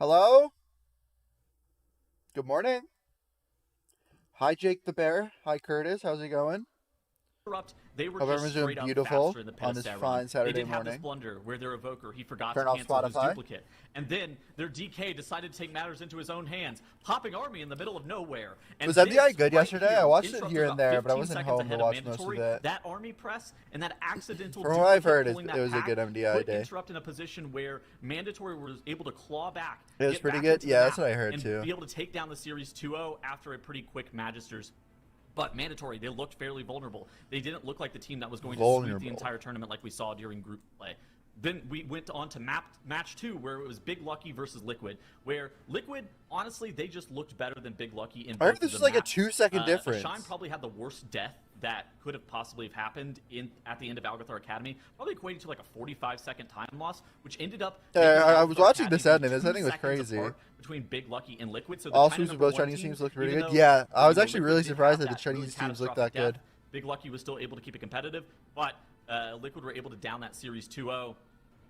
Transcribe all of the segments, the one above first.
Hello? Good morning. Hi, Jake the Bear. Hi, Curtis. How's it going? They were Hope just everyone's doing straight up beautiful faster in the on this Pettis run. fine Saturday They did have this morning. blunder where their evoker, he forgot Turn to off cancel his Spotify. duplicate. And then their DK decided to take matters into his own hands, popping Army in the middle of nowhere. And Was MDI good right yesterday? here, I watched it Instruct here was and about there, but I 15 wasn't seconds home to ahead of watch most of Mandatory. it. That Army press and that accidental From what I've duplicate heard, pulling that it was a pack good MDI put day. Instruct in a position where Mandatory was able to claw back. It was get pretty back good. into the Yeah, that's map, what I heard and too. be able to take down the series 2-0 after a pretty quick Magisters. But Mandatory, they looked fairly vulnerable. They didn't look like the team that was going to sweep the entire tournament like we saw during group play. Then we went on to match 2, where it was Big Lucky versus Liquid, where Liquid, honestly, they just looked better than Big Lucky in both I heard of this the was like a maps. 2-second difference. Shine probably had the worst death that could have possibly happened at the end of Algothar Academy, probably equating to like a 45-second time loss, which ended up. I was watching this ending. This ending was crazy. Between Big Lucky and Liquid, so All teams of both Chinese teams looked pretty good. Yeah, I was actually really surprised that the Chinese teams looked that good. Big Lucky was still able to keep it competitive, but Liquid were able to down that series 2-0.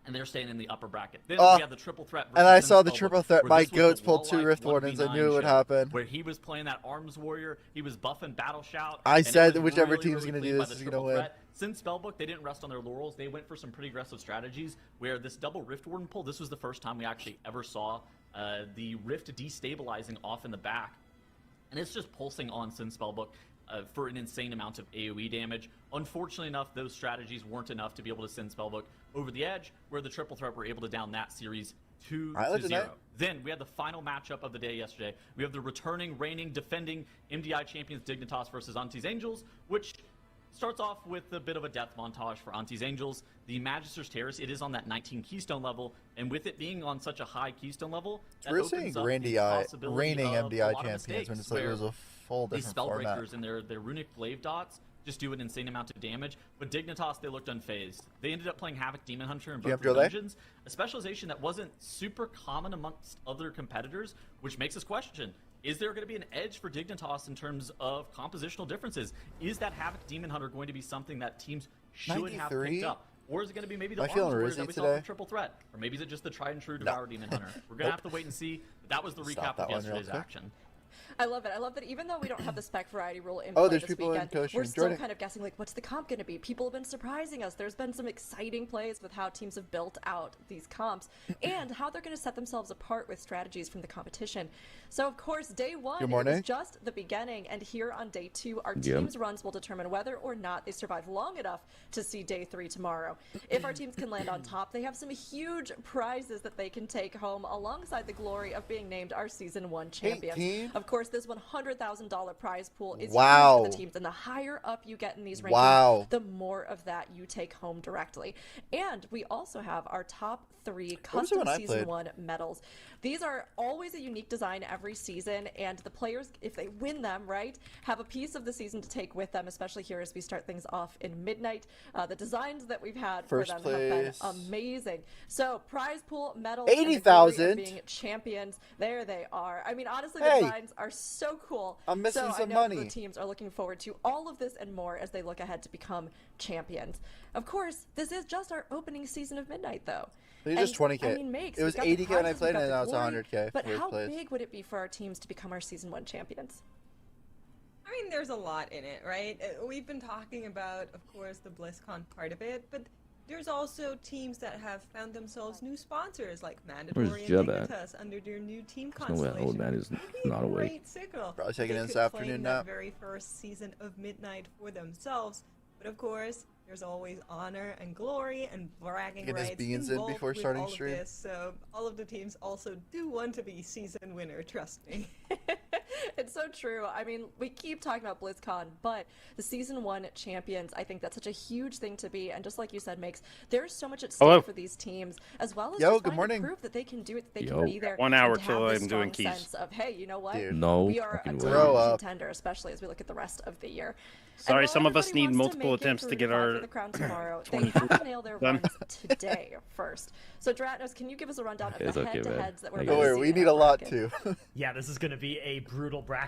And they're staying in the upper bracket. Then we had the triple threat. And I saw the triple threat. My goats pulled 2 Rift Wardens. I knew it would happen. Where he was playing that Arms Warrior. He was buffing Battle Shout. I said that whichever team's going to do this is going to win. Since Spellbook, they didn't rest on their laurels. They went for some pretty aggressive strategies where this double Rift Warden pull, this was the first time we actually ever saw the Rift destabilizing off in the back. And it's just pulsing on Sin Spellbook. For an insane amount of AoE damage. Unfortunately enough, those strategies weren't enough to be able to send Spellbook over the edge, where the triple threat were able to down that series 2-0. Then we had the final matchup of the day yesterday. We have the returning, reigning, defending MDI champions Dignitas versus Auntie's Angels, which starts off with a bit of a death montage for Auntie's Angels. The Magister's Terrace, it is on that 19 keystone level, and with it being on such a high keystone level, that we're seeing reigning MDI champions when it's like it was a full different format. Spellbreakers and their runic glaive dots just do an insane amount of damage, but Dignitas, they looked unfazed. They ended up playing Havoc Demon Hunter in both the dungeons, a specialization that wasn't super common amongst other competitors, which makes us question, is there going to be an edge for Dignitas in terms of compositional differences? Is that Havoc Demon Hunter going to be something that teams should have picked up? Or is it going to be maybe the Arms Warrior that we saw from Triple Threat? Or maybe is it just the tried and true Devour Demon Hunter? We're going to have to wait and see. But that was the recap of yesterday's action. I love it. I love that even though we don't have the spec variety rule in play this weekend, we're still kind of guessing, like, what's the comp going to be? People have been surprising us. There's been some exciting plays with how teams have built out these comps and how they're going to set themselves apart with strategies from the competition. So, of course, day one is just the beginning, and here on day 2, our team's runs will determine whether or not they survive long enough to see day 3 tomorrow. If our teams can land on top, they have some huge prizes that they can take home alongside the glory of being named our Season 1 champions. Of course, this $100,000 prize pool is huge for the teams, and the higher up you get in these rankings, the more of that you take home directly. And we also have our top 3 custom Season 1 medals. These are always a unique design every season, and the players, if they win them, have a piece of the season to take with them, especially here as we start things off in Midnight. The designs that we've had for them have been amazing. So, prize pool medals, 80,000 being champions. There they are. I mean, honestly, the designs are so cool. I'm missing some money. money. The teams are looking forward to all of this and more as they look ahead to become champions. Of course, this is just our opening season of Midnight, though. It's just 20K. I mean, Makes, it was 80K when I played, and now it's 100K. But how big would it be for our teams to become our Season 1 champions? I mean, there's a lot in it, right? We've been talking about, of course, the BlizzCon part of it, but there's also teams that have found themselves new sponsors, like Mandatory and Dignitas under their new team constellation. Old man is not awake. Great signal. Probably taking in this afternoon nap. Very first season of Midnight for themselves, but of course, there's always honor and glory and bragging rights involved before with starting all stream. of this. So all of the teams also do want to be season winner. Trust me. It's so true. I mean, we keep talking about BlizzCon, but the Season 1 champions, I think that's such a huge thing to be. And just like you said, Makes, there's so much at stake for these teams, as well as just trying to prove that they can do it, that they can be there. 1 hour till I'm doing keys. Sense of, hey, you know what? Dude, we are a contender, especially as we look at the rest of the year. Sorry, some of us need multiple attempts to get our the crown tomorrow. They have to nail their runs today first. So, Dratnos, can you give us a rundown of the head-to-heads that we're going to see? We need a lot too. Yeah, this is going to be a brutal bracket.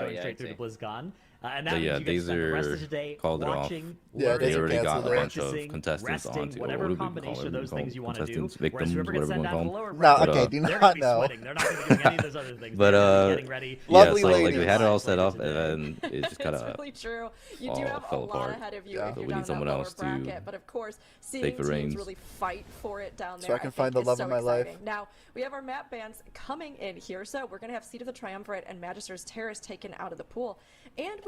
going yeah, straight through to BlizzCon. And that So means yeah, you get to spend the rest of Dazer today called it off. watching, Yeah, learning, Dazer They already got a bunch of practicing, contestants resting, onto whatever what do we combination call of it? those things you want to do. Contestants, Whereas victims, whoever gets whatever sent you down to want the to lower No, bracket, okay, do they're not going to be know. sweating. They're not going to be doing any of those other things. But, They're gonna be getting ready. Lovely so like ladies. we had it all Live set up, later and today. then it just kind It's of really true. You do all have a fell lot apart. ahead of you Yeah. if So you're we down need in someone that lower else to bracket. But of course, seeing take the teams reins. really fight for it down there, So I can find the think love is of so my life. exciting. Now we have our map bans coming in here, so we're gonna have Seed of the Triumvirate and Magister's Terrace taken out of the pool, and we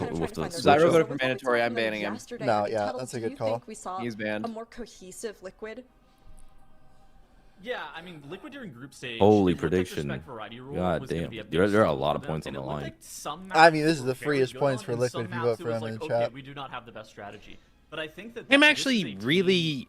with the Zyro voted for mandatory. I'm banning him. No, yeah, that's a good call. He's banned. A more cohesive Liquid. Yeah, I mean, Liquid during group stage. Holy prediction. God damn. There are a lot of points on the line. I mean, this is the freest points for Liquid if you vote for him in the chat. We do not have the best strategy. But I think that I'm actually really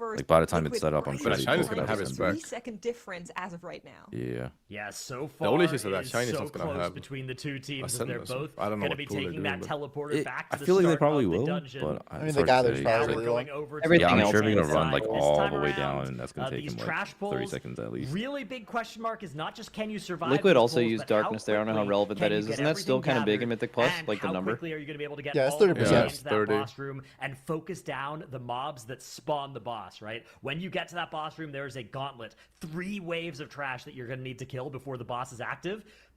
first. Like by the time it's set up, I'm sure Shiny's gonna have his back. 3-second difference as of right now. Yeah. Yeah, so far the only issue is that is Shiny's so not gonna close have between the two teams. They're both I don't know going to be what pool they're taking doing, that but teleporter back to I the feel like they start probably of the will, dungeon. but I mean, it's the hard to gathers say. Now probably we're will. going over to Everything the Yeah, I'm else sure they're gonna is run like this all time the way around, down, and that's gonna take these him trash like 30 pulls, seconds at least. Really big question mark is not just can you survive. Liquid these also pulls, used but how darkness there. I don't know how quickly relevant can that you is. get Isn't that still everything kind of big in gathered, Mythic Plus, and like the how number? quickly are you going to be able to get Yeah, it's all the way 30%. into that 30. boss room and focus down the mobs that spawn the boss, right? When you get to that boss room, there is a gauntlet, 3 waves of trash that you're going to need to kill before the boss is active.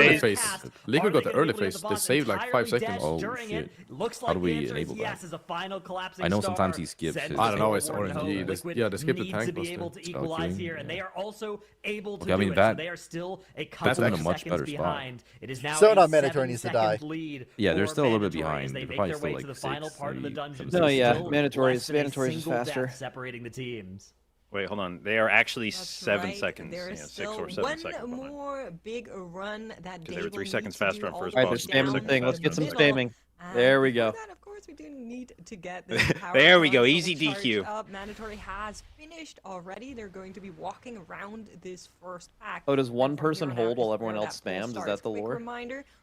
early Raze phase. pass. Liquid got the Are early they gonna phase. get They the saved like 5 entirely seconds. dead Oh during shit. it? Looks How like do the we answer is enable yes that? as a final collapsing I know star sometimes he skips sends his- I don't know, us it's forward RNG. home. This- Liquid yeah, they skipped the needs tank to be buster. able to Start equalize queuing. here, and they are also able to Okay, I mean, do it. that- So they are still a That's couple in of a much seconds better spot. behind. It is now So a not Mandatory needs to 7-second die. lead. Yeah, they're for still a little bit Mandatory behind. as they They're make probably their still way like to the final 6, part of the 8, dungeon. two, But No, there's yeah, still Mandatory's- less than a Mandatory's is single death faster. separating the teams. Wait, hold on. They are actually That's 7 right. seconds. There Yeah, is 6 still or 7 one seconds behind. more big run that Because they were Dable 3 seconds needs to faster do on all first the way Alright, they're spamming the down thing. Let's the get some middle. spamming. There we Before go. that, of course, we do need to get this power There we go, charge easy level DQ. charged up. Mandatory has finished already. They're going to be walking around this first pack. Oh, does one And from person here on out hold while is everyone where else that pull spams? Is starts. that the Quick lore? reminder,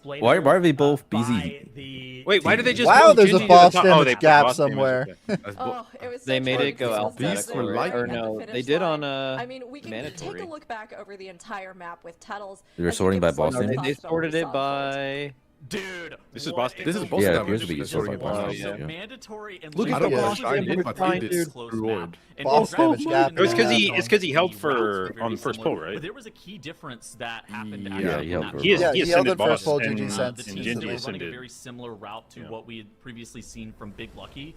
explain. Why are they both busy? Wait, why did they just? Wow, move there's a Gingy to boss the top? damage they put gap boss damage, somewhere. okay. Oh, it was They so made funny it go because These Zeus were was light. Or at the no, finish they did line. on I mean, we can take mandatory. a look back over the entire map with Tuttles. They were I think sorting it by was boss one of the damage? They best sorted it solid points. by. Dude, This is what boss. This is boss Yeah, it damage. appears to be That's sorted sorting by boss boss, damage. yeah. Mandatory and Look at League the of boss Legends damage, were but very he did close reward. map. And Boss Dragon damage Ball gap. and It was because Yeah. he held routes for were very on first similar, pull, right? But there was a key difference that happened. Yeah, actually he in held that for He is Yeah, he he held ascended it for boss full and, GG and sense the teams Gingy that were running a ascended. very similar route to Yeah. what we had previously seen from Big Lucky.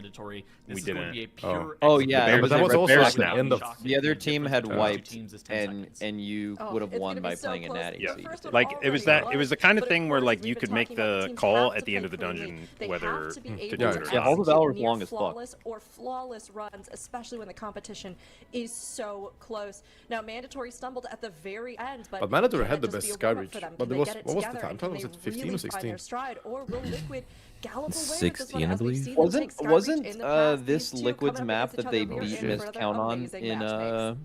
Mandatory. This We is going to didn't. be a pure. Oh, yeah, Bears- it was that a was also Bears at the snap. end of The other team had wiped, Teams is 10 and seconds. you Oh, would have it's won gonna by be so playing a close. natty. Yeah. so you First did. one Like it was already that. It was the kind of but thing where course, like we've you been could make talking about the teams call have at the to end of the play cleanly. dungeon They whether have to be to able do Yeah, it or yeah. Yeah, not. all the Valor was near long as fuck. flawless or flawless runs, especially when the competition is so close. Now, Mandatory stumbled at the very end, but Mandatory can had the that just best be a warm-up Skyreach. for them? But Can it was- they get it what was the together, time? and I thought can it was they at 15 or really 16. find their stride, or will Liquid gallop away with this one 16, I as we've believe. seen them take Wasn't Skyreach wasn't in the past? this These two Liquid's coming up map against that each they other beat really Miss for their Count on amazing in match mix.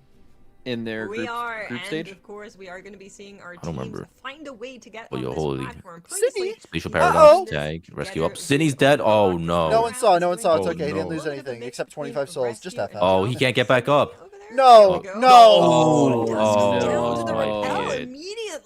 in their We group, are, group and stage? of course, we are going to be seeing our I don't teams remember. find a way to get Oh, on yo, this holy. platform. Sydney. Previously, Spatial we Uh-oh. paradox. Tag. Rescue up. Sydney's dead. Oh no. No one saw. No one saw. It's Oh, okay. He didn't no. lose anything except 25 souls. Just FF. Oh, he can't get back up. No. There we go. No. Oh, Down to the no, repel idiot. immediately.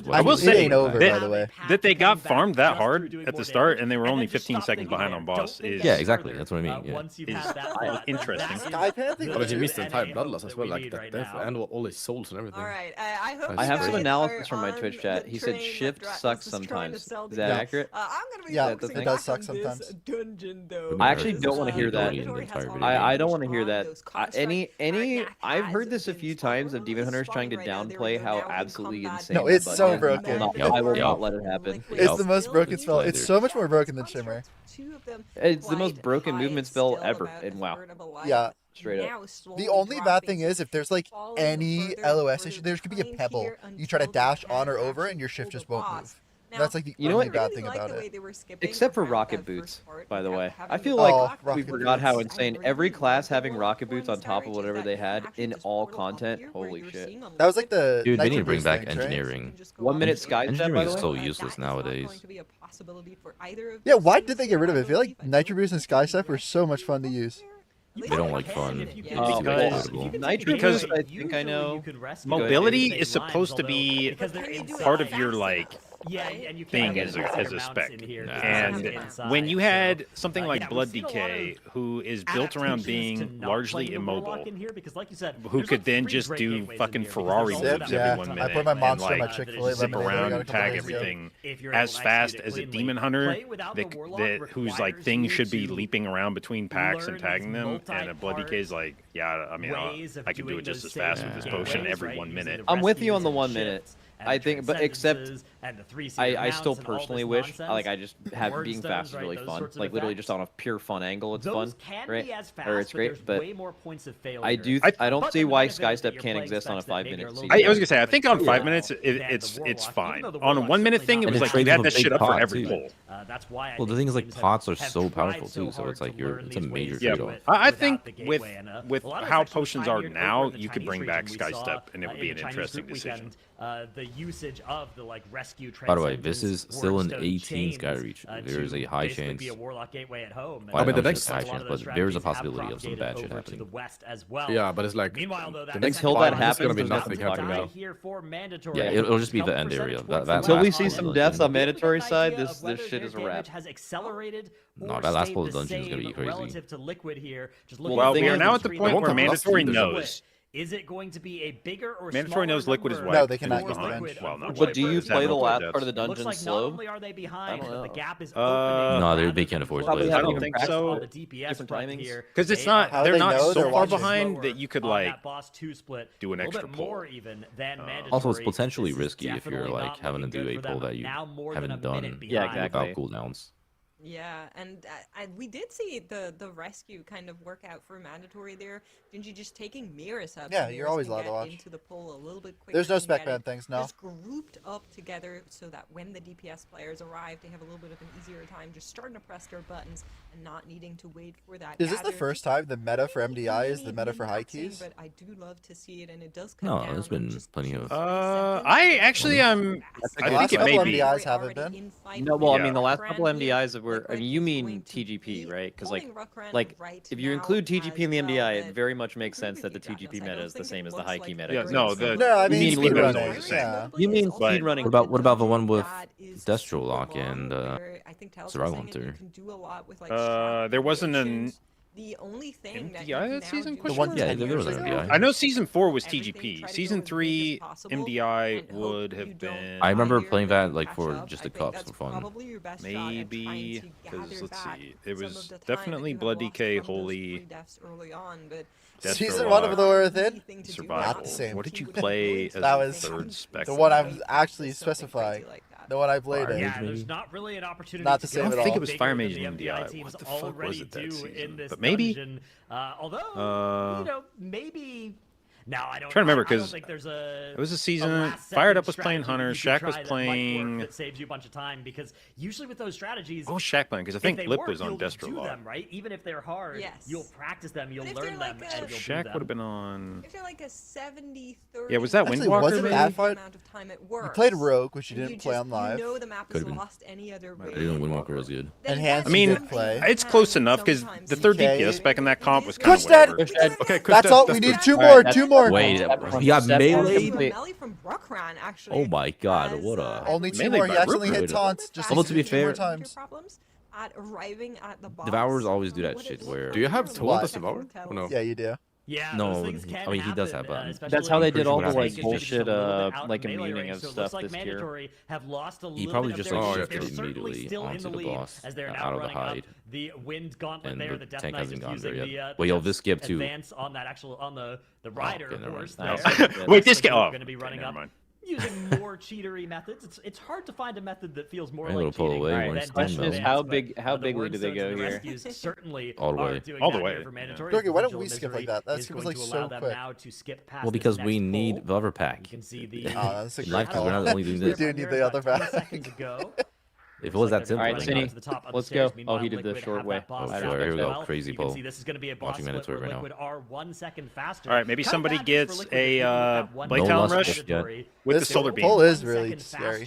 as I well. will say it ain't over, by the way. that they got farmed that hard at the start, and they were only 15 seconds behind on boss. Yeah, exactly. That's what I mean. Yeah. Once you've Is had that fun, interesting. that's- Skypan, But if you too. missed the entire bloodlust as well, that we like need that right death now. and all his souls and everything. All right, I hope I I have Great. some you guys analysis are from my on Twitch the chat. He said train that shift Drax sucks is trying to sometimes. sell Is that Yeah. accurate? I'm gonna be Yeah, focusing it does back suck on sometimes. this dungeon, though. But I actually This don't want to hear that. I don't want to hear that. I've heard this a few times of Demon Hunters trying to downplay how absolutely insane. No, it's that so button is. broken. I will Yup. not let it happen. It's the most broken spell. It's so much more broken than Shimmer. It's the most broken movement spell ever in WoW. Yeah. Straight up. The only bad thing is if there's like any LOS issue, there could be a pebble. You try to dash on or over and your shift just won't move. That's like the only bad thing about it. Except for rocket boots, by the way. I feel like we rocket forgot how boots. insane every class having rocket boots on top of whatever they had in all content. Holy shit. That was like the Dude, they need Nitro to bring Boost back things, right? engineering. 1 minute sky step, by Engineering the is way. so useless nowadays. Yeah, why did they get rid of it? I feel like Nitro Boost and Skystep were so much fun to use. They don't like fun. If you They can Oh, seem because- exploitable. Nitro Because Boost, I think I know. you could rescue Mobility those is supposed to lives, be although- because they're inside part of your like thing as a spec. And when you had something like Blood DK, who is built around being largely immobile, who could then just do fucking Ferrari moves every 1 minute, I put my monster and my Chick-fil-A zip around and tag days everything as fast as a Demon Hunter, whose like thing should be leaping around between packs and tagging them, and a Blood DK is like, yeah, I mean, I could do it just as fast with this potion every 1 minute. I'm with you on the 1 minute. I think, but except I still personally wish, like, I just have being fast is really fun. Like, literally just on a pure fun angle, it's fun, right? Or it's great, but I don't see why Skystep can't exist on a 5-minute season. I was gonna say, I think on 5 minutes, it's fine. On a 1 minute thing, it was like you had that shit up for every pull. Well, the thing is, like, pots are so powerful too, so it's like it's a major trade-off. I think with how potions are now, you could bring back Skystep, and it would be an interesting decision. The usage of the like rescue. By the way, this is still an 18 Skyreach. There is a high chance. Be a Warlock gateway at home. I mean, the next high chance, but there is a possibility of some bad shit happening. Yeah, but it's like meanwhile, though, until that happens, there's gonna be nothing happening now. Yeah, it'll just be the end area. Until we see some deaths on mandatory side, this shit is a wrap. No, that last pull of dungeon is gonna be crazy. Well, we are now at the point where mandatory knows. Is it going to be a bigger or mandatory knows liquid is white? No, they cannot use behind. Well, no, but do you play the last part of the dungeon like slow? Not only are they behind, but the gap is no, they can't afford to play. I don't think so. Different timings, because it's not. They're not so far behind that you could like do an extra pull. Also, it's potentially risky if you're like having to do a pull that you haven't done without cooldowns. Yeah, and we did see the rescue kind of work out for mandatory there. Gingy just taking Mirrors up. Yeah, you're always allowed to watch. Into the pull a little bit quicker. There's no spec ban things, no. Just grouped up together so that when the DPS players arrive, they have a little bit of an easier time just starting to press their buttons and not needing to wait for that. Is this the first time the meta for MDI is the meta for high keys? But I do love to see it, and it does come No, there's been plenty of. I actually I think it may be. MDIs haven't been. No, well, I mean the last couple MDIs were. I mean, you mean TGP, right? Because like if you include TGP in the MDI, it very much makes sense that the TGP meta is the same as the high key meta. Yeah, no, I mean speed running. Yeah. You mean speed running? What about the one with Destro Lock and Survival Hunter? There wasn't an the only thing MDI that season? Yeah, there was an MDI. I know season 4 was TGP. Season 3 MDI would have been. I remember playing that like for just the cups for fun. Maybe because let's see, it was definitely Blood DK, Holy. Season 1 of the Worth It? Survival. Not the same. What did you play as that was third spec? The one I'm actually specifying. The one I played in. Yeah, there's not really an opportunity. Not the same I at don't think all. it was Fire Mage and MDI. What the fuck was it that season? But maybe. Although, you know, maybe. Now I don't. I'm trying to remember because it was a season. Fired Up was playing Hunter. Shaq was playing. That saves you a bunch of time because usually with those strategies. Oh, Shaq playing because I think Lip was on Destro Lock. Them, right? Even if they're hard, you'll practice them, you'll learn them, and you'll Shaq would have been on. If you're like a 70-30. Yeah, was that Actually, Windwalker? Wasn't that fun? Amount of time it works. You played Rogue, which you didn't play on live. You know the map is lost any other way. I didn't Windwalker was good. Enhanced, I mean, you did play. it's close enough because the third DPS spec in that comp was kind of Kushted! whatever. Okay, that's all. We need two more. Two more. Wait, he got melee. From Bruckran, actually. Oh my god, what a. Only two more. He actually hit taunts. Just to be fair, times. At arriving at the boss. Devourers always do that shit where. Do you have two on this Devourer? Oh, no. Yeah, you do. Yeah, no, I mean he does have that's how they did all the like bullshit like immuning of stuff this year. He probably just like shifted immediately onto the boss out of the hide. The wind gauntlet there, the Death tank Knight hasn't gone there using yet. Well, yo, this skip too. Advance on that actual on the rider horse. Wait, this guy. Oh, going to be running up. Using more cheatery methods. It's hard to find a method that feels more like cheating. The question is how bigly do they go here? All the way. All the way. Dorky, why don't we skip like that? That seems like so quick. Well, because we need the other pack. You can see the that's a great life, because we're not only doing this. We do need the other pack. If it was that simple. All right, Cindy, let's go. Oh, he did the short way. Oh, sure. Here we go. Crazy pull. Watching Mandatory right now. All right, maybe somebody gets a Blade Talon Rush with the Solar Beam. Pull is really scary.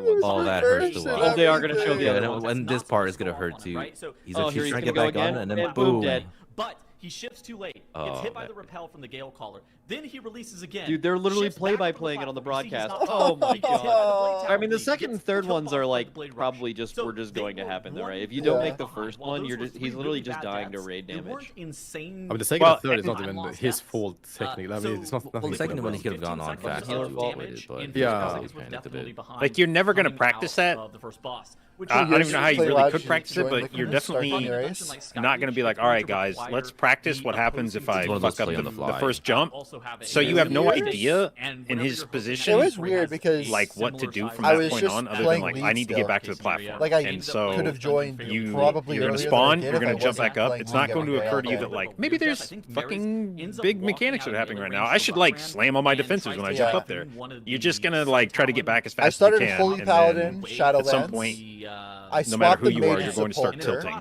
other ones. Oh, that hurts to watch. Oh, they are gonna show the other ones. And this part is gonna hurt too. Right? So, he's trying to get back on, and then boom. But He shifts too late. Gets hit by the repel from the Gale Caller. Then he releases again. Dude, they're literally play-by-playing it on the broadcast. Oh my god. I mean, the second and third ones are like probably just we're just going to happen though, right? If you don't make the first one, he's literally just dying to raid damage. I mean, the second and third is not even his fault technically. I mean, it's not. The second one he could have gone on faster. Yeah. Like you're never gonna practice that. I don't even know how you really could practice it, but you're definitely not going to be like, all right, guys, let's practice what happens if I fuck up the first jump. So you have no idea in his position. It was weird because like what to do from that point on, other than like I need to get back to the platform. Like I and so could have joined you're probably going to spawn, you're going to jump back up. It's not going to occur to you that like maybe there's fucking big mechanics that are happening right now. I should like slam on my defenses when I jump up there. You're just going to like try to get back as fast as you can. I started fully Paladin, Shadowlands. At some point, no matter who you are, you're going to start tilting,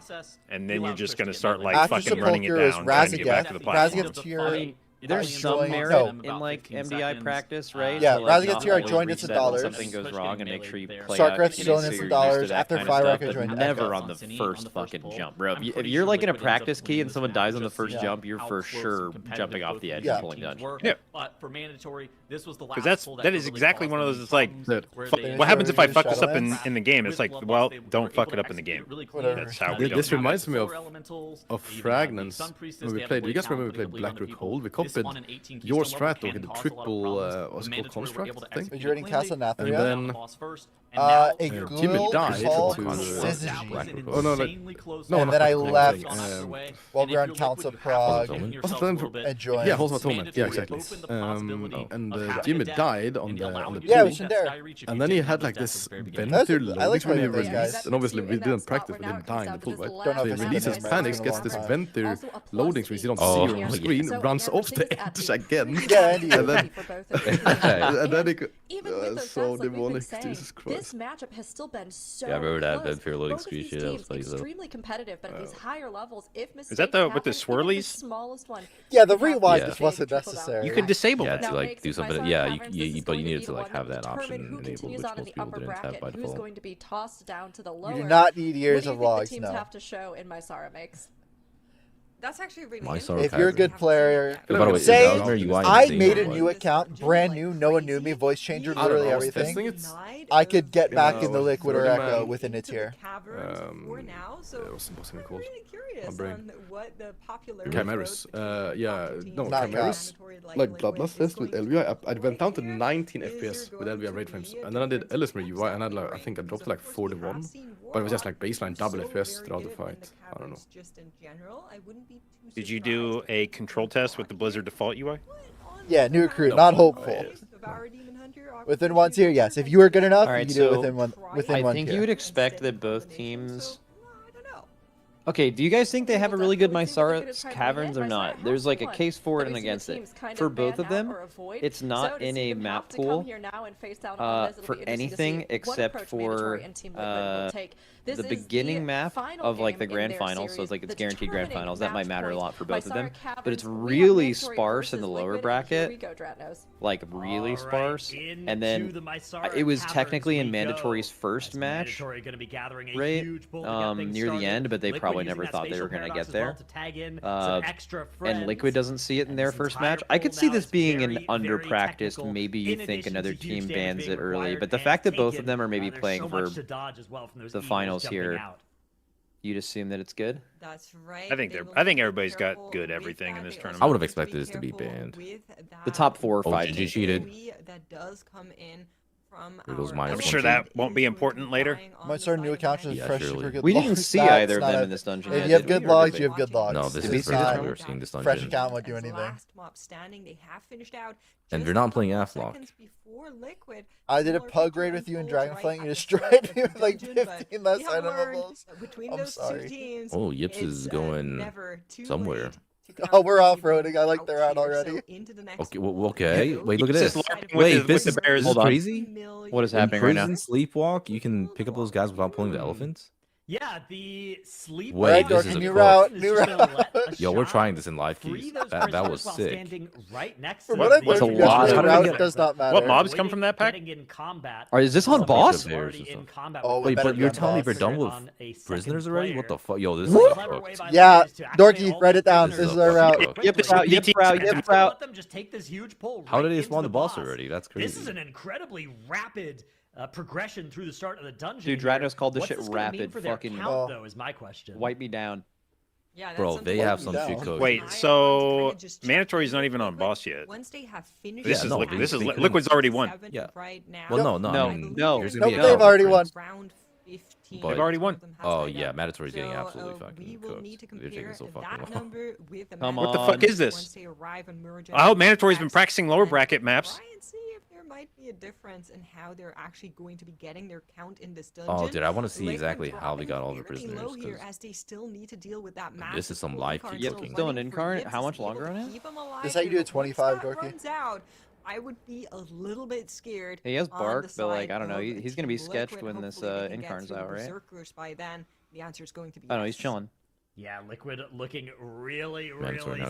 and then you're just going to start like fucking running it down, trying to get back to the platform. There's some merit in like MDI practice, right? Yeah, so, like, Razagets here, I joined it $1. Something goes wrong and make sure you play Starcraft's still in $1. After Firewreck, I joined never on the first fucking jump, bro. If you're like in a practice key and someone dies on the first jump, you're for sure jumping off the edge and pulling dungeon. Yeah. But for mandatory, this was the last. Because that is exactly one of those. It's like, what happens if I fuck this up in the game? It's like, well, don't fuck it up in the game. That's how we. This reminds me of Fragments when we played. You guys remember we played Blackroot Hold? We copied your strat in the triple what's it called, construct thing. You're in Castle Nathria. And then a Timid died to Syzygy. Oh no, no, and then I left while we were on Council Prague and joined. Yeah, Holzman Atonement. Yeah, exactly. And Timid died on the yeah, we should there. And then he had like this Ventur loadings when he released, and obviously we didn't practice, we didn't die in the pool, right? So he releases panics, gets this Ventur loadings which you don't see on screen, runs off the edge again. Yeah, and then he so demonic, Jesus Christ. This matchup has still been so I remember that Ventur loading screen shit. That was extremely competitive, but at these higher levels, if is that the with the swirlies? Smallest one. Yeah, the rewind just wasn't necessary. You could disable it. Yeah, to like do something. Yeah, but you needed to like have that option enabled, which most people didn't have by default. Who's going to be tossed down to the lower? You do not need years of logs. Teams have to show in Mysara makes. That's actually really if you're a good player, say I made a new account, brand new, no one knew me, voice changer, literally everything. I could get back in the Liquid or Echo within a tier. Chimeras. Yeah, no, Chimeras. Like Bloodlust Fest with LVI, I went down to 19 FPS with LVI raid frames, and then I did Ellesmere UI, and I think I dropped like 41, but it was just like baseline double FPS throughout the fight. I don't know. Did you do a control test with the Blizzard default UI? Yeah, new recruit, not hopeful. Within one tier, yes. If you are good enough, you can do it within one tier. I think you would expect that both teams... Okay, do you guys think they have a really good Mysara Caverns or not? There's like a case for it and against it. For both of them, it's not in a map pool for anything except for the beginning map of like the grand finals, so it's like it's guaranteed grand finals. That might matter a lot for both of them, but it's really sparse in the lower bracket, like really sparse. And then it was technically in Mandatory's first match, right? Near the end, but they probably never thought they were going to get there. And Liquid doesn't see it in their first match. I could see this being an under-practiced, maybe you think another team bans it early, but the fact that both of them are maybe playing for the finals here, you'd assume that it's good? That's right. I think everybody's got good everything in this tournament. I would have expected this to be banned. The top 4 or 5 GG cheated. That does come in. I'm sure that won't be important later. Might start a new account just fresh super good. We didn't see either of them in this dungeon. If you have good logs, you have good logs. No, this is the first time we're seeing this dungeon. Fresh account won't do anything. And you're not playing Aflock. I did a pug raid with you in Dragonflight. You destroyed me with like 15 less item levels. I'm sorry. Oh, Yips is going somewhere. Oh, we're off-roading. I like they're out already. Okay, okay. Wait, look at this. Wait, this is crazy. What is happening right now? Sleepwalk, you can pick up those guys without pulling the elephants. Yeah, the sleep. Wait, this is a new route. Yo, we're trying this in live keys. That was sick. Right next to what That's a lot of route does not matter. What mobs come from that pack? Is this on boss? Oh, wait, but you're telling me we're done with prisoners already? What the fuck? Yo, this is cooked. Yeah, Dorky, write it down. This is our route. Yep, route. Just take this huge pull. How did they spawn the boss already? That's crazy. This is an incredibly rapid progression through the start of the dungeon. Dude, Dranos called this shit rapid. Fucking count, though, is my question. Wipe me down. Yeah, bro, they have some shit code. Wait, so Mandatory's not even on boss yet. Once they have finished this is Liquid's already won. Yeah. Right now, Well, no. They've already won. Round 15. They've already won. Oh yeah, Mandatory's getting absolutely fucking cooked. They're taking so fucking long. Come on. What the fuck is this? I hope Mandatory's been practicing lower bracket maps. Might be a difference in how they're actually going to be getting their count in this dungeon. Oh, dude, I want to see exactly how they got all the prisoners. Here as they still need to deal with that This is some live keep cooking. Still an incarnate. How much longer on it? This is how you do a 25, Dorky. I would be a little bit scared. He has bark, but like I don't know. He's gonna be sketched when this incarnate's out, right? By then, the answer is going to be. I don't know. He's chilling. Yeah, Liquid looking really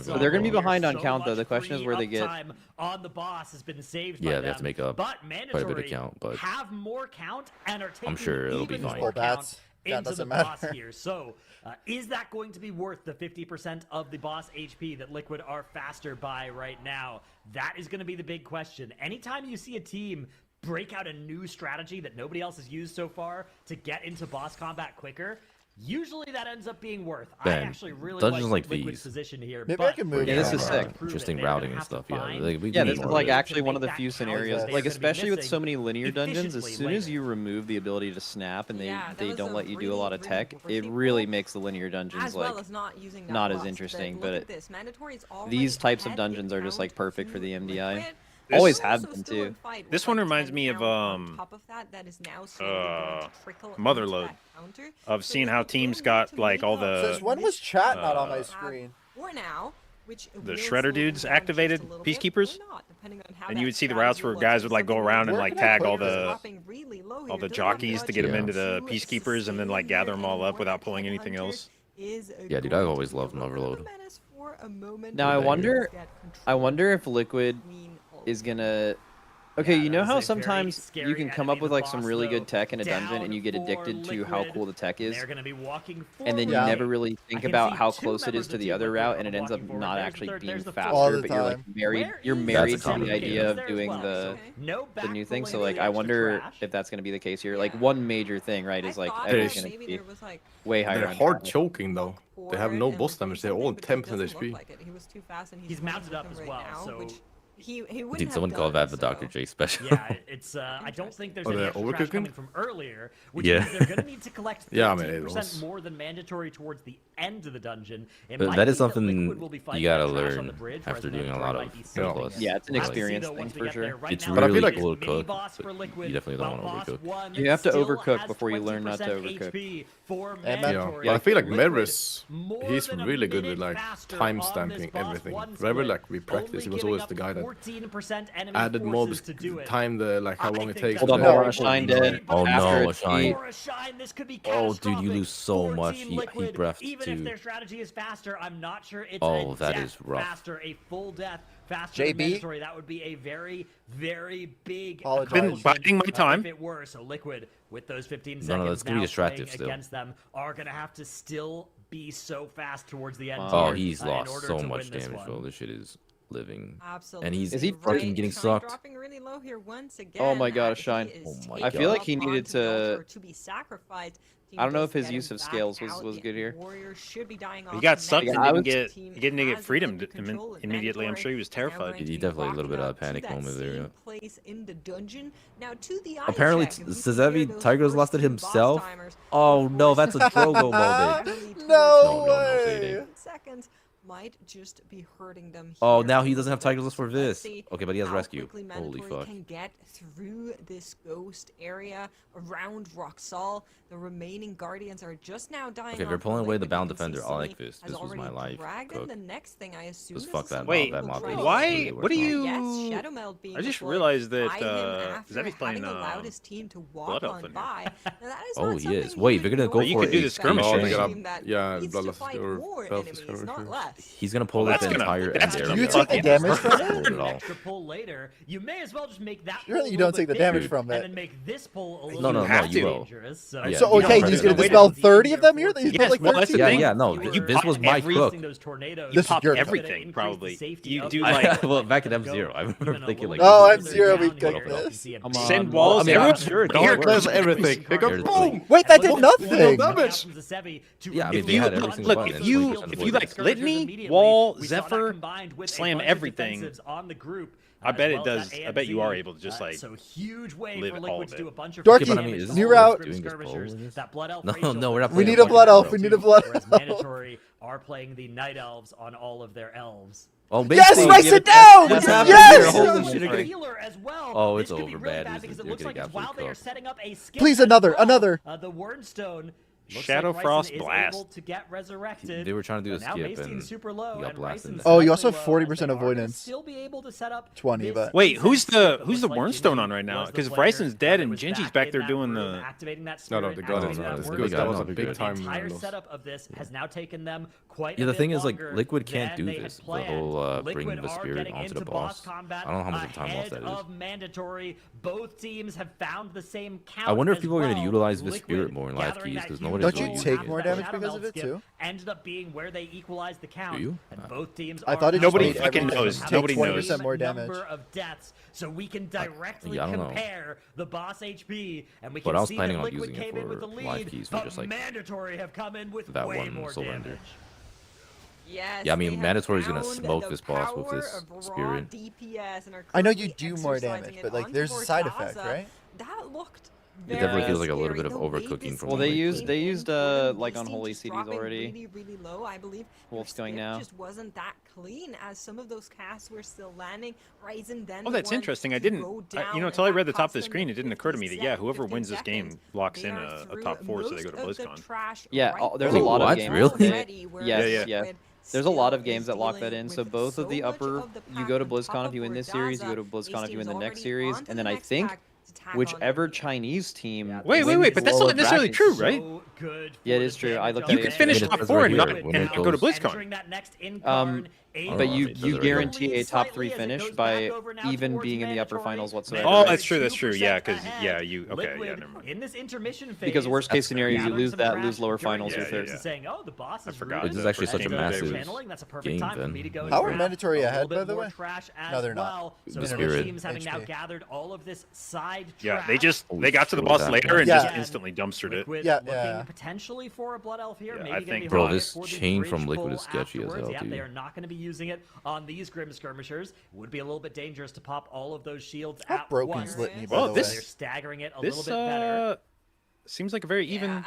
So they're going to be behind on count, though. The question is where they get. Time on the boss has been saved yeah, by they have to make up quite a bit of count, but have more count and are taking I'm sure it'll be fine. Into the boss here. So, is that going to be worth the 50% of the boss HP that Liquid are faster by right now? That is going to be the big question. Anytime you see a team break out a new strategy that nobody else has used so far to get into boss combat quicker, usually that ends up being worth. I actually really like Liquid's position here. Maybe I can move. Yeah, this is sick. Interesting routing and stuff. Yeah, this is like actually one of the few scenarios. Like especially with so many linear dungeons, as soon as you remove the ability to snap and they don't let you do a lot of tech, it really makes the linear dungeons like not as interesting. But these types of dungeons are just like perfect for the MDI. Always have been too. This one reminds me of Motherload. Of seeing how teams got like all the. Since when was chat not on my screen? The Shredder dudes activated Peacekeepers, and you would see the routes where guys would like go around and like tag all the jockeys to get them into the Peacekeepers, and then like gather them all up without pulling anything else. Yeah, dude, I always loved Overload. Now I wonder if Liquid is gonna. Okay, you know how sometimes you can come up with like some really good tech in a dungeon and you get addicted to how cool the tech is, and then you never really think about how close it is to the other route, and it ends up not actually being faster, but you're like married to the idea of doing the new thing. So like I wonder if that's gonna be the case here. Like one major thing, right, is like it's gonna be way higher. They're hard choking though. They have no boss damage. They're all 10% HP. He's mounted up as well, so. Did someone call that the Dr. J special? Yeah, it's. I don't think there's any extra trash coming from earlier, which means they're going to need to collect 50% more than mandatory towards the end of the dungeon. That is something you gotta learn after doing a lot of plus. Yeah, it's an experience thing for sure. It's really cool to cook, but you definitely don't want to overcook. You have to overcook before you learn not to overcook. Yeah, but I feel like Mervis, he's really good with like time stamping everything. Whenever like we practice, he was always the guy that added mobs, time the like how long it takes. Hold on, Shine dead. Oh no, Shine. Oh dude, you lose so much. He breathed too. Their strategy is faster. I'm not sure it's that is rough. Faster, a full death faster than mandatory. That would be a very, very big. I've been biding my time. If it were so, Liquid with those 15 seconds that's gonna be distractive still. Against them are gonna have to still be so fast towards the end. Oh, he's lost so much damage, bro. This shit is living. Absolutely. And is he fucking getting sucked? Really low here once again. Oh my god, Shine. Oh my I feel like he needed to be sacrificed. I don't know if his use of scales was good here. He got sucked and didn't get freedom immediately. I'm sure he was terrified. He definitely a little bit of a panic moment there. Apparently, Sezevi Tigers lost it himself. Oh no, that's a Drogo moment. No way. might just be hurting them. Oh, now he doesn't have Tigerless for this. Okay, but he has Rescue. Holy fuck. Can get through this ghost area around Roxal. The remaining Guardians are just now dying. Okay, they're pulling away the Bound Defender. I like this. This was my life. The next thing I assume just fuck that mob. Wait, that mob why? What do you... I just realized that Zevy's playing Blood Elf in here. Oh, he is. Wait, they're gonna go for you could do the skirmish. Yeah, Bloodless or he's gonna pull that entire end area. Do you take the damage from it? Extra pull later. You may as well just make that. Surely you don't take the damage from it. And then make this pull a little no, you will. dangerous. So okay, he's gonna dispel 30 of them here. He's like 13. Yeah, no. This was my cook. You pop everything, probably. You do like well, back at M0, I remember thinking like. Oh, M0, we cooked this. Send walls. Here goes everything. Pick up. Boom. Wait, that did nothing. Yeah, I mean, they had every single look, if you like Litany, Wall, Zephyr, slam everything. I bet it does. I bet you are able to just like huge way live for all of it. Dorky, new route. No, we're not. We need a blood elf. We need a blood elf. Mandatory are playing the night elves on all of their elves. Oh, yes, write it down! Yes! Holy shit, oh, it's over bad. Please, another. The Wordstone. Shadow Frost Blast. To get resurrected. They were trying to do a skip and super low, he got blasted. Oh, you also have 40% avoidance. Still be able to set up 20, but wait, who's the Wordstone on right now? Because if Bryson's dead and Genji's back there doing the. No, the Guardians. That was a big time. The entire setup of this has now taken them quite. Yeah, the thing is, like, Liquid can't do this. The whole bringing the spirit onto the boss. I don't know how much time left that is. Mandatory. Both teams have found the same count. I wonder if people are going to utilize this spirit more in live keys because nobody. Don't you take more damage because of it too? Ended up being where they equalized the count. Do you? And both teams. I thought it nobody fucking knows. Nobody knows. 20% more damage. Number of deaths, so we can directly compare the boss HP, and we can but I was see planning that on Liquid using came it in with the for lead, live keys for just like Mandatory have come in with that way one more surrender. damage. Yes, yeah, I mean, Mandatory is gonna smoke this boss with this spirit. I know you do more damage, but like, there's a side effect, right? That looked. It definitely feels like a little bit of overcooking from. Well, they used like unholy CDs already. Really low, I believe. Wolf's going now. Just wasn't that clean as some of those casts were still landing. Ryzen then. Oh, that's interesting. I didn't. Until I read the top of the screen, it didn't occur to me that whoever wins this game locks in a top 4, so they go to BlizzCon. Yeah, there's a lot of games. Really? Yes. There's a lot of games that lock that in. So both of the upper, you go to BlizzCon if you win this series, you go to BlizzCon if you win the next series, and then I think whichever Chinese team. Wait, but that's not necessarily true, right? Yeah, it is true. I looked at it. You could finish top 4 and go to BlizzCon. But you guarantee a top 3 finish by even being in the upper finals whatsoever. Oh, that's true. Yeah, because you never mind. In this intermission phase, because worst case scenario, you lose lower finals with it. I forgot. Which is actually such a massive game then. How are Mandatory ahead, by the way? No, they're not. The spirit. Yeah, they got to the boss later and just instantly dumpstered it. Yeah. Potentially for a Blood Elf here. I think. Bro, this chain from Liquid is sketchy as hell, dude. They are not going to be using it on these Grim Skirmishers. It would be a little bit dangerous to pop all of those shields at once. Litany, by the way. They're staggering it a little bit better. Seems like a very even. Yeah,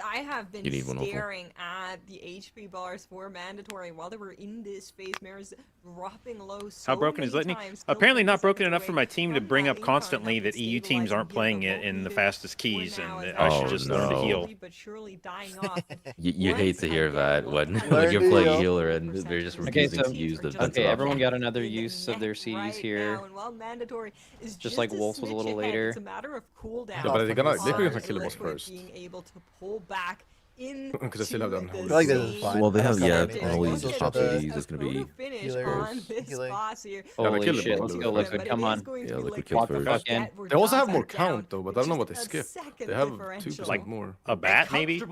I have been staring at the HP bars for Mandatory while they were in this phase. Mare's dropping low. So how broken is Litany? Apparently not broken enough for my team to bring up constantly that EU teams aren't playing it in the fastest keys, and I should just learn to heal. You hate to hear that when you're playing healer and they're just refusing to use the. Okay, everyone got another use of their CDs here. Just like Wolf was a little later. It's a matter of cooldown. No, but they're gonna kill the boss first. Being able to pull back in because they still have them. I like this is fine. Well, they have Unholy top CDs. It's gonna be holy shit. Let's go Liquid. Come on. Yeah, Liquid kill first. They also have more count though, but I don't know what they skip. They have 2% more. A bat maybe? That's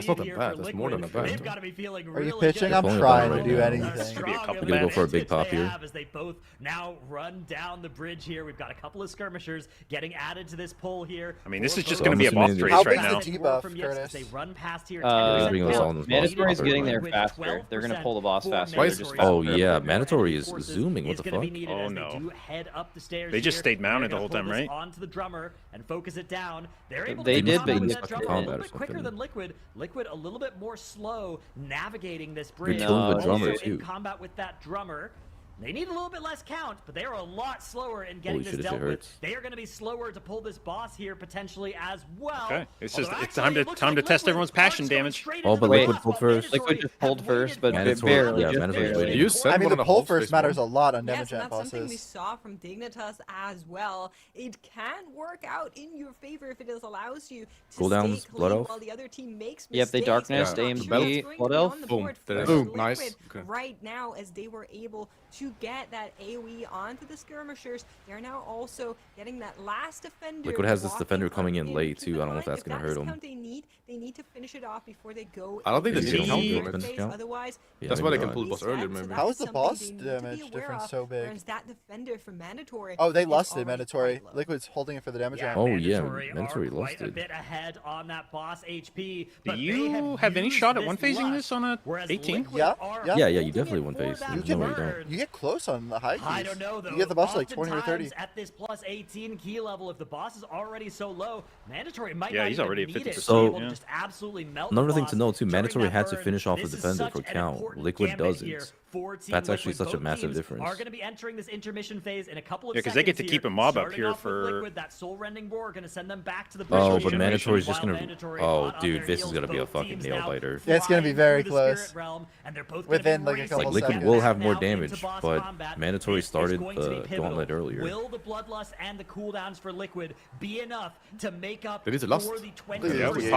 not a bat. That's more than a bat. Are you pitching? I'm trying to do anything. We're gonna go for a big pop here. As they both now run down the bridge here. We've got a couple of skirmishers getting added to this pull here. I mean, this is just gonna be a boss race right now. Debuff, Curtis? run past here. Mandatory is getting there faster. They're going to pull the boss faster. Oh yeah, Mandatory is zooming. What the fuck? Oh no. They just stayed mounted the whole time, right? Onto the drummer and focus it down. They're able to did, but that drummer a little bit quicker than Liquid. Liquid a little bit more slow navigating this bridge. In combat with that drummer. They need a little bit less count, but they are a lot slower in getting this dealt with. They are going to be slower to pull this boss here potentially as well. Okay, it's time to test everyone's passion damage. Oh, but Liquid pulled first. Liquid just pulled first, but barely. Yeah, Mandatory. I mean, the pull first matters a lot on damage and bosses. Something we saw from Dignitas as well. It can work out in your favor if it allows you to cooldowns, Blood Elf. While the other team makes mistakes. Yep, they Darkness, AMG, Blood Elf. Boom, nice. Right now, as they were able to get that AoE onto the skirmishers, they're now also getting that last defender. Liquid has this defender coming in late too. I don't know if that's gonna hurt him. They need to finish it off before they go. I don't think they count. Otherwise, that's why they can pull the boss earlier. Maybe. How is the boss damage difference so big? Whereas that defender from Mandatory. Oh, they lost it. Mandatory. Liquid's holding it for the damage. Oh yeah, Mandatory lost it. A bit ahead on that boss HP. Do you have any shot at one phasing this on a 18? Yeah. You definitely one phase. You get close on the high keys. I don't know though. You get the boss like 20 or 30. At this plus 18 key level, if the boss is already so low, Mandatory might not he's already at 50%. So just absolutely melt another thing to know too, Mandatory had to finish off the defender for count. Liquid doesn't. That's actually such a massive difference. Are going to be entering this intermission phase in a couple of because they get to keep a mob up here for Liquid, that soul rending roar going to send them back to the oh, but Mandatory's just going to dude, this is going to be a fucking nail biter. Yeah, it's going to be very close. Within like a couple Liquid seconds. will have more damage, but Mandatory started the gauntlet earlier. Will the bloodlust and the cooldowns for Liquid be enough to make up for the 20 yeah, we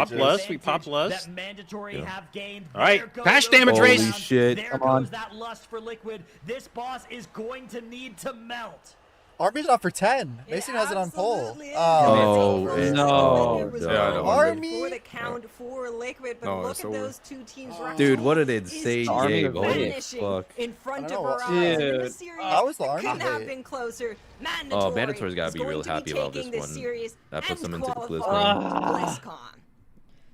pop lust, that Mandatory have gained? All right, patch damage race. Holy shit! There goes that lust for Liquid. This boss is going to need to melt. Army's not for 10. Mason has it on pole. Oh, no. Army for the count for Liquid, but look at those two teams right dude, what an insane game. Holy fuck. In front of our eyes. Dude, how was the Army couldn't have been closer. Mandatory's got to be real happy about this one. That puts them into the BlizzCon.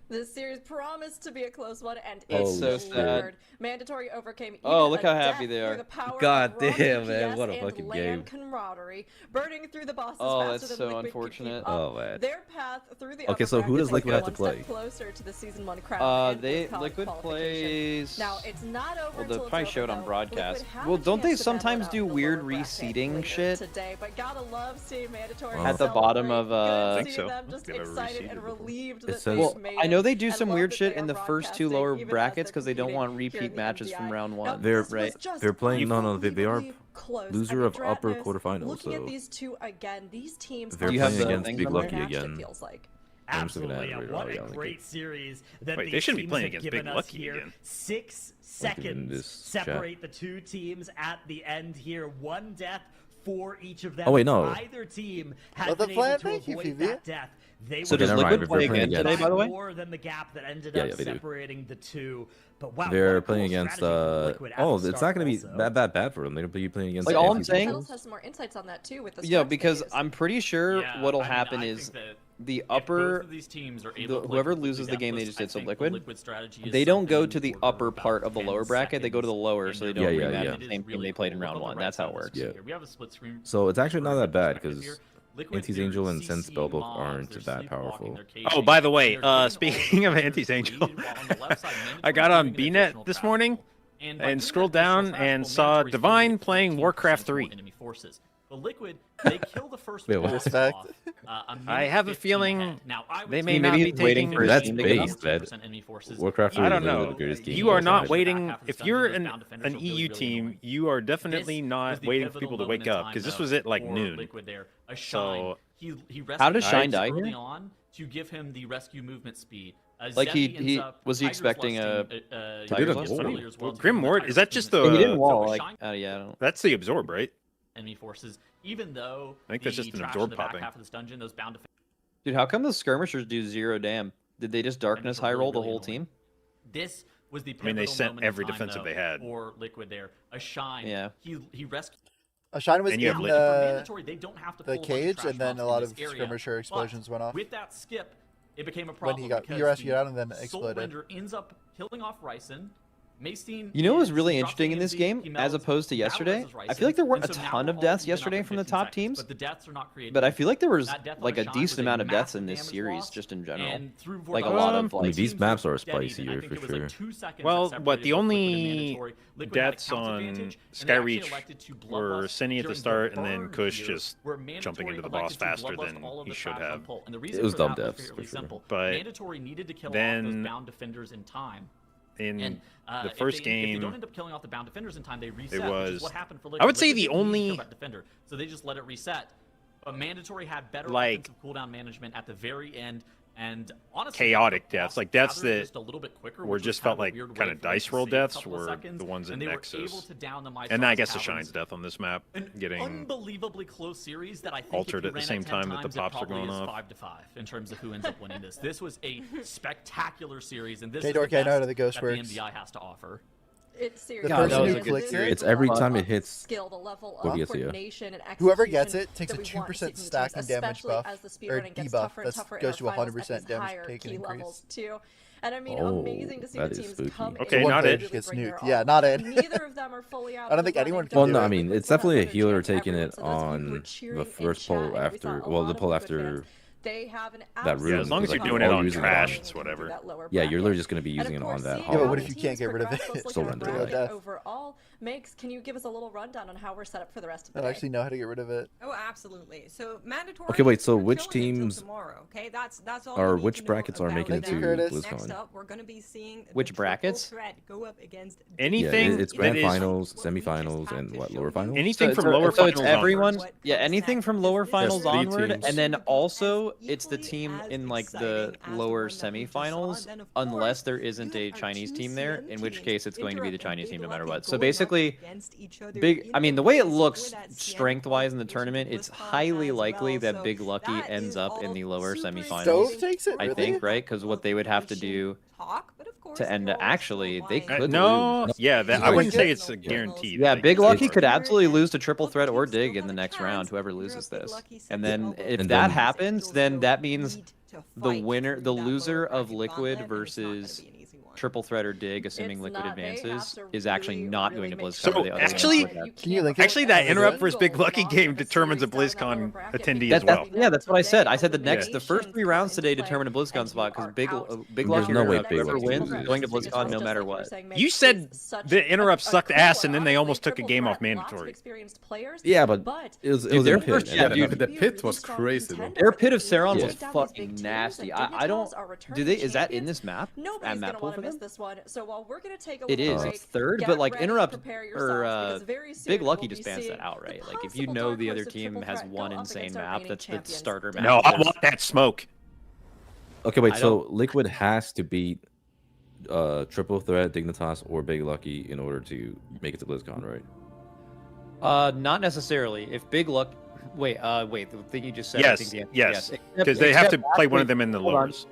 This series promised to be a close one, and it's so sad. Mandatory overcame. Look how happy they are! God damn, man, what a fucking game! Camaraderie, burning through the bosses that's so unfortunate. Oh man. Their path through the okay, so who does Liquid have to play? Closer to the season 1 crown. Liquid plays. Now it's not over. Well, they probably showed on broadcast. Well, don't they sometimes do weird reseeding shit? Today, but gotta love seeing Mandatory at the bottom of I think so. Them just excited and relieved that well, I know they do some weird shit in the first 2 lower brackets because they don't want repeat matches from round 1. They're playing they are loser of upper quarterfinals. Looking at these two again, these teams they're playing against Big Lucky again. Absolutely, what a great series that they shouldn't be playing against Big Lucky again. 6 seconds separate the two teams at the end here. 1 death for each of them. Oh wait, no. Either team has been able to avoid that death. So does Liquid play again today, by the way? More than the gap that ended up separating the two. But wow, they're playing against. It's not going to be that bad for them. They're going to be playing against. Like all I'm saying. Has some more insights on that too with the because I'm pretty sure what'll happen is the upper. These teams are able whoever loses the game they just did, so Liquid, they don't go to the upper part of the lower bracket. They go to the lower, so they don't rematch the same team they played in round 1. That's how it works. Yeah. So it's actually not that bad because Anti's Angel and Sense Spellbook aren't that powerful. Oh, by the way, speaking of Anti's Angel, I got on BNet this morning and scrolled down and saw Divine playing Warcraft 3. But Liquid, they kill the first I have a feeling they may not be taking. That's based, Warcraft 3 I don't know. You are not waiting. If you're an EU team, you are definitely not waiting for people to wake up because this was at like noon. So how does Shine die here? To give him the rescue movement speed. Like was he expecting a Grim Ward? Is that just the? He didn't wall. Like I don't. That's the absorb, right? Enemy forces, even though I think that's just an absorb popping. Half of this dungeon, those bound to. Dude, how come the skirmishers do 0 damn? Did they just darkness high roll the whole team? This was the. I mean, they sent every defensive they had. Or Liquid there, a Shine. Yeah. He rescued. A Shine was in mandatory. They don't have to the cage, and then a lot of skirmisher explosions went off. With that skip, it became a problem. When he rescued out and then exploded. Soul Render ends up killing off Ryzen. You know what was really interesting in this game, as opposed to yesterday? I feel like there weren't a ton of deaths yesterday from the top teams, but I feel like there was like a decent amount of deaths in this series, just in general. Like a lot of like these maps are spicier for sure. Well, but the only deaths on Skyreach were Cine at the start, and then Kush just jumping into the boss faster than he should have. It was dumb deaths for sure. But Mandatory needed to kill off those bound defenders in time. In the first game, if they don't end up killing off the bound defenders in time, they reset. It was. Which is what happened for Liquid. I would say the only defender, so they just let it reset. But Mandatory had better offensive cooldown management at the very end, and honestly, chaotic deaths, like deaths that just a little bit quicker, were just felt like kind of dice roll deaths, were the ones in Nexus. And I guess the Shine's death on this map, getting unbelievably close series that I think altered at the same time that the pops are going off. 5-5 in terms of who ends up winning this. This was a spectacular series, and this is the best that the MDI has to offer. It's serious. The person who clicks it, it's every time it hits skill, the level of coordination and whoever gets it takes a 2% stack and damage buff or debuff that goes to 100% damage take and increase. Too. And I mean, amazing to see the teams come in. Okay, not it. Gets nuked. Yeah, not it. Neither of them are fully out. I don't think anyone can. Well, no, I mean, it's definitely a healer taking it on the first pull after, well, the pull after. They have an that room. Yeah, as long as you're doing it on trash, it's whatever. Yeah, you're literally just going to be using it on that. Yeah, but what if you can't get rid of it? Soul Render. Overall, Megs, can you give us a little rundown on how we're set up for the rest of the day? I actually know how to get rid of it. Oh, absolutely. So mandatory. Okay, wait. So which teams okay, that's all or which brackets are making it to BlizzCon? Next up, we're going to be seeing which brackets? Go up against anything. Yeah, it's grand finals, semifinals, and what lower finals. Anything from lower finals. So it's everyone. Yeah, anything from lower finals onward, and then also it's the team in like the lower semifinals, unless there isn't a Chinese team there, in which case it's going to be the Chinese team no matter what. So basically, I mean, the way it looks strength-wise in the tournament, it's highly likely that Big Lucky ends up in the lower semifinals. Takes it, I think, right? Because what they would have to do to end actually, they could lose. Yeah, I wouldn't say it's a guarantee. Yeah, Big Lucky could absolutely lose to Triple Threat or Dig in the next round, whoever loses this. And then if that happens, then that means the loser of Liquid versus Triple Threat or Dig, assuming Liquid advances, is actually not going to BlizzCon. So actually, that Interrupt versus Big Lucky game determines a BlizzCon attendee as well. Yeah, the what I said. The first 3 rounds today determine a BlizzCon spot because Big Lucky or whoever wins is going to BlizzCon no matter what. You said the Interrupt sucked ass and then they almost took a game off mandatory. Yeah, but it was their pit. Yeah, dude, the pit was crazy. Their pit of Sauron was fucking nasty. I don't. Is that in this map? Nobody's gonna want to miss this one. So while we're gonna take a it little is break, it's third, but like Interrupt or Big Lucky just bans that outright. Like if you know the other team has one insane map that's the starter map. No, I want that smoke. Okay, wait. So Liquid has to beat Triple Threat, Dignitas, or Big Lucky in order to make it to BlizzCon, right? Not necessarily. If Big Luck, wait. The thing you just said. Yes, I think yes. Because they have to play one of them in the lowers.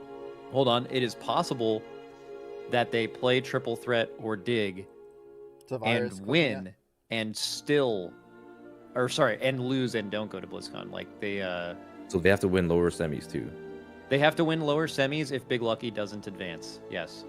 Hold on. It is possible that they play Triple Threat or Dig and win and still, and lose and don't go to BlizzCon. Like they. So they have to win lower semis too. They have to win lower semis if Big Lucky doesn't advance. Yes.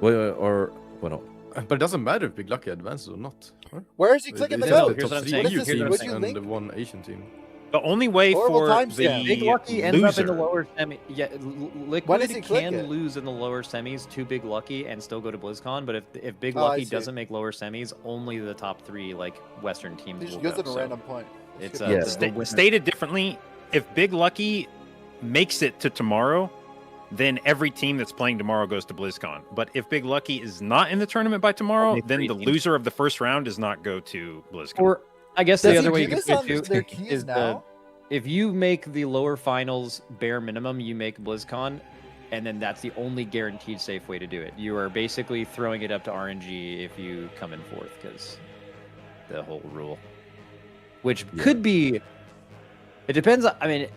Well, but it doesn't matter if Big Lucky advances or not. Huh? Where is he clicking the go? Here's what I'm saying. And the one Asian team. The only way for the Big Lucky ends up in the lower semi. Yeah, Liquid can lose in the lower semis to Big Lucky and still go to BlizzCon. But if Big Lucky doesn't make lower semis, only the top 3 like Western teams will go. Just goes at a random point. It's stated differently. If Big Lucky makes it to tomorrow, then every team that's playing tomorrow goes to BlizzCon. But if Big Lucky is not in the tournament by tomorrow, then the loser of the first round does not go to BlizzCon. Or I guess the other way you could do it is if you make the lower finals bare minimum, you make BlizzCon, and then that's the only guaranteed safe way to do it. You are basically throwing it up to RNG if you come in fourth, because the whole rule. Which could be... It depends. I mean,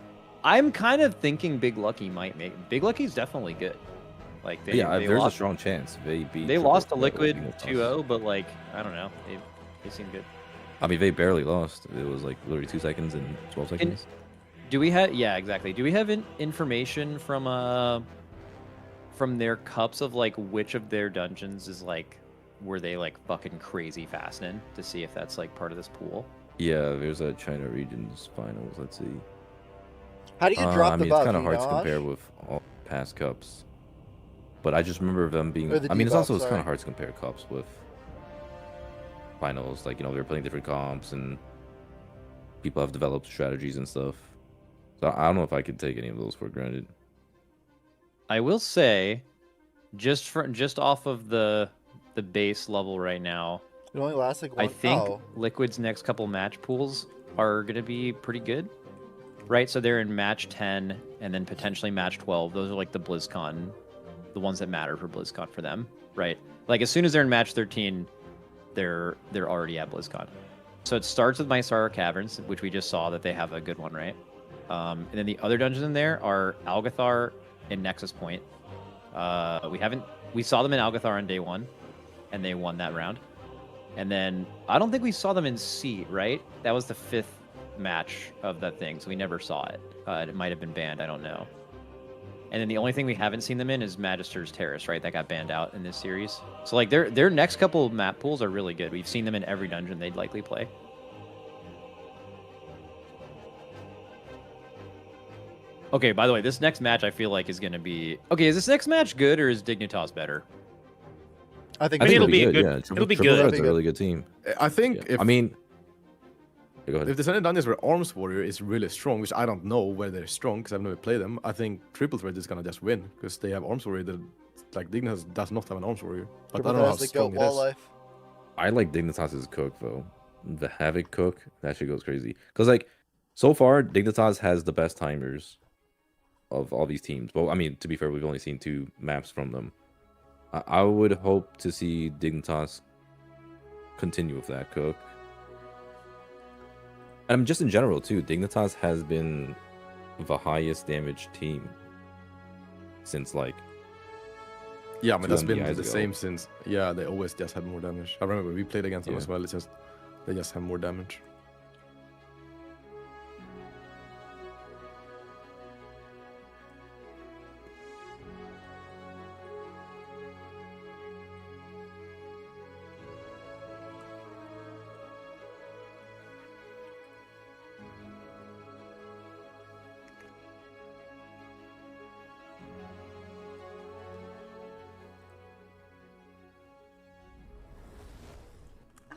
I'm kind of thinking Big Lucky might make... Big Lucky's definitely good. Like they there's a strong chance. They lost to Liquid 2-0, but like, I don't know. They seem good. I mean, they barely lost. It was like literally 2 seconds and 12 seconds. Do we have? Yeah, exactly. Do we have information from their cups of like which of their dungeons is like were they like fucking crazy fast in to see if that's like part of this pool? Yeah, there's a China regions finals. Let's see. How do you drop the buff? It's kind of hard to compare with all past cups, but I just remember them being. I mean, it's also kind of hard to compare cups with finals. Like, you know, they're playing different comps and people have developed strategies and stuff. So I don't know if I could take any of those for granted. I will say, just off of the base level right now, it only lasts like one. I think Liquid's next couple match pools are gonna be pretty good, right? So they're in match 10 and then potentially match 12. Those are like the BlizzCon, the ones that matter for BlizzCon for them, right? Like as soon as they're in match 13, they're already at BlizzCon. So it starts with Mysara Caverns, which we just saw that they have a good one, right? And then the other dungeons in there are Algathar and Nexus Point. We saw them in Algathar on day 1, and they won that round. And then I don't think we saw them in Seat, right? That was the 5th match of that thing, so we never saw it. It might have been banned, I don't know. And then the only thing we haven't seen them in is Magister's Terrace, right? That got banned out in this series. So like their next couple map pools are really good. We've seen them in every dungeon they'd likely play. Okay, by the way, this next match I feel like is going to be... Okay, is this next match good or is Dignitas better? I think it'll be good. Yeah. It'll be good. It's a really good team. I think if... I mean... Go ahead. If there's any dungeons where Arms Warrior is really strong, which I don't know whether they're strong because I've never played them, I think Triple Threat is gonna just win because they have Arms Warrior that, like, Dignitas does not have an Arms Warrior. But I don't know how strong it is. I like Dignitas' cook though. The Havoc cook, that shit goes crazy. Because like, so far Dignitas has the best timers of all these teams. Well, I mean, to be fair, we've only seen 2 maps from them. I would hope to see Dignitas continue with that cook. And just in general too, Dignitas has been the highest damage team since like. Yeah, I mean that's been the same since. Yeah, they always just had more damage. I remember we played against them as well. It's just they just have more damage.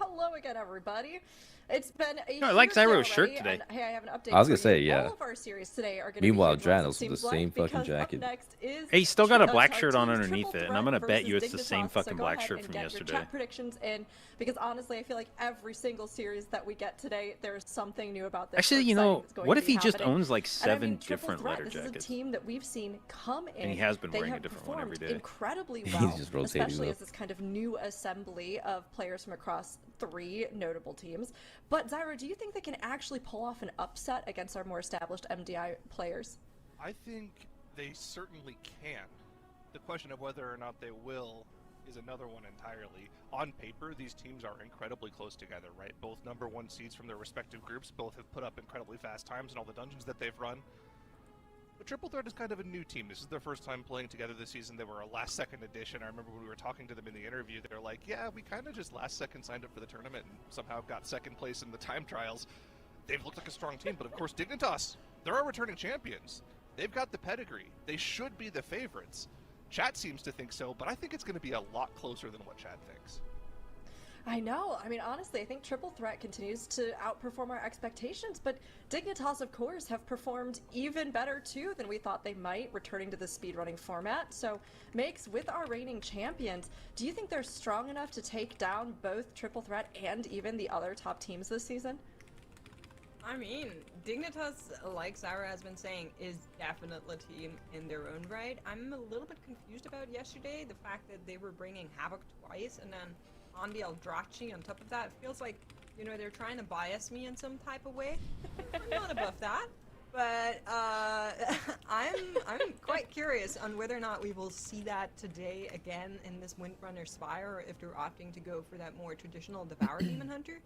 Hello again, everybody. It's been a I like Zyro's shirt today. Hey, I have an update. I was gonna say, yeah. All of our series today are gonna Meanwhile, be Dranos with the same fucking jacket. Hey, he's still got a black shirt on underneath it, and I'm gonna bet you it's the same fucking black shirt from yesterday. Chat predictions in, because honestly, I feel like every single series that we get today, there's something new about this. Actually, you know, what if he just owns like 7 different letter jackets? This is a team that we've seen come in. And he has been wearing a different one every day. Incredibly well, especially as this kind of new assembly of players from across 3 notable teams. But Zyro, do you think they can actually pull off an upset against our more established MDI players? I think they certainly can. The question of whether or not they will is another one entirely. On paper, these teams are incredibly close together, right? Both #1 seeds from their respective groups, both have put up incredibly fast times in all the dungeons that they've run. But Triple Threat is kind of a new team. This is their first time playing together this season. They were a last-second addition. I remember when we were talking to them in the interview, they were like, yeah, we kind of just last-second signed up for the tournament and somehow got 2nd place in the time trials. They've looked like a strong team, but of course Dignitas, they're our returning champions. They've got the pedigree. They should be the favorites. Chat seems to think so, but I think it's going to be a lot closer than what Chat thinks. I know. I mean, honestly, I think Triple Threat continues to outperform our expectations, but Dignitas, of course, have performed even better, too, than we thought they might, returning to the speedrunning format. So, Makes, with our reigning champions, do you think they're strong enough to take down both Triple Threat and even the other top teams this season? I mean, Dignitas, like Zyro has been saying, is definitely a team in their own right. I'm a little bit confused about yesterday, the fact that they were bringing Havoc twice, and then Andy Eldrachi on top of that. It feels like, you know, they're trying to bias me in some type of way. I'm not above that. But I'm quite curious on whether or not we will see that today again in this Windrunner Spire, or if they're opting to go for that more traditional Devour Demon Hunter.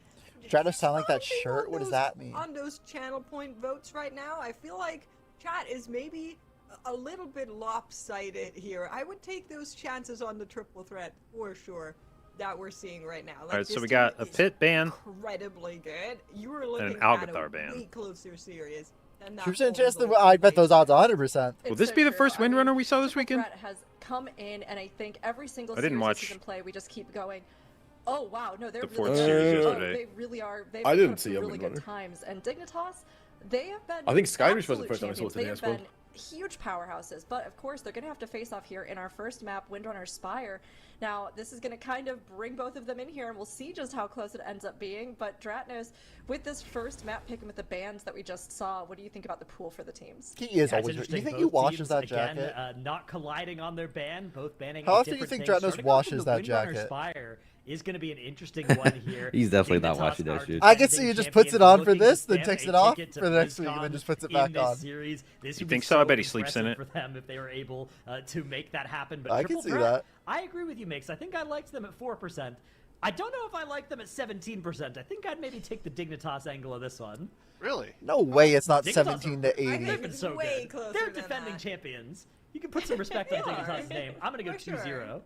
Try to sound like that shirt. What does that mean? On those channel point votes right now, I feel like chat is maybe a little bit lopsided here. I would take those chances on the triple threat for sure that we're seeing right now. Like, all right, so we got a pit ban, incredibly good. You were looking and an at Algathar a ban. Way closer series. 2% chance that I bet those odds 100%. Will this be the first Windrunner we saw this weekend? Has come in, and I think every single series play, we just keep going. Oh wow, no, they're the fourth series yesterday. They really are. They've I didn't see really good times, and Dignitas, they have been. I think Skyrish was the first time I saw today as well. They have been huge powerhouses, but of course they're going to have to face off here in our first map, Windrunner Spire. Now this is going to kind of bring both of them in here, and we'll see just how close it ends up being. But Dratnos, with this first map pick and with the bans that we just saw, what do you think about the pool for the teams? He is always. Do you think he washes that jacket? Again, not colliding on their ban, both banning. How often do you think Dratnos washes that jacket? Spire is going to be an interesting one here. He's definitely not washing that shit. I can see he just puts it on for this, then takes it off for the next week, and then just puts it back on. You think so? I bet he sleeps in it. For them if they were able to make that happen. But I can see that. I agree with you, Mix. I think I liked them at 4%. I don't know if I like them at 17%. I think I'd maybe take the Dignitas angle of this one. Really? No way it's not Dignitas 17 to 80. They've been so good. They're defending champions. You can put some respect on Dignitas' name. I'm going to go 2-0.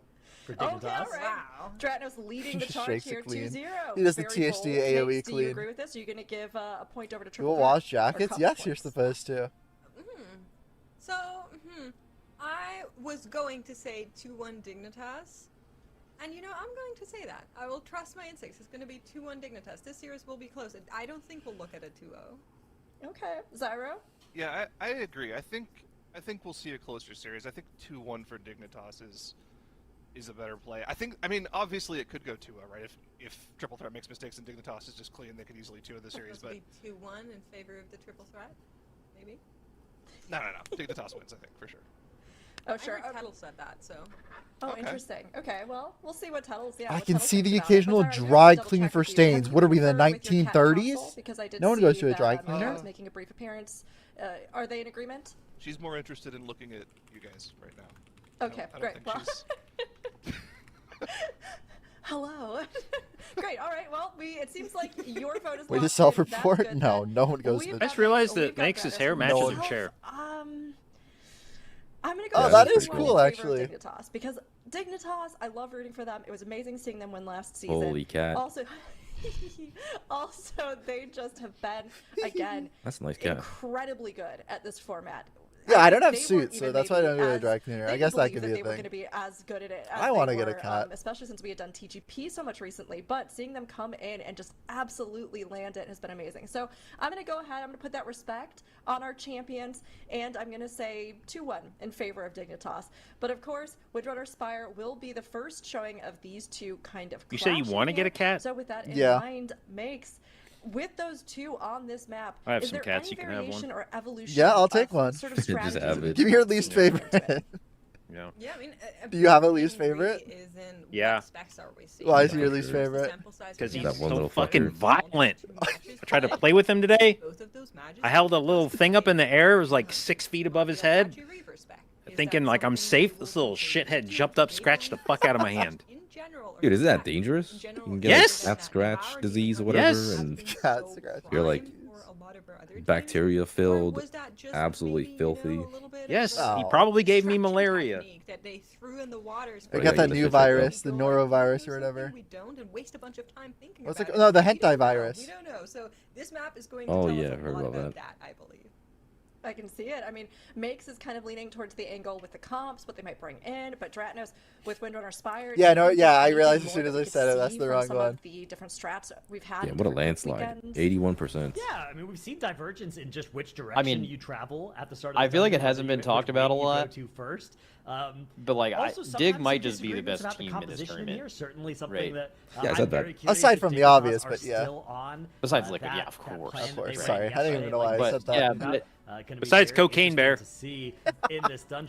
Okay, all right. Wow. Dratnos leading the charge here, 2-0. He does the THD AoE clean. Do you agree with this? Are you going to give a point over to Triple? You will wash jackets? Yes, you're supposed to. So, I was going to say 2-1 Dignitas. And you know, I'm going to say that. I will trust my instincts. It's going to be 2-1 Dignitas. This series will be close. I don't think we'll look at a 2-0. Okay. Zyro? Yeah, I agree. I think we'll see a closer series. I think 2-1 for Dignitas is a better play. I mean, obviously it could go 2-0, right? If Triple Threat makes mistakes and Dignitas is just clean, they could easily 2-0 the series. But 2-1 in favor of the Triple Threat, maybe. No. Dignitas wins, I think, for sure. Oh, sure. Tuttle said that, so. Oh, okay. Interesting. Okay, well, we'll see what Tuttle's. Yeah, I can see the occasional dry clean for stains. What are we, the 1930s? Because I did no one goes to a dry cleaner. Was making a brief appearance. Are they in agreement? She's more interested in looking at you guys right now. Okay, great. Hello. Great. All right. Well, it seems like your vote is. Wait, to self-report? No one goes to. I just realized that makes his hair matches her chair. I'm gonna go. Oh, that is cool, actually. Dignitas, because Dignitas, I love rooting for them. It was amazing seeing them win last season. Holy cat. Also, they just have been again. That's a nice cat. Incredibly good at this format. Yeah, I don't have suits, so that's why I don't go to dry cleaner. I guess that could be a thing. They were going to be as good at it as I want to get a cat. Especially since we had done TGP so much recently. But seeing them come in and just absolutely land it has been amazing. So I'm going to go ahead. I'm going to put that respect on our champions, and I'm going to say 2-1 in favor of Dignitas. But of course, Windrunner Spire will be the first showing of these two kind of. You say you want to get a cat? So with that in mind, Makes. With those two on this map, I have is some there cats. Any you can have one. or evolution yeah, I'll take one. Sort of Give me your least favorite. Yeah. Yeah, I mean, do you have a least favorite? Yeah. Why is he your least favorite? Because he's so fucking violent. I tried to play with him today. I held a little thing up in the air. It was like 6 feet above his head. Thinking like I'm safe. This little shithead jumped up, scratched the fuck out of my hand. Dude, is that dangerous? You can get yes! like cat scratch disease or whatever, yes! and cat scratch. You're like bacteria filled, absolutely filthy. Yes, he probably gave me malaria. I got that new virus, the norovirus or whatever. What's it? No, the hentai virus. We don't know. So this map is going to tell us a lot about that, I believe. I can see it. I mean, Makes is kind of leaning towards the angle with the comps, what they might bring in, but Dratnos with Windrunner Spire. Yeah, no, yeah, I realized as soon as I said it, that's the wrong one. Of the different strats we've had. Yeah, what a landslide! 81%. Yeah, I mean, we've seen divergence in just which direction you travel at the start. Of I feel like it hasn't been talked about a lot. To first. But like, Dig might just be the best team in this tournament. Here. Certainly something that. Yeah, I said that. Aside from the obvious, but yeah. Besides Liquid, yeah, of course. Of course. Sorry, I didn't even know why I said that. Yeah, but besides Cocaine Bear.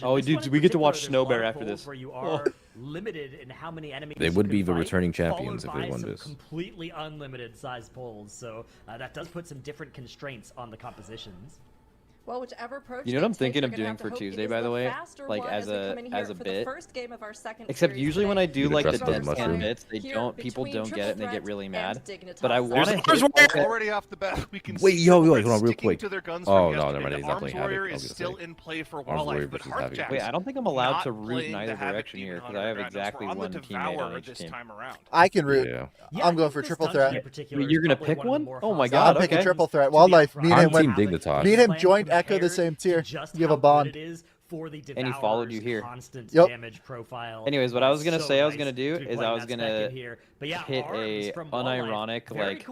Oh, dude, we get to watch Snow Bear after this. Where you are limited in how many enemies they would be the returning champions if they won this. Completely unlimited size polls, so that does put some different constraints on the compositions. Well, whichever approach you know what I'm thinking of doing for Tuesday, by the way, like as a bit. Except usually when I do like the dead scan bits, people don't get it and they get really mad. But I want to already off the bat. We can wait, hold on, real quick. Oh no, never mind. He's not playing Havoc. Is still in play for Walleye, but Heartjack. Wait, I don't think I'm allowed to root in either direction here because I have exactly one teammate on each team. I can root. I'm going for triple threat. You're gonna pick one? Oh my god! I'm picking triple threat. Walleye. Me and him joined Echo the same tier. You have a bond. And he followed you here. Damage profile. Anyways, what I was gonna say I was gonna do is I was gonna hit a unironic, like,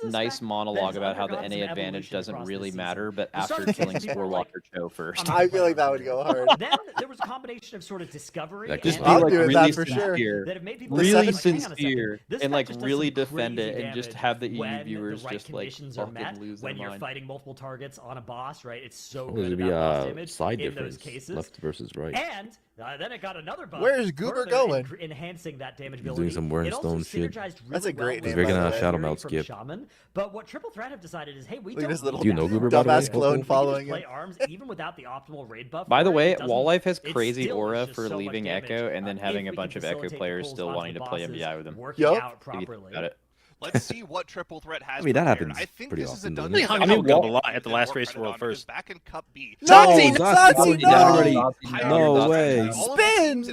nice monologue about how the NA advantage doesn't really matter, but after killing Sporewalker Cho first. I feel like that would go hard. Then there was a combination of sort of discovery. Just be like really sincere, really sincere, and like really defend it, and just have the EU viewers just like fucking lose their mind. When you're fighting multiple targets on a boss, right? It's so good about boss damage side in those cases. Left versus right. And then it got another buff. Where's Goober going? Enhancing that damage ability. Doing some Wernstone shit. Really That's a great name. We're gonna Shadow Melt skip. Shaman, but what Triple Threat have decided is, hey, we don't do you know Goober, dumbass clone following play arms even without the optimal raid buff. By the way, Walleye has crazy aura for leaving Echo and then having a bunch of Echo players still wanting to play MDI with him. Yup. Got it. Let's see what Triple Threat has. I mean, that happens I think pretty this often. Is a they hung out a lot at the last race world first. Back in Cup B. Nazi, no way. Spin.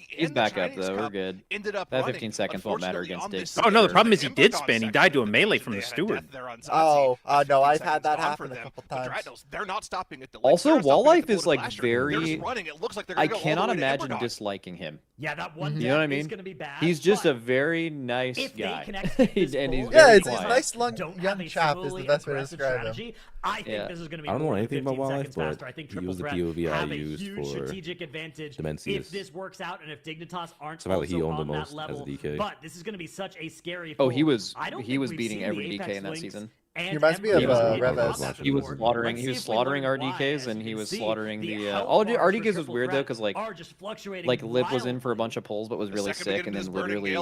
He's back up though. We're good. That 15 seconds won't matter against Diggs. Oh no, the problem is he did spin. He died to a melee from the steward. Oh, no, I've had that happen a couple times. They're not stopping at the also, Walleye is like very. I cannot imagine disliking him. Yeah, that one. You know what I mean? He's just a very nice guy, and he's he's nice young chap is the best way to describe him. I think this is going to be. I don't know anything about Walleye, but I think he was the POV I used for strategic advantage if this works out and if Dignitas aren't also he owned on the most level. As a DK. But this is going to be such a scary. Oh, he was beating every DK in that season. He reminds me of Reves. He was slaughtering RDKs and he was slaughtering the all RDKs was weird though because like Lip was in for a bunch of pulls but was really sick and then literally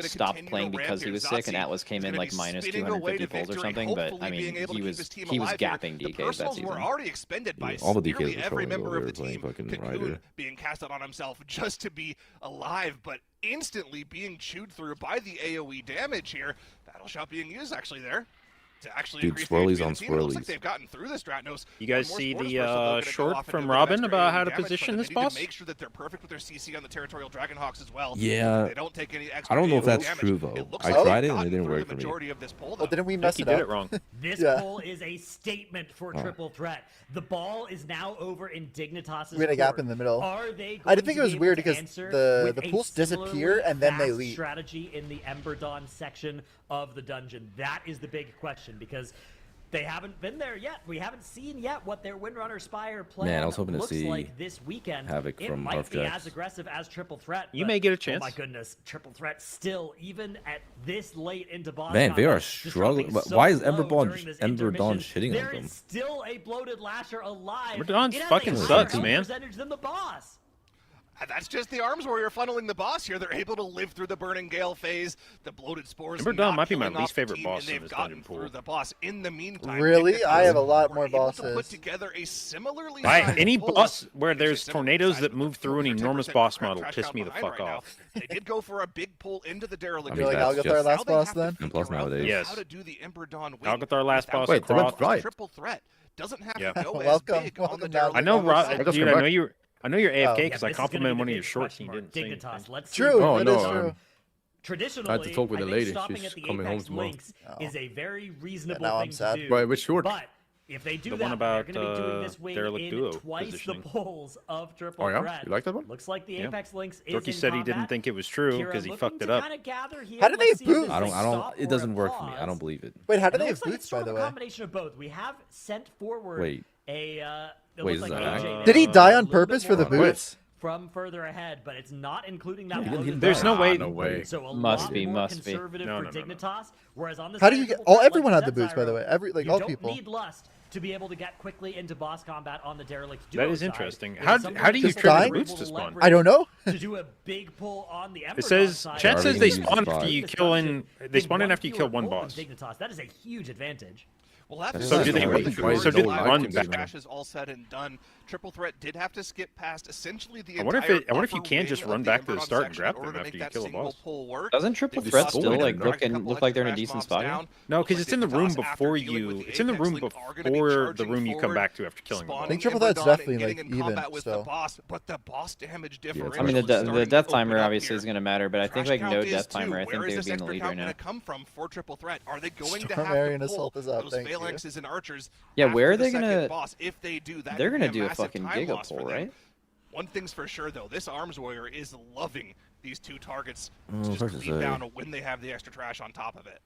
stopped playing because he was sick and Atlas came in like minus 250 pulls or something, but I mean he was gapping DKs that season. Already expended by all the DKs every member of the team. Cocoon being cast out on himself just to be alive, but instantly being chewed through by the AoE damage here. Battle shot being used actually there. Dude, swirlies on swirlies. Like they've gotten through this, Dratnos. You guys see the short from Robin about how to position this boss? Make sure that they're perfect with their CC on the Territorial Dragonhawks as well. Yeah. They don't take any I don't know if that's true though. I tried it and it didn't work for me. Well, didn't we mess it up? You did it wrong. This poll is a statement for Triple Threat. The ball is now over in Dignitas'. We had a gap in the middle. I did think it was weird because the pools disappear and then they leave. Strategy in the Ember Dawn section of the dungeon. That is the big question because they haven't been there yet. We haven't seen yet what their Windrunner Spire plan looks like this weekend. Havoc it from might be as aggressive as Triple Threat. You may get a chance. Oh my goodness, Triple Threat still, even at this late into boss. Man, they are struggling. Why is Ember Dawn shitting on them? There is still a bloated Lasher alive. Ember Dawn fucking sucks, man. Percentage than the boss. That's just the Arms Warrior funneling the boss here. They're able to live through the Burning Gale phase. The bloated spores. Ember Dawn might be my least favorite boss in this dungeon pool. The boss in the meantime. Really? I have a lot more bosses. Put together a similarly any boss where there's tornadoes that move through an enormous boss model piss me the fuck off. They did go for a big pull into the derelict. You're like Algothar last boss then? And plus nowadays. Yes. How to do the Ember Dawn Algothar last boss. Wait, right. Triple Threat doesn't have to go welcome, as big on the welcome. I know, dude. I know you're AFK because I complimented one of your shorts and you didn't say anything. True. Oh, that no, is true. Traditionally, I had to talk with a lady. stopping She's at the coming home Apex tomorrow. links is a very reasonable now thing I'm sad. to do. Wait, which short? But if they do The that, one about, they're going to be doing this wing Derelict in Duo twice positioning. the polls of Triple Oh yeah, Threat. you like that one? Looks like the Apex links is Dorky in said he combat. didn't think it was true because he fucked it up. How did they have boots? I don't. It doesn't work for me. I don't believe it. Wait, how do they have Like boots, by the way? A combination of both. We have sent forward Wait. a. Wait, is that Did he die on purpose for the boots? From further ahead, but it's not including that. There's no way. No way. So a Must lot be, more must be. conservative for Dignitas, whereas on the How do you get? Everyone had the boots, by the way. All people. You don't need Lust to be able to get quickly into boss combat on the Derelict Duo That is side. interesting. How do you trigger the boots to spawn? I don't know. To do a big pull on the Ember It says side. chat says they spawn after you kill in. They spawn in after you kill one boss. Dignitas. That is a huge advantage. So did they run back? Is all said and done. Triple Threat did have to skip past essentially the I wonder if you can just run back to the start and grab them after you kill a boss. Doesn't Triple Threat still look like they're in a decent spot here? No, because it's in the room before you. It's in the room before the room you come back to after killing them. I think Triple Threat's definitely like even still. But the boss damage differential. I mean, the death timer obviously is going to matter, but I think like no death timer, I think they would be in the lead right now. Come from for Triple Threat? Are they going to have to pull those phalanxes and archers? Yeah, where are they gonna? If they do that, they're gonna do a fucking giga pull, right? One thing's for sure, though, this Arms Warrior is loving these two targets to just clean down when they have the extra trash on top of it.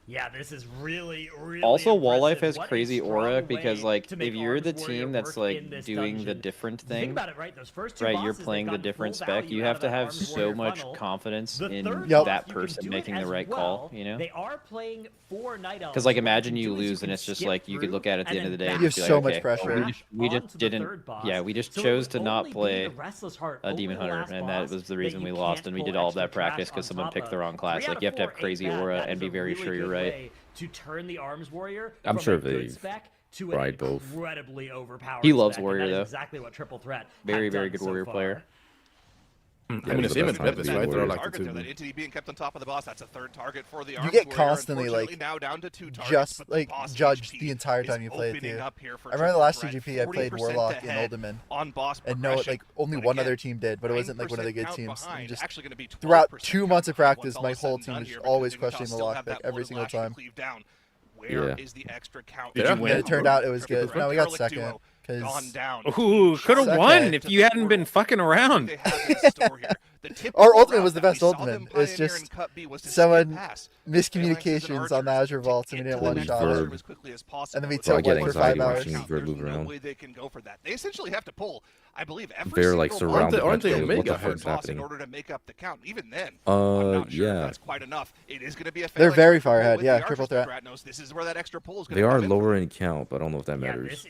Yeah, this is really also Walllife has crazy aura because like if you're the team that's like doing the different thing, right, you're playing the different spec, you have to have so much confidence in that person making the right call, you know? They are playing 4 Night Elves. Because like imagine you lose and it's just like you could look at it at the end of the day and you have so much pressure. We just didn't, we just chose to not play a Demon Hunter, and that was the reason we lost, and we did all of that practice because someone picked the wrong class. Like you have to have crazy aura and be very sure you're right. To turn the Arms Warrior I'm sure they've tried both. He loves Warrior though. Exactly what Triple Threat. Very good Warrior player. I mean, it's him and Memphis, right? They're like the two. That entity being kept on top of the boss, that's a third target for the Arms Warrior. You get constantly like now down to 2 targets, just like judged the entire time you play it too. I remember the last CGP I played Warlock in Ultimate, and no, like only one other team did, but it wasn't like one of the good teams. And just throughout 2 months of practice, my whole team was always questioning the lockpick every single time. Where is the extra count? Did you win? It turned out it was good. No, we got second. Ooh, could have won if you hadn't been fucking around. Our ultimate was the best ultimate. It's just someone miscommunications on the Azure Vaults and we didn't one shot it. And then we took one for 5 hours. They essentially have to pull, I believe, they're like surrounded. Aren't they what the fuck's happening? In order to make up the count. Even then, I'm not sure that's quite enough. It is going to be a they're very far ahead. Yeah, Triple Threat. This is where that extra pull is going to They are lower in count, but I don't know if that matters.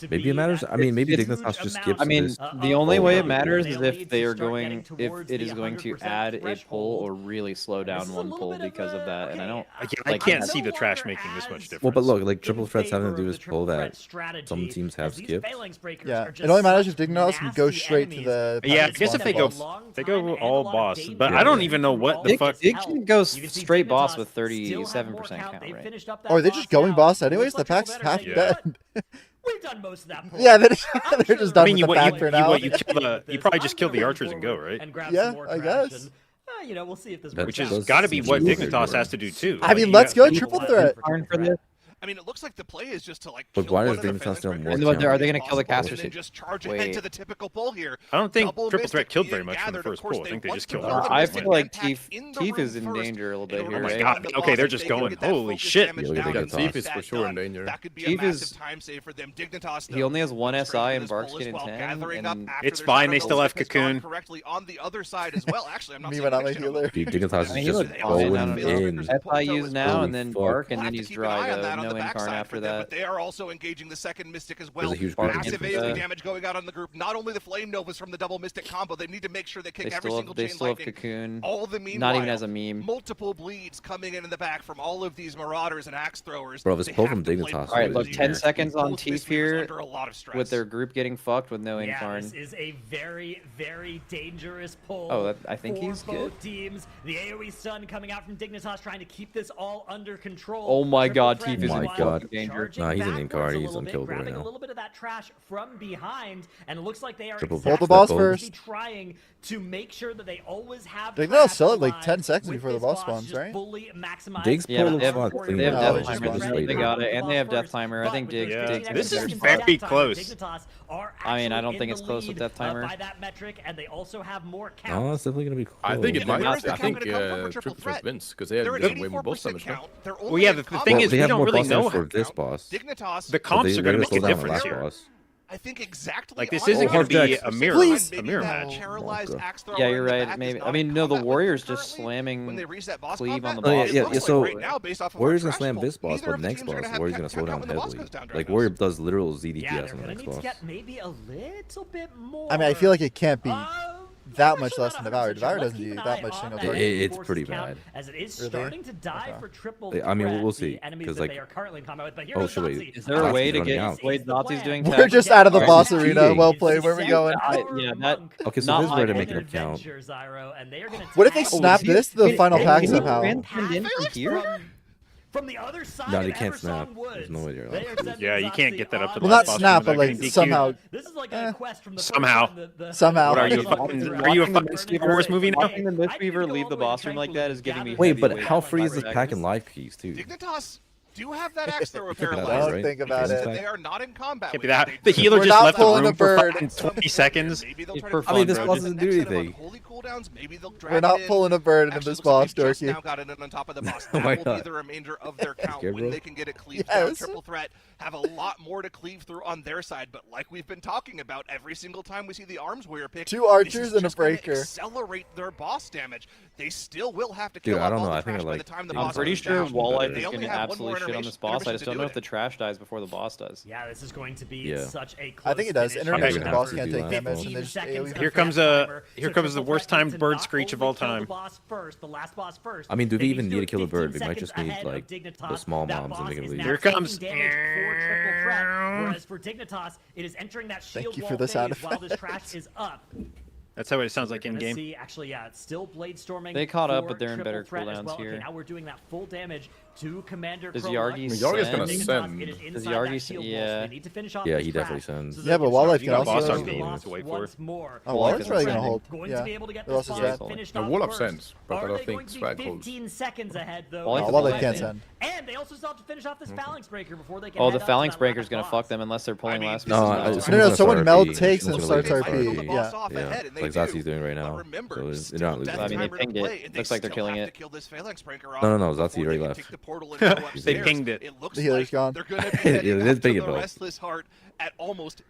Maybe it matters. I mean, maybe Dignitas just skips. I mean, the only way it matters is if they are going, if it is going to add a pull or really slow down one pull because of that. And I don't. I can't see the trash making this much difference. Well, but look, like Triple Threat's having to do this pull that some teams have skipped. Yeah, it only matters if Dignitas can go straight to the. Yeah, I guess if they go all boss, but I don't even know what the fuck. It can go straight boss with 37% count, right? Or are they just going boss anyways? The pack's half dead. We've done most of that. Yeah, they're just done with the pack for now. You probably just kill the archers and go, right? Yeah, I guess. You know, we'll see if this which has got to be what Dignitas has to do too. I mean, let's go Triple Threat. I mean, it looks like the play is just to like. But why does Dignitas do more? Are they going to kill the casters? And just charge ahead to the typical pull here. I don't think Triple Threat killed very much from the first pull. I think they just killed. I feel like Teef is in danger a little bit here. Oh my god! Okay, they're just going. Holy shit! Teef is for sure in danger. Teef is time save for them. Dignitas. He only has 1 SI and Bark's getting 10. It's fine. They still have Cocoon. Correctly on the other side as well. Actually, I'm not. Me without my healer. Dignitas is just going in. SI use now and then Bark and then he's dry. No incarn after that. But they are also engaging the second Mystic as well. Massive AoE damage going out on the group. Not only the Flame Novas from the double Mystic combo, they need to make sure they kick every single chain lightning. Cocoon. All the meanwhile, not even as a meme. Multiple bleeds coming in the back from all of these Marauders and Axe Throwers. Bro, this pull from Dignitas. All right, look, 10 seconds on Teef here with their group getting fucked with no incarn. This is a very dangerous pull. Oh, I think he's good. Both teams. The AoE stun coming out from Dignitas trying to keep this all under control. Oh my god, Teef is in fucking danger. Nah, he's an incarn. He's unkillable right now. A little bit of that trash from behind, and it looks like they are hold the boss first. Trying to make sure that they always have. They're gonna sell it like 10 seconds before the boss spawns, right? Dig's pull they have death timer. They got it, and they have death timer. I think Dig. This is very close. I mean, I don't think it's close with death timer. By that metric, and they also have more counts. Oh, it's definitely gonna be close. I think it might. I think Triple Threat wins because they have way more boss damage. Well, yeah. The thing is, we don't really know for this boss. The comps are gonna make a difference here. I think exactly. Like this isn't going to be a mirror match. Yeah, you're right. Maybe. I mean, no, the Warriors just slamming Cleave on the boss. Yeah. So Warriors gonna slam this boss, but next boss, Warriors gonna slow down heavily. Like Warrior does literal ZDPS on the next boss. Maybe a little bit more. I mean, I feel like it can't be that much less than Devour. Devour doesn't do that much single target. It's pretty bad. As it is starting to die for triple. I mean, we'll see. Because like, oh shit, wait. Is there a way to get Wait, Nazi's doing? We're just out of the boss arena. Well played. Where are we going? Yeah, that. Okay, so this is where to make an account. What if they snap this to the final pack somehow? From the other side, no, they can't snap. There's no way you're allowed. Yeah, you can't get that up to the well, not snap, but like somehow. This is like a quest from the somehow. Somehow. What are you? Are you a fucking Star Wars movie now? Watching the Mistweaver leave the boss room like that is giving me. Wait, but how free is this pack in live keys too? Dignitas do have that axe thrower paralyzed. Don't think about it. They are not in combat. Can't be that. The healer just left the room for fucking 20 seconds. I mean, this boss doesn't do anything. We're not pulling a bird into this boss, Dorky. Oh my god. The remainder of their count when they can get it cleaved down. Triple Threat have a lot more to cleave through on their side, but like we've been talking about, every single time we see the Arms Warrior pick, 2 archers and a breaker. Accelerate their boss damage. They still will have to kill. Dude, I don't know. I think I'm pretty sure Walleye is going to absolutely shit on this boss. I just don't know if the trash dies before the boss does. Yeah, this is going to be such a close I think it does. Intermission boss can't take damage. Here comes the worst timed bird screech of all time. I mean, do they even need to kill a bird? They might just need like the small mobs and make it leave. Here comes. Whereas for Dignitas, it is entering that shield wall phase while this trash is up. That's how it sounds like in game. See, actually, yeah, it's still blade storming. They caught up, but they're in better cooldowns here. Okay, now we're doing that full damage to Commander. Does Yargi send? Yargi's gonna send. Does Yargi send? Yeah. Yeah, he definitely sends. Yeah, but Walleye can also. Oh, Walleye's probably gonna hold. Yeah. Walleye sends, but I don't think Swag holds. 15 seconds ahead though. Walleye can't send. And they also still have to finish off this Phalanx Breaker before they can. Oh, the Phalanx Breaker is gonna fuck them unless they're pulling last. No, someone Meld takes and starts RP. Yeah, like Zazi's doing right now. So they're not losing. I mean, they pinged it. Looks like they're killing it. No, Zazi already left. They pinged it. The healer's gone. It is ping it though.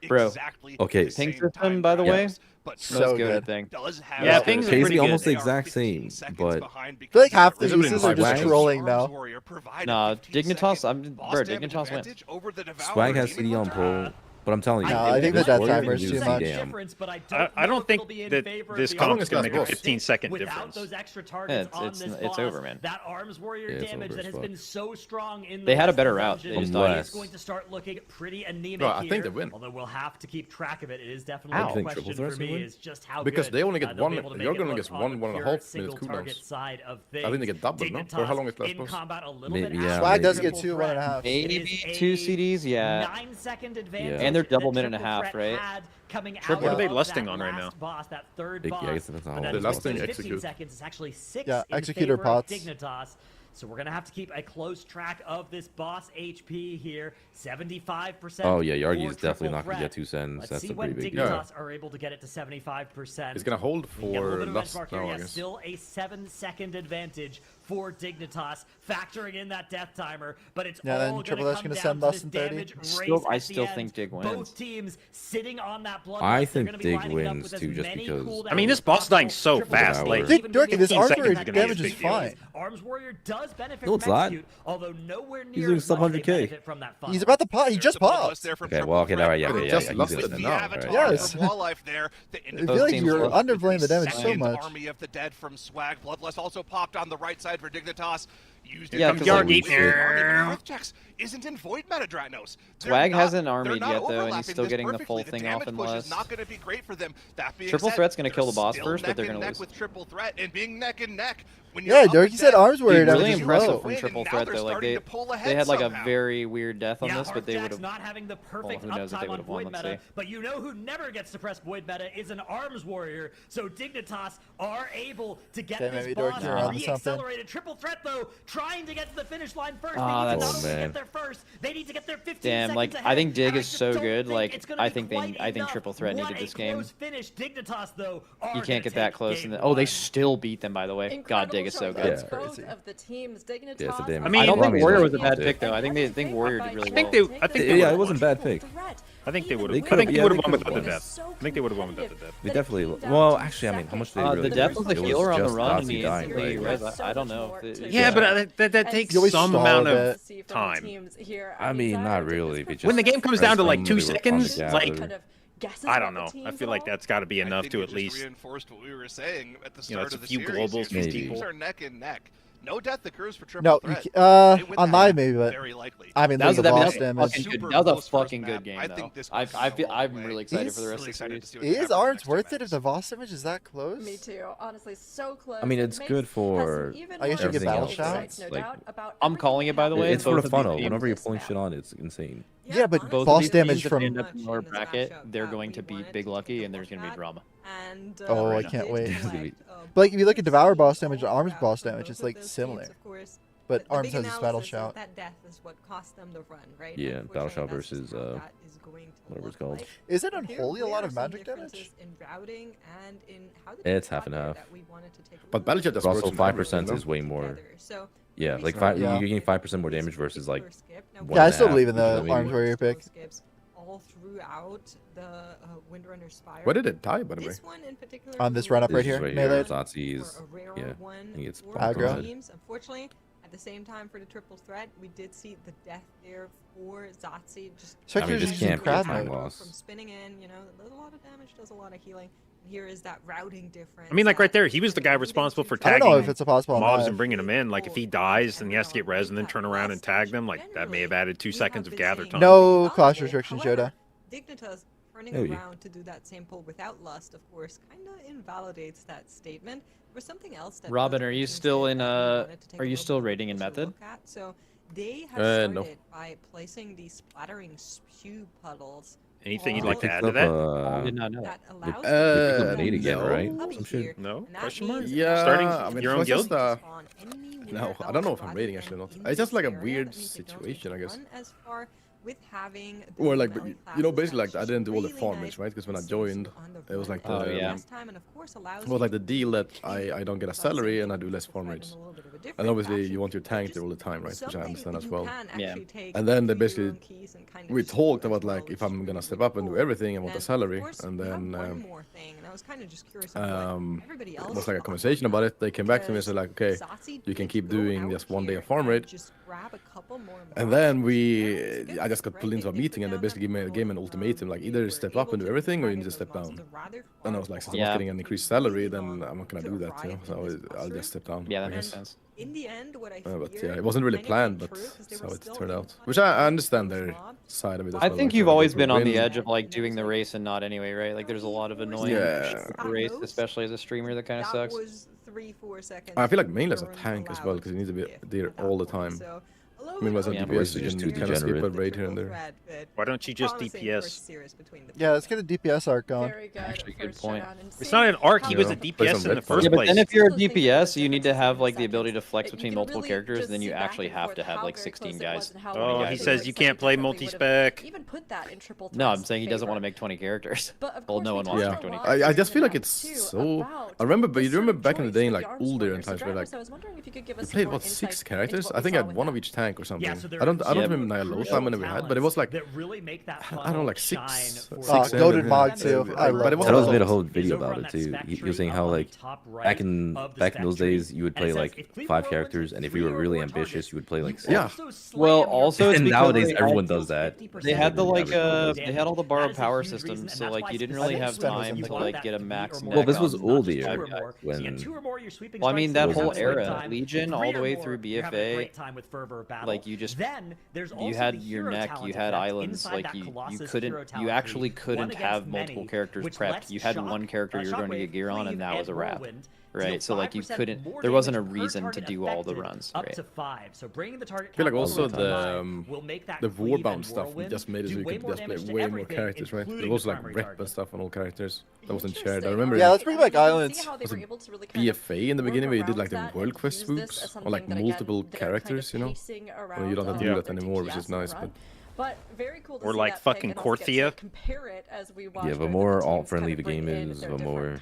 Bro, okay. Ping system, by the way, so good. Thing. Yeah, ping's pretty good. Almost the exact same, but I feel like half the uses are just trolling now. Nah, Dignitas, Dignitas wins. Swag has CD on pull. But I'm telling you, I think that timer is too much. I don't think that this comp is going to make a 15-second difference. Those extra targets it's over, man. That Arms Warrior damage that has been so strong in they had a better route. It's going to start looking pretty anemic here. I think they win. Although we'll have to keep track of it. It is definitely a question for me is just how because good they only get one. You're going to get 1.5 minutes cooldowns. I think they get double, no? Or how long is last boss? Swag does get 2, 1.5. Maybe 2 CDs, yeah. 9-second advantage. And they're double minute and a half, right? What are they lusting on right now? Boss, that third yeah, I guess that's not the lusting execute. Seconds is actually 6 executor pots. Dignitas. So we're going to have to keep a close track of this boss HP here. 75%. Oh, yeah, Yargi is definitely not going to get 2 sends. That's a pretty big deal. Dignitas are able to get it to 75%. It's going to hold for lust now, I guess. Still a 7-second advantage for Dignitas, factoring in that death timer, but it's all going to send less than 30. I still think Dig wins. Both teams sitting on that blood. I think Dig wins too, just because. I mean, this boss is dying so fast. Like, Dorky, this Arms Warrior damage is fine. Arms Warrior does benefit from execute, although nowhere near he's doing sub 100k. He's about to pop. He just popped. Okay, well, okay, now yeah. Just lost it now. Yes. I feel like you're underplaying the damage so much. Army of the dead from Swag. Bloodlust also popped on the right side for Dignitas. Yeah, Earthchecks isn't in Void meta, Dratnos. Swag hasn't armied yet though, and he's still getting the full thing off in less. Not going to be great for them. Triple Threat's going to kill the boss first, but they're going to lose. With Triple Threat and being neck and neck. Yeah, Dorky said Arms Warrior damage really is impressive low. from Triple Threat though. Like they had like a very weird death on this, but they would have. Not having the perfect uptime on Void meta, but you know who never gets suppressed Void meta is an Arms Warrior. So Dignitas are able to get this boss re-accelerated. Triple Threat though, trying to get to the finish line first. They need to not only get there first, they need to get there 15 seconds like ahead. I think Dig is so good. Like I think Triple Threat needed this game. Dignitas though, you can't get that close. Oh, they still beat them, by the way. God, Dig is so good. Both of the teams, Dignitas. I mean, I don't think Warrior was a bad pick though. I think Warrior did really well. I think they it wasn't a bad pick. I think they would have. I think they would have won without the death. I think they would have won without the death. They definitely. Well, actually, I mean, how much did they really? The death was a healer on the run, and I don't know. Yeah, but that takes some amount of time. I mean, not really. When the game comes down to like 2 seconds, like guesses. I don't know. I feel like that's got to be enough to at least reinforced what we were saying at the start of the series. It's a few globals. These teams are neck and neck. No death occurs for triple threat. On live maybe, but very likely. I mean, that was a fucking good game. I'm really excited for the rest of the series. Is Arms worth it if the boss damage is that close? Me too. Honestly, so close. I mean, it's good for. I guess you get battle shouts. I'm calling it, by the way. It's for the funnel. Whenever you're pulling shit on, it's insane. Yeah, but both boss damage from end up in lower bracket, they're going to be Big Lucky, and there's going to be drama. Oh, I can't wait. But like, if you look at Devour boss damage and Arms boss damage, it's like similar. But Arms has this battle shout. That death is what cost them the run, right? Yeah, battle shout versus whatever it's called. Is it Unholy a lot of magic damage? It's half and half. But battle shout also 5% is way more. Yeah, like you're getting 5% more damage versus like. Yeah, I still believe in the Arms Warrior pick. All throughout the Windrunner Spire. What did it die, by the way? This one in particular. On this run up right here, melee. Zotzi's, yeah, he gets aggro. Unfortunately, at the same time for the triple threat, we did see the death there for Zotzi. I mean, this can't be a time loss. From spinning in, you know, a lot of damage, does a lot of healing. Here is that routing difference. I mean, like right there, he was the guy responsible for tagging mobs and bringing them in. Like if he dies, then he has to get res and then turn around and tag them. Like that may have added 2 seconds of gather time. No class restriction, Yoda. Dignitas turning around to do that same pull without lust, of course, kind of invalidates that statement. There was something else that Robin, are you still in are you still rating in method? So they have started by placing these splattering spew puddles. Anything you'd like to add to that? I did not know. Need again, right? No? Question mark? Yeah. Starting your own guild? No, I don't know if I'm rating actually or not. It's just like a weird situation, I guess. With having or like, you know, basically like I didn't do all the farmage, right? Because when I joined, it was like the it was like the deal that I don't get a salary and I do less farmage. And obviously you want your tank there all the time, right? Which I understand as well. Yeah. And then they basically we talked about like if I'm gonna step up and do everything, I want a salary. And then it was like a conversation about it. They came back to me and said like, okay, you can keep doing just 1 day of farm rate. And then I just got pulled into a meeting and they basically gave me an ultimatum, like either step up and do everything or you need to step down. And I was like, since I'm not getting an increased salary, then I'm not gonna do that, you know. So I'll just step down. Yeah, that makes sense. In the end, what I but yeah, it wasn't really planned, but that's how it turned out. Which I understand their side of it as well. I think you've always been on the edge of like doing the race and not anyway, right? Like there's a lot of annoying race, especially as a streamer, that kind of sucks. I feel like mainly as a tank as well, because you need to be there all the time. I mean, as a DPS, you can kind of skip a raid here and there. Why don't you just DPS? Yeah, let's get a DPS arc going. Actually, good point. It's not an arc, he was a DPS in the first place. Yeah, but then if you're a DPS, you need to have like the ability to flex between multiple characters, and then you actually have to have like 16 guys. Oh, he says you can't play multi-spec. No, I'm saying he doesn't want to make 20 characters. Well, no one wants to make 20 characters. I just feel like it's so... I remember, but you remember back in the day, like older and times where like... We played, what, 6 characters? I think I had 1 of each tank or something. Yeah, so I don't remember Nyalosa how many we had, but it was like really make that I don't know, like 6. Goated mod too. I love it. Taros made a whole video about it too. He was saying how like back in those days you would play like 5 characters, and if you were really ambitious, you would play like 6. Yeah. Well, also and nowadays everyone does that. They had the like they had all the borrowed power systems, so like you didn't really have time to like get a max. Well, this was old year when. Well, I mean that whole era, Legion all the way through BFA, like you just you had your neck, you had islands, like you actually couldn't have multiple characters prepped. You had one character you were going to get gear on, and that was a wrap. Right, so like you couldn't, there wasn't a reason to do all the runs, right? Up to 5. So bringing the target I feel like also the Warbound stuff just made it so you could just play way more characters, right? There was like rep and stuff on all characters that wasn't shared. I remember. Yeah, let's bring back islands. Was it BFA in the beginning where you did like the World Quest swoops on like multiple characters, you know? Well, you don't have to do that anymore, which is nice, but very cool to or see like that fucking Korthia. Compare it as we watch the more alt-friendly the game is, the more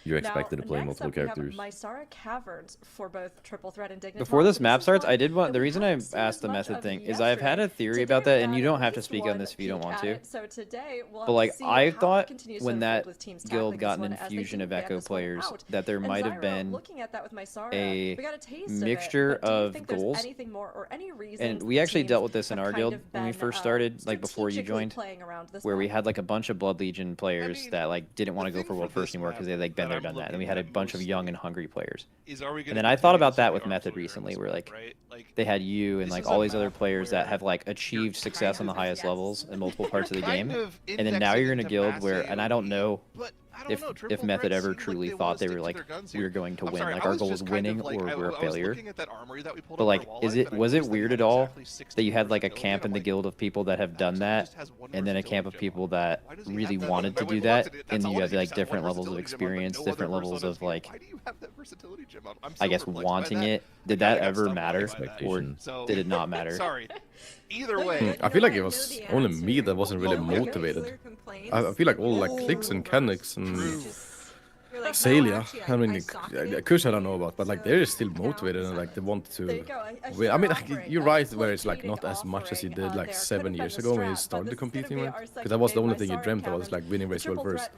you're expected to play multiple characters. Mysara Caverns for both Triple Threat and Dignitas. Before this map starts, I did want, the reason I asked the method thing is I've had a theory about that, and you don't have to speak on this if you don't want to. But like I thought when that guild got an infusion of Echo players that there might have been a mixture of goals, and we actually dealt with this in our guild when we first first started, like before you joined, where we had like a bunch of Blood Legion players that like didn't want to go for World First anymore because they like been there, done that. And we had a bunch of young and hungry players. And then I thought about that with Method recently, where like they had you and like all these other players that have like achieved success on the highest levels in multiple parts of the game. And then now you're in a guild where, and I don't know if Method ever truly thought they were like we were going to win, like our goal was winning or we're a failure. But like, was it weird at all that you had like a camp in the guild of people that have done that, and then a camp of people that really wanted to do that, and then you have like different levels of experience, different levels of like, I guess, wanting it? Did that ever matter, or did it not matter? Sorry. Either way, I feel like it was only me that wasn't really motivated. I feel like all like Clix and Kenix and Salia, I mean, Kush I don't know about, but like they're still motivated and like they want to win. I mean, like, you're right where it's like not as much as you did like 7 years ago when you started competing with, because that was the only thing you dreamt about, was like winning Race World First.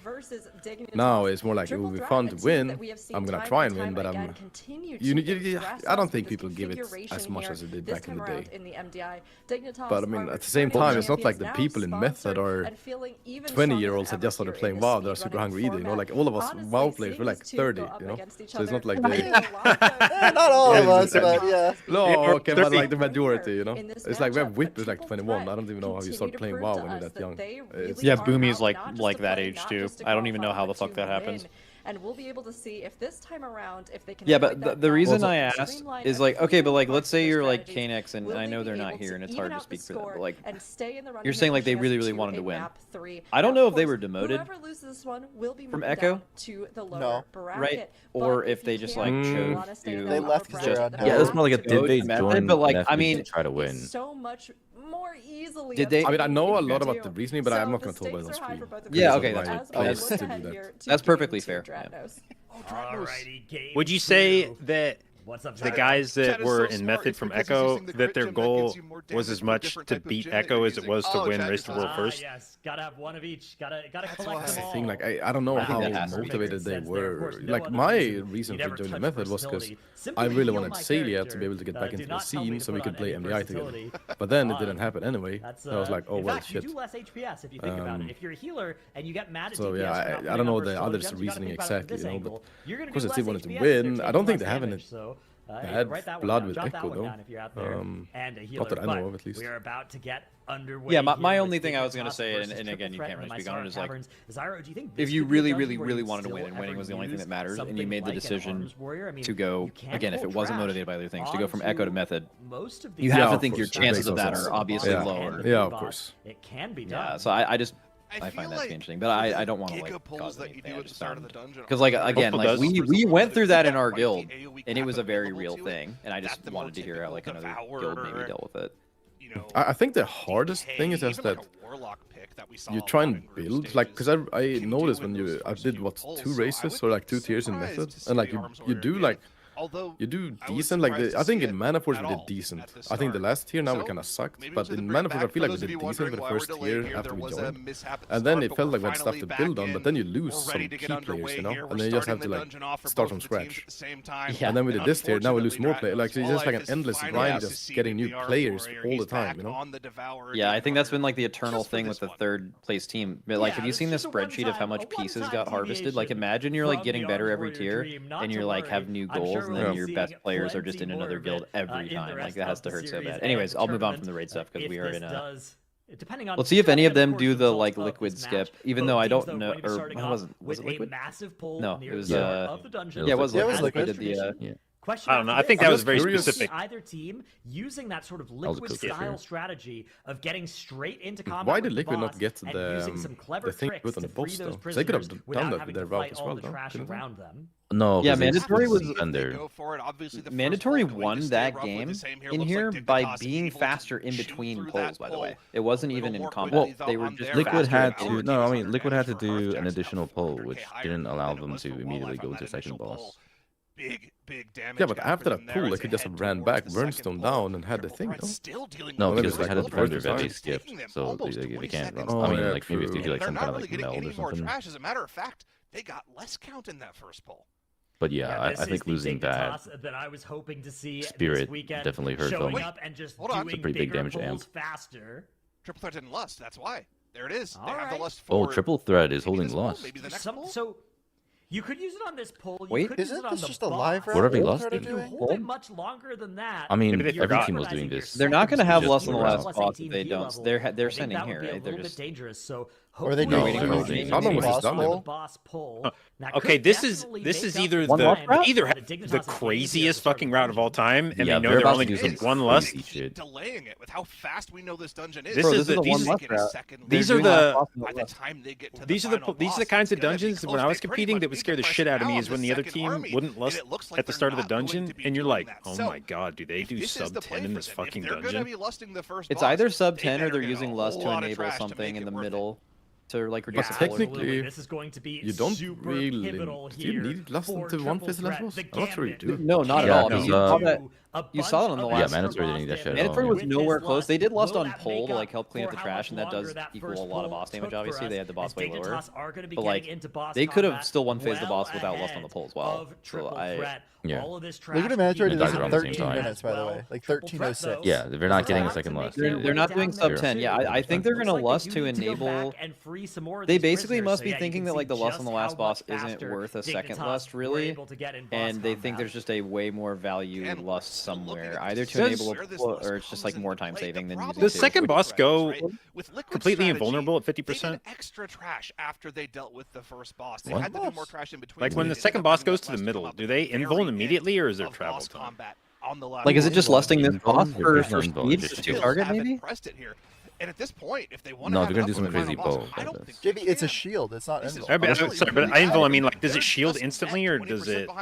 Now it's more like it will be fun to win. I'm gonna try and win, but I don't think people give it as much as it did back in the day. But I mean, at the same time, it's not like the people in Method are 20-year-olds that just started playing WoW that are super hungry either. You know, like all of us WoW players were like 30, you know, so it's not like they... Not all of us, but yeah. No, okay, but like the majority, you know. It's like we have Whip is like 21. I don't even know how you start playing WoW when you're that young. Yeah, Boomy's like that age too. I don't even know how the fuck that happens. And we'll be able to see if this time around, if they can. Yeah, but the reason I asked is like, okay, but like, let's say you're like Kanex, and I know they're not here, and it's hard to speak for them, but like, you're saying like they really wanted to win. I don't know if they were demoted from Echo, no, right? Or if they just like chose to. They left because they're on. Yeah, it's more like a did they join? But like, I mean, try to win. So much more easily. Did they? I mean, I know a lot about the reasoning, but I'm not going to talk about it on screen. Yeah, okay, that's perfectly fair. Would you say that the guys that were in Method from Echo, that their goal was as much to beat Echo as it was to win Race to World First? Yes, gotta have one of each. Gotta collect them all. I think like I don't know how motivated they were. Like my reason for joining Method was because I really wanted Salia to be able to get back into the scene so we could play MDI together. But then it didn't happen anyway. So I was like, oh well, shit. You do less HPS if you think about it. If you're a healer and you get mad at so yeah, I don't know the others' reasoning exactly, you know, but of course they still wanted to win. I don't think they have any bad blood with Echo though. Not that I know of, at least. We are about to get underway. Yeah, my only thing I was gonna say, and again, you can't really speak on it, is like, if you really wanted to win, and winning was the only thing that matters, and you made the decision to go, again, if it wasn't motivated by other things, to go from Echo to Method, you have to think your chances of that are obviously lower. Yeah, of course. It can be done. Yeah, so I find that interesting, but I don't want to like cause anything. Because like again, like we went through that in our guild, and it was a very real thing, and I just wanted to hear how like another guild maybe dealt with it. I think the hardest thing is just that you try and build, like, because I noticed when I did what 2 races or like 2 tiers in Method, and like you do like. You do decent, like I think in Mana Forge we did decent. I think the last tier now we kind of sucked, but in Mana Forge I feel like we did decent for the first tier after we joined. And then it felt like we had stuff to build on, but then you lose some key players, you know, and then you just have to like start from scratch. And then we did this tier, now we lose more players. Like, so it's just like an endless grind, just getting new players all the time, you know. Yeah, I think that's been like the eternal thing with the 3rd place team. But like, have you seen the spreadsheet of how much pieces got harvested? Like, imagine you're like getting better every tier, and you're like have new goals. And then your best players are just in another guild every time. Like, that has to hurt so bad. Anyways, I'll move on from the raid stuff because we are in a... Let's see if any of them do the like liquid skip, even though I don't know, or was it liquid? No, it was yeah, it was liquid. I don't know. I think that was very specific. Either team using that sort of liquid style strategy of getting straight into combat. Why did Liquid not get the thing with on the boss though? They could have done that with their route as well, no? No. Yeah, Mandatory was Mandatory won that game in here by being faster in between pulls. By the way, it wasn't even in combat. They were just Liquid had to. No, I mean Liquid had to do an additional pull, which didn't allow them to immediately go to second boss. Big damage. Yeah, but after that pull, they could just have ran back, Burnstone down, and had the thing. No, because they had a defender that they skipped, so they can't run. I mean, like maybe if they do like some kind of like meld or something. As a matter of fact, they got less count in that first pull. But yeah, I think losing that I was hoping to see Spirit definitely hurt them. And just it's a pretty big damage amp. Faster. Triple Threat didn't Lust. That's why. There it is. All they have the Lust for Triple Threat is holding Lust. So you could use it on this poll. Wait, isn't this just a live round? What are they Lust doing? You hold it much longer than that. I mean, every team was doing this. They're not going to have Lust on the last boss if they don't. They're sending here, right? They're just dangerous. So or are they doing how long was this done? Boss poll. Okay, this is either the craziest fucking route of all time, and they know they're only using one Lust. Delaying it with how fast we know this dungeon is. These are the kinds of dungeons when I was competing that would scare the shit out of me is when the other team wouldn't Lust at the start of the dungeon, and you're like, oh my god, do they do sub 10 in this fucking dungeon? It's either sub 10 or they're using Lust to enable something in the middle. To like reduce technically, this is going to be you don't really. Do you need Lust into one phase levels? I'm not sure you do. No, not at all. You saw it on the last. Yeah, Mandatory didn't need that shit. Mandatory was nowhere close. They did Lust on pole to like help clean up the trash, and that does equal a lot of boss damage. Obviously, they had the boss way lower, but like they could have still one phase the boss without Lust on the pole as well. So yeah. Look at the Mandatory did this in 13 minutes, by the way, like 13:06. Yeah, they're not getting a second Lust. They're not doing sub 10. Yeah, I think they're gonna Lust to enable. They basically must be thinking that like the Lust on the last boss isn't worth a second Lust really, and they think there's just a way more value Lust somewhere, either to enable or it's just like more time saving than using. Does second boss go completely invulnerable at 50%? Extra trash after they dealt with the first boss. They had to do more trash in between. Like when the second boss goes to the middle, do they invul immediately or is there travel time? Like is it just lusting this boss for speed to target maybe? And at this point, if they want to, they're gonna do some crazy bow. JB, it's a shield. It's not invul. Sorry, but invul. I mean, like, does it shield instantly or does it? Oh,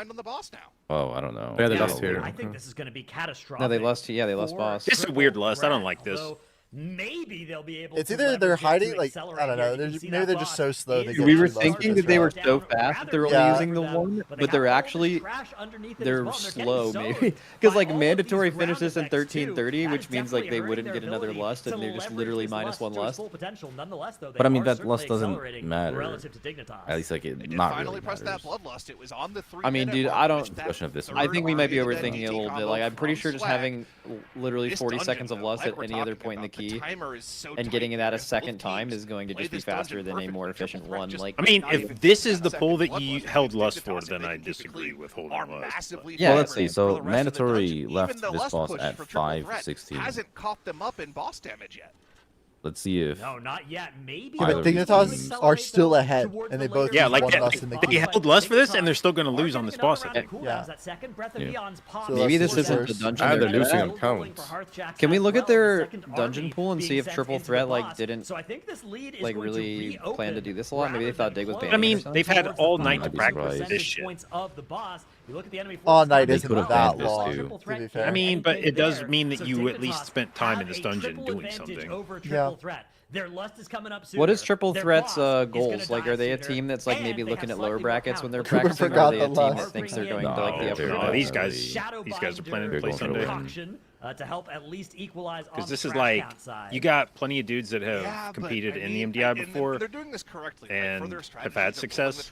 I don't know. Yeah, they Lust here. I think this is gonna be catastrophic. No, they Lust. Yeah, they Lust boss. This is a weird Lust. I don't like this. Maybe they'll be able. It's either they're hiding, like I don't know. Maybe they're just so slow. We were thinking that they were so fast that they're only using the one, but they're actually slow maybe because like mandatory finishes in 13:30, which means like they wouldn't get another Lust, and they're just literally minus one Lust. But I mean that Lust doesn't matter. At least like it not really matters. I mean, dude, I don't. I think we might be overthinking it a little bit. Like I'm pretty sure just having literally 40 seconds of Lust at any other point in the key and getting it at a second time is going to just be faster than a more efficient one. Like, I mean, if this is the pull that you held Lust for, then I disagree with holding Lust. Yeah, well, let's see. So Mandatory left this boss at 5:16. Hasn't caught them up in boss damage yet. Let's see if. No, not yet. Maybe. Yeah, but Dignitas are still ahead, and they both. Yeah, like they held Lust for this, and they're still going to lose on this boss. I think. Yeah. So maybe this isn't the dungeon. They're losing on count. Can we look at their dungeon pool and see if Triple Threat like didn't like really plan to do this a lot? Maybe they thought Dig was banned. I mean, they've had all night to practice this shit. All night isn't that long. I mean, but it does mean that you at least spent time in this dungeon doing something. Yeah. Their Lust is coming up soon. What is Triple Threat's goals? Like, are they a team that's like maybe looking at lower brackets when they're practicing? Or are they a team that thinks they're going to like the upper? Oh, these guys are planning to play Sunday. To help at least equalize. Because this is like you got plenty of dudes that have competed in the MDI before and have had success.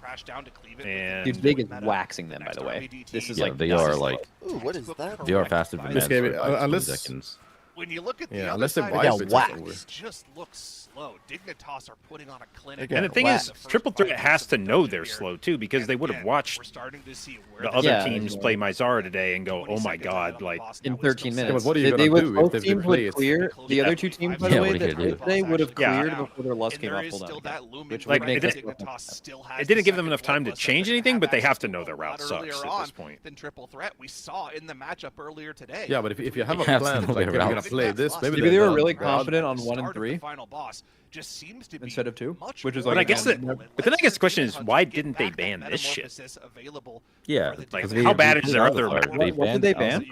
And dude, Big is waxing them, by the way. This is like they are like. Ooh, what is that? They are faster than this game. Unless seconds. When you look at the unless they it just looks slow. Dignitas are putting on a clinic. And the thing is, Triple Threat has to know they're slow too, because they would have watched the other teams play Myzara today and go, "Oh my god!" Like in 13 minutes. Yeah, but what are you gonna do if both teams would clear? The other two teams, by the way, that they would have cleared before their Lust came off cooldown. Which would make it didn't give them enough time to change anything, but they have to know their route sucks at this point. Than Triple Threat we saw in the matchup earlier today. Yeah, but if you have a plan, like you're gonna play this, maybe they were really confident on 1 and 3. Just seems to be instead of 2, which is like. But I guess the question is, why didn't they ban this shit? Yeah, like how bad is their other? What did they ban?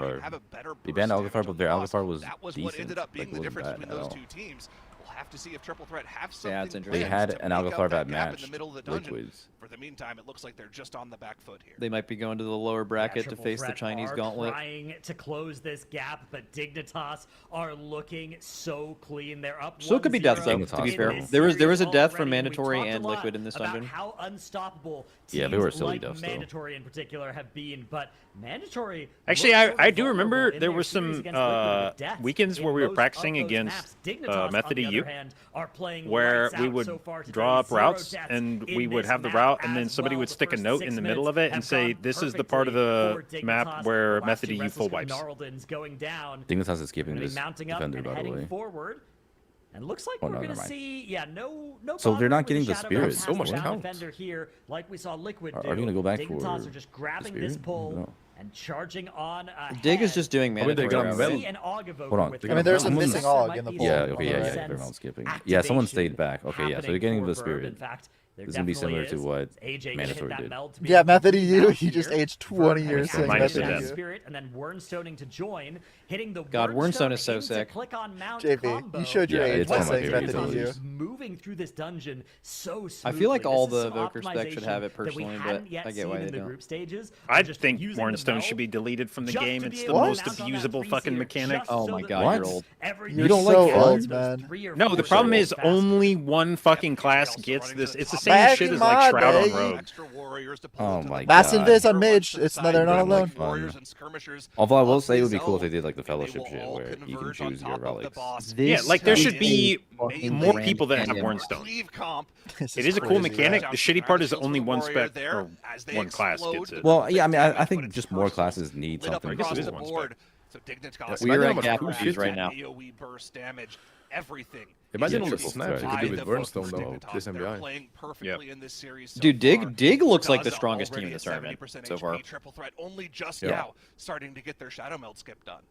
They banned Algafar, but their Algafar was decent. What ended up being the difference between those two teams. We'll have to see if Triple Threat have something. Yeah, it's interesting. They had an Algafar that matched Liquids. For the meantime, it looks like they're just on the back foot here. They might be going to the lower bracket to face the Chinese gauntlet. Trying to close this gap, but Dignitas are looking so clean. They're up. Still could be death though. To be fair, there was a death from Mandatory and Liquid in this dungeon. How unstoppable. Yeah, they were silly deaths though. Mandatory in particular have been, but Mandatory. Actually, I do remember there were some weekends where we were practicing against Method EU. hand, are playing where we would draw up routes and we would have the route, and then somebody would stick a note in the middle of it and say, "This is the part of the map where Method EU full wipes." Dignitas is keeping this defender, by the way. Forward. And looks like we're going to see, no. So they're not getting the spirit. So much count. Here, like we saw Liquid do. Are you going to go back for Dignitas are just grabbing this pull and charging on. Dig is just doing mandatory. Hold on. I mean, there's a missing AUG in the pull. Yeah, okay, yeah. They're not skipping. Yeah, someone stayed back. Okay, yeah. So you're getting the spirit. This is going to be similar to what Mandatory did. Yeah, Method EU, he just aged 20 years saying Method EU. Spirit, and then Wernstoning to join, hitting the God, Wernstone is so sick. JP, you showed your age by saying Method EU. Moving through this dungeon so smoothly. I feel like all the Evoker spec should have it personally, but I get why they don't. I think Wernstone should be deleted from the game. It's the most abusable fucking mechanic. Oh my God, you're old. You don't like old, man. No, the problem is only one fucking class gets this. It's the same shit as like Shroud on Rogue. Oh my God. Mass Invis on Mage. They're not alone. Although I will say it would be cool if they did like the Fellowship shit where you can choose your relics. Yeah, like there should be more people that have Wernstone. It is a cool mechanic. The shitty part is only one spec or one class gets it. Well, yeah, I mean, I think just more classes need something. I guess it is one spec. We're at gap reviews right now. Everything. Imagine all the snaps you could do with Wernstone though, this MBI. Dude, Dig looks like the strongest team in the tournament so far. Triple threat only just now starting to get their Shadow Meld skip done.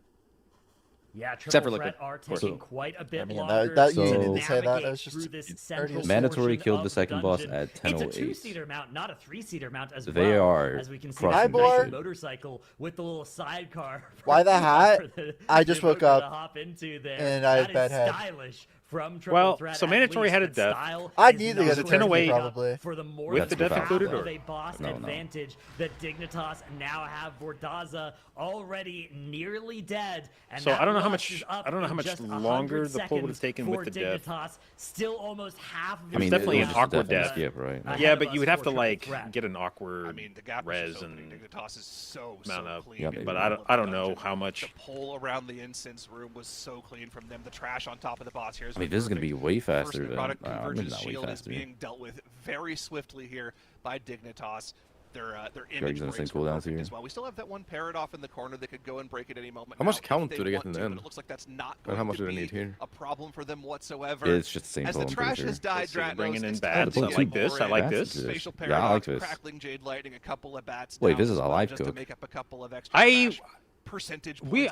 Yeah, Triple Threat are taking quite a bit longer you didn't say that. That was just Mandatory killed the second boss at 10:08. It's a 2-seater mount, not a 3-seater mount as they are as we can see the motorcycle with the little sidecar. Why the hat? I just woke up and I had bad head. Well, so Mandatory had a death. I need to get a 10:08 probably. For the more with the death included, or a boss advantage that Dignitas now have Vordaza already nearly dead. And so I don't know how much longer the pull would have taken with the Dignitas, death. Still almost half. I mean, definitely an awkward death. Skip, right? Yeah, but you would have to like get an awkward res and Dignitas is so clean. But I don't know how much. The pull around the incense room was so clean from them. The trash on top of the boss here. I mean, this is going to be way faster than Convergence Shield is being dealt with very swiftly here by Dignitas. Their image breaks here as well. We still have that one parrot off in the corner that could go and break at any moment. How much count do they get in the end? It looks like that's not going how much to do they need here? a problem for them whatsoever. It's just the same. As the trash has died, bringing in bats. I like this. I like this. Yeah, I like this. Crackling Jade Lightning, a couple of bats. Wait, this is a live cook. To make up a couple of extra I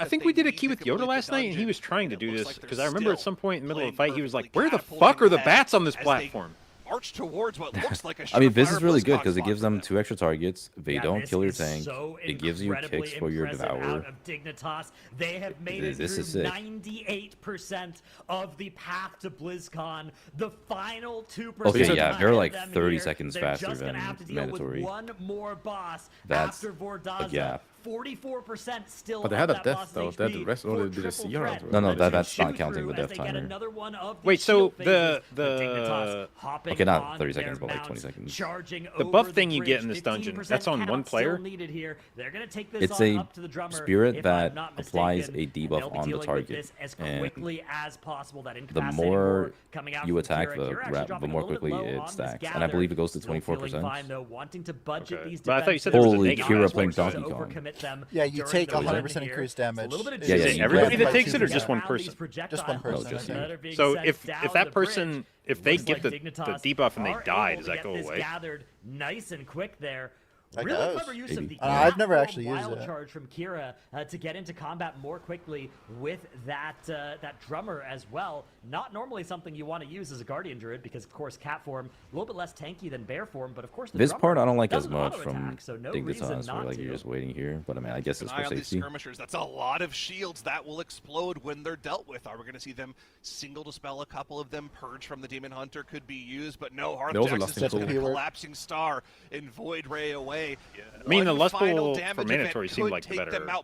think we did a key with Yoda last night, and he was trying to do this because I remember at some point in the middle of the fight, he was like, "Where the fuck are the bats on this platform?" March towards what looks like a I mean, this is really good because it gives them 2 extra targets. They don't kill your tank. It gives you kicks for your Devourer. They have made it through 98% of the path to BlizzCon. The final 2%. Okay, yeah, they're like 30 seconds faster than Mandatory. One more boss after Vordaza. A gap. 44% still. But they had a death though. They had the rest or did a CR. No, that's not counting the death timer. Wait, so the okay, not 30 seconds, but like 20 seconds. The buff thing you get in this dungeon, that's on one player. It's a spirit that applies a debuff on the target, and the more you attack the more quickly it stacks. And I believe it goes to 24%. Okay. But I thought you said there was a negative. Kira playing Donkey Kong. Yeah, you take 100% increased damage. Yeah, everybody that takes it, or just one person? Just one person. So if that person, if they get the debuff and they die, does that go away? Nice and quick there. Really clever use of the I've never actually used wild it. Charge from Kira to get into combat more quickly with that drummer as well. Not normally something you want to use as a Guardian Druid because, of course, cat form a little bit less tanky than bear form, but of course this part I don't like as much from Dignitas, where like you're just waiting here. But I mean, I guess it's for safety. Skirmishers, that's a lot of shields that will explode when they're dealt with. Are we going to see them single dispel a couple of them? Purge from the Demon Hunter could be used, but no. Hearth Jackson's just going to collapsing star and Void Ray away. Yeah. I mean, the Lust Bowl for Mandatory seemed like the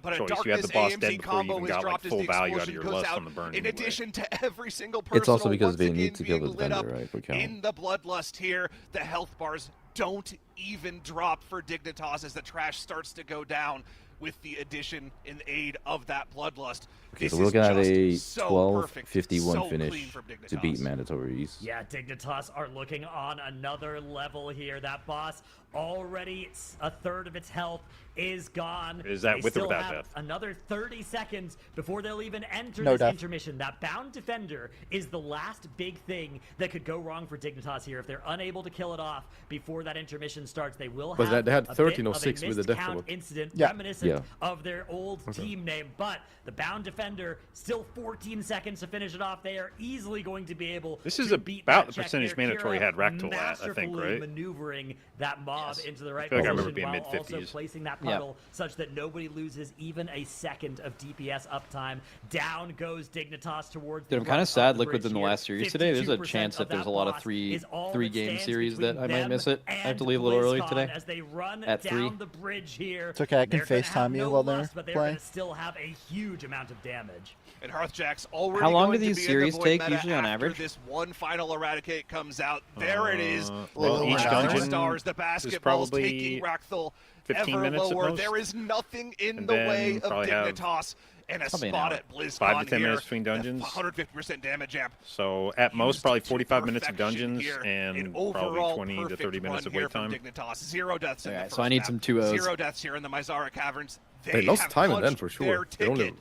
better choice. You had the boss dead before you even got like full value out of your Lust on the burn. In addition to every single person, it's also because they need to kill the defender, right? For count. In the Bloodlust here, the health bars don't even drop for Dignitas as the trash starts to go down. with the addition and aid of that Bloodlust. Okay, so we're looking at a 12-51 finish to beat Mandatories. Yeah, Dignitas are looking on another level here. That boss already a third of its health is gone. Is that with or without death? Another 30 seconds before they'll even enter this intermission. That Bound Defender is the last big thing that could go wrong for Dignitas here. If they're unable to kill it off before that intermission starts, they will have they had 1306 with the death count incident reminiscent of their old team name. But the Bound Defender, still 14 seconds to finish it off. They are easily going to be able to beat about that the percentage Mandatory had Raktal at, I think, right? Maneuvering that mob into the right I feel like I position remember being while mid-50s. also placing that puddle such that nobody loses even a second of DPS uptime. Down goes Dignitas towards Dude, I'm kind of sad Liquid's in the last series today. There's a chance that there's a lot of three game series that I might miss it. I have to leave a little early today. As they run at 3. the bridge here. It's okay, I can FaceTime you while they're but they're playing. going to still have a huge amount of damage. And Hearthjack's already How long going do these to be series in the take meta usually on after average? This one final Eradicate comes out. There it is. Each dungeon Stars, the basketball's taking Rakthal 15 ever minutes lower. at most. There is nothing in the way of Dignitas. And a spot at BlizzCon 5 to 10 here, minutes between dungeons. 150% damage amp. So at most, probably 45 minutes of dungeons and probably 20 to 30 minutes of wait time. Dignitas. 0 deaths in the first so I need map. some 2-0s. 0 deaths here in the Mizara Caverns. They lost time in then for sure. They're only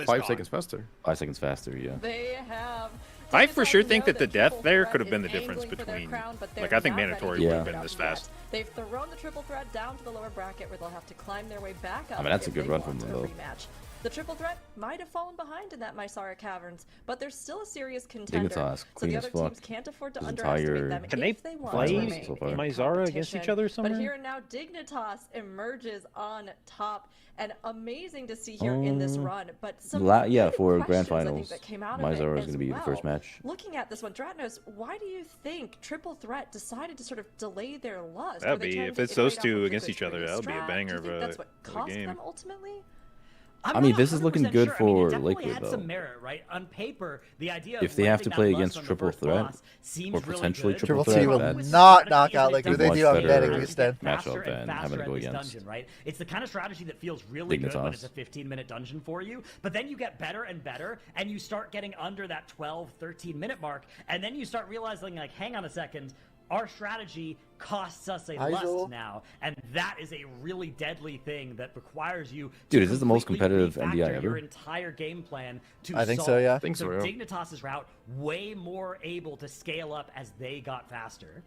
5 seconds faster. 5 seconds faster, yeah. They have. I for sure think that the death there could have been the difference between, like, I think Mandatory would have been this fast. They've thrown the triple threat down to the lower bracket where they'll have to climb their way back up. I mean, that's a good run from them, though. The triple threat might have fallen behind in that Mizara Caverns, but they're still a serious contender. Dignitas, so the other teams can't afford to underestimate them if they want to remain in Mizara against each other somewhere? But here and now, Dignitas emerges on top. And amazing to see here in this run, but some for grand questions, finals, that came out Mizara is going to be the first match. Looking at this one, Dratnos, why do you think Triple Threat decided to sort of delay their lust? That'd be, if it's those two against each other, that'll be a banger of a game. That's what cost them ultimately? I mean, this is looking good for Liquid, had though. Some merit, right? On paper, the idea if they have to play against Triple Threat, or potentially Triple Threat, will that's not knock out Liquid. They do on better matchup than having to go against dungeon, right? It's the kind of strategy that feels really good when it's a 15-minute dungeon for you, but then you get better and better, and you start getting under that 12, 13-minute mark, and then you start realizing, like, hang on a second, our strategy costs us a lust now, and that is a really deadly thing that requires you to is this the most competitive NDI ever? Your entire game plan to I think solve. so, yeah. I think so, yeah. Dignitas's route way more able to scale up as they got faster.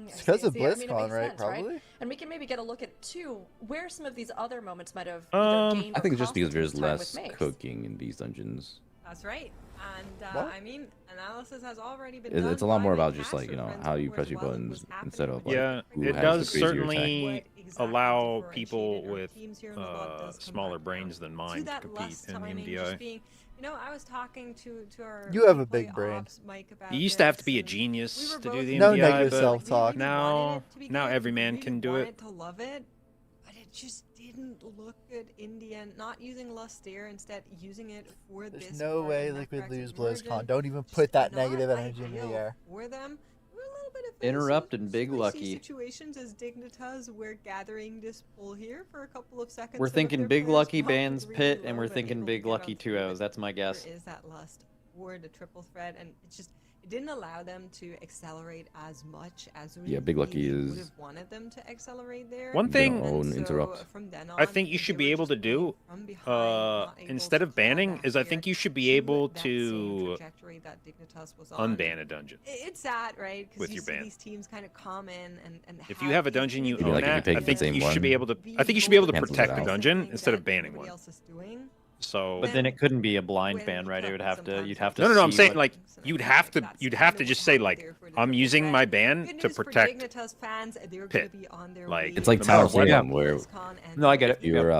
It's because of BlizzCon, right? Probably. Right? And we can maybe get a look at, too, where some of these other moments might have I think it's just because there's less cooking in these dungeons. That's right. And, I mean, analysis has already been done. It's a lot more about just, like, how you press your buttons instead of, like, it does certainly allow people with smaller brains than mine to compete in the MDI. I was talking to our. You have a big brain. You used to have to be a genius to do the MDI, no negative but self-talk. Now every man can do it. To love it, but it just didn't look good in the end. Not using Luster, instead using it for this. There's no way Liquid lose BlizzCon. Don't even put that negative energy in the air. For them. Interrupt and Big Lucky. Situations as Dignitas, we're gathering this pull here for a couple of seconds. We're thinking Big Lucky bans Pit, and we're thinking Big Lucky 2-0s. That's my guess. There is that lust for the triple threat, and it didn't allow them to accelerate as much as we Big Lucky would have wanted them to accelerate there. One thing from then on, I think you should be able to do, instead of banning, is I think you should be able to unban a dungeon. It's sad, right? With your ban. These teams kind of come in and if you have a dungeon you own like that, I think you should be able to. I think you should be able to protect the dungeon instead of banning one. So, but then it couldn't be a blind ban, right? It would have to. You'd have to. No. I'm saying like you'd have to just say like I'm using my ban to protect Pit. Like it's like Tower Stadium where. No, I get it. You're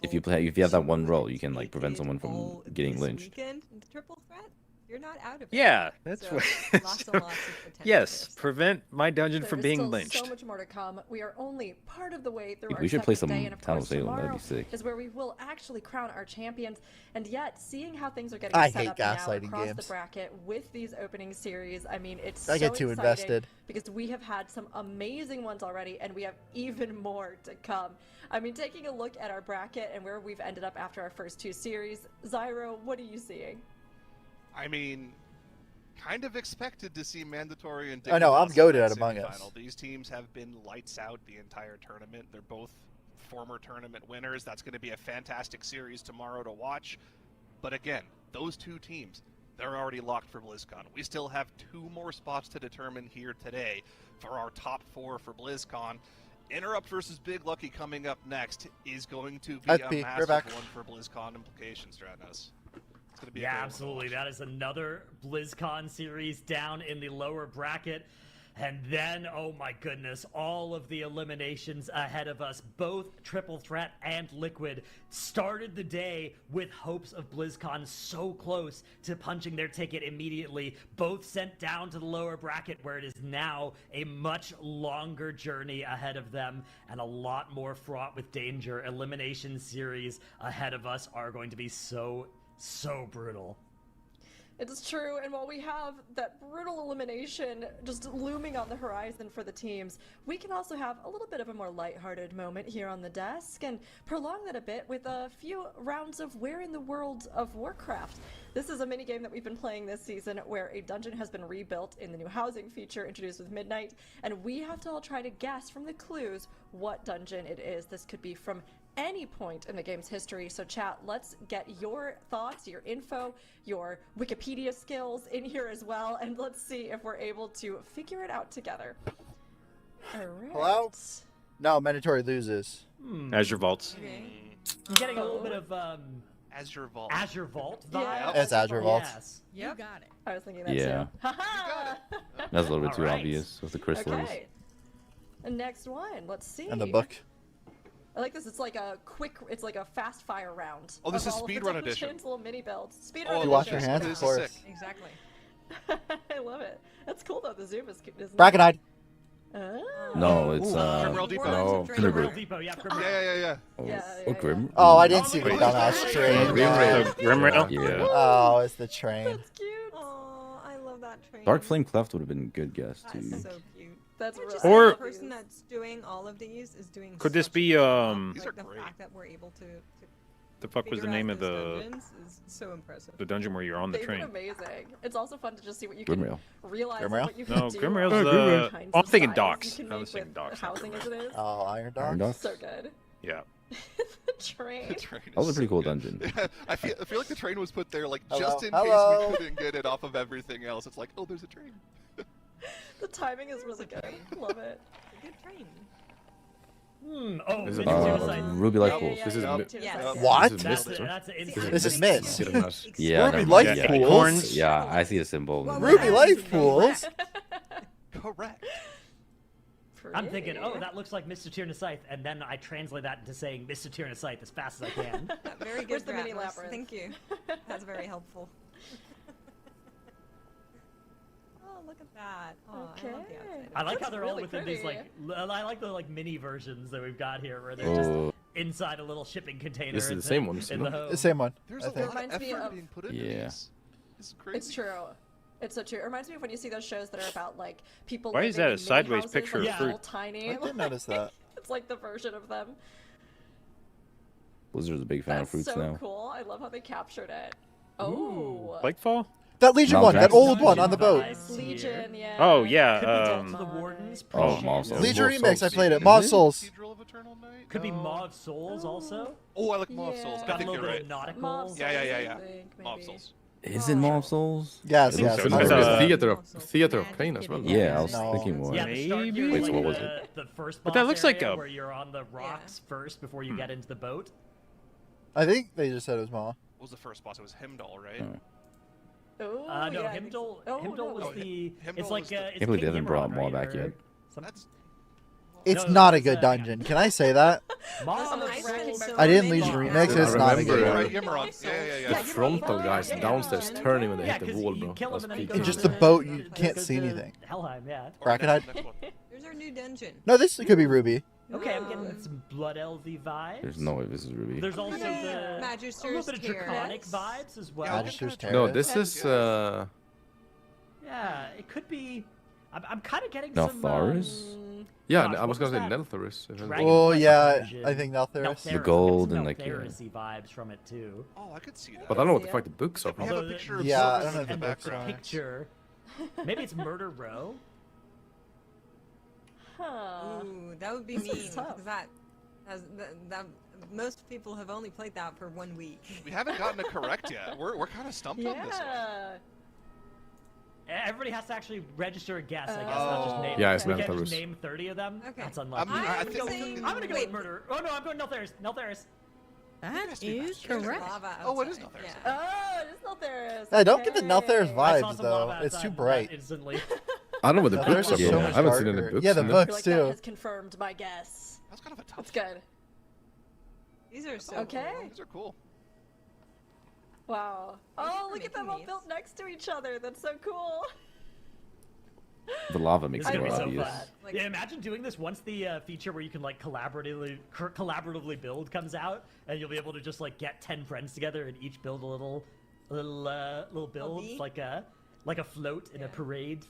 if you have that one role, you can like prevent someone from getting lynched. you're not out of it. Yeah, that's so, what. Lots and lots of potential. Yes, prevent my dungeon from being lynched. So much more to come. We are only part of the way through our we should play some day, and of Town course of Salem. That'd tomorrow be sick. is where we will actually crown our champions. And yet, seeing how things are getting set up now across games. the bracket with these opening series, I mean, it's I so get too invested because we have had some amazing ones already, and we have even more to come. I mean, taking a look at our bracket and where we've ended up after our first 2 series, Zyro, what are you seeing? I mean, kind of expected to see Mandatory and I know, I'm goated at Among Us. These teams have been lights out the entire tournament. They're both former tournament winners. That's going to be a fantastic series tomorrow to watch. But again, those 2 teams, they're already locked for BlizzCon. We still have 2 more spots to determine here today for our top 4 for BlizzCon. Interrupt versus Big Lucky coming up next is going to be a massive one for BlizzCon implications, Stratos. Yeah, absolutely. That is another BlizzCon series down in the lower bracket. And then, oh my goodness, all of the eliminations ahead of us, both Triple Threat and Liquid, started the day with hopes of BlizzCon so close to punching their ticket immediately. Both sent down to the lower bracket, where it is now a much longer journey ahead of them and a lot more fraught with danger. Elimination series ahead of us are going to be so brutal. It's true, and while we have that brutal elimination just looming on the horizon for the teams, we can also have a little bit of a more lighthearted moment here on the desk and prolong that a bit with a few rounds of Where in the World of Warcraft. This is a minigame that we've been playing this season where a dungeon has been rebuilt in the new housing feature introduced with Midnight, and we have to all try to guess from the clues what dungeon it is. This could be from any point in the game's history. So chat, let's get your thoughts, your info, your Wikipedia skills in here as well, and let's see if we're able to figure it out together. All right. Hello? No, Mandatory loses. Azure Vaults. Okay. I'm getting a little bit of Azure Vault. Azure Vault vibe. Yeah. It's Azure Vault. Yes. You got it. I was thinking that Yeah. too. Ha-ha! That's a little bit too obvious with the crystals. Okay. And next one, let's see. And the book. I like this. It's like a quick. It's like a fast fire round. Oh, this is speedrun edition. Little mini builds. Speedrun You edition. wash your hands, of course. Exactly. I love it. That's cool though. The zoom is. Bracketide. Oh. No, it's Grimrail Depot. no, Grimrail Depot, yeah. Oh, Grim. Oh, I didn't see the dumbass train. Grimrail. Yeah. Oh, it's the train. That's cute. Oh, I love that train. Dark Flame Cleft would have been a good guess too. That's so cute. That's really. Or- the person that's doing all of these is doing. Could this such be a good job. These like are the great. fact that we're able to The fuck was the figure name out of those the dungeons is so impressive. dungeon where you're on the They've been train? amazing. It's also fun to just see what you can Grimrail. realize. Grimrail? What you can No, do Grimrail's with the. the kinds Oh, I'm of thinking styles docks. you can I was make thinking with docks. not housing as Grimrail. it is. Oh, Iron Iron Dogs. Dogs? So good. Yeah. The train. The train That was a is pretty so cool good. dungeon. Yeah, I feel like the train was put there like Hello? just in Hello? case we couldn't get it off of everything else. It's like, oh, there's a train. The timing is really good. Love it. A good train. Oh, Is it, Ruby Light Pools. This is Yes. What? This is Mist, right? That's an This is Mist. Yeah, Ruby never Light mind. Yeah. Pools? Acorns. Yeah, I see the symbol. Well, Ruby Life Pools. Correct. I'm thinking, Pretty. oh, that looks like Mr. Tyranicythe, and then I translate that into saying Mr. Tyranicythe as fast as I can. Very good. Where's the mini Ratmus. labyrinth? Thank you. That's very helpful. Oh, look at that. Oh, I love the Okay. outside. I like how That's they're all really within these pretty. I like the mini versions that we've got here, where they're just Oh, inside a little shipping container. This is in the same ones, in you the know? home. The same one. There's I a think. lot of Reminds me effort of- being put into Yeah. these. It's crazy. It's true. It's so true. It reminds me of when you see those shows that are about like people. Why is living that a in mini sideways houses, picture like, of little fruit? Tiny. I didn't notice that. It's like the version of them. Blizzard's a big fan of That's fruits so now. cool. I love how they captured it. Oh. Lakefall? That Legion Mount one, that Jackson. old one on the boat. Nice. Legion, yeah. Oh, Could yeah. be Death to the Wardens. Oh, Appreciate Mob it. Souls. Legion Mauve Remix, I Souls. played it. Mob Souls. Cathedral of Eternal Night? Could be No. Mauve Souls also. Oh, I like Mob Yeah. Souls. I Got a think little you're bit right. of nautical. Mob Yeah, Souls, yeah, I yeah. think, Mob maybe. Souls. Is it Mob Souls? Yes, It yes. looks so. Mob It's Souls. a- Theater of Pain as well. Yeah, I was No. thinking more. Yeah, the start here, Maybe? like Wait, what was the first But boss that looks like area a- where you're on the rocks first before you get into the boat. I think they just said it was Maw. What was the first boss? It was Himdall, right? Oh. Oh, No, yeah, I think Himdall. so. Oh, Himdall no, was Oh, the. Himdall It's like was the- it's Can't believe they King haven't brought Nimrod, Maw right? back Or yet. some- That's. It's not a good dungeon. Can I say that? I didn't leave remix. It's not a good one. The frontal guys downstairs turning when they hit the wall, bro. Just the boat, you can't see anything. Helheim, yeah. Brackenhide? There's our new dungeon. No, this could be Ruby. Okay, I'm getting some Blood Elzy vibes. There's no way this is Ruby. There's also the Magister's a little bit of Draconic vibes as well. Magister's Terrace. No, this is yeah, it could be. I'm kind of getting Neltharis? some. Yeah, I was gonna say Neltharis. Oh yeah, I think Neltharis. The gold and like vibes from it too. Oh, I could see that. But I don't know what the fuck the books are. We have a picture of yeah, I Silver don't know in the the background. Picture. Maybe it's Murder Row. Huh. Ooh, that would be mean because that most people have only played that for 1 week. We haven't gotten it correct yet. We're kind of stumped on this one. Everybody has to actually register a guess, I guess, not just name. Yeah, it's we can't Neltharis. just name 30 of them. Okay. That's unlucky. I'm gonna go with Murder. Oh no, I'm going Neltharis. Neltharis. That is correct. Oh, it is Neltharis. Yeah. Oh, it is Neltharis. I don't get the Neltharis vibes though. It's too bright. Instantly. I don't know what the books are. So I haven't seen any books. Yeah, the books too. too. That has confirmed my guess. That's kind of a tough. That's good. These are so okay. Cool. These are cool. Wow. Oh, look at them all built next to each other. That's so cool. The lava makes it more so obvious. Like, yeah, imagine doing this once the feature where you can like collaboratively build comes out, and you'll be able to just like get 10 friends together and each build a little build, like a float in a parade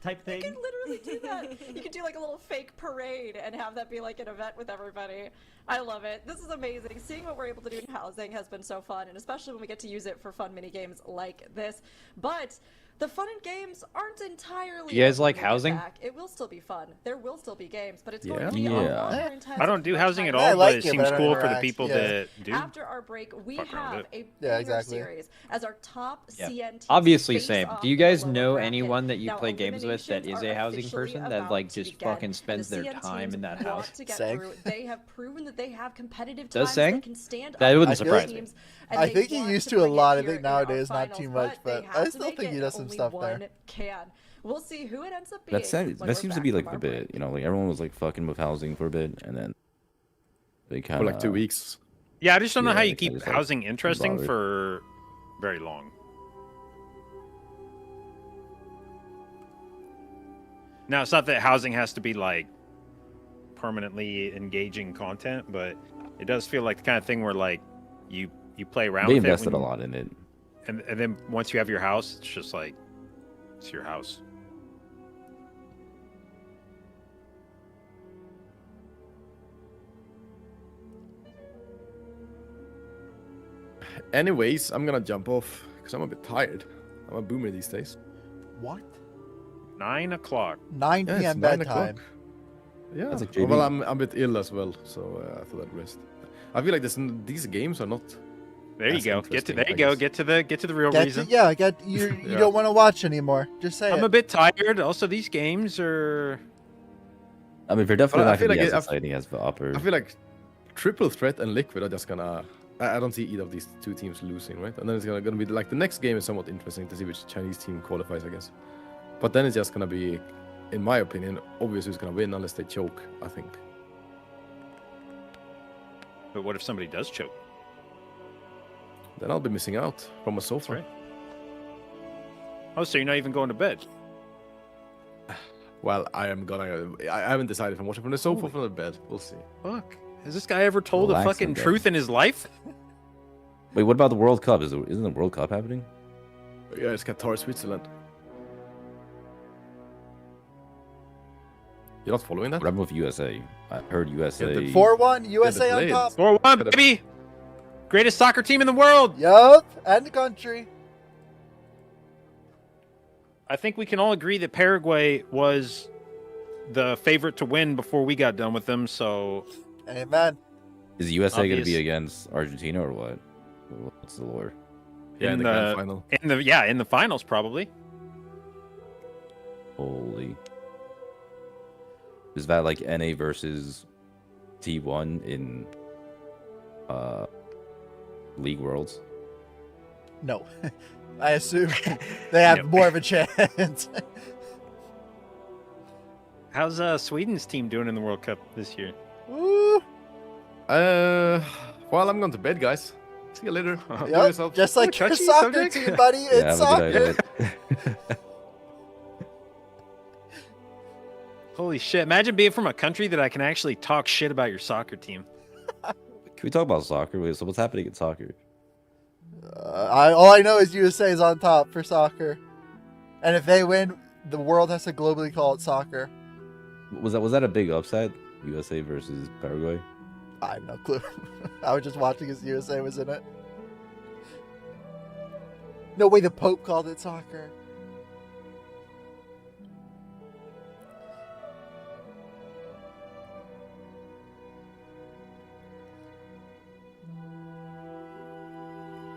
type thing. You can literally do that. You could do like a little fake parade and have that be like an event with everybody. I love it. This is amazing. Seeing what we're able to do in housing has been so fun, and especially when we get to use it for fun mini games like this. But the fun and games aren't entirely. You guys like housing? Back. It will still be fun. There will still be games, but it's going to be a lot more intense. I don't do housing at all, but it seems cool for the people that do. After our break, we have a series as our top CNT. Obviously, same. Do you guys know anyone that you play games with that is a housing person that like just fucking spends their time in that house? They have proven that they have competitive Does times Sang? Can stand that wouldn't surprise me. I think he used to a lot. I think nowadays not too much, but I still think he does some stuff there. We'll see who it ends up being. That seems to be like the bit, you know, like everyone was like fucking with housing for a bit, and then they kind of for like 2 weeks. Yeah, I just don't know how you keep housing interesting for very long. Now, it's not that housing has to be like permanently engaging content, but it does feel like the kind of thing where like you play around with it. They invested a lot in it. And then once you have your house, it's just like, it's your house. Anyways, I'm gonna jump off because I'm a bit tired. I'm a boomer these days. What? 9 o'clock. 9 p.m. bedtime. Yeah. Well, I'm a bit ill as well, so I thought I'd rest. I feel like these games are not. There you go. Get to the real reason. You don't want to watch anymore. Just say I'm a bit tired. Also, these games are. I mean, they're definitely not going to be as exciting as the upper. I feel like Triple Threat and Liquid are just gonna. I don't see either of these two teams losing, right? And then it's gonna be like the next game is somewhat interesting to see which Chinese team qualifies, I guess. But then it's just gonna be, in my opinion, obvious who's gonna win unless they choke, I think. But what if somebody does choke? Then I'll be missing out from a sofa. Right. Oh, so you're not even going to bed? Well, I haven't decided if I'm watching from the sofa or from the bed. We'll see. Fuck. Has this guy ever told the fucking truth in his life? Wait, what about the World Cup? Isn't the World Cup happening? Yeah, it's Qatar, Switzerland. You're not following that? What happened with USA? I heard USA. 4-1, USA on top. 4-1, baby! Greatest soccer team in the world! Yup, and the country. I think we can all agree that Paraguay was the favorite to win before we got done with them, so... Amen. Is USA going to be against Argentina or what? What's the lore? Yeah, in the grand final. In the finals, probably. Holy. Is that like NA versus T1 in League Worlds? No. I assume they have more of a chance. How's Sweden's team doing in the World Cup this year? Well, I'm going to bed, guys. See you later. Yep, just like your soccer team, buddy. It's soccer. Holy shit. Imagine being from a country that I can actually talk shit about your soccer team. Can we talk about soccer? Wait, so what's happening in soccer? All I know is USA is on top for soccer. And if they win, the world has to globally call it soccer. Was that a big upset? USA versus Paraguay? I have no clue. I was just watching as USA was in it. No way the Pope called it soccer.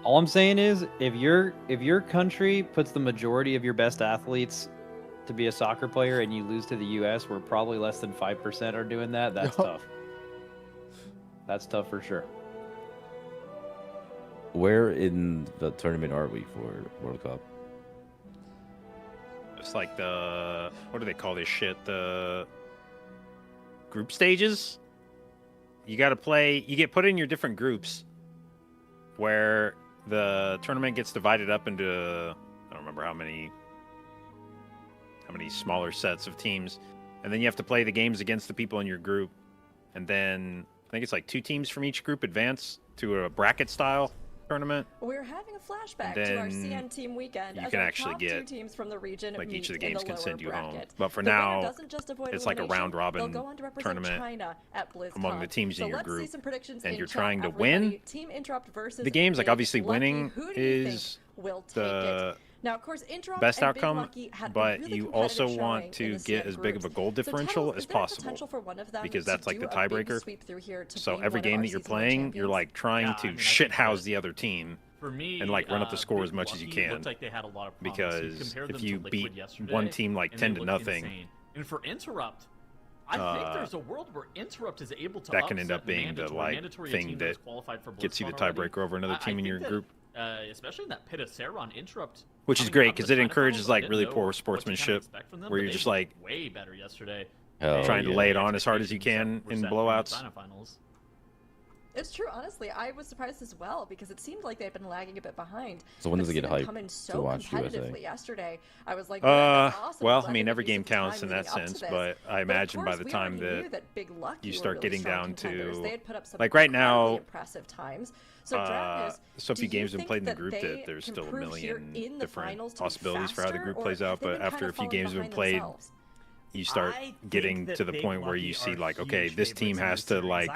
All I'm saying is, if your country puts the majority of your best athletes to be a soccer player and you lose to the U.S., where probably less than 5% are doing that, that's tough. That's tough for sure. Where in the tournament are we for World Cup? It's like what do they call this shit? The group stages? You got to play, you get put in your different groups where the tournament gets divided up into, I don't remember how many smaller sets of teams. And then you have to play the games against the people in your group. And then I think it's like 2 teams from each group advance to a bracket style tournament. We're having a flashback to our CN team weekend. You can actually get 2 teams from the region, like each of the games can send you home. Bracket. But for now, it's like a round robin tournament among the teams in your group, and you're trying to win the games. Like obviously winning is the now, of course, best outcome, but you also want to get as big of a goal differential as possible, because that's like the tiebreaker. So every game that you're playing, you're like trying to shithouse the other team and like run up the score as much as you can. Because if you beat one team like 10-0, and for Interrupt, I think there's a world where Interrupt is able to that can end up being the like thing that gets you the tiebreaker over another team in your group. Especially in that pit of Seron, Interrupt, which is great because it encourages like really poor sportsmanship, where you're just like way better yesterday, trying to lay it on as hard as you can in blowouts. It's true, honestly. I was surprised as well because it seemed like they'd been lagging a bit behind. So when does it get hyped come in so competitively yesterday? I was like, awesome. Well, I mean, every game counts in that sense, but I imagine by the time that you start getting down to, like right now, so few games have been played in the group that there's still a million different possibilities for how the group plays out, but after a few games have been played, you start getting to the point where you see like, okay, this team has to like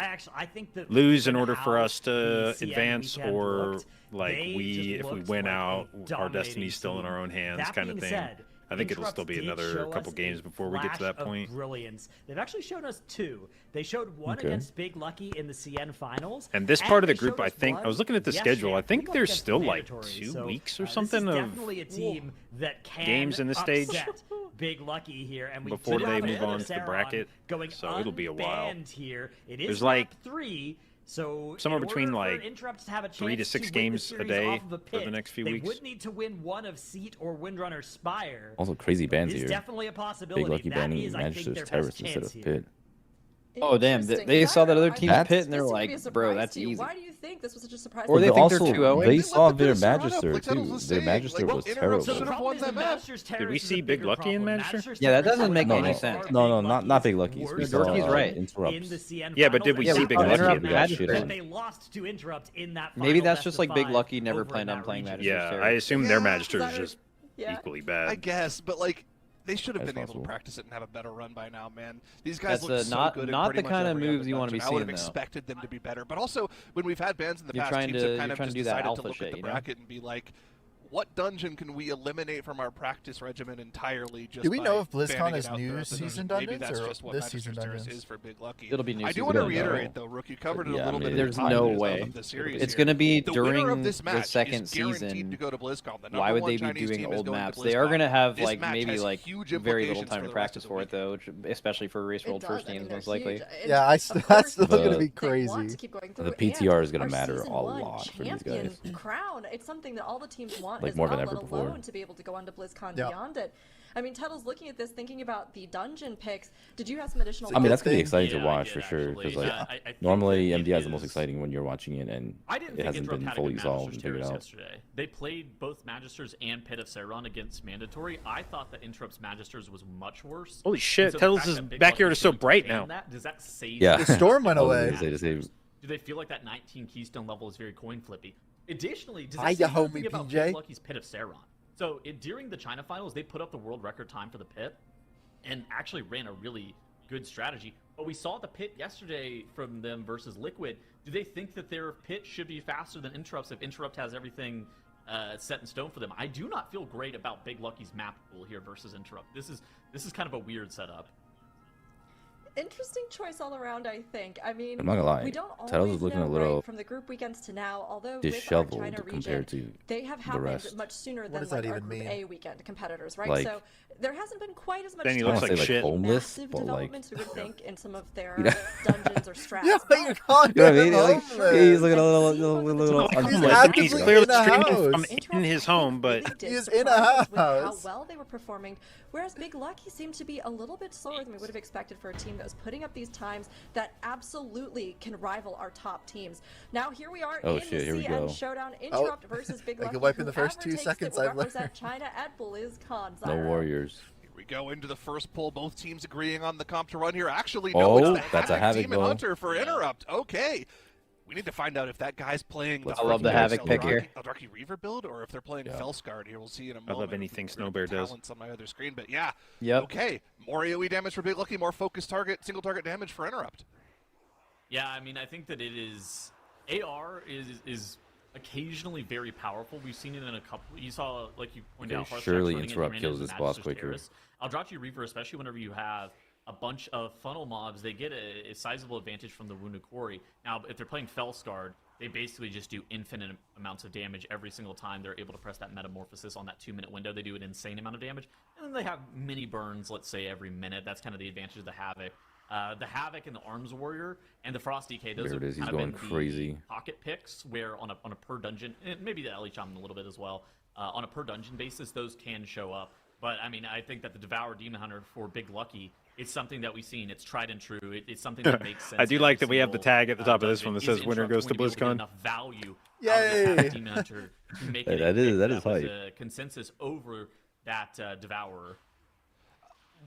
lose in order for us to advance, or like if we win out, our destiny's still in our own hands, kind of thing. I think it'll still be another couple games before we get to that point. Brilliance. They've actually shown us 2. They showed one against Big Lucky in the CN finals. And this part of the group, I think, I was looking at the schedule, I think there's still like 2 weeks or something of a team that can games in this stage. Big Lucky here, and we before they move on to the bracket, so it'll be a while. Here. There's like 3. So somewhere between like 3 to 6 games a day for the next few weeks. They would need to win one of Seat or Windrunner Spire. Also crazy bans here. Definitely a possibility. Big Lucky banning Magister's Terrorist instead of Pit. Oh damn! They saw that other team's pit and they're like, "Bro, that's easy." Why do you think this was such a surprise? Or they think they're 2-0. They saw their Magister too. Their Magister was terrible. Did we see Big Lucky in Magister? Yeah, that doesn't make any sense. No, not Big Lucky. He's right. Interrupts. Yeah, but did we see Big Lucky in Magister? They lost to Interrupt in that. Maybe that's just like Big Lucky never planned on playing Magister. Yeah, I assume their Magister is just equally bad. I guess, but like, they should have been able to practice it and have a better run by now, man. These guys look so good. Not the kind of moves you want to be seeing, though. I would have expected them to be better. But also, when we've had bans in the past, teams have kind of just decided to look at the bracket and be like, what dungeon can we eliminate from our practice regimen entirely? Just do we know if BlizzCon is new season dungeons or this season dungeons? Is for Big Lucky. It'll be new. I do want to reiterate though, Rook, you covered it a little bit. There's no way. It's going to be during the second season. Why would they be doing old maps? They are going to have like maybe like very little time to practice for it though, especially for race world first names most likely. Yeah, that's still going to be crazy. The PTR is going to matter a lot for these guys. Crown, it's something that all the teams want. Like more than ever before. To be able to go on to BlizzCon beyond it. I mean, Tuttle's looking at this, thinking about the dungeon picks. Did you have some additional? I mean, that's gonna be exciting to watch for sure. Because like normally MDI is the most exciting when you're watching it, and it hasn't been fully solved and figured out. Yesterday. They played both Magisters and Pit of Saron against Mandatory. I thought that Interrupt's Magisters was much worse. Holy shit! So Tuttle's backyard is so bright now. Does that save? Yeah, the storm went away. Do they feel like that 19 Keystone level is very coin flippy? Additionally, does that say something about Big Lucky's Pit of Saron? So during the China finals, they put up the world record time for the pit and actually ran a really good strategy. But we saw the pit yesterday from them versus Liquid. Do they think that their pit should be faster than Interrupt's if Interrupt has everything set in stone for them? I do not feel great about Big Lucky's map pool here versus Interrupt. This is kind of a weird setup. Interesting choice all around, I think. I mean, I'm not gonna lie. We don't always looking a little from the group weekends to now, although disheveled with our China compared region, to they have happened much sooner than like our Group A weekend competitors, right? Like, so there hasn't been quite as much then he looks like shit. Homeless, massive but developments like, we would think in some of their dungeons or strats. Yeah, but you're calling you know what I mean? Like, he's looking a little he's clearly streaming from in his home, but he's in a house. How well they were performing, whereas Big Lucky seemed to be a little bit slower than we would have expected for a team that was putting up these times that absolutely can rival our top teams. Now here we are in the CN showdown. Interrupt versus Big Lucky. I can wipe in the first 2 seconds I've learned. Represent China at BlizzCon. No Warriors. Here we go into the first pull. Both teams agreeing on the comp to run here. Actually, no, it's the Havoc Demon Hunter for Interrupt. Okay. We need to find out if that guy's playing I love the Havoc pick here. Eldrazi Reaver build, or if they're playing Felsguard here. We'll see in a moment. I love anything Snowbear does. On my other screen, but yeah. Yep. Okay. More AoE damage for Big Lucky, more focused target, single target damage for Interrupt. Yeah, I mean, I think that it is... AR is occasionally very powerful. We've seen it in a couple... You saw, like you pointed out... Surely Interrupt kills this boss quicker. Eldrazi Reaver, especially whenever you have a bunch of funnel mobs, they get a sizable advantage from the Wounded Quarry. Now, if they're playing Felsguard, they basically just do infinite amounts of damage every single time they're able to press that Metamorphosis on that 2-minute window. They do an insane amount of damage. And then they have mini burns, let's say, every minute. That's kind of the advantage of the Havoc. The Havoc and the Arms Warrior and the Frost DK, those have kind of been crazy pocket picks where on a per dungeon, and maybe the Ellie Shaman a little bit as well, on a per dungeon basis, those can show up. But I mean, I think that the Devour Demon Hunter for Big Lucky, it's something that we've seen. It's tried and true. It's something that makes sense. I do like that we have the tag at the top of this one that says "Winner goes to BlizzCon." Enough value. Yay! Demon Hunter to make that is hype. A consensus over that Devourer.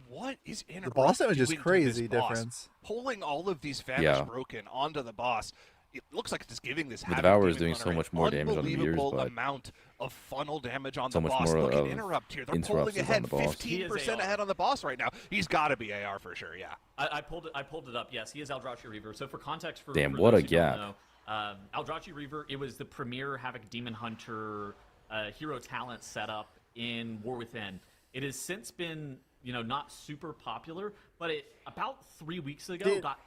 What is Interrupt? The boss damage is crazy difference. Pulling all of these Famished Broken onto the boss. It looks like it's just giving this Havoc Devourer is doing so much more damage on the mirrors, but amount of funnel damage on so the much boss. more Look at Interrupt here. They're pulling ahead 15% ahead on the boss right now. He's got to be AR for sure, yeah. I pulled it up. Yes, he is Eldrazi Reaver. So for context, for what a gap. Eldrazi Reaver, it was the premier Havoc Demon Hunter hero talent setup in War Within. It has since been, not super popular, but about 3 weeks ago got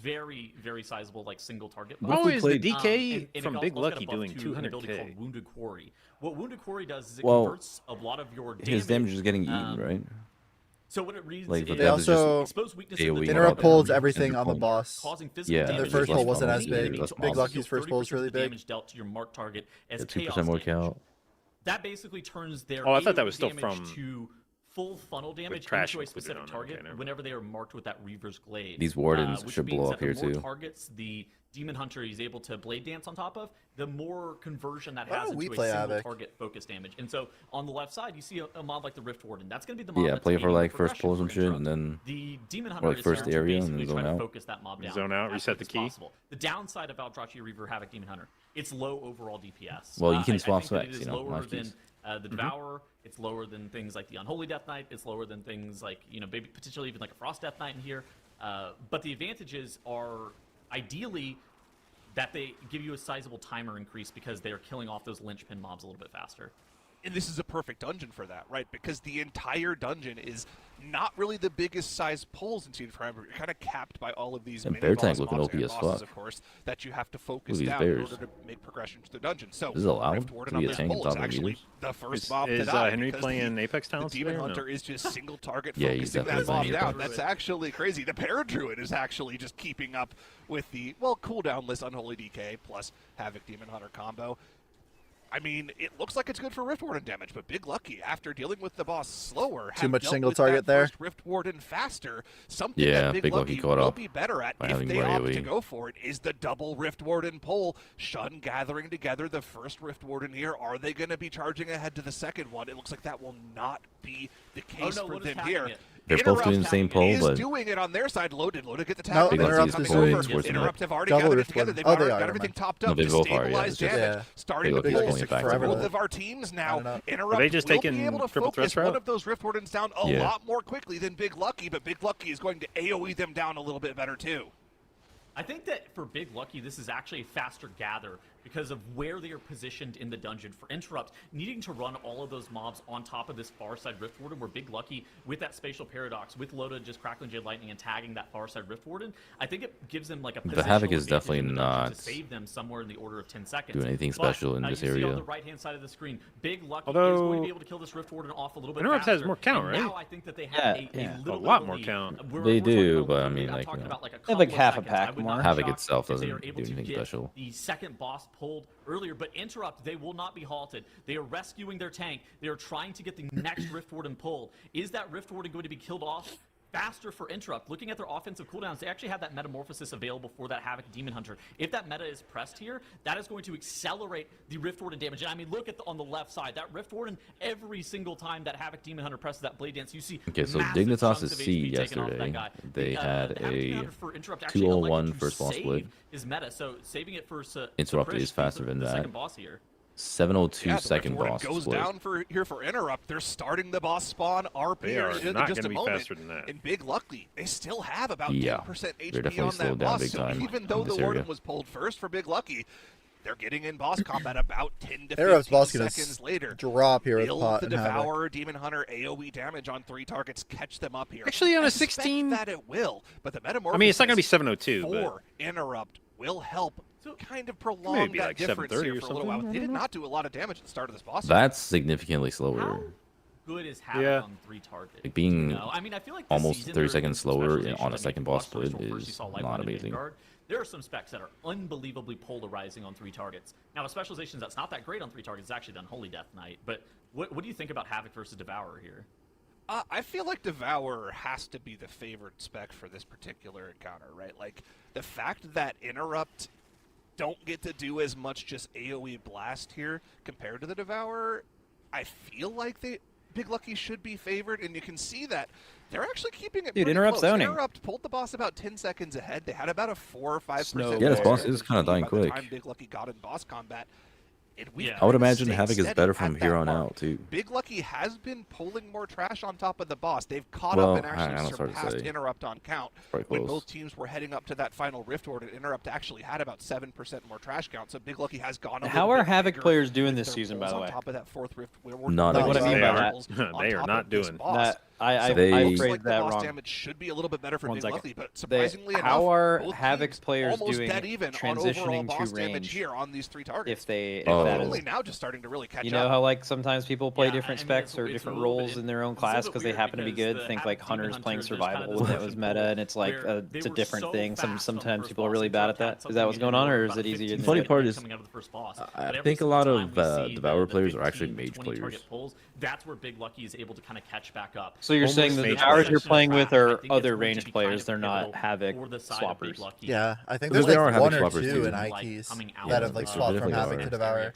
very, very sizable, like single target. Oh, is the DK from Big Lucky doing 200k? Called Wounded Quarry. What Wounded Quarry does is it converts a lot of your damage. His damage is getting eaten, right? So what it reads is they also expose weakness Interrupt pulls everything on the boss. Causing physical damage. Their first pull wasn't as big. Big Lucky's first pull is really big. Damage dealt to your mark target as 2% more count. That basically turns their I thought that was still from to full funnel damage into a specific target whenever they are marked with that Reaver's Glade. These Wardens should blow up here too. The more targets the Demon Hunter is able to Blade Dance on top of, the more conversion that has into a single target focus damage. And so on the left side, you see a mob like the Rift Warden. That's going to be the mob that's play for like first pulls and shit, and then the Demon Hunter like first area and then zone out. Focus that mob down. Zone out, reset the key. Possible. The downside of Eldrazi Reaver Havoc Demon Hunter, it's low overall DPS. Well, you can swap specs, lower than the Devourer. It's lower than things like the Unholy Death Knight. It's lower than things like, maybe potentially even like a Frost Death Knight in here. But the advantages are ideally that they give you a sizable timer increase because they are killing off those linchpin mobs a little bit faster. And this is a perfect dungeon for that, right? Because the entire dungeon is not really the biggest size pulls in Seed Forever. You're kind of capped by all of these mini boss looking OP as fuck. Of course, that you have to focus down in order to make progression to the dungeon. So this is allowed to be a tank on top of actually the first mob to die. Is Henry playing Apex Talents? The Demon Hunter is just single target focusing that mob down. That's actually crazy. The Paradruid is actually just keeping up with the cooldown list Unholy DK plus Havoc Demon Hunter combo. I mean, it looks like it's good for Rift Warden damage, but Big Lucky, after dealing with the boss slower, too much single target there. Rift Warden faster. Something that Big Lucky will be better at if they opt to go for it is the double Rift Warden pull. Shun gathering together the first Rift Warden here. Are they going to be charging ahead to the second one? It looks like that will not be the case for them here. They're both doing the same pull, but doing it on their side. Loaded get the tag. No, Interrupt have already got it together. They've got everything topped up. They both are. Yeah, starting to pull for both of our teams now. Interrupt. Are they just taking able to triple focus threat one of those Rift Wardens down a lot more quickly than Big Lucky, but Big Lucky is going to AoE them down a little bit better too. I think that for Big Lucky, this is actually a faster gather because of where they are positioned in the dungeon. For Interrupt, needing to run all of those mobs on top of this far side Rift Warden, where Big Lucky, with that spatial paradox, with Loda just crackling Jade Lightning and tagging that far side Rift Warden, I think it gives them like a the Havoc is definitely not to save them somewhere in the order of 10 seconds. Doing anything special in this area. On the right-hand side of the screen, Big Lucky is going to be able to kill this Rift Warden off a little bit Interrupt faster. has more count, right? Now I think that they have a lot more count. They do, but I mean, like, they have like half a pack more. Havoc itself doesn't do anything special. The second boss pulled earlier, but Interrupt, they will not be halted. They are rescuing their tank. They are trying to get the next Rift Warden pulled. Is that Rift Warden going to be killed off faster for Interrupt? Looking at their offensive cooldowns, they actually have that Metamorphosis available for that Havoc Demon Hunter. If that meta is pressed here, that is going to accelerate the Rift Warden damage. And I mean, look at on the left side, that Rift Warden, every single time that Havoc Demon Hunter presses that Blade Dance, you see so Dignitas' C yesterday, they had a 201 first ball split. Is meta, so saving it for Interrupt is faster than that. Second boss here. 702 second boss goes split. Down for Interrupt. They're starting the boss spawn RP in just a moment. Faster than that. And Big Lucky, they still have about 10% HP on that boss. So even though the Warden was pulled first for Big Lucky, they're getting in boss combat about 10 to 15 seconds later. Drop here with Pot and Devourer, Demon Hunter, AoE damage on 3 targets, catch them up here. Actually, on a 16, that it will, but the Metamorphosis. I mean, it's not going to be 702, for Interrupt will help. Kind of prolong that like difference here for a little while. They did not do a lot of damage at the start of this boss. That's significantly slower. How good is Havoc on 3 targets? Like being I mean, I feel like almost 30 seconds slower on a second boss split is not amazing. There are some specs that are unbelievably polarizing on 3 targets. Now, a specialization that's not that great on 3 targets is actually done Holy Death Knight. But what do you think about Havoc versus Devourer here? I feel like Devourer has to be the favored spec for this particular encounter, right? Like, the fact that Interrupt don't get to do as much just AoE blast here compared to the Devourer, I feel like Big Lucky should be favored, and you can see that they're actually keeping it pretty Interrupt close. zoning. Interrupt pulled the boss about 10 seconds ahead. They had about a 4 or 5%. Yeah, this boss is kind of dying quick. By the time Big Lucky got in boss combat, I would imagine Havoc is better from here on out, too. Big Lucky has been pulling more trash on top of the boss. They've caught up and actually surpassed Interrupt on count. When both teams were heading up to that final Rift Warden, Interrupt actually had about 7% more trash count, so Big Lucky has gone. How are Havoc players doing this season, by the way? On top of that 4th Rift Not what I mean by that. They are not doing that. I phrased that wrong. Damage should be a little bit better for Big Lucky, but surprisingly enough, how are Havoc players doing transitioning to range here on these 3 targets? If that is only now just starting to really catch up. You know how like sometimes people play different specs or different roles in their own class because they happen to be good. Think like Hunters playing survival that was meta, and it's like it's a different thing. Sometimes people are really bad at that. Is that what's going on, or is it easier? The funny part is, I think a lot of Devourer players are actually mage players. That's where Big Lucky is able to kind of catch back up. So you're saying the Devourer you're playing with are other ranged players, they're not Havoc swappers. Yeah, I think there's like 1 or 2 in IKs that have like swapped from Havoc to Devourer.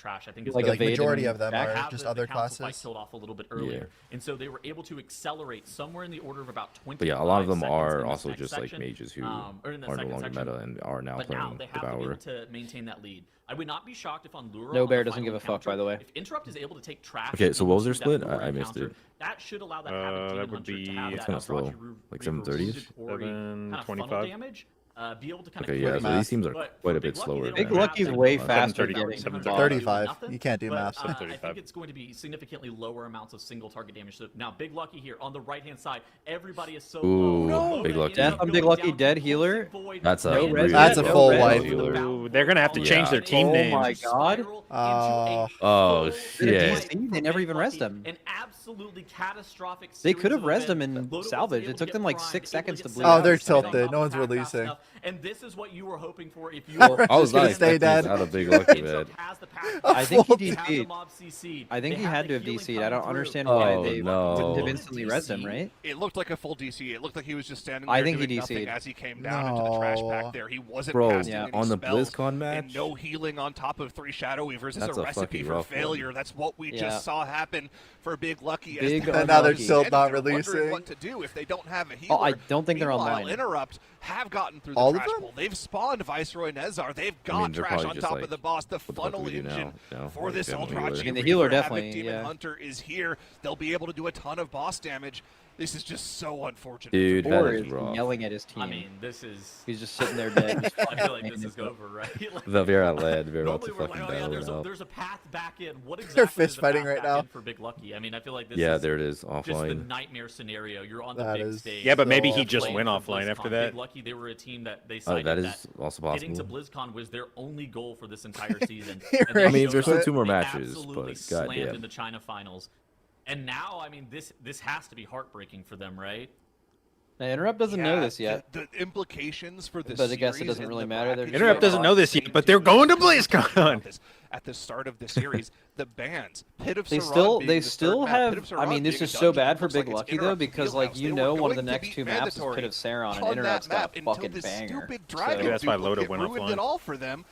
Like the majority of them are just other classes. Killed off a little bit earlier, and so they were able to accelerate somewhere in the order of about 20. But yeah, a lot of them are also just like mages who are no longer meta and are now playing Devourer. To maintain that lead. I would not be shocked if on Lura. No Bear doesn't give a fuck, by the way. If Interrupt is able to take trash. Okay, so what was their split? I missed it. That should allow that. That would be it's kind of slow, like 730ish. 725 damage. Be able to kind okay, yeah, so these teams are quite a bit slower. Big Lucky's way faster. 35. You can't do math. I think it's going to be significantly lower amounts of single target damage. So now Big Lucky here on the right hand side. Everybody is so low. Big Lucky. Death on Big Lucky, dead healer. That's a full wipe. They're gonna have to change their team names. Oh my god. Oh shit. They never even rezzed him. An absolutely catastrophic. They could have rezzed him in salvage. It took them like 6 seconds to bleed. Oh, they're tilted. No one's releasing. and this is what you were hoping for if you were. I was not expecting out of Big Lucky, man. I think he DC'd. I think he had to have DC'd. I don't understand why they wouldn't have instantly res him, right? It looked like a full DC. It looked like he was just standing there doing nothing as he came down into the trash pack there. He wasn't casting any on the spells, BlizzCon match, and no healing on top of 3 Shadow Weavers is a recipe for failure. That's what we just saw happen for Big Lucky. And now they're still not releasing. What to do if they don't have a healer? I don't think they're online. Interrupt have gotten through the trash pool. They've spawned Viceroy Nezar. They've got trash on top of the boss. The funnel engine for this Eldrazi. The healer definitely. Demon Hunter is here. They'll be able to do a ton of boss damage. This is just so unfortunate. Dude, that is yelling at his team. I mean, this is... He's just sitting there dead. I feel like this is over, right? The Vera led. Vera about to fucking there's a path back in. What exactly They're fist fighting right now for Big Lucky? I mean, I feel like this is there it is, offline. Just the nightmare scenario. You're on the big stage. Yeah, but maybe he just went offline after that. Big Lucky, they were a team that they cited that is also possible. Getting to BlizzCon was their only goal for this entire season. I mean, there's still 2 more matches, but goddamn. In the China finals. And now, I mean, this has to be heartbreaking for them, right? Now, Interrupt doesn't know this yet. The implications for this, but I guess it doesn't really matter. Interrupt doesn't know this yet, but they're going to BlizzCon. At the start of the series, the bans, Pit of Saran they still have. I mean, this is so bad for Big Lucky though, because like one of the next 2 maps is Pit of Saran, and Interrupt's got a fucking banger. Maybe that's why Loda went offline. It all for them.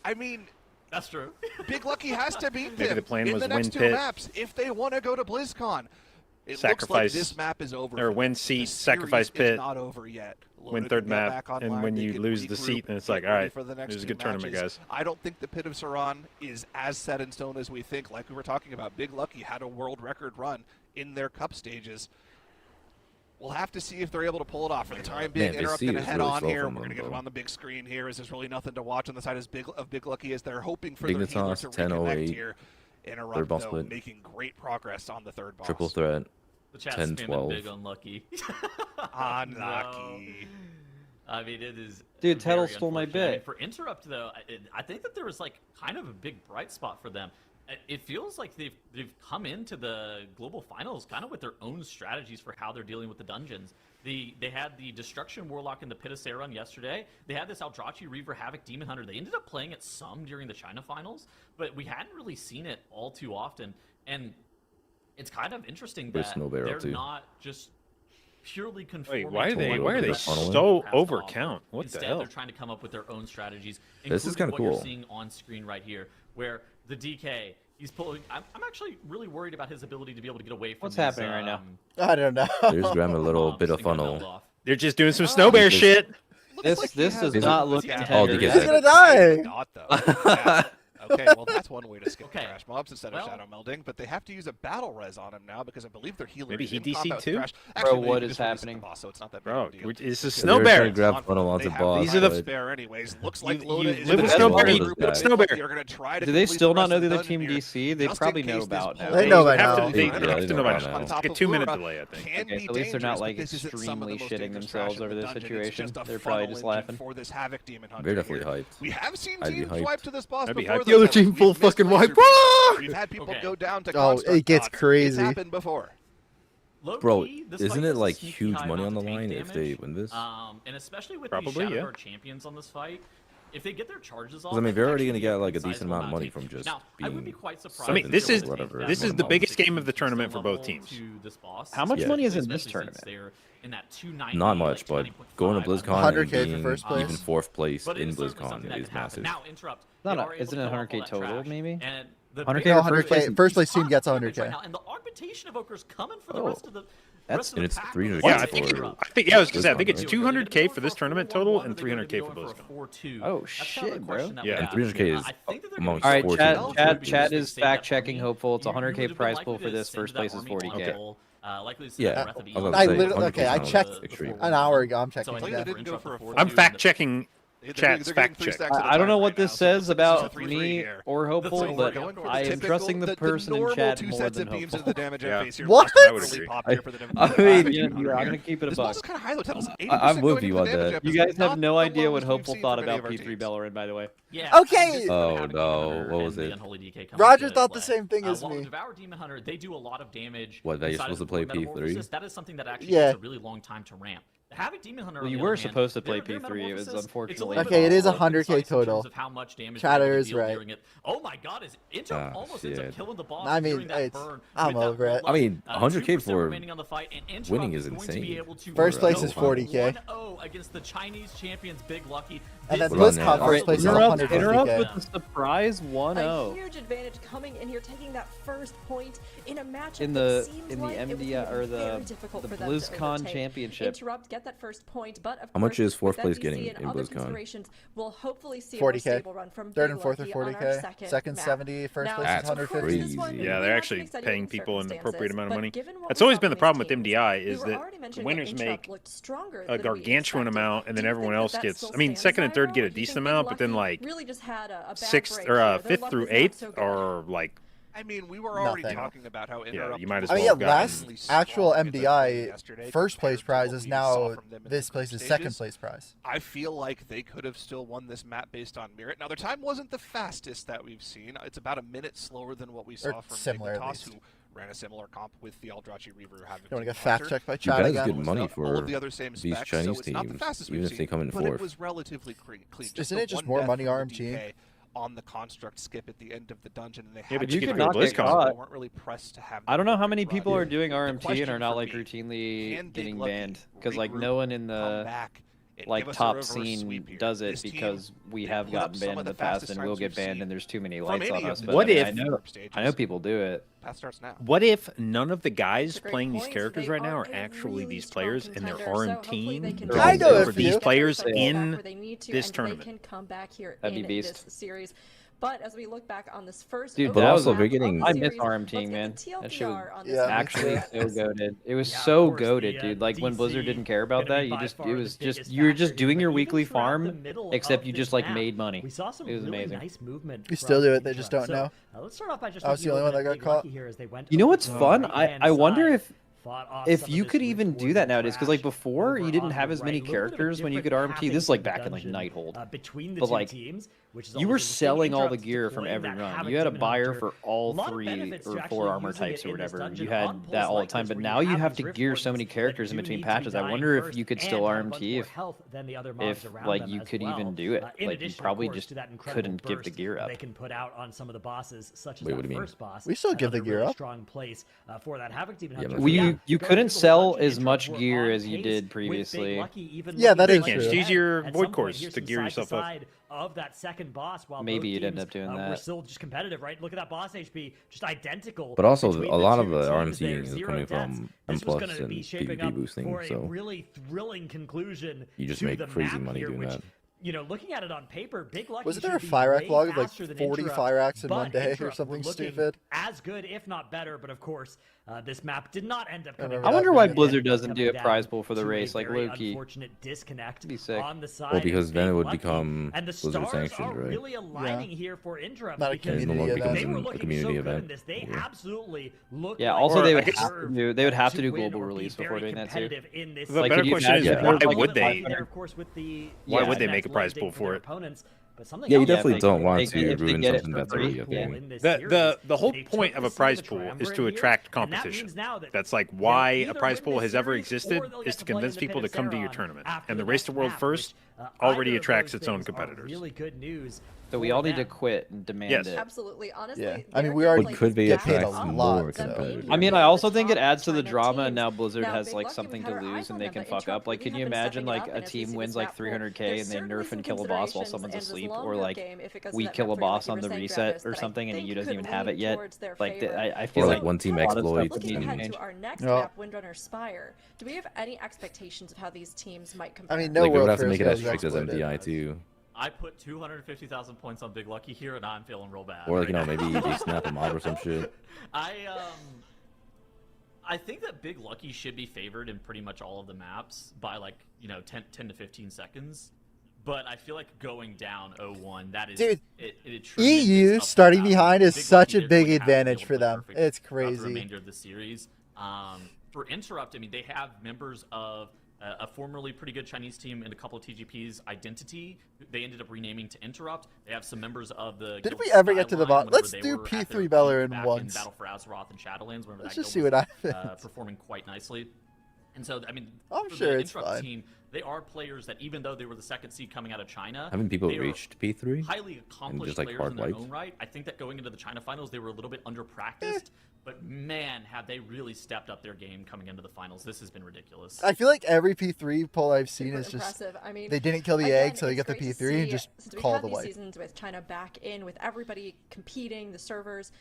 I mean. That's true. Big Lucky has to beat them the plan in was the next 2 maps if they want to go to BlizzCon. It looks like this map is over. Or win seat, sacrifice pit. Not over yet. Win 3rd map, and when you lose the seat, then it's like, all right, this is a good tournament, guys. I don't think the Pit of Saran is as set in stone as we think. Like we were talking about, Big Lucky had a world record run in their cup stages. We'll have to see if they're able to pull it off. For the time being, Interrupt going to head on here. We're going to get them on the big screen here as there's really nothing to watch on the side of Big Lucky as they're hoping for their healer to reconnect here. Interrupt, though, making great progress on the 3rd boss. Triple threat. The chat's 10-12. Big unlucky. Unlucky. I mean, it is. Dude, Tettle stole my bit. I mean, for Interrupt, though, I think that there was like kind of a big bright spot for them. It feels like they've come into the global finals kind of with their own strategies for how they're dealing with the dungeons. They had the Destruction Warlock in the Pit of Saran yesterday. They had this Eldrazi Reaver Havoc Demon Hunter. They ended up playing it some during the China finals, but we hadn't really seen it all too often. And it's kind of interesting that they're not just purely conforming. Wait, why are they so overcount? What Instead, the hell? They're trying to come up with their own strategies. This is kind of cool. What you're seeing on screen right here, where the DK, he's pulling. I'm actually really worried about his ability to be able to get away from. What's happening right now? I don't know. There's grabbing a little bit of funnel. They're just doing some snow bear shit. This does not look intended. He's gonna die. Okay, well that's one way to skip trash mobs instead of shadow melding, but they have to use a battle res on him now because I believe their healer. Maybe he DC'd too. Actually, bro, what is happening? Boss, so it's not that big of a deal. It's a snow bear. Grab funnel onto boss. These are the bear anyways. Looks like Loda is live with snow bear. You live with snow bear. Do they still not know the other team DC? They probably know about now. They know by now. They have to know by now. It's like a 2-minute delay, I think. Okay, at least they're not like extremely shitting themselves over this situation. They're probably just laughing. They're definitely hyped. We have seen teams wipe to this boss before. The other team full fucking wipe. We've had people go down to it gets crazy. It's happened before. Bro, isn't it like huge money on the line if they win this? And especially with these Shadow champions on this fight, if they get their charges off, I mean, they're already going to get like a decent amount of money from just being. I would be quite surprised. I mean, this is the biggest game of the tournament for both teams. How much money is in this tournament? Not much, but going to BlizzCon and being even 4th place in BlizzCon is massive. Now interrupt. Isn't it 100K total, maybe? 100K. First place team gets 100K. And the Augmentation Evokers coming for the rest of the. And it's 300K. Yeah, I think I think it's 200K for this tournament total and 300K for BlizzCon. Oh shit, bro! Yeah, and 300K is amongst. All right, chat is fact checking. Hopeful, it's 100K prize pool for this. First place is 40K. Yeah, I literally I checked an hour ago. I'm checking. I'm fact checking. Chat's fact check. I don't know what this says about me or Hopeful, but I am trusting the person in chat more than Hopeful. What? I would agree. I mean, I'm gonna keep it a buck. I'm with you on that. You guys have no idea what Hopeful thought about P3 Bellerin, by the way. Yeah. Okay. Oh no, what was it? Roger thought the same thing as me. Devour Demon Hunter, they do a lot of damage. What? That you're supposed to play P3? That is something that actually takes a really long time to ramp. Havoc Demon Hunter. Well, you were supposed to play P3. It was unfortunately. Okay, it is 100k total. How much damage Chatter is right. Oh my God, is Interrupt almost ends up killing the boss? I mean, I'm over it. I mean, 100k for winning is insane. First place is 40k. 1-0 against the Chinese champions, Big Lucky. And then BlizzCon first place is 150k. Interrupt with the surprise 1-0. A huge advantage coming in here, taking that first point in a match in the MDI or the BlizzCon championship. Interrupt, get that first point, but of how much is fourth place getting in BlizzCon? We'll hopefully see 40k. Third and fourth are 40k. Second 70. First place is 150. Yeah, they're actually paying people an appropriate amount of money. That's always been the problem with MDI is that the winners make a gargantuan amount, and then everyone else gets. I mean, second and third get a decent amount, but then like sixth or fifth through eighth are like. I mean, we were already talking about how you might as well. Last actual MDI first place prize is now this place's second place prize. I feel like they could have still won this map based on merit. Now, their time wasn't the fastest that we've seen. It's about a minute slower than what we saw from Dignitas, who ran a similar comp with the Eldrazi Reaver. You want to get fact checked by Chad again? You guys get money for these Chinese teams, even if they come in fourth. But it was relatively clean. Isn't it just more money RMG? On the construct skip at the end of the dungeon, and they but you could not get caught. They weren't really pressed to have. I don't know how many people are doing RMT and are not like routinely getting banned, because like no one in the like top scene does it, because we have gotten banned in the past and we'll get banned and there's too many lights on us. But what if I know people do it. That starts now. What if none of the guys playing these characters right now are actually these players, and they're RMT for these players in this tournament? That'd be beast. Series. But as we look back on this first, dude, but also they're getting. I miss RMT, man. That shit was actually so goated. It was so goated, dude. Like when Blizzard didn't care about that, you were just doing your weekly farm, except you just like made money. It was amazing. We still do it. They just don't know. Let's start off by just. I was the only one that got caught. You know what's fun? I wonder if you could even do that nowadays, because like before you didn't have as many characters when you could RMT. This is like back in like Nighthold, but like you were selling all the gear from every run. You had a buyer for all 3 or 4 armor types or whatever. You had that all the time, but now you have to gear so many characters in between patches. I wonder if you could still RMT if like you could even do it. Like you probably just couldn't give the gear up. They can put out on some of the bosses, such as what do you mean? We still give the gear up. Strong place for that Havoc Demon Hunter. You couldn't sell as much gear as you did previously. Yeah, that is true. It's easier void cores to gear yourself up. Of that second boss, while maybe you'd end up doing that. We're still just competitive, right? Look at that boss HP, just identical. But also, a lot of the RMT is coming from M+ and PvP boosting, so really thrilling conclusion. You just make crazy money doing that. You know, looking at it on paper, Big Lucky. Wasn't there a Fire log of like 40 Fire in one day or something stupid? As good, if not better, but of course, this map did not end up coming. I wonder why Blizzard doesn't do a prize pool for the race like Loki. Unfortunate disconnect on the side. Well, because then it would become Blizzard sanctioned, right? Really aligning here for Interrupt. Not a community event. A community event. They absolutely look. Yeah. Also, they would have to do global release before doing that too. The better question is, why would they? Why would they make a prize pool for it? Yeah, you definitely don't want to ruin something that's already a thing. The whole point of a prize pool is to attract competition. That's like why a prize pool has ever existed, is to convince people to come to your tournament. And the Race to World First already attracts its own competitors. Really good news. So we all need to quit and demand it. Absolutely, honestly. Yeah. I mean, we already could be paid a lot. I mean, I also think it adds to the drama, and now Blizzard has like something to lose and they can fuck up. Like, can you imagine like a team wins like 300k and they nerf and kill a boss while someone's asleep, or like we kill a boss on the reset or something and you doesn't even have it yet? Like, I feel like one team exploits. Looking ahead to our next map, Windrunner Spire. Do we have any expectations of how these teams might compare? I mean, no. Like, we would have to make it as strict as MDI too. I put 250,000 points on Big Lucky here, and I'm feeling real bad. Or like, you know, maybe they snap a mob or some shit. I think that Big Lucky should be favored in pretty much all of the maps by like 10 to 15 seconds. But I feel like going down 0-1, that is EU starting behind is such a big advantage for them. It's crazy. The remainder of the series. For Interrupt, I mean, they have members of a formerly pretty good Chinese team and a couple of TGPs, Identity. They ended up renaming to Interrupt. They have some members of the. Did we ever get to the bot? Let's do P3 Beller in once. Battle for Azeroth and Shadowlands. Let's just see what happens. Performing quite nicely. And so, I mean, I'm sure it's fine. Team, they are players that, even though they were the second seed coming out of China, haven't people reached P3? Highly accomplished just, players in their own right. I think that going into the China finals, they were a little bit under-practiced. But man, have they really stepped up their game coming into the finals. This has been ridiculous. I feel like every P3 poll I've seen is impressive. just I mean, they didn't kill the egg, so they get the P3 and just call the wipe. Seasons with China back in, with everybody competing, the servers.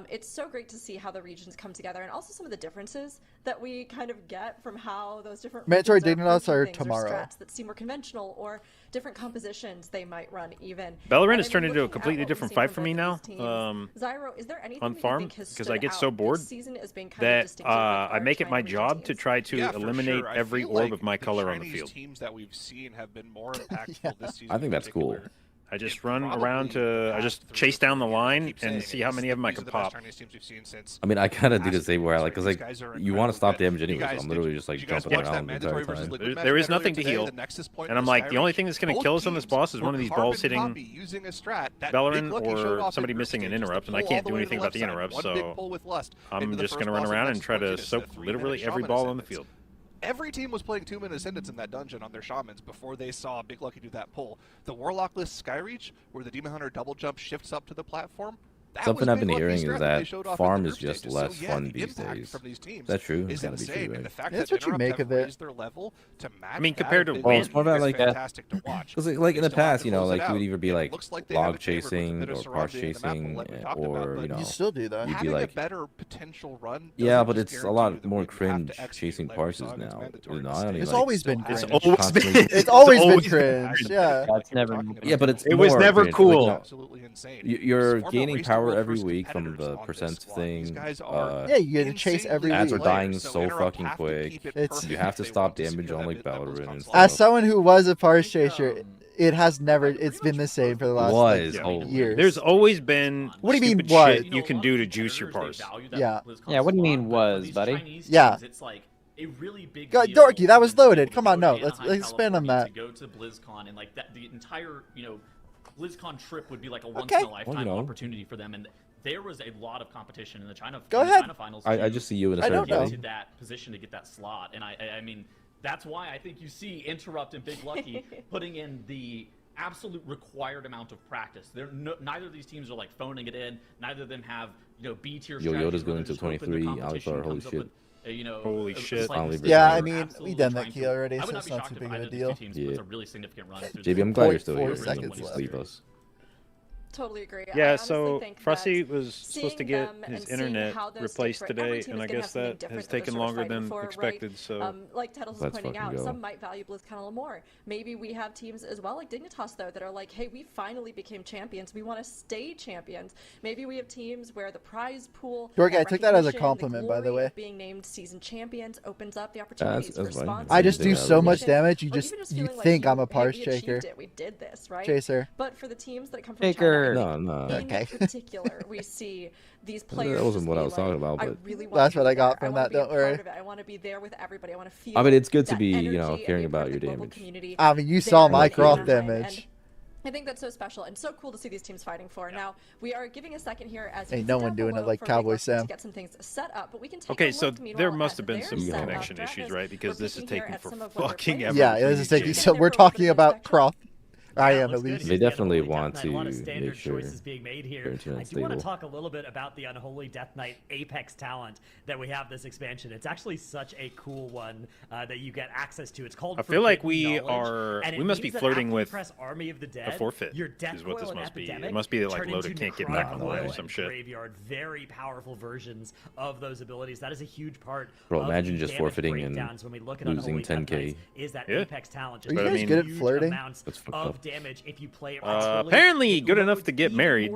It's so great to see how the regions come together, and also some of the differences that we kind of get from how those different Mandatory Dignitas are tomorrow. Or strats that seem more conventional, or different compositions they might run even. Valorant has turned into a completely different fight for me now. Zyro, is there anything on farm because I get so bored that I make it my job to try to eliminate every orb of my color on the field. Teams that we've seen have been more impactful this season. I think that's cool. I just run around I just chase down the line and see how many of them I can pop. I mean, I kind of do the same where I because like you want to stop damage anyway, so I'm literally just like jumping around the entire time. There is nothing to heal, and I'm like, the only thing that's going to kill us on this boss is one of these balls hitting Bellerin or somebody missing an interrupt, and I can't do anything about the interrupt, so I'm just going to run around and try to soak literally every ball on the field. Every team was playing 2-minute Ascendants in that dungeon on their Shamans before they saw Big Lucky do that pull. The Warlock-less Skyreach, where the Demon Hunter double jump shifts up to the platform. Something I've been hearing is that farm is just less fun these days. That's true. It's gotta be true, right? That's what you make of it. I mean, compared to well, it's more about like because like in the past, you know, like you would either be like log chasing or parse chasing, or you know, you still do that. You'd be like better potential run. Yeah, but it's a lot more cringe chasing parses now. You know, it's always been cringe. It's always been cringe. Yeah. That's never. Yeah, but it was never cool. Absolutely insane. You're gaining power every week from the percent thing. Yeah, you get to chase every week. Ads are dying so fucking quick. You have to stop damage on like Valorant and stuff. As someone who was a parse chaser, it has never. It's been the same for the last years. There's always been. What do you mean? What shit you can do to juice your parse? Yeah. Yeah. What do you mean was, buddy? Yeah. It's like a really big Dorky, that was loaded. Come on, no, let's expand on that. To go to BlizzCon and like that, the entire BlizzCon trip would be like a once in a lifetime opportunity for them, and there was a lot of competition in the China finals. I just see you in a certain to that position to get that slot, and I mean that's why I think you see Interrupt and Big Lucky putting in the absolute required amount of practice. Neither of these teams are like phoning it in. Neither of them have B tier. Yoda's going to 23. Alistar, holy shit. Holy shit! Yeah, I mean, we done that key already, so it's not too big of a deal. It's a really significant run. JB, I'm glad you're still here. 4 seconds left. Leave us. Totally agree. Yeah, so Frosty was supposed to get his internet replaced today, and I guess that has taken longer than expected. So, like Tettles was pointing out, some might value BlizzCon a little more. Maybe we have teams as well, like Dignitas, though, that are like, hey, we finally became champions. We want to stay champions. Maybe we have teams where the prize pool. Dorky, I took that as a compliment, by the way. Being named season champions opens up the opportunities for sponsors. I just do so much damage. You think I'm a parse chaser. We did this, right? Chaser. But for the teams that come from China, no. In particular, we see these players. That wasn't what I was talking about, but that's what I got from that. Don't worry. I want to be there with everybody. I want to feel. I mean, it's good to be, caring about your damage. I mean, you saw my Croft damage. I think that's so special and so cool to see these teams fighting for. Now, we are giving a second here as ain't no one doing it like Cowboy Sam. To get some things set up, but we can take okay, so there must have been some connection issues, right? Because this is taking for fucking ever. Yeah, this is taking. So we're talking about Croft. I am at least. They definitely want to make sure being made here. I do want to talk a little bit about the Unholy Death Knight Apex talent that we have this expansion. It's actually such a cool one that you get access to. It's called. I feel like we must be flirting with Army of the Dead. A forfeit. Your Death is what this must be. It Epidemic must be like Loda can't get back alive or some shit. Graveyard, very powerful versions of those abilities. That is a huge part. Bro, imagine just forfeiting and when we look at losing 10k. Is that Apex talent? Are you guys good at flirting? That's fucked up. Damage if you play it apparently good enough to get married.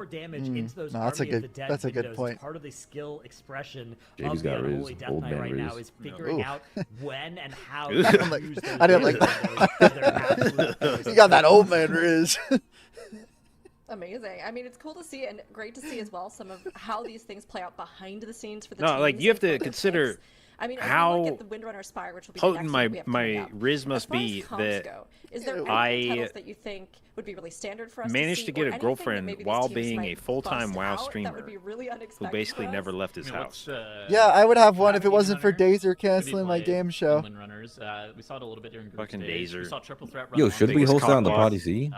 That's a good point. Part of the skill expression JB's of the got Unholy Death old Knight man right now Riz. is figuring out when and how I didn't like that. You got that old man Riz. Amazing. I mean, it's cool to see and great to see as well some of how these things play out behind the scenes for the teams. Like you have to consider I mean, how look at the Windrunner Spire, which will be potent my Riz must be that Is there anything that you think would be really standard for us managed to get a girlfriend while being a full-time WoW streamer really who basically never left his house. Yeah, I would have one if it wasn't for Dazer canceling my game show. Runners. We saw it a little bit during fucking Dazer. We saw triple threat. Yo, should we host that on the Potty C?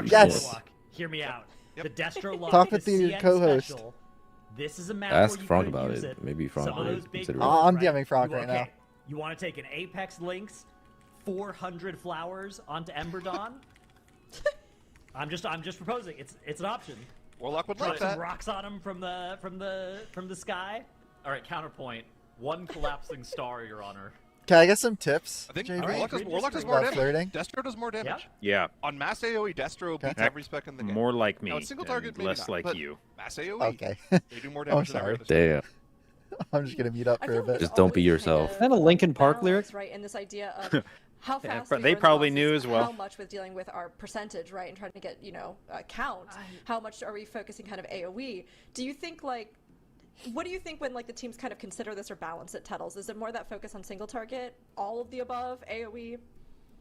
Yes. Hear me out. The Destro Lock. Talk with the co-host. This is a map Ask where you Frank could about use it. Maybe Frank would consider it. I'm DMing Frank right now. You want to take an Apex Lynx, 400 flowers onto Ember Dawn? I'm just proposing. It's an option. Warlock would like that. Some rocks on him from the sky. All right, counterpoint. One collapsing star, Your Honor. Can I get some tips? I think JV? Warlock does more damage. Flirting? Destro does more damage. Yeah. On mass AoE, Destro beats every spec in the game. More like me. Now, single target, less not, like you. Mass AoE. Okay. They do more damage than every other Damn. I'm just gonna mute up for a bit. Just don't be yourself. Is that a Linkin Park lyric? Right, in this idea of how fast they probably knew as well. How much with dealing with our percentage, right, and trying to get, count. How much are we focusing kind of AoE? Do you think what do you think when the teams kind of consider this or balance it, Tettles? Is it more that focus on single target, all of the above, AoE?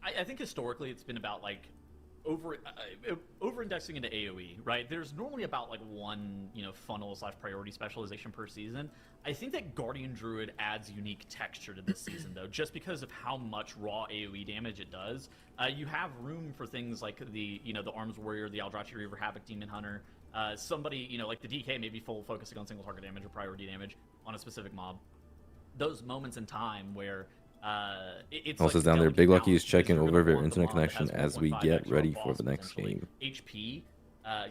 I think historically it's been about over-indexing into AoE, right? There's normally about one funnel/priority specialization per season. I think that Guardian Druid adds unique texture to this season though, just because of how much raw AoE damage it does. You have room for things like the Arms Warrior, the Eldrazi Reaver, Havoc Demon Hunter. Somebody, like the DK, maybe full focusing on single target damage or priority damage on a specific mob. Those moments in time where it's also down there, Big Lucky is checking over their internet connection as we get ready for the next game. HP,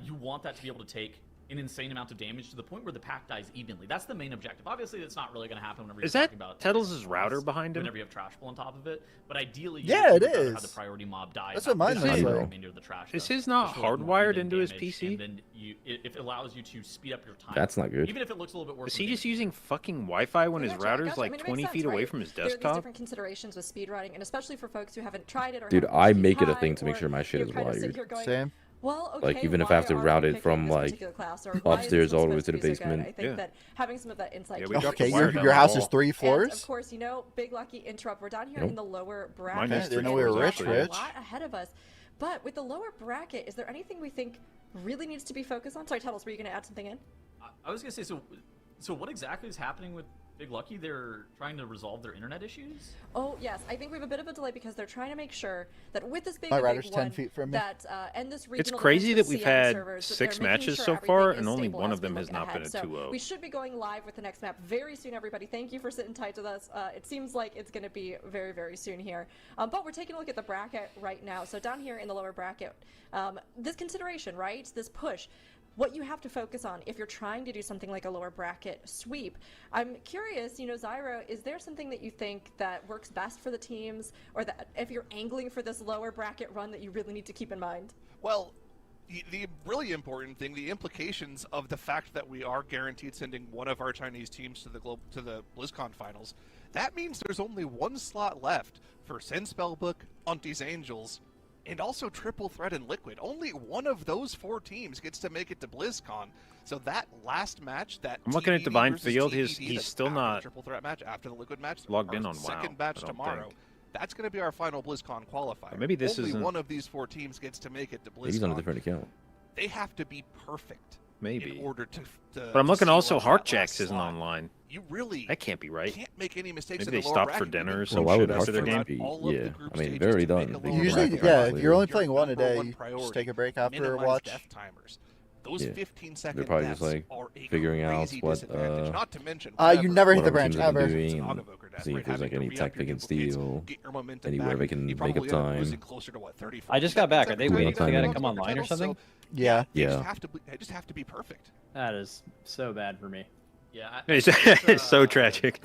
you want that to be able to take an insane amount of damage to the point where the pack dies evenly. That's the main objective. Obviously, that's not really going to happen whenever you're talking about Tettles' router behind him? Whenever you have trash pull on top of it. But ideally, it is. Have the priority mob die. That's what mine is. Is his not hardwired into his PC? And then it allows you to speed up your time. That's not good. Even if it looks a little bit worse. Is he just using fucking Wi-Fi when his router's 20 feet away from his desktop? There are these different considerations with speedrunning, and especially for folks who haven't tried it or dude, I make it a thing to make sure my shit is wired. Same. Well, okay, even if I have to route it from upstairs all the way to the basement. I think that having some of that insight. Okay, your house is 3 floors. And of course, Big Lucky interrupt. We're down here in the lower bracket. I didn't know we were rich. A lot ahead of us. But with the lower bracket, is there anything we think really needs to be focused on? Sorry, Tuttles, were you going to add something in? I was going to say, so what exactly is happening with Big Lucky? They're trying to resolve their internet issues? Oh, yes. I think we have a bit of a delay because they're trying to make sure that with this my router's 10 feet from me. And this it's crazy that we've had 6 matches so far, and only one of them has not been a 2-0. We should be going live with the next map very soon, everybody. Thank you for sitting tight with us. It seems like it's going to be very, very soon here. But we're taking a look at the bracket right now. So down here in the lower bracket, this consideration, right? This push. What you have to focus on if you're trying to do something like a lower bracket sweep. I'm curious, Zyro, is there something that you think that works best for the teams, or that if you're angling for this lower bracket run that you really need to keep in mind? Well, the really important thing, the implications of the fact that we are guaranteed sending one of our Chinese teams to the BlizzCon finals, that means there's only one slot left for Sin Spellbook, Auntie's Angels, and also Triple Threat and Liquid. Only one of those 4 teams gets to make it to BlizzCon. So that last match, I'm looking at Divine Field. He's still not Triple Threat match after the Liquid match. Logged in on WoW. Second match tomorrow. That's going to be our final BlizzCon qualifier. Maybe this isn't. Only one of these 4 teams gets to make it to BlizzCon. He's on a different account. They have to be perfect. Maybe. In order to but I'm looking also. Heartjacks isn't online. You really that can't be right. Can't make any mistakes. Maybe they stopped for dinner or something. Why would Heartjacks be? Yeah, I mean, they're already done. Usually, if you're only playing one a day, you just take a break after a watch. Those 15 second they're probably just figuring out what not to mention you never hit the branch ever. See if there's any tech they can steal, anywhere they can make up time. I just got back. Are they waiting till they gotta come online or something? Yeah. They just have to be perfect. That is so bad for me. Yeah, it's so tragic.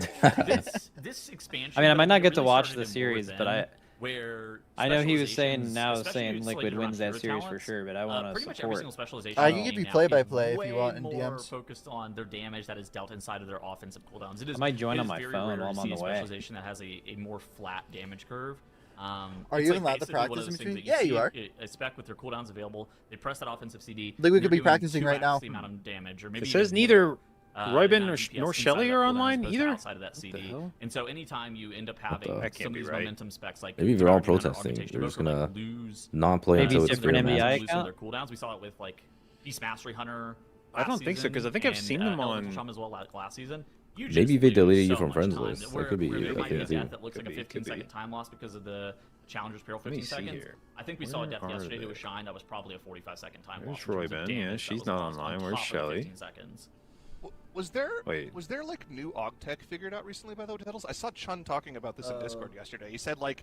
This expansion. I mean, I might not get to watch the series, but I know he was saying Liquid wins that series for sure, but I want to support. I can give you play-by-play if you want in DMs. More focused on their damage that is dealt inside of their offensive cooldowns. I might join on my phone while I'm on the way. Specialization that has a more flat damage curve. Are you allowed to practice in between? Yeah, you are. A spec with their cooldowns available. They press that offensive CD. Liquid could be practicing right now. The amount of damage, or maybe it says neither Roybin nor Shelly are online either? Outside of that CD. And so anytime you end up having some of these momentum specs like maybe they're all protesting. They're just gonna non-play until it's different MBI account. Their cooldowns. We saw it with like Beast Mastery Hunter. I don't think so because I think I've seen them on as well last season. Maybe they deleted you from friends list. That could be. That looks like a 15-second time loss because of the Challenger's Peril 15 seconds. I think we saw a death yesterday to a Shine that was probably a 45-second time loss. Where's Roybin? Yeah, she's not online. Where's Shelly? Was there like new aug tech figured out recently by the Turtles? I saw Chun talking about this in Discord yesterday. He said like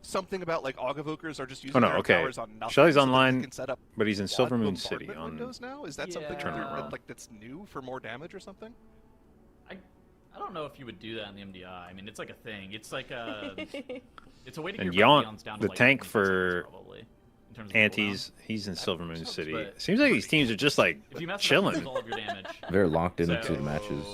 something about like aug evokers are just using their powers on nothing. Shelly's so online, but he's in Silvermoon City on Windows now. Is that something that's new for more damage or something? I don't know if you would do that in the MDI. I mean, it's like a thing. It's like a way to get Yaunt, down to the tank for Antes, he's in Silvermoon City. Seems like these teams are just like chilling. They're locked into the matches.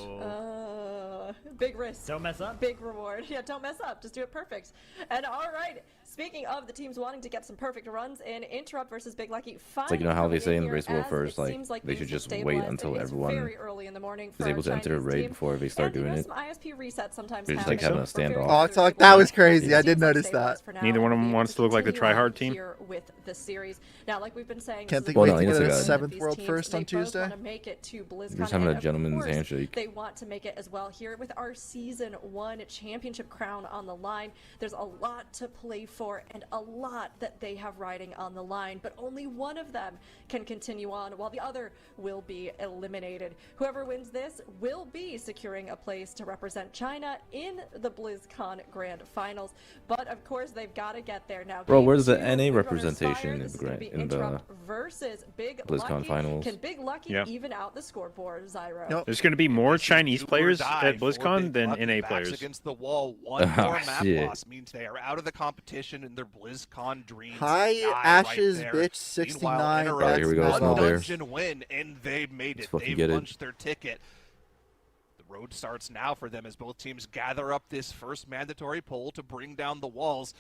Big risk. Don't mess up. Big reward. Yeah, don't mess up. Just do it perfect. And all right, speaking of the teams wanting to get some perfect runs in, Interrupt versus Big Lucky. It's like, you know how they say in the race world first, like they should just wait until everyone is able to enter a raid before they start doing it. ISP reset sometimes they're just like having a standoff. Oh, talk. That was crazy. I did notice that. Neither one of them wants to look like the tryhard team. With the series. Now, like we've been saying, can't think wait to get a 7th world first on Tuesday. Just having a gentleman's handshake. They want to make it as well here with our Season 1 championship crown on the line. There's a lot to play for and a lot that they have riding on the line, but only one of them can continue on while the other will be eliminated. Whoever wins this will be securing a place to represent China in the BlizzCon Grand Finals, but of course they've got to get there now. Bro, where's the NA representation in the versus Big BlizzCon Finals? Can Big Lucky even out the scoreboard, Zyro? Nope. There's going to be more Chinese players at BlizzCon than NA players. Against the wall, one more map loss means they are out of the competition in their BlizzCon dreams. Hi, Ashes, bitch, 69. Right, here we go, Small Bear. Win, and they made it. They've punched their ticket. The road starts now for them as both teams gather up this first mandatory poll to bring down the walls.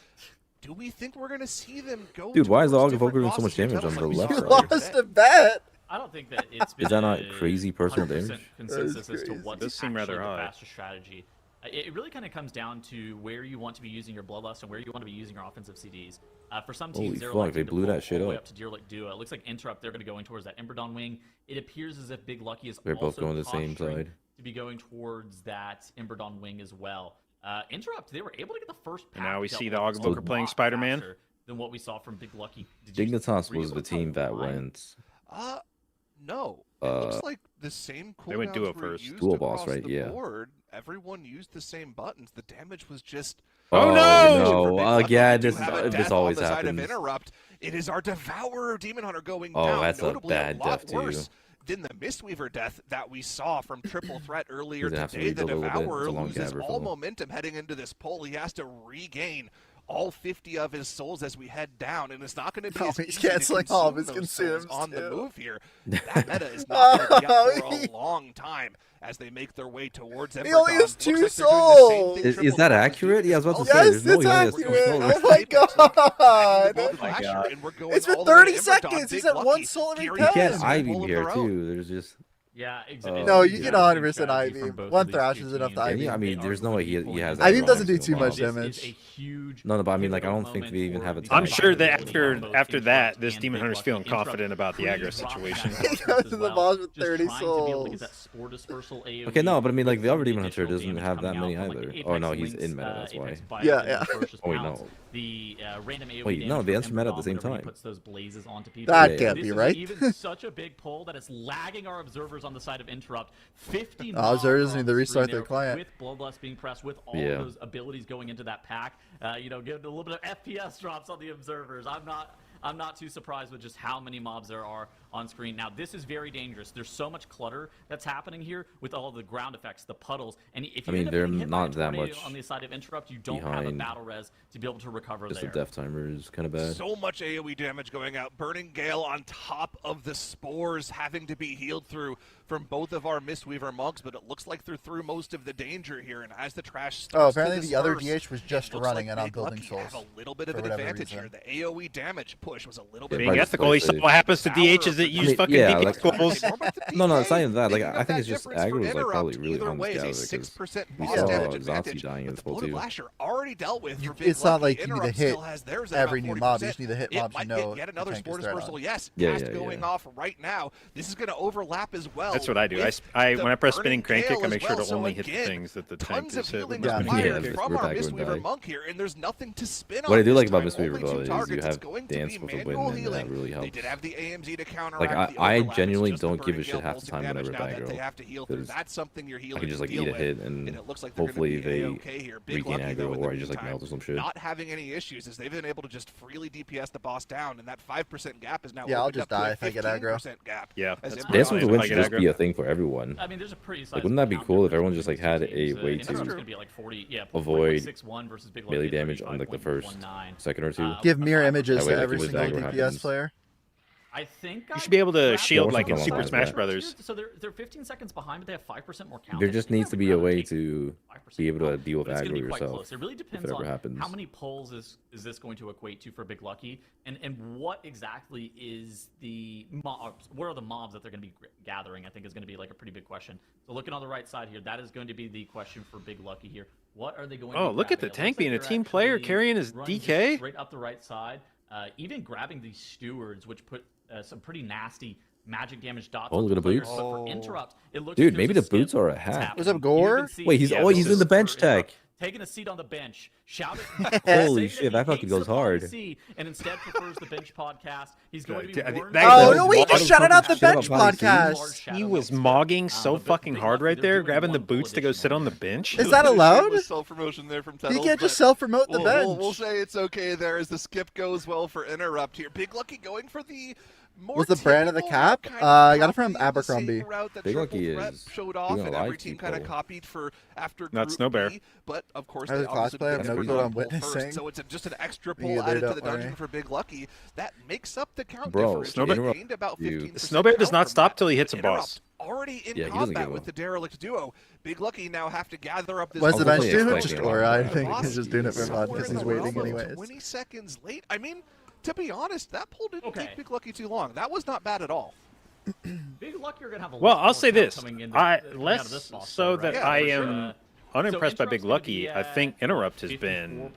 Do we think we're going to see them go? Dude, why is the Aug Evoker doing so much damage on the left side? You lost a bet. I don't think that it's been is that not crazy personal damage? Consensus as to what's does seem rather high. The faster strategy. It really kind of comes down to where you want to be using your Bloodlust and where you want to be using your offensive CDs. For some teams, they blew that shit up. To Deerlick Duo. It looks like Interrupt, they're going to go in towards that Emberdawn wing. It appears as if Big Lucky is they're both going to the same side. To be going towards that Emberdawn wing as well. Interrupt, they were able to get the first pack. And now we see the Aug Evoker playing Spider-Man. Than what we saw from Big Lucky. Dignitas was the team that went. No. It looks like the same cooldowns they went duo first. Dual boss, right? Yeah. Board. Everyone used the same buttons. The damage was just. Oh no! Yeah, this always happens. Interrupt. It is our Devourer Demon Hunter going down. Oh, that's a bad death too. Than the Mistweaver death that we saw from Triple Threat earlier today. The Devourer loses all momentum heading into this poll. He has to regain all 50 of his souls as we head down, and it's not going to be he's canceling all of his consumes on the move here. That meta is not going to be up for a long time as they make their way towards Emberdawn. He only has 2 souls! Is that accurate? Yeah, I was about to say. Yes, it's accurate! Oh my god! It's been 30 seconds! He's at 1 soul every 10! You can't Ivy here, too. There's just... Yeah, exactly. No, you get 100% Ivy. 1 Thrash is enough to Ivy. I mean, there's no way he has. Ivy doesn't do too much damage. No, but I mean, like, I don't think they even have a. I'm sure that after that, this Demon Hunter's feeling confident about the aggro situation. He goes to the boss with 30 souls. Okay, no, but I mean, like, the other Demon Hunter doesn't have that many either. Oh no, he's in meta. That's why. Yeah. Oh wait, no. The random AoE wait, no, they enter meta at the same time. Puts those blazes onto people. That can't be right. Even such a big pull that it's lagging our observers on the side of Interrupt. 50 observers need to restart their client. With Bloodlust being pressed, with all of those abilities going into that pack, getting a little bit of FPS drops on the observers. I'm not too surprised with just how many mobs there are on screen. Now, this is very dangerous. There's so much clutter that's happening here with all the ground effects, the puddles, and if you they're not that much on the side of Interrupt, you don't have a battle res to be able to recover just there. The death timer is kind of bad. So much AoE damage going out. Burning Gale on top of the spores having to be healed through from both of our Mistweaver monks, but it looks like they're through most of the danger here. And as the trash starts apparently the other DH was just running and not building souls. Have a little bit of an advantage here. The AoE damage push was a little bit. Being ethical, he saw what happens to DH as that use fucking DPS goals. No, it's not even that. Like, I think it's just aggro is like probably really on this Galaxy because we saw Zoxy dying in this pool too. It's not like you need to hit every new mob. You just need to hit mobs you know. Yet another Spore Dispersal. Yes, going off right now. This is going to overlap as well. That's what I do. I when I press spinning crank kick, I make sure to only hit the things that the tank is hit. From our Mistweaver monk here, and there's nothing to spin on. What I do like about Mistweaver though is you have Dance with a win, and that really helps. They did have the AMZ to counteract. Like I genuinely don't give a shit half the time whenever Bagro. That's something you're healing. I can just like eat a hit and hopefully they regain aggro, or I just like melt or some shit. Not having any issues as they've been able to just freely DPS the boss down, and that 5% gap is now. Yeah, I'll just die if I get aggro. Yeah, Dance with a win should just be a thing for everyone. I mean, there's a pretty. Like, wouldn't that be cool if everyone just like had a way to avoid melee damage on like the first, second or two? Give mirror images to every single DPS player. I think you should be able to shield like in Super Smash Brothers. So they're 15 seconds behind, but they have 5% more count. There just needs to be a way to be able to deal with aggro yourself. It really depends on how many pulls is this going to equate to for Big Lucky, and what exactly is the what are the mobs that they're going to be gathering? I think is going to be like a pretty big question. So looking on the right side here, that is going to be the question for Big Lucky here. What are they going? Oh, look at the tank being a team player carrying his DK right up the right side. Even grabbing these stewards, which put some pretty nasty magic damage dots. Oh, look at the boots. But for interrupt, it looks dude, maybe the boots are a hack. What's up, Gore? Wait, he's in the bench tech. Taking a seat on the bench, shouting. Holy shit, that fucking goes hard. And instead prefers the bench podcast. He's going to be oh no, we just shouted out the bench podcast. He was mogging so fucking hard right there, grabbing the boots to go sit on the bench. Is that allowed? Self-promotion there from He can't just self-promote the bench. We'll say it's okay there as the skip goes well for Interrupt here. Big Lucky going for the What's the brand of the cap? I got it from Abercrombie. Big Lucky is showed off, and every team kind of copied for after not Snowbear. But of course, they obviously have no clue I'm witnessing. So it's just an extra pull added to the dungeon for Big Lucky that makes up the count difference. Snowbear does not stop till he hits a boss. Already in combat with the Derelict duo. Big Lucky now have to gather up this. What's the bench do? Just Aura, I think he's just doing it for fun because he's waiting anyways. 20 seconds late. I mean, to be honest, that pull didn't take Big Lucky too long. That was not bad at all. Big Lucky, you're gonna have a well, I'll say this. Less so that I am unimpressed by Big Lucky. I think Interrupt has been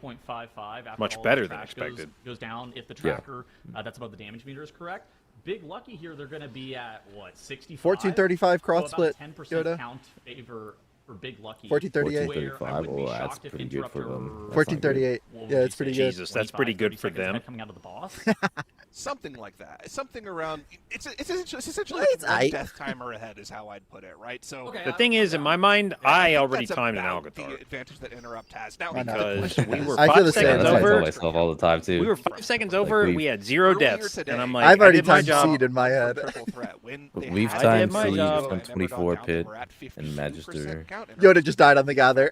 much better than expected. Goes down if the tracker that's above the damage meter is correct. Big Lucky here, they're going to be at what 65. 1435 cross split. 10% count favor for Big Lucky. 1438. 1435. Oh, that's pretty good for them. 1438. Yeah, it's pretty good. Jesus, that's pretty good for them. Coming out of the boss. Something like that. Something around. It's essentially like death timer ahead is how I'd put it, right? So the thing is, in my mind, I already timed an Algotar. The advantage that Interrupt has now because we were 5 seconds over. I myself all the time too. We were 5 seconds over. We had 0 deaths, and I'm like, I've already timed seed in my head. We've timed seed from 24 pit and Magister. Yoda just died on the gather.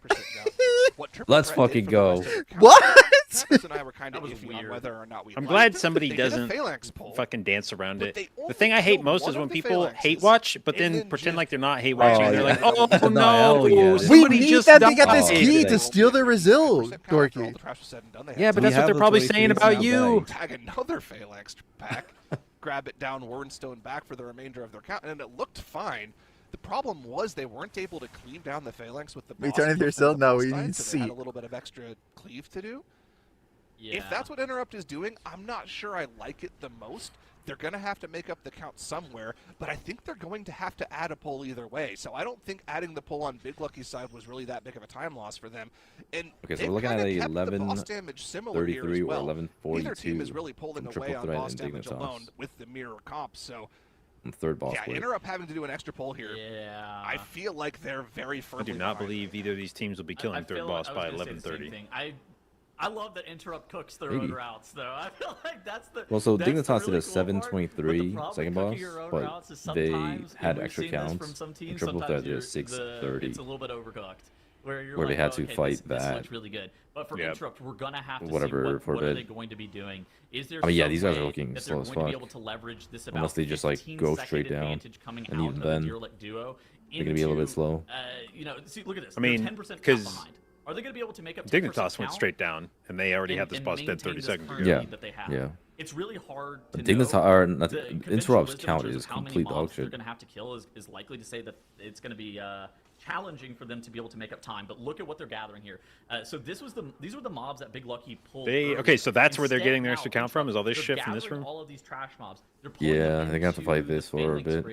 Let's fucking go. What? I'm glad somebody doesn't fucking dance around it. The thing I hate most is when people hate watch, but then pretend like they're not hate watching. They're like, oh no, we need them to get this key to steal the Rezil, Dorky. Yeah, but that's what they're probably saying about you. Tag another Phalanx pack, grab it down Wardenstone back for the remainder of their count, and it looked fine. The problem was they weren't able to cleave down the Phalanx with the boss. We turn their still? No, we need so they had a little bit of extra cleave to do. Yeah. If that's what Interrupt is doing, I'm not sure I like it the most. They're going to have to make up the count somewhere, but I think they're going to have to add a pull either way. So I don't think adding the pull on Big Lucky's side was really that big of a time loss for them. And okay, so we're looking at a 11:33 or 11:42. Neither team is really pulling away on boss damage alone with the mirror comp. So third boss. Yeah, Interrupt having to do an extra pull here. Yeah, I feel like they're very firmly. I do not believe either of these teams will be killing third boss by 11:30. I love that Interrupt cooks their own routes, though. I feel like that's the. Well, so Dignitas did a 7:23 second boss, but they had extra counts. And Triple Threat did a 6:30. It's a little bit overcooked. Where they had to fight that. This looks really good. But for Interrupt, we're gonna have to see what are they going to be doing. Is there yeah, these guys are looking slow as fuck. Unless they just like go straight down, and even then, they're gonna be a little bit slow. See, look at this. I mean, because are they going to be able to make up? Dignitas went straight down, and they already had this boss dead 30 seconds ago. Yeah, that they have. Yeah. It's really hard to Interrupts count is complete dog shit. They're going to have to kill is likely to say that it's going to be challenging for them to be able to make up time. But look at what they're gathering here. So these were the mobs that Big Lucky pulled. Okay, so that's where they're getting their extra count from. Is all this shit from this room? All of these trash mobs. Yeah, they're gonna have to fight this for a bit.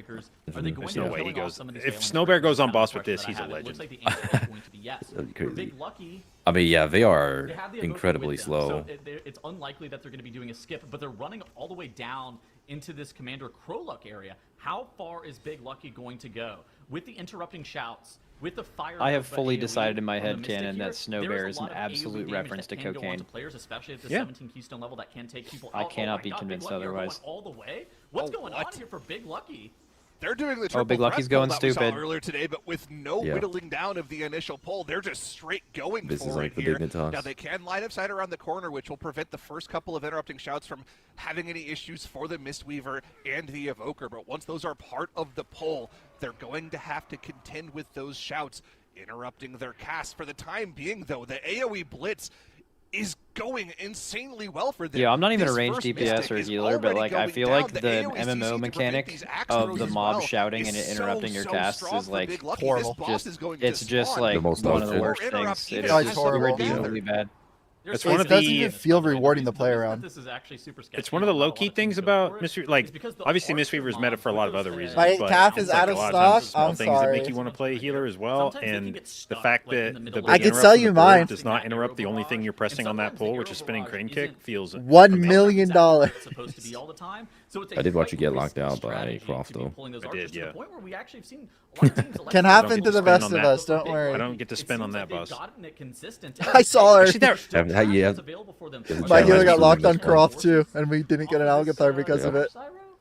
There's no way he goes. If Snowbear goes on boss with this, he's a legend. That'd be crazy. I mean, yeah, they are incredibly slow. So it's unlikely that they're going to be doing a skip, but they're running all the way down into this Commander Kroluk area. How far is Big Lucky going to go? With the interrupting shouts, with the fire... I have fully decided in my head canon that Snowbear is an absolute reference to cocaine. Players, especially at the 17 Keystone level, that can take people out. I cannot be convinced otherwise. All the way? What's going on here for Big Lucky? They're doing the triple Big Lucky's going stupid earlier today, but with no whittling down of the initial pull, they're just straight going for it here. Now they can line of sight around the corner, which will prevent the first couple of interrupting shouts from having any issues for the Mistweaver and the Evoker. But once those are part of the pull, they're going to have to contend with those shouts, interrupting their cast. For the time being, though, the AoE Blitz is going insanely well for them. Yeah, I'm not even a range DPS or healer, but like I feel like the MMO mechanic of the mob shouting and interrupting your casts is like horrible. It's just like one of the worst things. It is really bad. It's one of the. It doesn't even feel rewarding to play around. This is actually super sketchy. It's one of the low-key things about Mistweaver. Like, obviously, Mistweaver's meta for a lot of other reasons. My calf is out of stock. I'm sorry. Things that make you want to play a healer as well, and the fact that the I could sell you mine does not interrupt the only thing you're pressing on that pull, which is spinning crane kick, feels $1 million. Supposed to be all the time. So I did watch you get locked out by Croft, though. I did, yeah. Can happen to the best of us. Don't worry. I don't get to spin on that, boss. I saw her. Yeah. My healer got locked on Croft too, and we didn't get an Algathar because of it.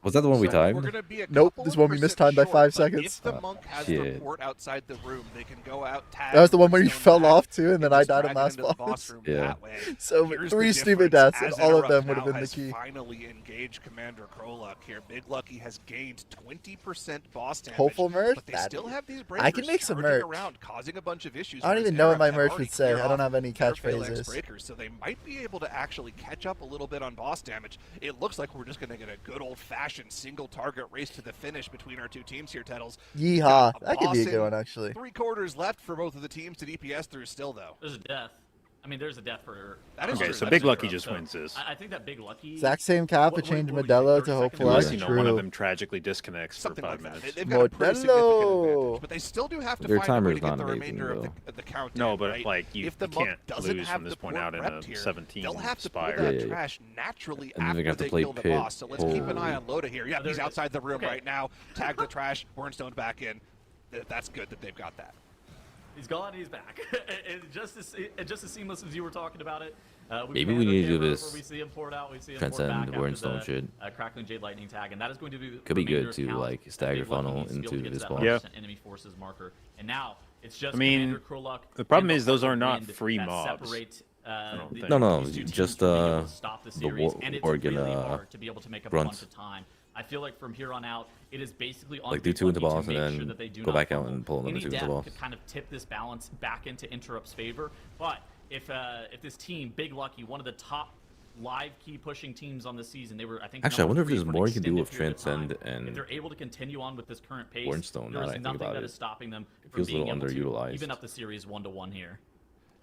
Was that the one we timed? Nope, this one we mistimed by 5 seconds. If the monk has report outside the room, they can go out, tag, that was the one where you fell off too, and then I died in last boss. Yeah. So 3 stupid deaths, and all of them would have been the key. Finally engaged Commander Kroluk here. Big Lucky has gained 20% boss damage. Hopeful merch? But they still have these I can make some merch. Around, causing a bunch of issues. I don't even know what my merch would say. I don't have any catchphrases. So they might be able to actually catch up a little bit on boss damage. It looks like we're just going to get a good old-fashioned single target race to the finish between our two teams here, Tettles. Yeehaw. That could be a good one, actually. 3 quarters left for both of the teams to DPS through still, though. There's a death. I mean, there's a death for... Okay, so Big Lucky just wins this. I think that Big Lucky... Exact same cap to change Modelo to hopefully one of them tragically disconnects for 5 minutes. Modelo! But they still do have to find a way to get the remainder of the count. No, but like, you can't lose from this point out in a 17 They'll have to pull Spire. that trash naturally after they kill the boss. So let's keep an eye on Loda here. Yeah, he's outside the room right now. Tag the trash. Wernstone back in. That's good that they've got that. He's gone, he's back. It's just as seamless as you were talking about it. Maybe we need to do this. We see him poured out. We see him transcend the Wernstone shit. Crackling Jade Lightning tag, and that is going to be could be good to like stagger funnel into this boss. Yeah. Enemy forces marker, and now it's just. I mean, the problem is those are not free mobs. No, just the Oregon runs. I feel like from here on out, it is basically on like do 2 into boss and then go back out and pull another 2 into boss. Could kind of tip this balance back into Interrupt's favor. But if this team, Big Lucky, one of the top live key pushing teams on the season, they were, I think. Actually, I wonder if there's more you can do with Transcend and. If they're able to continue on with this current pace, Wernstone, there's nothing that is stopping them from being able to even up the series 1-1 here.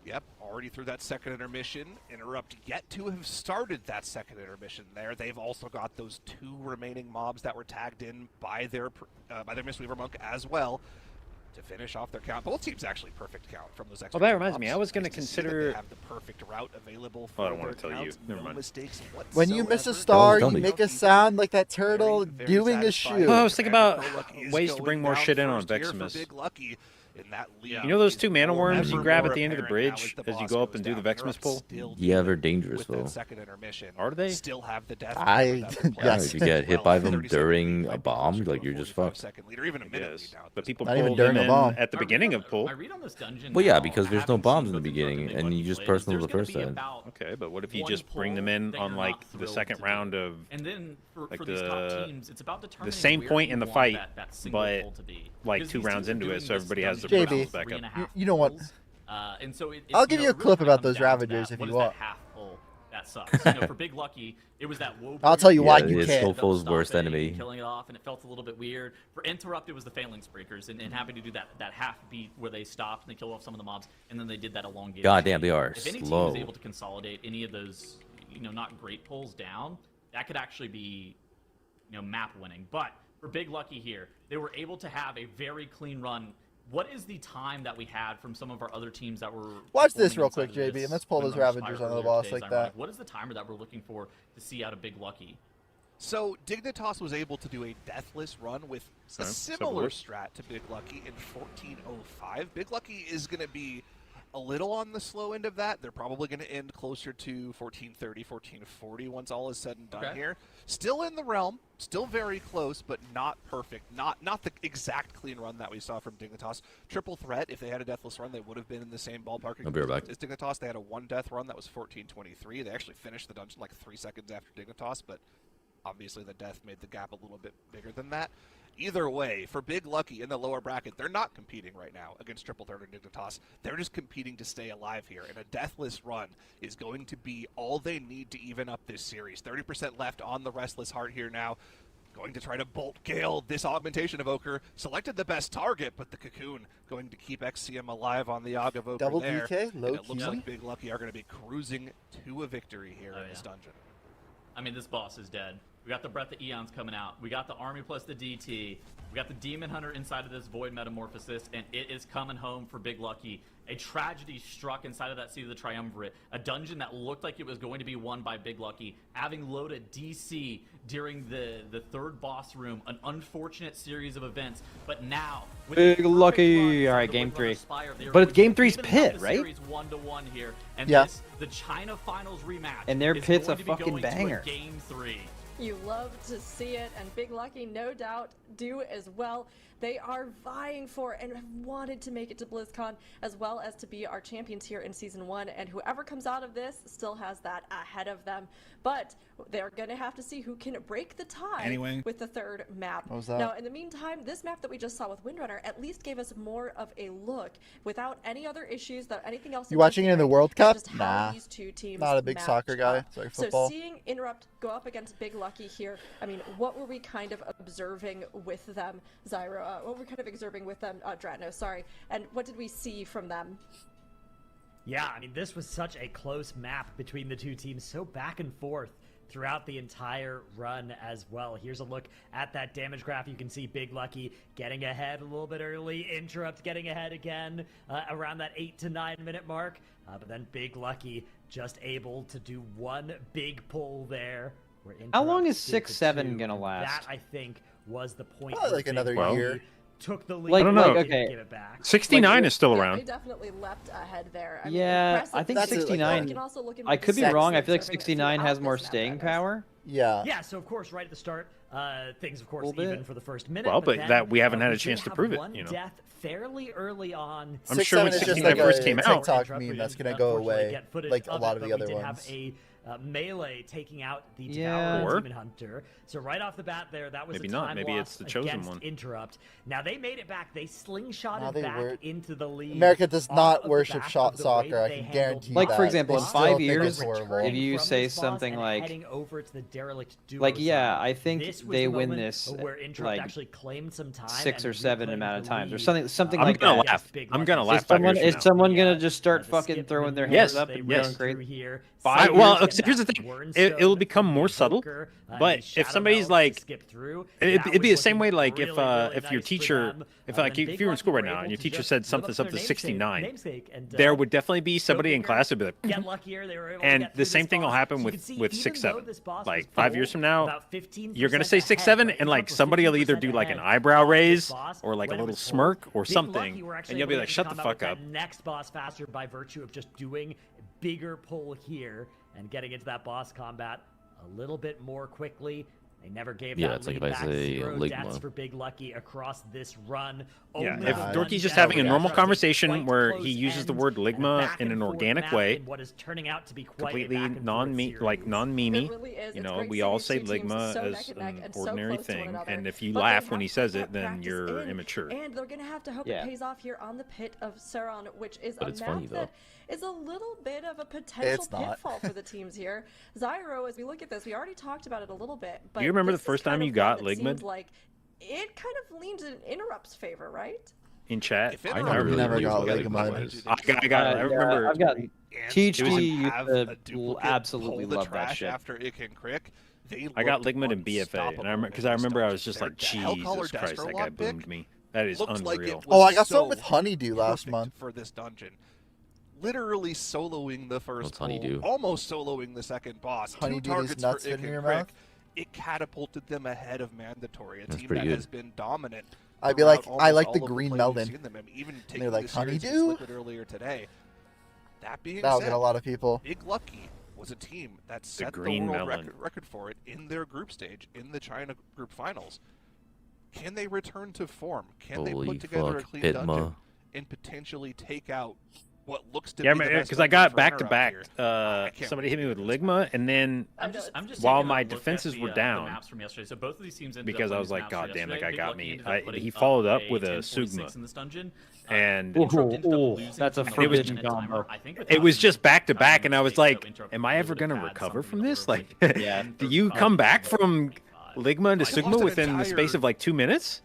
Yep, already through that second intermission. Interrupt yet to have started that second intermission there. They've also got those 2 remaining mobs that were tagged in by their Mistweaver Monk as well to finish off their count. Both teams actually perfect count from those extra. Well, that reminds me, I was going to consider... have the perfect route available for I don't want to tell you. Never mind. When you miss a star, you make a sound like that turtle doing a shoe. Oh, I was thinking about ways to bring more shit in on Veximus. You know those 2 mana worms you grab at the end of the bridge as you go up and do the Veximus pull? Yeah, they're dangerous though. Are they? Yes. If you get hit by them during a bomb, like you're just fucked. Yes, but people Not even pull during them a bomb. in at the beginning of pull. Well, yeah, because there's no bombs in the beginning, and you just personal the first time. Okay, but what if you just bring them in on like the second round of like the same point in the fight, but like 2 rounds into it, so everybody has the JB, back up. You know what? I'll give you a clip about those Ravagers if you want. that sucks. You know, for Big Lucky, it was that woe. I'll tell you why you can't. Soulful's worst enemy. Killing it off, and it felt a little bit weird. For Interrupt, it was the Phalanx Breakers, and having to do that half beat where they stopped and they killed off some of the mobs, and then they did that elongated. Goddamn, they are slow. If any team was able to consolidate any of those, you know, not great pulls down, that could actually be, you know, map winning. But for Big Lucky here, they were able to have a very clean run. What is the time that we had from some of our other teams that were... Watch this real quick, JB, and let's pull those Ravagers onto the boss like that. What is the timer that we're looking for to see out of Big Lucky? So Dignitas was able to do a deathless run with a similar strat to Big Lucky in 14:05. Big Lucky is going to be a little on the slow end of that. They're probably going to end closer to 14:30, 14:40 once all is said and done here. Still in the realm, still very close, but not perfect. Not the exact clean run that we saw from Dignitas. Triple threat, if they had a deathless run, they would have been in the same ballpark as Dignitas. They had a 1 death run that was 14:23. They actually finished the dungeon like 3 seconds after Dignitas, but obviously the death made the gap a little bit bigger than that. Either way, for Big Lucky in the lower bracket, they're not competing right now against Triple Threat or Dignitas. They're just competing to stay alive here, and a deathless run is going to be all they need to even up this series. 30% left on the Restless Heart here now. Going to try to bolt Gale this Augmentation Evoker. Selected the best target, but the Cocoon going to keep XCM alive on the Aug Evoker Double there. DK, low and it looks like Big Lucky are going to be cruising to a victory here in this dungeon. I mean, this boss is dead. We got the Breath of Eons coming out. We got the army plus the DT. We got the Demon Hunter inside of this Void Metamorphosis, and it is coming home for Big Lucky. A tragedy struck inside of that Seat of the Triumvirate. A dungeon that looked like it was going to be won by Big Lucky. Having loaded DC during the third boss room. An unfortunate series of events. But now, with Big Lucky. All right, game 3. But it's game 3's pit, right? 1-1 here. And this, the China Finals rematch. And their pit's a fucking banger. Game 3. You love to see it, and Big Lucky no doubt do as well. They are vying for and have wanted to make it to BlizzCon, as well as to be our champions here in Season 1, and whoever comes out of this still has that ahead of them. But they're going to have to see who can break the tie with the third map. What was that? Now, in the meantime, this map that we just saw with Windrunner at least gave us more of a look without any other issues, that anything else. You watching it in the World Cup? Nah, these two teams not a big soccer guy. Sorry, football. So seeing Interrupt go up against Big Lucky here, I mean, what were we kind of observing with them, Zyro? What were we kind of observing with them, Dratno, sorry, and what did we see from them? Yeah, I mean, this was such a close map between the two teams, so back and forth throughout the entire run as well. Here's a look at that damage graph. You can see Big Lucky getting ahead a little bit early, Interrupt getting ahead again around that 8 to 9 minute mark, but then Big Lucky just able to do one big pull there. How long is 6-7 gonna last? That, I think, was the point. Probably like another year. Took the lead. Like, I don't know. Okay. Give it back. 69 is still around. They definitely leapt ahead there. I mean, I think 69. I could be wrong. I feel like 69 has more staying power. Yeah. Yeah. So of course, right at the start, things of course even for the first minute. Well, but that we haven't had a chance to prove it. You know. Death fairly early on. I'm sure when 69 first came out, TikTok meme that's gonna go away, like a lot of the other ones. Melee taking out the Devourer Demon Hunter. So right off the bat there, that was maybe a not. time Maybe loss it's the chosen one. Interrupt. Now they made it back. They slingshotted back into the lead. America does not worship shot soccer. I can guarantee like, that. for example, in 5 years, if you say something like, I think they win this like actually claimed some time 6 or 7 amount of times, or something I'm like gonna that. Laugh. I'm gonna laugh. Is someone gonna just start fucking throwing their hands up and going crazy? Well, here's the thing. It'll become more subtle. But if somebody's like, it'd be the same way. Like if your teacher, if you're in school right now and your teacher said something's up to 69, there would definitely be somebody in class who'd be like, and the same thing will happen with 6-7. Like 5 years from now, you're gonna say 6-7, and like somebody will either do like an eyebrow raise or like a little smirk or something, and you'll be like, shut the fuck up. Next boss faster by virtue of just doing bigger pull here and getting into that boss combat a little bit more quickly. They never gave that it's lead like if back. I say 0 deaths for Big Lucky across this run. Yeah, if Dorky's just having a normal conversation where he uses the word Ligma in an organic way, what is turning out to be completely non-memey, you know, we all say Ligma as an ordinary thing, and if you laugh when he says it, then you're immature. And they're going to have to hope it pays off here on the Pit of Sauron, which is a map that is a little bit of a potential pitfall for the teams here. Zyro, as we look at this, we already talked about it a little bit. But you remember the first time you got Ligmud? Like it kind of leans in Interrupt's favor, right? In chat, I never got Ligmud. I remember. I've got THD absolutely love that shit. After Ick and Crick. I got Ligmud and BFA, and I remember I was just like, Jesus Christ, that guy boomed me. That is unreal. I got something with Honeydew last month for this dungeon. Literally soloing the first pull, almost soloing the second boss. Honeydew these nuts in your mouth. It catapulted them ahead of Mandatory, a team that has been dominant. I'd be like, I like the green melon. Even and they're like, Honeydew? Earlier today. That being That'll said, get a lot of people. Big Lucky was a team that set the world record for it in their group stage, in the China group finals. Can they return to form? Can they put together a clean dungeon and potentially take out what looks to be the best? Because I got back-to-back. Somebody hit me with Ligma, and then while my defenses were down, the maps from yesterday. So both of these teams because I was like, God damn, that guy got me. He followed up with a Sugma. In this dungeon. And that's a forbidden combo. It was just back-to-back, and I was like, am I ever going to recover from this? Like, do you come back from Ligma to Sugma within the space of like 2 minutes?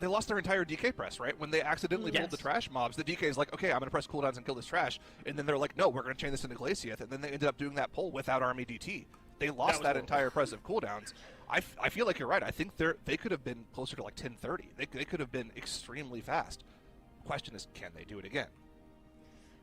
They lost their entire DK press, right? When they accidentally pulled the trash mobs, the DK is like, okay, I'm going to press cooldowns and kill this trash. And then they're like, no, we're going to chain this into Glaciath. And then they ended up doing that pull without Army DT. They lost that entire press of cooldowns. I feel like you're right. I think they could have been closer to like 10:30. They could have been extremely fast. Question is, can they do it again?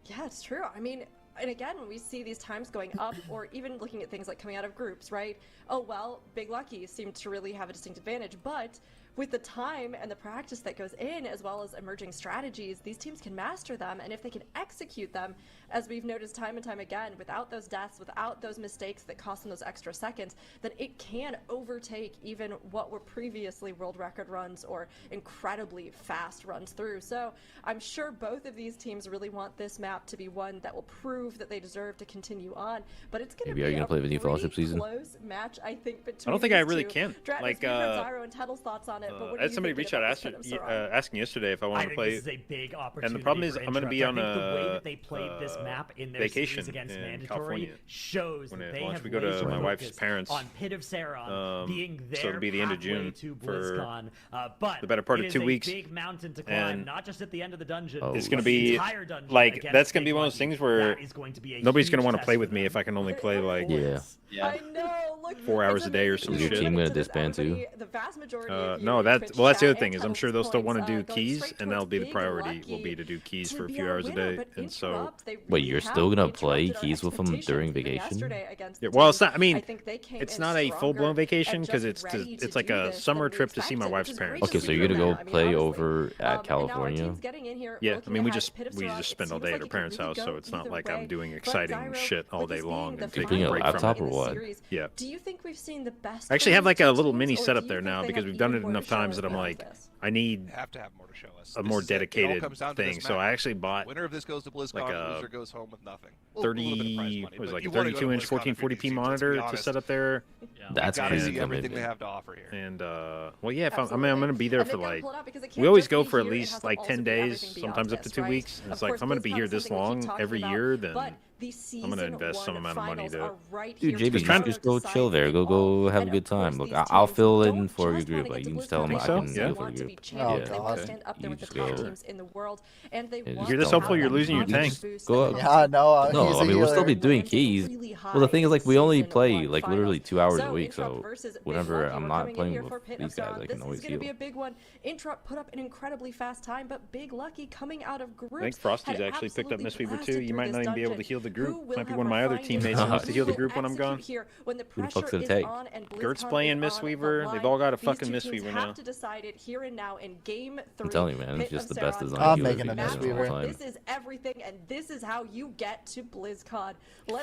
Yeah, it's true. I mean, and again, when we see these times going up, or even looking at things like coming out of groups, right? Oh, well, Big Lucky seemed to really have a distinct advantage, but with the time and the practice that goes in, as well as emerging strategies, these teams can master them, and if they can execute them, as we've noticed time and time again, without those deaths, without those mistakes that cost them those extra seconds, then it can overtake even what were previously world record runs or incredibly fast runs through. So I'm sure both of these teams really want this map to be one that will prove that they deserve to continue on, but it's going to be a pretty close match, I think, between I don't think I really can. Like, Zyro and Tettle's thoughts on it. I had somebody reach out asking yesterday if I wanted to play. This is a big opportunity. And the problem is, I'm going to be on the way that they played this map in their vacation against in Mandatory California. Shows that they have we go to my wife's parents on Pit of Saron being there. So it'll be the end of June for but the better part of 2 weeks. Big mountain to climb, not just at the end of the dungeon. It's going to be like that's going to be one of those things where nobody's going to want to play with me if I can only play like I know. Look, 4 hours a day or some shit. Your team gonna disband too? No, that's the other thing is I'm sure they'll still want to do keys, and that'll be the priority. Will be to do keys for a few hours a day, and so. Wait, you're still gonna play keys with them during vacation? Yeah, well, it's not. I mean, it's not a full-blown vacation because it's like a summer trip to see my wife's parents. Okay, so you're gonna go play over at California? Yeah, I mean we just spend all day at her parents' house, so it's not like I'm doing exciting shit all day long and taking a break from it. Or what? Yeah. Do you think we've seen the best? I actually have like a little mini setup there now because we've done it enough times that I'm like, I need more to show us. A more dedicated thing. So I actually bought winner of this goes to BlizzCon, like loser goes home with nothing. 32-inch 1440p monitor to set up there. That's crazy. Everything they have to offer here. And well, yeah, if I'm going to be there for like, we always go for at least like 10 days, sometimes up to 2 weeks. And it's like if I'm going to be here this long every year, then I'm going to invest some amount of money to. Dude, JB, just go chill there. Go have a good time. Look, I'll fill in for your group. Like, you can just tell them I can do for your group. You just go. You hear this? Hopefully you're losing your tank. Go up. Yeah, no. No, I mean, we'll still be doing keys. Well, the thing is, like, we only play, like, literally 2 hours a week. So whenever I'm not playing with these guys, I can always heal. This is going to be a big one. Interrupt put up an incredibly fast time, but Big Lucky coming out of groups. I think Frosty's actually picked up Mistweaver too. You might not even be able to heal the group. Might be one of my other teammates who wants to heal the group when I'm gone. Who the fuck's gonna take? Gert's playing Mistweaver. They've all got a fucking Mistweaver now. I'm telling you, man, it's just the best design. I'm making a Mistweaver. This is everything, and this is how you get to BlizzCon.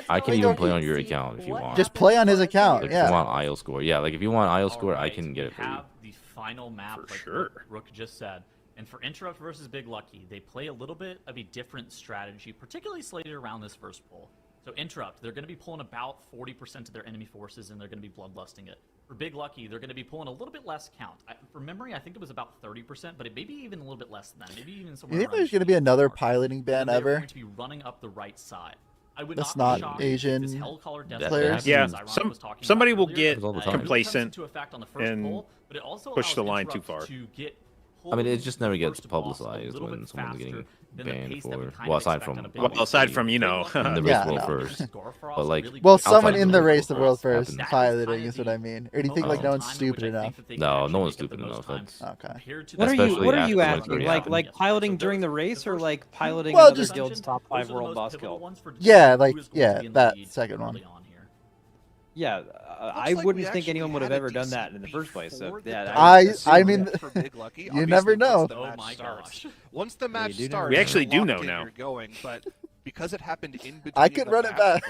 I can even play on your account if you want. Just play on his account. Like, yeah. If you want IO score, yeah. Like if you want IO score, I can get it for you. The final map, for sure. Rook just said. And for Interrupt versus Big Lucky, they play a little bit of a different strategy, particularly slated around this first pull. So Interrupt, they're going to be pulling about 40% of their enemy forces, and they're going to be bloodlusting it. For Big Lucky, they're going to be pulling a little bit less count. From memory, I think it was about 30%, but it may be even a little bit less than that. Maybe even somewhere. You think there's going to be another piloting ban ever? They're going to be running up the right side. I would That's not Asian players. Yeah, somebody will get complacent and push the line too far. I mean, it just never gets publicized when someone's getting banned for. Well, aside from the race world first, but like, someone in the race of world first piloting is what I mean. Or do you think like no one's stupid enough? No one's stupid enough. That's okay. What are you asking? Like piloting during the race, or like piloting another guild's top 5 world boss guild? Yeah, that second one. Yeah, I wouldn't think anyone would have ever done that in the first place. So yeah, I mean, you never know. Oh my gosh! Once the match starts, we actually do know now. But because it happened in between, I could run it back.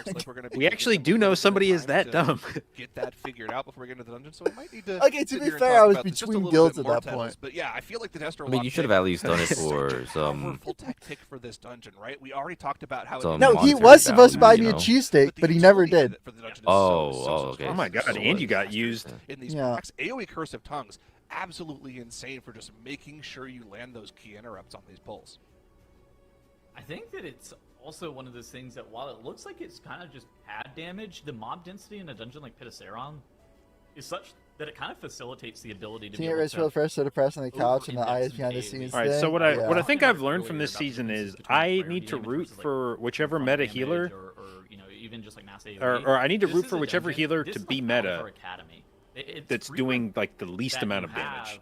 We actually do know somebody is that dumb. Get that figured out before we get into the dungeon, so we might need to. Okay, to be fair, I was between guilds at that point. But yeah, I feel like the Destro. I mean, you should have at least done it for some. Full tech pick for this dungeon, right? We already talked about how. No, he was supposed to buy me a cheesesteak, but he never did. Okay. Oh my god, and you got used. In these packs, AoE Cursive Tongues, absolutely insane for just making sure you land those key interrupts on these pulls. I think that it's also one of those things that while it looks like it's kind of just pad damage, the mob density in a dungeon like Pit of Saron is such that it kind of facilitates the ability to. Seeing it Rich first so depressed on the couch and the eyes behind the scenes. All right, so what I think I've learned from this season is I need to root for whichever meta healer, or I need to root for whichever healer to be meta that's doing like the least amount of damage.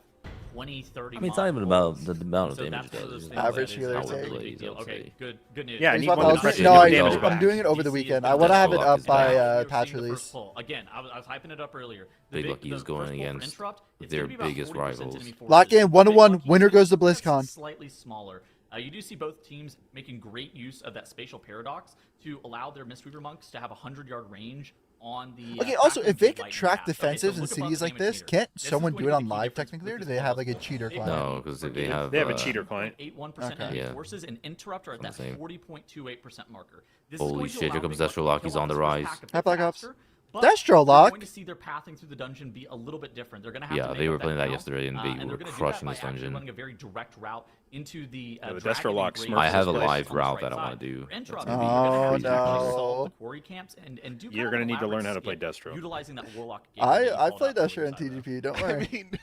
20, 30 I mean, it's not even about the amount of damage it does. Average healer Okay, good news. Yeah, I need I'm doing it over the weekend. I want to have it up by patch release. Again, I was hyping it up earlier. Big Lucky is going against their biggest rivals. Lock in 1-1. Winner goes to BlizzCon. Slightly smaller. You do see both teams making great use of that spatial paradox to allow their Mistweaver monks to have a 100-yard range on the. Okay, also, if they can track defensives in cities like this, can't someone do it on live technically, or do they have like a cheater client? No, because they have a cheater client. 81% forces and Interrupt are at that 40.28% marker. Holy shit, here comes Destro Lock, he's on the rise. Hi, Black Ops. Destro Lock. We're going to see their pathing through the dungeon be a little bit different. They're going to have to they were playing that yesterday, and they were crushing this dungeon. Running a very direct route into the Destro Lock. I have a live route that I want to do. Oh no! You're going to need to learn how to play Destro. Utilizing that Warlock. I played Destro in TGP. Don't worry. I mean,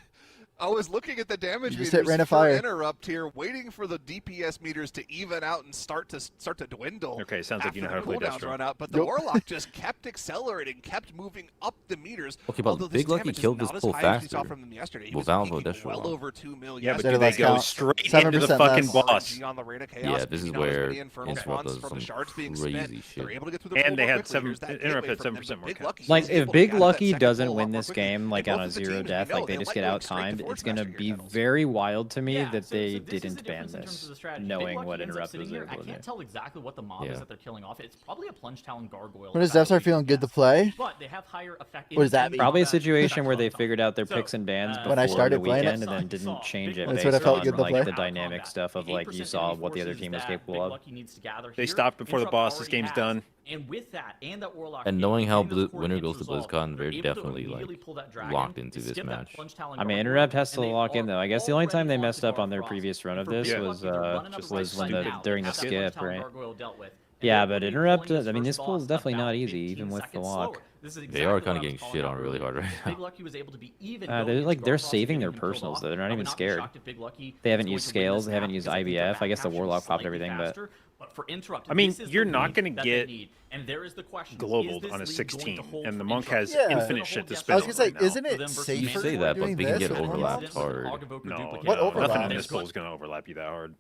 I was looking at the damage meters for Interrupt here, waiting for the DPS meters to even out and start to dwindle. Okay, sounds like you know how to play Destro. Run out, but the Warlock just kept accelerating, kept moving up the meters. Okay, but Big Lucky killed this pull faster. Without Destro. Well over 2 million. Yeah, but do they go straight into the fucking boss? Yeah, this is where Interrupt does some crazy shit. And they had Interrupt had 7% more counts. Like, if Big Lucky doesn't win this game, like on a 0 death, like they just get out timed, it's going to be very wild to me that they didn't ban this, knowing what Interrupt was able to do. I can't tell exactly what the mob is that they're killing off. It's probably a Plunge Talon Gargoyle. When does Dev start feeling good to play? But they have higher effect. What does that mean? Probably a situation where they figured out their picks and bans before the weekend and then didn't change it based on like the dynamic stuff of like you saw what the other team was capable of. They stopped before the boss. This game's done. And with that, and that Warlock, and knowing how Winner goes to BlizzCon, they're definitely like locked into this match. I mean, Interrupt has to lock in though. I guess the only time they messed up on their previous run of this was when during the skip, right? Yeah, but Interrupt. I mean, this pull is definitely not easy, even with the lock. They are kind of getting shit on really hard right now. They're saving their personals though. They're not even scared. They haven't used scales. They haven't used IBF. I guess the Warlock popped everything, but. But for Interrupt, I mean, you're not going to get and there is the question, globaled on a 16, and the Monk has infinite shit to spin. I was going to say, isn't it safer? You say that, but we can get overlapped hard. No, what overlap? Nothing in this pool is going to overlap you that hard.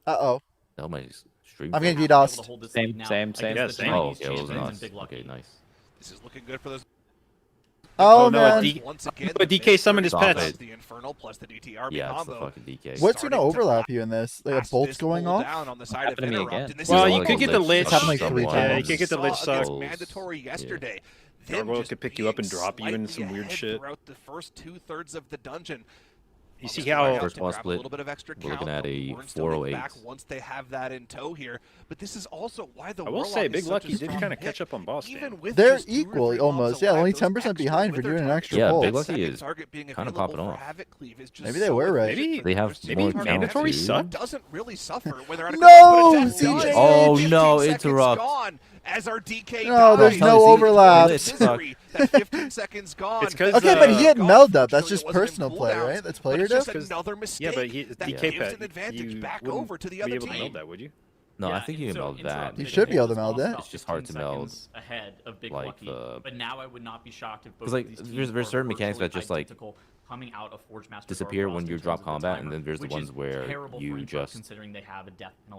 Uh-oh. That might stream. I'm getting DDoSed. Same. Yeah, same. Oh, okay, it was nice. Okay, nice. This is looking good for those. Oh no! But DK summoned his pets. The Infernal plus the DTR yeah, it's the fucking DK. What's gonna overlap you in this? Like a bolt's going off? Well, you could get the Lich. Like 3 times. Yeah, you could get the Lich suck. Mandatory yesterday. Gargoyle could pick you up and drop you in some weird shit. Throughout the first 2/3 of the dungeon. You see how first ball split, we're looking at a 408. Once they have that in tow here, but this is also why the I will say Big Lucky did kind of catch up on Boston. They're equal almost. Yeah, only 10% behind for doing an extra pull. Big Lucky is kind of popping off. Maybe they were right. Maybe they have more mandatory suck. Doesn't really suffer when they're at a no, CJ. Oh no, interrupt. As our DK no, there's no overlap. That 15 seconds gone. Okay, but he had meld up. That's just personal play, right? That's player diff. Another mistake. Yeah, but DK gives an advantage back over to the other team. Meld that, would you? No, I think you can meld that. You should be able to meld that. It's just hard to meld. Ahead of Big Lucky, but now I would not be shocked if both like there's certain mechanics that just like coming out of Forge Master disappear when you drop combat, and then there's the ones where you just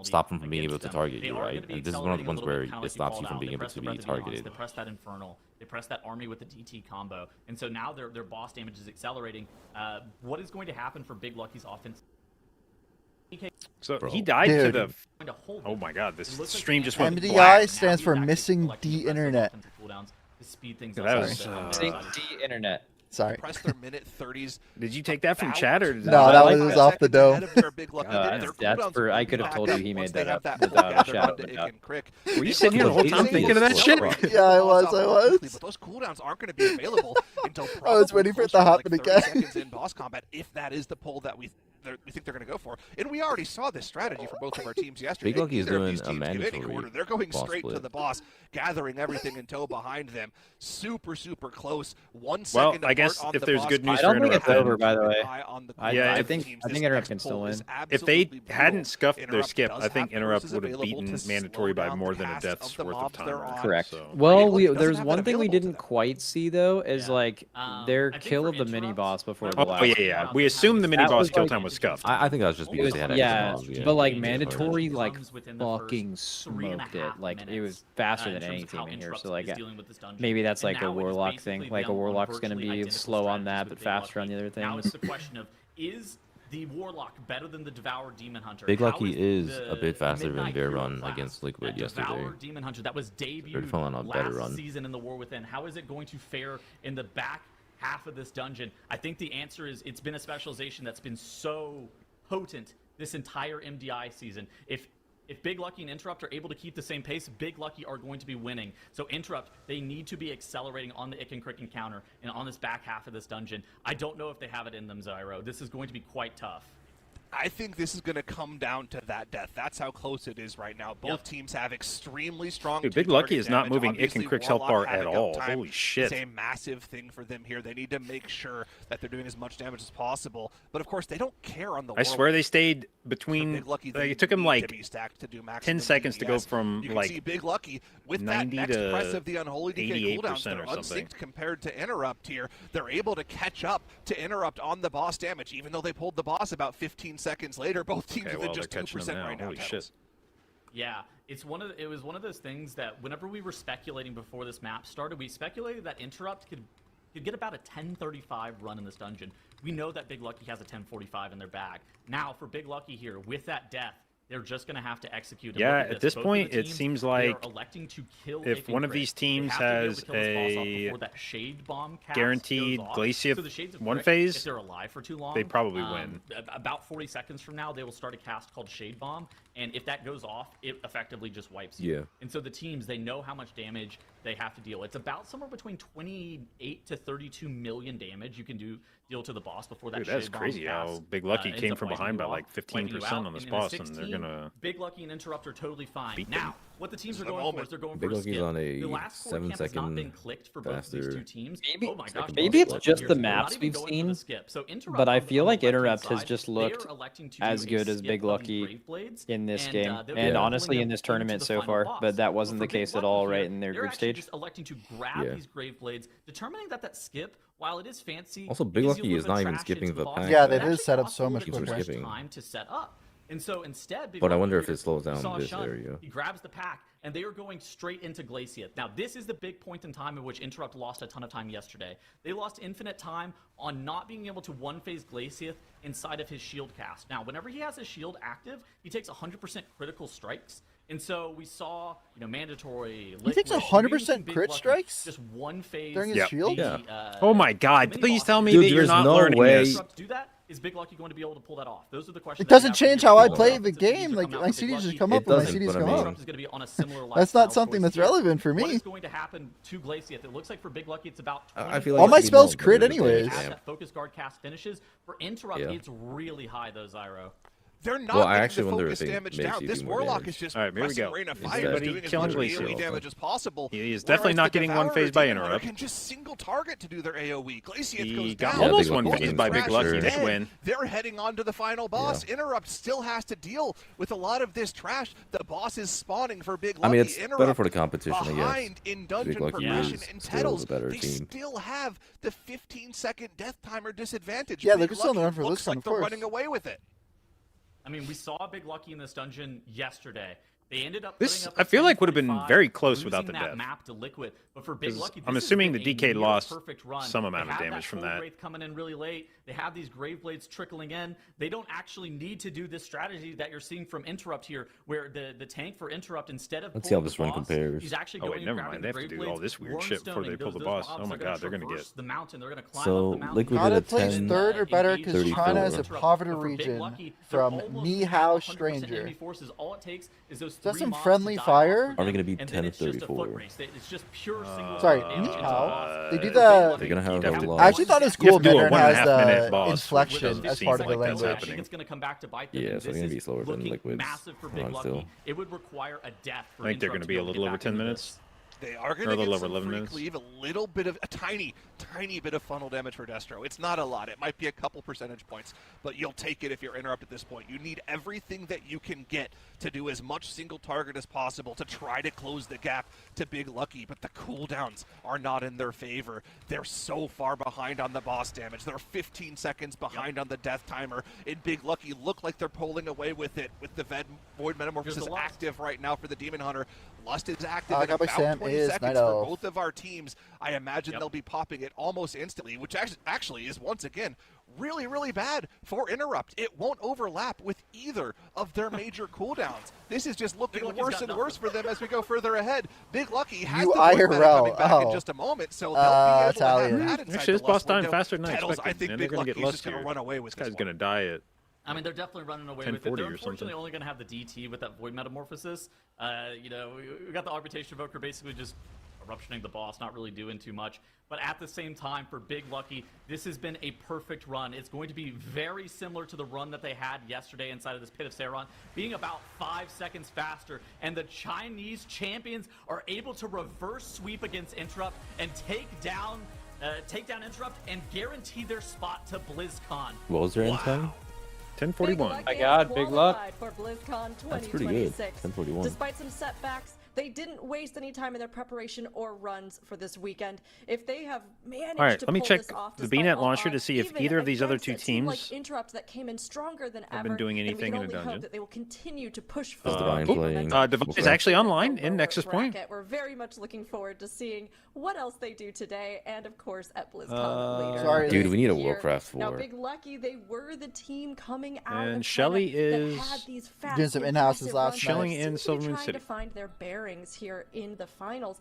stop them from being able to target you, right? And this is one of the ones where it stops you from being able to be targeted. They press that Infernal. They press that Army with the DT combo, and so now their boss damage is accelerating. What is going to happen for Big Lucky's offense? So he died to the. Oh my God! This stream just went MDI black. stands for missing D internet. That was missing D internet. Sorry. Press their minute 30s. Did you take that from chat or? No, that was off the dome. That's for. I could have told you he made that up without a shadow of a doubt. Were you sitting here the whole time thinking of that shit? Yeah, I was. But those cooldowns aren't going to be available until I was waiting for it to happen again. Seconds in boss combat, if that is the pull that we think they're going to go for. And we already saw this strategy for both of our teams yesterday. Big Lucky is doing a mandatory. They're going straight to the boss, gathering everything in tow behind them. Super close. 1 second. Well, I guess if there's good news for Interrupt, I don't think it's over, by the way. Yeah, I think Interrupt can still win. If they hadn't scuffed their skip, I think Interrupt would have beaten mandatory by more than a death's worth of time. Correct. So. Well, there's one thing we didn't quite see though, is like their kill of the mini boss before the last. Oh yeah. We assumed the mini boss kill time was scuffed. I think that's just because they had but like mandatory like fucking smoked it. Like it was faster than any team in here. So like maybe that's like a Warlock thing. Like a Warlock's gonna be slow on that, but faster on the other things. Now it's the question of is the Warlock better than the Devour Demon Hunter? Big Lucky is a bit faster than their run against Liquid yesterday. Devour Demon Hunter that was debuted last season in the War Within. How is it going to fare in the back half of this dungeon? I think the answer is it's been a specialization that's been so potent this entire MDI season. If Big Lucky and Interrupt are able to keep the same pace, Big Lucky are going to be winning. So Interrupt, they need to be accelerating on the Ick and Crick encounter and on this back half of this dungeon. I don't know if they have it in them, Zyro. This is going to be quite tough. I think this is going to come down to that death. That's how close it is right now. Both teams have extremely strong. Dude, Big Lucky is not moving Ick and Crick's health bar at all. Holy shit. It's a massive thing for them here. They need to make sure that they're doing as much damage as possible. But of course, they don't care on the I swear they stayed between. It took them like 10 seconds to go from you like see Big Lucky with 90 that next to press of the Unholy DK cooldowns. They're or something. unsynced compared to Interrupt here. They're able to catch up to Interrupt on the boss damage, even though they pulled the boss about 15 seconds later. Both teams within just 2% right now. Holy shit. Yeah, it was one of those things that whenever we were speculating before this map started, we speculated that Interrupt could get about a 10:35 run in this dungeon. We know that Big Lucky has a 10:45 in their bag. Now for Big Lucky here, with that death, they're just going to have to execute. Yeah, at this point, it seems like if one of these teams has a guaranteed Glacier one phase, if they're alive for too long, they probably win. About 40 seconds from now, they will start a cast called Shade Bomb, and if that goes off, it effectively just wipes you. Yeah. And so the teams, they know how much damage they have to deal. It's about somewhere between 28 to 32 million damage you can deal to the boss before that. Dude, that's crazy how Big Lucky came from behind by like 15% on this boss, and they're gonna. Big Lucky and Interrupt are totally fine. Now, what the teams are going for is they're going Big for a Lucky's skip. on a the last 7 second has not been clicked for both of these two teams. Maybe, oh my gosh, maybe it's just the maps we've seen, so but I feel like Interrupt has just looked as good as Big Lucky in this game, and honestly in this tournament so far, but that wasn't the case at all right in their group stage. Just electing to grab these Grave Blades, determining that skip, while it is fancy, also Big Lucky is not even skipping the pack. Yeah, they did set up so much quicker. Time to set up. And so instead, but I wonder if it slows down this area. He grabs the pack, and they are going straight into Glacieth. Now, this is the big point in time in which Interrupt lost a ton of time yesterday. They lost infinite time on not being able to one-phase Glacieth inside of his shield cast. Now, whenever he has his shield active, he takes 100% critical strikes. And so we saw, mandatory. He takes 100% crit strikes? Just one phase during his shield? Oh my God! Please tell me that you're not learning this. Do that. is Big Lucky going to be able to pull that off? Those are the questions. It doesn't change how I play the game. Like my CDs just come up when my CDs come up. That's not something that's relevant for me. What is going to happen to Glaciate? It looks like for Big Lucky, it's about. I feel like all my spells crit anyways. That focus guard cast finishes for Interrupt. It's really high though, Zyro. They're not making the focus damage down. This Warlock is just pressing Rain of Fire, doing as much AoE damage as possible. He is definitely not getting one phase by Interrupt. Can just single target to do their AoE. Glaciate goes got down. almost one phase by Big Lucky. Nice win. They're heading on to the final boss. Interrupt still has to deal with a lot of this trash. The boss is spawning for Big Lucky. I mean, it's Interrupt better for the competition, I guess. Behind in dungeon progression and Tettles, they still have the 15-second death timer disadvantage. Yeah, they're still on the run for looks like they're running away with it. I mean, we saw Big Lucky in this dungeon yesterday. They ended up. This I feel like would have been very close without the death. Map to Liquid, but for Big Lucky, I'm assuming the DK lost some amount of damage from that. Wraith coming in really late. They have these Grave Blades trickling in. They don't actually need to do this strategy that you're seeing from Interrupt here, where the tank for Interrupt instead of let's see how this run compares. He's actually going never mind. They have to do all this weird shit before they pull the boss. Oh my god, they're gonna get the mountain. They're gonna climb so up the mountain. Liquid did a 10. Third or better because China is a poverty region from Nihao Stranger. All it takes is those that's some friendly fire. Are they going to be 10 of 34? It's just pure single sorry, Nihao. They do the. They're going to have a lot. I actually thought it was cool. Veteran has the inflection as part of the language. I think it's going to come back to bite them. Yeah, so it's going to be slower than Liquid's. Massive for Big Lucky. It would require a death. I think they're going to be a little over 10 minutes. They are going to get some free cleave, a little bit of a tiny bit of funnel damage for Destro. It's not a lot. It might be a couple percentage points, but you'll take it if you're Interrupt at this point. You need everything that you can get to do as much single target as possible to try to close the gap to Big Lucky, but the cooldowns are not in their favor. They're so far behind on the boss damage. They're 15 seconds behind on the death timer, and Big Lucky look like they're pulling away with it, with the Void Metamorphosis active right now for the Demon Hunter. Lust is active in about 20 seconds for both of our teams. I imagine they'll be popping it almost instantly, which actually is, once again, really, really bad for Interrupt. It won't overlap with either of their major cooldowns. This is just looking worse and worse for them as we go further ahead. Big Lucky has the Void Meta coming back in just a moment, so they'll be able to have that inside actually, this boss dying faster than I expected. I think Big Lucky's just going to run away with this guy's going to die at I mean, they're definitely running away with it. They're unfortunately only going to have the DT with that Void Metamorphosis. You know, we got the Arbitration Evoker basically just eruptioning the boss, not really doing too much. But at the same time, for Big Lucky, this has been a perfect run. It's going to be very similar to the run that they had yesterday inside of this Pit of Sauron, being about 5 seconds faster. And the Chinese champions are able to reverse sweep against Interrupt and take down Interrupt and guarantee their spot to BlizzCon. What was their end time? 10:41. My God, big luck. For BlizzCon 2026. That's pretty good. 10:41. Despite some setbacks, they didn't waste any time in their preparation or runs for this weekend. If they have managed all right, to let me pull check this off the BNet launcher to see if either of these other two teams like Interrupt that came in stronger than have been doing anything in a dungeon. Hope that they will continue to push for Divine is actually online in Nexus Point. We're very much looking forward to seeing what else they do today, and of course at BlizzCon later. Sorry, dude, we need a Warcraft 4. Now, Big Lucky, they were the team coming out and of Shelly is that had these fast, doing some in-houses last night. Shelly in Silvermoon City. To find their bearings here in the finals.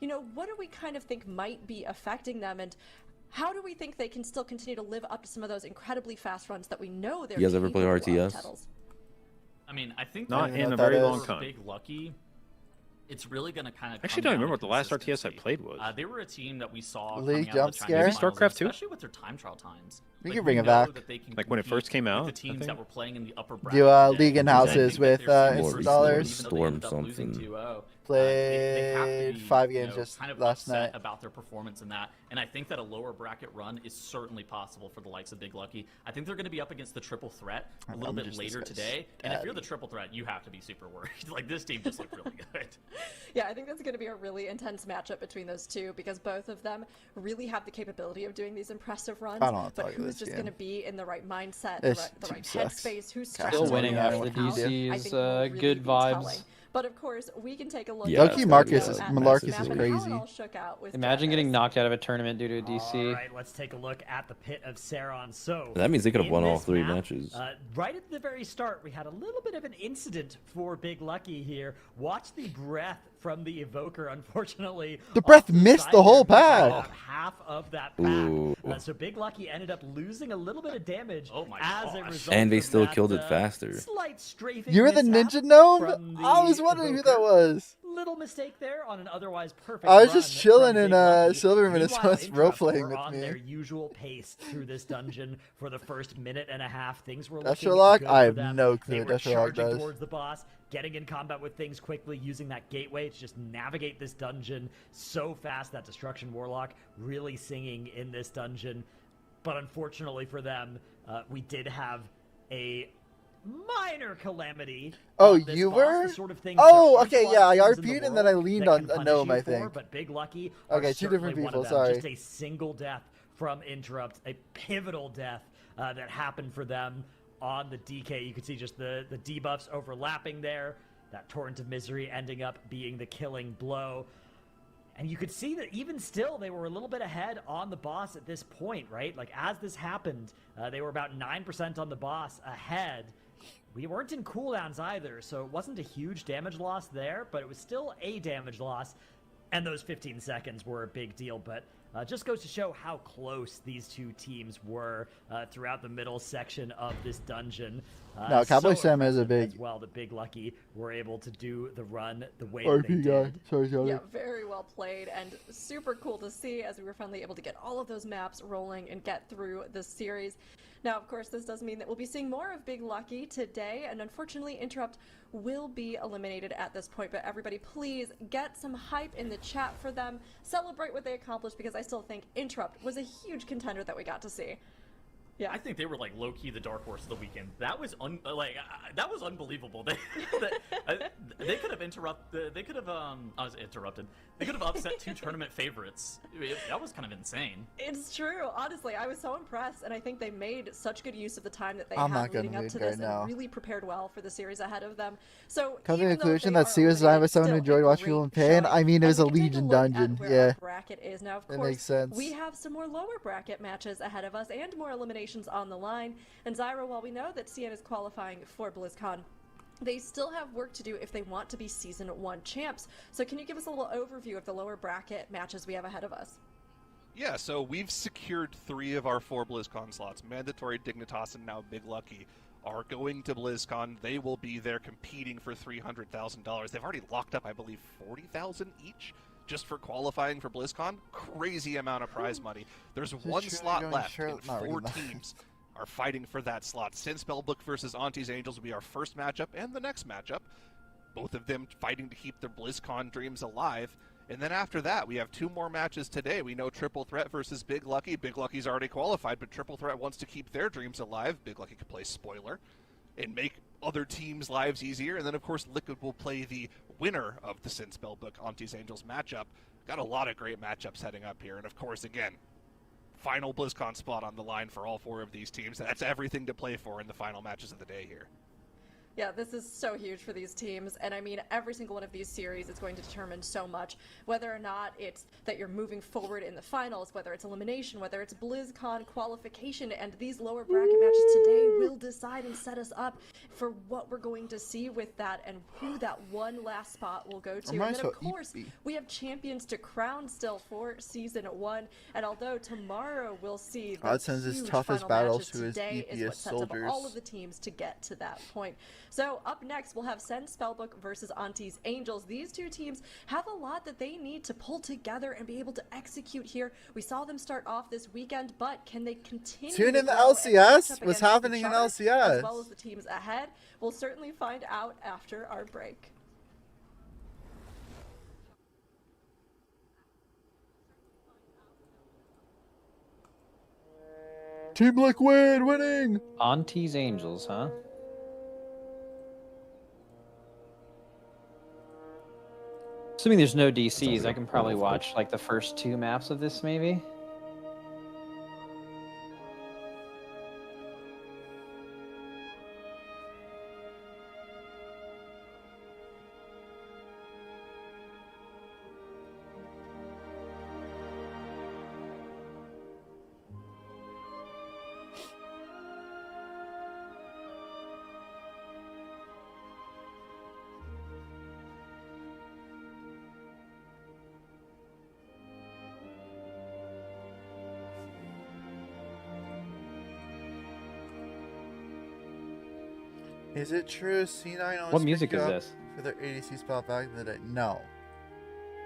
You know, what do we kind of think might be affecting them, and how do we think they can still continue to live up to some of those incredibly fast runs that we know they're You guys ever play RTS? I mean, I think not in a very long time. Big Lucky, it's really going to kind of. Actually, don't remember what the last RTS I played was. They were a team that we saw. League jump scare. Maybe StarCraft 2. Especially with their time trial times. We can bring it back. Like when it first came out. The teams that were playing in the upper bracket. Do League in houses with installers. Storm something. Played 5 games just kind of last night. About their performance in that, and I think that a lower bracket run is certainly possible for the likes of Big Lucky. I think they're going to be up against the triple threat a little bit later today, and if you're the triple threat, you have to be super worried. Like, this team just looked really good. Yeah, I think that's going to be a really intense matchup between those two, because both of them really have the capability of doing these impressive runs. But who's just going to be in the right mindset, the right headspace, who's still winning after the DC's good vibes. But of course, we can take a look. Loki Marcus is crazy. Imagine getting knocked out of a tournament due to a DC. All right, let's take a look at the Pit of Sauron. So that means they could have won all 3 matches. Right at the very start, we had a little bit of an incident for Big Lucky here. Watch the breath from the Evoker, unfortunately. The breath missed the whole pack. Half of that pack. So Big Lucky ended up losing a little bit of damage as a result. And they still killed it faster. Slight strafing. You're the Ninja Gnome? I was wondering who that was. Little mistake there on an otherwise perfect. I was just chilling in Silverman and someone's role playing with on me. Their usual pace through this dungeon for the first minute and a half. Things were That's looking Sherlock? good I have for them. no clue They what were Sherlock charging does. towards the boss, getting in combat with things quickly, using that gateway to just navigate this dungeon so fast. That Destruction Warlock really singing in this dungeon. But unfortunately for them, we did have a minor calamity. Oh, you were? Sort of okay, yeah, I RP'd and then I leaned on a gnome, I think. But Big Lucky okay, two different people, sorry. Just a single death from Interrupt, a pivotal death that happened for them on the DK. You could see just the debuffs overlapping there, that Torrent of Misery ending up being the killing blow. And you could see that even still, they were a little bit ahead on the boss at this point, right? Like, as this happened, they were about 9% on the boss ahead. We weren't in cooldowns either, so it wasn't a huge damage loss there, but it was still a damage loss. And those 15 seconds were a big deal, but just goes to show how close these two teams were throughout the middle section of this dungeon. No, Cowboy Sam is a big... As well, the Big Lucky were able to do the run the way RP they guy. did. Sorry, Johnny. Yeah, very well played and super cool to see as we were finally able to get all of those maps rolling and get through this series. Now, of course, this does mean that we'll be seeing more of Big Lucky today, and unfortunately, Interrupt will be eliminated at this point, but everybody please get some hype in the chat for them, celebrate what they accomplished, because I still think Interrupt was a huge contender that we got to see. Yeah, I think they were like low key the dark horse of the weekend. That was that was unbelievable. They could have interrupted. They could have I was interrupted. They could have upset two tournament favorites. That was kind of insane. It's true. Honestly, I was so impressed, and I think they made such good use of the time that they had leading up to this and really prepared well for the series ahead of them. So, coming to the conclusion that series designed by someone who enjoyed watching people in pain. I mean, it was a Legion dungeon. Yeah, bracket is now. Of that course, makes sense. We have some more lower bracket matches ahead of us and more eliminations on the line. And Zyro, while we know that CN is qualifying for BlizzCon, they still have work to do if they want to be Season 1 champs. So can you give us a little overview of the lower bracket matches we have ahead of us? Yeah, so we've secured 3 of our 4 BlizzCon slots. Mandatory, Dignitas, and now Big Lucky are going to BlizzCon. They will be there competing for $300,000. They've already locked up, I believe, $40,000 each just for qualifying for BlizzCon. Crazy amount of prize money. There's one slot left, and 4 teams are fighting for that slot. Sin Spellbook versus Auntie's Angels will be our first matchup, and the next matchup. Both of them fighting to keep their BlizzCon dreams alive. And then after that, we have 2 more matches today. We know Triple Threat versus Big Lucky. Big Lucky's already qualified, but Triple Threat wants to keep their dreams alive. Big Lucky could play spoiler and make other teams' lives easier. And then, of course, Liquid will play the winner of the Sin Spellbook Auntie's Angels matchup. Got a lot of great matchups heading up here. And, of course, again, final BlizzCon spot on the line for all 4 of these teams. That's everything to play for in the final matches of the day here. Yeah, this is so huge for these teams, and I mean, every single one of these series is going to determine so much, whether or not it's that you're moving forward in the finals, whether it's elimination, whether it's BlizzCon qualification, and these lower bracket matches today will decide and set us up for what we're going to see with that and who that one last spot will go to. And then, of course, we have champions to crown still for Season 1, and although tomorrow we'll see the sends his huge toughest final battles matches, to his today is what EPS sets soldiers. up all of the teams to get to that point. So up next, we'll have Sin Spellbook versus Auntie's Angels. These two teams have a lot that they need to pull together and be able to execute here. We saw them start off this weekend, but can they continue? Tune in the LCS. What's happening in LCS? As well as the teams ahead. We'll certainly find out after our break. Team Liquid winning! Auntie's Angels, huh? Assuming there's no DCs, I can probably watch like the first 2 maps of this, maybe. Is it true C9 What music is this? For their ADC spot back in the day? No.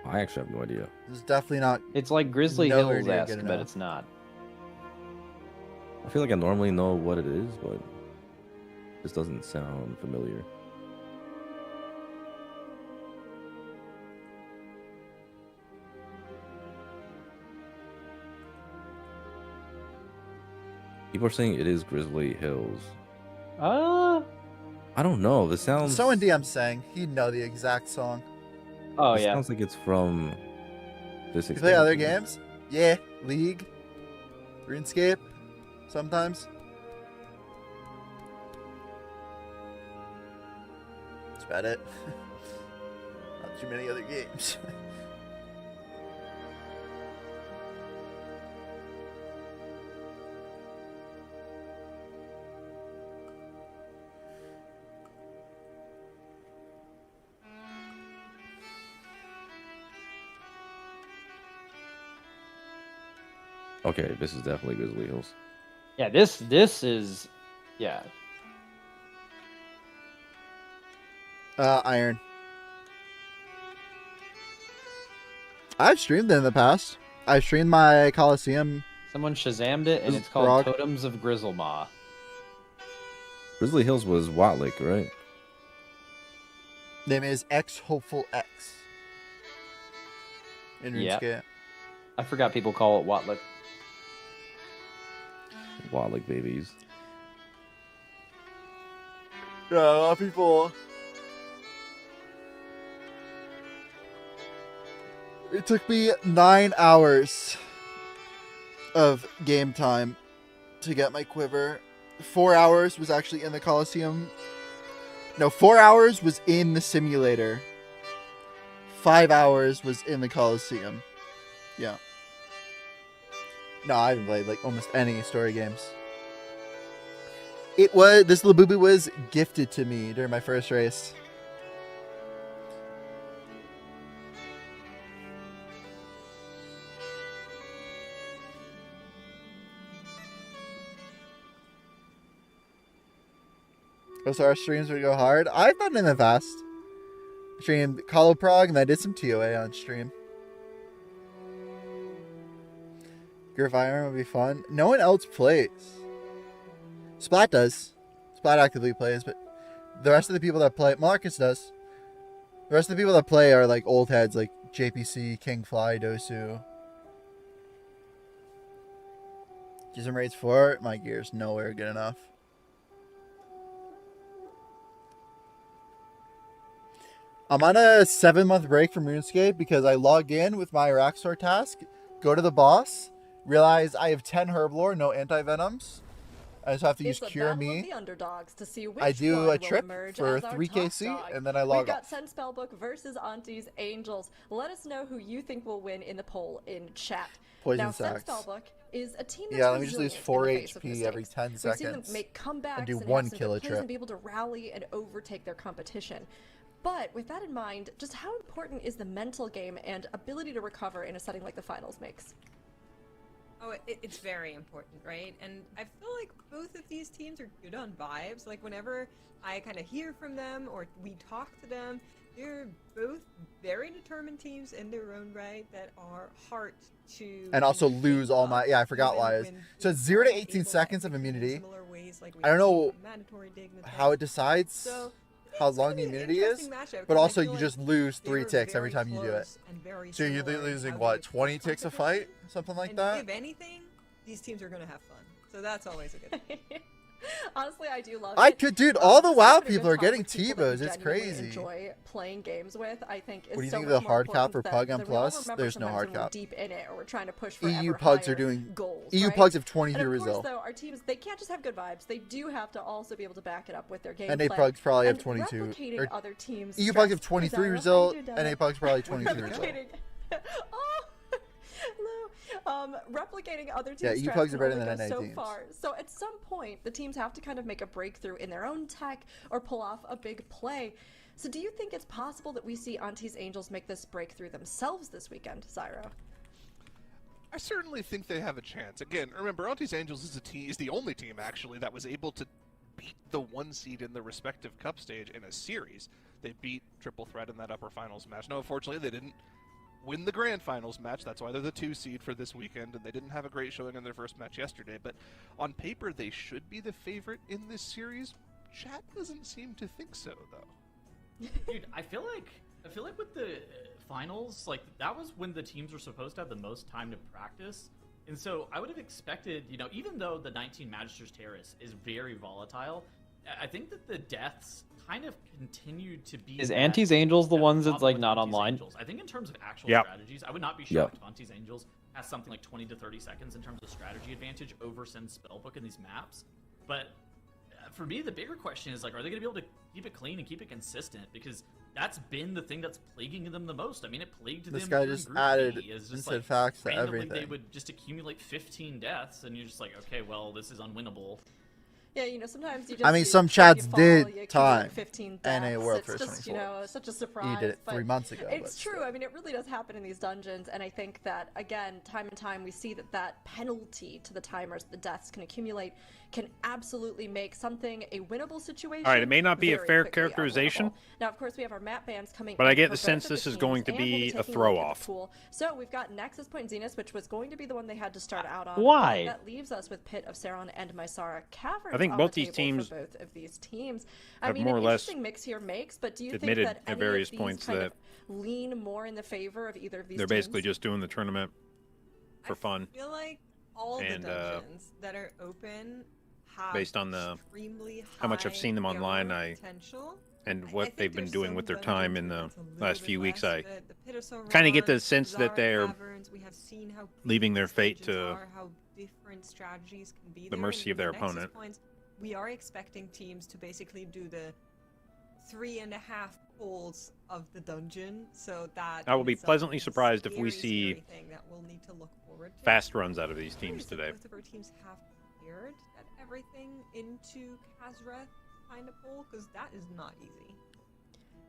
I actually have no idea. This is definitely not. It's like Grizzly Hills-esque, but it's not. I feel like I normally know what it is, but this doesn't sound familiar. People are saying it is Grizzly Hills. I don't know. This sounds. So in DM saying he'd know the exact song. Oh this yeah. Sounds like it's from this. You play other games? Yeah, League, RuneScape, sometimes. That's about it. Not too many other games. Okay, this is definitely Grizzly Hills. Yeah, this is, yeah. Iron. I've streamed it in the past. I've streamed my Coliseum. Someone Shazammed it, and it's called Totems of Grizzlemaw. Grizzly Hills was Watlick, right? Name is X Hopeful X. In RuneScape. Yeah. I forgot people call it Watlick. Watlick babies. Yeah, a lot of people. It took me 9 hours of game time to get my quiver. 4 hours was actually in the Coliseum. No, 4 hours was in the simulator. 5 hours was in the Coliseum. Yeah. No, I haven't played like almost any story games. This Labubu was gifted to me during my first race. So our streams would go hard. I've done it in the past. I streamed Call of Prague and I did some TOA on stream. Griff Iron would be fun. No one else plays. Splat does. Splat actively plays, but the rest of the people that play, Marcus does. The rest of the people that play are like old heads, like JPC, Kingfly, Dosu. Do some raids for it. My gear's nowhere good enough. I'm on a 7-month break from RuneScape because I log in with my Raxor task, go to the boss, realize I have 10 Herblore, no anti-venoms. I just have to use Cure Me. I do a trip for 3KC, and then I log off. We got Sen Spellbook versus Auntie's Angels. Let us know who you think will win in the poll in chat. Poison Sacks. Sen Spellbook is a team that's yeah, let me just lose 4 HP every 10 seconds. We've seen them make comebacks and do and one have some kill a good plays trip. and be able to rally and overtake their competition. But with that in mind, just how important is the mental game and ability to recover in a setting like the finals makes? Oh, it's very important, right? And I feel like both of these teams are good on vibes. Like whenever I kind of hear from them or we talk to them, they're both very determined teams in their own right that are hard to... And also lose all my... Yeah, I forgot why. So it's 0 to 18 seconds of immunity. I don't know how it decides how long the immunity is, but also you just lose 3 ticks every time you do it. So you're losing, what, 20 ticks a fight? Something like that? If anything, these teams are going to have fun. So that's always a good thing. Honestly, I do love it. Dude, all the WoW people are getting T-bows. It's crazy. Enjoy playing games with, I think, is what do you so think of the hard cap for than Pug M+? There's no hard cap. Deep in it, or we're trying to push for EU Pugs are doing goals. EU right? Pugs have 23 and of results. course, though, our teams, they can't just have good vibes. They do have to also be able to back it up with their gameplay. And NA Pugs probably have 22. Or other teams. EU Pugs have 23 results. NA Pugs probably 23 results. Replicating other teams' yeah, EU Pugs are better than NA so teams. far. So at some point, the teams have to kind of make a breakthrough in their own tech or pull off a big play. So do you think it's possible that we see Auntie's Angels make this breakthrough themselves this weekend, Zyro? I certainly think they have a chance. Again, remember, Auntie's Angels is the only team actually that was able to beat the 1 seed in the respective cup stage in a series. They beat Triple Threat in that upper finals match. No, unfortunately, they didn't win the grand finals match. That's why they're the 2 seed for this weekend, and they didn't have a great showing in their first match yesterday. But on paper, they should be the favorite in this series. Chat doesn't seem to think so, though. Dude, I feel like with the finals, like that was when the teams were supposed to have the most time to practice. And so I would have expected, even though the 19 Magister's Terrace is very volatile, I think that the deaths kind of continued to be. Is Auntie's Angels the ones that's like not online? Angels. I think in terms of actual strategies, I would not be shocked if Auntie's Angels has something like 20 to 30 seconds in terms of strategy advantage over Sin Spellbook in these maps. But for me, the bigger question is, like, are they going to be able to keep it clean and keep it consistent? Because that's been the thing that's plaguing them the most. I mean, it plagued them. This guy just added instant facts to everything. They would just accumulate 15 deaths, and you're just like, okay, well, this is unwinnable. Yeah, sometimes you just. I mean, some chats did time 15 NA World First 24. Such a surprise. You did it 3 months ago. It's true. I mean, it really does happen in these dungeons, and I think that, again, time and time, we see that penalty to the timers, the deaths can accumulate, can absolutely make something a winnable situation. All right, it may not be a fair characterization. Now, of course, we have our map bans coming. But I get the sense this is going to be a throw-off. So we've got Nexus Point Zenith, which was going to be the one they had to start out on. Why? That leaves us with Pit of Sauron and Mysara Caverns. I think both these teams both of these teams. I mean, more or less interesting mix here makes, but do you think admitted that at various points that lean more in the favor of either of these they're teams? basically just doing the tournament for fun? I feel like all the dungeons that are open have based on how much I've seen them online, and what they've been doing with their time in the last few weeks, I kind of get the sense that they're leaving their fate to the mercy of their opponent. We are expecting teams to basically do the 3.5 pulls of the dungeon, so that I will be pleasantly surprised if we see fast runs out of these teams today. Both of our teams have prepared everything into Kazreth kind of pull, because that is not easy.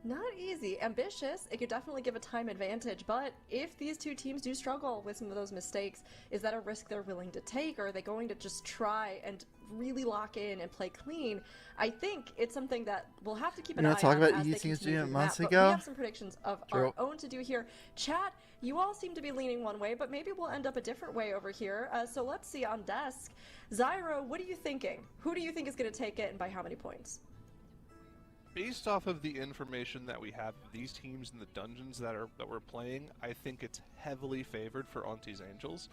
Not easy. Ambitious. It could definitely give a time advantage, but if these two teams do struggle with some of those mistakes, is that a risk they're willing to take, or are they going to just try and really lock in and play clean? I think it's something that we'll have to keep an eye on. Talk about ETSG months ago. We have some predictions of our own to do here. Chat, you all seem to be leaning one way, but maybe we'll end up a different way over here. So let's see on desk. Zyro, what are you thinking? Who do you think is going to take it, and by how many points? Based off of the information that we have of these teams in the dungeons that we're playing, I think it's heavily favored for Auntie's Angels.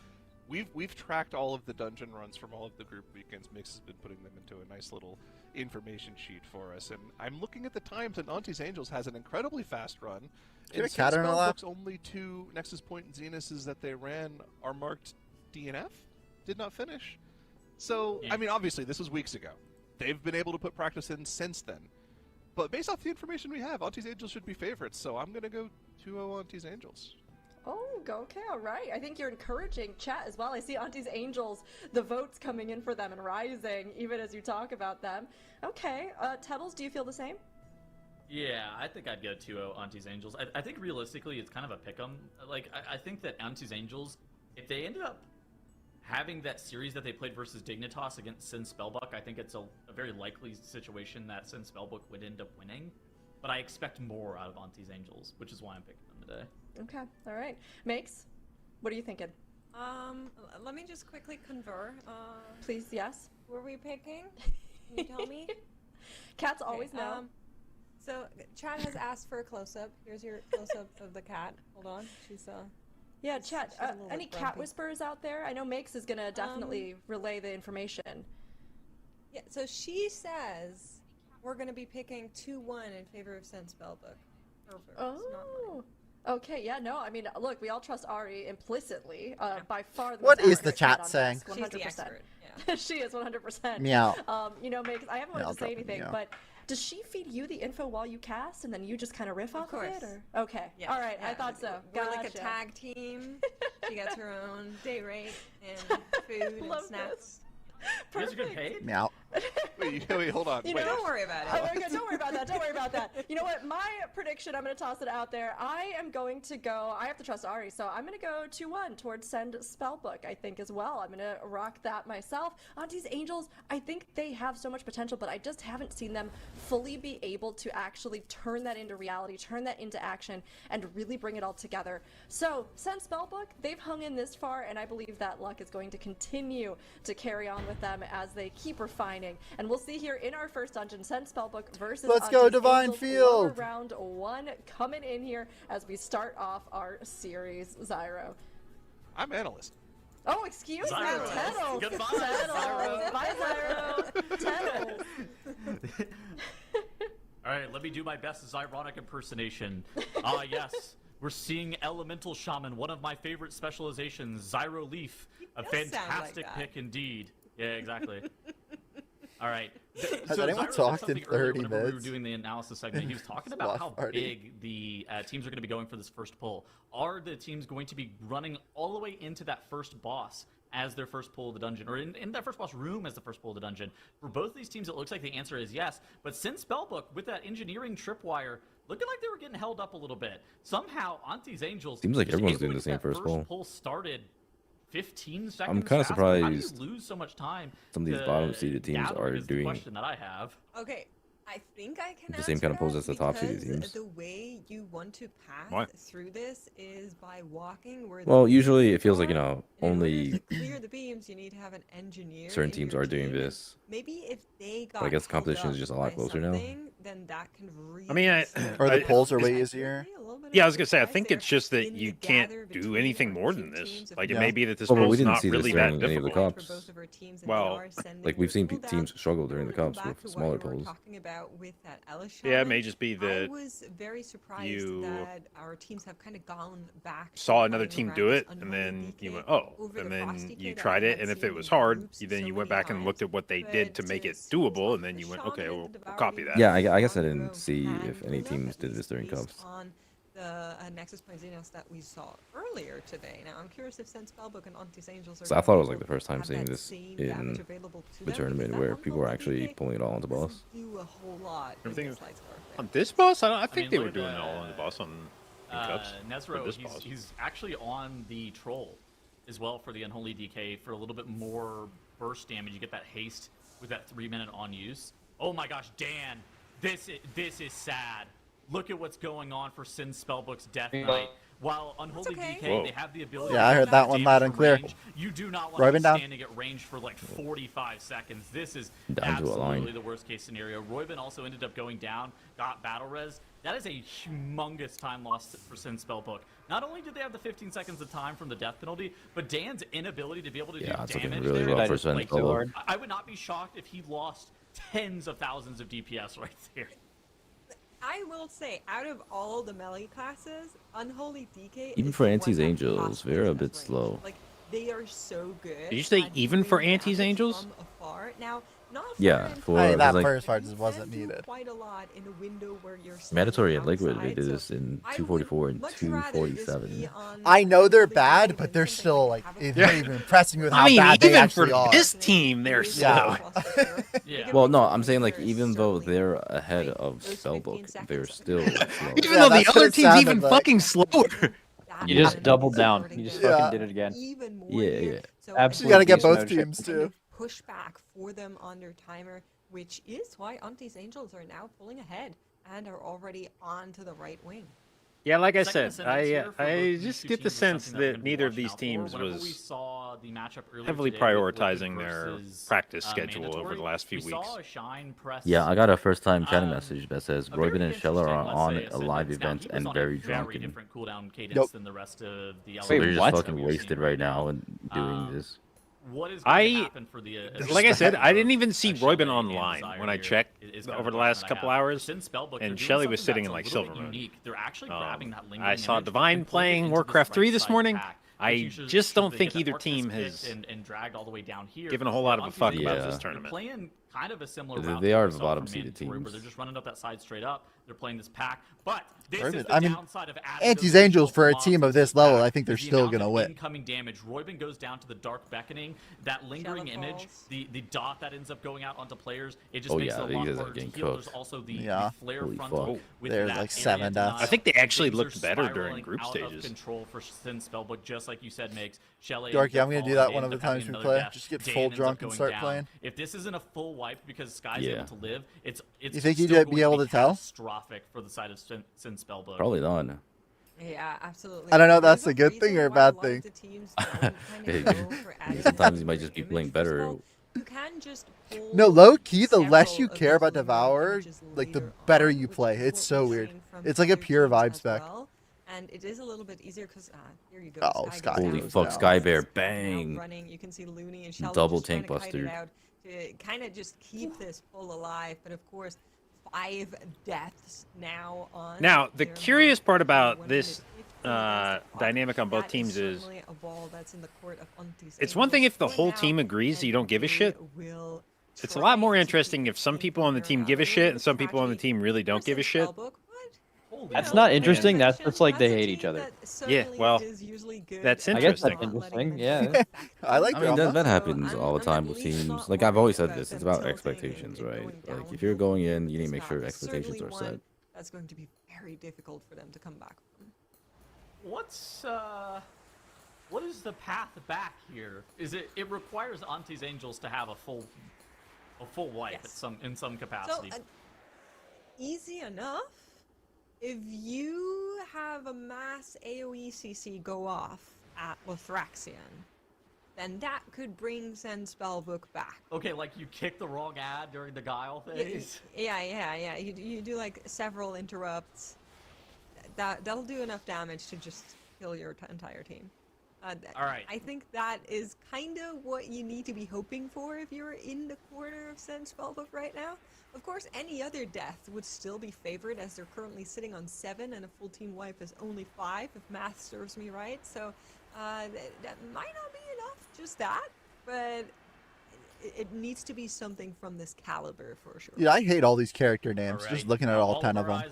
We've tracked all of the dungeon runs from all of the group weekends. Mix has been putting them into a nice little information sheet for us, and I'm looking at the times, and Auntie's Angels has an incredibly fast run. And since Spellbook's only 2 Nexus Point and Zeniths that they ran are marked DNF, did not finish. So, I mean, obviously, this was weeks ago. They've been able to put practice in since then. But based off the information we have, Auntie's Angels should be favorites, so I'm going to go 2-0 Auntie's Angels. Oh, okay, all right. I think you're encouraging chat as well. I see Auntie's Angels, the votes coming in for them and rising, even as you talk about them. Okay, Tebbles, do you feel the same? Yeah, I think I'd go 2-0 Auntie's Angels. I think realistically it's kind of a pick-em. Like, I think that Auntie's Angels, if they ended up having that series that they played versus Dignitas against Sin Spellbook, I think it's a very likely situation that Sin Spellbook would end up winning. But I expect more out of Auntie's Angels, which is why I'm picking them today. Okay, all right. Makes, what are you thinking? Let me just quickly confer. Please, yes. Who are we picking? Can you tell me? Cats always know. So, Chad has asked for a close-up. Here's your close-up of the cat. Hold on. She's, yeah, Chat, any cat whisperers out there? I know Makes is going to definitely relay the information. Yeah, so she says we're going to be picking 2-1 in favor of Sin Spellbook. Oh. Okay, yeah, no, I mean, look, we all trust Ari implicitly. By far the What is the chat saying? 100%. She's the expert. Yeah. She is 100%. Meow. You know, Makes, I haven't wanted to say anything, but does she feed you the info while you cast, and then you just kind of riff off of it? Or? Okay, all right, I thought so. We're like a tag team. She gets her own day rate and food and snacks. You guys are getting paid? Meow. Wait, hold on. Don't worry about it. Don't worry about that. Don't worry about that. You know what? My prediction, I'm going to toss it out there. I am going to go, I have to trust Ari, so I'm going to go 2-1 towards Send Spellbook, I think, as well. I'm going to rock that myself. Auntie's Angels, I think they have so much potential, but I just haven't seen them fully be able to actually turn that into reality, turn that into action, and really bring it all together. So, Send Spellbook, they've hung in this far, and I believe that luck is going to continue to carry on with them as they keep refining. And we'll see here in our first dungeon, Send Spellbook versus Let's go, Divine Field! Round 1 coming in here as we start off our series, Zyro. I'm analyst. Oh, excuse me, Tettles. Goodbye, Tettles. Bye, Zyro. Tettles. All right, let me do my best Zyronic impersonation. Yes. We're seeing Elemental Shaman, one of my favorite specializations, Zyro Leaf. A fantastic pick indeed. Yeah, exactly. All right. Has anyone talked in 30 minutes? We were doing the analysis segment. He was talking about how big the teams are going to be going for this first pull. Are the teams going to be running all the way into that first boss as their first pull of the dungeon, or in that first boss room as the first pull of the dungeon? For both of these teams, it looks like the answer is yes. But since Spellbook, with that engineering tripwire, looking like they were getting held up a little bit. Somehow, Auntie's Angels seems like everyone's doing the same first pull. Pull started 15 seconds. I'm kind of surprised. How do you lose so much time? Some of these bottom-seeded teams are doing. The question that I have. Okay, I think I can the same kind of pulls as the top-seeded teams. The way you want to pass through this is by walking where. Well, usually it feels like only. To clear the beams, you need to have an engineer. Certain teams are doing this. Maybe if they got. But I guess the competition is just a lot closer now. Then that can really. I mean, or the pulls are way easier. Yeah, I was gonna say. I think it's just that you can't do anything more than this. Like it may be that this pull's not really that difficult. Any of the cups. Well, like we've seen teams struggle during the cups with smaller pulls. Yeah, it may just be that I was very surprised that our teams have kind of gone back. Saw another team do it, and then you went, oh, and then you tried it, and if it was hard, then you went back and looked at what they did to make it doable, and then you went, okay, we'll copy that. Yeah, I guess I didn't see if any teams did this during cups. The Nexus Point Xenos that we saw earlier today. Now, I'm curious if Send Spellbook and Auntie's Angels are. So I thought it was like the first time seeing this in the tournament where people were actually pulling it all on the boss. Do a whole lot. Everything on this boss? I think they were doing it all on the boss on cups. Nezro, he's actually on the troll as well for the Unholy DK for a little bit more burst damage. You get that haste with that 3-minute on use. Oh my gosh, Dan, this is sad. Look at what's going on for Send Spellbook's Death Knight. While Unholy DK, they have the ability. Yeah, I heard that one loud and clear. Range. You do not want to be standing at range for like 45 seconds. This is absolutely the worst case scenario. Royben also ended up going down, got battle res. That is a humongous time loss for Send Spellbook. Not only did they have the 15 seconds of time from the death penalty, but Dan's inability to be able to do damage really there. Well for Send Spellbook. I would not be shocked if he lost tens of thousands of DPS right there. I will say, out of all the melee classes, Unholy DK even for Auntie's Angels, they're a bit slow. Like they are so good. Did you say even for Auntie's Angels? Now, not yeah, for that first part just wasn't needed. Quite a lot in a window where you're Mandatory and Liquid, they did this in 244 and 247. I know they're bad, but they're still like they're even impressing with how bad they actually are. This team, they're slow. Yeah. Well, no, I'm saying like even though they're ahead of Spellbook, they're still slow. Even though the other team's even fucking slower. You just doubled down. You just fucking did it again. Yeah. Absolutely. You gotta get both teams too. Push back for them on their timer, which is why Auntie's Angels are now pulling ahead and are already on to the right wing. Yeah, like I said, I just get the sense that neither of these teams was heavily prioritizing their practice schedule over the last few weeks. Yeah, I got a first-time chatting message that says Royben and Shella are on a live event and very drunken. Nope. So they're just fucking wasted right now and doing this. What is going to happen for the like I said, I didn't even see Royben online when I checked over the last couple hours, and Shelly was sitting in like Silvermoon. They're actually grabbing that I saw Divine playing Warcraft 3 this morning. I just don't think either team has given a whole lot of a fuck about this tournament. kind of a similar route. They are bottom seeded teams. Where they're just running up that side straight up. They're playing this pack, but this Roybin, is the downside of Anti's Angels for a team of this level. I think they're still gonna win. Incoming damage. Roybin goes down to the Dark Beckoning. That lingering image, the dot that ends up going out onto players. It just makes it a lot harder to heal. There's also the flare frontal. There's like 7 deaths. I think they actually looked better during group stages. Control for Sin Spellbook, just like you said, makes Shelly. Dorky, I'm gonna do that one of the times we play. Just get full drunk and start playing. If this isn't a full wipe because Sky's able to live, it's. You think you'd be able to tell? Catastrophic for the side of Sin Spellbook. Probably not. Yeah, absolutely. I don't know if that's a good thing or a bad thing. Sometimes you might just be playing better. You can just no, low key, the less you care about Devour, like the better you play. It's so weird. It's like a pure vibe spec. And it is a little bit easier because here you go. Oh, Sky. Holy fuck, Sky Bear, bang! Running, you can see Looney and Shelly double just tank buster. To kind of just keep this full alive, but of course, 5 deaths now on. Now, the curious part about this dynamic on both teams is it's one thing if the whole team agrees that you don't give a shit. It's a lot more interesting if some people on the team give a shit and some people on the team really don't give a shit. That's not interesting. That's just like they hate each other. Yeah, well, that's interesting. I guess that's interesting. Yeah. I mean, that happens all the time with teams. Like I've always said this. It's about expectations, right? Like if you're going in, you need to make sure expectations are set. That's going to be very difficult for them to come back from. What is the path back here? Is it requires Auntie's Angels to have a full wipe in some capacity? So, easy enough. If you have a mass AoE CC go off at Lothraxion, then that could bring Sin Spellbook back. Okay, like you kick the wrong ad during the Guile phase? Yeah. You do like several interrupts. That'll do enough damage to just kill your entire team. Alright. I think that is kind of what you need to be hoping for if you're in the corner of Sin Spellbook right now. Of course, any other death would still be favored as they're currently sitting on 7 and a full team wipe is only 5 if math serves me right. So that might not be enough, just that, but it needs to be something from this caliber for sure. Yeah, I hate all these character names. Just looking at all 10 of them.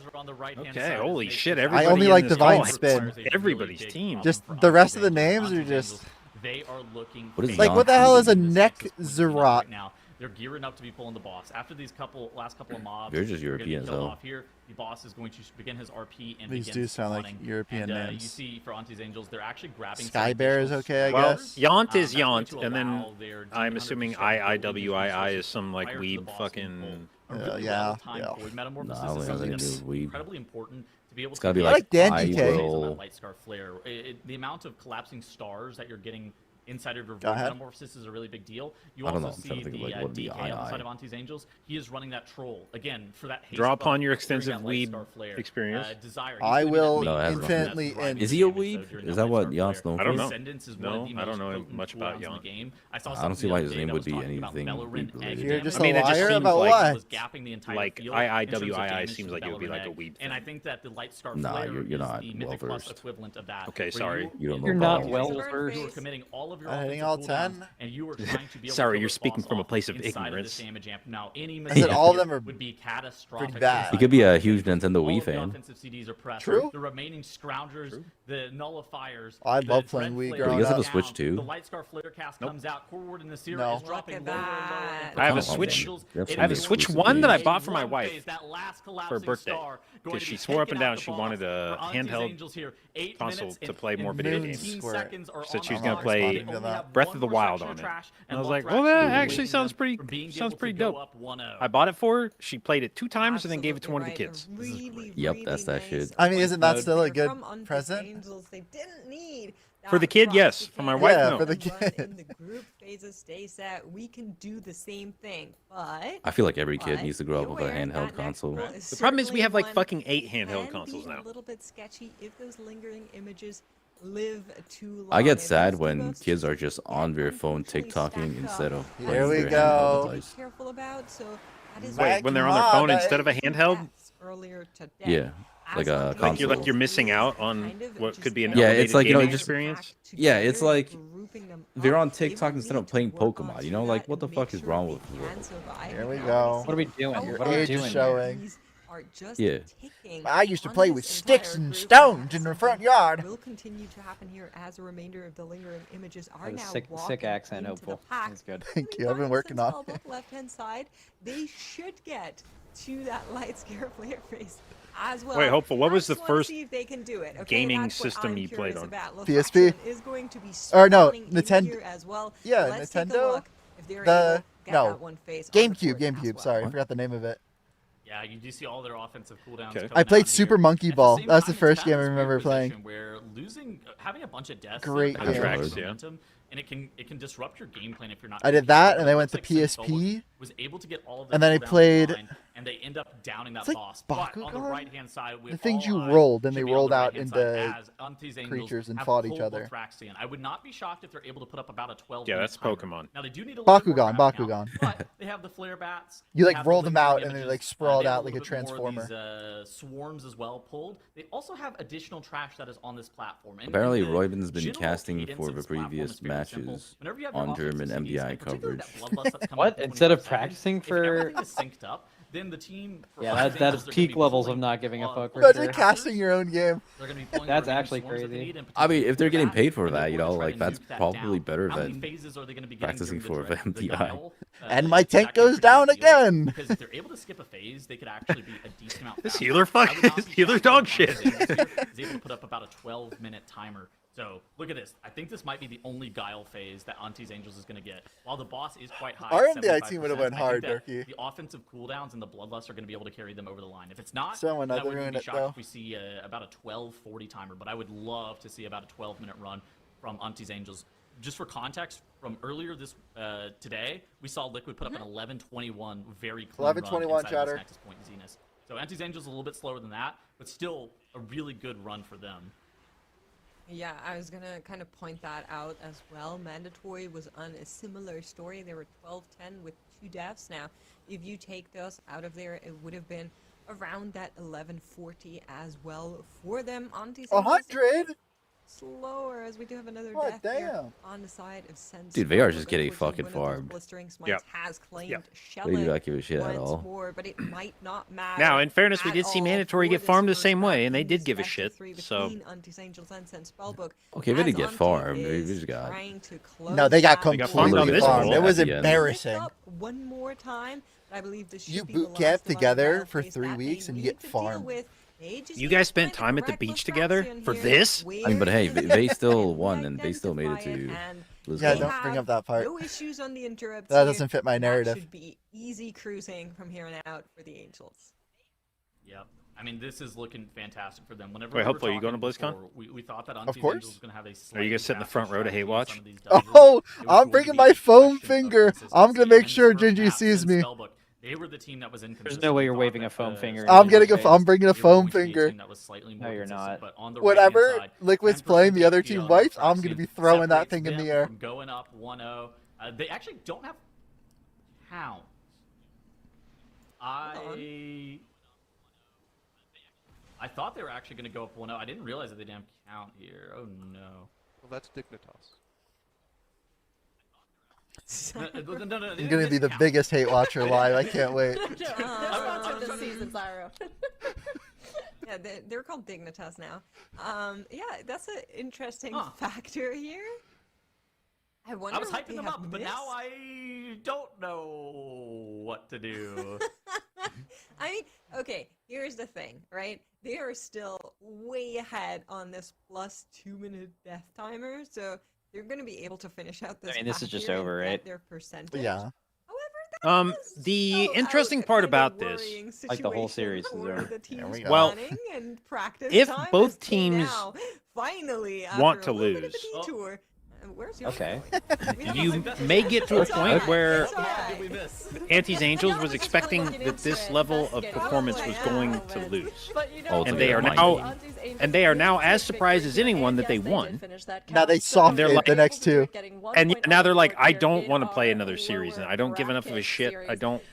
Okay, holy shit! Everybody I only like Divine Spin. Everybody's team. Just the rest of the names are just. They are looking. Like what the hell is a neck Zerat? Now they're gearing up to be pulling the boss after these last couple of mobs. They're just Europeans though. Off here. The boss is going to begin his RP and these do sound like European names. You see for Auntie's Angels, they're actually grabbing. Sky Bear is okay, I guess. Yaunt is Yaunt, and then I'm assuming IIWII is some like weeb fucking. Yeah. Metamorphosis is something incredibly important to be able to. It's gotta be like Dandy K. Light Scar Flare. The amount of collapsing stars that you're getting inside of your Metamorphosis is a really big deal. You also see the DK on the side of Auntie's Angels. He is running that troll again for that. Draw upon your extensive weeb experience. Desire. I will infinitely end. Is he a weeb? Is that what Yaunt's known for? I don't know. No, I don't know much about Yaunt. I don't see why his name would be anything weeb related. You're just a liar about what? Like IIWII seems like it would be like a weeb. And I think that the Light Scar Flare you're not is the Mythic Plus well-versed. equivalent of that. Okay, sorry. You're not well-versed. You're committing all of your hitting all 10. And you are trying to be able sorry, to you're speaking from a place of ignorance. Now, any all of them are would be catastrophic. pretty bad. He could be a huge Nintendo Wii fan. True. The remaining Scroungers, the Nullifiers. I love playing Wii growing up. You guys have a Switch too? The Light Scar Flare cast comes out. Forward in the series is dropping lower and lower. I have a Switch. I have a Switch 1 that I bought for my wife for her birthday because she swore up and down she wanted a handheld console to play more video games. She said she was going to play Breath of the Wild on it. And I was like, well, that actually sounds pretty dope. I bought it for her. She played it 2 times and then gave it to one of the kids. Yep, that's that shit. I mean, isn't that still a good present? For the kid, yes. For my wife, no. For the kid. In the group phases, stay set. We can do the same thing, but I feel like every kid needs to grow up with a handheld console. The problem is we have like fucking 8 handheld consoles now. A little bit sketchy if those lingering images live too long. I get sad when kids are just on their phone TikToking instead of here we go. Be careful about. So that is wait, when they're on their phone instead of a handheld? Earlier today. Yeah. like a console. You're missing out on what could be an it's like, you know, experience. Yeah, it's like they're on TikTok instead of playing Pokemon. You know, like what the fuck is wrong with you? Here we go. What are we doing? Your What are we age is doing? showing. Yeah. I used to play with sticks and stones in the front yard. Will continue to happen here as a remainder of the lingering images are now sick accent, hopeful. That's good. Thank you. I've been working on it. Left-hand side, they should get to that light scare player face as well. Wait, hopeful. What was the first see if they can do it. Okay, gaming system you played on? PSP. Is going to be or no, Nintendo as well. Yeah, Nintendo. The GameCube. Sorry, I forgot the name of it. Yeah, you do see all their offensive cooldowns. Okay. I played Super Monkey Ball. That's the first game I remember playing. Where having a bunch of deaths, great game. Momentum, and it can disrupt your game plan if you're not. I did that, and I went to PSP. Was able to get all of and then I played. And they end up downing that boss. Bakugan? But on the right-hand side, the things you rolled, and they rolled out into creatures and fought each other. I would not be shocked if they're able to put up about a 12. Yeah, that's Pokemon. Now they do need a Bakugan. But they have the flare bats. You like rolled them out, and they like sprawled out like a transformer. These, swarms as well pulled. They also have additional trash that is on this platform. And apparently, Royvin's been casting for the previous matches on German MDI coverage. What? Instead of practicing for? Synced up. Then the team. That is peak levels of not giving a fuck. Imagine casting your own game. That's actually crazy. I mean, if they're getting paid for that, you know, like that's probably better than practicing for MDI. And my tank goes down again. Because if they're able to skip a phase, they could actually be a decent amount. This healer healer dog shit. Is able to put up about a 12-minute timer. So look at this. I think this might be the only Guile phase that Auntie's Angels is going to get. While the boss is quite high, our MDI team would have went hard, Durkee. The offensive cooldowns and the Bloodlust are going to be able to carry them over the line. If it's not, so then I wouldn't be shocked if we see about a 12:40 timer. But I would love to see about a 12-minute run from Auntie's Angels. Just for context, from earlier this today, we saw Liquid put up an 11:21 very clean 11:21 chatter. Nexus Point Zenith. So Auntie's Angels a little bit slower than that, but still a really good run for them. Yeah, I was gonna kind of point that out as well. Mandatory was on a similar story. They were 12-10 with 2 deaths. Now, if you take those out of there, it would have been around that 11:40 as well for them. Auntie's 100. Slower as we do have another death here on the side of Sense. Dude, they are just getting fucking farmed. Yep. Has claimed They do not give a shit at all. More, but it might not matter. Now, in fairness, we did see Mandatory get farmed the same way, and they did give a shit. So. Okay, they didn't get farmed. They just got. No, they got completely farmed. It was embarrassing. One more time, I believe this you boot camp together for 3 weeks and you get farmed. You guys spent time at the beach together for this? I mean, but hey, they still won and they still made it to Lisbon. Yeah, don't bring up that part. No issues on the interrupts. That doesn't fit my narrative. That should be easy cruising from here on out for the Angels. Yep. I mean, this is looking fantastic for them. Whenever wait, hopefully, you going to BlizzCon? We thought that Auntie's Angels was going to have a. Are you guys sit in the front row to hate watch? Oh, I'm bringing my foam finger. I'm going to make sure Gingy sees me. They were the team that was inconsistent. There's no way you're waving a foam finger. I'm bringing a foam finger. No, you're not. Whatever Liquid's playing, the other team wipes. I'm going to be throwing that thing in the air. Going up 1-0. They actually don't have count. I thought they were actually going to go up 1-0. I didn't realize that they didn't have count here. Oh no. Well, that's Dignitas. No, I'm gonna be the biggest hate watcher live. I can't wait. Sponsored this season, Zyro. Yeah, they're called Dignitas now. Yeah, that's an interesting factor here. I was hyping them up, but now I don't know what to do. I mean, okay, here's the thing, right? They are still way ahead on this plus 2-minute death timer, so they're going to be able to finish out this. I mean, this is just over, right? Their percentage. Yeah. However, the interesting part about this, like the whole series is over. Well, and practice if time both teams finally want to lose, Okay. You may get to a point where Anti's Angels was expecting that this level of performance was going to lose, and they are now as surprised as anyone that they won. Now they soft like, the next two, and now they're like, I don't want to play another series, and I don't give enough of a shit.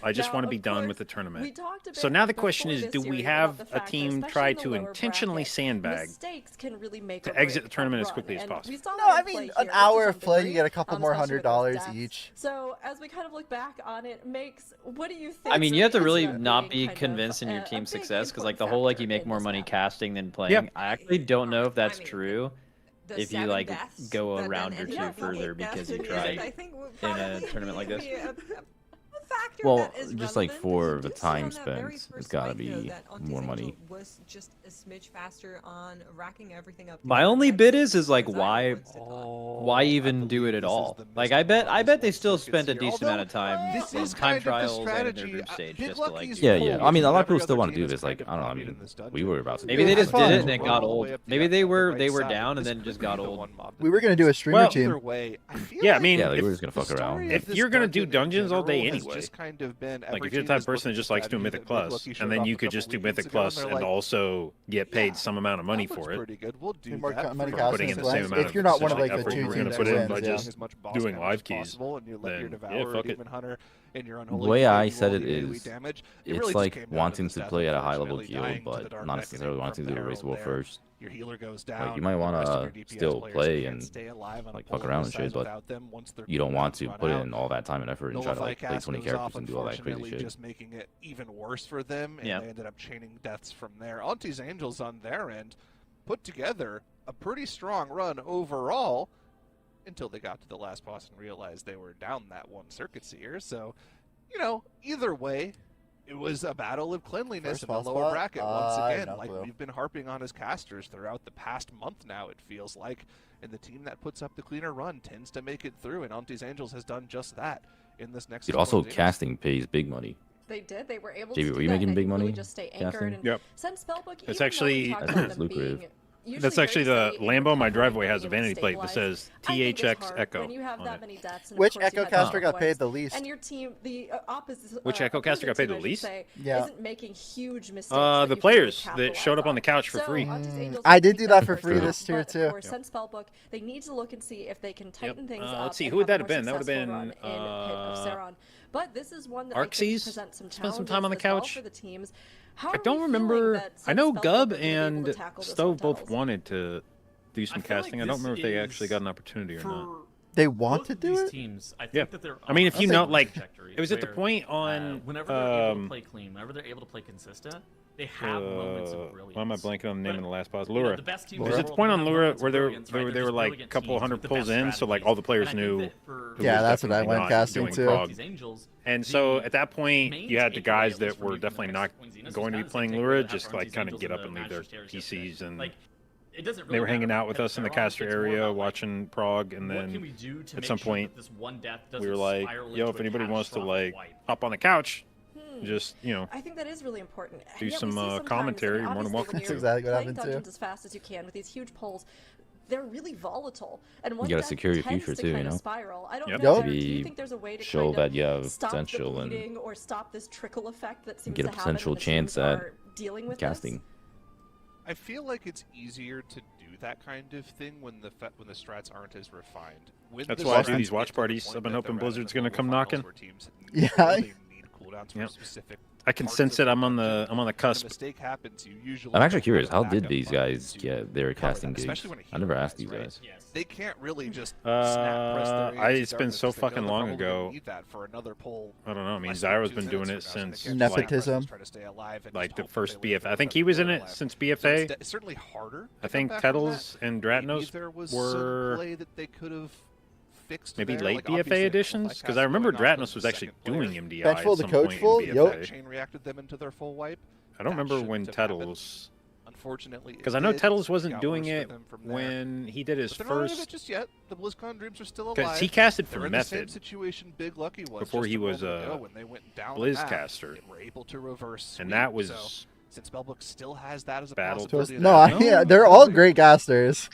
I just want to be done with the tournament. So now the question is, do we have a team try to intentionally sandbag to exit the tournament as quickly as possible? No, I mean an hour of play, you get a couple more $100 each. So as we kind of look back on it, what do you think? I mean, you have to really not be convinced in your team's success, because like the whole like you make more money casting than playing. Yep. I actually don't know if that's true. If you like go a round or two further because you tried in a tournament like this. Well, just like for the time spent, it's gotta be more money. Was just a smidge faster on racking everything up. My only bit is like why even do it at all? Like I bet they still spent a decent amount of time in time trials and in their group stage just to like. Yeah. I mean, a lot of people still want to do this. Like I don't know. I mean, we were about to. Maybe they just did it and it got old. Maybe they were down and then just got old. We were gonna do a streamer team. Yeah, I mean, we were just gonna fuck around. If you're gonna do dungeons all day anyway. Like if you're the type of person that just likes doing Mythic Plus, and then you could just do Mythic Plus and also get paid some amount of money for it. Putting in the same amount if you're not one of like the two we're gonna put in by just doing live keys, then yeah, fuck it. The way I said it is, it's like wanting to play at a high level guild, but not necessarily wanting to do a race war first. Your healer goes down. Like you might want to still play and like fuck around and shit, but you don't want to put in all that time and effort and try to like play 20 characters and do all that crazy shit. Just making it even worse for them, and they ended up chaining deaths from there. Auntie's Angels on their end put together a pretty strong run overall until they got to the last boss and realized they were down that one Circuit Seer. So, you know, either way, it was a battle of cleanliness in the lower bracket once again, like we've been harping on as casters throughout the past month now, it feels like. And the team that puts up the cleaner run tends to make it through, and Auntie's Angels has done just that in this next. Dude, also casting pays big money. They did. They were able to. JB, were you making big money? Really just stay anchored. Yep. Send Spellbook. It's actually lucrative. That's actually the Lambo. My driveway has a vanity plate that says THX Echo. Which Echo caster got paid the least? And your team, the opposite. Which Echo caster got paid the least? Yeah. Isn't making huge mistakes. The players that showed up on the couch for free. I did do that for free this year too. Send Spellbook. They need to look and see if they can tighten things up. Let's see, who would that have been? That would have been But this is one that Arxes spent some time on the couch for the teams. I don't remember. I know Gub and Stove both wanted to do some casting. I don't remember if they actually got an opportunity or not. They want to do it? Teams, I think that they're I mean, if you know, like, it was at the point on... whenever they're able to play clean, whenever they're able to play consistent, they have moments of brilliance. Why am I blanking on the name in the last pause? Lura. It was at the point on Lura where they were like a couple hundred pulls in, so like all the players knew. Yeah, that's what I went casting too. And so at that point, you had the guys that were definitely not going to be playing Lura, just like kind of get up and leave their PCs, and they were hanging out with us in the caster area watching Prague, and then at some point we were like, yo, if anybody wants to like hop on the couch, just, you know, I think that is really important. Do some commentary. You're more than welcome. That's exactly what happened too. As fast as you can with these huge polls, they're really volatile. And you gotta secure your future too, you know. Spiral. I don't know. Do you think there's a way to show that you have potential and or stop this trickle effect that seems get a potential chance at casting? I feel like it's easier to do that kind of thing when the strats aren't as refined. That's why I do these watch parties. I've been hoping Blizzard's gonna come knocking. Yeah. Yep. I can sense it. I'm on the cusp. I'm actually curious. How did these guys get their casting gigs? I never asked these guys. They can't really just. It's been so fucking long ago. I don't know. I mean, Zyro's been doing it since nepotism. Like the first BFA. I think he was in it since BFA. It's certainly harder. I think Tettles and Dratnos were. Maybe late like BFA editions, because I remember Dratnos was actually doing MDI at some point in BFA. Chain reacted them into their full wipe. I don't remember when Tettles. Unfortunately, because I know Tettles wasn't doing it when he did his first. Just yet. The BlizzCon dreams are still alive. Because he casted for Method. Situation Big Lucky was before he was a BlizzCaster. We're able to reverse. And that was. Since Spellbook still has that as a battle. No, yeah, they're all great casters.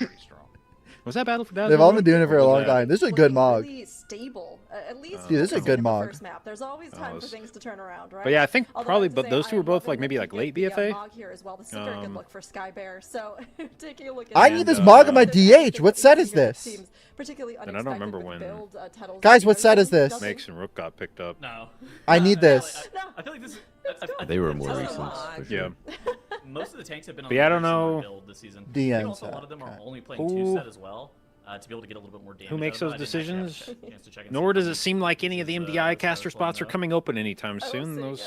Was that Battle for Dazzle? They've all been doing it for a long time. This is a good Mog. Really stable. At least dude, this is a good Mog. First map. There's always time for things to turn around, right? But yeah, I think probably, but those two were both like maybe like late BFA. Mog here as well. This is a very good look for Skybear. So taking a look at I need this Mog on my DH. What set is this? Particularly and I don't remember when. Guys, what set is this? Makes and Rook got picked up. No. I need this. I feel like this is. They were more recent. Yeah. Most of the tanks have been on the I don't know. build this season. DMs. Also, a lot of them are only playing 2-set as well. To be able to get a little bit more damage. Who makes those decisions? Nor does it seem like any of the MDI caster spots are coming open anytime soon. Those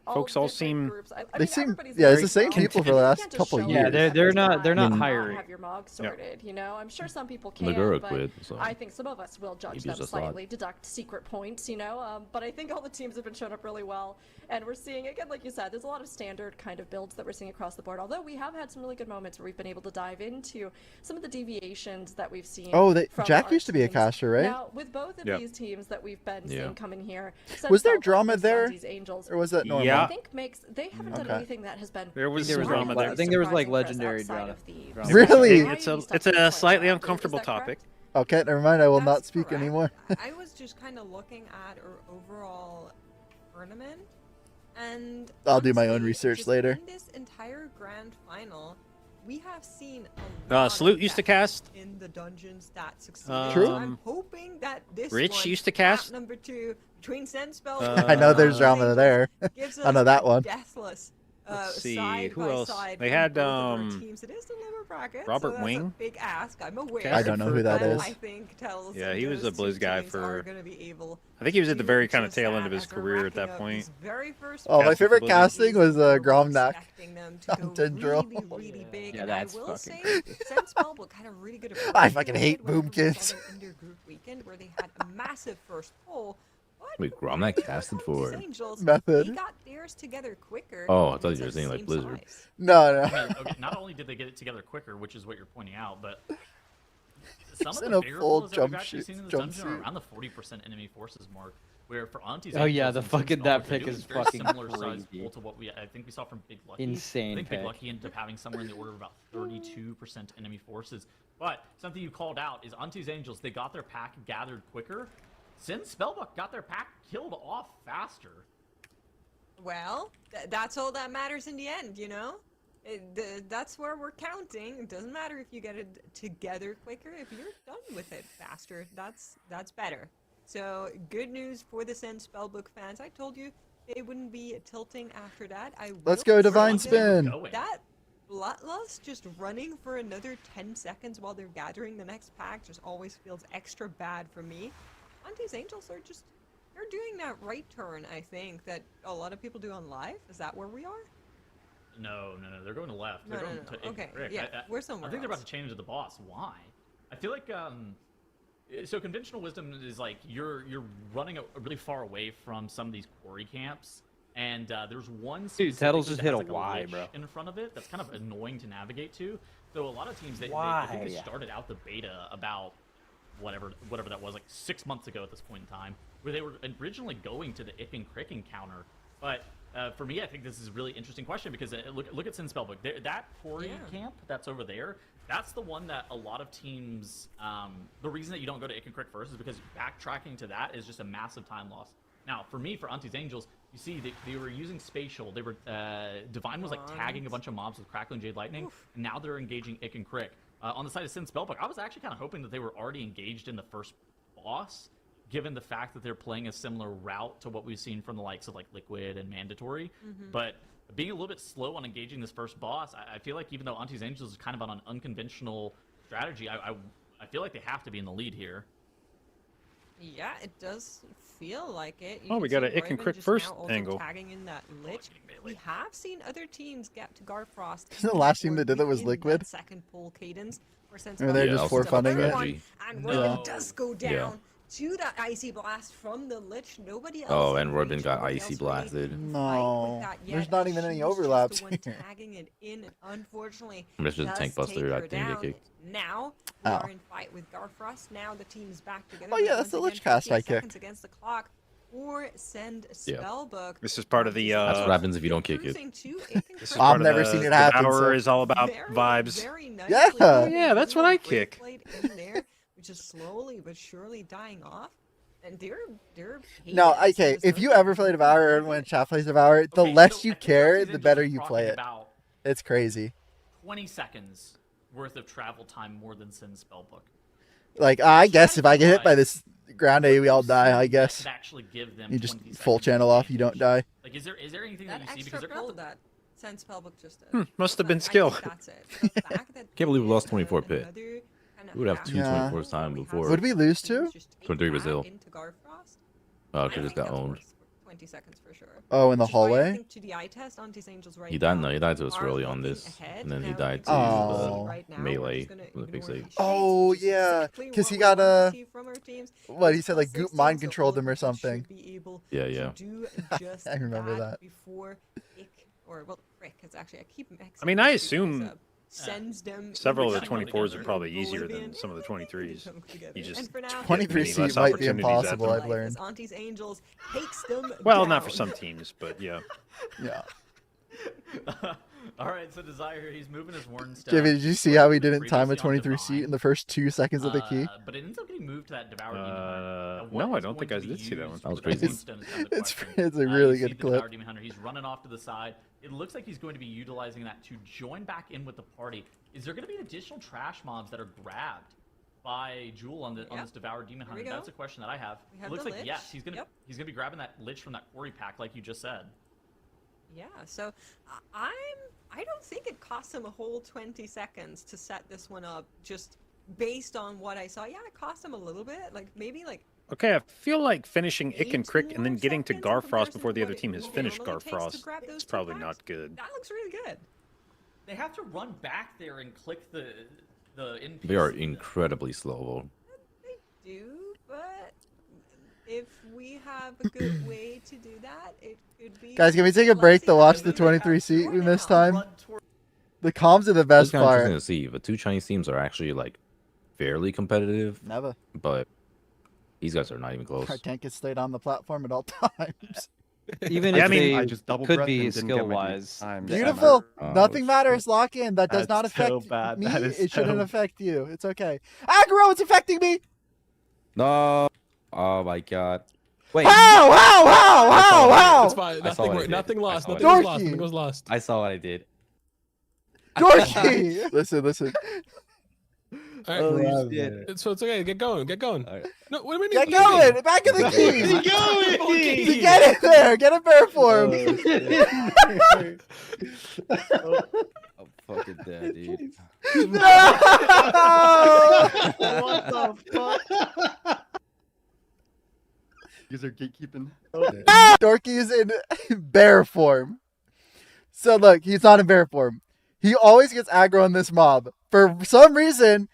folks all seem. They seem. Yeah, it's the same people for the last couple of years. Yeah, they're not hiring. Have your Mog sorted, you know. I'm sure some people can. Nagura but quit, so I think some of us will judge them slightly, deduct secret points, you know. But I think all the teams have been showing up really well, and we're seeing again, like you said, there's a lot of standard kind of builds that we're seeing across the board. Although we have had some really good moments where we've been able to dive into some of the deviations that we've seen. Oh, Jack used to be a caster, right? Now, with both of these teams that we've been seeing coming here, was there drama there, or was that normal? I think they haven't done anything that has been. There was drama there. I think there was like legendary drama. Really? It's a slightly uncomfortable topic. Okay, never mind. I will not speak anymore. I was just kind of looking at our overall tournament, and I'll do my own research later. In this entire grand final, we have seen a lot Salute used to cast in the dungeons that succeeded. True. I'm hoping that this Rich used to cast number 2 between Senspell. I know there's drama there. I know that one. Deathless. Let's see who else. They had Robert Wing. Big ask. I'm aware. I don't know who that is. I think tells he was a Blizz guy for. I think he was at the very kind of tail end of his career at that point. Oh, my favorite casting was Gromnak on Tendril. Yeah, that's fucking. I fucking hate Boomkins. Where they had a massive first pull. Wait, Gromnak casted for Method. He got theirs together quicker. Oh, I thought you were saying like Blizzard. No. I mean, okay, not only did they get it together quicker, which is what you're pointing out, but some of in the a bigger full pulls that we've actually seen in the dungeon are around the 40% enemy forces mark. Where for Auntie's oh yeah, the fucking that pick is fucking similar crazy. size pull to what I think we saw from Big Lucky. Insane. I think pick. Big Lucky ended up having somewhere in the order of about 32% enemy forces. But something you called out is Auntie's Angels. They got their pack gathered quicker. Sin Spellbook got their pack killed off faster. Well, that's all that matters in the end, you know? That's where we're counting. It doesn't matter if you get it together quicker. If you're done with it faster, that's better. So, good news for the Sin Spellbook fans. I told you they wouldn't be tilting after that. Let's go Divine Spin. That Bloodlust just running for another 10 seconds while they're gathering the next pack just always feels extra bad for me. Auntie's Angels are just, they're doing that right turn, I think, that a lot of people do on live. Is that where we are? No, they're going to left. They're going to okay, Rick. yeah, we're somewhere I think they're else. about to change to the boss. Why? I feel like, so conventional wisdom is like you're running really far away from some of these quarry camps, and there's one. Dude, Tettles just hit a like Y, bro. In front of it, that's kind of annoying to navigate to. So a lot of teams, I think they started out the beta about whatever that was, like 6 months ago at this point in time, where they were originally going to the Ick and Crick encounter. But for me, I think this is a really interesting question because look at Sin Spellbook. That quarry camp that's over there. That's the one that a lot of teams, the reason that you don't go to Ick and Crick first is because backtracking to that is just a massive time loss. Now, for me, for Auntie's Angels, you see they were using Spatial. They were Divine was like tagging a bunch of mobs with Crackling Jade Lightning, and now they're engaging Ick and Crick. On the side of Sin Spellbook, I was actually kind of hoping that they were already engaged in the first boss, given the fact that they're playing a similar route to what we've seen from the likes of like Liquid and Mandatory. But being a little bit slow on engaging this first boss, I feel like even though Auntie's Angels is kind of on an unconventional strategy, I feel like they have to be in the lead here. Yeah, it does feel like it. Oh, we got an Ick and Crick first angle. Tagging in that Lich. We have seen other teams get to Garfrost. Isn't the last team that did that was Liquid? Second pull cadence. Or they're just for funding it. And Robin does go down to that Icy Blast from the Lich. Nobody else. Oh, and Robin got Icy Blasted. No, there's not even any overlaps here. Tagging it in, and unfortunately, I'm just a tank buster. I didn't get kicked. Now we are in fight with Garfrost. Now the team's back together. Oh yeah, that's the Lich cast I kicked. Against the clock. or send Spellbook. This is part of the. That's what happens if you don't kick it. I've never seen it happen. Devour is all about vibes. Yeah, that's what I kick. Which is slowly but surely dying off. And they're no, okay. If you ever play Devour, or when chat plays Devour, the less you care, the better you play it. It's crazy. 20 seconds worth of travel time more than send Spellbook. Like, I guess if I get hit by this ground A, we all die, I guess. Actually give them you just full channel off, you don't die. Like, is there anything that you see? Because that send Spellbook just did. Must have been skill. That's it. Can't believe we lost 24 pit. We would have 224s time before. Would we lose to? 23 Brazil. Oh, because it got owned. 20 seconds for sure. Oh, in the hallway? He died, no, he died to us early on this. And then he died to the melee from the big stage. Oh, yeah. Because he got a... What, he said like Goop mind controlled him or something. Yeah. I remember that. I mean, I assume several of the 24s are probably easier than some of the 23s. You just 23 seat might be impossible, I've learned. Well, not for some teams, but yeah. Yeah. All right, so Desire, he's moving his Warden step. Jimmy, did you see how he didn't time a 23 seat in the first 2 seconds of the key? But it ends up getting moved to that Devour Demon. No, I don't think I did see that one. That was crazy. It's a really good clip. Devour Demon Hunter, he's running off to the side. It looks like he's going to be utilizing that to join back in with the party. Is there going to be additional trash mobs that are grabbed by Jewel on this Devour Demon Hunter? That's a question that I have. It looks like yes, he's gonna be grabbing that Lich from that quarry pack, like you just said. Yeah, so I don't think it cost him a whole 20 seconds to set this one up, just based on what I saw. Yeah, it cost him a little bit, like maybe like. Okay, I feel like finishing Ick and Crick and then getting to Garfrost before the other team has finished Garfrost is probably not good. That looks really good. They have to run back there and click the NPC. They are incredibly slow. They do, but if we have a good way to do that, it could be... Guys, can we take a break to watch the 23 seat we missed time? The comms are the best part. It's kind of interesting to see. The two Chinese teams are actually like fairly competitive. Never. But these guys are not even close. Our tank has stayed on the platform at all times. Even if they could be skill-wise. Beautiful. Nothing matters. Lock in. That does not affect me. It shouldn't affect you. It's okay. Aggro, it's affecting me. No. Oh my god. Wait. How? It's fine. Nothing lost. Nothing was lost. I saw what I did. Dorky. Listen. All right. So it's okay. Get going. Right. No, what do we need? Get going. Back in the keys. Get going. Get in there. Get a bear form. I'm fucking dead, dude. No! What the fuck? You guys are gatekeeping. Dorky is in bear form. So look, he's not in bear form. He always gets aggro on this mob. For some reason,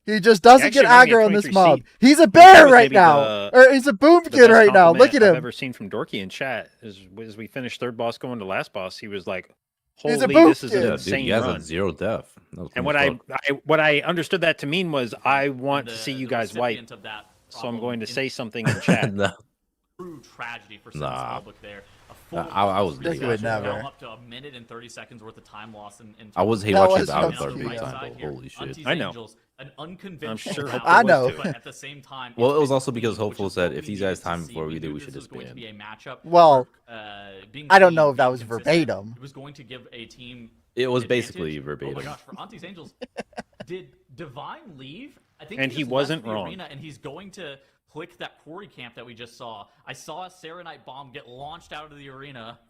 he just doesn't get aggro on this mob. He's a bear right now. Or he's a boomkin right now. Look at him. I've ever seen from Dorky in chat is as we finished third boss going to last boss, he was like, holy, this is an insane run. Had 0 death. And what I understood that to mean was I want to see you guys wipe. So I'm going to say something in chat. True tragedy for Spellbook there. I was never. Up to a minute and 30 seconds worth of time loss in I was hate watching about big time. Holy shit! I know. An unconventional. I'm sure. I know. But at the same time, well, it was also because Hopeful said if these guys time before we do, we should just be in. Well, I don't know if that was verbatim. It was going to give a team. It was basically verbatim. Oh my gosh! For Auntie's Angels, did Divine leave? I think and he wasn't wrong. Arena and he's going to click that quarry camp that we just saw. I saw a Serenite bomb get launched out of the arena.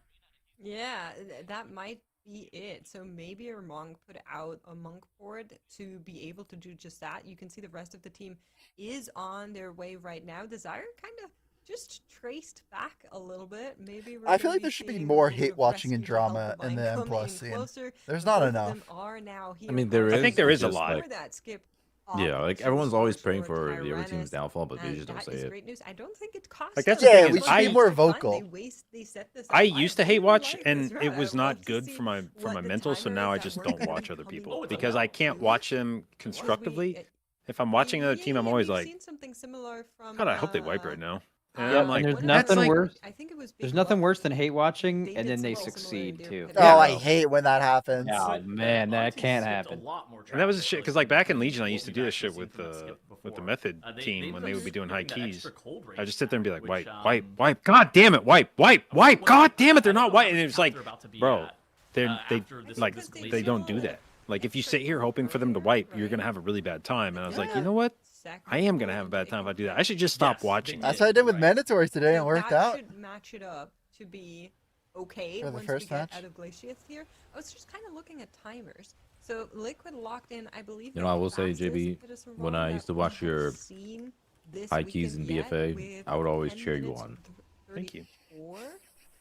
Yeah, that might be it. So maybe Armong put out a monk board to be able to do just that. You can see the rest of the team is on their way right now. Desire kind of just traced back a little bit. Maybe I feel like there should be more hate watching and drama in the M+ scene. There's not enough. I mean, there is. I think there is a lot. Yeah, like everyone's always praying for the other team's downfall, but they just don't say it. Great news. I don't think it costs. Like that's yeah, we should be more vocal. I used to hate watch, and it was not good for my mental. So now I just don't watch other people because I can't watch them constructively. If I'm watching another team, I'm always like, God, I hope they wipe right now. And I'm like, there's nothing worse. There's nothing worse than hate watching, and then they succeed too. Oh, I hate when that happens. Oh man, that can't happen. And that was the shit because like back in Legion, I used to do this shit with the Method team when they would be doing high keys. I just sit there and be like, wipe, god damn it, wipe, god damn it, they're not white, and it's like, bro, they don't do that. Like if you sit here hoping for them to wipe, you're gonna have a really bad time. And I was like, you know what? I am gonna have a bad time if I do that. I should just stop watching. That's what I did with mandatories today, and it worked out. Should match it up to be okay for the once first we match. get out of Glacia's here. I was just kind of looking at timers. So Liquid locked in, I believe. You know, I will say, JB, when I used to watch your high keys in BFA, I would always cheer you on. Thank you.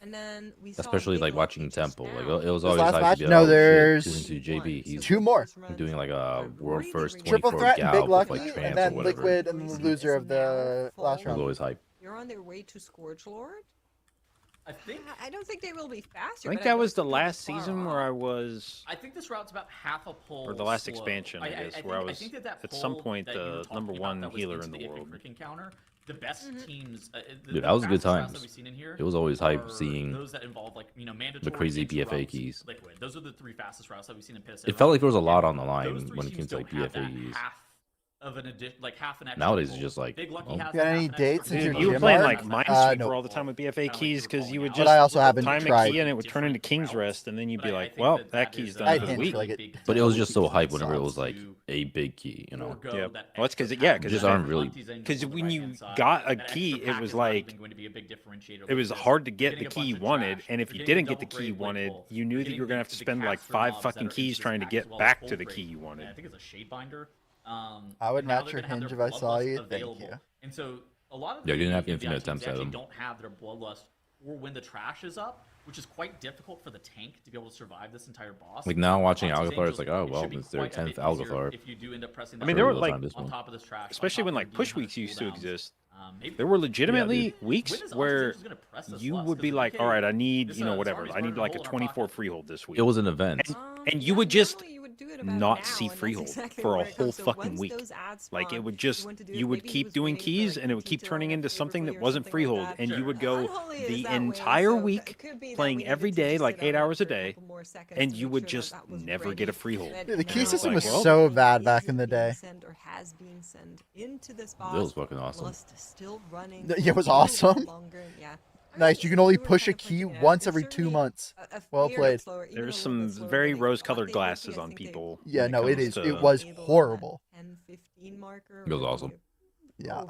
And then we especially like watching Temple, like it was always hype to be no, there's into JB. He's 2 more doing like a world first triple threat and Big Lucky, like and then Liquid and the loser of the last round. It was always hype. You're on their way to Scourge Lord. I don't think they will be faster. I think that was the last season where I was. I think this route's about half a pull. Or the last expansion, I guess, where I was at some point the #1 healer in the world. The best teams. Dude, that was a good time. It was always hype seeing those that involve like the crazy BFA keys. Liquid. Those are the 3 fastest routes that we've seen in PSO. It felt like there was a lot on the line when it came to like BFA keys. Half an nowadays it's just like, you got any dates? Dude, you were playing like Minesweeper all the time with BFA keys because you would just I also haven't time tried. a key and it would turn into King's Rest, and then you'd be like, well, that key's done for the week. But it was just so hype whenever it was like a big key, you know. Yeah, well, it's because just aren't really. Because when you got a key, it was like it was hard to get the key you wanted, and if you didn't get the key you wanted, you knew that you were gonna have to spend like 5 fucking keys trying to get back to the key you wanted. I think it's a Shadebinder. I would match your hinge if I saw you. Thank you. And so a lot of you didn't have infinite attempts at them. Don't have their bloodlust or when the trash is up, which is quite difficult for the tank to be able to survive this entire boss. Like now watching Algothar, it's like, oh well, it's their 10th Algothar. If you do end up pressing I mean, there were like on top of this trash, especially when like push weeks used to exist. There were legitimately weeks where you would be like, all right, I need, whatever. I need like a 24 freehold this week. It was an event. And you would just not see freehold for a whole fucking week. Like it would just, you would keep doing keys and it would keep turning into something that wasn't freehold. And you would go the entire week playing every day, like 8 hours a day. And you would just never get a freehold. Dude, the key system was so bad back in the day. It was fucking awesome. Yeah, it was awesome. Nice. You can only push a key once every 2 months. Well played. There's some very rose-colored glasses on people. Yeah, no, it is. It was horrible. It was awesome. Yeah.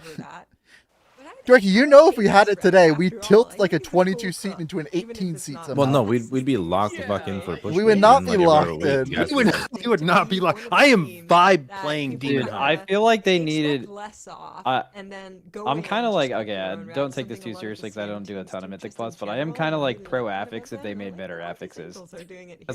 Drake, if we had it today, we'd tilt like a 22 seat into an 18 seat somehow. Well, no, we'd be locked the fuck in for push. We would not be locked in. We would not be locked. I am vibe playing Demon Hunter. I feel like they needed. I'm kind of like, okay, I don't take this too seriously because I don't do a ton of Mythic Plus, but I am kind of like pro affix if they made better affixes.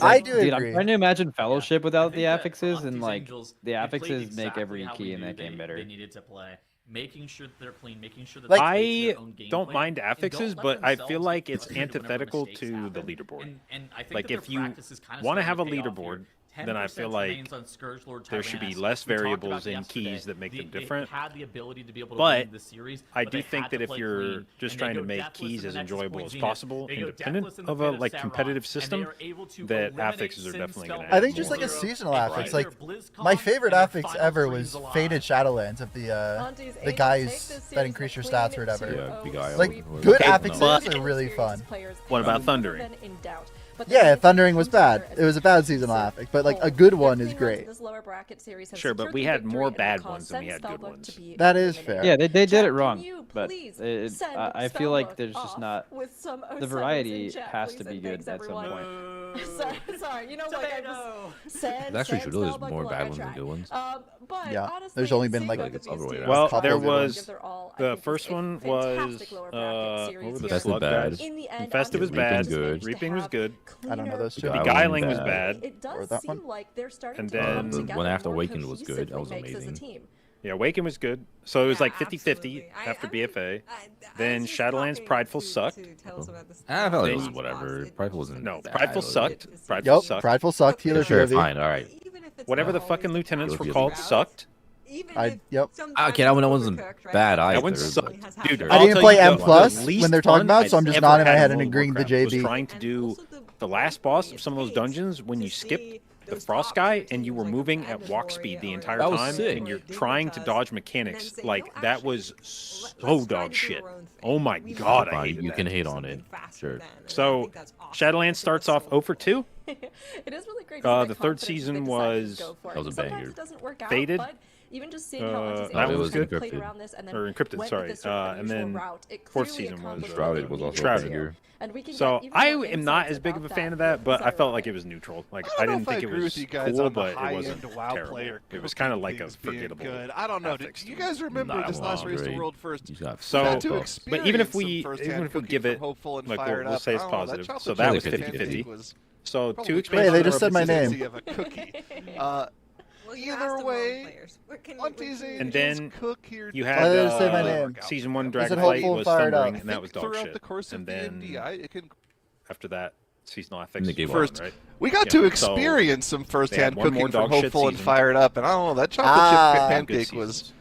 I do agree. I'm trying to imagine Fellowship without the affixes, and like the affixes make every key in that game better. They needed to play. Making sure they're clean, making sure that I don't mind affixes, but I feel like it's antithetical to the leaderboard. Like if you want to have a leaderboard, then I feel like there should be less variables in keys that make them different. But I do think that if you're just trying to make keys as enjoyable as possible, independent of a like competitive system, that affixes are definitely going to. I think just like a seasonal affix. Like my favorite affix ever was Faded Shadowlands of the guys that increase your stats or whatever. Yeah, like good affixes are really fun. What about Thundering? Yeah, Thundering was bad. It was a bad seasonal affix, but like a good one is great. Sure, but we had more bad ones than we had good ones. That is fair. Yeah, they did it wrong, but I feel like there's just not the variety has to be good at some point. Sorry, you know what? It actually should really more bad ones than good ones. Yeah, there's only been like it's other way around. Well, there was the first one was what were the slug guys? Infested was bad. Reaping was good. I don't know those two. Beguiling was bad. It does seem like they're starting and to then the one after Awakened was good. That was amazing. Yeah, Awakened was good. So it was like 50-50 after BFA. Then Shadowlands Prideful sucked. I felt like it was whatever. Prideful wasn't. No, Prideful sucked. Prideful sucked. Prideful sucked. Healer sure, fine. All right. Whatever the fucking lieutenants were called sucked. Yep. Okay, that one wasn't bad either. That one sucked. Dude, I didn't play M+ when they're talking about, so I'm just nodding my head and agreeing with the JB. Was trying to do the last boss of some of those dungeons when you skipped the frost guy and you were moving at walk speed the entire time and you're trying to dodge mechanics. Like, that was so dog shit. Oh my god, I hated You can hate on it. Sure. So Shadowlands starts off 0 for 2. It is really great. The third season was a banger. It doesn't work out, Faded. but even just seeing how that was good. Encrypted, sorry. And then fourth season was Shrouded was also Shrouded. bigger. So I am not as big of a fan of that, but I felt like it was neutral. Like, I didn't think it was cool, but it wasn't terrible. It was kind of like a forgettable. Good. I don't know. Do you guys remember this last Race to World first? So, but even if we give it, like, we'll say it's positive. So that was 50-50. So 2 expansions. Wait, they just said my name. Either way, and then you had season 1 Dragonflight was Thundering, and that was dog shit. And then after that, seasonal affix first, right? We got to experience some first-hand cooking from Hopeful and Fired Up, and I don't know, that chocolate chip pancake was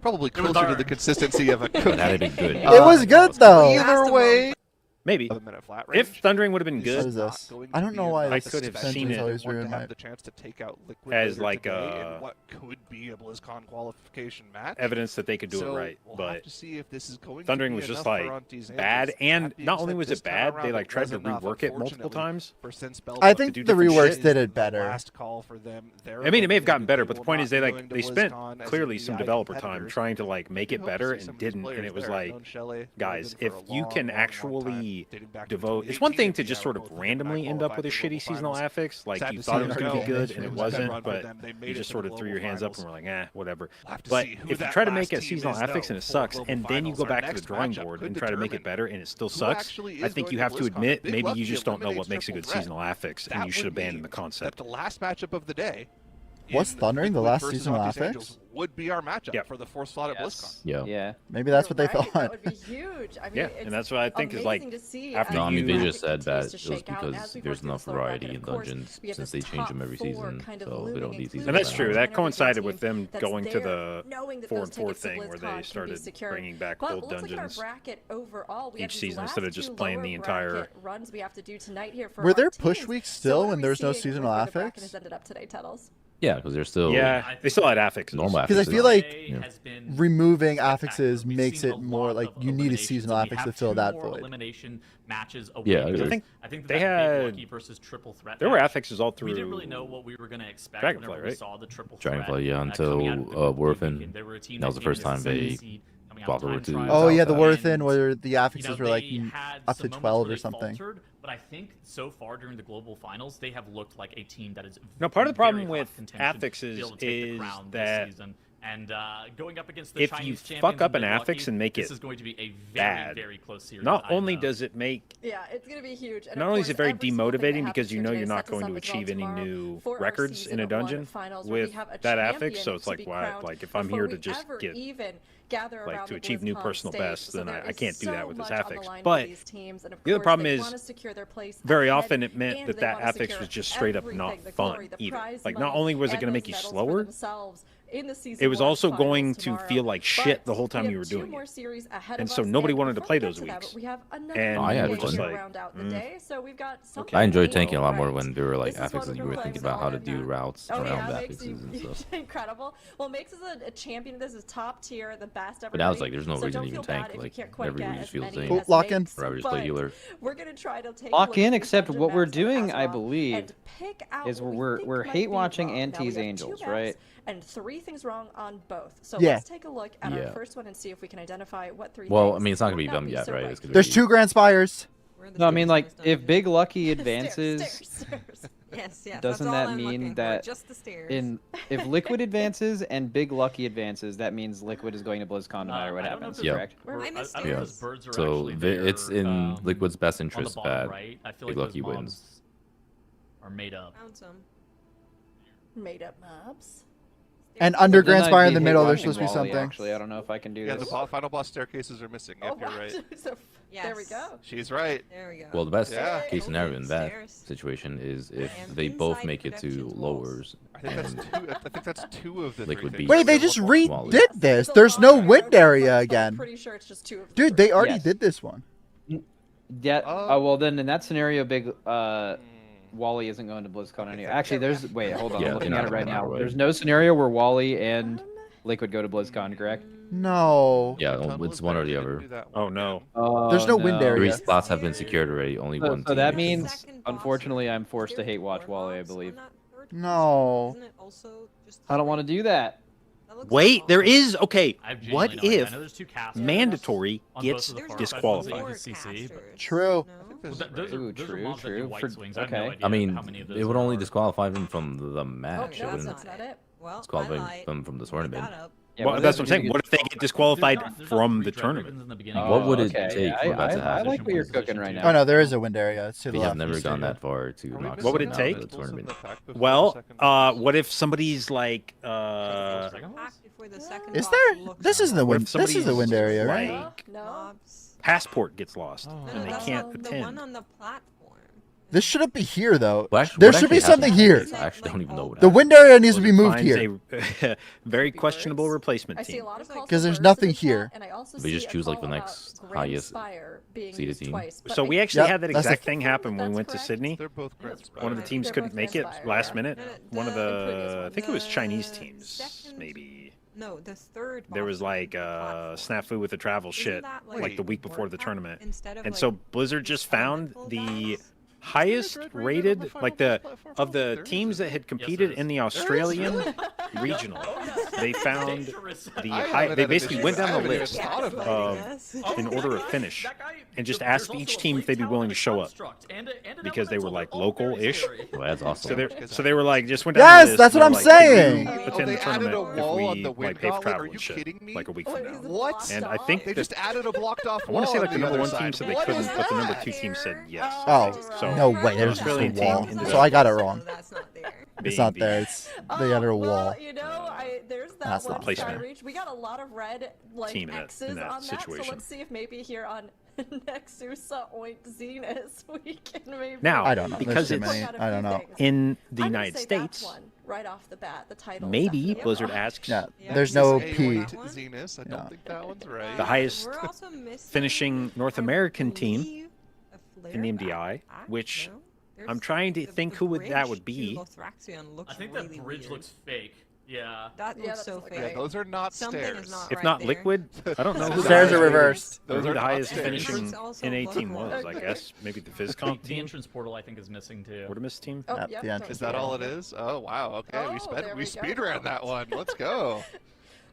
probably closer to the consistency of a cookie. That'd be good. It was good though. Either way. Maybe. If Thundering would have been good, I don't know why I could have seen it as like what could be a BlizzCon qualification match. Evidence that they could do it right. We'll but have to see if this is going Thundering to was be just enough like bad, and not only was it bad, they like tried to rework it multiple times. I think the reworks did it better. I mean, it may have gotten better, but the point is they spent clearly some developer time trying to like make it better and didn't, and it was like, guys, if you can actually devote, it's one thing to just sort of randomly end up with a shitty seasonal affix, like you thought it was going to be good and it wasn't, but you just sort of threw your hands up and were like, whatever. But if you try to make a seasonal affix and it sucks, and then you go back to the drawing board and try to make it better and it still sucks, I think you have to admit maybe you just don't know what makes a good seasonal affix, and you should abandon the concept. The last matchup of the day. Was Thundering the last seasonal affix? Would be our matchup for the 4th slot at BlizzCon. Yeah. Maybe that's what they thought. That would be huge. I mean, and that's what I think is like. After they just said that it was because there's enough variety in dungeons since they change them every season, so they don't need season. And that's true. That coincided with them going to the 4-4 thing where they started bringing back gold dungeons each season instead of just playing the entire. Were there push weeks still when there was no seasonal affix? Yeah, because they're still they still had affixes. Normal because I feel like removing affixes makes it more like you need a seasonal affix to fill that void. Elimination matches I think they had versus triple threat. There were affixes all through. We didn't really know what we were going to expect Dragonflight, we saw the triple threat. Dragonflight, until Worthen. That was the first time they swapped over to. Oh yeah, the Worthen where the affixes were like up to 12 or something. But I think so far during the global finals, they have looked like a team that is. No, part of the problem with affixes is that and going up against the if Chinese you fuck up an affix and make it this is going to be a bad, very close series. Not only does it make it's going to be huge. And not only is it very demotivating because you know you're not going to achieve any new records in a dungeon with that affix, so it's like wow, like if I'm here to just get like to achieve new personal bests, then I can't do that with this affix. But the other problem is very often it meant that affix was just straight up not fun either. Like not only was it going to make you slower, it was also going to feel like shit the whole time you were doing it. And so nobody wanted to play those weeks. And I had just fun. I enjoyed tanking a lot more when there were like affixes you were thinking about how to do routes around affixes and stuff. Incredible. Well, Makes is a champion. This is top tier, the best ever. But now it's like there's no reason to even tank. Like everybody just feels the same. Lock in. Forever just play healer. We're gonna try to take lock in, except what we're doing, I believe, is we're hate watching Anti's Angels, right? And 3 things wrong on both. So let's take a look at our first one and see if we can identify what 3 Well, things I mean, it's not going to be them yet, right? There's 2 Grand Spires. No, I mean, like, if Big Lucky advances, yes, doesn't that mean that just the stairs. If Liquid advances and Big Lucky advances, that means Liquid is going to BlizzCon no matter what happens, correct? Yeah. So it's in Liquid's best interest that Big Lucky wins. Are made up. Made up mobs. And under Grand Spire in the middle, there's supposed to be something. Actually, I don't know if I can do this. Yeah, the final boss staircases are missing. Yep, you're right. There we go. She's right. There we go. Well, the best case scenario in that situation is if they both make it to lowers. I think that's two of the Liquid three Beast. Wait, they just redid this. There's no wind area again. I'm pretty sure it's just 2 of them. Dude, they already did this one. Yeah. Well, then in that scenario, big Wally isn't going to BlizzCon anyway. Actually, there's hold on. I'm looking at it right now. There's no scenario where Wally and Liquid go to BlizzCon, correct? No. Yeah, it's one or the other. Oh no. There's no wind area. 3 slots have been secured already. Only one. So that means, unfortunately, I'm forced to hate watch Wally, I believe. No. I don't want to do that. Wait, there is. Okay, what if mandatory gets disqualified? True. True. Okay. I mean, it would only disqualify them from the match. Oh, it no, wouldn't that's not it. Well, disqualify them from the tournament. Yeah, well, that's what I'm saying. What if they get disqualified from the tournament? What would it take for that to happen? I like what you're cooking right now. Oh no, there is a wind area. It's to the We have left. never gone that far to knock What would it someone out take? of the tournament. Well, what if somebody's like, Is there? This is the wind. This is the wind area, right? like, No. passport gets lost and they that's can't the one attend? on the platform. This shouldn't be here though. Well, actually, There what should be actually something happened here. is I actually don't even know what The wind area needs to be moved Finds here. a very questionable replacement I see team. a lot of calls 'Cause for there's birds nothing in the chat, here. and I also We see just a choose, like, call the about next Grand highest Spire being seeded used team. twice, but So I we actually Yep, had that that's the- exact thing happen when we went to That's Sydney. They're both Grand Spire. One of the teams They're couldn't both make it Grand Spire, last yeah. minute. One of the, I think it was Chinese The teams, second- maybe. No, the third. There was boss like platform. snafu with the travel Isn't shit, that, like the week before the Warpath tournament. instead of, And like, so Blizzard just found elemental the guys? highest rated, like of the teams that had competed in the Australian regional. They found the high. They basically went down the list in order of finish, and just asked each team if they'd be willing to show up because they were like local-ish. Well, that's awesome. So they were like just went down the Yes, list. that's and what I'm were like, saying. "Can you attend the tournament if we like pay for travel and shit, like a week from now." What? And I think They just added a blocked off I want to say wall like the on number other one side. team said they What couldn't, is but the number that? 2 team said yes. Oh, So no way. There's just a Australian team wall. ended So up I got it wrong. That's not there. It's not there. It's they added a wall. Well, you know, there's that That's one not Sky fair. Reach. We got a lot of red like Team in X's that on that, so situation. let's see if maybe here on Nexusa Oink Zenus we can maybe. Now, I don't know. because There's too it's many. I don't know. in the I'm gonna United say States, that's one, right off the bat, the title. is maybe definitely Blizzard wrong. asks Yeah, Yeah, there's this no is a P. white one. Zenus, I Yeah. don't think that one's right. the highest We're also missing, finishing North I American team believe, a in the flare MDI, back. which No? I'm There's trying to the- think the who would that bridge would to be. Lothraxion looks I think really that bridge weird. looks fake. Yeah. That Yeah, looks that so doesn't look fake. right. Those are not Something stairs. is not If right not there. Liquid, I don't know who the Stairs are highest- reversed. Who the Those are highest not stairs. finishing It's also in A team Bloodborne. was, I guess. Maybe the Physcom The team. entrance portal I think is missing too. Ortimus team. Oh, At yep, the don't end. Is see that it. all it is? Oh wow. Okay, Oh, we there we go. speed ran that one. Let's go.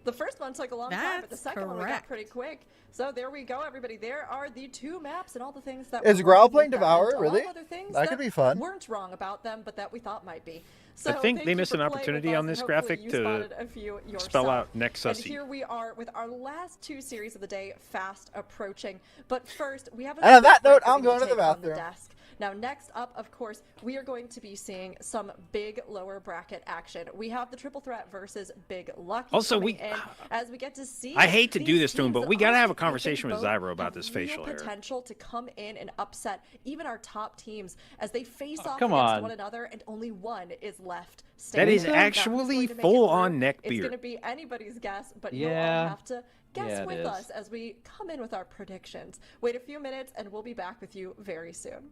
The first one took a long time, but the That's second one we got correct. pretty quick. So there we go, everybody. There are the 2 maps and all the things that Is were Growl wrong playing with them, Devour? and all Really? other things That could be fun. Weren't wrong about them, but that we thought might be. So I think thank they you missed for an playing opportunity with on us, this and graphic hopefully you to spotted a few spell yourself. out And Nexus. here we are with our last 2 series of the day fast approaching. But first, we have a And on that quick note, break I'm we need going to the take on bathroom. desk. Now, next up, of course, we are going to be seeing some big lower bracket action. We have the Triple Threat versus Big Lucky. Also, coming we- in as we get to see. I hate to do these this to him, teams but that we gotta have a honestly, I think conversation with both Zyro about have this real facial hair. potential to come in and upset even our top teams as they face off come against on. one another, and only one is left That standing. is Now, who's actually going to make it full-on through? neck It's beard. going to be anybody's guess, but you'll all Yeah. have to guess Yeah, it with is. us as we come in with our predictions. Wait a few minutes, and we'll be back with you very soon.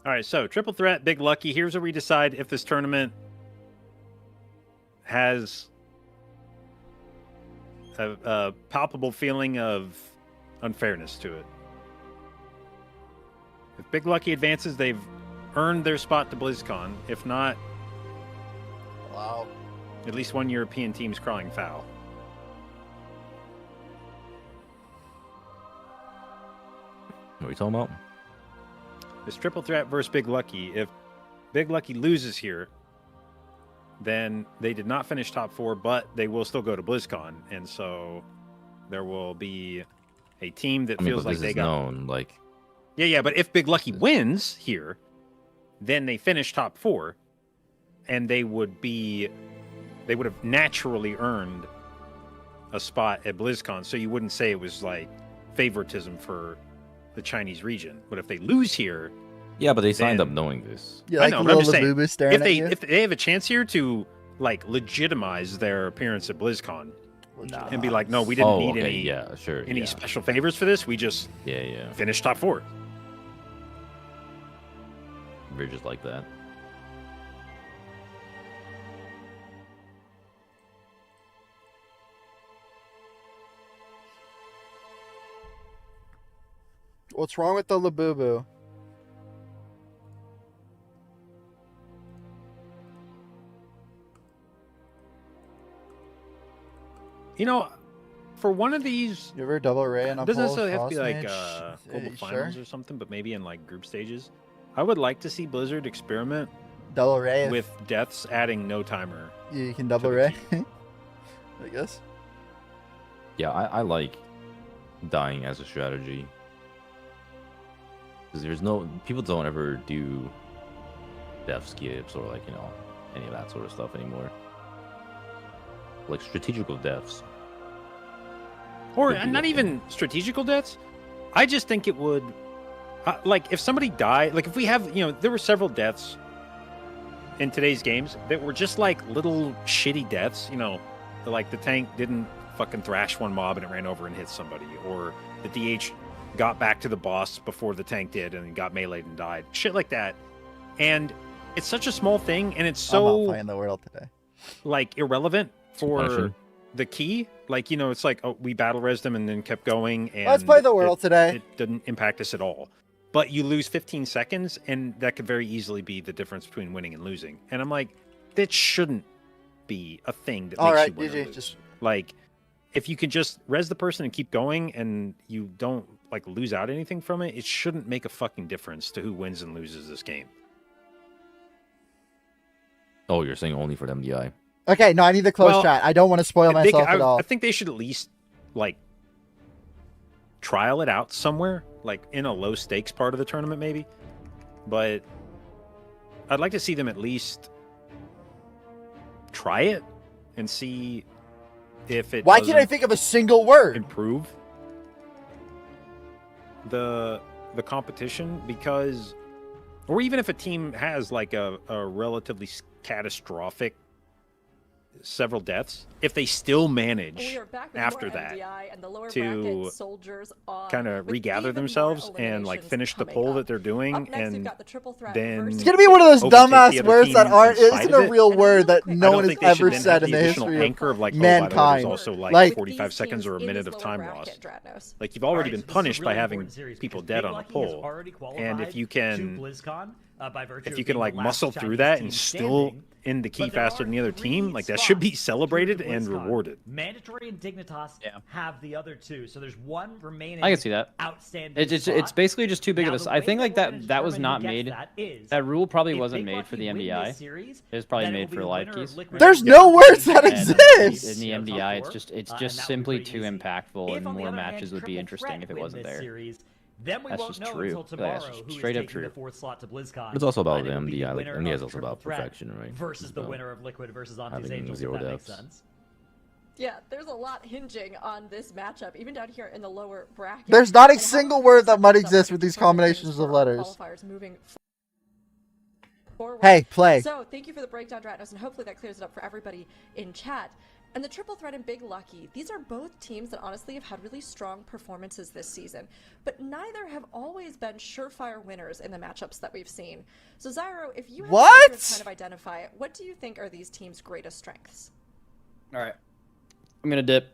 All right, so Triple Threat, Big Lucky. Here's where we decide if this tournament has a palpable feeling of unfairness to it. If Big Lucky advances, they've earned their spot to BlizzCon. If not, Wow. at least one European team's crying foul. What are we talking about? This Triple Threat versus Big Lucky. If Big Lucky loses here, then they did not finish top 4, but they will still go to BlizzCon, and so there will be a team that feels like they got known, like yeah. But if Big Lucky wins here, then they finish top 4, and they would have naturally earned a spot at BlizzCon. So you wouldn't say it was like favoritism for the Chinese region. But if they lose here, yeah, but they signed up knowing this. Yeah, like I know. But I'm just saying, if they have a chance here to like legitimize their appearance at BlizzCon and be like, no, we didn't need any special favors for this. We just finished top 4. We're just like that. What's wrong with the Labubu? You know, for one of these, you ever double Ray in a doesn't necessarily have to be like global finals or something, but maybe in like group stages. I would like to see Blizzard experiment double Ray with deaths adding no timer. Yeah, you can double Ray. I guess. Yeah, I like dying as a strategy. Because there's no people don't ever do death skips or like, you know, any of that sort of stuff anymore. Like strategical deaths. Or not even strategical deaths. I just think it would like if somebody died, like if we have, you know, there were several deaths in today's games that were just like little shitty deaths, you know, like the tank didn't fucking thrash one mob and it ran over and hit somebody, or the DH got back to the boss before the tank did and got meleeed and died. Shit like that. And it's such a small thing, and it's so I'm not playing the world today. Like irrelevant for the key. Like, you know, it's like, oh, we battle res them and then kept going, and let's play the world today. It didn't impact us at all. But you lose 15 seconds, and that could very easily be the difference between winning and losing. And I'm like, that shouldn't be a thing that makes you win or lose. Just like, if you can just res the person and keep going, and you don't like lose out anything from it, it shouldn't make a fucking difference to who wins and loses this game. Oh, you're saying only for the MDI? Okay, no, I need the close chat. I don't want to spoil myself at all. I think they should at least like trial it out somewhere, like in a low stakes part of the tournament, maybe. But I'd like to see them at least try it and see if it. Why can't I think of a single word? Improve the competition, because, or even if a team has like a relatively catastrophic several deaths, if they still manage after that to kind of regather themselves and like finish the pull that they're doing, and then it's gonna be one of those dumbass words that aren't isn't a real word that no one has ever said in the history of like, mankind. Oh, also like 45 seconds or a minute of time lost. Like, you've already been punished by having people dead on a pull, and if you can like muscle through that and still in the key faster than the other team, like that should be celebrated and rewarded. Mandatory and Dignitas have the other two, so there's one remaining. I can see that. Outstanding. It's basically just too big of a. I think like that was not made. That rule probably wasn't made for the MDI. It was probably made for live keys. There's no words that exist in the MDI. It's just simply too impactful, and more matches would be interesting if it wasn't there. Then we won't know until tomorrow who is taking the fourth slot to BlizzCon. It's also about the MDI. Like, MDI is also about perfection, right? Versus the winner of Liquid versus Auntie's Angels, if that makes sense. Yeah, there's a lot hinging on this matchup, even down here in the lower bracket. There's not a single word that might exist with these combinations of letters. Hey, play. So, thank you for the breakdown, Dratnos, and hopefully that clears it up for everybody in chat. And the Triple Threat and Big Lucky, these are both teams that honestly have had really strong performances this season, but neither have always been surefire winners in the matchups that we've seen. So Zyro, if you have to kind of identify it, what do you think are these teams' greatest strengths? All right, I'm gonna dip.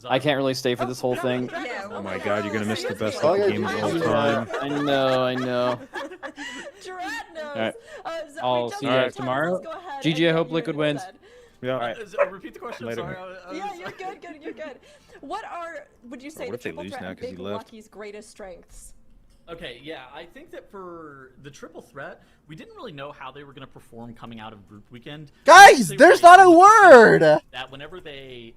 I can't really stay for this whole thing. Oh my god, you're gonna miss the best Liquid game of all time. I know. All right, I'll see you guys tomorrow. GG, I hope Liquid wins. Yeah. All right. Repeat the question. Later. Sorry. Yeah, you're good. What would you say the Triple Threat and Big Lucky's greatest strengths? Okay, yeah, I think that for the triple threat, we didn't really know how they were going to perform coming out of group weekend. Guys, there's not a word! That whenever they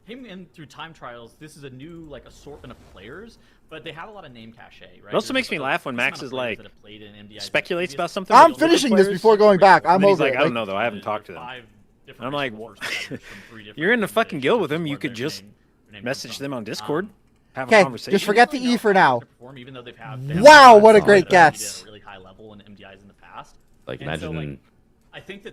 came in through time trials, this is a new like assortment of players, but they have a lot of name cachet, right? It also makes me laugh when Max is like, speculates about something. I'm finishing this before going back. I'm over it. Like, I don't know, though. I haven't talked to them. I'm like, you're in the fucking guild with them. You could just message them on Discord. Okay, just forget the E for now. Wow, what a great guess. Really high level in MDIs in the past. Like, imagine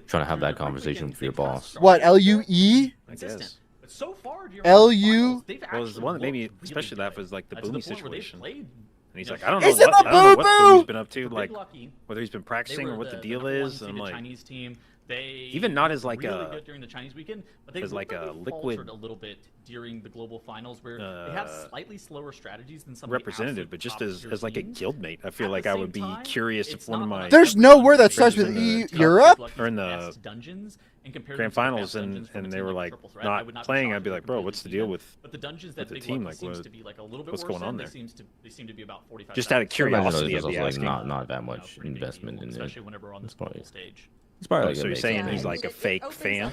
trying to have that conversation with your boss. What, LUE? I guess. But so far, LU? Well, the one that made me especially laugh was like the Boomy situation. And he's like, I don't know what Boomy's been up to, like whether he's been practicing or what the deal is. And I'm like, even not as like really good during the Chinese weekend, but they as like a liquid a little bit during the global finals where they have slightly slower strategies than some representative, but just as like a guildmate, I feel like I would be curious if one of my there's nowhere that starts with E Europe or in the grand finals and they were like not playing. I'd be like, bro, what's the deal with the team? Like, what's going on there? They seem to be about 45. Just out of curiosity, also like not that much investment in it. Especially whenever we're on this global stage. It's probably like so you're saying he's like a fake fan?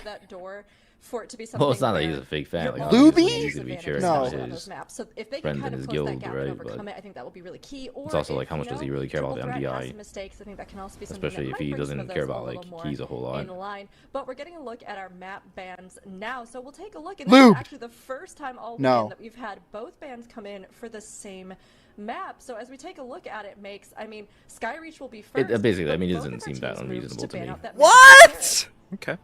For it to be well, it's not that he's a fake fan. Like, Luby? No. His maps. So if they can kind of close that gap and overcome it, I think that will be really key. Or it's also like how much does he really care about the MDI? Mistakes, I think that can also be something especially if he doesn't care about like keys a whole lot. In line. But we're getting a look at our map bans now, so we'll take a look. And this is actually the first time all weekend that we've had both bands come in for the same map. So as we take a look at it, Skyreach will be first. Basically, I mean, it doesn't seem that unreasonable to me. What? Okay.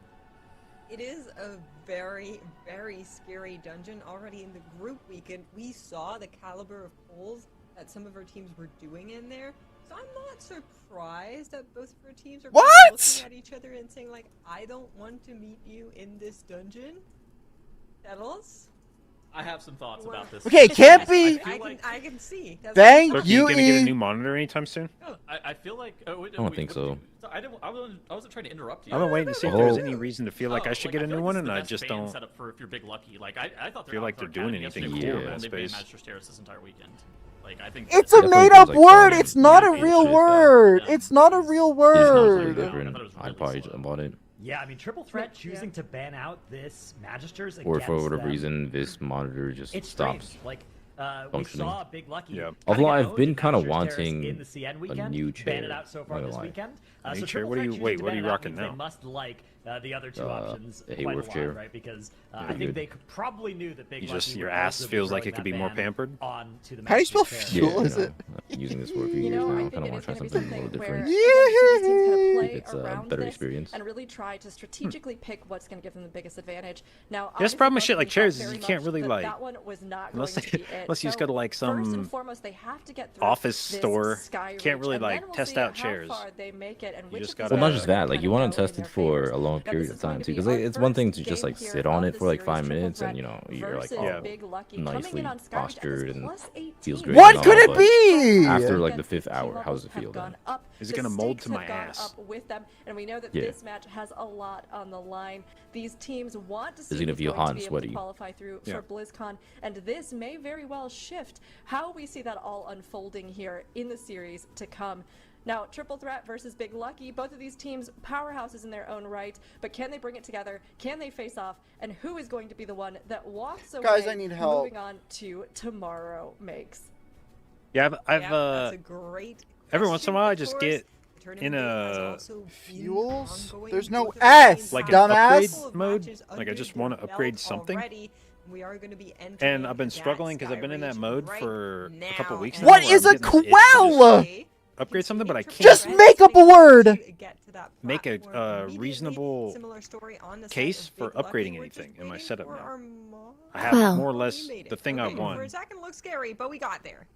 It is a very, very scary dungeon. Already in the group weekend, we saw the caliber of pulls that some of our teams were doing in there. So I'm not surprised that both of our teams are looking at each other and saying, like, I don't want to meet you in this dungeon. Settles? I have some thoughts about this. Okay, can't be. I can see. Bang, so you gonna get a new monitor anytime soon? I feel like. I don't think so. I wasn't trying to interrupt you. I've been waiting to see if there's any reason to feel like I should get a new one, and I just don't. Set up for if you're big lucky. Like I thought feel like they're doing anything cool in that space. This entire weekend. Like I think it's a made-up word. It's not a real word. It's not a real word. I'd probably bought it. Yeah, I mean, Triple Threat choosing to ban out this Magisters or for whatever reason, this monitor just stops. Like, we saw Big Lucky. Yeah. Although I've been kind of wanting a new chair. Ban it out so far this weekend. New chair? What are you rocking now? They must like the other two options a quite a lot, chair. right? Because I think they probably knew that Big Lucky. Your ass feels like it could be more pampered. How do you spell fuel? Is it? Using this for a few years now. I kind of want to try something a little different. It's a better experience. And really try to strategically pick what's going to give them the biggest advantage. Now, the problem with shit like chairs is you can't really like that one was not unless you just go to like some first and foremost, they have to get office store. Can't really like test out chairs. You just gotta, well, not just that. Like you want to test it for a long period of time too, because it's one thing to just like sit on it for like 5 minutes and you're like nicely postured and feels great. What could it be? After like the 5th hour, how does it feel then? Is it gonna mold to my ass? With them, and we know that this match has a lot on the line. These teams want to see who's going to feel hot and sweaty. Qualify through for BlizzCon, and this may very well shift how we see that all unfolding here in the series to come. Now, Triple Threat versus Big Lucky, both of these teams powerhouses in their own right, but can they bring it together? Can they face off? And who is going to be the one that walks away? Guys, I need help. Moving on to tomorrow makes. Yeah, I've that's a great every once in a while I just get in a fuels. There's no S. Like dumbass. An upgrade mode. Like I just want to upgrade something. And I've been struggling because I've been in that mode for a couple weeks now. What is a quell? Upgrade something, but I can't. Just make up a word. Make a reasonable case for upgrading anything in my setup now. I have more or less the thing I want. For a second, looks scary, but we got there.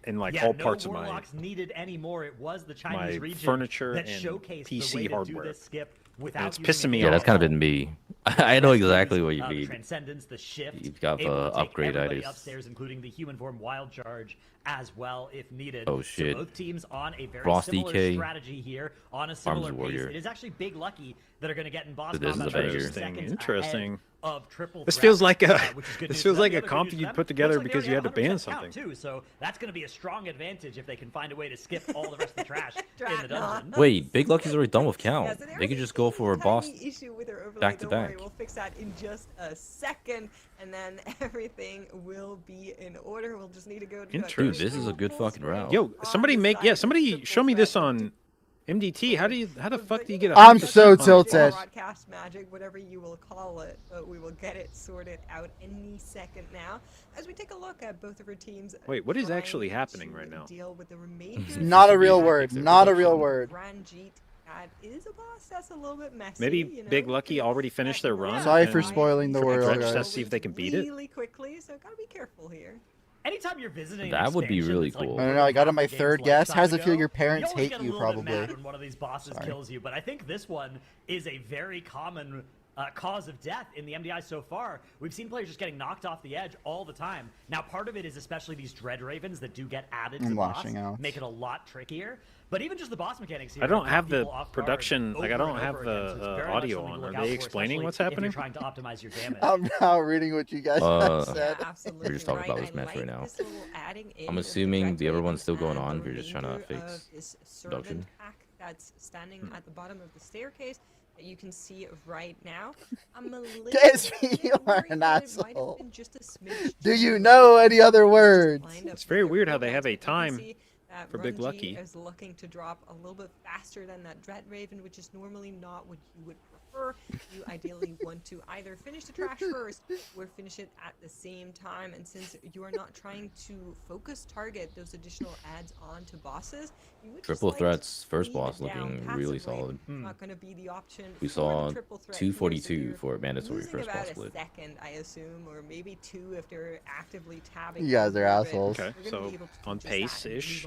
In like all parts of my needed anymore. It was the Chinese region furniture that and showcased PC the way hardware. To do this skip without it's pissing me off. Yeah, that's kind of been me. I know exactly what you mean. Transcendence, the shift. You've got the upgrade items upstairs, including the human form wild charge as well, if needed. Oh shit! So both teams on a very Frost similar DK, strategy here, on a similar pace. It is actually Big Lucky that are going to get in boss this combat. is interesting. Of triple this feels like a comp you put together because you had to ban something. Too, so that's going to be a strong advantage if they can find a way to skip all the rest of the trash in the dungeon. Wait, Big Lucky's already done with count. Yeah, so they could just go for a boss back to back. We'll fix that in just a second, and then everything will be in order. We'll just need to go to Dude, this is a good fucking route. Yo, somebody show me this on MDT. How the fuck do you get a I'm so tilted. Broadcast magic, whatever you will call it, but we will get it sorted out any second now. As we take a look at both of our teams. Wait, what is actually happening right now? Deal with the remainder. Not a real word. Not a real word. Ranjit is a boss that's a little bit messy. Maybe Big Lucky already finished their run. Sorry for spoiling the world. Let's see if they can beat it. Really quickly, so gotta be careful here. Anytime you're visiting, that would be really cool. I don't know. I got on my third guess. How does it feel your parents hate you? Probably. When one of these bosses kills you, but I think this one is a very common cause of death in the MDI so far. We've seen players just getting knocked off the edge all the time. Now, part of it is especially these Dread Ravens that do get added to the boss, make it a lot trickier. But even just the boss mechanics here. I don't have the production, like I don't have the audio on. Are they explaining what's happening? Trying to optimize your damage. I'm now reading what you guys said. We're just talking about this match right now. I'm assuming the other one's still going on. We're just trying to fix production. That's standing at the bottom of the staircase that you can see right now. I'm a little you are an asshole. Do you know any other words? It's very weird how they have a time for Big Lucky. Is looking to drop a little bit faster than that Dread Raven, which is normally not what you would prefer. You ideally want to either finish the trash first or finish it at the same time. And since you are not trying to focus target those additional adds onto bosses, you would triple threats first boss looking really solid. Not going to be the option. We saw 242 for a mandatory first boss split. Second, I assume, or maybe 2 if they're actively tabbing. You guys are assholes. Okay, so on pace-ish.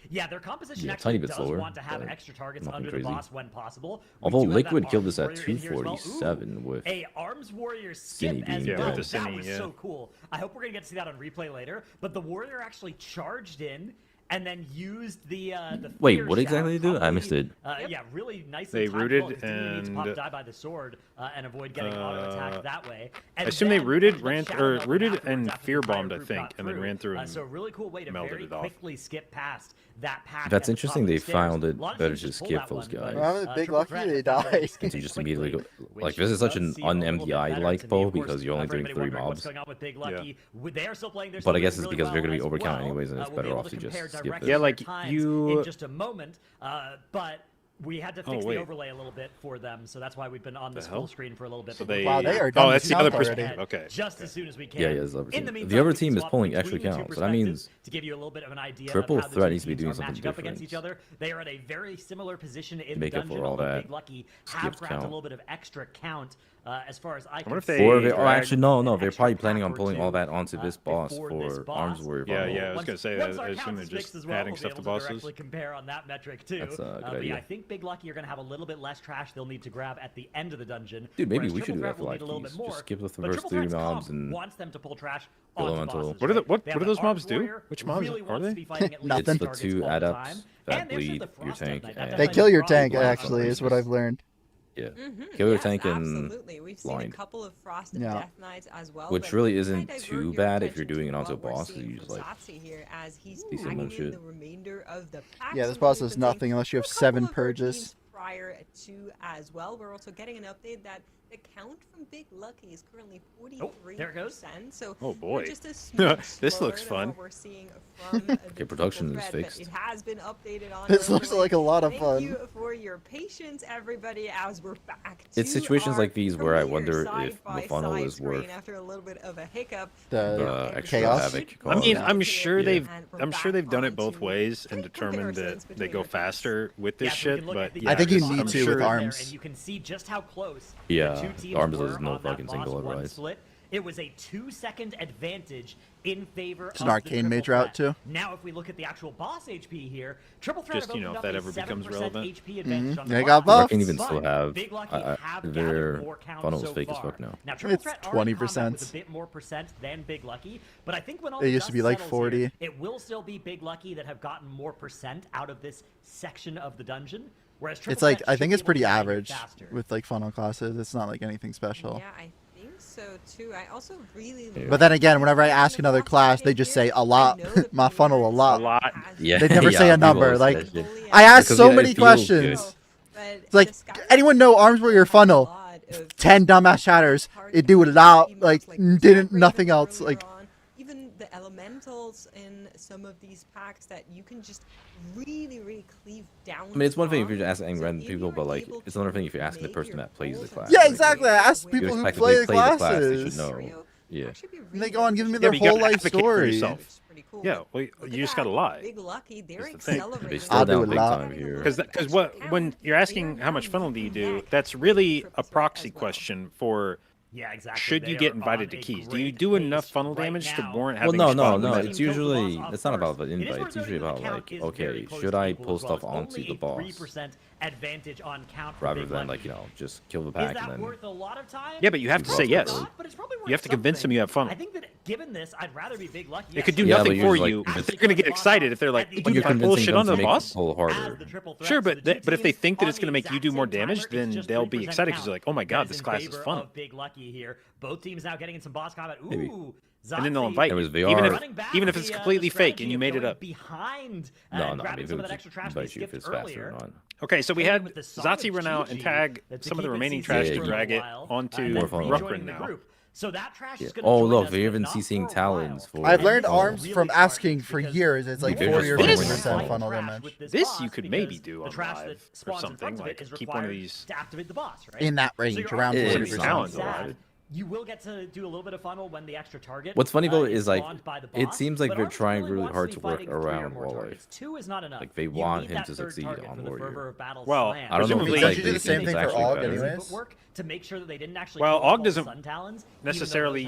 Yeah, their composition actually does want to have extra targets under the boss when possible. Although Liquid killed this at 247 with a Arms Warrior skip as well. That was so cool. I hope we're gonna get to see that on replay later. But the Warrior actually charged in and then used the wait, what exactly did they do? I missed it. Yeah, really nicely. They rooted and die by the sword and avoid getting auto attack that way. I assume they rooted, rooted and fear bombed, I think, and then ran through and so a really cool way to very quickly skip past that pack. That's interesting. They found it better to skip those guys. Well, Big Lucky, they die. So you just immediately go. Like this is such an un-MDI like pull because you're only doing 3 mobs. But I guess it's because they're going to be overcount anyways, and it's better off to just skip it. Yeah, like you. In just a moment, but. We had to fix the overlay a little bit for them, so that's why we've been on this full screen for a little bit. So they, wow, they are done. Oh, that's the other perspective. Okay. Just as soon as we can. Yeah, the other team is pulling extra count, so that means to give you a little bit of an idea triple threat needs to be doing something different against each other. They are at a very similar position in the dungeon. All that Big Lucky have grabbed a little bit of extra count. As far as I can see. Or actually, no, they're probably planning on pulling all that onto this boss for Arms Warrior. Yeah, I was gonna say, I assume they're just adding stuff to bosses. Compare on that metric too. That's a good idea. I think Big Lucky are gonna have a little bit less trash they'll need to grab at the end of the dungeon. Dude, maybe we should do that for like these. Just skip the first 3 mobs and wants them to pull trash. Elemental. What do those mobs do? Which mobs are they? Nothing. It's the 2 adepts that bleed your tank. They kill your tank, actually, is what I've learned. Yeah, kill your tank and We've blind. Seen a couple of Frosted Death Knights as well, which really isn't too bad if you're doing it onto a boss. You use like here as he's decent shit. The remainder of the pack. Yeah, this boss does nothing unless you have 7 purges. Prior to as well, we're also getting an update that the count from Big Lucky is currently 43%. Oh, there it goes. So oh boy, just a this looks fun. We're seeing from okay, production is fixed. It has been updated on. This looks like a lot of fun. Thank you for your patience, everybody. As we're back. It's situations like these where I wonder if the funnel is worth. After a little bit of a hiccup, the extra chaos. havoc. I mean, I'm sure they've done it both ways and determined that they go faster with this shit. But I think you need to with Arms. And you can see just how close. Yeah, Arms is no fucking single otherwise. it was a 2-second advantage in favor of an arcane mage route too. Now, if we look at the actual boss HP here, triple threat just if that ever becomes relevant. HP advantage on the they got buffed. Arcane even still have their funnel is fake as fuck now. Now triple threat 20%. With a bit more percent than Big Lucky, but I think when all it used to be like 40. Here, it will still be Big Lucky that have gotten more percent out of this section of the dungeon. Whereas it's like I think it's pretty average with like funnel classes. It's not like anything special. Yeah, I think so too. I also really. But then again, whenever I ask another class, they just say a lot. My funnel a lot. Yeah. They never say a number. Like I ask so many questions. It's like anyone know Arms Warrior funnel? 10 dumbass shatters. It do a lot. Like didn't nothing else. Like. Even the elementals in some of these packs that you can just really cleave down. I mean, it's one thing if you're just asking random people, but like, it's another thing if you're asking the person that plays the class. Yeah, exactly. I ask people who play the classes. They should know. Yeah. And they go on giving me their whole life story. Yeah, well, you just gotta lie. Big Lucky, they're I'll do a lot here. Because when you're asking how much funnel do you do, that's really a proxy question for. Yeah, exactly. Should you get invited to keys? Do you do enough funnel damage to warrant having? Well, no. It's usually it's not about the invite. It's usually about like, okay, should I pull stuff onto the boss? Advantage on count rather than like just kill the pack and then. Worth a lot of time? Yeah, but you have to say yes. You have to convince them you have funnel. I think that given this, I'd rather be Big Lucky. It could do nothing for you. But they're gonna get excited if they're like, "You can pull shit onto the boss." Sure, but if they think that it's gonna make you do more damage, then they'll be excited because they're like, "Oh my god, this class is fun." Big Lucky here. Both teams now getting in some boss combat. Ooh. And then they'll invite you, even if it's completely fake and you made it up. Behind, no, I mean, invite you if it's faster or not. Okay, so we had Zotzi run out and tag some of the remaining trash to drag it onto Ruckman now. So that trash is oh, look, they're even CCing Talons. I've learned Arms from asking for years. It's like 40 or 50% funnel damage. This you could maybe do on live or something, like keep one of these in that range, around 40%. Talons alive. You will get to do a little bit of funnel when the extra target. What's funny though is like it seems like they're trying really hard to work around Walleye. 2 is not enough. Like they want him to succeed on Warrior. Well, I don't know if it's like they do the same thing for Og anyways. To make sure that they didn't actually Og doesn't necessarily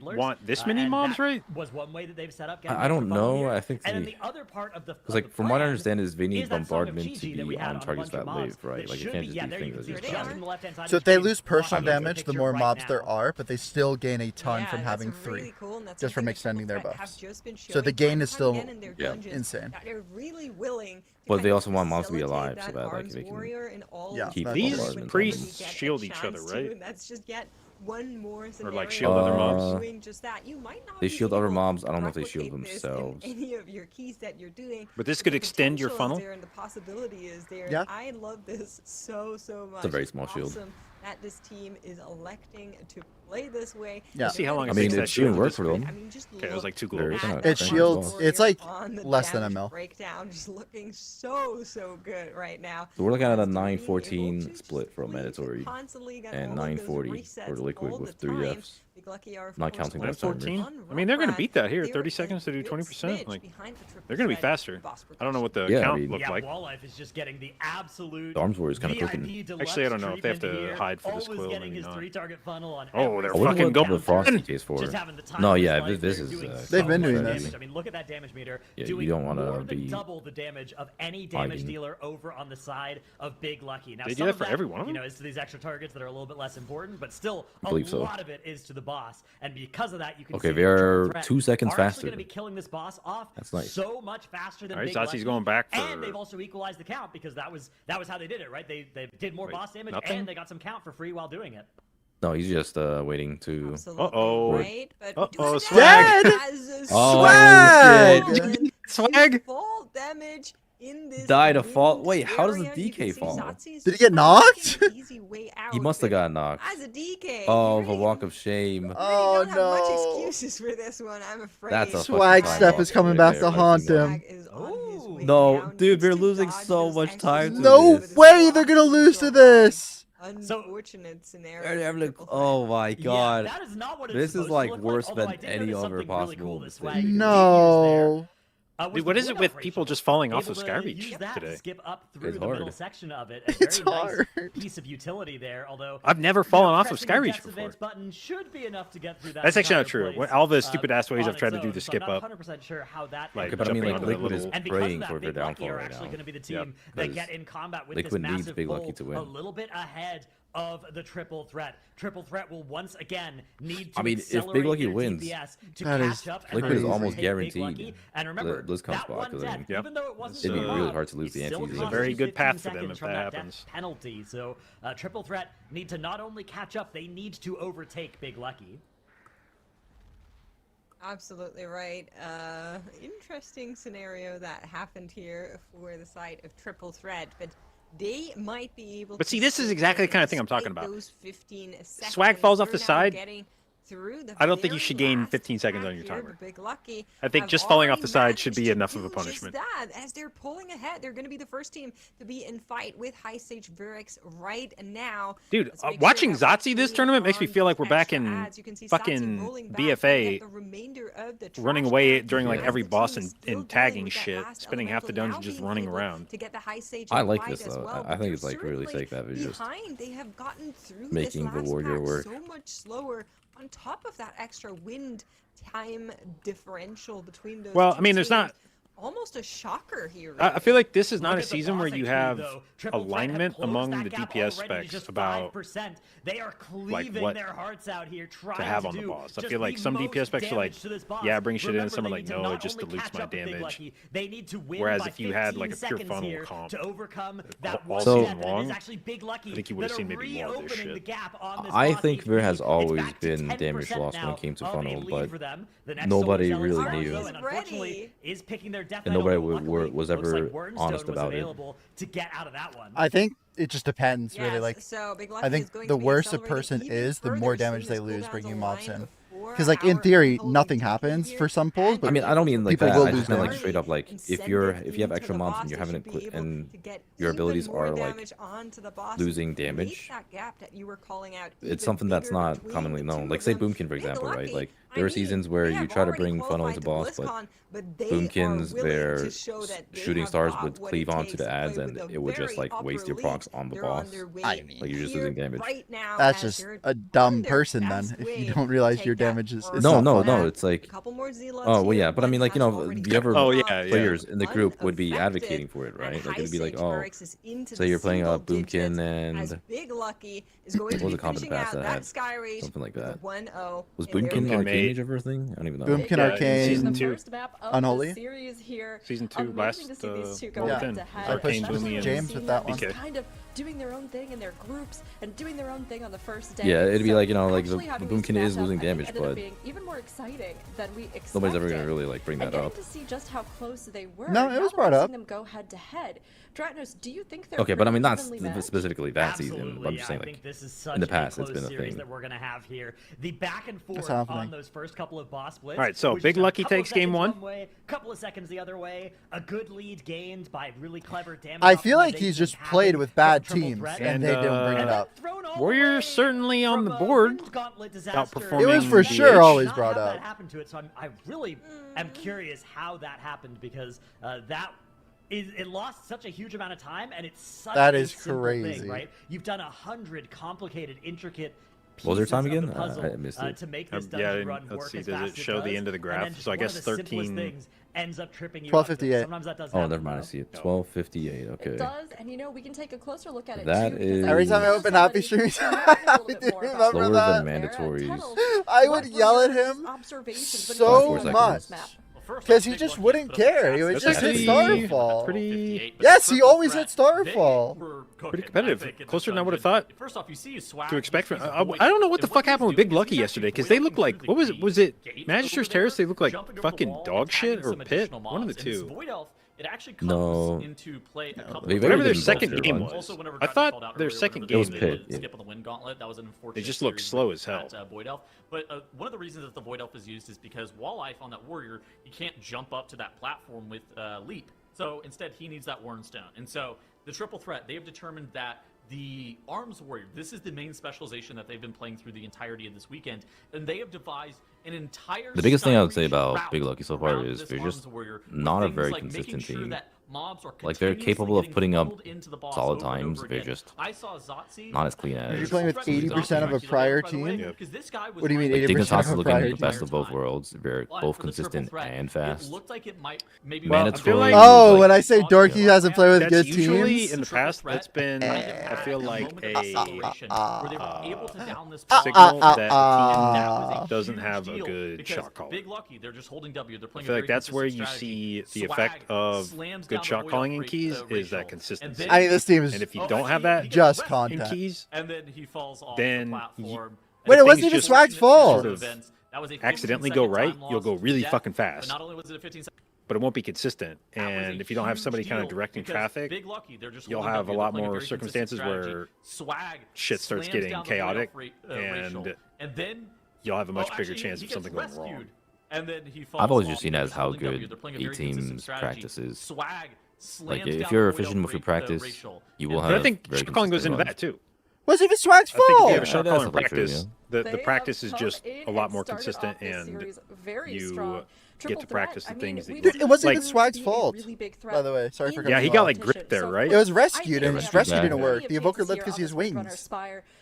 want this many mobs, right? Was one way that they've set up. I don't know. I think and then the other part of the like from what I understand is they need bombardment to be on targets that live, right? Like you can't just do things that just die. So if they lose personal damage, the more mobs there are, but they still gain a ton from having 3, just from extending their buffs. So the gain is still insane. They're really willing. But they also want mobs to be alive so that like they can keep these priests shield each other, right? That's just yet one more or like shield other mobs. Doing just that. You might not they shield other mobs. I don't know if they shield themselves. Any of your keys that you're doing. But this could extend your funnel. And the possibility is there. Yeah. I love this so much. It's a very small shield. That this team is electing to play this way. Yeah. See how long it takes that shield work for them. Okay, it was like 2 gold. It shields. It's like less than a mil. Breakdown, just looking so good right now. So we're looking at a 9-14 split for a mandatory and 9-40 for the liquid with 3 Fs. Not counting that 14. I mean, they're going to beat that here. 30 seconds to do 20%. Like, they're going to be faster. I don't know what the count looked like. Walleye is just getting the absolute. The Arms Warrior is kind of cooking. Actually, I don't know if they have to hide for this quill. Maybe not. Oh, they're fucking going. The Frosty case for. No, yeah, this is. They've been doing this. I mean, look at that damage meter. Yeah, you don't want to be double the damage of any damage dealer over on the side of Big Lucky. Now, they do that for every one of them. You know, is to these extra targets that are a little bit less important, but still a lot of it is to the boss. And because of that, you can see they're 2 seconds faster. Going to be killing this boss off. That's nice. So much faster than Big Lucky. Going back for... And they've also equalized the count because that was how they did it, right? They did more boss damage and they got some count for free while doing it. No, he's just waiting to. Right, Swag! Swag! Swag! Full damage in this Die to fall. Wait, how does the DK fall? Did he get knocked? He must have got knocked. As a DK. Oh, the walk of shame. Oh don't have much excuses for this one, I'm afraid. That's a Swag step is coming back to haunt him. No, dude, they're losing so much time. No way they're gonna lose to this. Unfortunate scenario. Oh my god. Yeah, that is not what this is like worse than like. any other possible cool mistake. No. Dude, what is it with people just falling off of Skyreach today? Skip up through the middle section of it. It's hard. Nice piece of utility there. Although I've never fallen off of Skyreach before. Button should be enough to get through that. That's actually not true. All the stupid ass ways I've tried to do the skip up. 100% sure how that. Like, but I mean, like Liquid is praying for their downfall right now. Actually going to be the team that get in combat with Liquid this needs massive Big Lucky to win. A little bit ahead of the triple threat. Triple threat will once again need to. I mean, if Big Lucky wins, Liquid is almost guaranteed. And remember, BlizzCon spot. Even though it wasn't it'd be really hard to lose the anti. It's a very good path for them if that happens. Penalty. So triple threat need to not only catch up, they need to overtake Big Lucky. Absolutely right. Interesting scenario that happened here for the side of triple threat, but they might be able. But see, this is exactly the kind of thing I'm talking about. Those 15 seconds. Swag falls off the side. through the I don't think you should gain 15 seconds on your timer. Big Lucky I think just falling off the side should be enough of a punishment. That, as they're pulling ahead, they're going to be the first team to be in fight with High Stage Vurex right now. Dude, watching Zotzi this tournament makes me feel like we're back in fucking BFA, running away during like every boss and tagging shit, spending half the dungeon just running around. I like this though. I think it's like really sick that we just making the warrior work. So much slower. On top of that extra wind time differential between those well, I mean, there's not almost a shocker here. Really. I feel like this is not a season where you have alignment among the DPS specs about they are like what their hearts out here to have on the boss. I feel like some DPS specs are like, yeah, bring shit in. Some are like, no, it just dilutes my damage. Whereas if you had like a pure funnel comp all season long, I think you would have seen maybe more of this shit. I think there has always been damage loss when it came to funnel, but nobody really knew. And nobody was ever honest about it. I think it just depends, really. Like, I think the worse a person is, the more damage they lose bringing mobs in. Because, like, in theory, nothing happens for some pulls. But I mean, I don't mean like that. I just meant like straight up, like if you have extra mobs and you're having it and your abilities are like losing damage, it's something that's not commonly known. Like say Boomkin, for example, right? Like there are seasons where you try to bring funnel into boss, but Boomkins, their shooting stars would cleave onto the ads and it would just like waste your procs on the boss. Like you're just losing damage. That's just a dumb person then, if you don't realize your damage is no, it's like, oh well, yeah, but I mean, like, you know, the other players in the group would be advocating for it, right? Like it'd be like, oh, say you're playing a Boomkin and what was the combat pass that had something like that? Was Boomkin Arcane ever a thing? I don't even know. Boomkin Arcane season 2. Unholy. Season 2 last Arcane Boomy and James with that one. Kind of doing their own thing in their groups and doing their own thing on the first day. Yeah, it'd be like, you know, like the Boomkin is losing damage, but even more exciting than we expected. Nobody's ever gonna really like bring that up. To see just how close they were. No, it was brought up. Them go head to head. Dratnos, do you think they're okay? But I mean, not specifically that season. But I'm just saying, like, in the past, it's been a thing that we're gonna have here. The back and forth on those first couple of boss splits. All right, so Big Lucky takes game 1. Couple of seconds the other way. A good lead gained by really clever damage. I feel like he's just played with bad teams and they didn't bring it up. Warrior's certainly on the board. Outperforming. It was for sure always brought up. I really am curious how that happened because it lost such a huge amount of time, and it's such a simple thing, right? You've done 100 complicated, intricate pieces was there time again? Of the puzzle, I missed it. To make this dungeon run work see. Does it show the end of the graph? So I guess 13. Ends up tripping you 1258. Sometimes that does oh, never mind. I see it. 1258. Okay. It does, and you know we can take a closer look at it. That too, is every time I open Happy Streams. Slower than mandatories. I would yell at him so much. Because he just wouldn't care. He would just hit Starfall. Yes, he always hit Starfall. Pretty competitive. Closer than I would have thought to expect. From, I don't know what the fuck happened with Big Lucky yesterday, because they looked like, what was it? Was it Magister's Terrace? They looked like fucking dog shit or Pit? One of the two. It actually comes into play a couple of whatever their second game was. I thought their second game was Pit. Skip on the Wind Gauntlet. That was an unfortunate. They just look slow as hell. Void Elf. But one of the reasons that the Void Elf is used is because Walleye on that warrior, he can't jump up to that platform with Leap. So instead, he needs that Worn Stone. And so the triple threat, they have determined that the Arms Warrior, this is the main specialization that they've been playing through the entirety of this weekend, and they have devised an entire. The biggest thing I would say about Big Lucky so far is they're just not a very consistent team. Like they're capable of putting up solid times. They're just not as clean as. You're playing with 80% of a prior team. Yeah. What do you mean 80% Dignitas of is a looking prior the best team? of both worlds. They're both consistent and fast. Mandatory. Oh, when I say Dorky hasn't played with good usually teams. In the past, that's been, I feel like, a signal that a team doesn't have a good shot caller. I feel like that's where you see the effect of good shot calling in keys is that consistency. I mean, this team is. And if you don't have that just in content. keys, and then he falls off then the platform. Wait, it wasn't even Swag's fault. Sort of accidentally go right, you'll go really fucking fast. But it won't be consistent. And if you don't have somebody kind of directing traffic, you'll have a lot more circumstances where shit starts getting chaotic, and you'll have a much bigger chance of something going wrong. I've always just seen it as how good a team's practice is. Like, if you're efficient with your practice, you will have. But I think shot calling goes into that too. Was even Swag's fault? I think if you have a shot calling practice, the practice is just a lot more consistent, and you get to practice the things that you Dude, it wasn't like, even Swag's fault, by the way. Sorry for cutting yeah, he you got off. like grip there, right? It was rescued, and his rescue didn't Yeah. work. The Evoker lived because he has wings.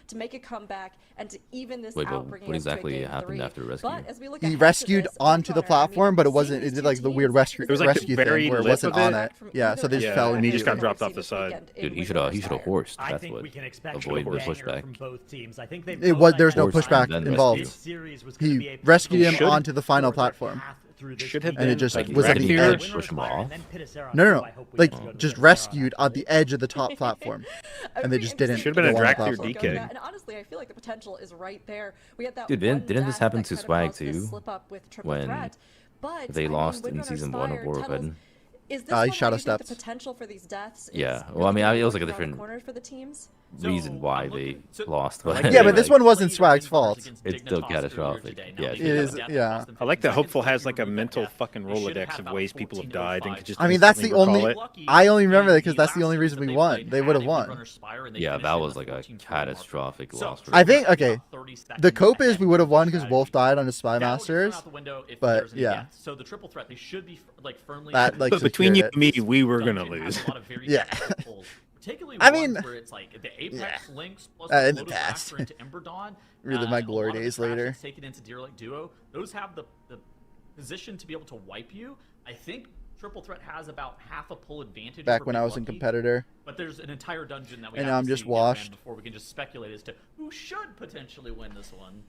To make a comeback and to even this Wait, out, but bringing what us to a exactly game happened 3. after rescue? But as we look He ahead to rescued this, onto the Windrunner, platform, but it wasn't. seeing It did like the these weird teams rescue as a rescue buried thing where it lip wasn't of on it. it. Yeah, so they just Yeah, fell and into he just got it. dropped off the side. Dude, he should have horsed. I That's think what we can expect avoid a the banger pushback. from both teams. I think It was. There's no Horse pushback and then involved. rescue. He rescued him Should- onto the final platform. Should have And it been just like was at right the here. edge. Push him off? No. Like just rescued on the edge of the top platform, and they just didn't. Should've been a go on the drag through platform. DK. And honestly, I feel like the potential is right there. We had that Dude, one didn't this dash happen that to kind of Swag caused this too, slip up with Triple when Threat. But they I mean, lost in Windrunner season 1 of Spire, War Tunnels, Armageddon? is this He one where shadow you think the steps. potential for these deaths Yeah, is well, I mean, really it was like a looking around the different corner for the teams? reason why they lost. Like, Yeah, but this like, one wasn't Swag's fault. It's still catastrophic. Yeah, It is. Yeah. I like that Hopeful has like a mental fucking Rolodex of ways people have died and could just. I mean, that's the instantly only. recall it. I only remember that because that's the only reason we won. They would have won. Yeah, that was like a catastrophic loss. For I them. think. Okay. The cope is we would have won because Wolf died on his Spy Masters. But yeah. So the triple threat, they should be like firmly. That like But between you secured and me, we were gonna lose. Yeah. Particularly I ones mean, where it's like the Apex links plus in the the past. Blaster into Ember Dawn. Really my and a glory lot of the days trash later. that's taken into Deerlight Duo. Those have the position to be able to wipe you. I think Triple Threat has about half a pull advantage. Back over when Big I was in Lucky, competitor. But there's an entire dungeon that we And have now I'm to just see get ran washed. before we can just speculate as to who should potentially win this one.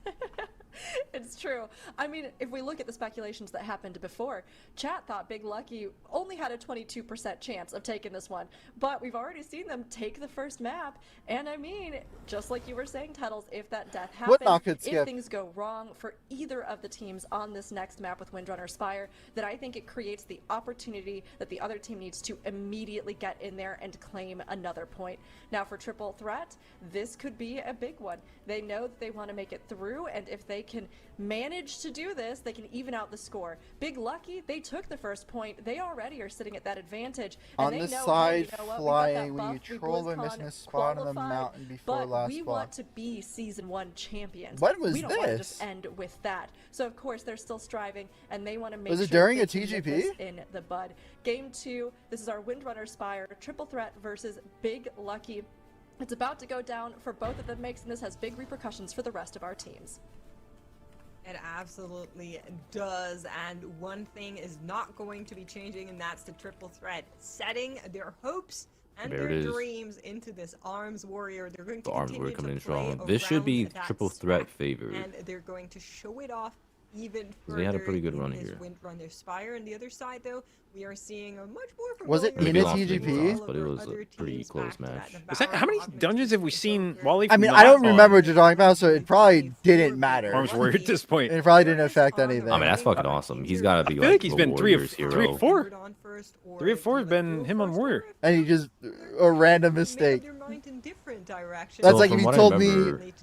It's true. I mean, if we look at the speculations that happened before, chat thought Big Lucky only had a 22% chance of taking this one, but we've already seen them take the first map, and I mean, just like you were saying, Tuddles, if that death happens, if things go wrong for either of the teams on this next map with Windrunner Spire, then I think it creates the opportunity that the other team needs to immediately get in there and claim another point. Now for Triple Threat, this could be a big one. They know that they want to make it through, and if they can manage to do this, they can even out the score. Big Lucky, they took the first point. They already are sitting at that advantage. And On they the know, side, hey, you know what? flying, We got when you that buff, troll we and missing BlizzCon a spot on the qualified, mountain before but last we spot. want to be Season 1 champions. When was we don't want to this? just end with that. So of course they're still striving, and they want to make Was sure it during they a can nip TGP? this in the bud. Game 2, this is our Windrunner Spire Triple Threat versus Big Lucky. It's about to go down for both of them, and this has big repercussions for the rest of our teams. It absolutely does, and one thing is not going to be changing, and that's the Triple Threat setting their hopes and their dreams into this Arms Warrior. They're going to continue to play strong. This should be around Triple that Threat stack, favored. and they're going to show it off even further. They had a pretty good run in this here. Windrunner Spire. On the other side, though, we are seeing a much more. Was it in a TGP? But it was a pretty close match. Is that, how many dungeons have we seen Wally? I mean, I don't remember what you're talking about, so it probably didn't matter. Arms Warrior at this point. It probably didn't affect anything. I mean, that's fucking awesome. He's got to be I feel like the he's been Warriors 3 hero. of 4. 3 of 4 have been him on Warrior. And he just a random mistake. That's That's like if you told me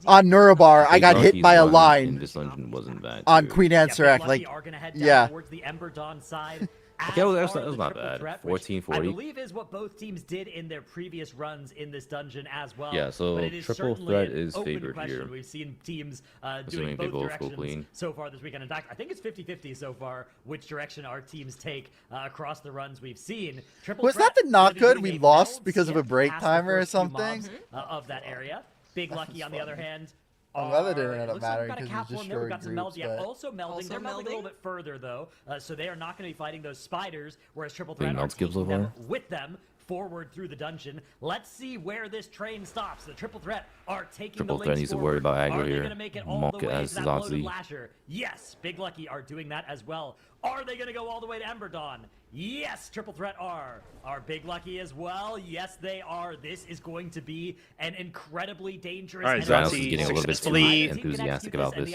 on Nurabar I got hit by a line in this dungeon wasn't bad. on Queen Ansarek, like, Are gonna head down yeah. towards the Ember Dawn side. Okay, that was not bad. 14-40. I believe is what both teams did in their previous runs in this dungeon as well. Yeah, so triple threat is favored here. We've seen teams doing both directions so far this weekend. In fact, I think it's 50-50 so far which direction our teams take across the runs we've seen. Was that the not good we lost because of a break timer or something? Of that area. Big Lucky, on the other hand, I'm glad that didn't end up mattering because it just showed groups. Also melding. They're melding a little bit further, though, so they are not going to be fighting those spiders, whereas Triple Threat are taking them with them forward through the dungeon. Let's see where this train stops. The Triple Threat are taking the links needs to worry about aggro here. Going to make it all the way to that loaded lasher? Yes, Big Lucky are doing that as well. Are they going to go all the way to Ember Dawn? Yes, Triple Threat are. Are Big Lucky as well? Yes, they are. This is going to be an incredibly dangerous. All right, Zazi getting a little bit too enthusiastic about this.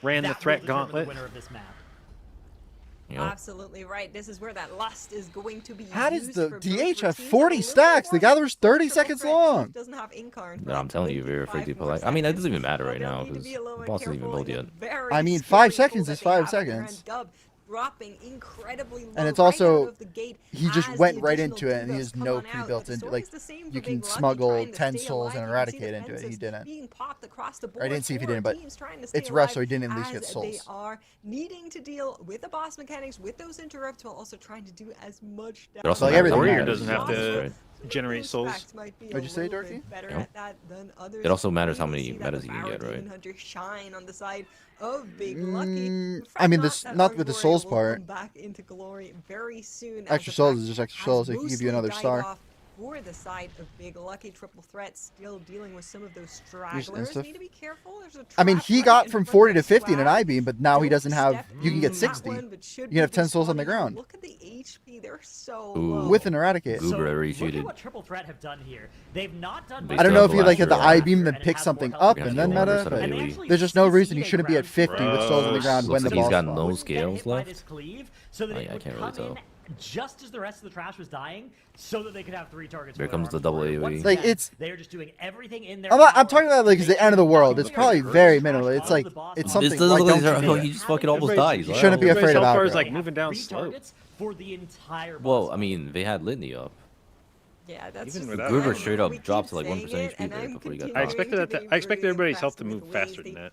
Ran the threat gauntlet. Yep. Absolutely right. This is where that lust is going to be. How does the DH have 40 stacks? The Gatherer's 30 seconds long. Doesn't have Incarn. No, I'm telling you, very afraid to play. I mean, that doesn't even matter right now because the boss isn't even built yet. I mean, 5 seconds is 5 seconds. Dropping incredibly low. And it's also, he just went right into it and he has no pre-built into it. Like, you can smuggle 10 souls and eradicate into it. He didn't. I didn't see if he didn't, but it's rough, so he didn't at least get souls. They are needing to deal with the boss mechanics, with those interrupts, while also trying to do as much damage. Like everything warrior doesn't have to generate souls. What'd you say, Dorky? It also matters how many metas you can get, right? Shine on the side of Big Lucky. I mean, this not with the souls part. Back into glory very soon. Extra souls is just extra souls. It can give you another star. For the side of Big Lucky, Triple Threat still dealing with some of those stragglers. Need to be careful. I mean, he got from 40 to 50 in an I-beam, but now he doesn't have. You can get 60. You can have 10 souls on the ground. Look at the HP; they're so low. With an eradicate. Look at what Triple Threat have done here. They've not done. I don't know if you like at the I-beam then pick something up and then meta, but there's just no reason he shouldn't be at 50 with souls on the ground when the boss. He's got no scales left. I can't really tell. Just as the rest of the trash was dying, so that they could have 3 targets. Here comes the double AoE. Like they're just doing everything in their. I'm talking about like it's the end of the world. It's probably very minimal. It's like it's something. He just fucking almost died. You shouldn't be afraid of aggro. Like moving down slow. For the entire. Well, I mean, they had Litany up. Yeah, that's even just Gruber straight up dropped to like 1% HP there before he got. I expected everybody's health to move faster than that.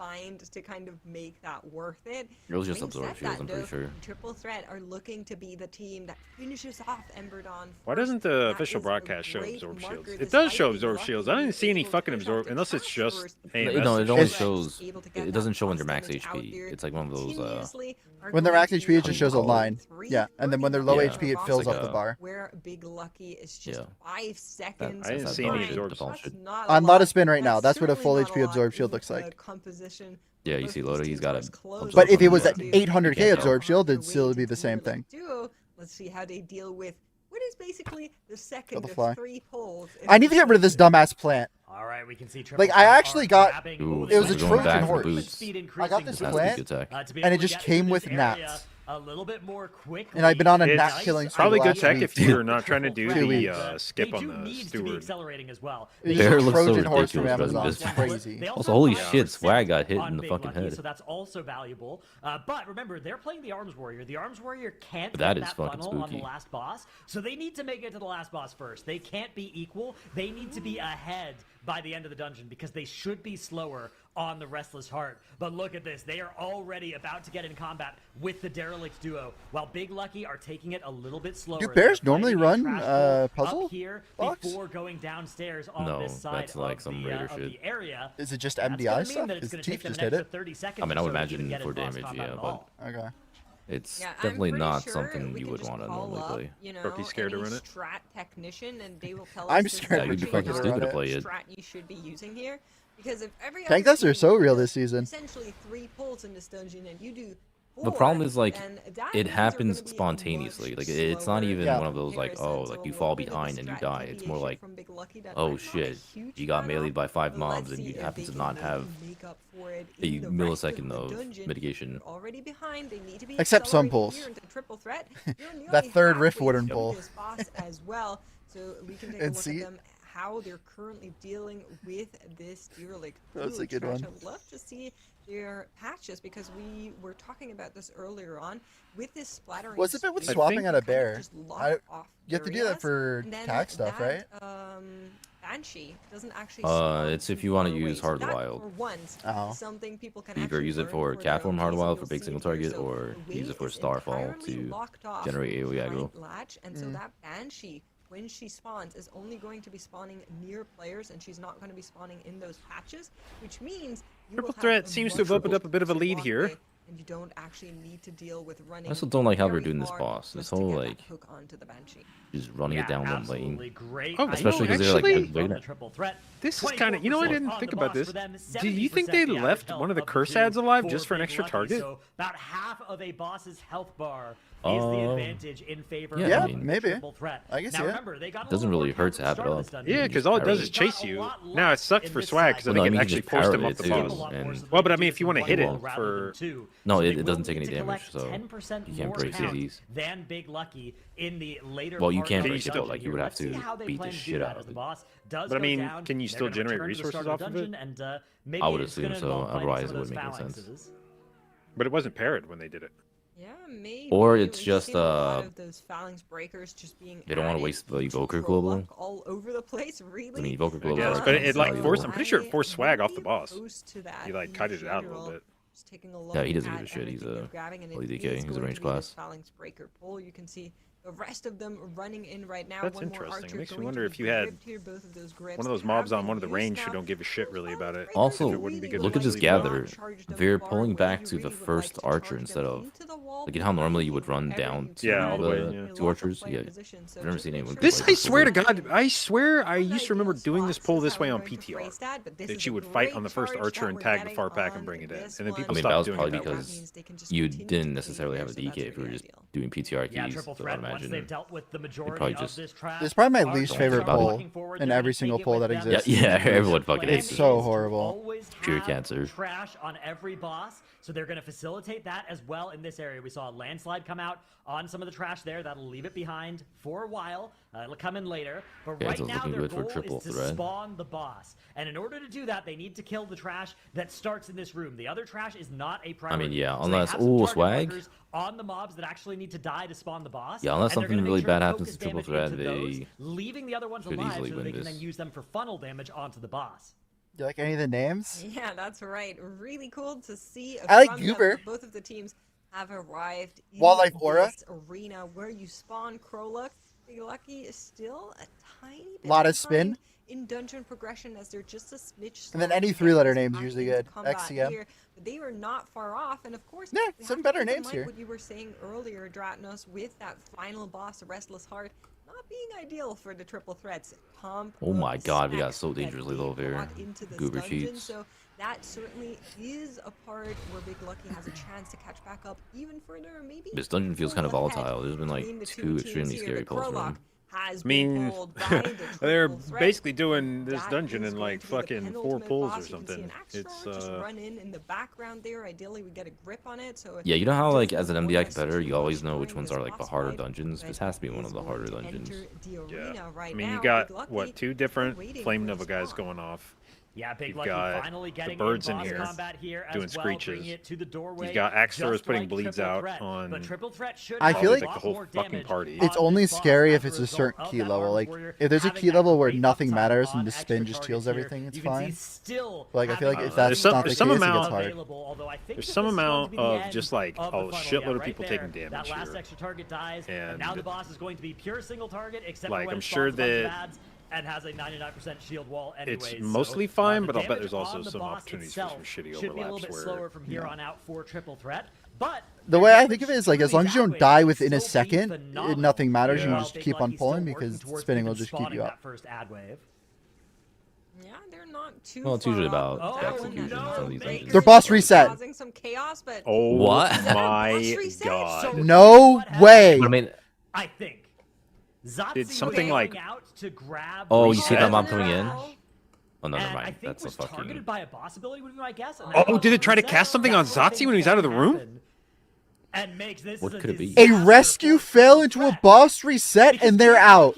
To kind of make that worth it. It was just absorb shields, I'm pretty sure. Triple Threat are looking to be the team that finishes off Ember Dawn. Why doesn't the official broadcast show absorb shields? It does show absorb shields. I didn't see any fucking absorb unless it's just. No, it only shows. It doesn't show when they're max HP. It's like one of those. When they're max HP, it just shows a line. Yeah, and then when they're low HP, it fills up the bar. Where Big Lucky is just 5 seconds. I didn't see any absorb. On Lotta Spin right now, that's what a full HP absorb shield looks like. Yeah, you see Loda, he's got a. But if it was at 800k absorb shield, it'd still be the same thing. Let's see how they deal with what is basically the second of 3 pulls. I need to get rid of this dumbass plant. All right, we can see like I actually got it was a Trojan horse. I got this plant and it just came with gnats. A little bit more quickly. And I've been on a gnat killing. Probably good tech if you're not trying to do the skip on the steward. Accelerating as well. Bear looks so ridiculous from Amazon. It's crazy. Also, holy shit, Swag got hit in the fucking head. So that's also valuable. But remember, they're playing the Arms Warrior. The Arms Warrior can't get that funnel on the last boss, so they need to make it to the last boss first. They can't be equal. They need to be ahead by the end of the dungeon because they should be slower on the Restless Heart. But look at this. They are already about to get in combat with the Derelict duo, while Big Lucky are taking it a little bit slower. Do bears normally run puzzle here box? Before going downstairs on this side that's like some Raider shit. The area? Is it just MDI stuff? His teeth just hit it? I mean, I would imagine for damage, yeah, but okay. It's definitely not something you would want to normally play. Turkey's scared to run it. Strat technician, and they will tell us I'm scared. You'd be fucking stupid to play it. Strat you should be using here, because if every tank deaths are so real this season. Essentially 3 pulls in this dungeon, and you do 4, the problem is like it happens spontaneously. Like it's not even one of those like like you fall behind and you die. It's more like oh shit, you got meleeed by 5 mobs and you happen to not have a millisecond of mitigation. Except some pulls. That third Rift Warden pull. As well, so we can take and a look see at them how they're currently dealing with this Derelict. That's a good one. I'd love to see their patches, because we were talking about this earlier on with this splattering. What's the bit with swapping out a bear? You have to do that for tag stuff, right? Banshee doesn't actually. It's if you want to use Heart of the Wild. Something people can either use it for cat form Heart of the Wild for big single target, or use it for Starfall to generate AoE aggro. And so that Banshee, when she spawns, is only going to be spawning near players, and she's not going to be spawning in those patches, which means Triple Threat seems to have opened up a bit of a lead here. And you don't actually need to deal with running. I also don't like how we're doing this boss. This whole like just running it down one lane. Oh, especially because they're like waiting. This is kind of, you know, I didn't think about this. Do you think they left one of the curse ads alive just for an extra target? So about half of a boss's health bar is the advantage in favor yeah, of maybe. Triple Threat. I guess, now, yeah. Remember, they got it doesn't really hurt to have it up. Yeah, because all it does is chase you. Now, it sucks for Swag because I think it actually forced him off the boss. Well, but I mean, if you want to hit it for... No, it doesn't take any damage, so you can't break CZs. Than Big Lucky in the later well, you can break it though, like you would have to beat the shit out of it. But I mean, can you still generate resources off of it? I would assume so, otherwise it wouldn't make any sense. But it wasn't parried when they did it. Yeah, maybe. Or it's just those phalanx breakers just being they don't want to waste the Evoker Global. All over the place, really. I mean, Evoker Global. Yes, but it like forced. I'm pretty sure it forced Swag off the boss. He like kited it out a little bit. Yeah, he doesn't give a shit. He's a DK. He's a range class. Phalanx breaker pull. You can see the rest of them running in right now. That's interesting. It makes me wonder if you had one of those mobs on one of the range who don't give a shit really about it. Also, look at this gather. They're pulling back to the first archer instead of like how normally you would run down to all the way, two archers. Yeah, I've never seen anyone. This, I swear to God, I swear I used to remember doing this pull this way on PTR. That you would fight on the first archer and tag the far pack and bring it in, and then people stopped doing it. I mean, that was probably because you didn't necessarily have a DK if you were just doing PTR keys. Triple Threat, once they've dealt with the majority of this trash, it's probably my least favorite pull in every single pull that exists. Yeah, everyone fucking hates it. It's so horrible. Pure cancer. Trash on every boss, so they're going to facilitate that as well in this area. We saw a landslide come out on some of the trash there. That'll leave it behind for a while. It'll come in later. But right now, their goal is to spawn the boss. And in order to do that, they need to kill the trash that starts in this room. The other trash is not a priority. I mean, yeah, so unless Swag on the mobs that actually need to die to spawn the boss. Yeah, unless something really bad happens to Triple Threat, they leaving the other ones alive so that they can then use them for funnel damage onto the boss. Do you like any of the names? Yeah, that's right. Really cool to see. I like Goober. Both of the teams have arrived in Wildlife Aura arena where you spawn Kroluk. Big Lucky is still a tiny bit lot of spin in dungeon progression, as they're just a smidge. And then any three-letter names usually good. XCM. Here, but they were not far off, and of course, yeah, some better names here. What you were saying earlier, Dratnos, with that final boss, Restless Heart, not being ideal for the triple threats. Pump. Oh my God, we got so dangerously low here. Goober sheets. So that certainly is a part where Big Lucky has a chance to catch back up even further. Maybe this dungeon feels kind of volatile. There's been like two extremely scary pulls from him. I mean, they're basically doing this dungeon in like fucking 4 pulls or something. It's run in the background there. Ideally, we get a grip on it. So yeah, you know how like as an MDI competitor, you always know which ones are like the harder dungeons. This has to be one of the harder dungeons. Yeah, I mean, you got what 2 different Flame Nova guys going off. Yeah, Big Lucky finally getting the birds in here doing screeches. You've got Axeros putting bleeds out on. I feel like the whole fucking party. It's only scary if it's a certain key level. Like if there's a key level where nothing matters and the spin just heals everything, it's fine. Like I feel like if that's not the case, it gets hard. There's some amount of just like a shitload of people taking damage that last extra target dies, and now the boss is going to be pure single target, except like I'm sure that. And has a 99% shield wall anyways. It's mostly fine, but I'll bet there's also some opportunities for some shitty overlaps. Should be a little bit slower from here on out for triple threat. But the way I think of it is like as long as you don't die within a second, nothing matters. You just keep on pulling because spinning will just keep you up. Yeah, they're not too well, it's usually about execution. Their boss reset. Some chaos, but oh what? My God! No way. I mean, I think. Did something like oh, you see that mob coming in? Oh no, never mind. That's a fucking. Targeted by a boss ability would be my guess. Oh, did it try to cast something on Zotzi when he's out of the room? And makes this what could it be? A rescue fell into a boss reset and they're out.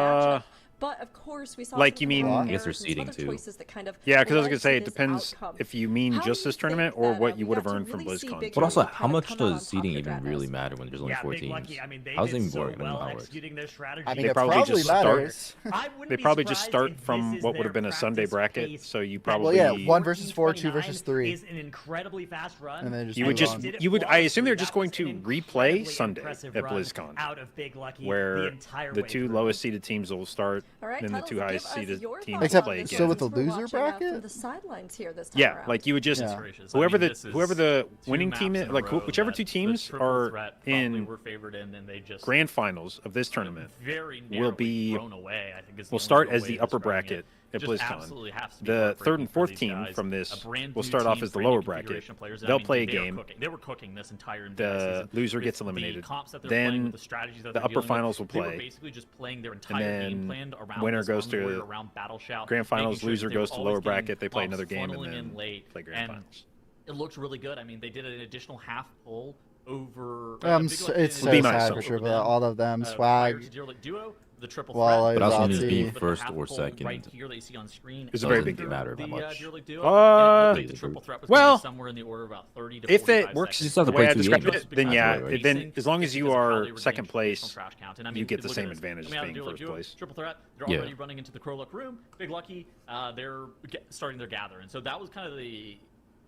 matchup. But of course, we saw like you mean I guess they're seeding too. Yeah, because I was gonna say it depends if you mean just this tournament or what you would have earned from BlizzCon. But also, how much does seeding even really matter when there's only 4 teams? Lucky. I mean, how's it even so work? well I don't know how it works. their strategy. I mean, they probably just matters. They probably just start from what would have been a Sunday bracket. So you probably 1 versus 4, 2 versus 3 is an incredibly fast run. And then just you would I assume they're just going to replay Sunday at BlizzCon, out of Big Lucky where the 2 lowest seeded teams will start, and the 2 highest seeded teams will play again. So with the loser bracket, yeah, like you would just whoever the winning team is, like whichever 2 teams are in grand finals of this tournament will start as the upper bracket at BlizzCon. The 3rd and 4th team from this will start off as the lower bracket. They'll play a game. They were cooking this entire the loser gets eliminated. Then the upper finals will play. Basically just playing their entire game plan around winner goes to grand finals. Loser goes to lower bracket. They play another game and then play grand finals. It looked really good. I mean, they did an additional half pull over. It's so sad for sure, but all of them swag. The triple threat. But also just being first or second right here that you see on screen is a very big deal. Matter that much. The triple threat was somewhere in the order of about 30 to 45 if it works the way I described it, then then as long as you are second place, you get the same advantage as being first place. Triple threat, they're already running into the Kroluk room. Big Lucky, they're starting their gather, and so that was kind of the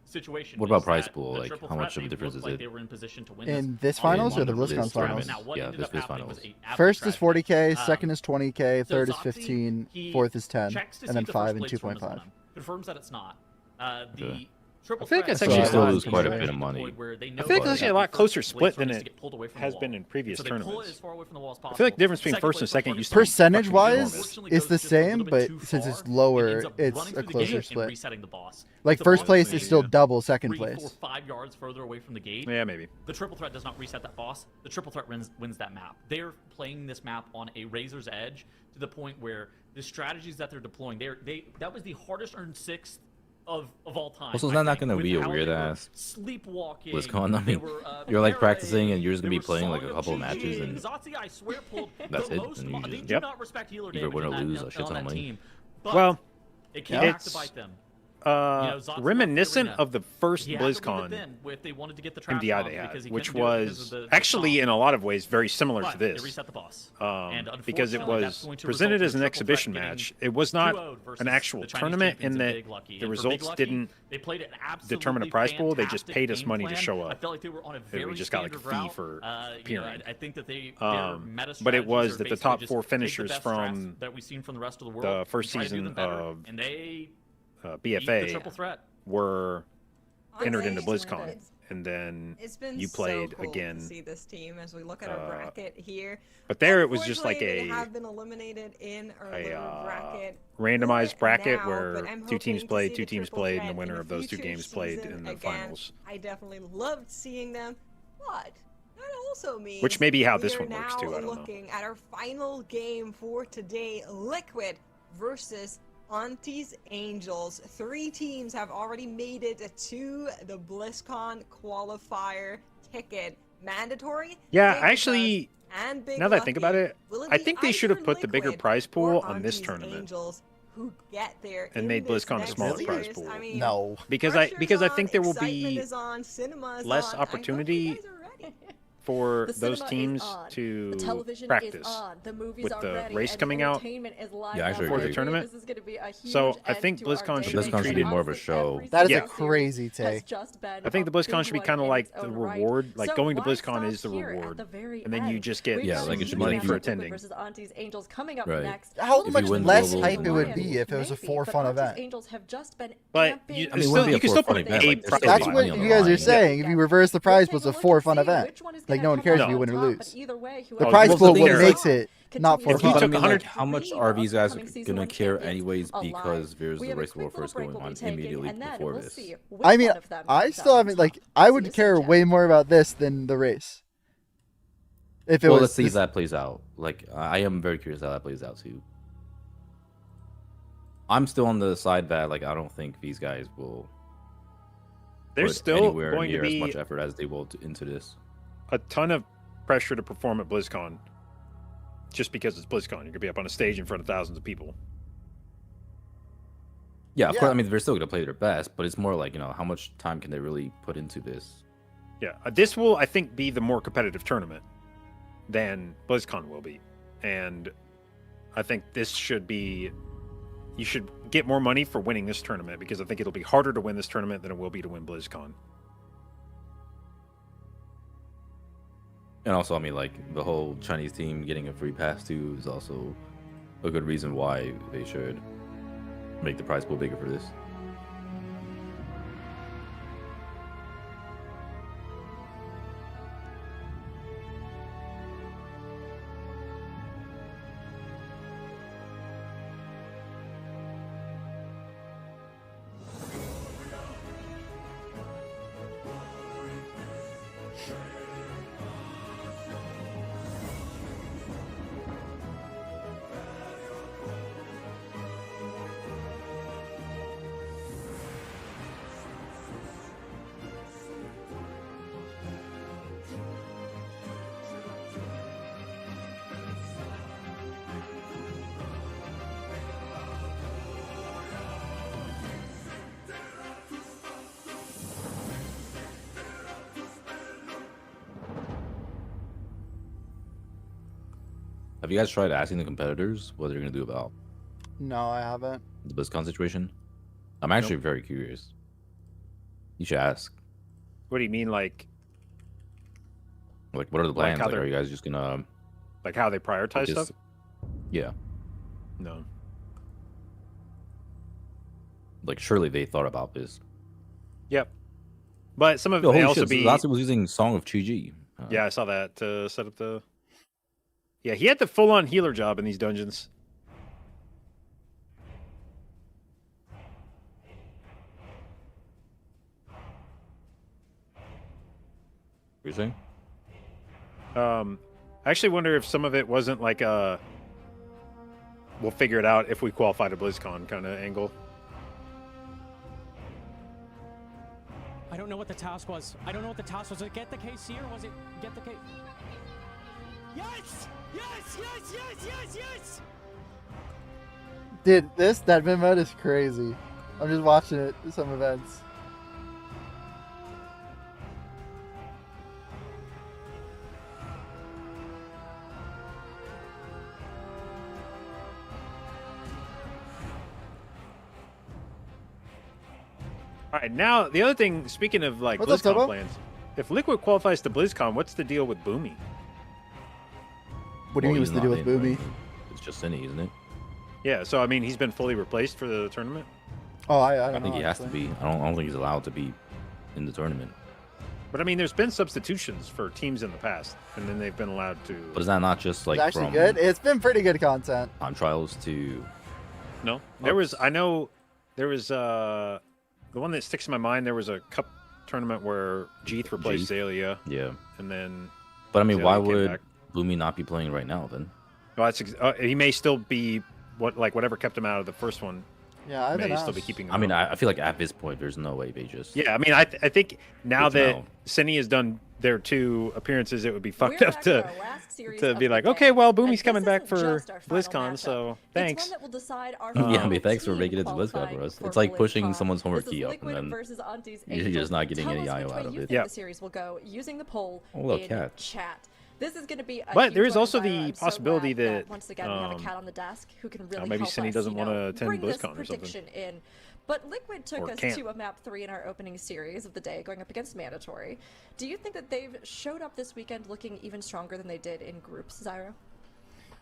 situation. What about prize pool? Like, how much of a difference is it? They were in position to win in this finals or the BlizzCon finals? Yeah, this finals. First is 40K, second is 20K, third is 15, fourth is 10, and then 5 and 2.5. Confirms that it's not. I think it's actually still lose quite a bit of money. I think it's actually a lot closer split than it has been in previous tournaments. I feel like the difference between first and second used to be percentage-wise, it's the same, but since it's lower, it's a closer split. Like first place is still double second place. 3, 4, 5 yards further away from the gate. Yeah, maybe. The triple threat does not reset that boss. The triple threat wins that map. They're playing this map on a razor's edge to the point where the strategies that they're deploying, that was the hardest earned 6th of all time. Also, it's not going to be a weird ass sleepwalking. BlizzCon. I mean, you're like practicing and you're just going to be playing like a couple of matches and that's it. And you just either win or lose a shit ton of money. Well, it came back to bite them. Reminiscent of the first BlizzCon MDI they had, which was actually in a lot of ways very similar to this, because it was presented as an exhibition match. It was not an actual tournament in that the results didn't determine a prize pool. They just paid us money to show up. We just got like a fee for appearing. But it was that the top 4 finishers from the first season of BFA were entered into BlizzCon, and then you played so cool again. To see this team as we look at our bracket here. But there it was just like they have been eliminated in our bracket randomized bracket now, where 2 teams played, and the winner of those 2 games played in the finals. I definitely loved seeing them, but that also means which may be how this one works too. I don't know. Looking at our final game for today, Liquid versus Auntie's Angels. 3 teams have already made it to the BlizzCon qualifier ticket. Mandatory? Yeah, actually, now that I think about it, I think they should have put the bigger prize pool on this tournament who get there and made BlizzCon a smaller prize pool. I mean, no, because I think there will be less opportunity for those teams to practice with the race coming out for the tournament. So I think BlizzCon should be treated more of a show. That is a crazy take. I think the BlizzCon should be kind of like the reward. Like going to BlizzCon is the reward, and then you just get like it should money be for attending. Right. How much less hype it would be if it was a for fun event? But you can still put a prize. That's what you guys are saying. If you reverse the prize pool, it's a for fun event. Like no one cares if you win or lose. The prize pool what makes it not for fun. Like, how much are these guys gonna care anyways because there's the race war first going on immediately before this? I mean, I still haven't like. I would care way more about this than the race. If it was, let's see if that plays out. Like, I am very curious how that plays out too. I'm still on the side that like I don't think these guys will. There's still going to be as much effort as they will into this. A ton of pressure to perform at BlizzCon. just because it's BlizzCon. You're going to be up on a stage in front of thousands of people. Yeah, of course. I mean, they're still going to play their best, but it's more like, how much time can they really put into this? Yeah, this will, I think, be the more competitive tournament than BlizzCon will be. And I think this should be... You should get more money for winning this tournament, because I think it'll be harder to win this tournament than it will be to win BlizzCon. And also, I mean, like, the whole Chinese team getting a free pass too is also a good reason why they should make the prize pool bigger for this. Have you guys tried asking the competitors what they're going to do about No, I haven't. the BlizzCon situation? I'm actually very curious. You should ask. What do you mean, like what are the plans? Like, are you guys just going to... Like how they prioritize stuff? Yeah. No. Like, surely they thought about this. Yep. But some of it may also be... Last was using Song of Chi-Ji. Yeah, I saw that to set up the... Yeah, he had the full-on healer job in these dungeons. You're saying? I actually wonder if some of it wasn't like a we'll figure it out if we qualify to BlizzCon kind of angle. I don't know what the task was. Was it get the KC or was it get the K? Yes! Yes! Dude, that Vim mode is crazy. I'm just watching it in some events. All right, now the other thing, speaking of like BlizzCon plans, if Liquid qualifies to BlizzCon, what's the deal with Boomy? What do you mean what's the deal with Boomy? It's just Cinny, isn't it? Yeah, so I mean he's been fully replaced for the tournament? Oh, I don't know. I think he has to be. I don't think he's allowed to be in the tournament. But I mean, there's been substitutions for teams in the past, and then they've been allowed to... But is that not just like it's actually good? It's been pretty good content. On trials to... No. There was... I know there was... The one that sticks in my mind, there was a cup tournament where Jeeth replaced Xaylia. Yeah. And then... But I mean, why would Boomy not be playing right now then? Well, he may still be... whatever kept him out of the first one. Yeah, I may still be keeping him I mean, out. I feel like at this point, there's no way they just... Yeah, I mean, I think now that Cinny has done their 2 appearances, it would be fucked up to be like, okay, well, Boomy's coming back for BlizzCon, so thanks. Yeah, I mean, thanks for making it to BlizzCon for us. It's like pushing someone's homework key up, and then you're just not getting any IO out of it. Yeah. The series will go using the poll in chat. This is going to be a but there is also the possibility that once again we have a cat on the desk who can really maybe help Cindy us, doesn't want to attend bring BlizzCon this prediction in. But Liquid took us to a map 3 in our opening series of the day, going up against Mandatory. Do you think that they've showed up this weekend looking even stronger than they did in groups, Zyro?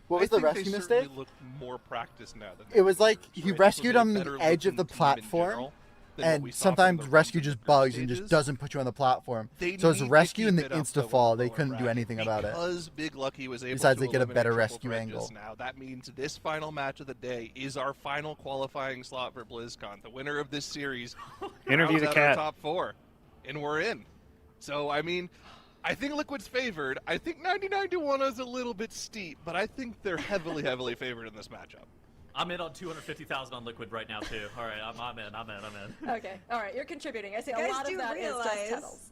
What was the rescue mistake? Look more practiced now than it was like he rescued on the edge of the platform. And sometimes rescue just bugs and just doesn't put you on the platform. So it's rescue and the insta-fall. They couldn't do anything about it. Because Big Lucky was able besides to they get a better rescue angle. Now, that means this final match of the day is our final qualifying slot for BlizzCon. The winner of this series interview the cat. Top 4, and we're in. So I mean, I think Liquid's favored. I think 99-1 is a little bit steep, but I think they're heavily favored in this matchup. I'm in on 250,000 on Liquid right now too. All right, I'm in. Okay, all right, you're contributing. I see a lot of that is just Tunnels.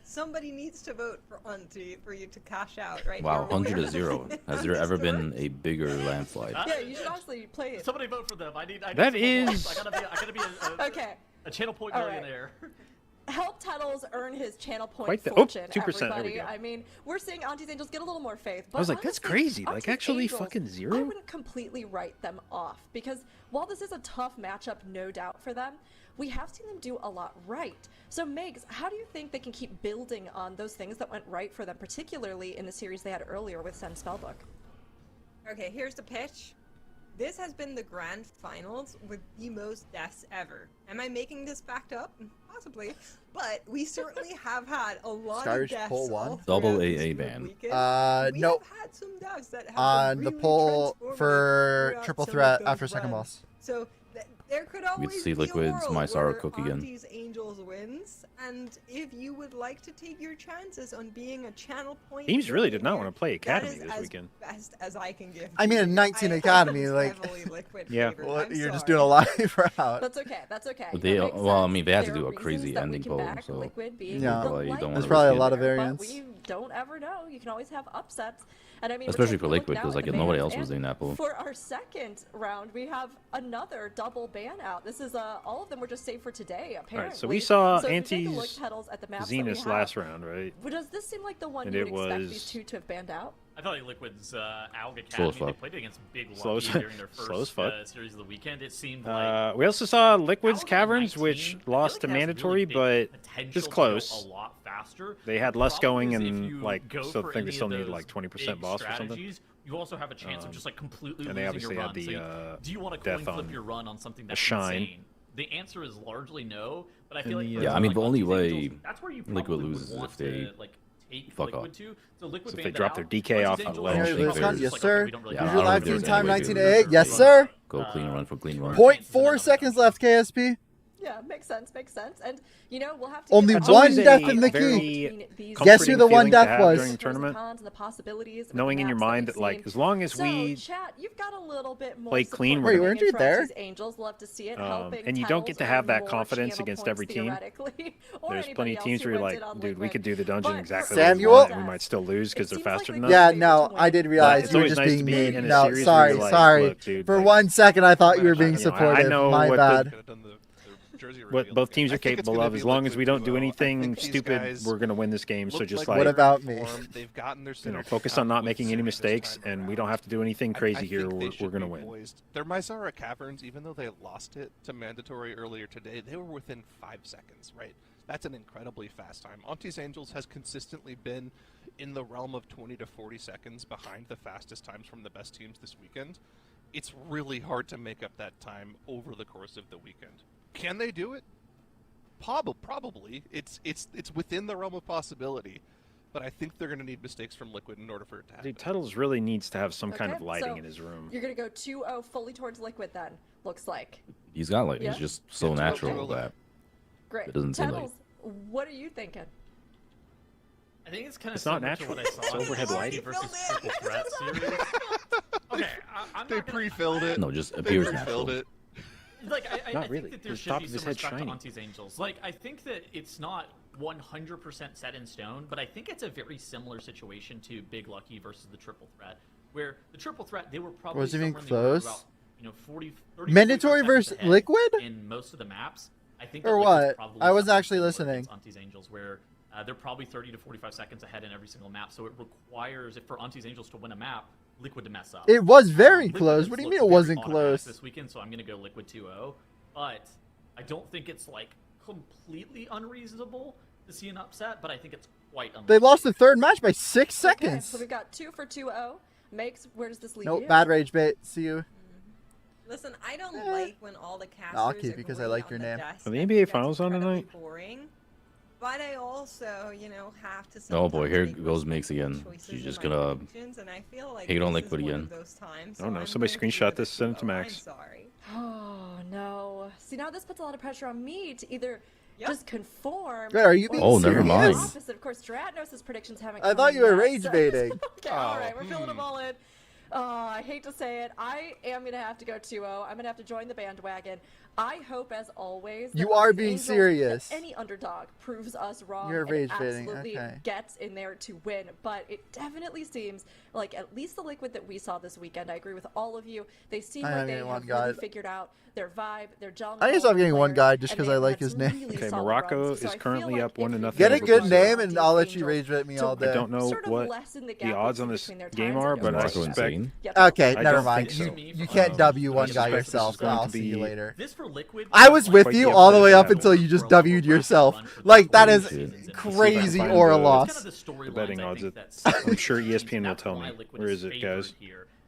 somebody needs to vote for Auntie for you to cash out, right? Wow, 100-0. Has there ever been a bigger landslide? Yeah, you should actually play it. Somebody vote for them. I need that is. I gotta be a channel point millionaire. Right. Help Tuttles earn his channel point fortune, 2%, everybody. I mean, we're seeing Auntie's Angels get a little more faith. But I was like, honestly, that's crazy. Auntie's like, actually Angels, fucking 0? I wouldn't completely write them off, because while this is a tough matchup, no doubt, for them, we have seen them do a lot right. So, Megs, how do you think they can keep building on those things that went right for them, particularly in the series they had earlier with Sen Spellbook? Okay, here's the pitch. This has been the grand finals with the most deaths ever. Am I making this fact up? Possibly. But we certainly have had a lot of deaths. Poll 1? Double AA ban. No. Had some deaths that have on really the poll for triple threat after second boss. So there could always We'd see be Liquid's a My world Sorrow where cook again. Auntie's Angels wins, and if you would like to take your chances on being a channel point, Teams really did not want to play Academy this weekend. Best as I can give. I mean, a 19 Academy, like, yeah. Well, you're just doing a live route. That's okay. That's okay. They, well, I mean, they had to do a crazy ending poll, so Liquid being yeah, there's probably a lot of variance. But we don't ever know. You can always have upsets. And I mean, especially for Liquid, because like nobody else was doing that poll. For our second round, we have another double ban out. This is all of them were just saved for today, apparently. All right, so we saw Auntie's Zenith last round, right? Does this seem like the one you would expect these two to have banned out? I felt like Liquid's Alg Academy, they played against Big Lucky during their first series of the weekend. It seemed like... we also saw Liquid's Caverns, which lost to Mandatory, but just close. A lot faster. They had less going, and like, so I think they still need like 20% boss or something. You also have a chance of just like completely and they losing obviously your had run. the do you want to coin flip your run on something that's Shine. insane? The answer is largely no, but I feel like yeah, I mean, like the only way Angels, that's where you Liquid loses is if they fuck up. So if they drop their DK off on ledge. Yes, sir. Yeah, Use your live team time 19 to 8. Yes, sir. Go clean run for clean run. 0.4 seconds left, KSP. Yeah, makes sense. And you know, we'll have to only one death in the key. Guess who the one death was? During tournament. Knowing in your mind that like as long as we chat, you've got a little bit more play clean, wait, weren't you there? Angels love to see it. And you don't get to have that confidence against every team. There's plenty of teams where you're like, dude, we could do the dungeon exactly Samuel, we might still lose because they're faster than us. Yeah, no, I did realize you were just being mean. No, sorry. For 1 second, I thought you were being supportive. My bad. What both teams are capable of, as long as we don't do anything stupid, we're going to win this game. So just like, what about me? They've gotten their focus on not making any mistakes, and we don't have to do anything crazy here. We're going to win. Their Mizara Caverns, even though they lost it to Mandatory earlier today, they were within 5 seconds, right? That's an incredibly fast time. Auntie's Angels has consistently been in the realm of 20 to 40 seconds behind the fastest times from the best teams this weekend. It's really hard to make up that time over the course of the weekend. Can they do it? Probably. It's within the realm of possibility, but I think they're going to need mistakes from Liquid in order for it to happen. Dude, Tuttles really needs to have some kind of lighting in his room. You're going to go 2-0 fully towards Liquid then, looks like. He's got lighting. It's just so natural that great. It doesn't seem like... What are you thinking? I think it's kind of not natural. What I saw it's overhead lighting versus Triple Threat series. Okay, they pre-filled it. No, just appears natural. It. Like not I really. think that there should be some respect to Auntie's Angels. Like I think that it's not 100% set in stone, but I think it's a very similar situation to Big Lucky versus the Triple Threat, where the Triple Threat they were probably was even close. About, 30 Mandatory versus Liquid in most of the maps. I think. Or what? I was actually listening. Auntie's Angels, where they're probably 30 to 45 seconds ahead in every single map, so it requires for Auntie's Angels to win a map. Liquid to mess up. It was very close. What do you mean it wasn't close? This weekend, so I'm going to go Liquid 2-0. But I don't think it's like completely unreasonable to see an upset, but I think it's quite unlikely. They lost the third match by 6 seconds. Okay, so we got 2 for 2-0. Makes, where does this leave you? Nope, bad rage bait. See you. Listen, I don't like when all the casters I'll keep because I like your name. Are the NBA Finals on tonight? Boring. But I also, have to. Oh boy, here goes Makes again. She's just gonna hate on Liquid again. Oh no, somebody screenshot this, send it to Max. I'm sorry. Oh no. See, now this puts a lot of pressure on me to either just conform. Wait, are you being serious? Never mind. Of course, Stratnos' predictions haven't. I thought you were rage baiting. Okay, all right, we're filling them all in. I hate to say it. I am going to have to go 2-0. I'm going to have to join the bandwagon. I hope, as always, you are being serious. Any underdog proves us wrong. You're rage baiting. Absolutely gets in there to win. But it definitely seems like at least the Liquid that we saw this weekend. I agree with all of you. They seem like they have really figured out their vibe, their John. I need to stop getting one guy just because I like his name. Okay, Morocco is currently up 1-0. Get a good name, and I'll let you rage bait me all day. I don't know what the odds on this game are, but I suspect. Okay, never mind. You can't W one guy yourself. I'll see you later. I was with you all the way up until you just W'd yourself. Like, that is crazy aura loss. The betting odds. I'm sure ESPN will tell me. Where is it, guys?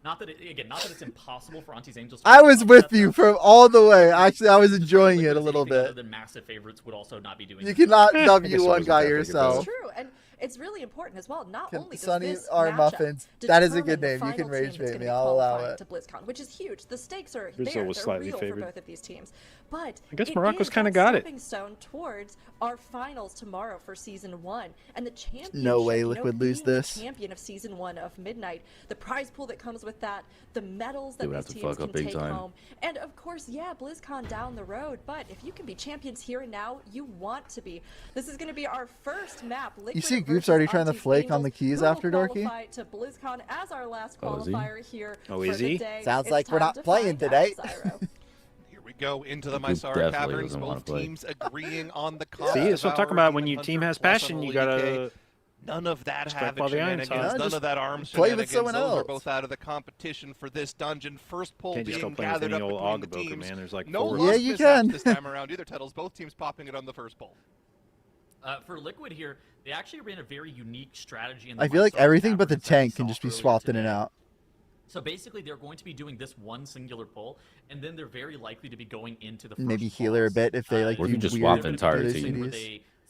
Not that it's impossible for Auntie's Angels. I was with you from all the way. Actually, I was enjoying it a little bit. The massive favorites would also not be doing. You cannot W one guy yourself. It's true, and it's really important as well. Not only does Sunny this R Muffins. That is a good name. You can rage bait me. I'll allow it. To BlizzCon, which is huge. The stakes are Brazil there. was They're slightly real favored. for both of these teams. But I guess Morocco's kind of got it. Stepping stone towards our finals tomorrow for season 1, and the championship. No way Liquid lose this. Champion of season 1 of Midnight. The prize pool that comes with that, the medals that these teams can take home, and of course, yeah, BlizzCon down the road. But if you can be champions here and now, you want to be. This is going to be our first map. Liquid you see, Goop's already trying to flake on the keys after Dorky. To BlizzCon as our last qualifier here. Oh, is he? Sounds like we're not playing today. Here we go into the Mysara Caverns. Both teams agreeing on the cost. See, that's what I'm talking about. When your team has passion, you gotta. None of that havoc shenanigans, none of that arms play with someone else. Those are both out of the competition for this dungeon. First pull Can't just being go play gathered with up any old between the Agaboka, teams. man. There's like no 4. Yeah, you can. This time around, either titles, both teams popping it on the first pull. For Liquid here, they actually ran a very unique strategy. I feel like everything but the tank can just be swapped in and out. So basically, they're going to be doing this one singular pull, and then they're very likely to be going into the first maybe healer a bit if they like. Or you just swap the entire team.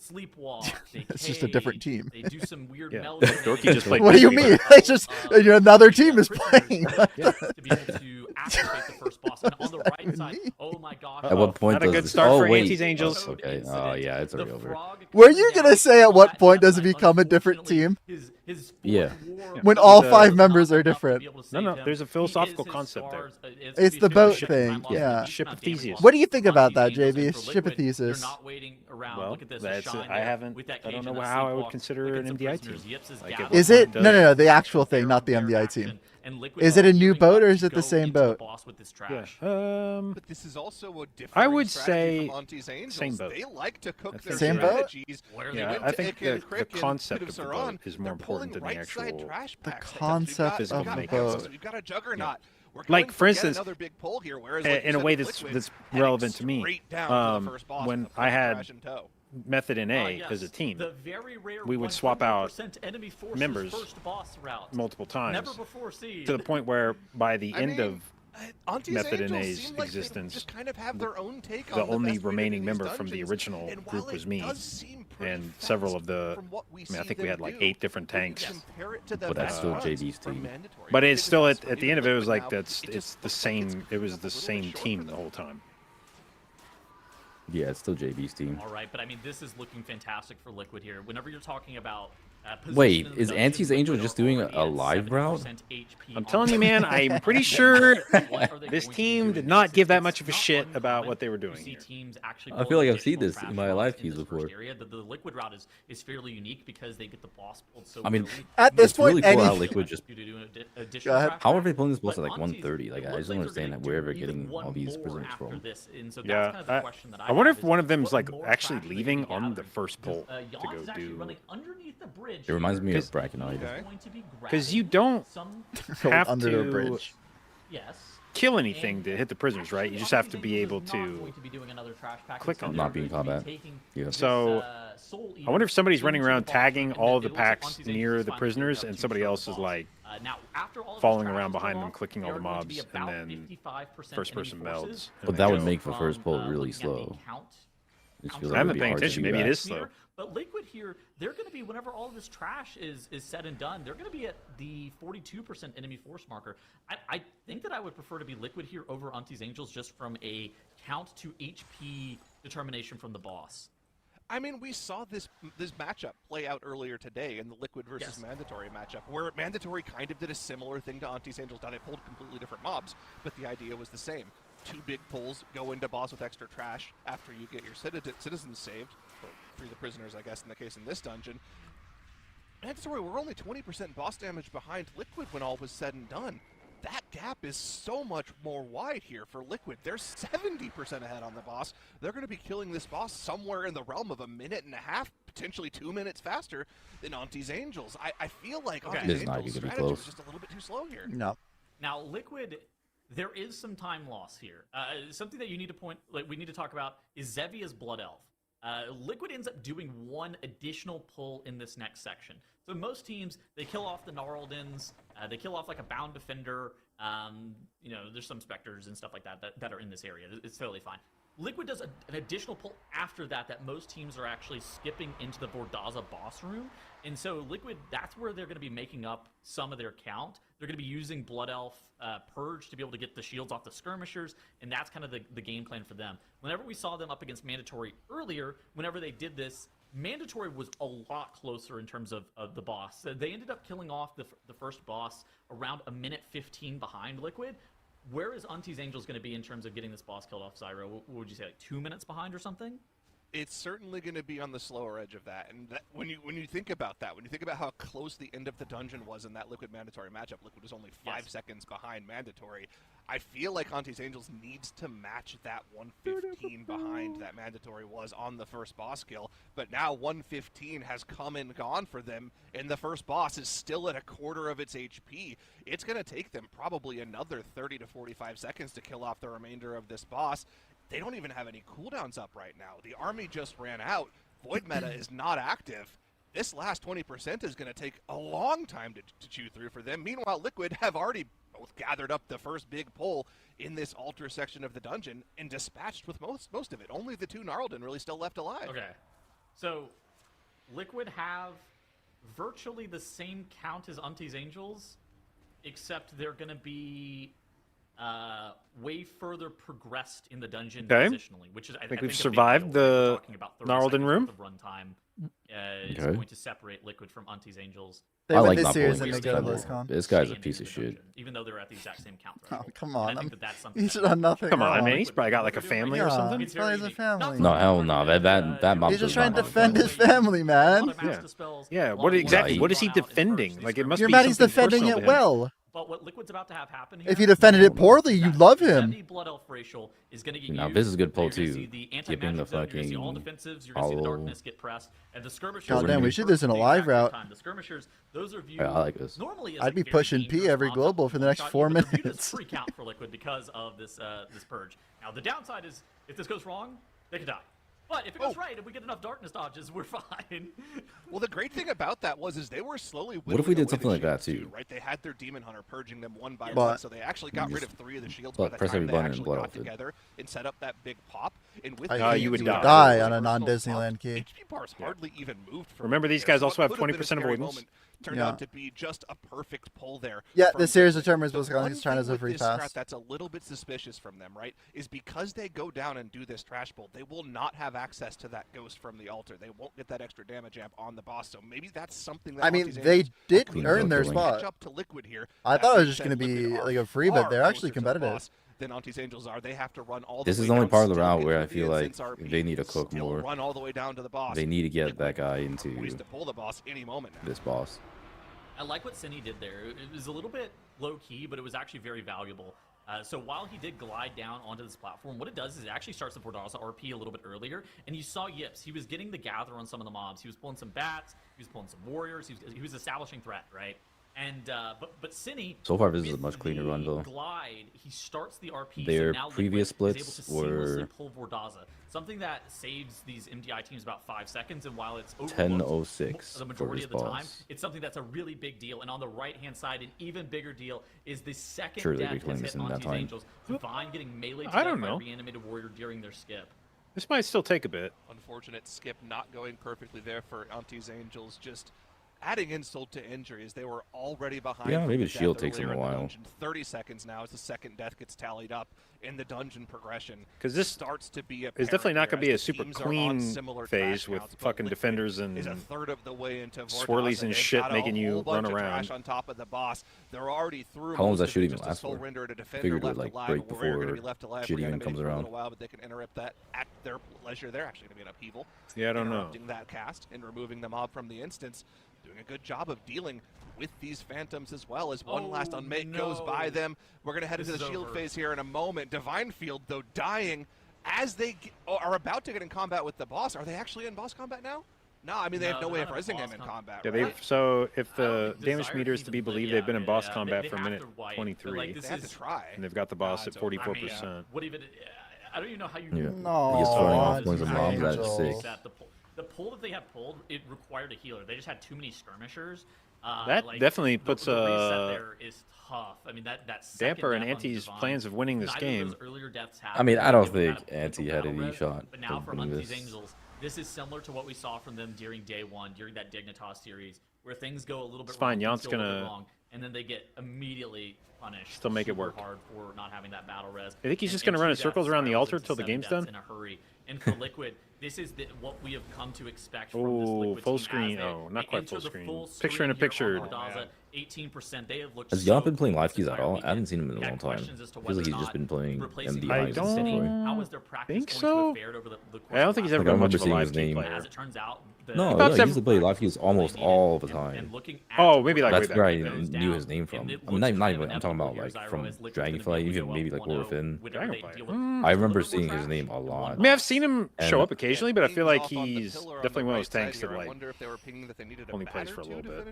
Sleepwalk. It's just a different team. They do some weird Dorky just played. What do you mean? It's just another team is playing. To be able to activate the first boss. And on the right side, oh my gosh. At what point does a good start for Auntie's Angels. Okay. Oh yeah, it's already over. Were you gonna say at what point does it become a different team? Yeah. When all 5 members are different. No. There's a philosophical concept there. It's the boat thing. Yeah. Ship of Theseus. What do you think about that, JB? Ship of Theseus. Well, I don't know how I would consider an MDI team. Is it? No. The actual thing, not the MDI team. Is it a new boat or is it the same boat? Yeah. But this is also a different I would say same boat. They like to cook their same boat. Yeah, I think the concept of the boat is more important than the actual. The concept of the boat. We've got a juggernaut. Like, for instance, here, in a way that's relevant to me, when I had Method in A as a team, we would swap out members multiple times to the point where by the end of Method in A's existence, just kind of have their own take the on only remaining member from the original group was me, and several of the. I think we had like 8 different tanks. But that's still JD's team. But it's still at the end of it was like it's the same. It was the same team the whole time. Yeah, it's still JB's team. All right, but I mean, this is looking fantastic for Liquid here. Whenever you're talking about wait, is Auntie's Angel just doing a live route? I'm telling you, man, I'm pretty sure this team did not give that much of a shit about what they were doing here. I feel like I've seen this in my live feeds before. The Liquid route is fairly unique because they get the boss pulled so I mean, at this point, really cool how Liquid just. Go ahead. How are they pulling this boss at like 130? Like, I just don't understand where they're getting all these prisoners from. Yeah, I wonder if one of them is like actually leaving on the first pull to go do. It reminds me of Brackenoid. Because you don't have under to a bridge. kill anything to hit the prisoners, right? You just have to be able to click on them. Not being combat. Yeah. So I wonder if somebody's running around tagging all the packs near the prisoners and somebody else is like following around behind them, clicking all the mobs, and then first person melds. But that would make the first pull really slow. I haven't been paying attention. Maybe it is slow. But Liquid here, they're going to be, whenever all of this trash is said and done, they're going to be at the 42% enemy force marker. I think that I would prefer to be Liquid here over Auntie's Angels just from a count to HP determination from the boss. I mean, we saw this matchup play out earlier today in the Liquid versus Mandatory matchup, where Mandatory kind of did a similar thing to Auntie's Angels. Now, they pulled completely different mobs, but the idea was the same. 2 big pulls, go into boss with extra trash after you get your citizens saved, or free the prisoners, I guess, in the case in this dungeon. Mandatory, we're only 20% boss damage behind Liquid when all was said and done. That gap is so much more wide here for Liquid. They're 70% ahead on the boss. They're going to be killing this boss somewhere in the realm of 1.5 minutes, potentially 2 minutes faster than Auntie's Angels. I feel like Auntie's Angels' strategy was just a little bit too slow here. No. Now, Liquid, there is some time loss here. Something that you need to we need to talk about is Xevia's Blood Elf. Liquid ends up doing 1 additional pull in this next section. So most teams, they kill off the Gnarldens, they kill off like a Bound Defender, you know, there's some Spectres and stuff like that are in this area. It's totally fine. Liquid does an additional pull after that most teams are actually skipping into the Vordaza boss room. And so Liquid, that's where they're going to be making up some of their count. They're going to be using Blood Elf Purge to be able to get the shields off the skirmishers, and that's kind of the game plan for them. Whenever we saw them up against Mandatory earlier, whenever they did this, Mandatory was a lot closer in terms of the boss. They ended up killing off the first boss around 1:15 behind Liquid. Where is Auntie's Angels going to be in terms of getting this boss killed off, Zyro? What would you say, like 2 minutes behind or something? It's certainly going to be on the slower edge of that. And when you think about that, when you think about how close the end of the dungeon was in that Liquid Mandatory matchup, Liquid was only 5 seconds behind Mandatory. I feel like Auntie's Angels needs to match that 1:15 behind that Mandatory was on the first boss kill. But now 1:15 has come and gone for them, and the first boss is still at 1/4 of its HP. It's going to take them probably another 30 to 45 seconds to kill off the remainder of this boss. They don't even have any cooldowns up right now. The army just ran out. Void meta is not active. This last 20% is going to take a long time to chew through for them. Meanwhile, Liquid have already both gathered up the first big pull in this altar section of the dungeon and dispatched with most of it. Only the 2 Gnarlden really still left alive. Okay. So, Liquid have virtually the same count as Auntie's Angels, except they're going to be way further progressed in the dungeon positionally, which is I think we've survived the Gnarlden room. Runtime is going to separate Liquid from Auntie's Angels. I like this series and they get a BlizzCon. This guy's a piece of shit. Even though they're at the exact same count. Oh, come on. I think that's something He's done nothing Come wrong. on, man. He's probably got like a family or something. He probably has a family. No, hell no. That He's just trying to defend his family, man. Yeah. What is he defending? Like it must You're be mad he's something defending personal it to him. well. But what Liquid's about to have happen here, if he defended it poorly, you love him. Blood Elf Racial is going to get now, used. this is a good pull, too. The Keeping the fucking all defensives, you're going to see the darkness get pressed, and the skirmishers. God damn, we should do this in a live route. The skirmishers, those are viewed. Yeah, I like this. Normally, I'd be pushing P every global for the next 4 minutes. It's free count for Liquid because of this purge. Now, the downside is if this goes wrong, they could die. But if it goes right, if we get enough darkness dodges, we're fine. Well, the great thing about that is they were slowly. What if we did something like that too? Right, they had their Demon Hunter purging them one by one, so they actually got rid of 3 of the shields by the time they actually got together and set up that big pop. And with you would die on a non-Disneyland key. HP bars hardly even moved. Remember, these guys also have 20% avoidance. Turned out to be just a perfect pull there. Yeah, the series determines BlizzCon is trying as a free pass. That's a little bit suspicious from them, right? Is because they go down and do this trash pull, they will not have access to that ghost from the altar. They won't get that extra damage amp on the boss. So maybe that's something that I mean, they did earn their spot. Up to Liquid here. I thought it was just going to be like a free, but they're actually competitive. Than Auntie's Angels are. They have to run all the this way is the only down part of the still route get where I the feel like Incense RP, they need to cook still more. Run all the way down to the boss. They need to get that guy Ways into to pull the boss any moment now. this boss. I like what Cine did there. It was a little bit low-key, but it was actually very valuable. So while he did glide down onto this platform, what it does is it actually starts the Vordaza RP a little bit earlier, and you saw Yips. He was getting the gather on some of the mobs. He was pulling some bats. He was pulling some warriors. He was establishing threat, right? And but Cine, so far this is a much cleaner run though. Glide, he starts the RP. Their so now previous Liquid splits is able to were pull Vordaza, something that saves these MDI teams about 5 seconds. And while it's 10:06 the majority of the boss. time, it's something that's a really big deal. And on the right hand side, an even bigger deal is the second Surely death has hit Auntie's Angels. Vine getting melee to by a reanimated warrior during their skip. This might still take a bit. Unfortunate skip not going perfectly there for Auntie's Angels. Just adding insult to injury, as they were already behind. Yeah, maybe the shield takes him a while. 30 seconds now as the second death gets tallied up in the dungeon progression. Because this starts to be it's definitely not going to be a super clean phase with fucking defenders and swirlies and shit making you run around. On top of the boss. They're already through. How long does that shoot even last for? Figured it would like break before shit even comes around. But they can interrupt that at their pleasure. They're actually going to be an upheaval. Yeah, I don't know. Interrupting that cast and removing the mob from the instance. Doing a good job of dealing with these phantoms as well as one last unmake goes by them. We're going to head into the shield phase here in a moment. Divine Field, though, dying as they are about to get in combat with the boss. Are they actually in boss combat now? No, I mean, they have no way of resing him in combat. Yeah, right? So if the damage meter is to be believed, they've been in boss combat for minute 23. Like, they have to try. And they've got the boss at 44%. What even? I don't even know how you. Yeah. No. He's throwing off points of mobs. That's sick. The pull that they have pulled, it required a healer. They just had too many skirmishers. That definitely puts the reset there is tough. I mean, that damper and Anti's plans of winning this game. I mean, I don't think Anti had any shot. But now from Unsea's Angels, this is similar to what we saw from them during day one, during that Dignitas series, where things go a little bit wrong, Yant's gonna wrong, and then they get immediately punished. Still make it work. Hard for not having that battle res. I think he's just gonna run in circles around the altar till the game's done. In a hurry. And for Liquid, this is what we have come to expect from this Liquid full team. screen. Oh, not quite full screen. Picture in a picture. 18%. They have looked Has Yant been playing live keys at all? I haven't seen him in a long time. Feels like he's just been playing MDI. I don't think so. I don't think he's ever been much of a live key player. As it turns out, no, yeah, he used to play live keys almost all the time. Oh, maybe like that's where I knew his name from. I mean, not even. I'm talking about like from Dragonflight, even maybe like War Within. I remember seeing his name a lot. I mean, I've seen him show up occasionally, but I feel like he's definitely one of those tanks that like only plays for a little bit.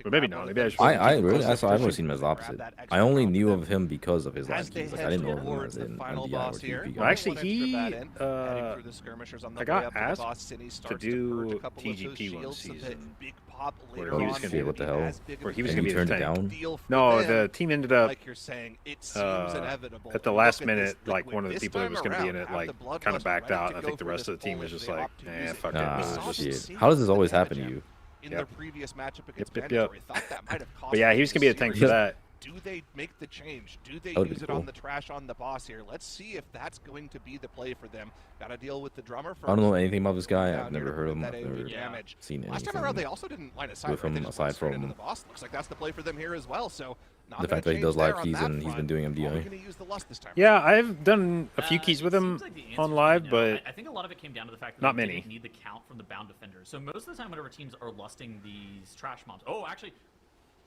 But maybe not. Maybe I've only seen him as opposite. I only knew of him because of his live keys. Like I didn't know him as in MDI or TP. Well, actually, I got asked to do TGP one season. Where he was gonna be, what the hell? Where he was going to be turned it down? No, the team ended up at the last minute, like one of the people that was going to be in it, like kind of backed out. I think the rest of the team was just like, fuck it. Shit. How does this always happen to you? In their previous matchup against Mandatory, thought that might have cost. But yeah, he was going to be a tank for that. Do they make the change? Do they use it on the trash on the boss here? Let's see if that's going to be the play for them. Got to deal with the drummer first. I don't know anything about this guy. I've never heard of him. I've never seen anything. Last time around, they also didn't line aside with him aside from the boss. Looks like that's the play for them here as well. So the fact that he does live keys and he's been doing MDI. Yeah, I've done a few keys with him on live, but I think a lot of it came down to the fact that not they many. Need the count from the bound defenders. So most of the time, whenever teams are lusting these trash mobs, actually.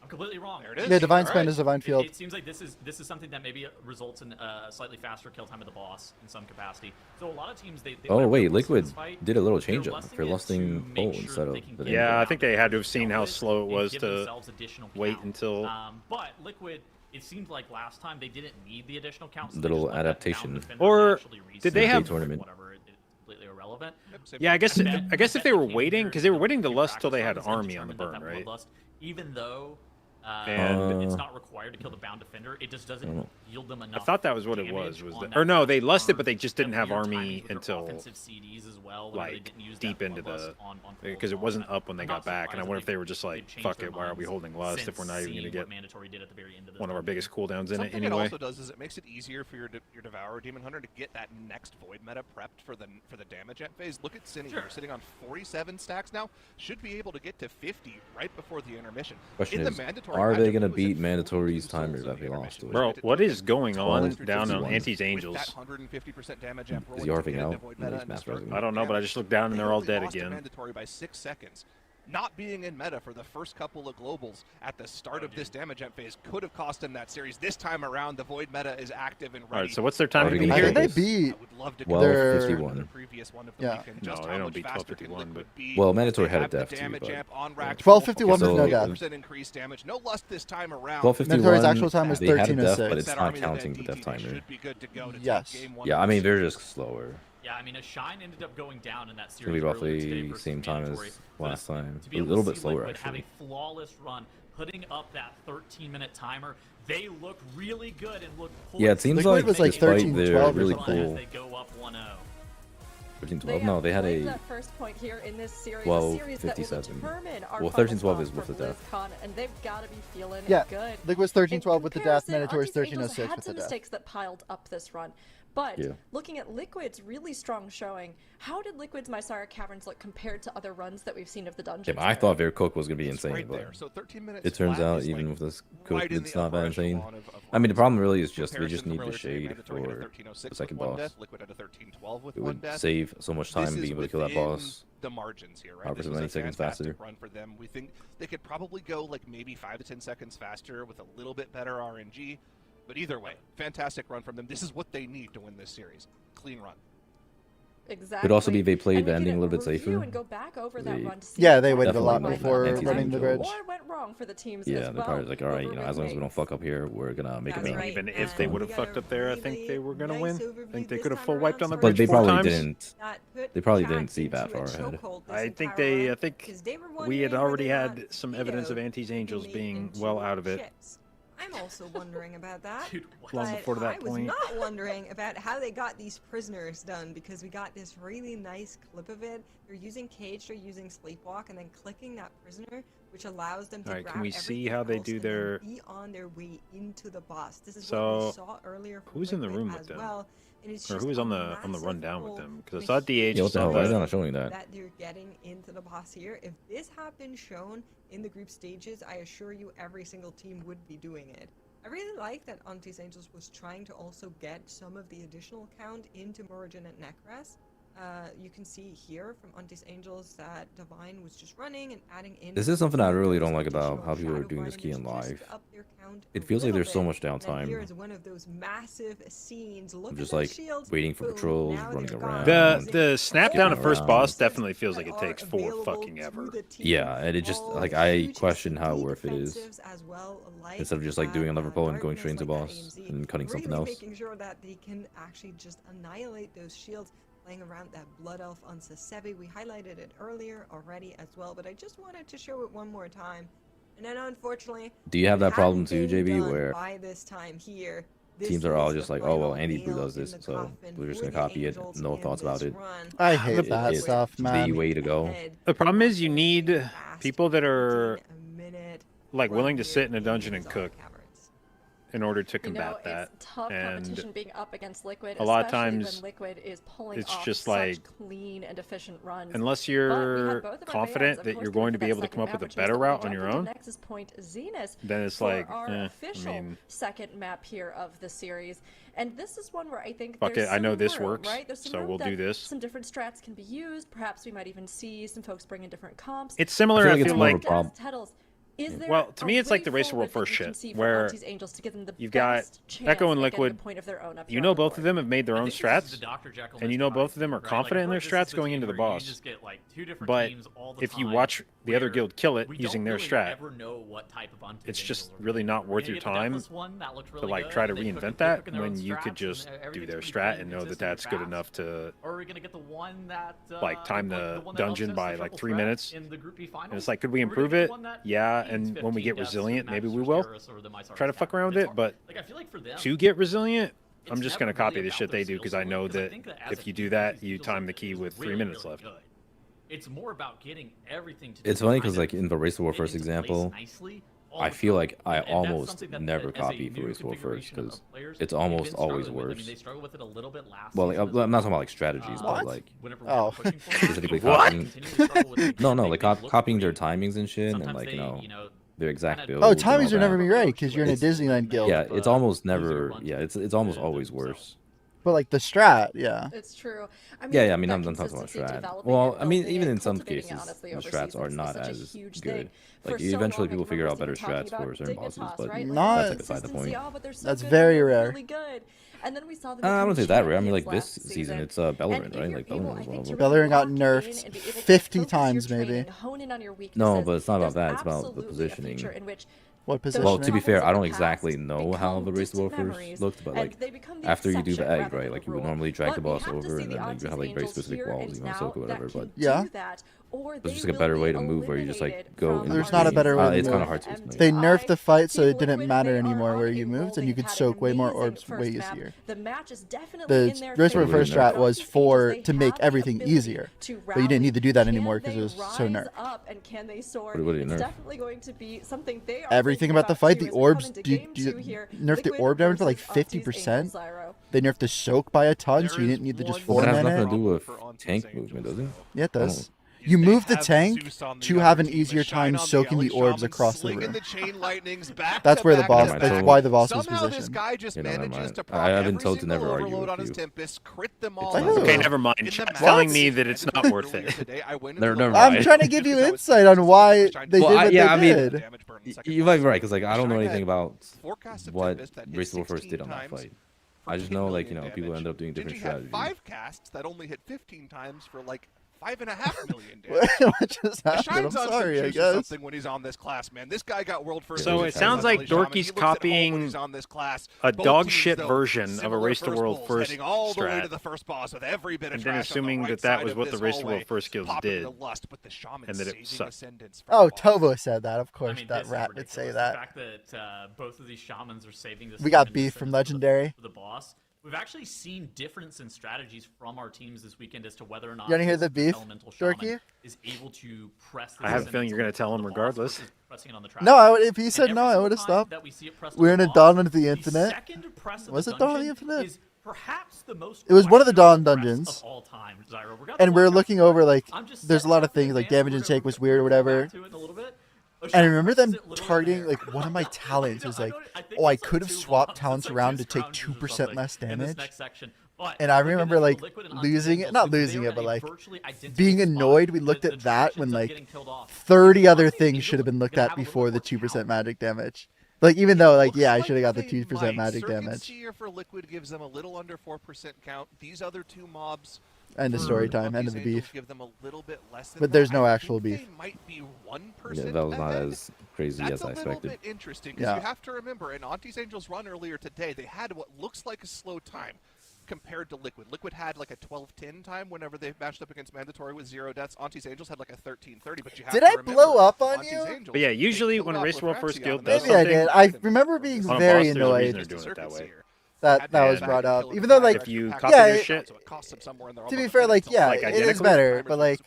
I'm completely wrong. There it is. Yeah, Divine Spend is Divine Field. It seems like this is something that maybe results in a slightly faster kill time of the boss in some capacity. So a lot of teams they wait, Liquid did a little change up for lusting Pole instead of the yeah, I think they had to have seen how slow it was to wait until. But Liquid, it seemed like last time they didn't need the additional count. So little adaptation. Or did they have tournament? Completely irrelevant. Yeah, I guess if they were waiting, because they were waiting to lust till they had army on the burn, right? Even though. And it's not required to kill the bound defender. It just doesn't yield them enough. I thought that was what it was. Or no, they lusted, but they just didn't have army until like deep into the because it wasn't up when they got back. And I wonder if they were just like, fuck it, why are we holding lust if we're not even going to get one of our biggest cooldowns in it anyway? What it also does is it makes it easier for your Devourer Demon Hunter to get that next Void meta prepped for the damage at phase. Look at Cine here, sitting on 47 stacks now. Should be able to get to 50 right before the intermission. Question is, are they going to beat Mandatory's timers that they lost to? Bro, what is going on down on Anti's Angels? Is he harping out? I don't know, but I just looked down and they're all dead again. Mandatory by 6 seconds. Not being in meta for the first couple of globals at the start of this damage amp phase could have cost him that series. This time around, the Void meta is active and ready. All right, so what's their time to be here? They beat 12:51. Yeah. No, they don't beat 12:51, but well, Mandatory had a death too. 12:51 was no death. Increased damage. No lust this time around. 12:51. Mandatory's actual time is 13:06, but it's not counting the death timer. Yes. Yeah, I mean they're just slower. Yeah, I mean, a Shine ended up going down in that series. It'll be roughly same time as last time. A little bit slower, actually. Have a flawless run, putting up that 13-minute timer. They look really good and look. Yeah, it seems like despite their really cool. They go up 1-0. 13-12. No, they had a that first point here in this series, 12-57. Well, 13-12 is with the death. And they've got to be feeling yeah, good. Liquid's 13-12 with the death. Minotaur's 13-06 with the death. Had some mistakes that piled up this run. But looking at Liquid's really strong showing, how did Liquid's Mysara Caverns look compared to other runs that we've seen of the dungeon? Yeah, I thought their cook was going to be insane, but so 13 minutes it turns out even with this cook, it's not that insane. I mean, the problem really is just we just need the shade for the second boss. It would save so much time being able to kill that boss. The margins here, right? However, so many seconds faster. Run for them. We think they could probably go like maybe 5 to 10 seconds faster with a little bit better RNG. But either way, fantastic run from them. This is what they need to win this series. Clean run. Exactly. Could also be they played the ending a little bit safer. And go back over that run to see they waited a lot before running the bridge. What went wrong for the teams they're probably like, all right, you know, as long as we don't fuck up here, we're gonna make it. Even if they would have fucked up there, I think they were gonna win. I think they could have full wiped on the bridge. But they probably didn't. They probably didn't see that far ahead. I think we had already had some evidence of Auntie's Angels being well out of it. I'm also wondering about that. Dude, long before that point. I was not wondering about how they got these prisoners done, because we got this really nice clip of it. They're using Cage, they're using Sleepwalk, and then clicking that prisoner, which allows them to grab can we see how they do their... be on their way into the boss. This is what we saw earlier. Who's in the room with them? Well. Or who was on the run down with them? Because I saw DH. Yeah, what the hell? Why is not showing that? That they're getting into the boss here. If this had been shown in the group stages, I assure you every single team would be doing it. I really like that Auntie's Angels was trying to also get some of the additional count into Morigen and Necras. You can see here from Auntie's Angels that Divine was just running and adding in. This is something I really don't like about how people are doing this key in live. It feels like there's so much downtime. Here's one of those massive scenes. I'm just like waiting for patrols, running around. The snap down to first boss definitely feels like it takes for fucking ever. Yeah, and it just like I question how worth it is. Instead of just like doing a lever pull and going straight into boss and cutting something else. Making sure that they can actually just annihilate those shields. Playing around that Blood Elf on Sasevi. We highlighted it earlier already as well, but I just wanted to show it one more time. And then unfortunately, do you have that problem too, JB, where by this time here, teams are all just like, oh well, Andy Brew does this, so we're just gonna copy it, no thoughts about it. I hate that stuff, man. The way to go. The problem is you need people that are like willing to sit in a dungeon and cook in order to combat that. It's tough competition being up against Liquid, a lot of times when Liquid is pulling it's off just such like clean and efficient runs. Unless you're confident that you're going to be able to come up with a better route on your own, Nexus Point Zenith, then it's like our official second map here of the series. And this is one where I think fuck it, I know this works, right? so we'll do this. Some different strats can be used. Perhaps we might even see some folks bring in different comps. It's similar. I feel like well, to me, it's like the Race of World First shit, where you've got Echo and Liquid. You know both of them have made their own strats, and you know both of them are confident in their strats going into the boss. But if you watch the other guild kill it using their strat, it's just really not worth your time to like try to reinvent that when you could just do their strat and know that that's good enough to like time the dungeon by like 3 minutes. And it's like, could we improve it? Yeah. And when we get resilient, maybe we will try to fuck around with it. But to get resilient, I'm just going to copy the shit they do because I know that if you do that, you time the key with 3 minutes left. It's more about getting everything to It's funny because like in the Race of War First example, I feel like I almost never copy for Race of War First because it's almost always worse. Well, like, I'm not talking about like strategies, but like specifically copying. No, like copying their timings and shit, and like you know their exact build. Oh, timings are never be right because you're in a Disneyland guild. Yeah, it's almost never. Yeah, it's almost always worse. But like the strat, yeah. It's true. I mean, I'm talking about strat. Well, I mean, even in some cases, the strats are not as good. Like eventually, people figure out better strats for certain bosses, but that's like beside the point. That's very rare. And then we saw I wouldn't say that rare. I mean, like this season, it's Bellerin, right? Like Bellerin was one of them. Bellerin got nerfed 50 times, maybe. No, but it's not about that. It's about the positioning. What position? Well, to be fair, I don't exactly know how the Race of War First looked, but like after you do the egg, right? Like you would normally drag the boss over, and then you have like very specific walls, you know, Soka, whatever. But yeah, There's just like a better way to move where you just like go. There's not a better way to move. It's kind of hard to explain. They nerfed the fight so it didn't matter anymore where you moved, and you could soak way more orbs way easier. The Race War first strat was to make everything easier, but you didn't need to do that anymore because it was so nerfed. What do you nerf? Everything about the fight, the orbs, you nerfed the orb damage by like 50%. They nerfed the soak by a ton, so you didn't need to just 4-man it. That has nothing to do with tank movement, does it? Yeah, it does. You move the tank to have an easier time soaking the orbs across the room. That's where the boss. That's why the boss was positioned. I've been told to never argue with you. Okay, never mind. Telling me that it's not worth it. Never mind. I'm trying to give you insight on why they did what they did. You might be right, because like I don't know anything about what Race War First did on that fight. I just know, like, people end up doing different strategies. 5 casts that only hit 15 times for like 5.5 million damage. What just happened? I'm sorry, I guess. Something when he's on this class, man. This guy got world first. So it sounds like Dorky's copying a dog shit version of a Race to World First strat, and then assuming that was what the Race to World First skills did, and that it sucked. Oh, Tovo said that. Of course, that rat would say that. The fact that both of these shamans are saving this. We got beef from Legendary. For the boss. We've actually seen difference in strategies from our teams this weekend as to whether or not you want to hear the beef, Dorky? Is able to press. I have a feeling you're going to tell him regardless. No, if he said no, I would have stopped. We're in a Dawn of the Infinite. Was it Dawn of the Infinite? It was one of the Dawn dungeons. And we're looking over, like, there's a lot of things, like damage intake was weird or whatever. And I remember them targeting, like, one of my talents was like, oh, I could have swapped talents around to take 2% less damage. And I remember, like, losing it, not losing it, but, like, being annoyed. We looked at that when, like, 30 other things should have been looked at before the 2% magic damage. Like, even though, like, yeah, I should have got the 2% magic damage. For Liquid gives them a little under 4% count. These other two mobs... End of story time, end of the beef. Give them a little bit less than but there's no actual beef. Yeah, that was not as crazy as I expected. That's interesting, because you have to remember, in Auntie's Angels run earlier today, they had what looks like a slow time compared to Liquid. Liquid had like a 12:10 time whenever they matched up against Mandatory with 0 deaths. Auntie's Angels had like a 13:30, but you have to remember, blow up on you? But yeah, usually when a Race to World First guild does something... Maybe I did. I remember being very annoyed. That was brought up, even though, like, if you copy your shit. To be fair, like, yeah, it is better, but, like,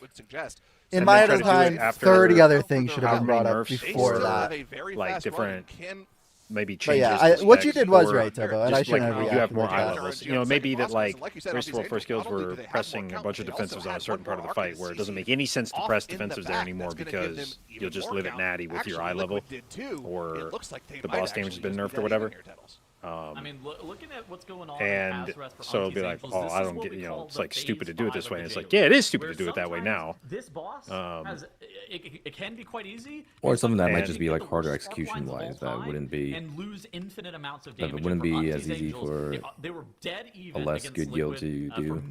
in my other time, 30 other things should have been brought up before that. Like different, maybe changes. But yeah, what you did was right, Tobo, and I shouldn't have reacted. You have more eye levels. Maybe that, like, Race to World First guilds were pressing a bunch of defensives on a certain part of the fight where it doesn't make any sense to press defensives there anymore because you'll just live at natty with your eye level, or the boss damage has been nerfed or whatever. I mean, looking at what's going on, and so it'll be like, oh, I don't get, it's like stupid to do it this way. And it's like, yeah, it is stupid to do it that way now. This boss has, it can be quite easy. Or something that might just be like harder execution wise. That wouldn't be. And lose infinite amounts of damage. That wouldn't be as easy for a less good guild to do.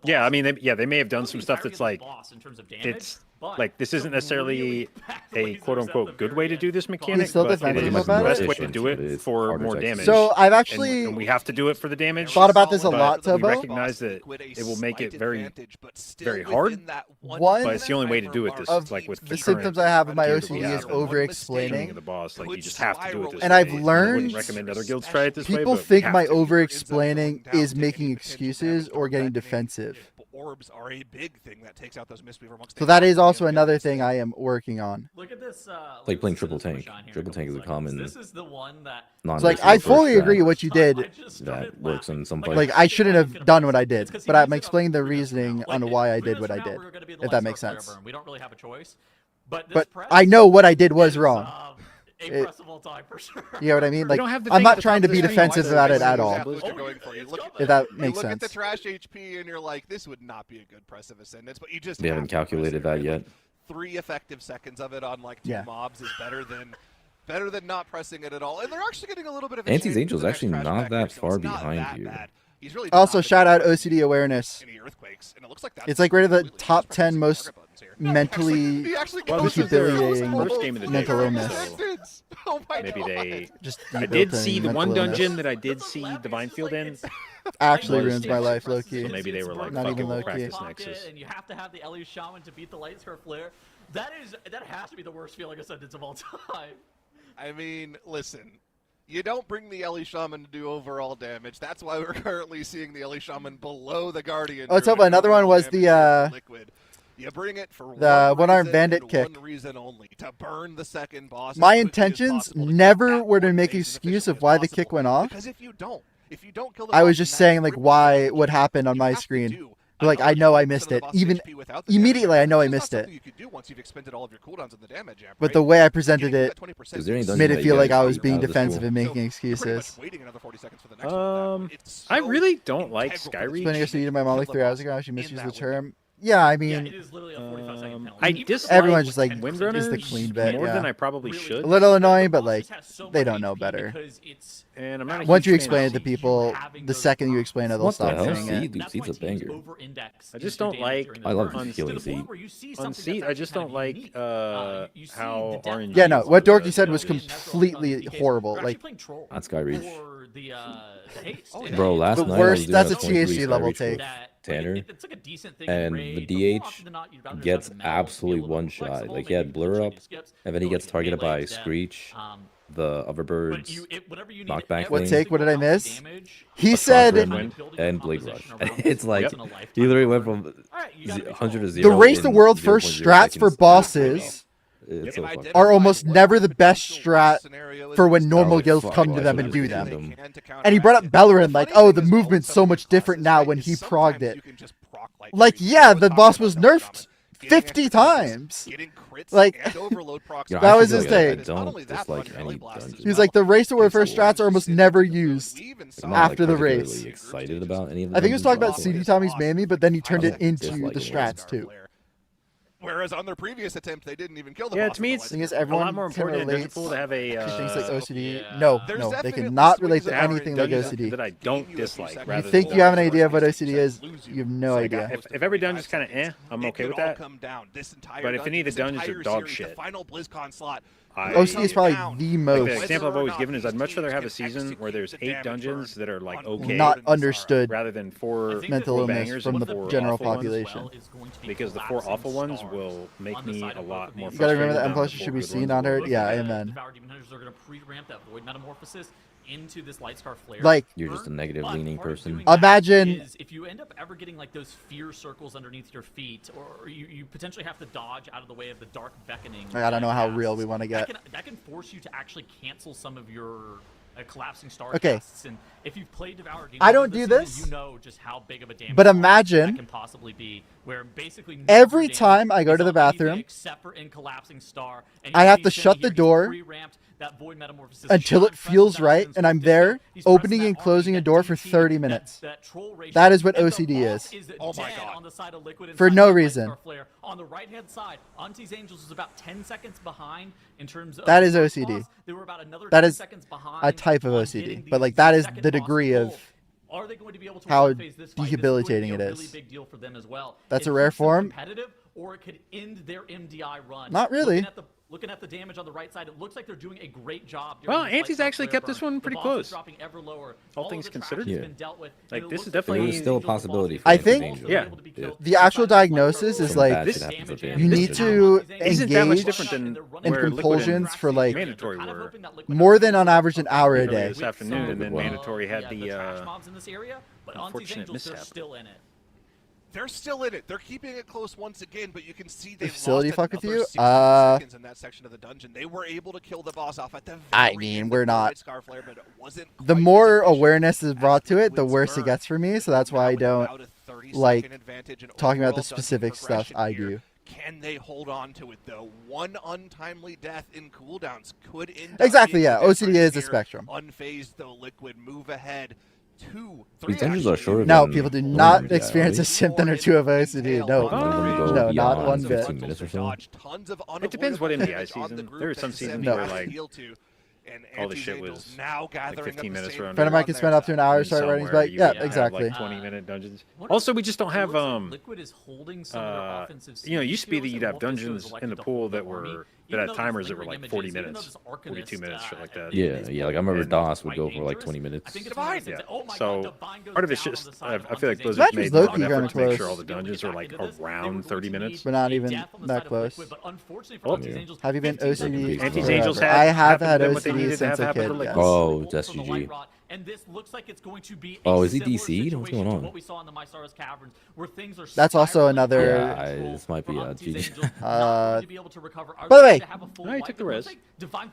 Yeah, I mean, they may have done some stuff that's like, it's like, this isn't necessarily a quote-unquote good way to do this mechanic, but it is the best way to do it for more damage. So I've actually... And we have to do it for the damage. Thought about this a lot, Tobo. We recognize that it will make it very, very hard, but it's the only way to do it this, like, with the symptoms I have of my OCD is over-explaining. The boss, like, you just have to do it this and way. I've learned... I wouldn't recommend other guilds try it this way, people think my over-explaining is making excuses or getting defensive. Orbs are a big thing that takes out those Mistweaver monks. So that is also another thing I am working on. Look at this. Like playing triple tank. Triple tank is a common. This is the one that. So like I fully agree what you did. That works in some fights. Like I shouldn't have done what I did, but I'm explaining the reasoning on why I did what I did. If that makes sense. We don't really have a choice. But I know what I did was wrong. Press of all time for sure. You know what I mean? Like, I'm not trying to be defensive about it at all. If that makes sense. You look at the trash HP and you're like, this would not be a good press of Ascendance, but you just we haven't calculated that yet. 3 effective seconds of it on like 2 mobs is better than not pressing it at all. And they're actually getting a little bit of a Auntie's Angel's actually not that far behind you. Really also, shout out OCD awareness. It's like right at the top 10 most mentally debilitating mental illness. Oh maybe they just. I did see the one dungeon that I did see Divine Field in. Actually ruins my life, low-key. So maybe they were like, not even practice Nexus. And you have to have the Ellie Shaman to beat the Light Scar Flare. That has to be the worst feeling a sentence of all time. I mean, listen. You don't bring the Ellie Shaman to do overall damage. That's why we're currently seeing the Ellie Shaman below the Guardian. Oh, tell me, another one was the Liquid. You bring it for the one-armed bandit kick. One reason only, to burn the second boss. My intentions never were to make an excuse of why the kick went off. Because if you don't kill the I was just saying like why what happened on my screen. Like I know I missed it. Even immediately I know I missed it. But the way I presented it made it feel like I was being defensive and making excuses. I really don't like Skyreach. Spending a seed in my mom like 3 hours ago. She misused the term. Yeah, I mean, it is literally a 45-second penalty. I dislike everyone's just like Windrunners is the clean bit more than I probably should. A little annoying, but like they don't know better. And I'm not once you explain it to people, the second you explain it, they'll stop saying it. Dude, Seed's a banger. I just don't like. I love healing Seed. On Seed, I just don't like how RNG. Yeah, no. What Dorky said was completely horrible. Like on Skyreach. Bro, last night worst. That's a THC level take. Tanner, and the DH gets absolutely one shot. Like he had Blur up, and then he gets targeted by Screech, the Overbirds, knockback. What take? What did I miss? He said and Blade Rush. It's like he literally went from 100 to 0. The race the world first strats for bosses are almost never the best strat for when normal guilds come to them and do them. And he brought up Bellerin like, oh, the movement's so much different now when he progged it. Like, yeah, the boss was nerfed 50 times. Like, that was his take. I don't dislike any dungeon. He's like, the race where first strats are almost never used after the race. Excited about any of I think he was talking about CD Tommy's Mammy, but then he turned it into the strats too. Whereas on their previous attempt, they didn't even kill the boss. Yeah, to me, it's a lot more important in Dungeon Pool to have a things like OCD. No, they cannot relate to anything like OCD. That I don't dislike. You think you have an idea of what OCD is? You have no idea. If every dungeon's kind of I'm okay with that. But if any of the dungeons are dog shit, OCD is probably the most. The example I've always given is I'd much rather have a season where there's 8 dungeons that are like okay, not understood, rather than 4 mental illness from the general population. Because the 4 awful ones will make me a lot more. You gotta remember that M+ should be seen on her. Yeah, amen. They're gonna pre-ramp that Void Metamorphosis into this Light Scar Flare. Like, you're just a negative leaning person. Imagine if you end up ever getting like those fear circles underneath your feet, or you potentially have to dodge out of the way of the dark beckoning. I don't know how real we want to get. That can force you to actually cancel some of your collapsing star casts. And if you've played Devour Demons, I don't do this. You know just how big of a damage. But imagine that can possibly be, where basically every time I go to the bathroom, except for in collapsing star, I have to shut the door until it feels right, and I'm there opening and closing a door for 30 minutes. That is what OCD is. Oh my god. For no reason. On the right-hand side, Auntie's Angels is about 10 seconds behind in terms of that is OCD. They were about another that 10 is seconds behind a type of OCD, but like that is the degree of are they going to be able to how debilitating it is. Really big deal for them as well. That's a rare form. Competitive, or it could end their MDI run. Not really. Looking at the damage on the right side, it looks like they're doing a great job. Well, Auntie's actually kept this one pretty close. All things considered. Yeah. Like, this is definitely still a possibility. I think the actual diagnosis is like you need to engage in compulsions for like more than on average an hour a day. This afternoon, and then Mandatory had the unfortunate mishap. They're still in it. They're keeping it close once again, but you can see they facility fuck with you. Seconds in that section of the dungeon. They were able to kill the boss off at the I mean, we're not. The more awareness is brought to it, the worse it gets for me. So that's why I don't like talking about the specific stuff I do. Can they hold on to it though? One untimely death in cooldowns could end exactly. Yeah, OCD is a spectrum. Unfazed though, Liquid move ahead. These dungeons are shorter. No, people do not experience a symptom or two of OCD. No, no, not one bit. 15 minutes or so. It depends what MDI season. There are some seasons where like all the shit was like 15 minutes. A friend of mine can spend up to an hour start writing. Like, yeah, exactly. Like 20-minute dungeons. Also, we just don't have Liquid is holding some you know, it used to be that you'd have dungeons in the pool that were That had timers that were like 40 minutes, 42 minutes, shit like that. Yeah. Like I remember DOS would go for like 20 minutes. Divine. Yeah. So part of it's just I feel like Blizzard made more of an effort to make sure all the dungeons are like around 30 minutes, but not even that close. Have you been OCD? Anti's Angels I have had OCD since a kid. Oh, that's GG. And this looks like it's going to be is he DC'd? What's going on? What we saw in the Mysaris Caverns, where things are that's also another. This might be GG. By the way, I took the res.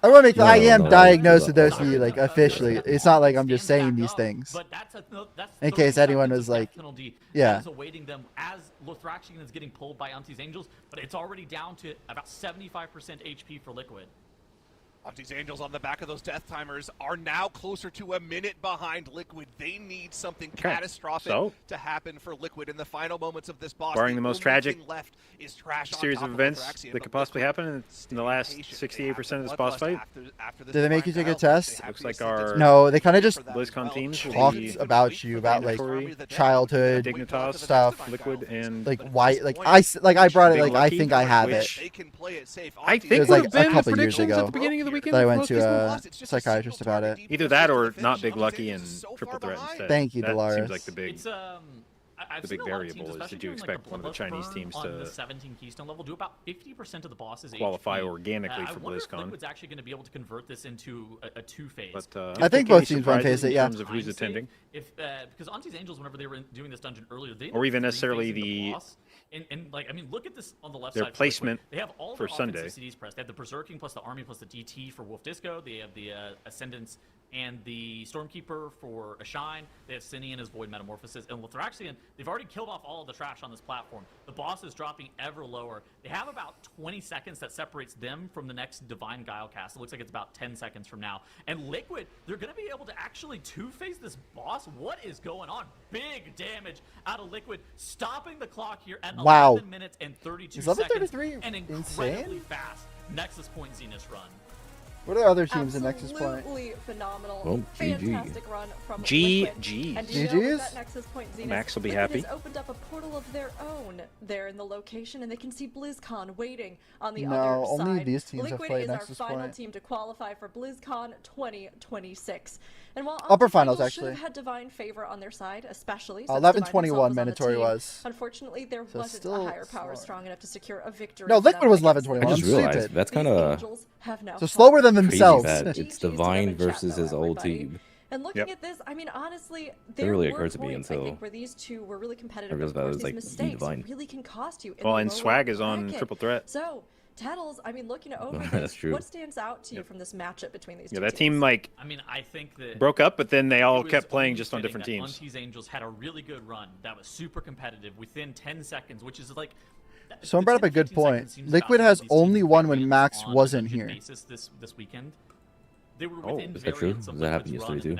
I want to make I am diagnosed with OCD like officially. It's not like I'm just saying these things. In case anyone was like, yeah. Awaiting them as Lothraxion is getting pulled by Auntie's Angels, but it's already down to about 75% HP for Liquid. Auntie's Angels on the back of those death timers are now closer to a minute behind Liquid. They need something catastrophic to happen for Liquid in the final moments of this boss. Barring the most tragic left is trash series of events that could possibly happen in the last 68% of this boss fight. Did they make you take a test? Looks like our no, they kind of just BlizzCon teams talked about you about like childhood Dignitas stuff, Liquid, and like why I brought it like I think I have it. I think it was like a couple years ago. At the beginning of the weekend that I went to a psychiatrist about it. Either that or not Big Lucky and Triple Threat instead. Thank you, that Dolores. Seems like the big. The big variable is, did you expect one of the Chinese teams to the 17 Keystone level do about 50% of the bosses qualify organically for BlizzCon? Liquid's actually going to be able to convert this into a two-phase. But I think both teams one-phase it, yeah. In terms of who's attending, because Auntie's Angels, whenever they were doing this dungeon earlier, they or even necessarily the boss. And like, I mean, look at this on the left their side. Placement they have all for the Sunday. CDs pressed. They have the Berserking plus the Army plus the DT for Wolf Disco. They have the Ascendance and the Stormkeeper for Ashine. They have Cinean as Void Metamorphosis. And Lothraxion, they've already killed off all of the trash on this platform. The boss is dropping ever lower. They have about 20 seconds that separates them from the next Divine Guile cast. It looks like it's about 10 seconds from now. And Liquid, they're going to be able to actually two-phase this boss? What is going on? Big damage out of Liquid, stopping the clock here at 11 minutes and 32 seconds. And incredibly fast Nexus Point Zenith run. What are other teams in Nexus Point? Absolutely phenomenal. Oh, fantastic run from GG. And GG's? Nexus Point Zenith, Max will be Liquid happy. has opened up a portal of their own there in the location, and they can see BlizzCon waiting on the other side. No, only these teams Liquid have played is Nexus our final Point. team to qualify for BlizzCon 2026. And while upper finals actually should have had divine favor on their side, especially 11-21 mandatory was. Unfortunately, there wasn't a higher power strong enough to secure a victory. No, Liquid was 11-21. I just realized that's kind of so slower than themselves. It's Divine versus his old team. And looking at this, I mean, honestly, it really occurred to me until I think where these two were really competitive. I realized that was like mistakes really can cost you. Well, and Swag is on Triple Threat. So Tattles, I mean, looking over that's true. What stands out to you from this matchup between these two that teams? team, like, I mean, I think that broke up, but then they all kept playing just on different teams. Auntie's Angels had a really good run that was super competitive within 10 seconds, which is like. Someone brought up a good point. Liquid has only won when Max wasn't here. This weekend. They were is that true? Does that happen yesterday too?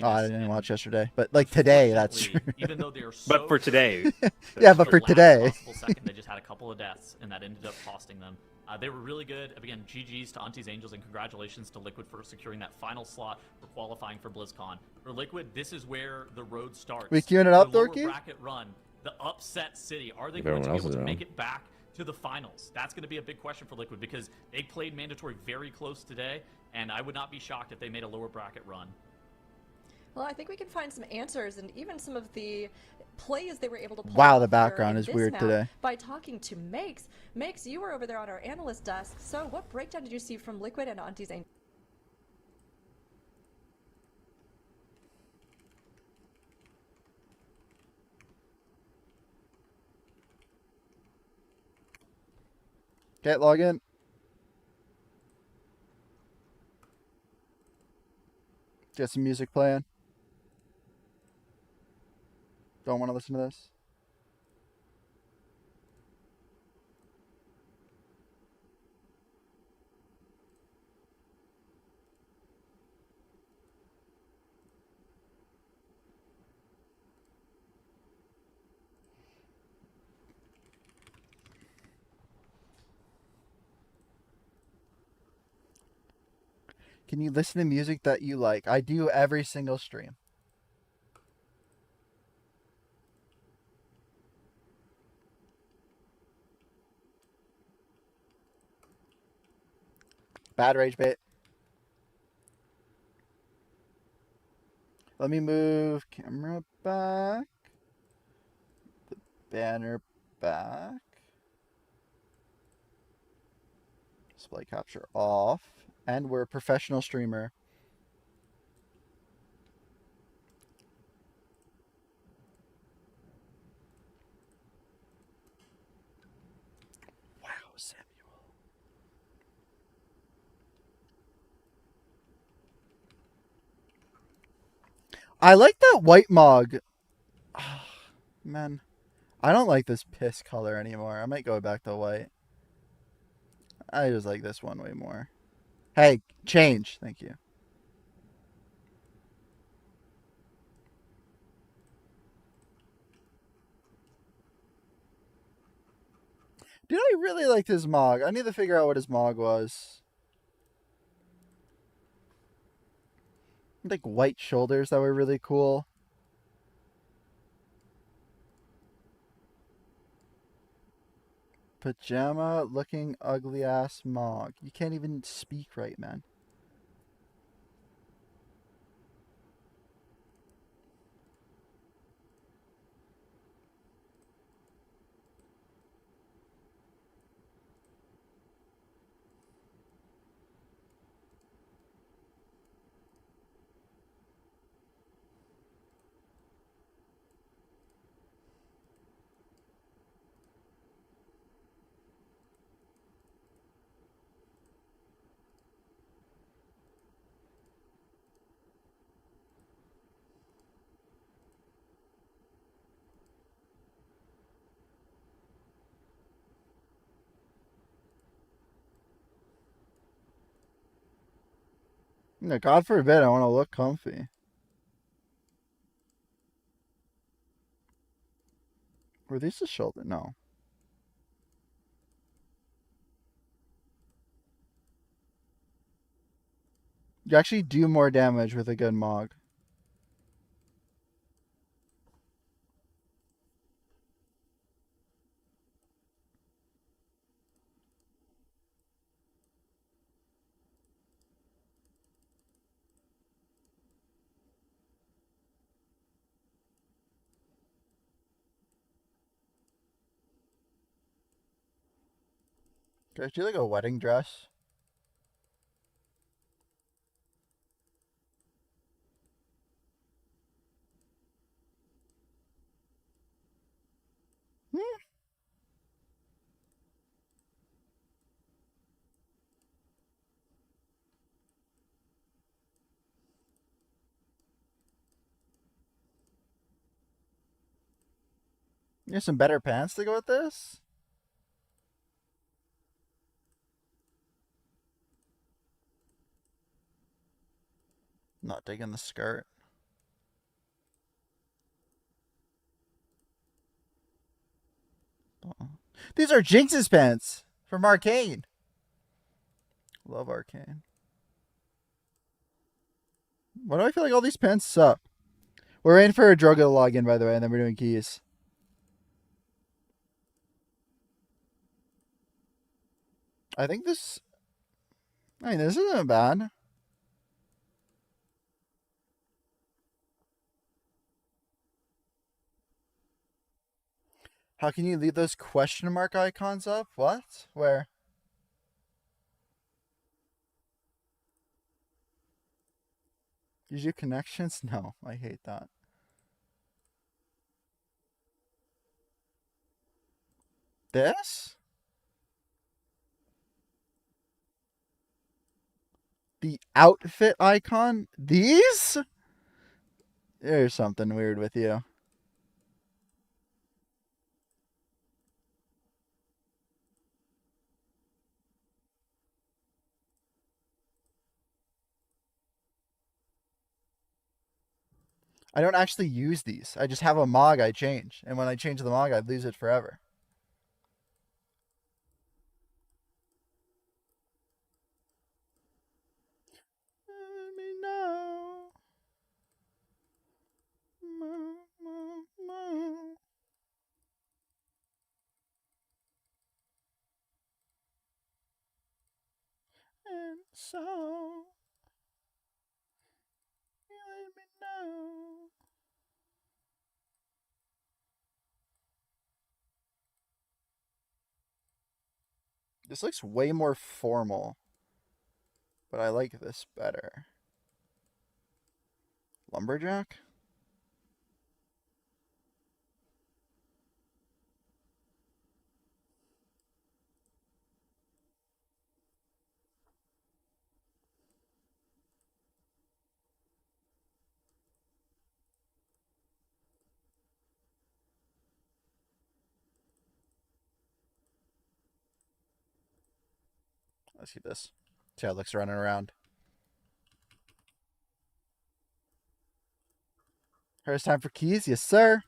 Oh, I didn't watch yesterday, but like today, that's true. Even though they are but for today. Yeah, but for today. Second, they just had a couple of deaths, and that ended up costing them. They were really good. Again, GG's to Auntie's Angels, and congratulations to Liquid for securing that final slot for qualifying for BlizzCon. For Liquid, this is where the road starts. We queuing it up, Dorky? Bracket run, the upset city. Are they going to be able to make it back to the finals? That's going to be a big question for Liquid because they played mandatory very close today, and I would not be shocked if they made a lower bracket run. Well, I think we can find some answers and even some of the plays they were able to pull. Wow, the background is weird today. By talking to Makes. Makes, you were over there on our analyst desk. So what breakdown did you see from Liquid and Auntie's Angels? Okay, log in. Get some music playing. Don't want to listen to this. Can you listen to music that you like? I do every single stream. Bad rage bait. Let me move camera back. The banner back. Display capture off. And we're a professional streamer. Wow, Samuel. I like that white Mog. Oh, man. I don't like this piss color anymore. I might go back to white. I just like this one way more. Hey, change. Thank you. Dude, I really liked his Mog. I need to figure out what his Mog was. Like white shoulders that were really cool. Pajama looking ugly ass Mog. You can't even speak right, man. No, God forbid I want to look comfy. Were these the shoulder? No. You actually do more damage with a good Mog. Guys, do you like a wedding dress? You have some better pants to go with this? Not digging the skirt. These are Jinx's pants from Arcane. Love Arcane. Why do I feel like all these pants suck? We're in for a Drogo login, by the way, and then we're doing keys. I think this... I mean, this isn't bad. How can you leave those question mark icons up? What? Where? Use your connections? No, I hate that. This? The outfit icon? These? There's something weird with you. I don't actually use these. I just have a Mog I change. And when I change the Mog, I lose it forever. Let me know. And so you let me know. This looks way more formal, but I like this better. Lumberjack? Let's see this. See how it looks running around. First time for keys? Yes, sir.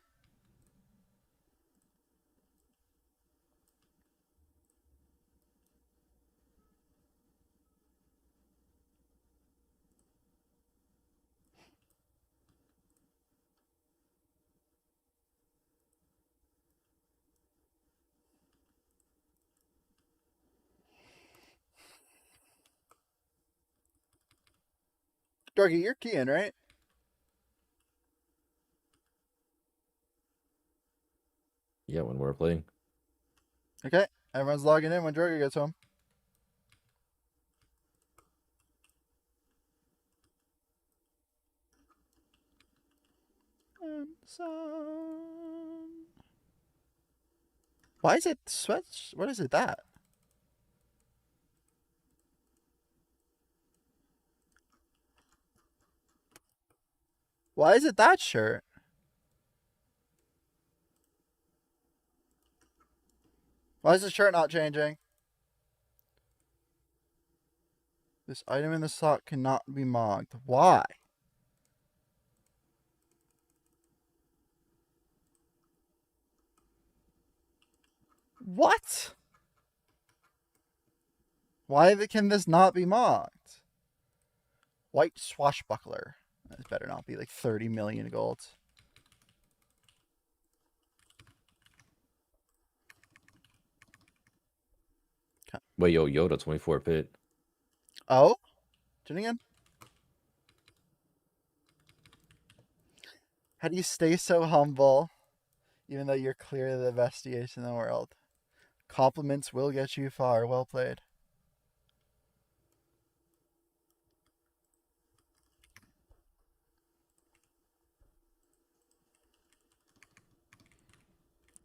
Dorky, you're keying, right? Yeah, when we're playing. Okay. Everyone's logging in when Jorge gets home. Why is it switch? What is it that? Why is it that shirt? Why is the shirt not changing? This item in the sock cannot be mogged. Why? What? Why can this not be mocked? White swashbuckler. This better not be like 30 million gold. Okay. Wait, yo, Yoda 24-bit. Oh? Tuning in? How do you stay so humble even though you're clearly the best DH in the world? Compliments will get you far. Well played.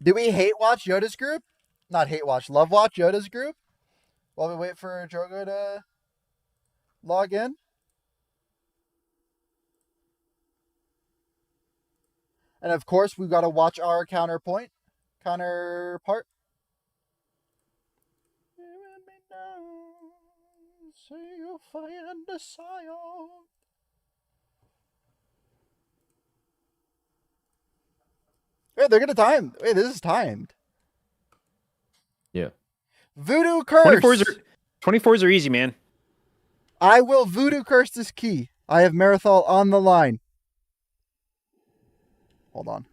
Do we hate watch Yoda's group? Not hate watch, love watch Yoda's group? While we wait for Drogo to log in? And of course, we've got to watch our counterpart. Wait, they're gonna time. Wait, this is timed. Yeah. Voodoo curse. 24s are easy, man. I will voodoo curse this key. I have Marathol on the line. Hold on.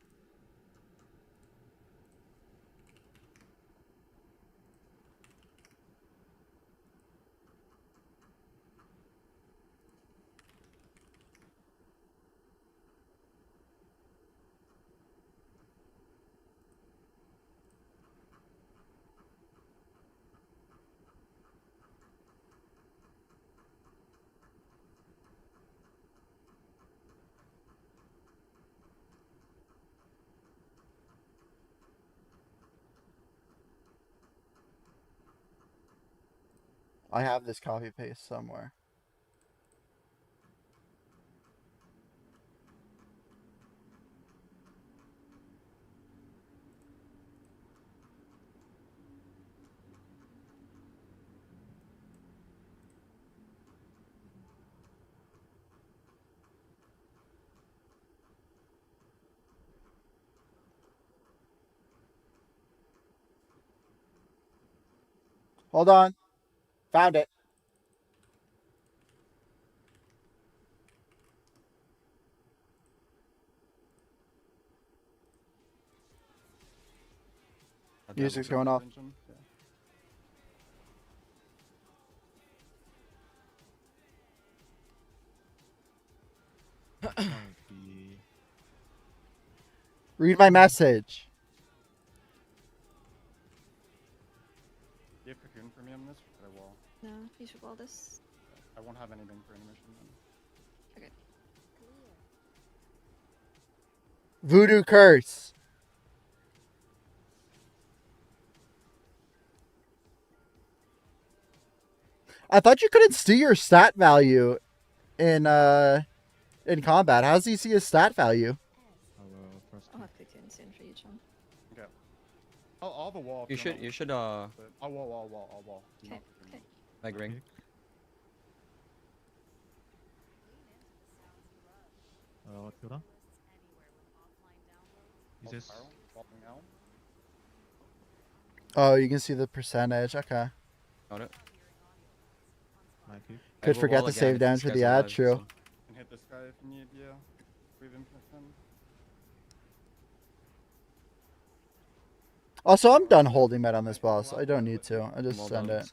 I have this copy paste somewhere. Hold on. Found it. Music's going off. Read my message. Do you have Cocoon for me on this? Or wall? No, you should wall this. I won't have anything for animation then. Okay. Voodoo curse. I thought you couldn't see your stat value in combat. How does he see his stat value? I'll have Cocoon soon for you, John. Okay. I'll have a wall. You should I'll wall. Okay. Okay. Like ring. What Fiora? Is this? Oh, you can see the percentage. Okay. Got it. Could forget to save down for the ad. True. Can hit this guy if you need. Yeah. Also, I'm done holding med on this boss. I don't need to. I just send it.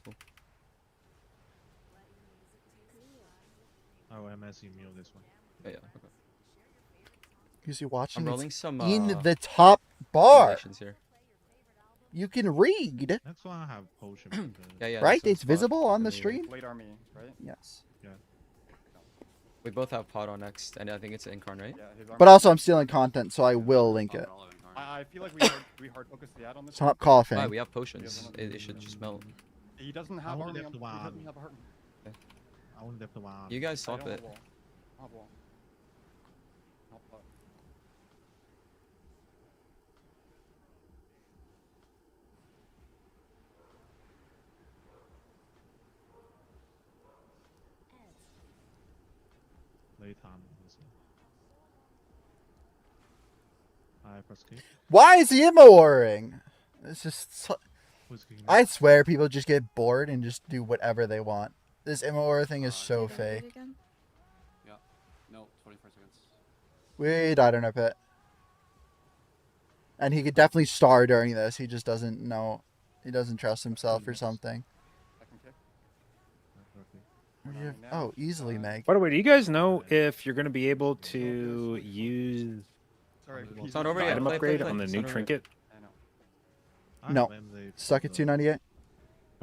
Oh, MS you mute this one. Yeah. Okay. Because you're watching some, in the top bar. Here. You can read. That's why I have potion. Yeah. Right? It's visible on the stream. Late army, right? Yes. Yeah. We both have pot on next, and I think it's Incarn, right? Yeah, but also, I'm stealing content, so I will link it. I feel like we hard focus the ad on this. Stop coughing. Oh, we have potions. It should just melt. He doesn't have army. He doesn't have a heart. I only left the one. You guys swap it. Why is he immo-ing? It's just... I swear people just get bored and just do whatever they want. This immo thing is so fake. Yeah. No, 24 seconds. We died in our pit. And he could definitely star during this. He just doesn't know. He doesn't trust himself or something. Oh, easily, Meg. By the way, do you guys know if you're going to be able to use it's not over yet. Item upgrade on the new trinket? No. Stuck at 298.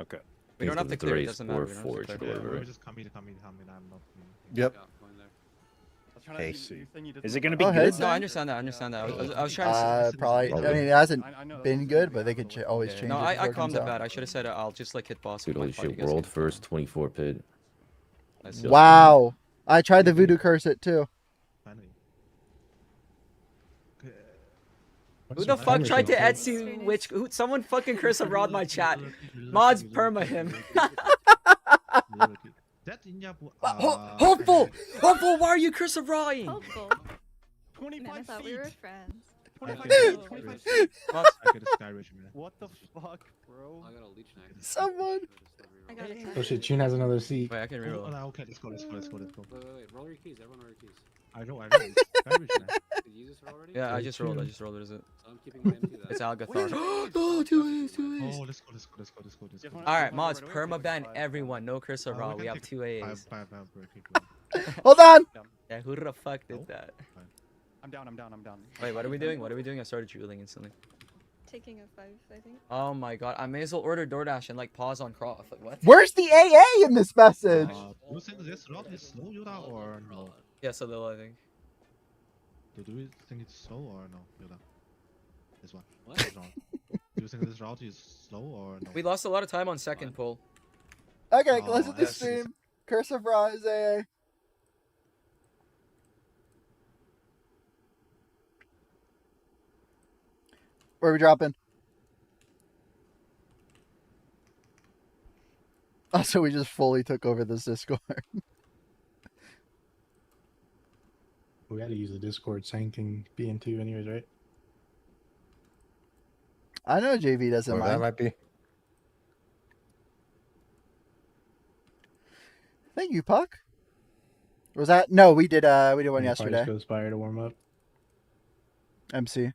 Okay. We don't have to clear it. Doesn't matter. Yep. Hey, is it going to be good? No, I understand that. I understand that. I was trying to see. Probably. I mean, it hasn't been good, but they could always change it. No, I calmed it bad. I should have said I'll just like hit boss. Dude, holy shit. World first 24 pit. Wow. I tried the voodoo curse it too. Who the fuck tried to Etsy witch? Someone fucking curse a rod my chat. Mods perma him. Hopeful! Hopeful, why are you curse a rawing? Hopeful. 25 I thought we were friends. 25 What the fuck, bro? I got a leech knife. Someone. I got it. Oh shit, June has another seat. Wait, I can reroll. Okay, let's go. Wait, roll your keys. Everyone roll your keys. I know. Did you use this already? Yeah, I just rolled. What is it? So I'm keeping my empty. It's Algathar. Oh, two ways. Let's go. Alright, mods, permaban everyone. No curse of raw. We have 2 AAs. Hold on. Yeah, who the fuck did that? I'm down. Wait, what are we doing? I started drooling instantly. Taking a 5, I think. Oh my god, I may as well order DoorDash and like pause on Croft. Like what? Where's the AA in this message? Do you think this route is slow, Yoda, or no? Yes, a little, I think. Do you think it's slow or no, Yoda? This one. What? Do you think this route is slow or no? We lost a lot of time on second pull. Okay, listen to the stream. Curse of Ra is AA. Where are we dropping? Also, we just fully took over this Discord. We had to use the Discord syncing BN2 anyways, right? I know JV doesn't mind. That might be. Thank you, Puck. Was that? No, we did one yesterday. Go Spire to warm up. MC.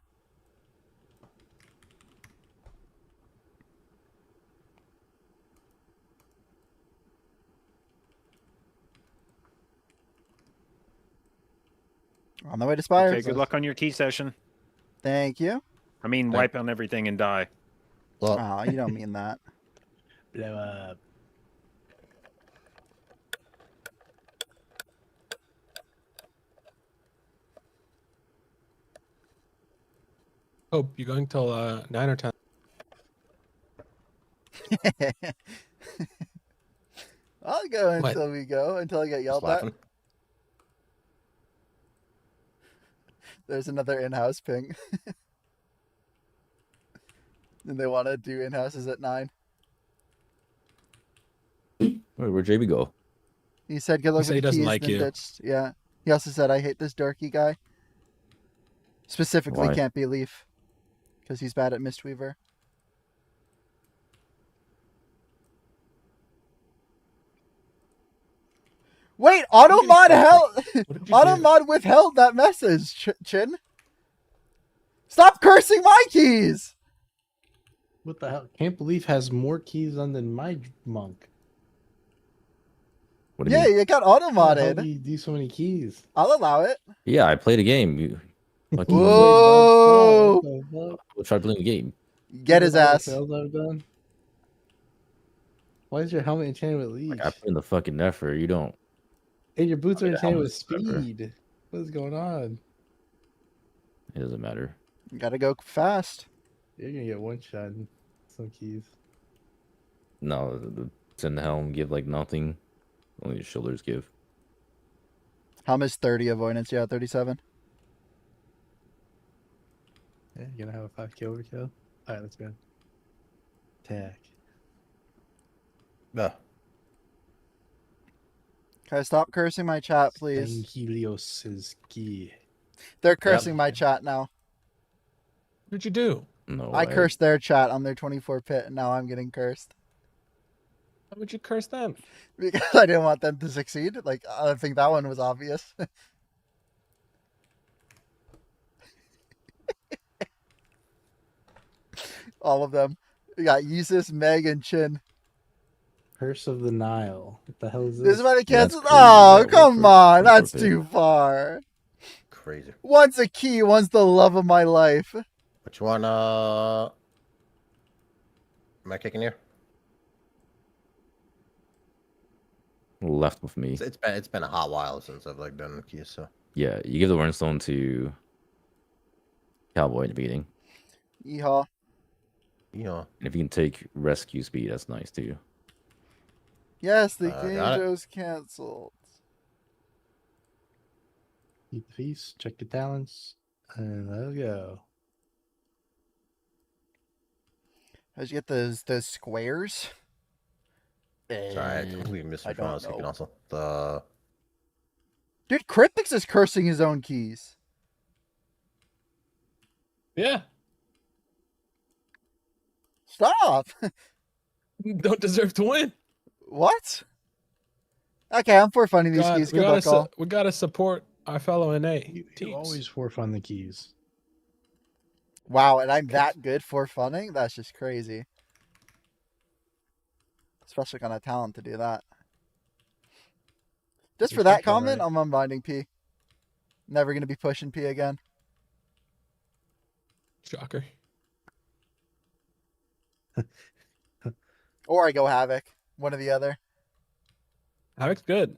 On the way to Spire. Okay, good luck on your tea session. Thank you. I mean, wipe on everything and die. Oh, you don't mean that. Blow up. Hope you're going till 9 or 10. I'll go until I get yelled at. There's another in-house ping. And they want to do in-houses at 9. Where'd JB go? He said good luck with he the doesn't keys, like then you. ditched. Yeah. He also said, I hate this dorky guy. Specifically Why? can't be Leaf. Because he's bad at Mistweaver. Wait, Automod withheld that message, Chin. Stop cursing my keys! What the hell? Can't believe has more keys on than my monk. What do you mean? You got automodded. How do you do so many keys? I'll allow it. Yeah, I played a game. Whoa! We'll try playing a game. Get his ass. Why is your helmet enchanted with leash? I put in the fucking effort. You don't. Hey, your boots are enchanted with speed. What is going on? It doesn't matter. You gotta go fast. You're gonna get one shot and some keys. No, the in the helm give like nothing. Only the shoulders give. Helm is 30 avoidance. Yeah, 37. Yeah, you're gonna have a 5k overkill. Alright, let's go. Attack. No. Can I stop cursing my chat, please? Helios' key. They're cursing my chat now. What'd you do? No I way. cursed their chat on their 24 pit, and now I'm getting cursed. Why would you curse them? Because I didn't want them to succeed. Like, I think that one was obvious. All of them. We got Yeezus, Meg, and Chin. Curse of the Nile. What the hell is this? This is why they canceled. That's Oh, crazy. come on. That's too far. Crazy. One's a key, one's the love of my life. Which one, am I kicking you? Left with me. It's been a hot while since I've like done the keys, so. Yeah, you give the Wernstone to Cowboy in the beginning. Yeehaw. Yeah. And if you can take rescue speed, that's nice too. Yes, the game got it. show's canceled. Eat the feast, check your talents, and let's go. How'd you get those squares? Sorry, I completely missed which one I was kicking also. Dude, Cryptix is cursing his own keys. Yeah. Stop. Don't deserve to win. What? Okay, I'm for funding these keys. We Good luck, all. we gotta support our fellow NA You teams. always forfund the keys. Wow, and I'm that good for funding? That's just crazy. Especially on a talent to do that. Just for that comment, I'm unbinding P. Never gonna be pushing P again. Shocker. Or I go Havoc. One or the other. Havoc's good.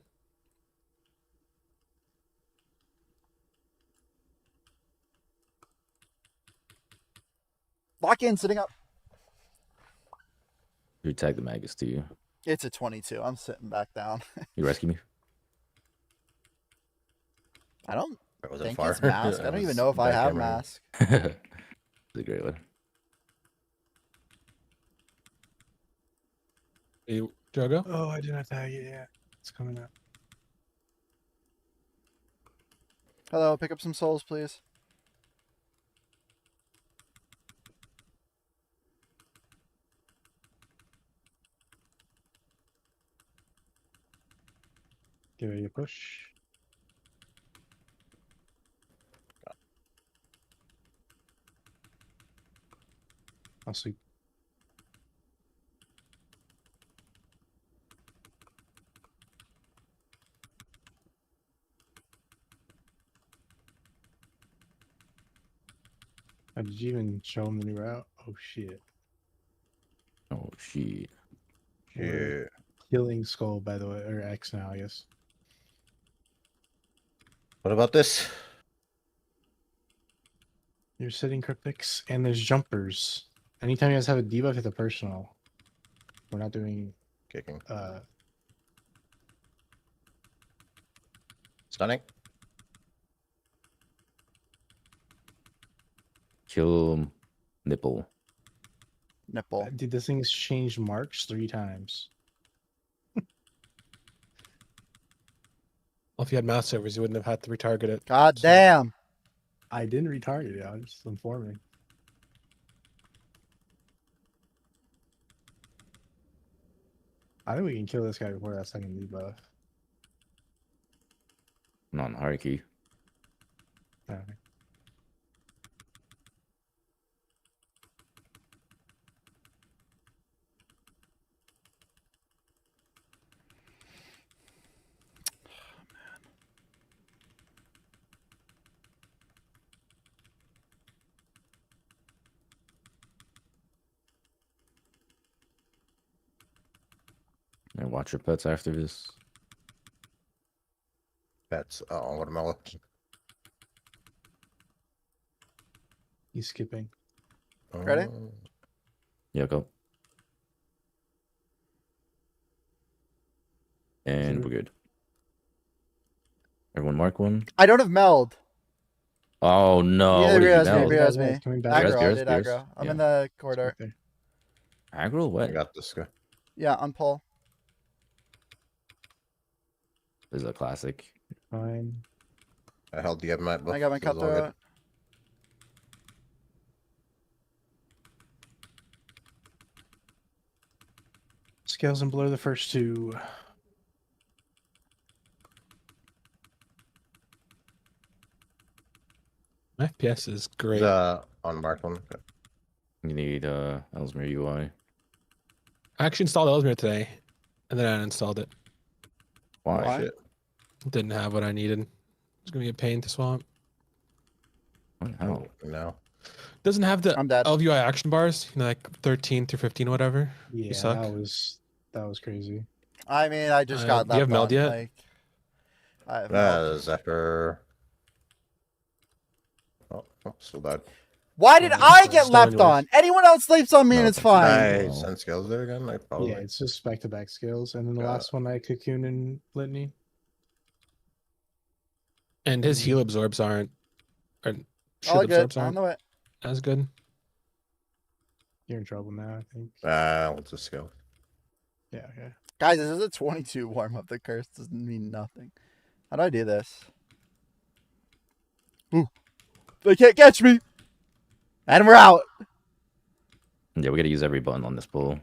Lock in, sitting up. You tag the Magus to you. It's a 22. I'm sitting back down. You rescue me? I don't Was it think far? it's mask. I don't even know if I have mask. It's a great one. Hey, Jogo? Oh, I did not tag it yet. It's coming up. Hello, pick up some souls, please. Give it a push. I'll see. did you even show him the new route? Oh shit. Oh shit. Yeah. Killing Skull, by the way, or X now, I guess. What about this? You're sitting Cryptics, and there's jumpers. Anytime you guys have a debuff, hit the personal. We're not doing kicking. Stunning. Kill nipple. Nipple. Dude, this thing's changed marks 3 times. Well, if you had mouse servers, you wouldn't have had to retarget it. God damn. I didn't retarget it. I was just informing. I think we can kill this guy before that second debuff. Not on hierarchy. Okay. And watch your pets after this. Pets. Oh, watermelon. He's skipping. Ready? Yeah, go. And we're good. Everyone mark one. I don't have meld. Oh no. Yeah, what realize me. Aggro, I did aggro. I'm in the corridor. Aggro? What? I got this guy. Yeah, on pull. This is a classic. Fine. I held the buff. I got my cutthroat. Scales and blur the first 2. My FPS is great. On mark one. You need Ellesmere UI. I actually installed Ellesmere today, and then I uninstalled it. Why? Shit. Didn't have what I needed. It's gonna be a pain to swap. Oh no. Doesn't have the LVUI action bars, like 13 through 15, whatever. Yeah, you suck. that was crazy. I mean, I just got that. Do you have meld yet? I have Zephyr. Oh, so bad. Why did I get left on? Anyone else sleeps on me and it's fine. I send skills there again. Yeah, it's just back-to-back skills, and then the last one I cocoon and litany. And his heal absorbs aren't. All good. On the way. As good. You're in trouble now, I think. Let's just go. Yeah, okay. Guys, this is a 22 warm up. The curse doesn't mean nothing. How do I do this? Ooh. They can't catch me. And we're out. Yeah, we gotta use every button on this pull.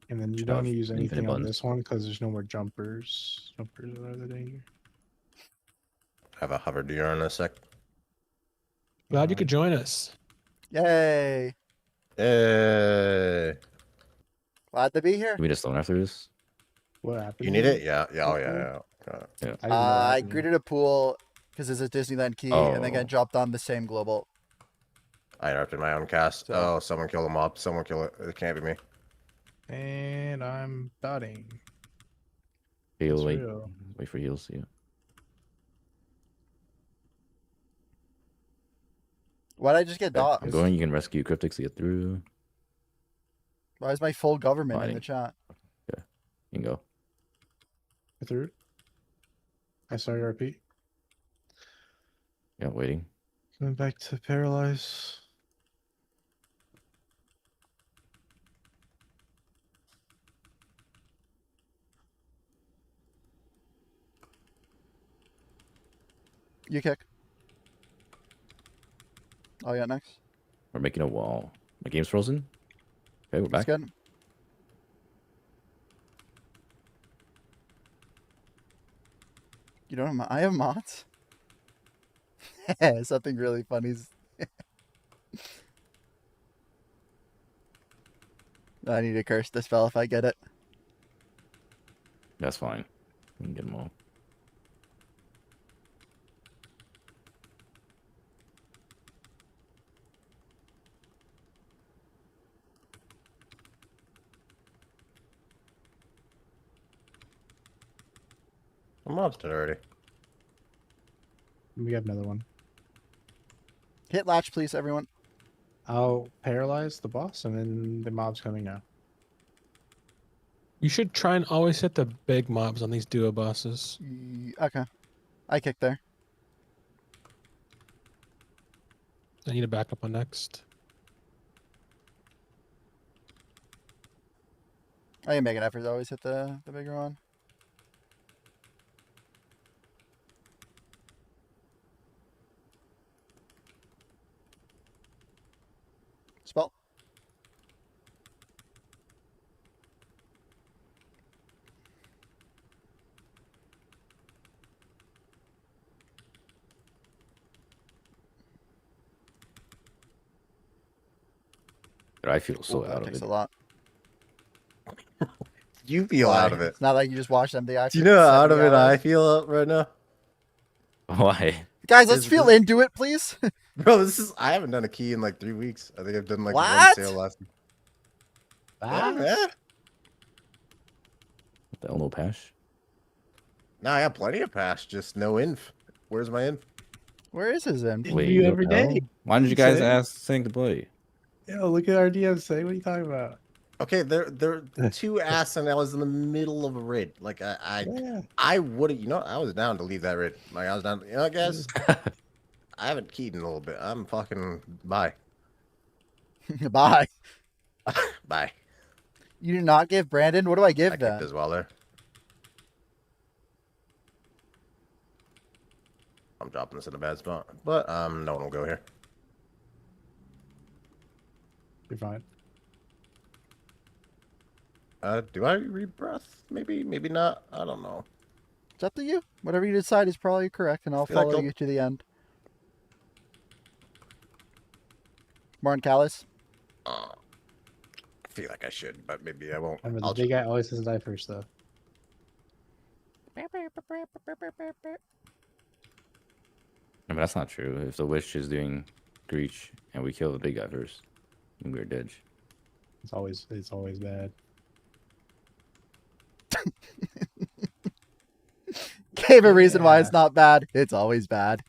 And then you don't use anything on this one because there's no more jumpers. Jumpers are the danger. Have a hover deer in a sec. Glad you could join us. Yay. Yay. Glad to be here. Can we just loan after this? What happened? You need it? Yeah. Oh, yeah. I greeted a pool because it's a Disneyland key and then got dropped on the same global. I interrupted my own cast. Oh, someone kill them up. Someone kill it. It can't be me. And I'm dotting. Heal, wait for heals, yeah. Why'd I just get dot? I'm going, you can rescue Cryptics to get through. Why is my full government in the chat? Yeah, you can go. Get through. I saw your RP. Yeah, waiting. Going back to paralyze. You kick. Oh, yeah, next. We're making a wall. My game's frozen. Okay, we're back. That's good. You don't have I have mods? Something really funny. I need to curse this spell if I get it. That's fine. We can get them all. I'm mob's dead already. We have another one. Hit latch, please, everyone. I'll paralyze the boss, and then the mob's coming now. You should try and always hit the big mobs on these duo bosses. Okay. I kicked there. I need a backup on next. I can make an effort to always hit the bigger one. Spell. I feel so out of it. Takes a lot. You feel out of it. It's not like you just watch them. Do you know how out of it I feel right now? Why? Guys, let's feel into it, please. Bro, I haven't done a key in like 3 weeks. I think I've done like what? 1 sale last week. Yeah. What the hell, no pass? No, I got plenty of pass, just no inf. Where's my inf? Where is his inf? Wait, you every day. Why didn't you guys ask Sync to play? Yo, look at our DM say. What are you talking about? Okay, they're 2 asks and I was in the middle of a raid. Like I would have, I was down to leave that raid. Like I was down. Guys, I haven't keyed in a little bit. I'm fucking bye. Bye. Bye. You do not give Brandon. What do I give I them? As well there. I'm dropping this in a bad spot, but no one will go here. You're fine. Do I rebreath? Maybe not. I don't know. It's up to you. Whatever you decide is probably correct, and I'll follow you to the end. Martin Callis. I feel like I should, but maybe I won't. Remember, the big guy always has to die first, though. I mean, that's not true. If the Wish is doing Greach and we kill the big guy first, then we're dead. It's always bad. Gave a reason why it's not bad. It's always bad.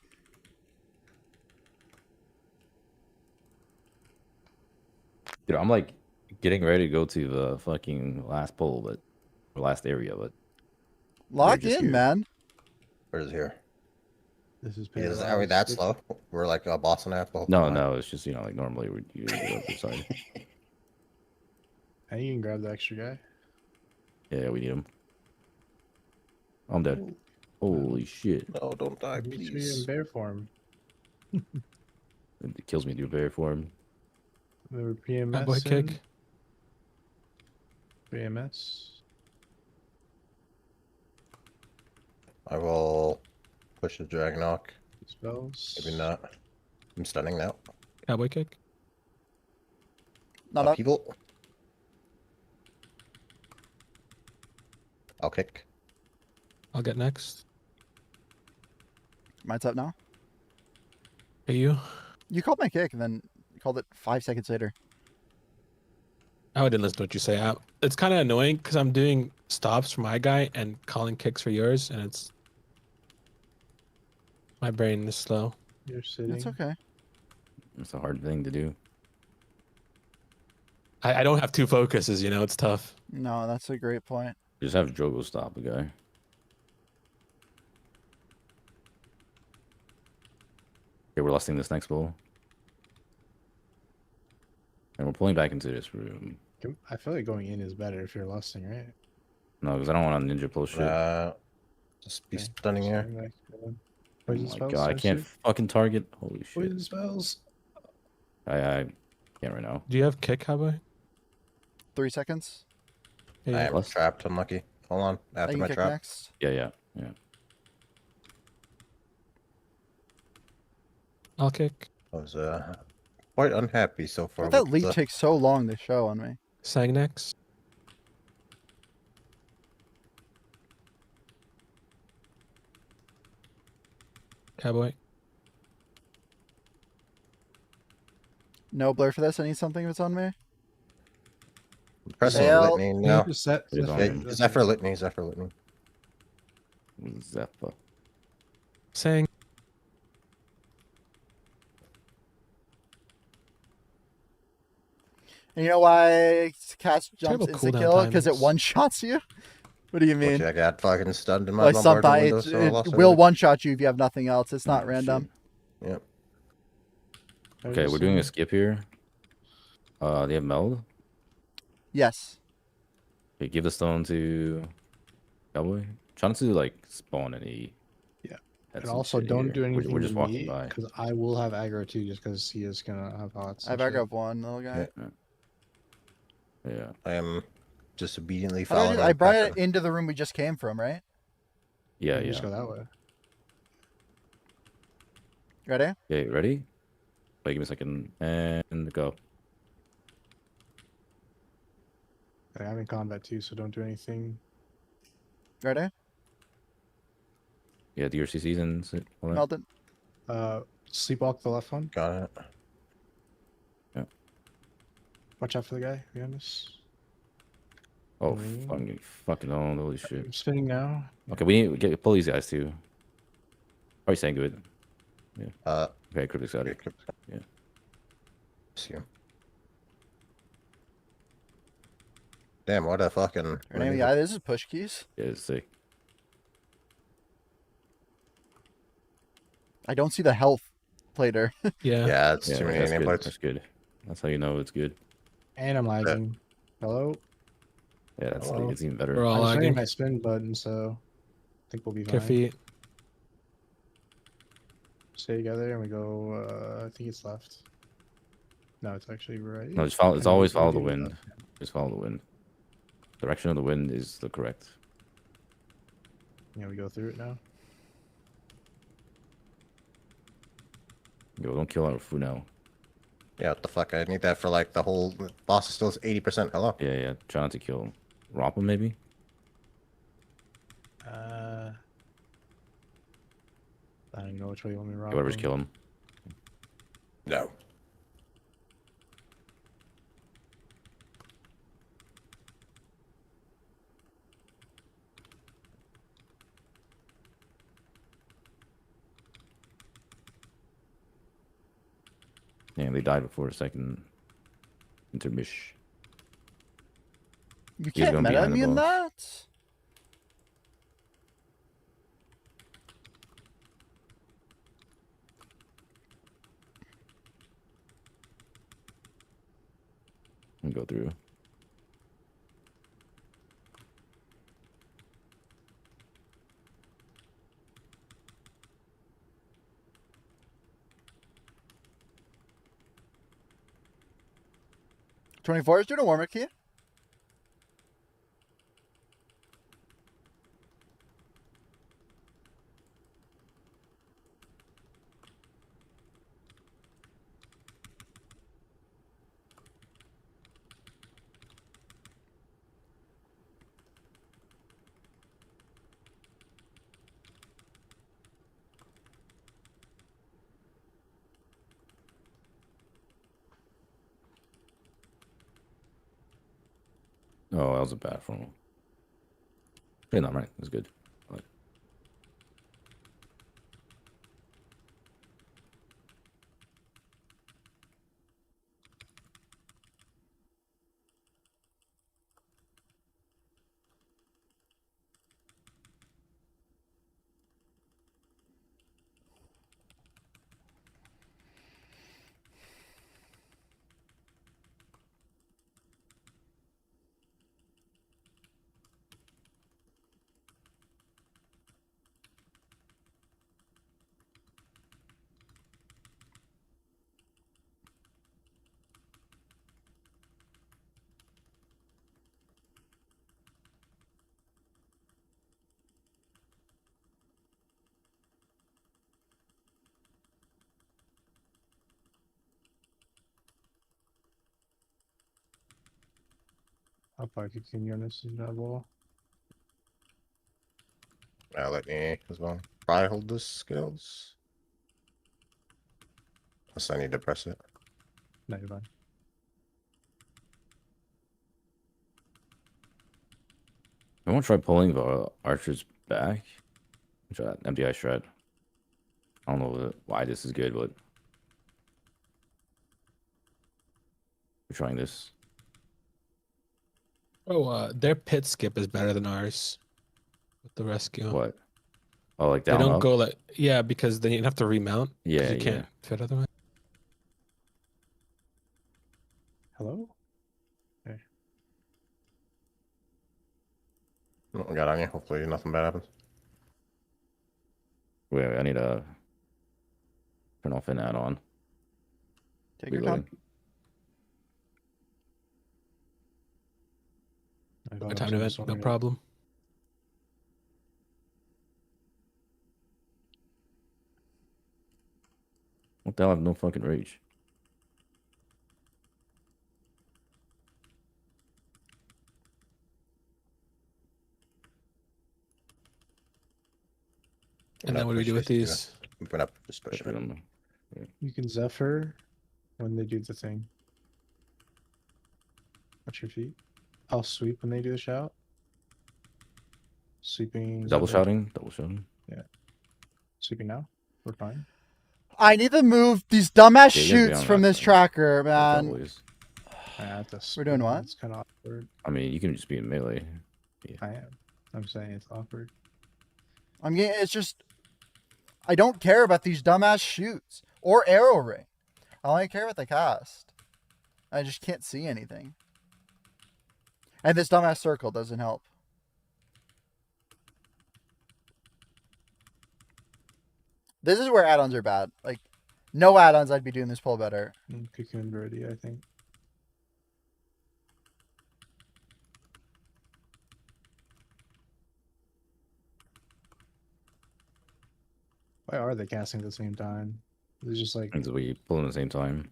Dude, I'm like getting ready to go to the fucking last pole, but or last area, but lock in, here. Man. Where's here? This is. Are we that slow? We're like a boss and a half. No, it's just like normally we usually go up this side. Hey, you can grab the extra guy. Yeah, we need him. I'm dead. Holy shit! No, don't die, please. You're in bear form. It kills me to do bear form. They were PMS. Boy kick. PMS. I will push the Dragnok. Spells. Maybe not. I'm stunning now. Cowboy kick. Not up. People. I'll kick. I'll get next. Mine's up now. Hey, you. You called my kick and then you called it 5 seconds later. Oh, I didn't listen to what you say. It's kind of annoying because I'm doing stops for my guy and calling kicks for yours, and it's my brain is slow. You're sitting. It's okay. It's a hard thing to do. I don't have 2 focuses, it's tough. No, that's a great point. Just have Drogo stop the guy. Okay, we're lusting this next bowl. And we're pulling back into this room. I feel like going in is better if you're lusting, right? No, because I don't want to ninja pull shit. Just be stunning here. Oh my god, I can't fucking target. Holy shit. Poison spells. I can't right now. Do you have kick, Cowboy? 3 seconds. I am trapped, unlucky. Hold on. After my trap. Next. Yeah. I'll kick. I was quite unhappy so far. That lead takes so long to show on me. Sang next. Cowboy. No blur for this. I need something if it's on me. Pressing litany now. Zephyr litany. Zephyr. Saying. And you know why Cass jumps into kill? Because it one-shots you? What do you mean? I got fucking stunned in my bombardment window, it will one-shot you if you have nothing else. It's not random. Shit. Yep. Okay, we're doing a skip here. They have meld? Yes. Okay, give the stone to Cowboy. Trying to like spawn an E. Yeah. And also don't do anything we're just walking by. Because I will have aggro too, just because he is going to have hots. I have aggro of one, little guy. Yeah. I am just obediently following. I brought it into the room we just came from, right? Yeah, Just go that way. Ready? Okay, ready? Wait, give me a second. And go. I'm in combat too, so don't do anything. Ready? Yeah, do your CCs and Melted. Sleepwalk the left one. Got it. Yeah. Watch out for the guy behind us. Oh, fucking on. Holy shit. I'm spinning now. Okay, we need to pull these guys too. Probably saying good. Yeah. Okay, Cryptic's out here. Yeah. See him. Damn, what a fucking... Yeah, this is push keys. Yeah, it's sick. I don't see the health plater. Yeah, it's too many nameplates. That's good. That's how you know it's good. And I'm lagging. Hello? Yeah, that's like, it's even better. We're all I'm lagging. my spin button, so I think we'll be fine. Your feet. Stay together and we go, I think it's left. No, it's actually right. No, just follow. It's always follow the wind. Just follow the wind. Direction of the wind is the correct. Yeah, we go through it now. Yo, don't kill our food now. Yeah, what the fuck? I need that for like the whole boss is still 80%. Hello? Yeah. Try not to kill Rompa, maybe? I don't even know which way you want me to rock. Whoever's kill him. No. Yeah, they died before a second intermission. You can't meta me in that. And go through. $24 is doing a warm-up key. Oh, that was a bad phone. Yeah, no, right. It's good. Right. I'll probably continue on this wall. Now let me as well. Probably hold the skills. Unless I need to press it. No, you're fine. I want to try pulling the archers back. Try that MDI shred. I don't know why this is good, but we're trying this. Oh, their pit skip is better than ours with the rescue. What? Oh, like down they don't up? go like because then you have to remount. Yeah, you can't fit otherwise. Hello. Okay. I got on you. Hopefully nothing bad happens. Wait, I need to turn off an add-on. Take your time. Time event, no problem. What the hell? I have no fucking rage. And then what do we do with these? Open up, just push it. You can Zephyr when they do the thing. Watch your feet. I'll sweep when they do the shout. Sweeping. Double shouting. Double shouting. Yeah. Sweeping now. We're fine. I need to move these dumbass shoots from this tracker, man. We're doing what? It's kind of awkward. I mean, you can just be in melee. Yeah. I am. I'm saying it's awkward. It's just, I don't care about these dumbass shoots or arrow ring. I only care about the cast. I just can't see anything. And this dumbass circle doesn't help. This is where add-ons are bad. Like, no add-ons, I'd be doing this pull better. Cocooned already, I think. Why are they casting at the same time? It's just like we pull in the same time.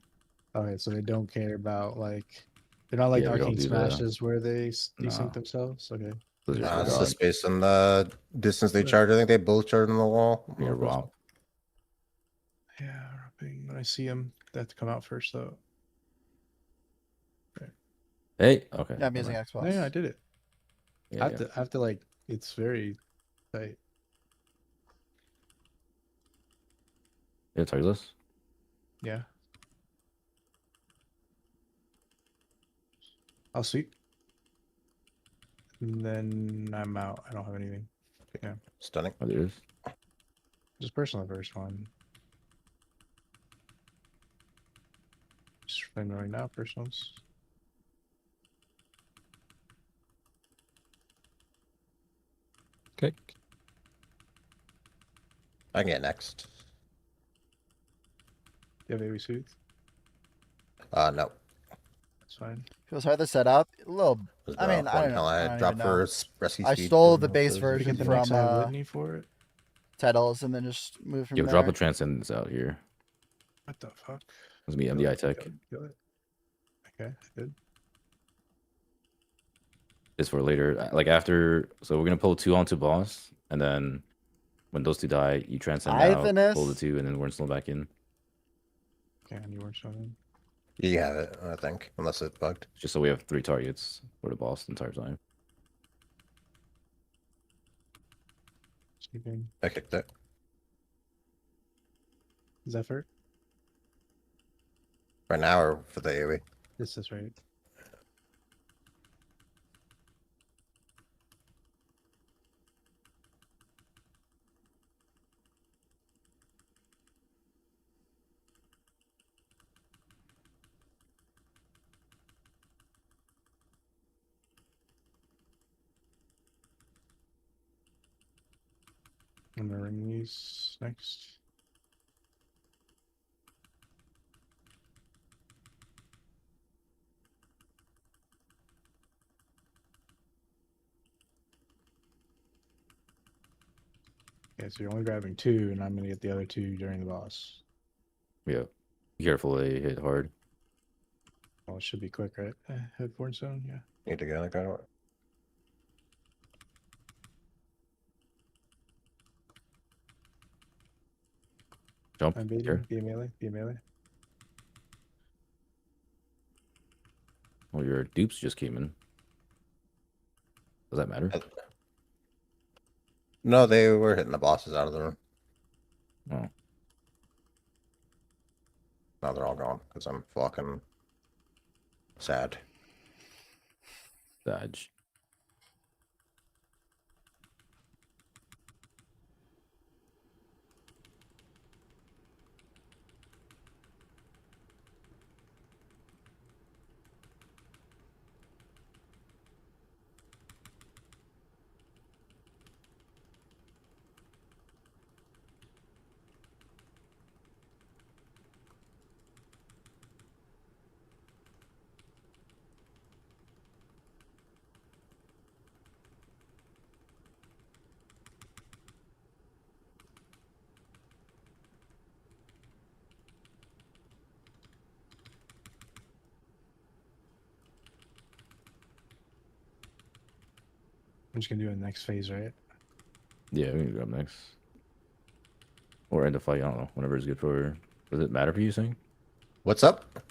Okay, so they don't care about like they're not like Arcane Smashes where they desync themselves. Okay. It's just based on the distance they charge. I think they both charge on the wall. Yeah, Rob. Yeah, when I see them, they have to come out first though. Okay. Hey, okay. Yeah, I'm using Xbox. Yeah, I did it. Yeah, I have to like it's very tight. Yeah, Targetless? Yeah. I'll sweep. And then I'm out. I don't have anything. Yeah. Stunning. Oh, there is. Just personal first one. Just playing right now, personals. Okay. I can get next. Do you have AoE Soothe? No. That's fine. Feels hard to set up. A little. I mean, I don't know. I dropped for rescue I speed. stole the base version from for it. Titles and then just move from there. Drop a Transcendence out here. What the fuck? It's me, MDI tech. Okay, good. It's for later. Like after, so we're gonna pull 2 onto boss, and then when those 2 die, you transcend out, pull the 2, and then we're still back in. Okay, and you weren't showing. You have it, I think, unless it's bugged. Just so we have 3 targets for the boss the entire time. Sleeping. I kicked it. Zephyr? Right now or for the AoE? This is right. I'm gonna ring these next. Yeah, so you're only grabbing 2, and I'm gonna get the other 2 during the boss. Yeah. Be careful, they hit hard. Well, it should be quick, right? Headboard zone, yeah. Need to go, I got it. Jump. I'm baiting. Be a melee. Be a melee. Well, your dupes just came in. Does that matter? No, they were hitting the bosses out of the room. Oh. Now they're all gone because I'm fucking sad. Dodge. I'm just gonna do a next phase, right? Yeah, we can go up next. Or end the fight, I don't know. Whenever it's good for... Does it matter for you, Sing? What's up?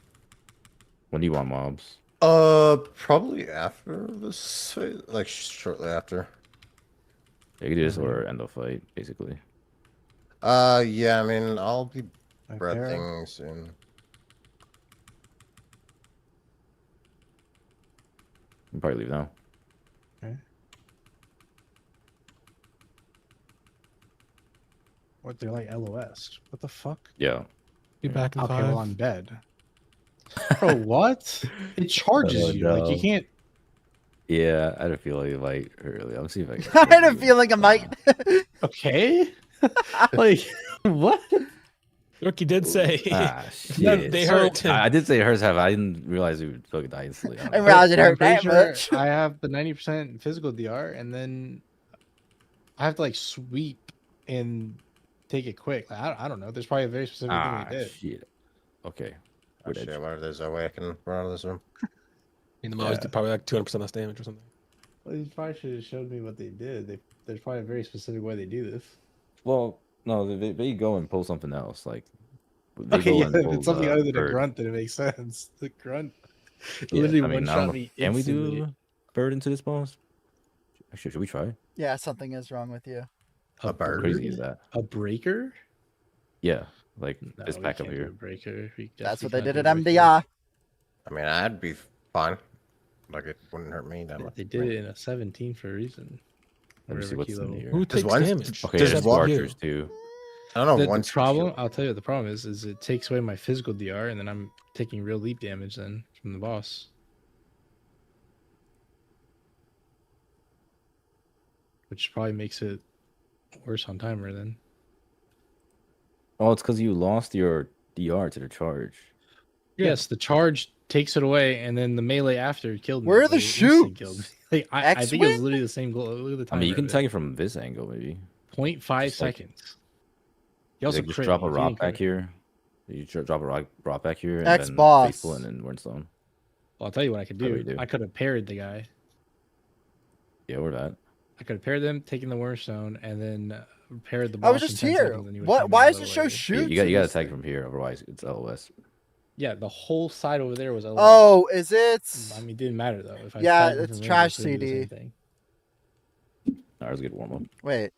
When do you want mobs? Probably after this phase, like shortly after. Yeah, you can do this or end the fight, basically. Yeah, I mean, I'll be breathing soon. You can probably leave now. Okay. What, they're like LOS? What the fuck? Yeah. Be back in okay, 5. well, I'm dead. Bro, what? It charges you. Like, you can't... Yeah, I had a feeling like early. I'm see if I can. I had a feeling I might. Okay. Like, what? Rookie did say shit. they hurt him. I did say hers have. I didn't realize it would fucking die instantly. I realized it hurt that much. I have the 90% physical DR, and then I have to like sweep and take it quick. Like, I don't know. There's probably a very specific thing they did. Shit. Okay. Oh shit, where there's a way I can run out of this room. I mean, the mobs did probably like 200% less damage or something. Well, you probably should have showed me what they did. There's probably a very specific way they do this. Well, no, they go and pull something else. Like, okay, yeah, if it's something other than a grunt, then it makes sense. The grunt literally one-shot me. Can we do bird into this boss? Actually, should we try? Yeah, something is wrong with you. A bird? How crazy is that? A breaker? Yeah, like this pack up here. Breaker. That's what they did at MDR. I mean, I'd be fine. Like, it wouldn't hurt me that much. They did it in a 17 for a reason. Let me see what's in here. Who takes damage? Okay, there's archers too. I don't know. The problem, I'll tell you what the problem is it takes away my physical DR, and then I'm taking real leap damage then from the boss. Which probably makes it worse on timer then. Oh, it's because you lost your DR to the charge. Yes, the charge takes it away, and then the melee after killed me. Where are the shoots? Like, I think it was literally the same goal. Look at the timer. I mean, you can take it from this angle, maybe. 0.5 seconds. You also just drop a rock back here. You drop a rock back here. And X then boss. Faithful and then Wordstone. Well, I'll tell you what I could do. I could have parried the guy. Yeah, we're that. I could have parried them, taken the Wordstone, and then parried the boss. I was just here. What? Why does it show shoots? You got to attack from here, otherwise it's LOS. Yeah, the whole side over there was LOS. Oh, is it? I mean, it didn't matter though. If I it's trash CD. That was a good warm up. Wait.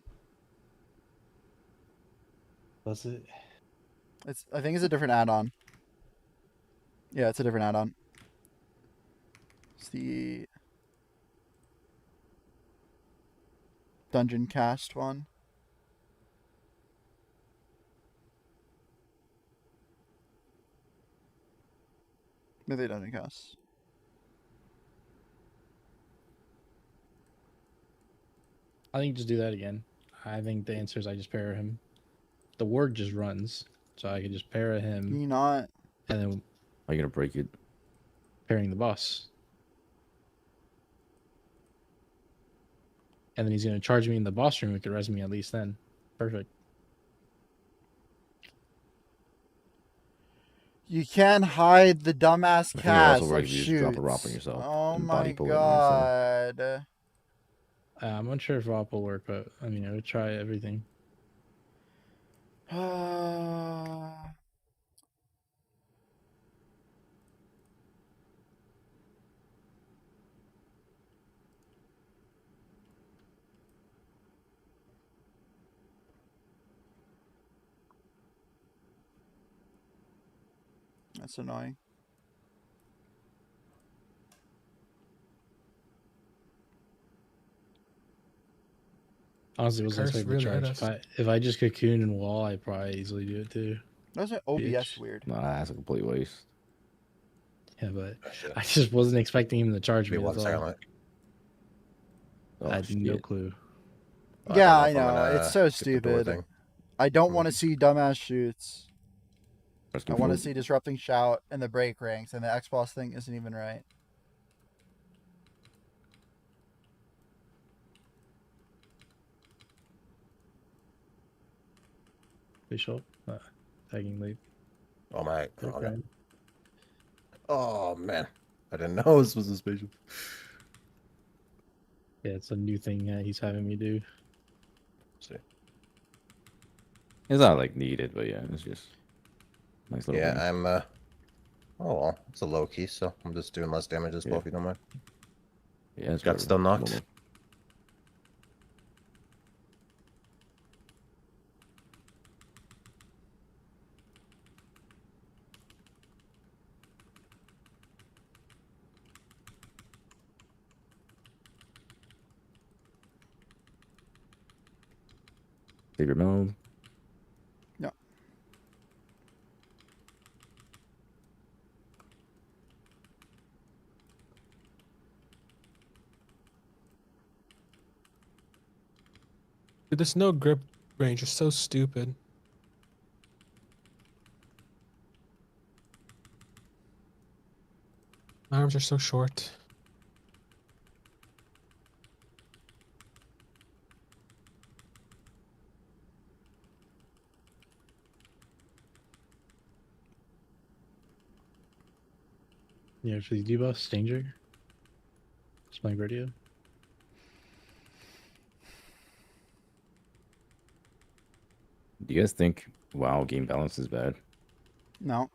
Was it? I think it's a different add-on. Yeah, it's a different add-on. It's the Dungeon Cast one. Maybe Dungeon Cast. I think just do that again. I think the answer is I just para him. The word just runs, so I can just para him. Can you not? And then are you gonna break it? Parrying the boss. And then he's gonna charge me in the boss room. It could res me at least then. Perfect. You can't hide the dumbass cast. Like, you drop a rock on yourself. Oh my god. I'm unsure if ROP will work, but I mean, I would try everything. That's annoying. Honestly, wasn't expecting the charge. If I just cocoon and wall, I'd probably easily do it too. That's an OBS weird. Nah, that's a complete waste. Yeah, but I just wasn't expecting him to charge me. One second. I had no clue. Yeah, I know. It's so stupid. I don't want to see dumbass shoots. I want to see disrupting shout and the break ranks, and the X-Boss thing isn't even right. Bishop, tagging leap. Oh my! Okay. Oh man, I didn't know this was a spatial. Yeah, it's a new thing he's having me do. See. It's not like needed, but yeah, it's just nice little. Yeah, thing. I'm. Oh well, it's a low key, so I'm just doing less damage as well, if you don't mind. Yeah, it's got still knocked. Favorite mode? No. Dude, this no grip range is so stupid. My arms are so short. Yeah, for the debuffs, danger. It's my radio. Do you guys think WoW game balance is bad? No.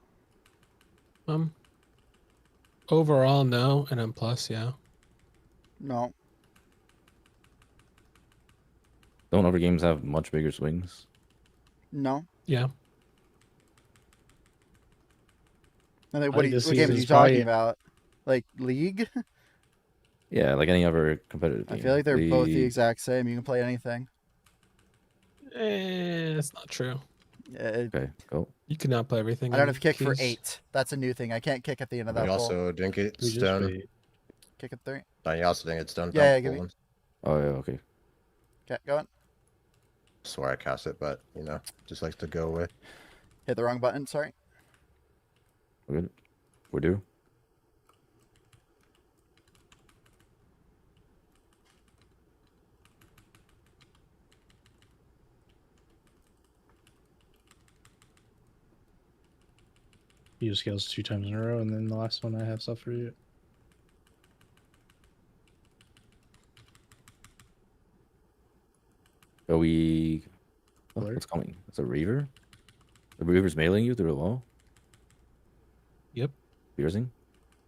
Overall, no, and M plus, yeah. No. Don't other games have much bigger swings? No. Yeah. And like, what games are you talking about? Like League? Yeah, like any other competitive game. I feel like they're both the exact same. You can play anything. It's not true. Okay, go. You cannot play everything. I don't have kick for 8. That's a new thing. I can't kick at the end of that. You also didn't get stone. Kick at 3. No, you also didn't get stone. Yeah, give me. Oh yeah, okay. Okay, go on. I swear I cast it, but you know, just likes to go away. Hit the wrong button. Sorry. We're good. We're due. You scales 2 times in a row, and then the last one I have stuff for you. Are we? Oh, what's coming? It's a Reaver. The Reaver's mailing you through the wall. Yep. Piercing.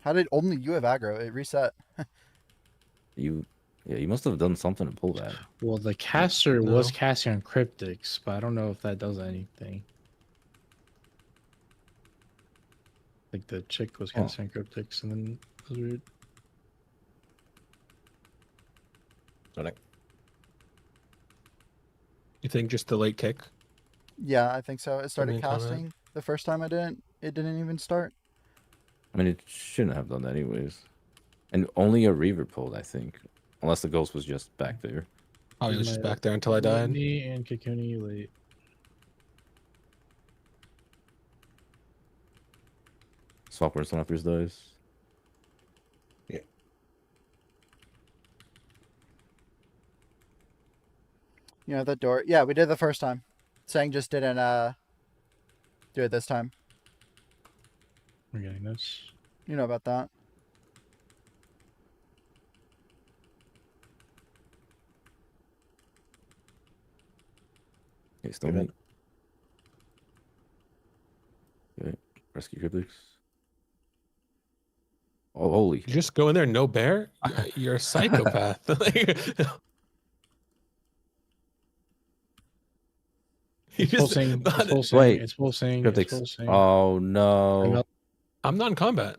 How did only you have aggro? It reset. You must have done something to pull that. Well, the caster was casting on Cryptics, but I don't know if that does anything. Like the chick was casting on Cryptics, and then it was weird. Sonic. You think just the late kick? Yeah, I think so. It started casting the first time it didn't even start. I mean, it shouldn't have done that anyways. And only a Reaver pulled, I think. Unless the ghost was just back there. Oh, he was just back there until I died? Me and Kikuni late. Swap where Snipers dies. Yeah. You know, the door. Yeah, we did the first time. Sang just didn't do it this time. We're getting this. You know about that. Okay, still mate. Okay, rescue Cryptics. Oh, holy. You just go in there, no bear? You're a psychopath. It's pulsing. Wait, it's pulsing. Cryptics. Oh no. I'm not in combat.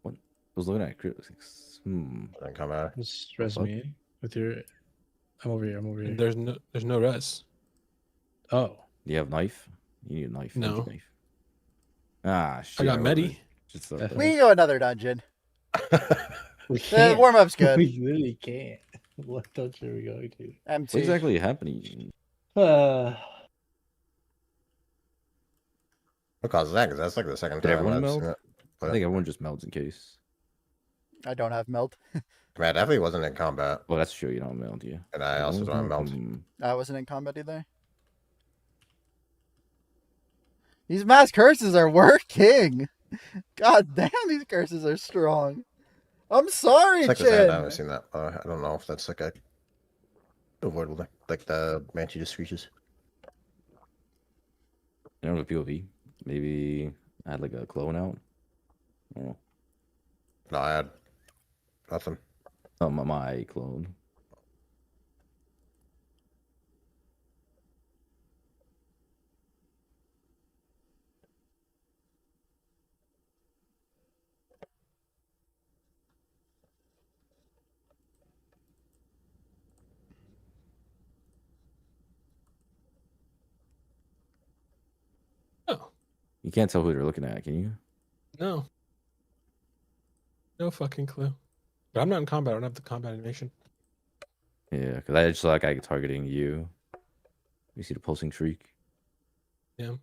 What? I was looking at Chris. In combat. Just res me with your. I'm over here. I'm over here. There's no res. Oh. You have knife? You need a knife. No. Knife. Ah, shit. I got Medi. We can go another dungeon. The warm-up's good. We really can't. What dungeon are we going to? What's exactly happening? What causes that? Because that's like the second Did time. everyone meld? I think everyone just melds in case. I don't have meld. I definitely wasn't in combat. Well, that's true. You don't meld, yeah. And I also don't meld. I wasn't in combat either. These mass curses are working. God damn, these curses are strong. I'm sorry, it's like Chin. the second time I've seen that. I don't know if that's like a avoidable thing. Like the Banshee just screeches. You know, with POV, maybe add like a clone out. I don't know. No, I had nothing. Oh, my clone. Oh. You can't tell who they're looking at, can you? No. No fucking clue. But I'm not in combat. I don't have the combat animation. Yeah, because I just like targeting you. You see the pulsing shriek? Yeah.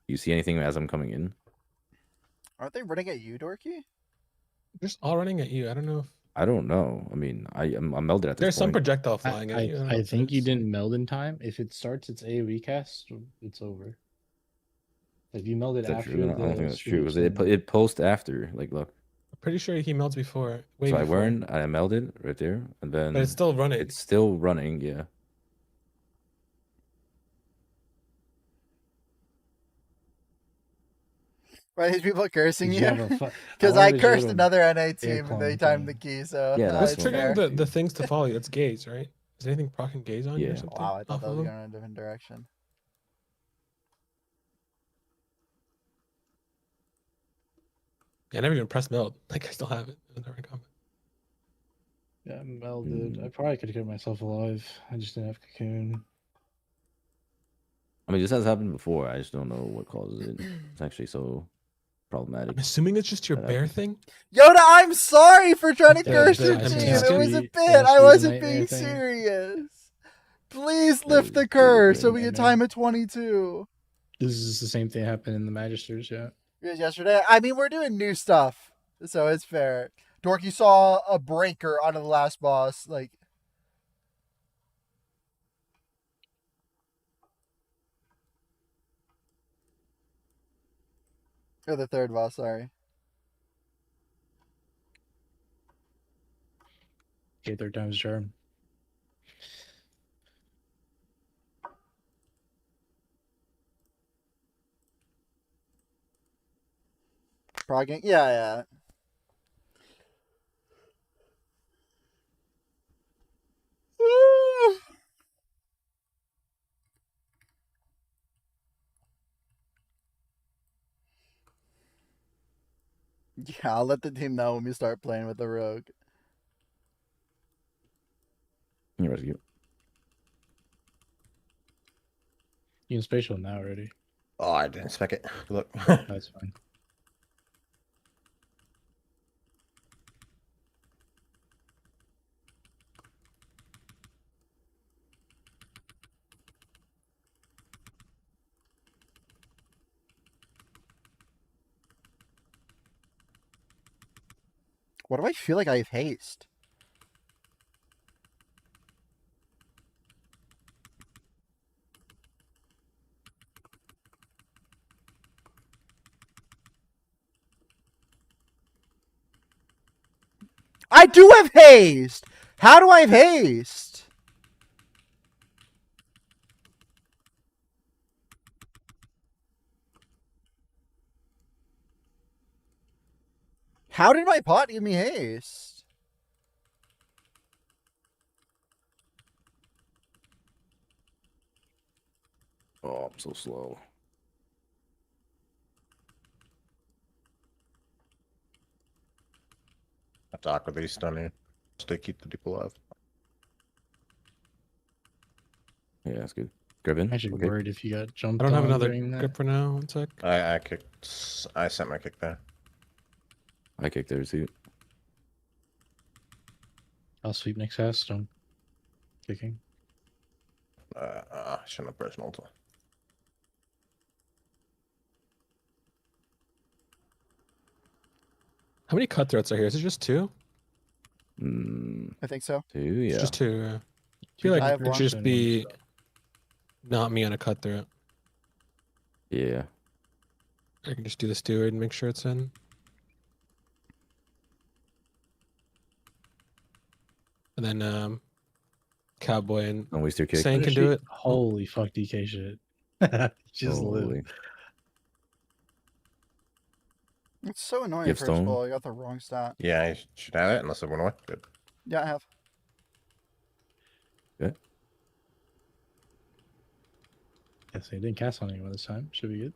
You see anything as I'm coming in? Aren't they running at you, Dorky? They're just all running at you. I don't know if... I don't know. I mean, I'm melded at this There's point. some projectile flying at you. I think you didn't meld in time. If it starts its AoE cast, it's over. If you melded after, I don't think that's true. Because it posts after. Like, look. I'm pretty sure he melds before. So I melded right there, and then. But it's still running. It's still running, yeah. Why are these people cursing you? Because I cursed another NA team and they timed the key, so... Yeah, that's triggering the things to follow you. That's gaze, right? Is anything proccing gaze on you or something? Wow, I thought that was going in a different direction. Yeah, I never even pressed meld. Like, I still have it. Yeah, I'm melded. I probably could have kept myself alive. I just didn't have cocoon. I mean, this has happened before. I just don't know what causes it. It's actually so problematic. I'm assuming it's just your bear thing? Yoda, I'm sorry for trying to curse your team. It was a bit. I wasn't being serious. Please lift the curse so we can time at 22. This is the same thing happened in the Magisters, yeah. Yesterday. I mean, we're doing new stuff, so it's fair. Dorky saw a breaker on the last boss, like. Or the third boss, sorry. Okay, third time's charm. Progging? Yeah. Yeah, I'll let the team know when we start playing with the rogue. You rescue. You can spatial now already. Oh, I didn't spec it. Look. That's fine. What do I feel like I have haste? I do have haste! How do I have haste? How did my pot give me haste? Oh. Oh, I'm so slow. Have to awkwardly stun here. Just keep the people alive. Yeah, that's good. Griffin. I'm actually worried if you got jumped. I don't have another grip for now. One sec. I kicked. I sent my kick there. I kicked there too. I'll sweep next fast. I'm kicking. I shouldn't have pressed multiple. How many cutthroats are here? Is it just 2? I think so. 2, yeah. It's just 2. I feel like it would just be not me on a cutthroat. Yeah. I can just do the steward and make sure it's in. And then Cowboy and don't waste your kick. Sane can do it. Holy fuck, DK shit. Just live. It's so annoying. First of all, I got the wrong stat. Yeah, I should have it unless it went away. Good. Yeah, I have. Good. Yes, he didn't cast on anyone this time. Should be good.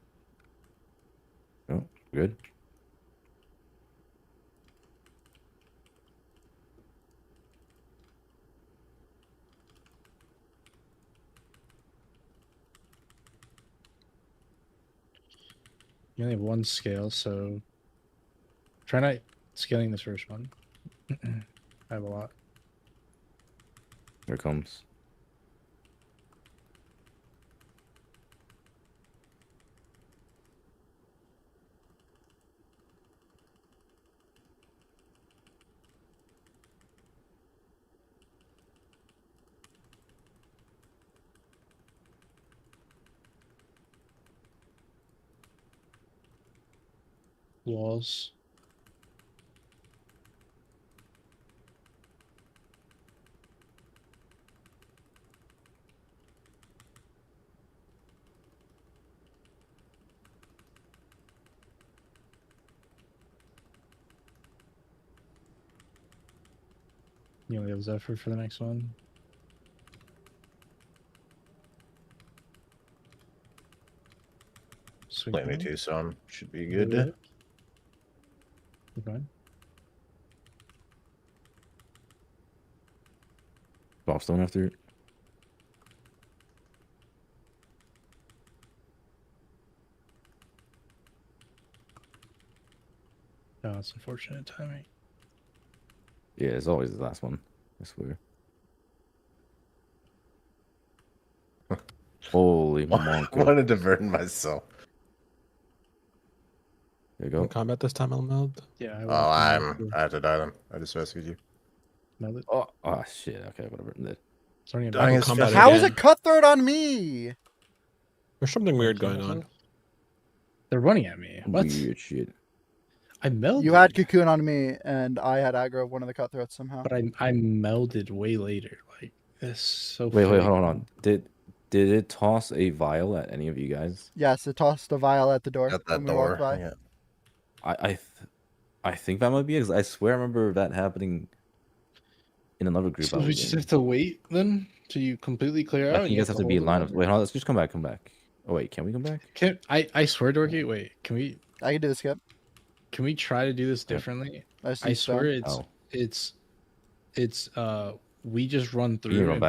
Oh, good. You only have 1 scale, so try not scaling this first one. I have a lot. Here it comes. Walls. You only have Zephyr for the next one. Play me too, so should be good. Okay. Bobstone after it. Oh, it's unfortunate timing. Yeah, it's always the last one. I swear. Holy monk. I wanted to burn myself. There you go. Combat this time, I'll meld. Yeah. I have to die then. I just rescued you. Meld it. Oh shit. Okay, whatever. How is it cutthroat on me? There's something weird going on. They're running at me. What? Weird shit. I melded. You had Cocoon on me, and I had aggro of one of the cutthroats somehow. But I melded way later. Like this. So. Wait, hold on. Did it toss a vial at any of you guys? Yes, it tossed a vial at the door. At that door. Yeah. I think that might be because I swear I remember that happening in another group. So we just have to wait then till you completely clear out. I think you guys have to be in line of. Wait, hold on, let's just come back. Oh wait, can we come back? I swear, Dorky. Wait, can we? I can do the skip. Can we try to do this differently? I swear it's we just run through and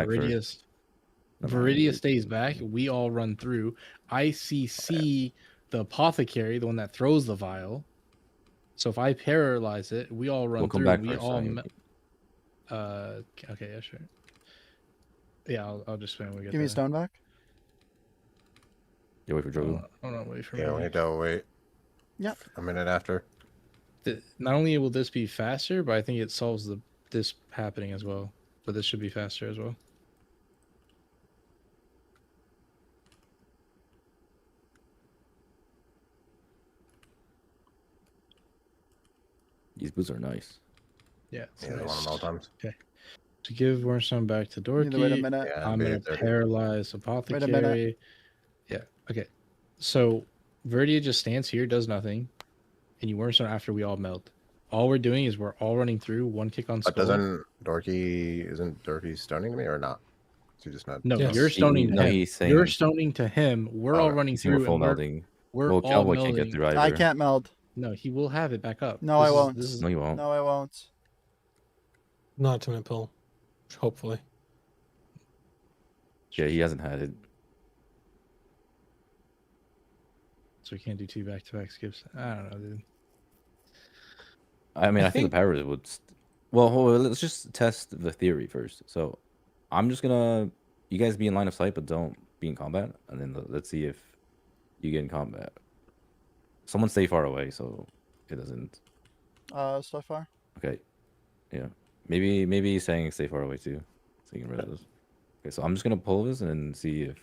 Viridia stays back. We all run through. ICC the apothecary, the one that throws the vial. So if I paralyze it, we all run through. We all okay, yeah, sure. Yeah, I'll just spin when we get Give me stone back. Yeah, wait for Drogo. Hold on, wait for me. Yeah, we don't wait. Yep. A minute after. Not only will this be faster, but I think it solves this happening as well. But this should be faster as well. These boots are nice. Yeah, yeah, nice. One of all times. Okay. To give Wormstone back to Dorky, wait a minute. Yeah, I'm gonna paralyze Apothecary. Wait a minute. Yeah. Okay. So Verdia just stands here, does nothing, and you Wormstone after we all melt. All we're doing is we're all running through one kick on skull. But isn't Dorky stunning me or not? So just not. No, you're stoning to him. He's saying you're stoning to him. We're all running through. Full melding. We're all Cowboy can't get through either. I can't meld. No, he will have it back up. No, I won't. No, you won't. No, I won't. Not to my pull. Hopefully. Yeah, he hasn't had it. So we can't do 2 back-to-back skips. I don't know, dude. I mean, I think the Pyros would. Well, let's just test the theory first. So, I'm just gonna. You guys be in line of sight, but don't be in combat, and then let's see if you get in combat. Someone stay far away, so it doesn't. So far. Okay. Yeah. Maybe saying stay far away too, so you can rid of this. Okay, so I'm just gonna pull this and see if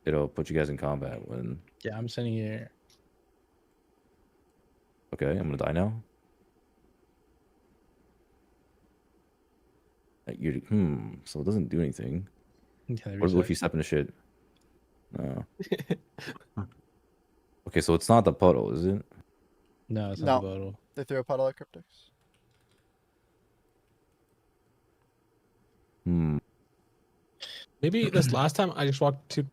it'll put you guys in combat when. Yeah, I'm sending here. Okay, I'm gonna die now. So it doesn't do anything. Okay, what if you step into shit? No. Okay, so it's not the puddle, is it? No, it's not the puddle. They threw a puddle at Cryptics. Maybe this last time I just walked too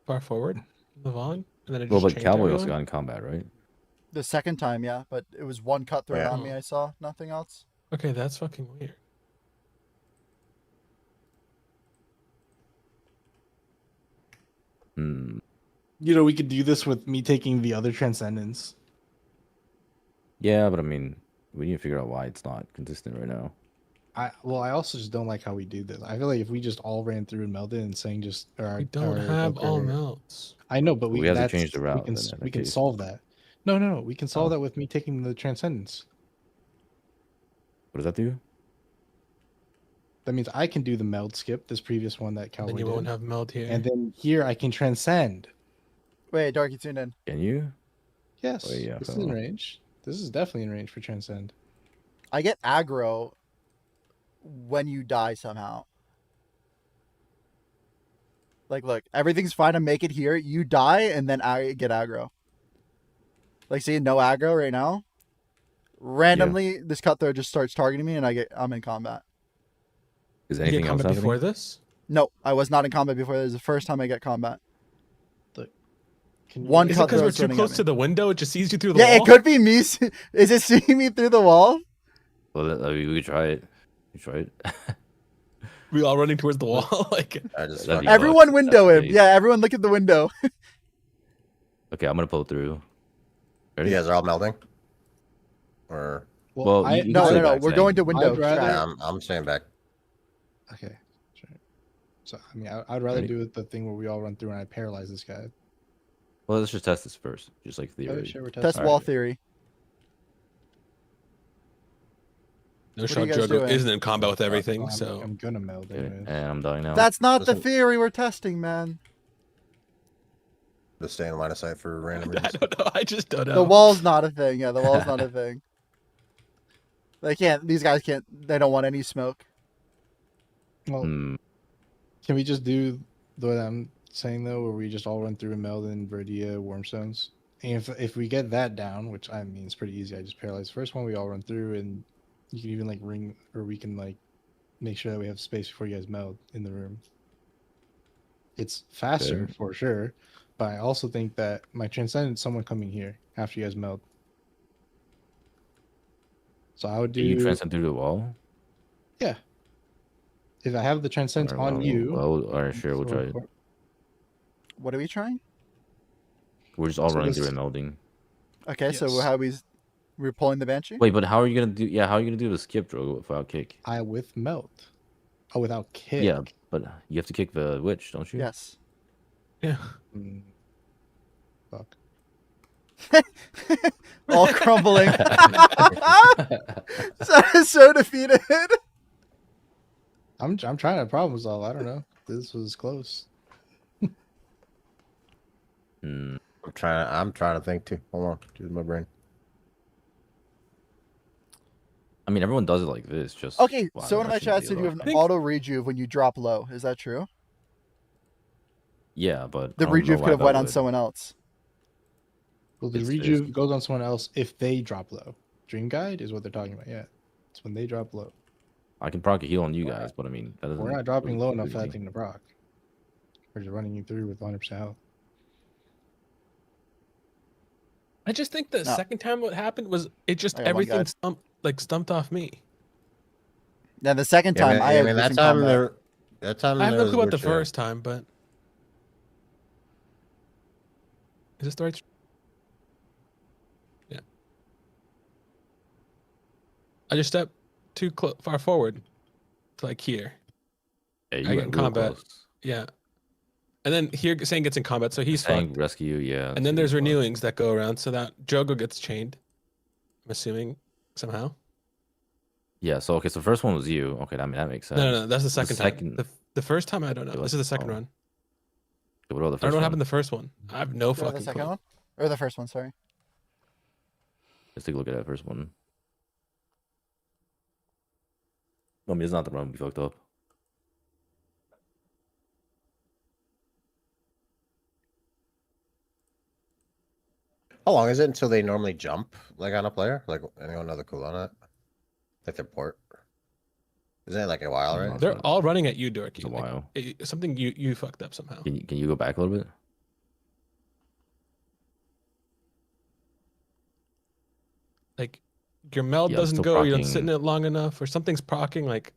far forward, move on, and then it just but Cowboy also got in combat, right? The second time, yeah, but it was one cut thrown on me. I saw nothing else. Okay, that's fucking weird. You know, we could do this with me taking the other Transcendence. Yeah, but I mean, we need to figure out why it's not consistent right now. I also just don't like how we do this. I feel like if we just all ran through and melded and saying just we don't have all melts. I know, but we have to change the route. We can solve that. No, we can solve that with me taking the Transcendence. What does that do? That means I can do the meld skip, this previous one that Cowboy did. Then you won't have meld here. And then here I can transcend. Wait, Darky, tune in. Can you? Yes. Oh, yeah, this is in range. This is definitely in range for transcend. I get aggro when you die somehow. Like, look, everything's fine to make it here. You die, and then I get aggro. Like, see, no aggro right now. Randomly, this cutthroat just starts targeting me, and I'm in combat. Is anything else happening before this? No, I was not in combat before. This is the first time I get combat. Is it because we're too close to the window? It just sees you through the wall? Yeah, it could be me. Is it seeing me through the wall? Well, we could try it. We all running towards the wall? Like everyone window him. Yeah, everyone look at the window. Okay, I'm gonna pull through. Ready? You guys are all melding? Or no. We're going to window. Yeah, I'm staying back. Okay. Sure. So I mean, I'd rather do the thing where we all run through and I paralyze this guy. Well, let's just test this first, just like theory. Sure, test wall theory. No shot Jogo isn't in combat with everything, so I'm gonna meld it. And I'm dying now. That's not the theory we're testing, man. Just stay in line of sight for random reasons. I don't know. I just don't know. The wall's not a thing. Yeah, the wall's not a thing. They can't. These guys can't. They don't want any smoke. Well, can we just do what I'm saying though, where we just all run through and meld in Verdia Wormstones? And if we get that down, which I mean it's pretty easy, I just paralyze the first one. We all run through, and you can even like ring, or we can like make sure that we have space before you guys meld in the room. It's faster for sure, but I also think that my transcendent someone coming here after you guys meld. So I would do. You transcend through the wall? Yeah. If I have the transcendence on you. Well, all right, sure, we'll try it. What are we trying? We're just all running through and melding. Okay, yes. So how we're pulling the Banshee? Wait, but how are you gonna do? Yeah, how are you gonna do the skip, Drogo, without kick? With melt. Oh, without kick. Yeah, but you have to kick the witch, don't you? Yes. Yeah. Fuck. All crumbling. so defeated. I'm trying to problem solve. I don't know. This was close. I'm trying to think too. Hold on, use my brain. I mean, everyone does it like this. Just okay. So one of my chats said you have an auto rejuve when you drop low. Is that true? Yeah, but the rejuve could have went on someone else. Well, the rejuve goes on someone else if they drop low. Dream Guide is what they're talking about. Yeah, it's when they drop low. I can proc a heal on you guys, but I mean, that doesn't. We're not dropping low enough for that thing to proc. We're just running you through with 100% health. I just think the second time what happened was it just everything stumped off me. Yeah, the second time I mean that time I have no clue about the first time, but is this the right? Yeah. I just stepped too far forward to like here. Yeah, you I get in combat. Close. Yeah. And then here Sang gets in combat, so he's fucked. Rescue, yeah. And then there's renewings that go around, so that Jogo gets chained. I'm assuming somehow. Yeah. So okay, so the first one was you. Okay, that makes sense. No, that's the second time. The first time I don't know. This is the second run. Okay, what about the first I don't know what happened the first one. I have no fucking the second clue. one or the first one. Sorry. Let's take a look at that first one. I mean, it's not the run we fucked up. How long is it until they normally jump, like on a player? Like anyone know the cool on it? Like their port? Isn't it like a while, right? They're all running at you, Dorky. It's a while. Something you fucked up somehow. Can you go back a little bit? Like your meld doesn't go, you don't sit in it long enough, or something's procking. Like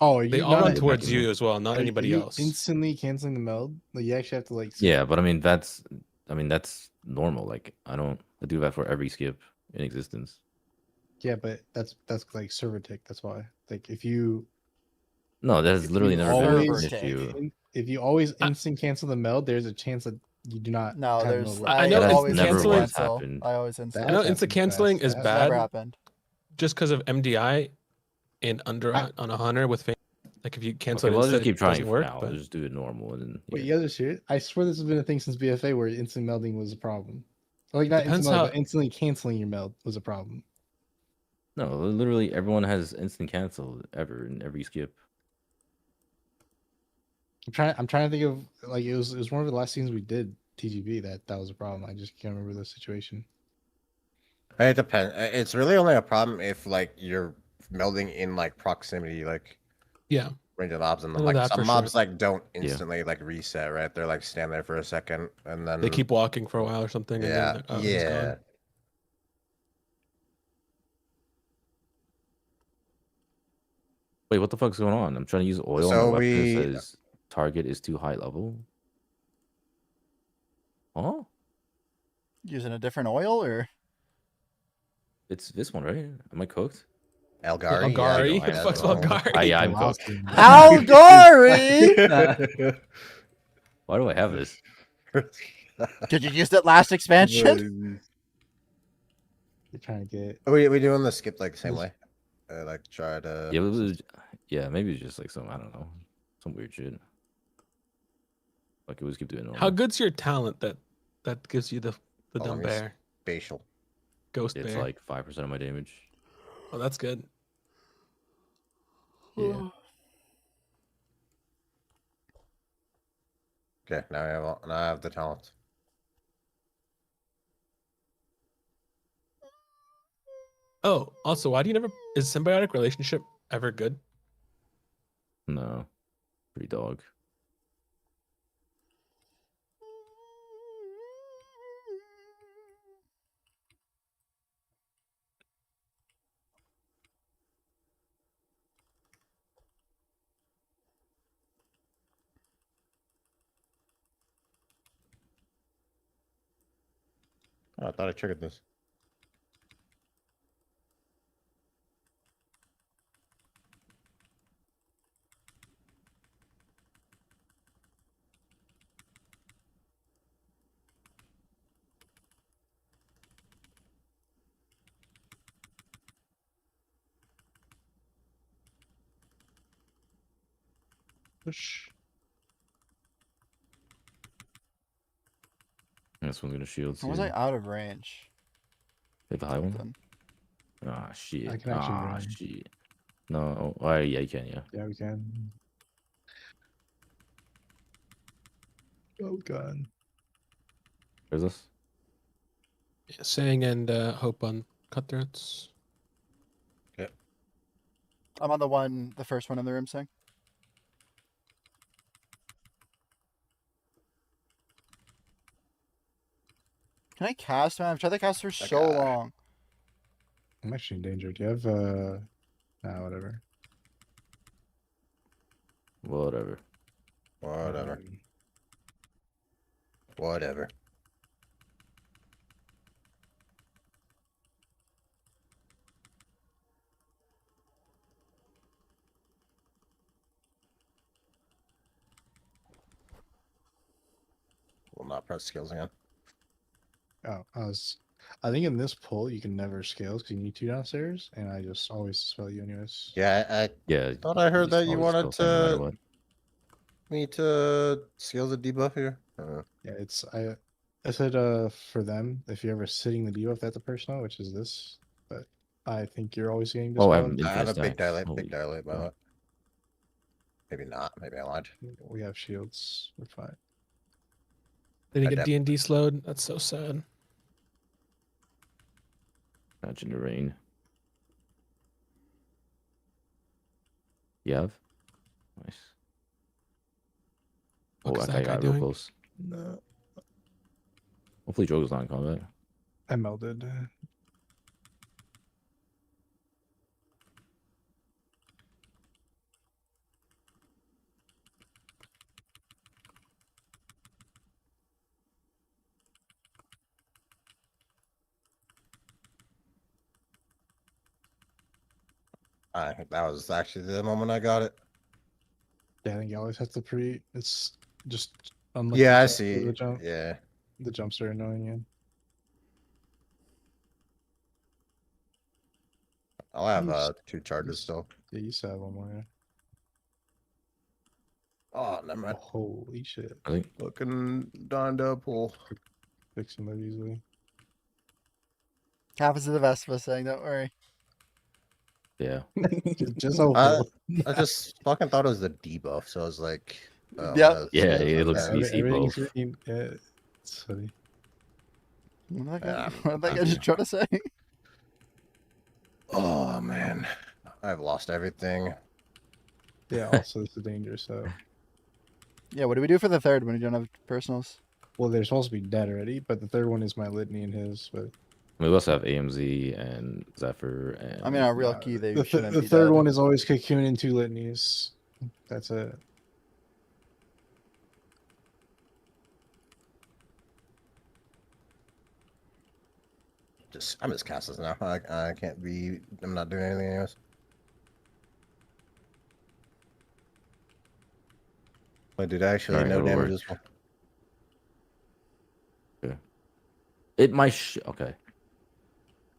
they all run towards you as well, not anybody else. Instantly canceling the meld. Like you actually have to like. Yeah, but I mean that's normal. Like I do that for every skip in existence. Yeah, but that's like server tick. That's why. Like if you. No, that's literally never been an issue. If you always instant cancel the meld, there's a chance that you do not. No, I know always canceling. I always instant. I know instant canceling is bad. Never happened. Just because of MDI and on a hunter with fame. Like if you cancel it, we'll just keep trying work, now. But just do it normal and then. Wait, you guys are serious? I swear this has been a thing since BFA where instant melding was a problem. Like not instant melding, but instantly canceling your meld was a problem. No, literally everyone has instant cancel ever in every skip. I'm trying to think of like it was one of the last seasons we did TGB that was a problem. I just can't remember the situation. It depends. It's really only a problem if like you're melding in like proximity, like range of mobs, and like some mobs like don't instantly like reset, right? They're like stand there for a second and then they keep walking for a while or something. Yeah, and then, Wait, what the fuck's going on? I'm trying to use oil on the weapon. It says target is too high level. Huh? Using a different oil or? It's this one, right? Am I cooked? Algari. Algari. What the fuck's Algari? Yeah, I'm cooked. Algari. Why do I have this? Did you use that last expansion? You're trying to get. Are we doing the skip like the same way? Like try to. Yeah, maybe it's just like some, I don't know, some weird shit. Like it was keep doing. How good's your talent that gives you the dumb bear? Spatial. Ghost bear. It's like 5% of my damage. Oh, that's good. Yeah. Okay, now I have the talent. Oh, also, why do you never? Is symbiotic relationship ever good? No, pretty dog. Oh, I thought I triggered this. Push. This one's gonna shield. Or was I out of range? Hit the high one. Ah, shit. I can actually shit. No, oh, yeah, you can, yeah. Yeah, we can. Oh god. Where's this? Yeah, Sang and Hope on cutthroats. Okay. I'm on the first one in the room saying. Can I cast, man? I've tried to cast for so long. I'm actually in danger. Do you have nah, whatever. Whatever. Will not press skills again. Oh, I think in this pull you can never scale because you need 2 downstairs, and I just always spell you anyways. Yeah, I thought I heard that you wanted to me to scale the debuff here. Yeah, it's I said for them, if you're ever sitting the debuff, that's a personal, which is this. But I think you're always getting this. I have a big dilate, by the way. Maybe not. Maybe I lied. We have shields. We're fine. Did he get D&D slowed? That's so sad. Imagine the rain. You have? Nice. What I got real close. No. Hopefully Drogo's not in combat. I melded. I think that was actually the moment I got it. Yeah, I think you always have to it's just unlucky. Yeah, I see. The jump. Yeah. The jumps are annoying you. I'll have 2 charges still. Yeah, you still have 1 more, yeah. Oh, never mind. Holy shit. I think looking Donda pull. Fixing that easily. Happens to the best of us saying, don't worry. Yeah. just I just fucking thought it was the debuff, so I was like, yeah, it looks DC both. Yeah, it's funny. What did I just try to say? Oh man, I've lost everything. Yeah, also it's a danger, so. Yeah, what do we do for the third when you don't have personals? Well, they're supposed to be dead already, but the third one is my litany and his, but. We also have AMZ and Zephyr and. I mean, our real key, they shouldn't the be third dead. one is always Cocoon and 2 litanies. That's it. I'm just castless now. I can't be. I'm not doing anything else. But did I actually no damage as well? Yeah. It might. Okay.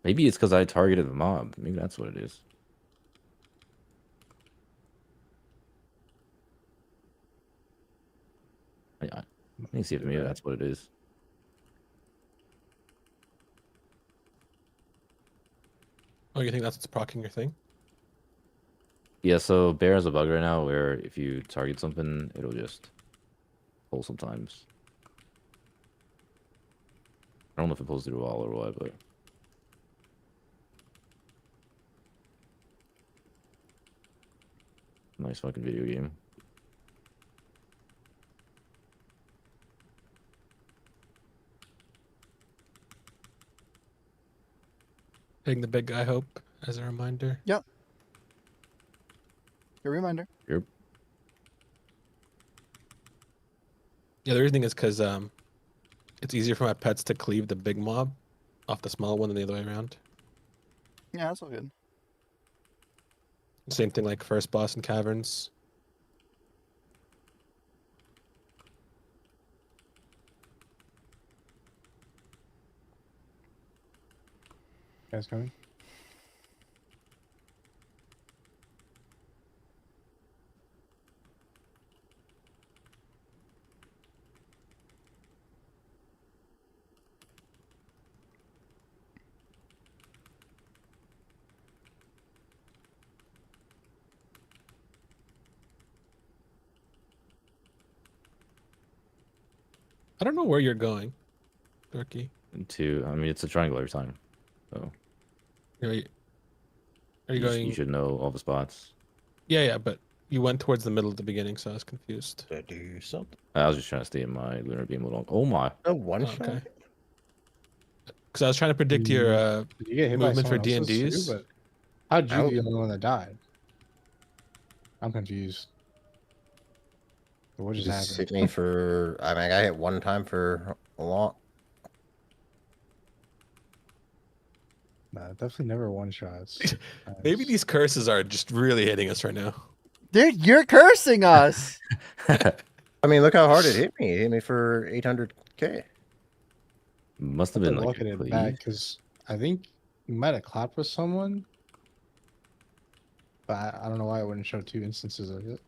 Maybe it's because I targeted the mob. Maybe that's what it is. Let me see if maybe that's what it is. Oh, you think that's what's proccing your thing? Yeah, so Bear has a bug right now where if you target something, it'll just pull sometimes. I don't know if it pulls through the wall or what, but... Nice fucking video game. Hitting the big guy hope as a reminder. Yep. Your reminder. Yep. Yeah, the reasoning is because it's easier for my pets to cleave the big mob off the small one than the other way around. Yeah, that's all good. Same thing like first boss in caverns. Guys coming? I don't know where you're going, Dorky. I mean, it's a triangle every time. So. You're Are you going? You should know all the spots. Yeah, but you went towards the middle at the beginning, so I was confused. Did I do something? I was just trying to stay in my lunar beam a little. Oh my! A one shot. Okay. Because I was trying to predict your movement for D&Ds. How'd you be the only one that died? I'm confused. What just happened? Hit me for. I mean, I hit one time for a lot. Nah, definitely never one shots. Maybe these curses are just really hitting us right now. Dude, you're cursing us. I mean, look how hard it hit me. It hit me for 800k. Must have been like looking at it back because I think you might have clapped with someone, but I don't know why it wouldn't show 2 instances of it.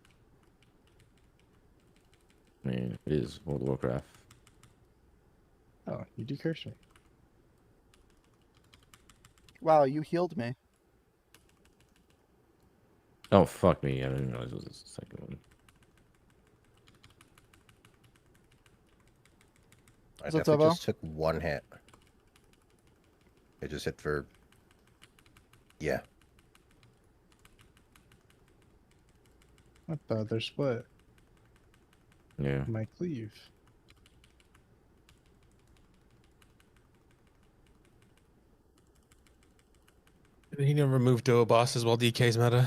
I mean, it is World of Warcraft. Oh, you decursed me. Wow, you healed me. Oh, fuck me. I didn't realize it was the second one. I definitely just took one hit. It just hit for... Yeah. What the other split? Yeah. My cleave. He never moved duo bosses while DK's meta.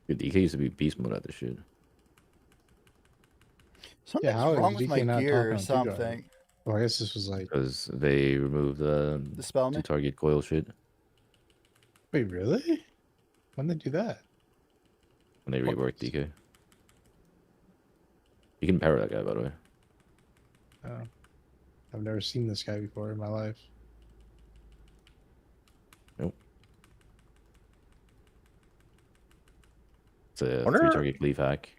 Dude, DK used to be beast mode at this shit. Something's wrong with my gear or something. Well, I guess this was like... Because they removed the spell me? target coil shit. Wait, really? When did they do that? When they reworked DK. You can parry that guy, by the way. Oh. I've never seen this guy before in my life. Nope. It's a 3-target cleave hack.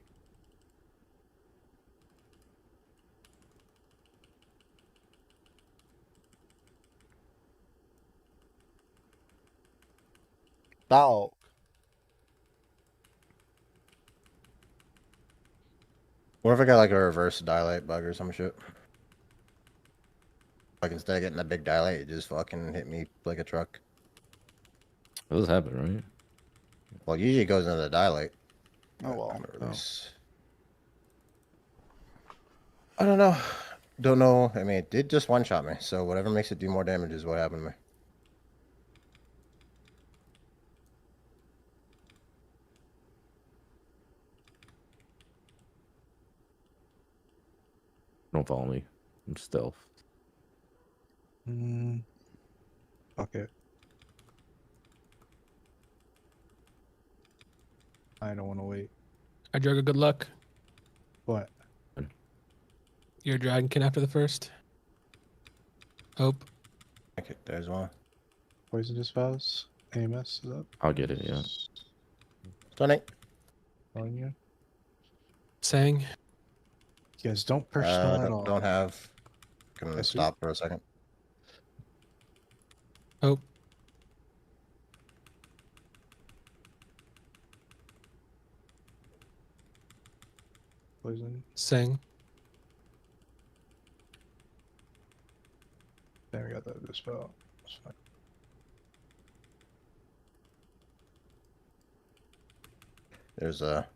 Dog. What if I got like a reverse dilate bug or some shit? Like instead of getting a big dilate, it just fucking hit me like a truck. That does happen, right? Well, usually it goes into the dilate. Oh well. I don't know. Don't know. I mean, it did just one-shot me, so whatever makes it do more damage is what happened to me. Don't follow me. I'm stealth. Fuck it. I don't want to wait. I drug a good luck. What? You're a dragonkin after the first. Hope. Okay, there's one. Poisonous vows. AMS is up. I'll get it, yeah. Stunning. On you. Saying. You guys don't personal at all. Don't have. Can stop for a second. Oh. Poison. Sing. Then we got the spell. That's fine. There's a.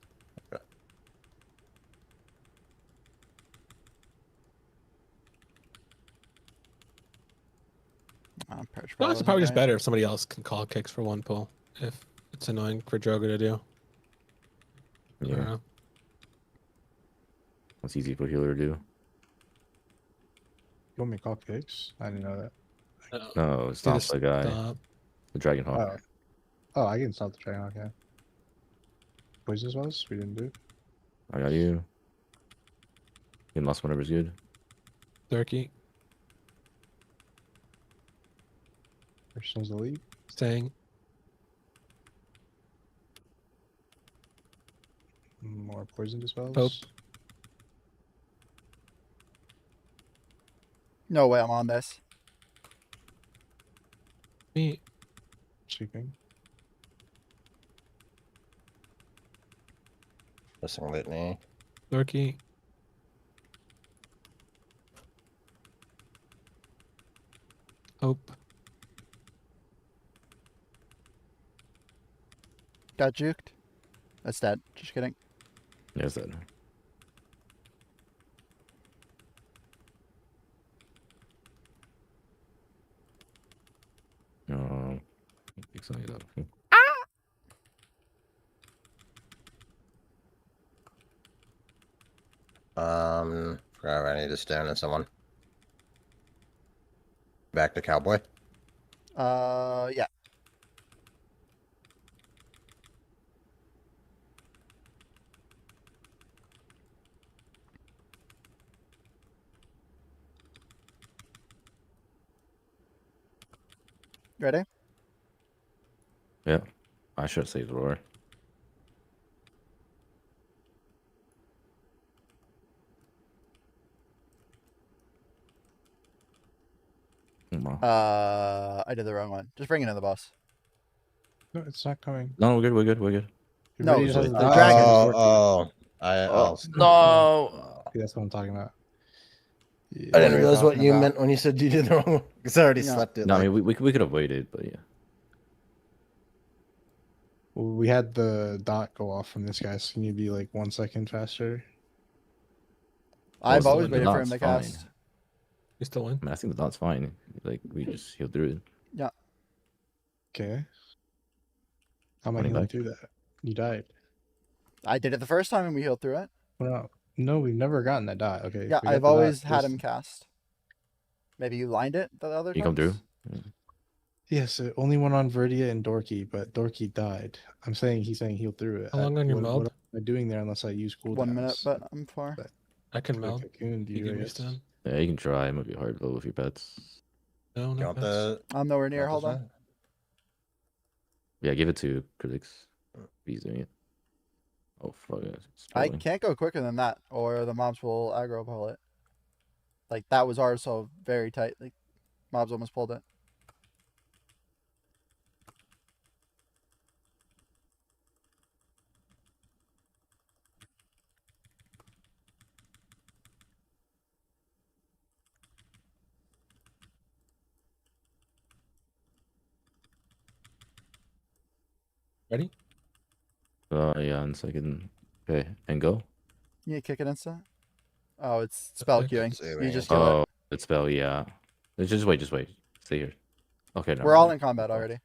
No, it's probably just better if somebody else can call kicks for one pull. If it's annoying for Drogo to do. Yeah. That's easy for healer to do. You want me to call kicks? I didn't know that. No, stop the guy. The Dragon Hawk. Oh, I can stop the Dragon Hawk, yeah. Poisonous was? We didn't do. I got you. You lost whenever's good. Turkey. Personal's the lead. Staying. More poison dispels. Pope. No way I'm on this. Me. Sleeping. Blessing Litany. Turkey. Hope. Got juked. That's dead. Just kidding. Yeah, it's dead. Excited. Forgot I need to stand at someone. Back to Cowboy. Yeah. Ready? Yeah. I should save the roar. I did the wrong one. Just bring it in the boss. No, it's not coming. No, we're good. We're good. We're good. No, the dragon. No. That's what I'm talking about. Yeah, I didn't realize what you meant when you said you did the wrong one. Because I already slept it. No, like... I mean, we could have waited, but yeah. Well, we had the dot go off from this guy, so can you be like 1 second faster? I've always waited for him to cast. You still win? I mean, I think the dot's fine. Like, we just healed through it. Yeah. Okay. How am I healing through that? You died. I did it the first time and we healed through it. Well, no, we've never gotten that dot. Okay. Yeah, I've always had him cast. Maybe you lined it the other time. You come through? Yes, it only went on Viridia and Dorky, but Dorky died. He's saying healed through it. How long on your meld? What am I doing there unless I use cooldowns? 1 minute, but I'm far. I can meld. Yeah, you can try. It might be hard though with your pets. No, no pets. I'm nowhere near. Hold on. Yeah, give it to Critics. He's doing it. Oh, fuck it. I can't go quicker than that, or the mobs will aggro pull it. Like, that was ours, so very tight. Like, mobs almost pulled it. Ready? Yeah, 1 second. Okay, and go. You kick it instant? Oh, it's spell queuing. You just kill it. It's spell, yeah. Just wait. Stay here. Okay, no. We're all in combat already.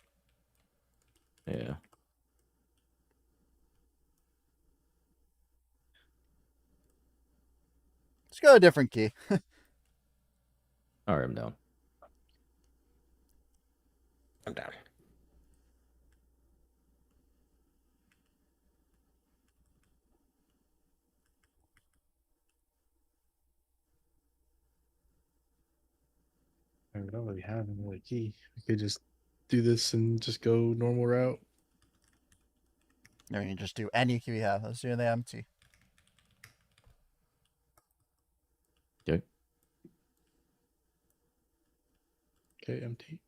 Yeah. Let's go a different key. Alright, I'm down. I'm down. We don't really have another key. We could just do this and just go normal route. No, you can just do any key we have. Let's do the empty. Okay. Okay, empty.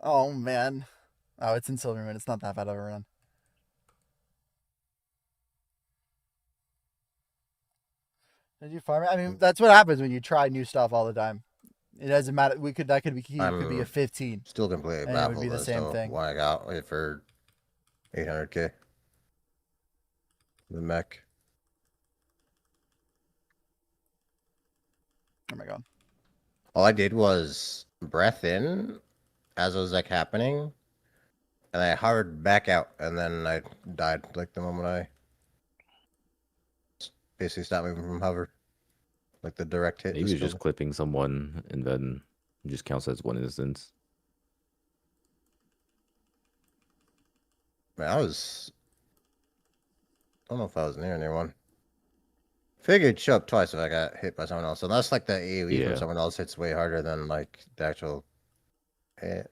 Oh, man. Oh, it's in Silverman. It's not that bad of a run. Did you farm it? I mean, that's what happens when you try new stuff all the time. It doesn't matter. That could be a 15. Still completely baffled. It would be the same thing. Why I got it for 800k. The mech. Oh my god. All I did was breath in as it was like happening, and I hovered back out, and then I died like the moment I basically stopped moving from hover. Like the direct hit. Maybe you're just clipping someone and then it just counts as one instance. Man, I don't know if I was near one. Figured it'd show up twice if I got hit by someone else. So that's like the AoE from someone else hits way harder than like the actual hit.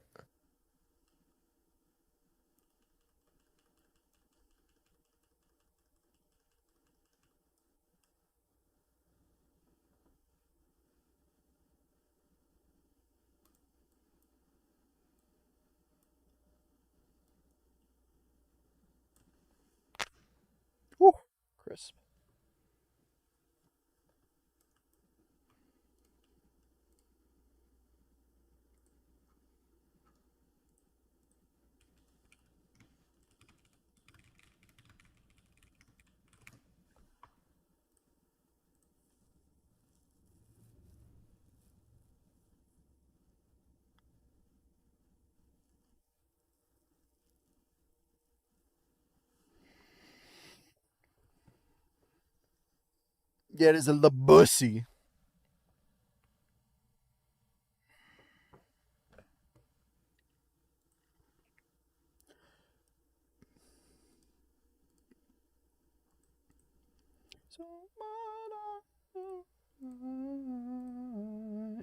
Crisp. Yeah, it is a bussy.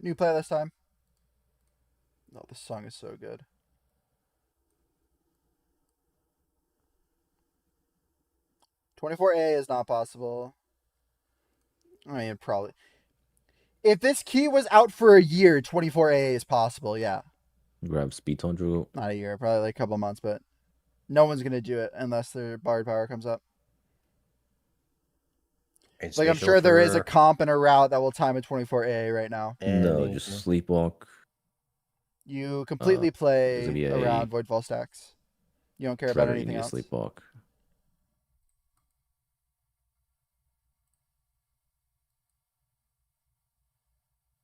New playlist time. No, this song is so good. "24A" is not possible. I mean, probably. If this key was out for a year, 24A is possible, yeah. Grab Speed Tundra. Not a year, probably like a couple months, but no one's going to do it unless their Bard Power comes up. Like, I'm sure there is a comp and a route that will time a 24A right now. No, just Sleepwalk. You completely play around Voidfall stacks. You don't care about anything else. Sleepwalk.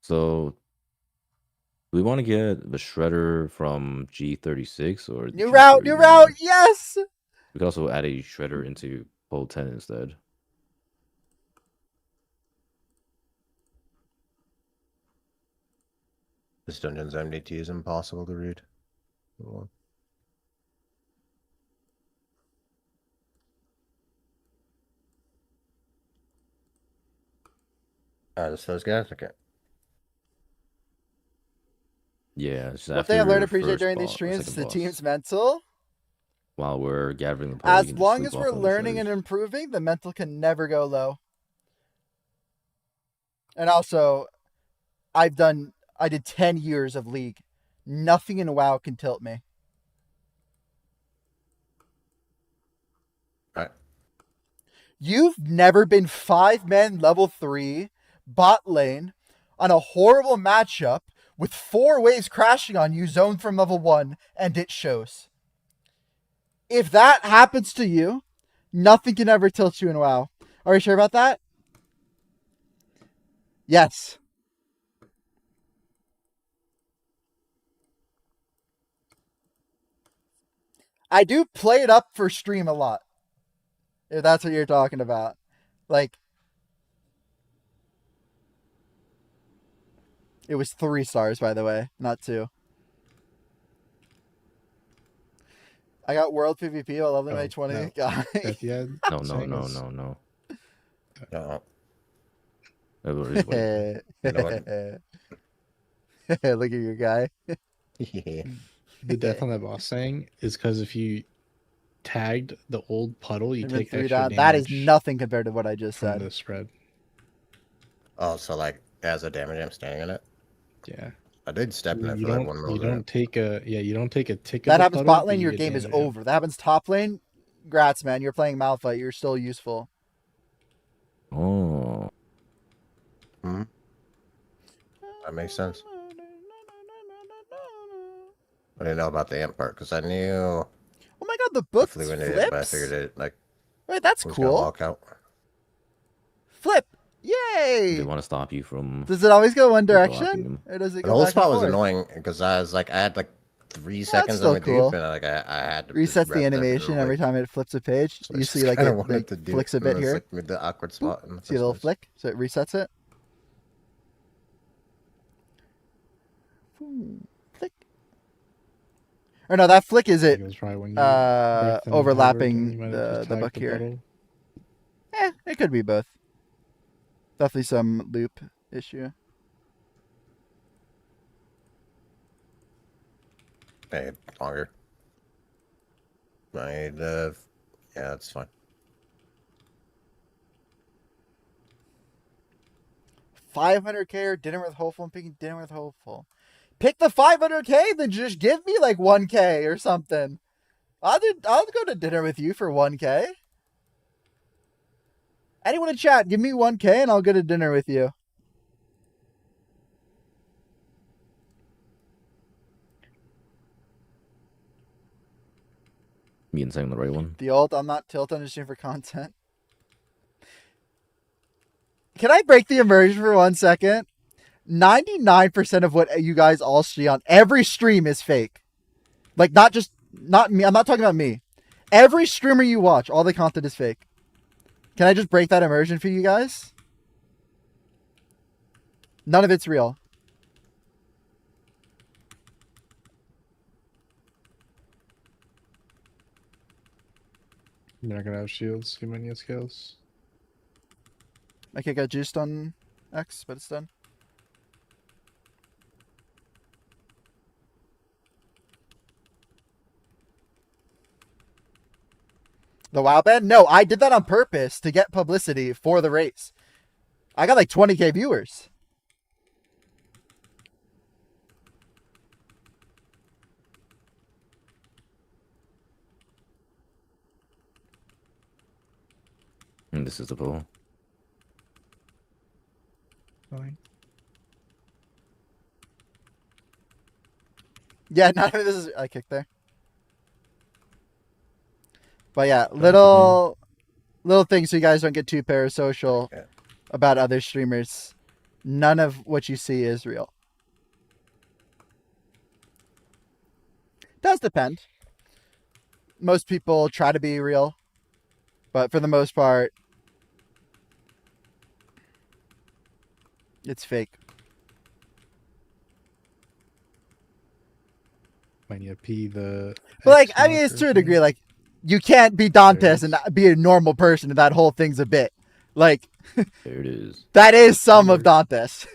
So, do we want to get the Shredder from G36 or new route? Yes. We could also add a Shredder into Pole 10 instead. This dungeon's MDT is impossible to read. Just those guys? Okay. Yeah. What they learn to appreciate during these streams is the team's mental. While we're gathering the as long as we're learning and improving, the mental can never go low. And also, I did 10 years of League. Nothing in WoW can tilt me. All right. You've never been 5-man level 3 bot lane on a horrible matchup with 4 waves crashing on you, zoned from level 1, and it shows. If that happens to you, nothing can ever tilt you in WoW. Are you sure about that? Yes. I do play it up for stream a lot. If that's what you're talking about. Like, it was 3 stars, by the way, not 2. I got World PvP. I love the May 20 No. guy. No. Look at your guy. Yeah. The death on that boss saying is because if you tagged the old puddle, you take extra damage. That is nothing compared to what I just said. The spread. Oh, so like as a damage, I'm standing in it. Yeah. I did step in it for that 1 minute. You don't take a tick. That happens bot lane, your game is over. That happens top lane, grats, man. You're playing Malphite. You're still useful. Oh. That makes sense. I didn't know about the amp part because I knew. Oh my god, the book flips. But I figured it like. Wait, that's cool. Walk out. Flip! Yay! They want to stop you from. Does it always go one direction, or does it go? The whole spot was annoying because I had like 3 seconds on the dupe, and like I had to resets the animation every time it flips a page. So you see like it flicks a bit here. Like the awkward spot. See a little flick, so it resets it. Flick. Or no, that flick is it overlapping the book here. It could be both. Definitely some loop issue. Hey, longer. Yeah, that's fine. 500k or dinner with Hopeful. I'm picking dinner with Hopeful. Pick the 500k, then just give me like 1k or something. I'll go to dinner with you for 1k. Anyone in chat, give me 1k and I'll go to dinner with you. Me and saying the right one. The old, I'm not tilted, I'm just doing for content. Can I break the immersion for 1 second? 99% of what you guys all see on every stream is fake. Like, not me. I'm not talking about me. Every streamer you watch, all the content is fake. Can I just break that immersion for you guys? None of it's real. You're not gonna have shields, human skills. I can't get juiced on X, but it's done. The WoW ban? No, I did that on purpose to get publicity for the race. I got like 20K viewers. And this is the pool. Fine. Yeah, none of this is. I kicked there. But yeah, little things so you guys don't get too parasocial about other streamers. None of what you see is real. Does depend. Most people try to be real, but for the most part, it's fake. Might need to pee the. But like, I mean, it's to a degree. Like, you can't be Dantes and be a normal person, and that whole thing's a bit. Like, there it is. That is some of Dantes.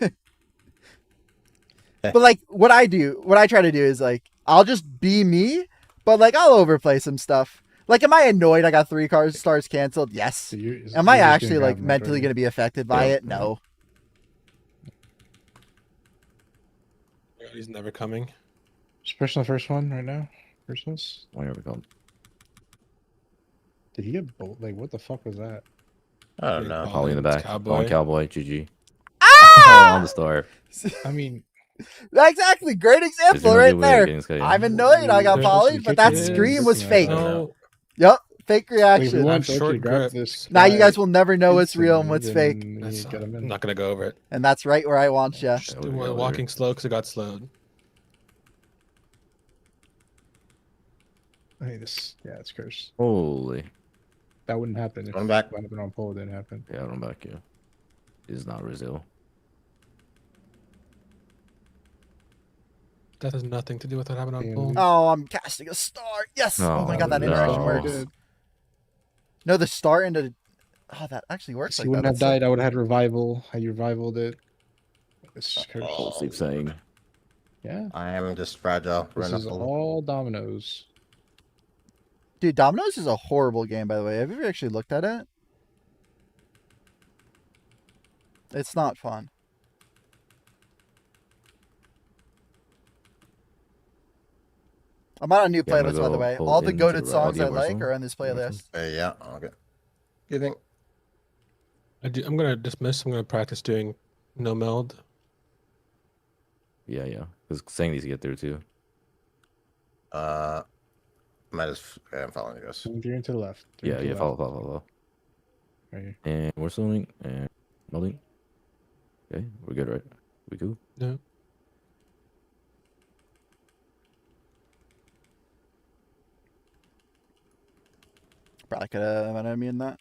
But like, what I try to do is like, I'll just be me, but like, I'll overplay some stuff. Like, am I annoyed I got 3 stars canceled? Yes. So am I actually like mentally going to be affected by it? No. He's never coming. Just push on the first one right now. First one's. Whatever come. Did he get bolt? Like, what the fuck was that? I don't know. Holly in the back. Cowboy. Cowboy. GG. Ah! On the star. I mean, exactly. Great example right there. I'm annoyed I got polyed, but that scream was fake. No. Yep. Fake reaction. I'm short grip. Now you guys will never know what's real and what's fake. I'm not going to go over it. And that's right where I want you. We're walking slow because it got slowed. Hey, this. Yeah, it's cursed. Holy. That wouldn't happen if I'm back. I'd been on pole. It didn't happen. Yeah, I'm back here. This is not Brazil. That has nothing to do with what happened on pole. Oh, I'm casting a star. Yes. Oh my god, that interaction works. No, the star into. Oh, that actually works. If you wouldn't have died, I would have had revival. I revivaled it. It's keep saying. Yeah. I am just fragile. This is all dominoes. Dude, Dominoes is a horrible game, by the way. Have you ever actually looked at it? It's not fun. I'm on a new playlist, by the way. All the goated songs I like are on this playlist. Yeah, okay. You think? I'm going to dismiss. I'm going to practice doing no meld. Yeah. Because Sang needs to get there, too. I'm following you guys. Veering to the left. Yeah, follow. Right here. And we're swimming and melding. Okay, we're good, right? We cool? No. Probably could have had me in that.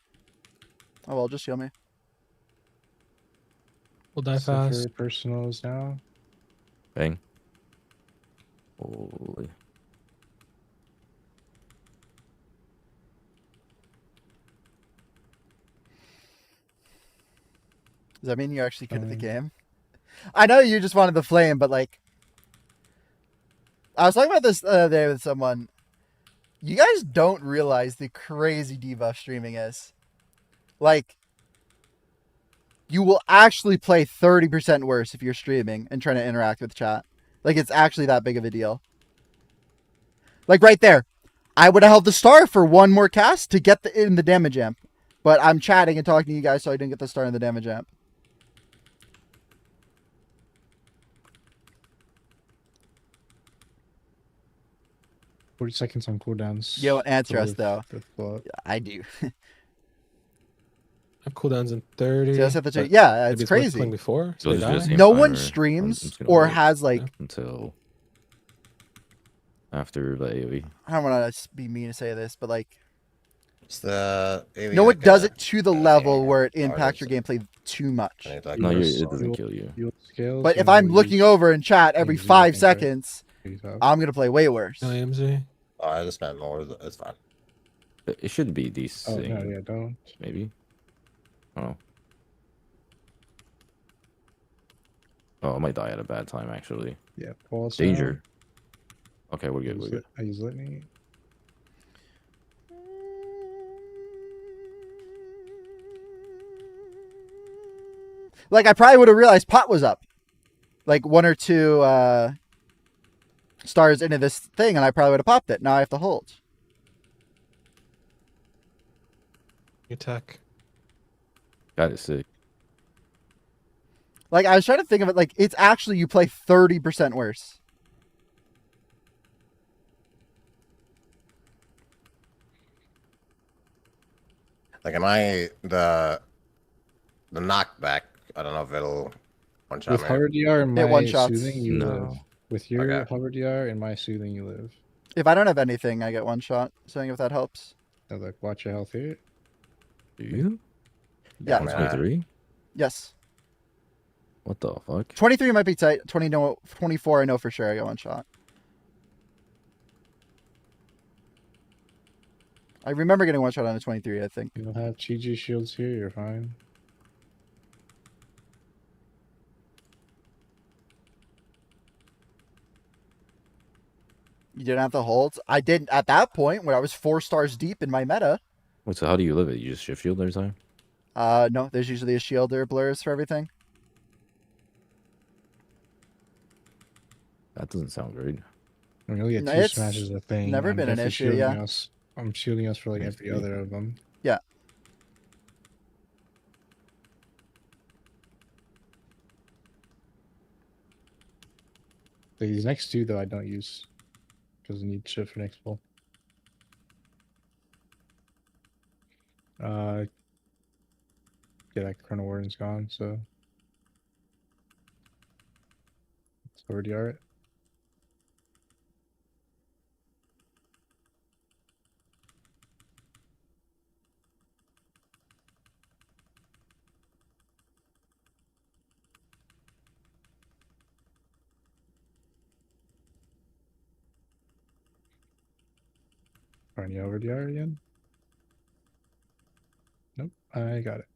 Oh well, just show me. We'll die fast. Personals now. Bang. Holy. Does that mean you're actually good at the game? I know you just wanted the flame, but like, I was talking about this the other day with someone. You guys don't realize the crazy debuff streaming is. Like, you will actually play 30% worse if you're streaming and trying to interact with chat. Like, it's actually that big of a deal. Like, right there. I would have held the star for one more cast to get in the damage amp. But I'm chatting and talking to you guys, so I didn't get the star in the damage amp. "40 seconds on cooldowns." You don't answer us, though. I do. I have cooldowns in 30. Yeah, it's crazy. Before, so no one streams or has like until after the AoE. I don't want to be mean to say this, but like No, it does it to the level where it impacts your gameplay too much. No, it doesn't kill you. But if I'm looking over in chat every 5 seconds, I'm gonna play way worse. AMZ. Oh, I just meant more. It's fine. It should be decent. Oh, no, yeah, don't. Maybe. Oh. Oh, I might die at a bad time, actually. Yeah, pause. Danger. Okay, we're good. We're good. I use Litany. Like, I probably would have realized pot was up. Like, 1 or 2 stars into this thing, and I probably would have popped it. Now I have to hold. Attack. Got it sick. Like, I was trying to think of it like, it's actually you play 30% worse. Like, am I the knockback? I don't know if it'll one shot. With Hover DR and my soothing, you no. live. With your Hover DR and my soothing, you live. If I don't have anything, I get 1 shot. So if that helps. So, like, watch your health here. Do you? Yeah. 23? Yes. What the fuck? 23 might be tight. 24, I know for sure I got 1 shot. I remember getting 1 shot on a 23, I think. You don't have GG shields here, you're fine. You didn't have to hold. I didn't at that point when I was 4 stars deep in my meta. Wait, so how do you live it? You just shift shield every time? No, there's usually a shield or blurs for everything. That doesn't sound great. I mean, we get 2 smashes a thing. Never been an issue, yeah. I'm shielding us for like every other of them. Yeah. These next 2 though I don't use because I need shit for next pull. Yeah, that Chrono Warden's gone, so it's already alright. Are you over DR again? Nope, I got it.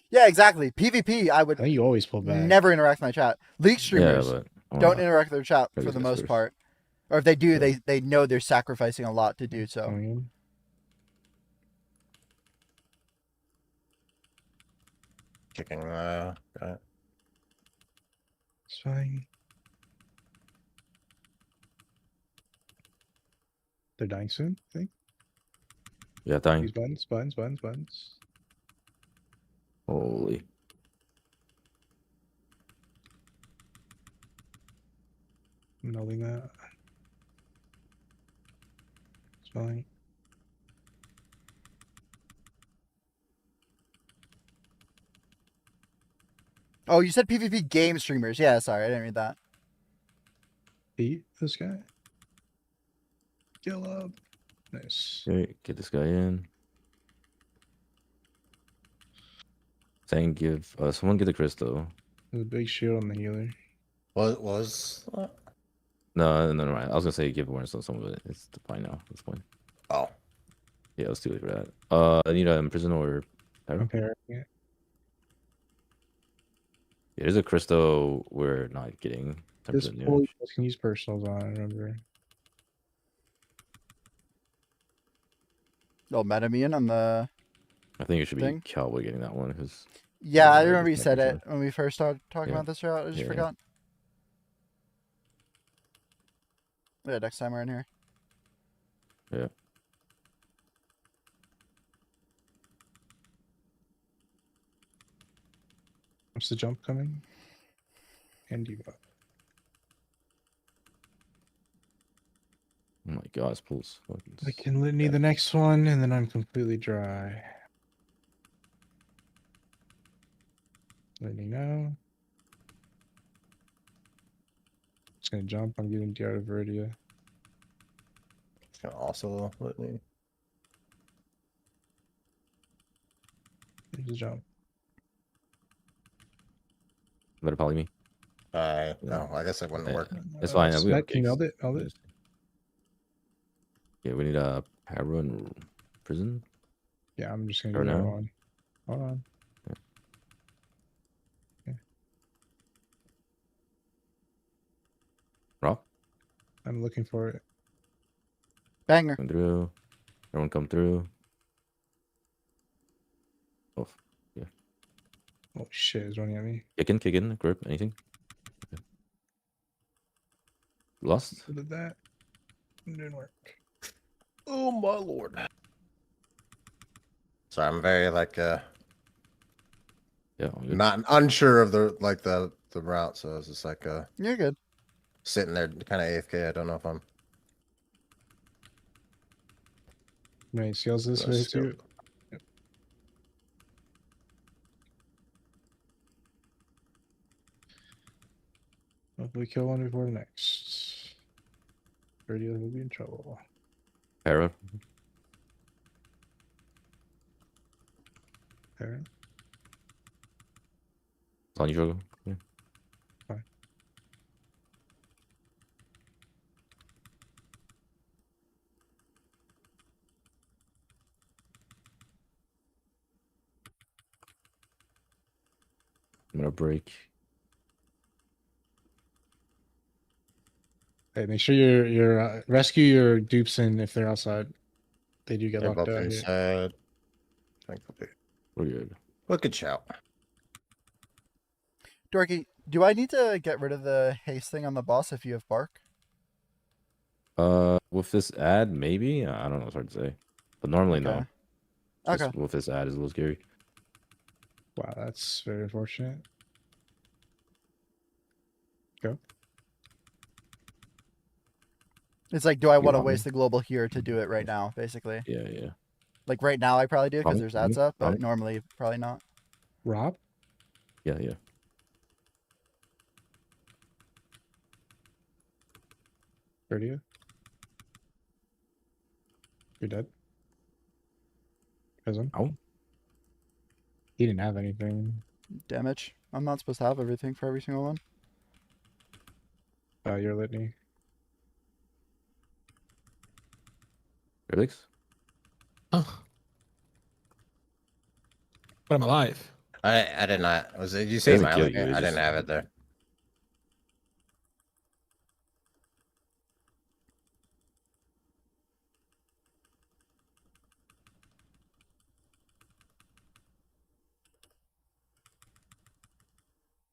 Yeah, exactly. PvP, I would. I think you always pull back. Never interact with my chat. League streamers don't interact with their chat for the most part, or if they do, they know they're sacrificing a lot to do so. Kicking got it. It's fine. They're dying soon, I think. Yeah, dying. These buttons. Holy. Nulling that. It's fine. Oh, you said PvP game streamers. Yeah, sorry, I didn't read that. Beat this guy. Kill up. Nice. Okay, get this guy in. Saying give someone get the crystal. There's a big shield on the healer. What was that? No, never mind. I was gonna say give awareness on some of it. It's fine now at this point. Oh. Yeah, let's do it for that. I need a prison or Repair. Yeah. Yeah, there's a crystal we're not getting. This pull, you can use personals on, remember. Oh, Metamian on the. I think it should be Cowboy getting that one because. Yeah, I remember you said it when we first started talking about this route. I just forgot. Yeah, next time we're in here. Yeah. What's the jump coming? And you got. Oh my god, this pulls. I can litany the next one, and then I'm completely dry. Litany now. Just gonna jump. I'm giving DR to Viridia. It's gonna also litany. the jump. Better poly me. No, I guess that wouldn't work. It's fine. Can you meld it? Yeah, we need a Pyro and prison. Yeah, I'm just gonna do that one. Hold on. Yeah. Rob? I'm looking for it. Banger. Come through. Everyone come through. Oh, yeah. Oh shit, it's running at me. Kick in, grip, anything. Okay. Lost? Did that? It didn't work. Oh my lord. So I'm very like not unsure of the route, so it's just like you're good. Sitting there kind of AFK. I don't know if I'm Right, seals this way too. Yep. If we kill one before the next, Radio will be in trouble. Para. Para. It's on you, Jogo. Yeah. Fine. I'm gonna break. Hey, make sure you're rescue your dupes in if they're outside. They do get locked out inside. We're good. Look at shout. Dorky, do I need to get rid of the haste thing on the boss if you have bark? With this ad, maybe. I don't know. It's hard to say, but normally no. Okay. Just with this ad is a little scary. Wow, that's very unfortunate. Go. It's like, do I want to waste the global here to do it right now, basically? Yeah. Like right now I probably do because there's ads up, but normally probably not. Rob? Yeah. Where are you? You're dead? Prison? Oh. He didn't have anything. Damage. I'm not supposed to have everything for every single one. Your litany. Felix? Oh. But I'm alive. I did not. Did you say my litany? I didn't have it there.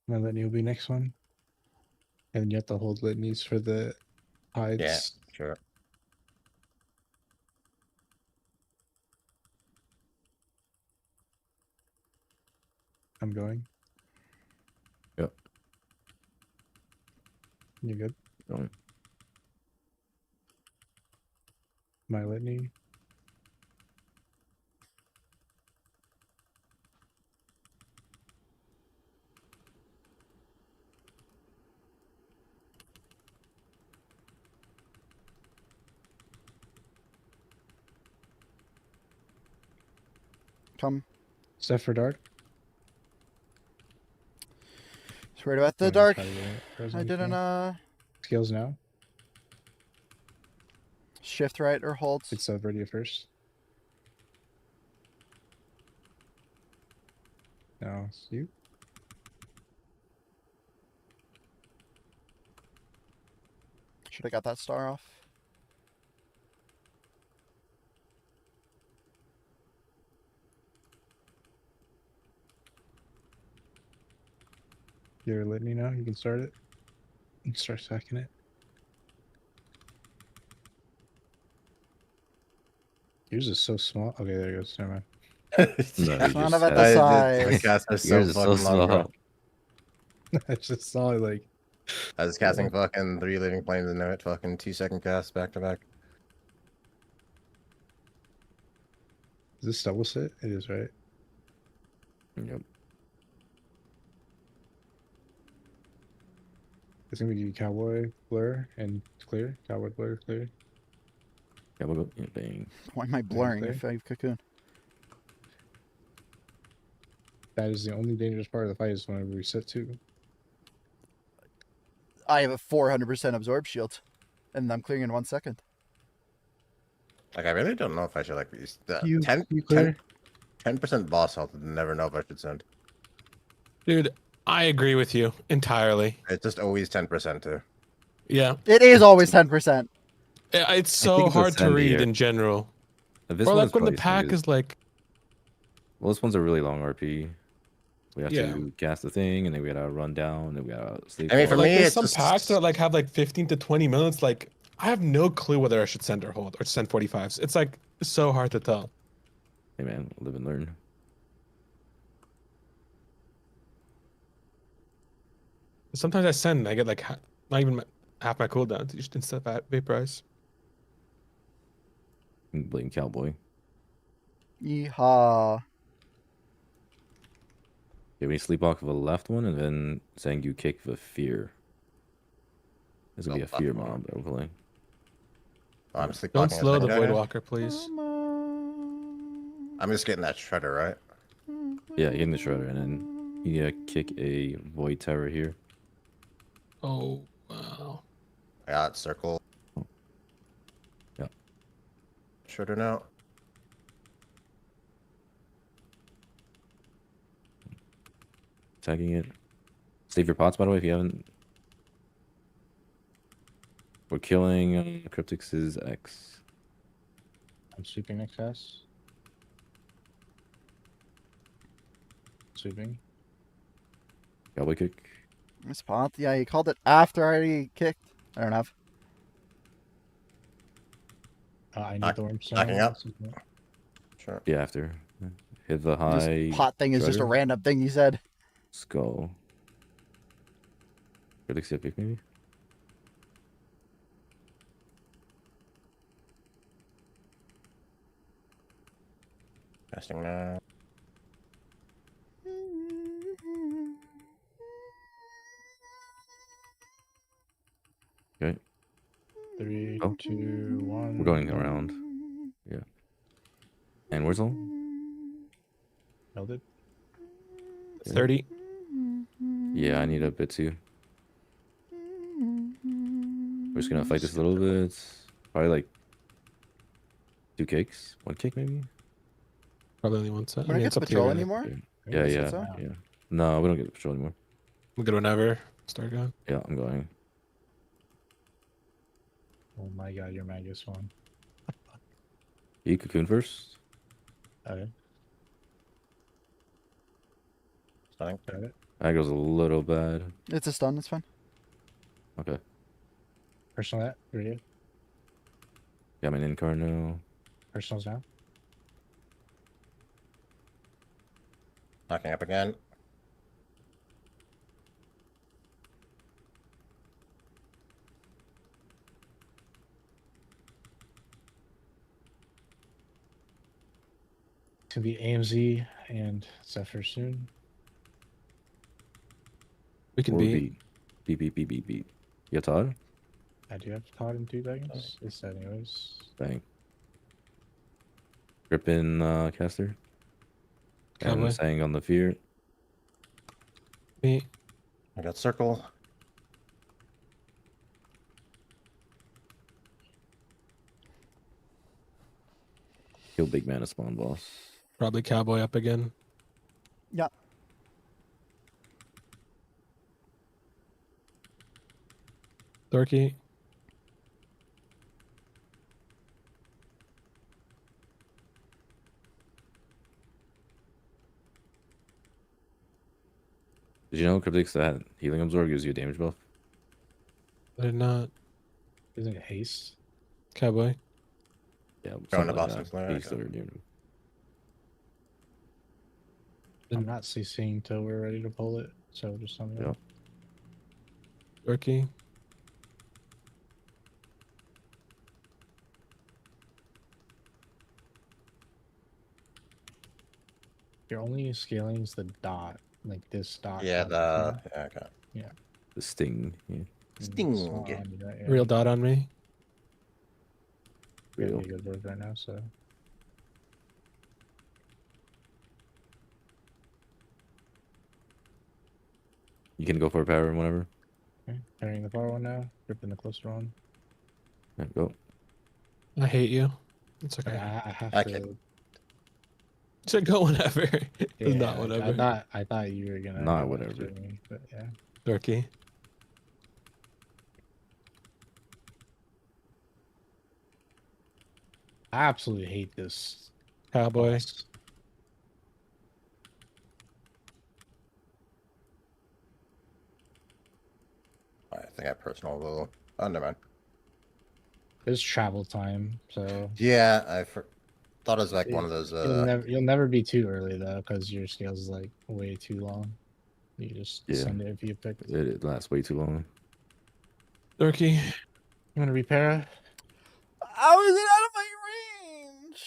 My litany will be next one. And you have to hold litanies for the hides. Yeah, sure. I'm going. Yep. You good? Going. My litany. Come. Step for dark. Just worried about the dark. I didn't Skills now. Shift right or hold. It's Verdia first. Now it's you. Should have got that star off. Your litany now. You can start it. You can start stacking it. Yours is so small. Okay, there it goes. Never mind. None of at the side. The cast is so fucking long, bro. I just saw it like. I was casting fucking 3 living planes into it. Fucking 2-second cast back to back. Is this double sit? It is, right? Yep. It's gonna be cowboy blur and clear. Cowboy blur clear. Yeah, we'll go. Yeah, bang. Why am I blurring if I have cocoon? That is the only dangerous part of the fight is whenever we sit too. I have a 400% absorb shield, and I'm clearing in 1 second. Like, I really don't know if I should, like, use the 10% boss health. Never know if I should send. Dude, I agree with you entirely. It's just always 10% too. Yeah. It is always 10%. It's so hard to read in general. Or like when the pack is like... Well, this one's a really long RP. We have to cast the thing, and then we gotta run down, and then we gotta sleep. I mean, for me, there's some packs that like have like 15 to 20 minutes. Like, I have no clue whether I should send or hold or send 45s. It's like so hard to tell. Hey man, live and learn. Sometimes I send, and I get like not even half my cooldown just instead of vaporize. Blame Cowboy. Yeehaw. Yeah, we sleepwalk for the left one, and then Zangu kick for fear. This will be a fear mob, hopefully. Oh, I'm Don't slow the Voidwalker, please. I'm just getting that shredder, right? Yeah, getting the shredder, and then you kick a Void Terror here. Oh, wow. I got circle. Yeah. Shredder now. Attacking it. Save your pots, by the way, if you haven't. We're killing Cryptix's X. I'm sweeping XS. Sweeping. Cowboy kick. Response? Yeah, you called it after I already kicked. I don't have. I need the worm. Backing up. Sure. Yeah, after. Hit the high. This pot thing is just a random thing you said. Skull. Critics pick maybe? Casting now. Okay. 3, 2, 1. We're going around. Yeah. And Wurzel? Held it. 30. Yeah, I need a bit too. We're just gonna fight this a little bit. Probably like 2 cakes, 1 cake maybe. Probably only 1 set. We don't get to patrol anymore. Yeah. No, we don't get to patrol anymore. We good whenever. Start going. Yeah, I'm going. Oh my god, your Magus one. You cocoon first. Okay. Stunning. Got it. That goes a little bad. It's a stun. It's fine. Okay. Personal that. Ready? Got my Incarno. Personal's down. Knocking up again. It's gonna be AMZ and Zephyr soon. We can beat. Beat. You got Todd? I do have Todd in 2 seconds. It's anyways. Bang. Grippin caster. And I'm saying on the fear. Me. I got circle. Kill big mana spawn boss. Probably Cowboy up again. Yeah. Dorky. Did you know Cryptix that healing absorb gives you a damage buff? I did not. Isn't it haste? Cowboy. Yeah, going to like Boston. I'm not CCing till we're ready to pull it, so just something. Yeah. Dorky. Your only scaling is the dot, like this dot. Yeah, okay. Yeah. The sting. Yeah. Sting. Real dot on me. Really good work right now, so. You can go for a power and whatever. Okay. Carrying the far one now. Gripping the closer one. Yeah, go. I hate you. It's okay. I have I to. can. So go whenever. Yeah, Not whatever. I thought you were gonna. Not whatever. Me, but yeah. Dorky. I absolutely hate this. Cowboy. I think I personal little. Oh, never mind. There's travel time, so. Yeah, thought it was like one of those. You'll never be too early though, because your scales is like way too long. You just send it if you pick. It lasts way too long. Dorky. You want to repair? How is it out of my range?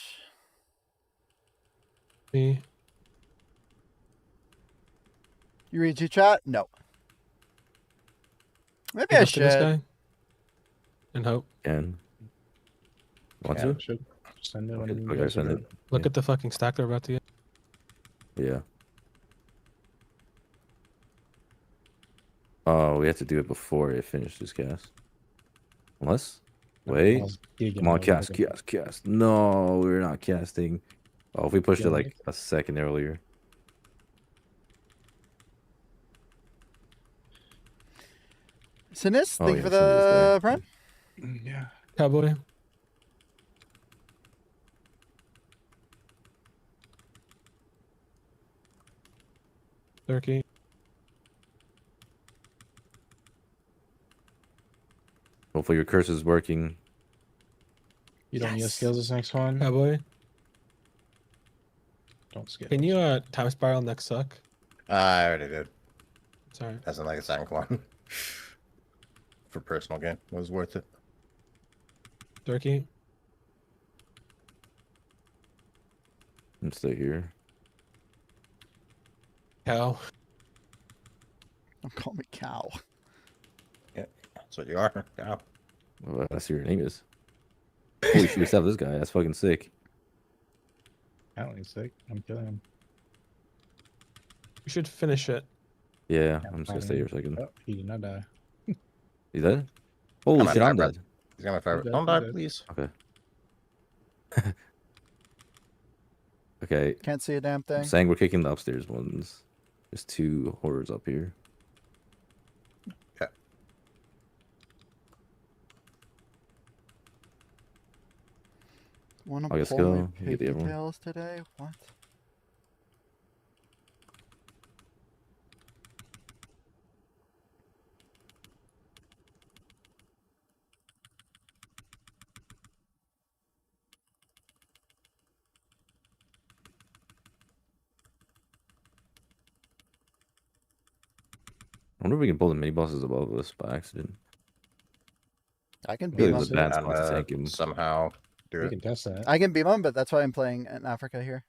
Me. You read your chat? No. Maybe I should. This guy? And hope. And. Want to? Should send it when you Okay, send it. Look at the fucking stack they're about to get. Yeah. Oh, we have to do it before it finishes cast. Unless. Wait. Come on, cast. No, we're not casting. Oh, if we pushed it like a second earlier. Sinis, thank you for the prime. Yeah. Cowboy. Turkey. Hopefully your curse is working. You don't need to scale this next one. Cowboy. Don't scale. Can you time spiral next suck? I already did. Sorry. Doesn't like a second one. For personal gain. It was worth it. Turkey. And stay here. Cow. Don't call me cow. Yeah, that's what you are. Cow. Well, that's what your name is. Holy shit, we still have this guy. That's fucking sick. I don't think he's sick. I'm killing him. You should finish it. Yeah, I'm just gonna stay here a second. Oh, he did not die. He's dead? Holy shit, I'm dead. He's got my fire. Don't die, please. Okay. Okay. Can't see a damn thing. I'm saying we're kicking the upstairs ones. There's 2 horrors up here. Okay. Wanna I guess pull go. my You get the other one. pigtails today? What? I wonder if we can pull the mini bosses above us by accident. I can beam Really them. bad spot to take him. Somehow do We it. can test that. I can beam them, but that's why I'm playing in Africa here.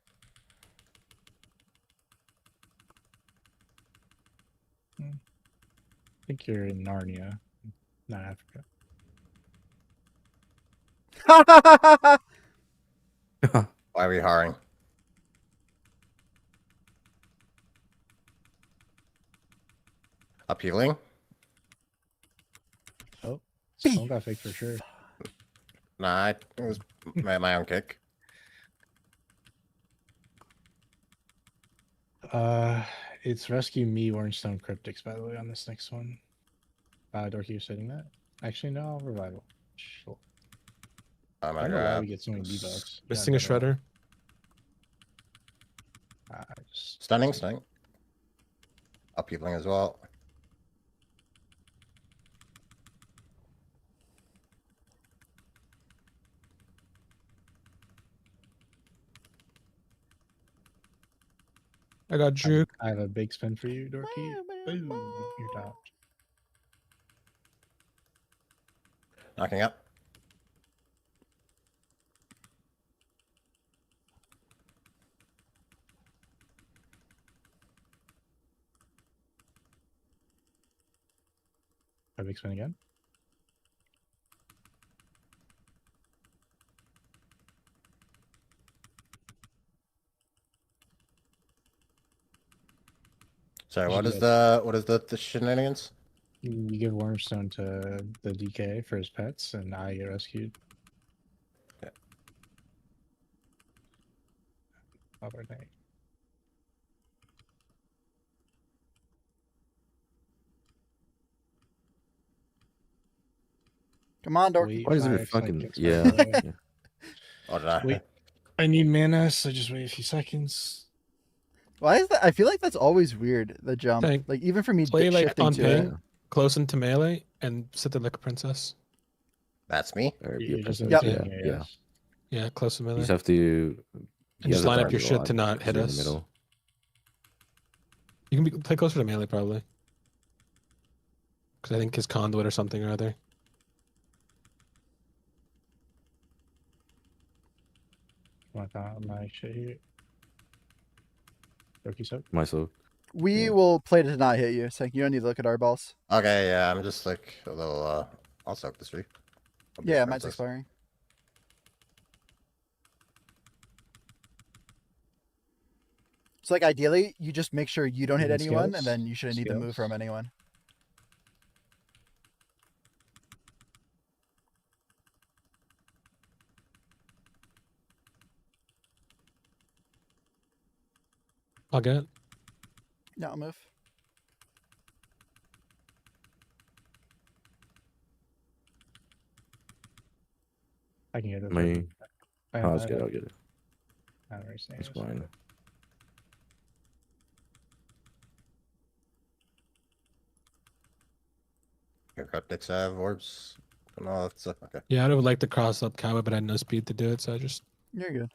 I think you're in Narnia, not Africa. Why are we hiring? Appealing? Oh, someone got fake for sure. Nah, it was my own kick. It's Rescue Me, Orange-Stone Cryptics, by the way, on this next one. Dorky, you're setting that? Actually, no, Revival. Sure. Oh my I don't know why god. we get so many debuffs. Missing a shredder. Stunning. Appealing as well. I got juke. I have a big spin for you, Dorky. Boom, you're topped. Knocking up. A big spin again. Sorry, what is the shenanigans? You give Wormstone to the DK for his pets, and I get rescued. Okay. Other thing. Come on, Dorky. Why is there fucking yeah? Oh, did I? Wait, I need mana, so just wait a few seconds. Why is that? I feel like that's always weird. The jump, like even for me, play like on ping, it. Close into melee, and sit there like a princess. That's me. Yeah, close to melee. You just have to. And just line up your shit to not hit us. You can play closer to melee probably, because I think his conduit or something or other. My shit here. My soak. We will play to not hit you, so you don't need to look at our balls. Okay, yeah, I'm just like a little. I'll soak this week. Yeah, mine's expiring. So, like, ideally, you just make sure you don't hit anyone, and then you shouldn't need to move from anyone. I'll get it. Yeah, I'll move. I can get it. Me. I'll get it. It's fine. Your cryptics have orbs. No, that's okay. Yeah, I would like to cross up Cowboy, but I had no speed to do it, so I just. You're good.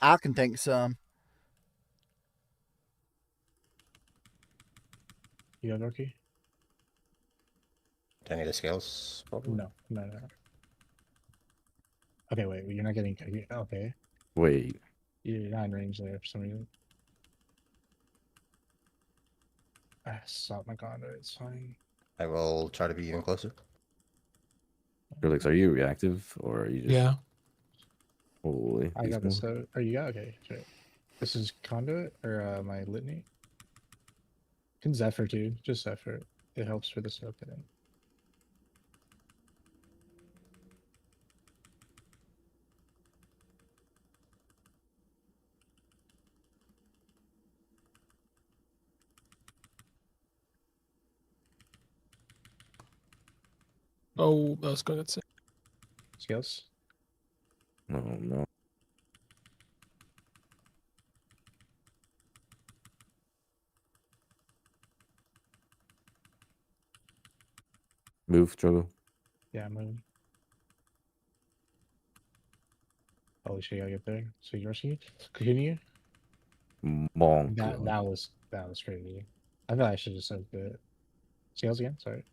I can take some. You got Dorky? Do I need the scales? Probably? No. Okay, wait. You're not getting. Okay. Wait. You're not in range there for some reason. I stopped my conduit. It's fine. I will try to be even closer. Are you reactive or are you just? Yeah. Holy. I got this. Oh, you got okay. Sure. This is conduit or my litany. Can Zephyr too. Just Zephyr. It helps for the soak it in. Oh, that was good. Skills? No. Move, struggle. Yeah, I'm moving. Holy shit, I get there. So you're seeing? Continue? Monk. That was crazy. I thought I should have said the scales again, sorry.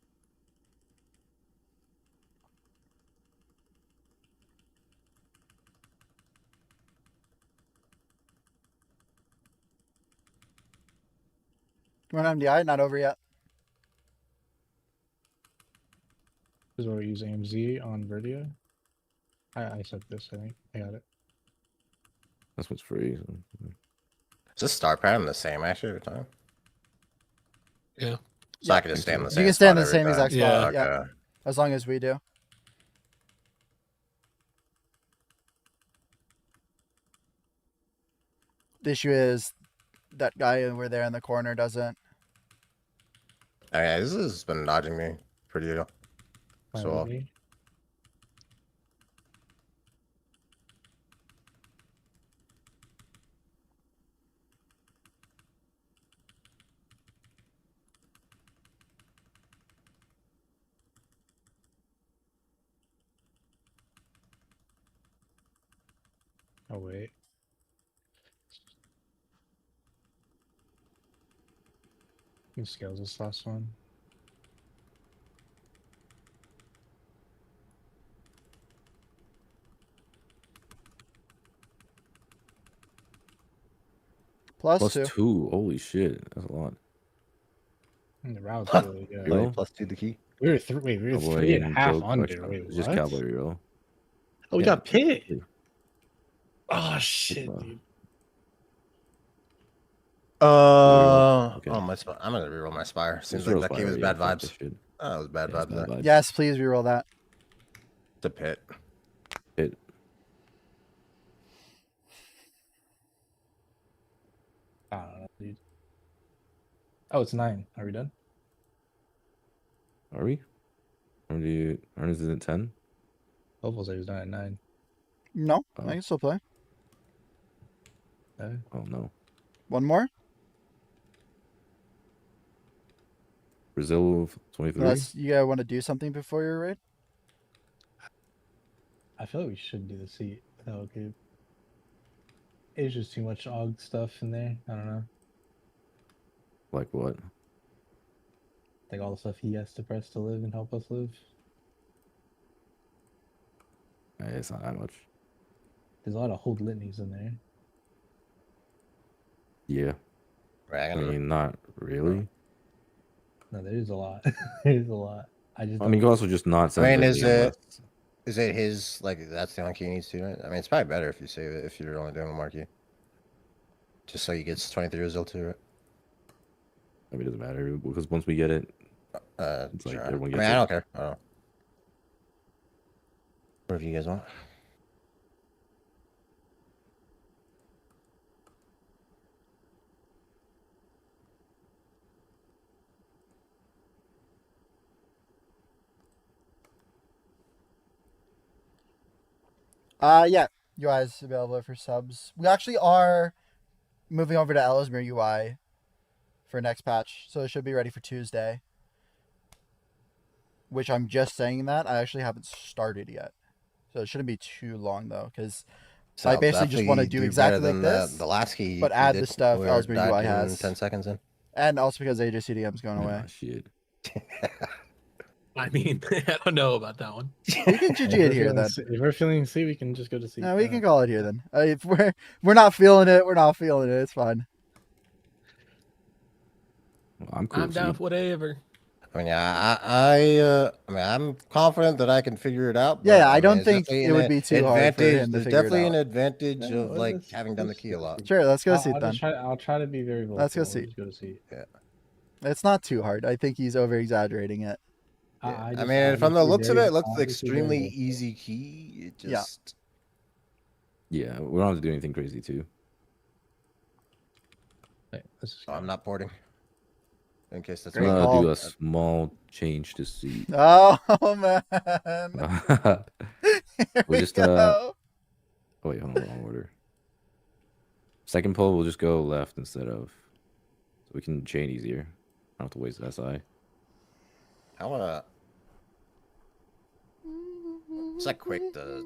Run MDI, not over yet. This is where we use AMZ on Verdia. I said this, I think. I got it. That's what's free. Is this star pattern the same actually every time? Yeah. So I can just stand the same. You can stand in the same time. exact spot. Yeah. Yeah. As long as we do. The issue is that guy over there in the corner doesn't. Okay, this has been dodging me pretty well. So. Oh wait. Who scales this last one? Plus two. Holy shit, that's a lot. And the route's really good. +2 the key. We were 3.5 under. Wait, just what? cavalry roll. Oh, we got pit. Oh shit, dude. Okay. Oh, I'm gonna reroll my Spire. Seems like that game was bad vibes. Oh, it was bad vibes. Yes, please reroll that. The pit. Pit. I don't know, dude. Oh, it's 9. Are we done? Are we? Ernest is at 10? Hopefully he was done at 9. No, I can still play. Oh, no. One more? Brazil 23? You guys want to do something before your raid? I feel like we should do the seat. Okay. It's just too much AUG stuff in there. I don't know. Like what? Like all the stuff he has to press to live and help us live. It's not that much. There's a lot of hold litanies in there. Yeah. I mean, not really. No, there is a lot. There's a lot. I mean, you can also just not send. I mean, is it his, like, that's the only key he needs to, right? I mean, it's probably better if you save it, if you're only doing one marquee. Just so he gets 23 results too, right? I mean, it doesn't matter, because once we get it, it's sure. like everyone gets I don't care. I don't know. Whatever you guys want. Yeah, UI is available for subs. We actually are moving over to Ellesmere UI for next patch, so it should be ready for Tuesday. Which I'm just saying that. I actually haven't started yet. So it shouldn't be too long, though, because I basically just want to do exactly like this, the last key, but add the stuff Ellesmere UI has. 10 seconds in. And also because AJ CDM's going away. Shit. I mean, I don't know about that one. We can GG it here then. If we're feeling C, we can just go to C. No, we can call it here then. If we're not feeling it, we're not feeling it. It's fine. Well, I'm cool. I'm down for whatever. I mean, I mean, I'm confident that I can figure it out. Yeah, I don't think it would be too hard for him to There's definitely an advantage of like having done the key a lot. Sure, let's go see it then. I'll try to be very vocal. Let's go see. Yeah, it's not too hard. I think he's over exaggerating it. Yeah. I mean, from the looks of it, it looks extremely easy key. It just yeah, we don't have to do anything crazy too. I'm not porting. In case that's do a small change to see. Oh man. We'll just oh wait, hold on, wrong order. Second pull, we'll just go left instead of, so we can chain easier. I don't have to waste SI. I wanna. It's like quick to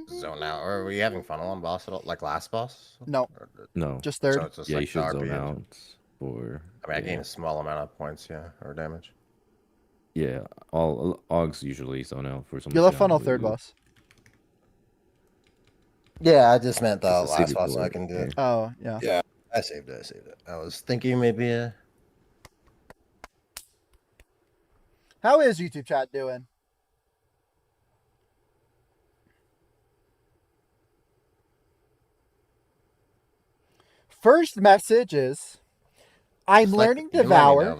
zone out. Or are we having funnel on boss at all? Like last boss? No. No. Just third. So it's just yeah, like you should zone RP. out. Or I mean, I gain a small amount of points, yeah, or damage. Yeah, all AUGs usually zone out for some. You'll have funnel third boss. Yeah, I just meant the last boss, so I can do it. Oh yeah. Yeah, I saved it. I was thinking maybe. How is YouTube chat doing? First message is, I'm learning Devour,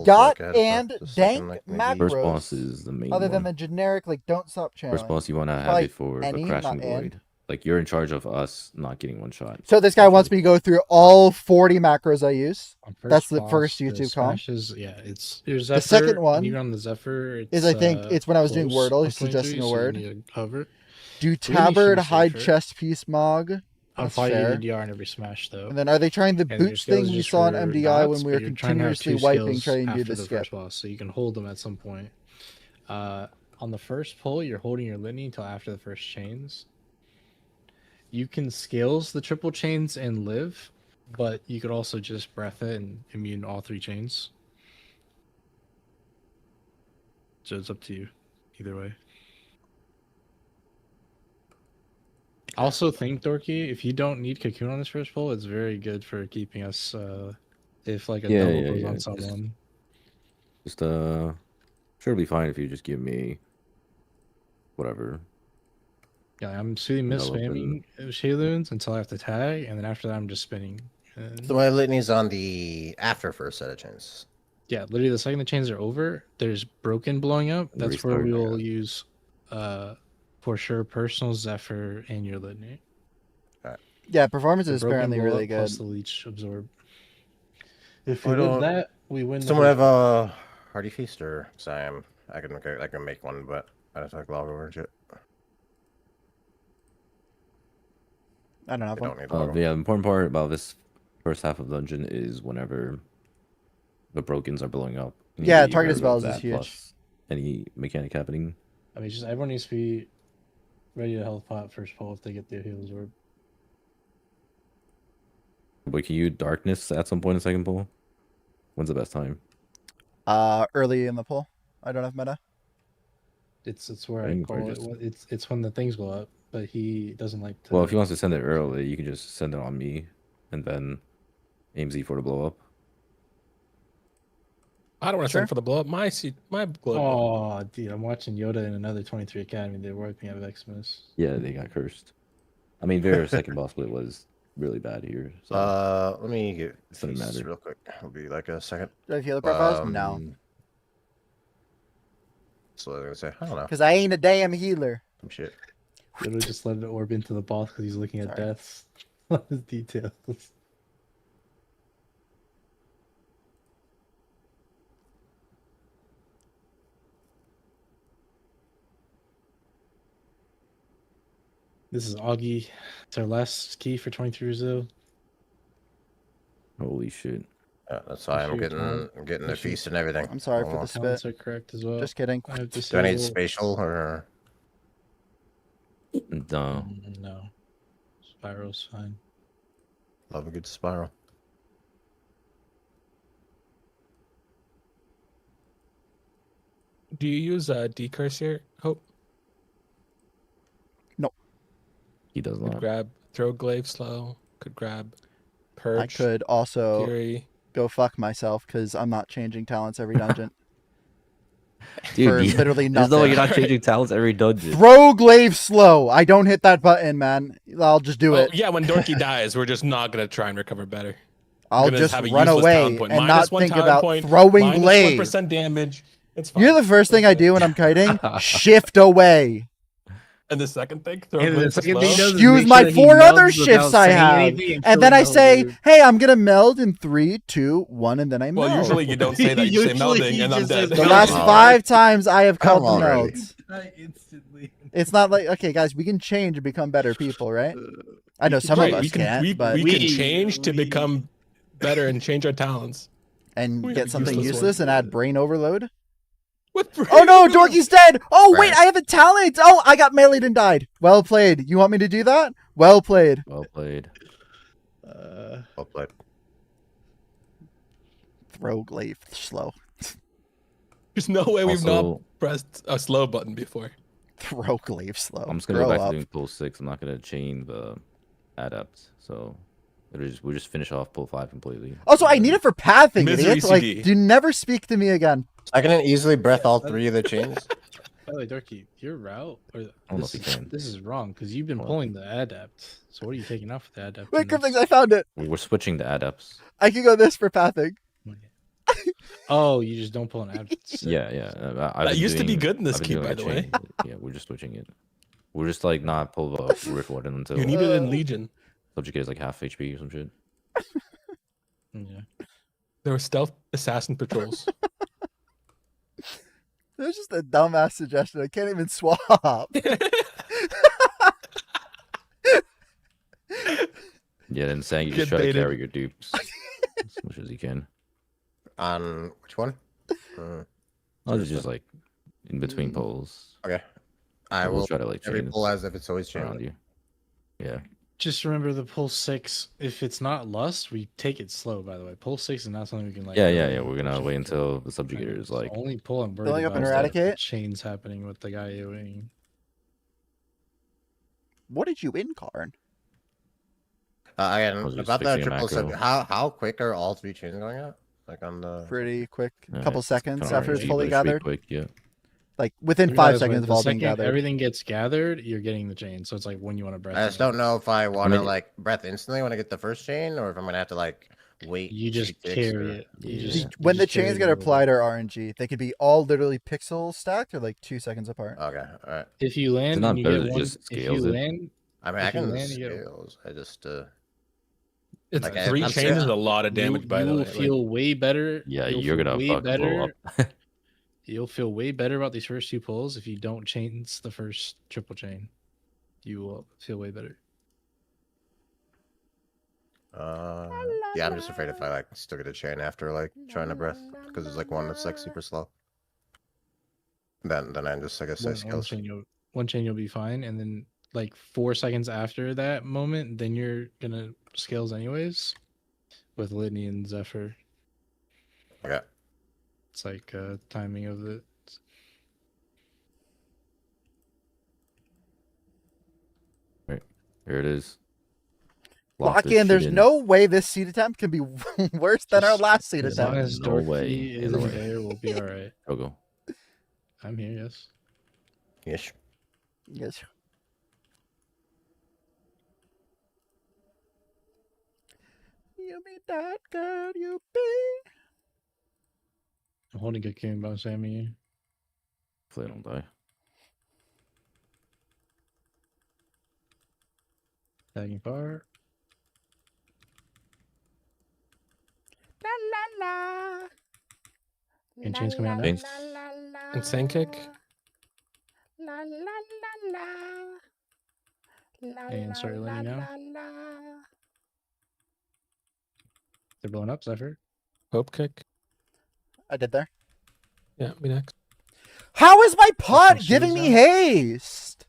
Got and Dank macros. First boss is the main other than one. the generic, like, don't stop channeling. First boss, you want to have like it for any, a crashing not void. Like, you're in charge of us not getting one shot. So this guy wants me to go through all 40 macros I use. That's the first YouTube comp. Yeah, it's Zephyr, the second one you on the Zephyr, is, I think, it's when I was doing Wordle, he's suggesting a word. Cover. Do Tabard hide chest piece Mog. I'll fight you DR in every smash though. And then are they trying the boots thing we saw on MDI when we were continuously wiping, trying to do the skip? First boss, so you can hold them at some point. On the first pull, you're holding your Litany until after the first chains. You can scales the triple chains and live, but you could also just breath it and immune all 3 chains. So it's up to you, either way. I also think, Dorky, if you don't need Cocoon on this first pull, it's very good for keeping us, if like a double goes on someone. Just sure it'll be fine if you just give me whatever. Yeah, I'm soothing miss spamming Shayloons until I have to tag, and then after that I'm just spinning So my litany's on the after first set of chains. Yeah, literally the second the chains are over, there's broken blowing up. That's where we will use for sure personal Zephyr and your litany. Yeah, performance is apparently really good. Plus the leech absorb. If we win that, we win. Someone have a Hardy Feast or Sam? I can make one, but I don't have log over it. I don't know. Yeah, the important part about this first half of dungeon is whenever the brokens are blowing up. Yeah, target spells is huge. Any mechanic happening. I mean, just everyone needs to be ready to health pot first pull if they get their heals orb. But can you darkness at some point in second pull? When's the best time? Early in the pull. I don't have meta. It's where I call it. It's when the things go up, but he doesn't like to. Well, if he wants to send it early, you can just send it on me, and then aim Z4 to blow up. I don't want to send for the blow up. My blow up. Oh, dude, I'm watching Yoda in another 23 Academy. They're wiping out Xmas. Yeah, they got cursed. I mean, their second boss split was really bad here. So. Let me get this real quick. It'll be like a second. Do I have healer profiles? No. So I was gonna say, I don't know. Because I ain't a damn healer. Some shit. Literally just let it orb into the boss because he's looking at deaths. His details. This is Augie. It's our last key for 23 Brazil. Holy shit. Yeah, that's why I'm getting the feast and everything. I'm sorry for the spit. Are correct as well. Just kidding. Do I need spatial or? No. No. Spiral's fine. Love a good spiral. Do you use decurse here, Hope? No. He does not. Could grab throw glaive slow. Could grab purge. I could also Fury. Go fuck myself because I'm not changing talents every dungeon. Dude, literally nothing. No, you're not changing talents every dungeon. Throw glaive slow. I don't hit that button, man. I'll just do it. Yeah, when Dorky dies, we're just not gonna try and recover better. I'll just run away and not think about throwing glaive. 1% damage. It's fine. You're the first thing I do when I'm kiting. Shift away. And the second thing, use my 4 other shifts I have, and then I say, "Hey, I'm gonna meld in 3, 2, 1," and then I meld. Well, usually you don't say that. You say melding, and I'm dead. The last 5 times I have called the melds. It's not like, okay, guys, we can change and become better people, right? I know some of us can't, but we can change to become better and change our talents and get something useless and add brain overload. Oh no, Dorky's dead! Oh wait, I have a talent! Oh, I got meleeed and died. Well played. You want me to do that? Well played. Well played. Well played. Throw glaive slow. There's no way we've not pressed a slow button before. Throw glaive slow. I'm just gonna go back to doing pull 6. I'm not gonna chain the adept, so we'll just finish off pull 5 completely. Also, I need it for pathing, idiots. Like, do never speak to me again. I can easily breath all 3 of the chains. By the way, Dorky, your route, this is wrong because you've been pulling the adept. So what are you taking off the adept? Wait, Cryptix, I found it. We're switching to adepts. I can go this for pathing. Oh, you just don't pull an adept. Yeah. That used to be good in this key, by the way. Yeah, we're just switching it. We're just like not pull the Rift Warden until you need it in Legion. Subject is like half HP or some shit. Yeah. There were stealth assassin patrols. It was just a dumbass suggestion. I can't even swap. Yeah, then saying you just try to carry your dupes as much as you can. On which one? It's just like in between polls. Okay. I will try to like every pull as if it's always changed around you. Yeah. Just remember the pull 6. If it's not lust, we take it slow. By the way, pull 6 is not something we can like. Yeah. We're gonna wait until the subjugator is like. Only pull and building up and eradicate. Chains happening with the guy AOEing. What did you in, Karn? Again, about that triple sub. How quick are all 3 chains going out? Like on the pretty quick, couple seconds after it's fully gathered. Quick, yeah. Like within 5 seconds of all being gathered. Everything gets gathered, you're getting the chain. So it's like when you want to breath. I just don't know if I want to like breath instantly when I get the first chain, or if I'm gonna have to like wait. You just carry it. When the chains get applied or RNG, they could be all literally pixel stacked or like 2 seconds apart. Okay, all right. If you land, and you get one, if you land, I mean, I can scales. I just it's like 3 chains is a lot of damage. By the way, you will feel way better. Yeah, you're gonna fuck blow up. You'll feel way better about these first 2 pulls if you don't chains the first triple chain. You will feel way better. Yeah, I'm just afraid if I like still get a chain after like trying to breath, because there's like one that's like super slow. Then I just, I guess, I skills. One chain you'll be fine, and then like 4 seconds after that moment, then you're gonna scales anyways with Litany and Zephyr. Okay. It's like timing of it. Right. Here it is. Lock in. There's no way this seed attempt can be worse than our last seed attempt. As no way. Is there, we'll be all right. Go. I'm here, yes. Yes. Yes. You be that girl, you be. I'm holding a king by Sammy. Hopefully I don't die. Tagging fire. La la la. And chains coming out next. Insane kick. La la la la. And start letting now. They're blowing up, Zephyr. Hope kick. I did there. Yeah, me next. How is my pot giving me haste?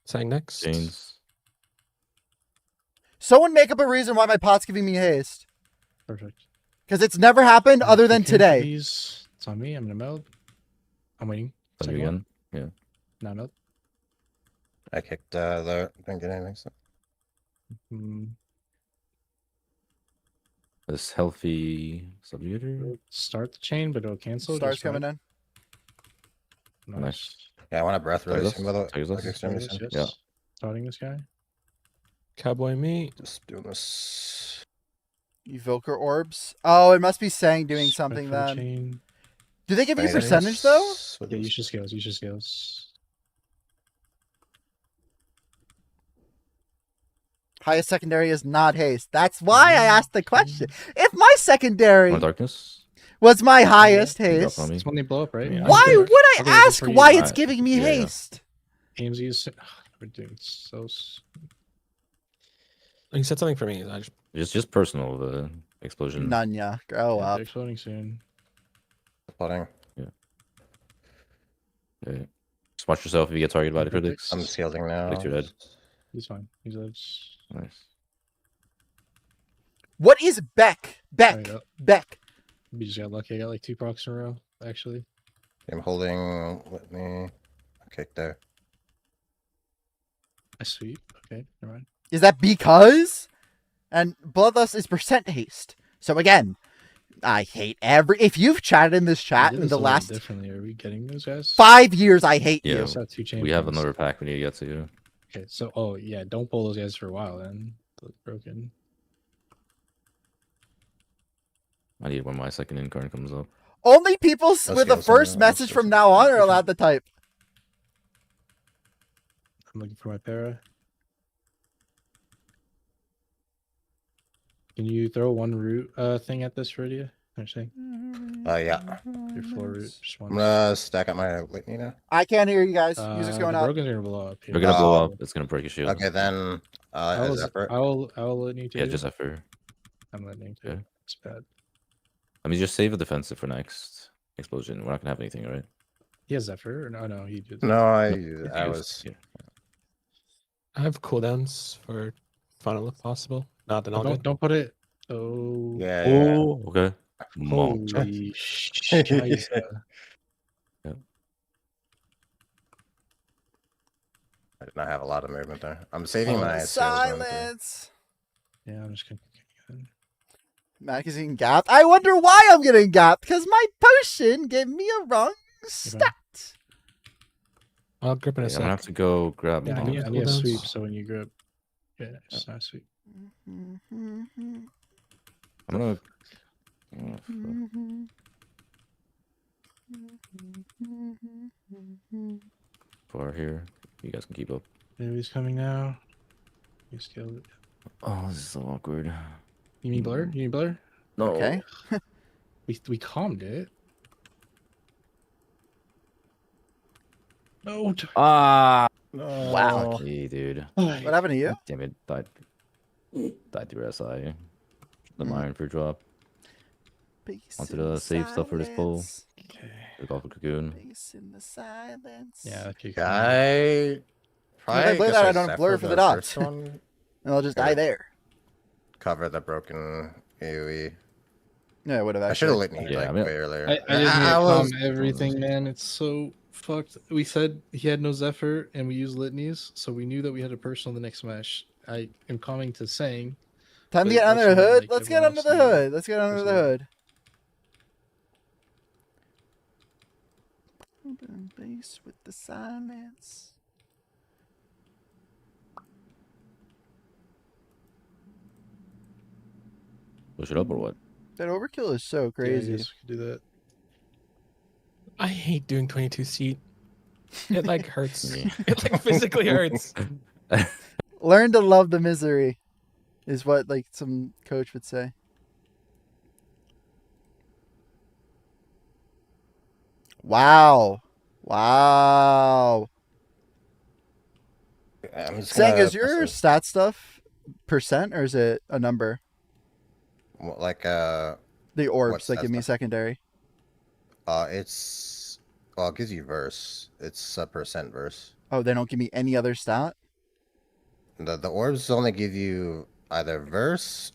Sang next. Chains. Someone make up a reason why my pot's giving me haste. Perfect. Because it's never happened other than today. It's on me. I'm gonna meld. I'm waiting. Again. Yeah. Now meld. I kicked the. Didn't get anything. So. This healthy subjugator. Start the chain, but it'll cancel. Star's coming in. Nice. Yeah, I want to breath release him. Yeah. Starting this guy. Cowboy me. Just doing this. Evoker orbs. Oh, it must be Sang doing something then. Chain. Do they give you percentage though? Yeah, you should scales. You should scales. Highest secondary is not haste. That's why I asked the question. If my secondary was my highest haste, it's when they blow up, right? Why would I ask why it's giving me haste? Games use. We're doing so. You said something for me. It's just personal. The explosion. Nunya, grow up. They're exploding soon. Exploding. Yeah. Okay. Just watch yourself if you get targeted by the critics. I'm scalding now. Protect your head. He's fine. He lives. Nice. What is Beck? Beck. We just got lucky. I got like 2 procs in a row, actually. I'm holding. Let me. Okay, there. I sweep. Okay, never mind. Is that because? And Bloodlust is percent haste. So again, I hate every. If you've chatted in this chat in the last differently, are we getting those guys? 5 years, I hate you. We have another pack we need to get to. Okay, so don't pull those guys for a while then. They're broken. I need when my second incarn comes up. Only people with the first message from now on are allowed to type. I'm looking for my para. Can you throw one root thing at this Viridia? Actually. Yeah. Your 4 root. I'm gonna stack up my litany now. I can't hear you guys. Music's going the up. broken's gonna blow up. They're gonna blow up. It's gonna break your shield. Okay, then. I'll litany too. Yeah, just Zephyr. I'm litany too. Okay. It's bad. I mean, just save a defensive for next explosion. We're not gonna have anything, right? He has Zephyr. No, he did. No, I was. Yeah. I have cooldowns for funnel if possible. Not that I'll don't put it. Oh. Yeah. Oh, okay. Holy shit. Yeah. I did not have a lot of movement there. I'm saving my silence. Yeah, I'm just gonna. Mac is getting gapped. I wonder why I'm getting gapped because my potion gave me a wrong stat. I'll grip in a I'm gonna have to go grab. Yeah, I need a sweep. So when you grip, it's not a sweep. I'm gonna. Far here, you guys can keep up. Baby's coming now. You scaled it. Oh, this is so awkward. You mean blur? You mean blur? No. Okay. we calmed it. No. Wow. Okay, dude. What happened to you? Damn it. Died through SI. The iron for drop. Onto the safe stuff for this pull. Okay. Took off a cocoon. In the silence. Yeah, okay. If I play that, I don't blur for the dots. And I'll just die there. Cover the broken AoE. Yeah, would have I should have lit me way earlier. I didn't calm everything, man. It's so fucked. We said he had no Zephyr, and we used litanies, so we knew that we had a person on the next match. I am coming to saying. Time to get under the hood. Let's get under the hood. Let's get under the hood. Open base with the silence. Push it up or what? That overkill is so crazy. Yeah, I guess we could do that. I hate doing 22 seat. It like hurts. It like physically hurts. Learn to love the misery, is what like some coach would say. Wow. Wow. Saying, is your stat stuff percent or is it a number? Like the orbs that give me secondary. It's it gives you verse. It's a percent verse. Oh, they don't give me any other stat? The orbs only give you either verse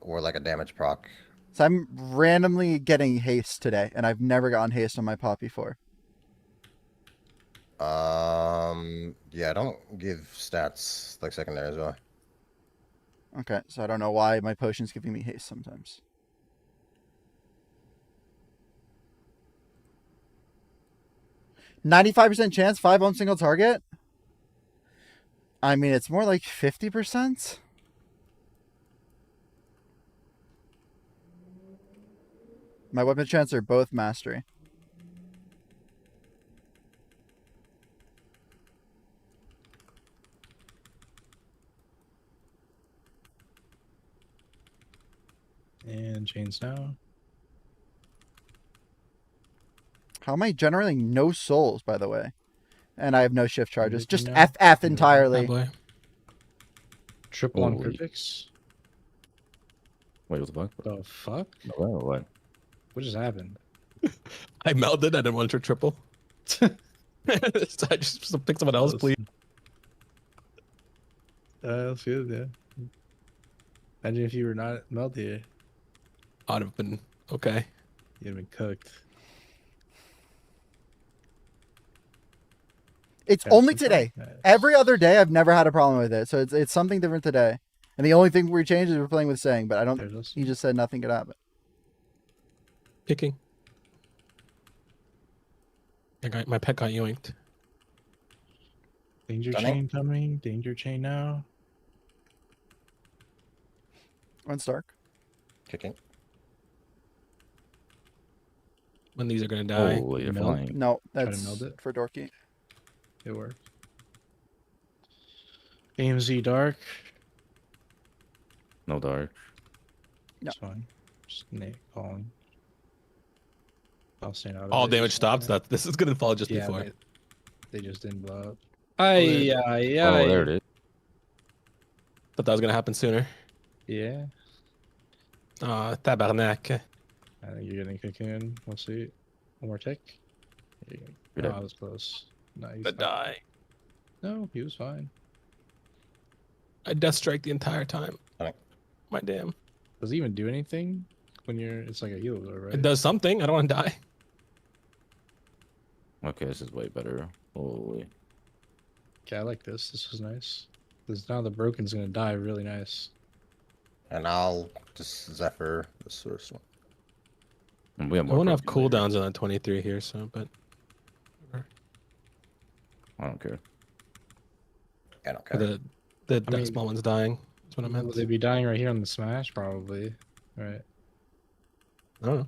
or like a damage proc. So I'm randomly getting haste today, and I've never gotten haste on my pop before. Yeah, I don't give stats like secondary as well. Okay, so I don't know why my potion's giving me haste sometimes. %95 chance, 5 on single target? I mean, it's more like 50%. My weapon chance are both mastery. And chains now. How am I generating no souls, by the way? And I have no shift charges. Just FF entirely. Oh, Triple on critics. Wait, what the fuck? The fuck? What? What just happened? I melded. I didn't want to triple. I just pick someone else, please. That's good, yeah. Imagine if you were not melted. I'd have been okay. You'd have been cooked. It's only today. Nice. Every other day, I've never had a problem with it. So it's something different today. And the only thing we changed is we're playing with Sang, but I don't. He just said nothing could happen. Picking. My pet got yoinked. Danger chain coming. Danger chain now. One Stark. Kicking. When these are gonna die. Oh, you're flying. No, that's for Dorky. It worked. AMZ dark. No dark. No. It's fine. Just Nate calling. I'll stand out. All damage stops. This is gonna fall just before. They just didn't blow up. Oh, there it is. Thought that was gonna happen sooner. Yeah. Tabarnak. I think you're getting cocoon. We'll see. One more tick. Oh, that was close. No, he's but die. No, he was fine. I death strike the entire time. Right. My damn. Does it even do anything when you're? It's like a heal, right? It does something. I don't want to die. Okay, this is way better. Holy. Okay, I like this. This is nice. Because now the broken's gonna die really nice. And I'll just Zephyr this first one. We have more. I won't have cooldowns on 23 here, so but. I don't care. I don't care. The small one's dying. That's what I meant. Will they be dying right here on the Smash? Probably. Right. I don't know.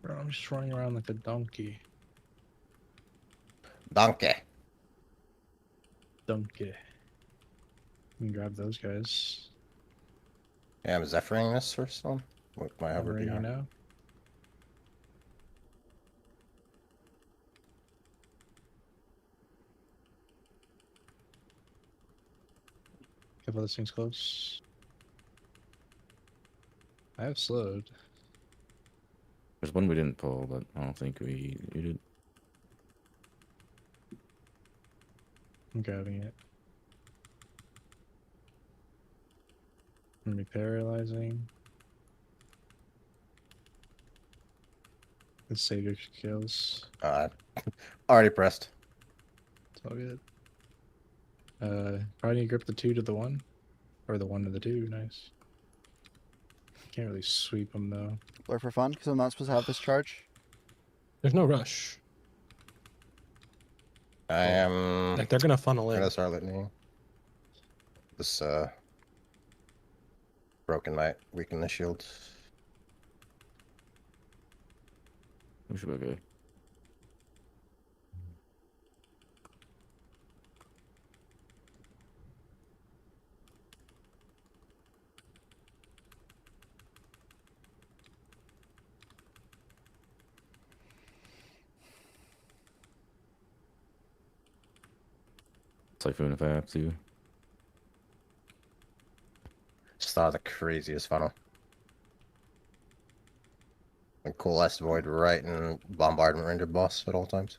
Bro, I'm just running around like a donkey. Donkey. Donkey. You can grab those guys. Yeah, I'm Zephyring this first one with my hover you know. Couple of those things close. I have slowed. There's one we didn't pull, but I don't think we did. I'm grabbing it. I'm gonna be paralyzing. Let's save your kills. Already pressed. It's all good. Probably need to grip the 2 to the 1. Or the 1 to the 2, nice. Can't really sweep them though. Or for fun, because I'm not supposed to have this charge. There's no rush. I am. Like they're gonna funnel in. That's our litany. This broken knight, weaken the shield. We should be okay. Typhoon if I have to. Just thought of the craziest funnel. And Coalesced Void right in Bombardment Ranger boss at all times.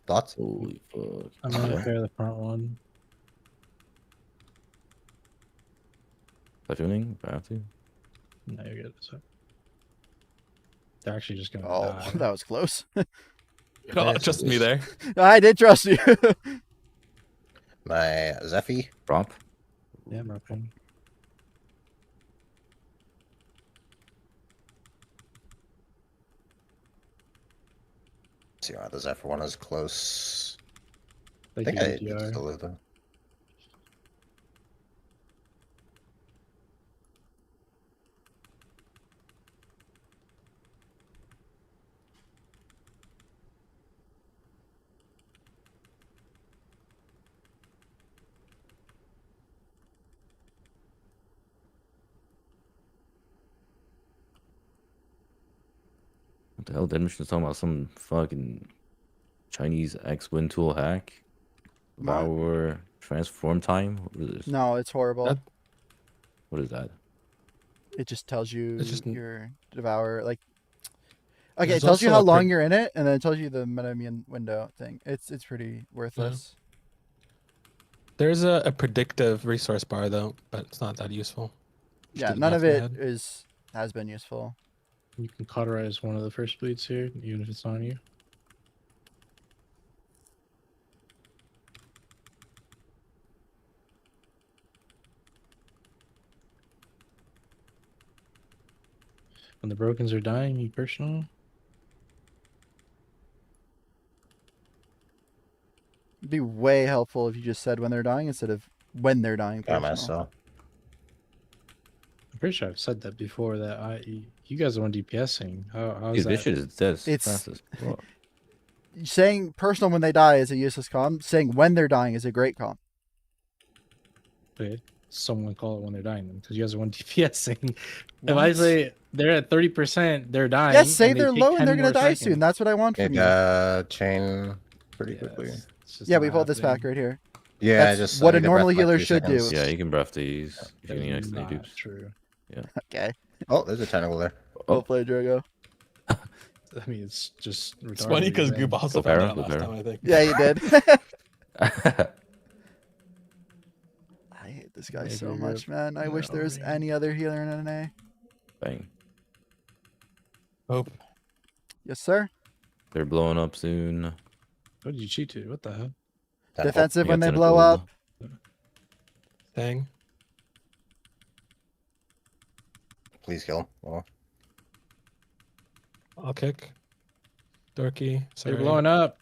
Thoughts? Holy fuck. I'm gonna repair the front one. Typhooning if I have to. No, you're good. So they're actually just gonna die. That was close. Oh, trust me there. I did trust you. My Zephy. Prop. Yeah, I'm repping. See why the Zephyr one is close. I think I still live though. What the hell? Deadmission is talking about some fucking Chinese X-Win tool hack. Devour transform time. What is this? No, it's horrible. What is that? It just tells you your Devour. Like, okay, it tells you how long you're in it, and then it tells you the meta-immune window thing. It's pretty worthless. Yeah. There's a predictive resource bar though, but it's not that useful. Yeah, none of it has been useful. You can cauterize one of the first bleeds here, even if it's on you. When the brokens are dying, you personal. It'd be way helpful if you just said when they're dying instead of when they're dying. I'm pretty sure I've said that before. That you guys are on DPSing. How's that? It's saying personal when they die is a useless comp. Saying when they're dying is a great comp. Okay. Someone call it when they're dying because you guys are on DPSing. If I say they're at 30%, they're dying. Yes, say they're low and they're gonna die soon. That's what I want from you. Chain pretty quickly. Yeah, we pulled this back right here. Yeah, that's what a normal healer should do. Yeah, you can breath these if you need extra dupes. True. Yeah. Okay. Oh, there's a tentacle there. Well played, Drago. I mean, it's just retarded. It's funny because Goob also found out last time, I think. Yeah, you did. I hate this guy so much, man. I wish there was any other healer in NA. Bang. Hope. Yes, sir. They're blowing up soon. What did you cheat to? What the hell? Defensive when they blow up. Thing. Please kill him. Oh. I'll kick. Dorky. Sorry. They're blowing up.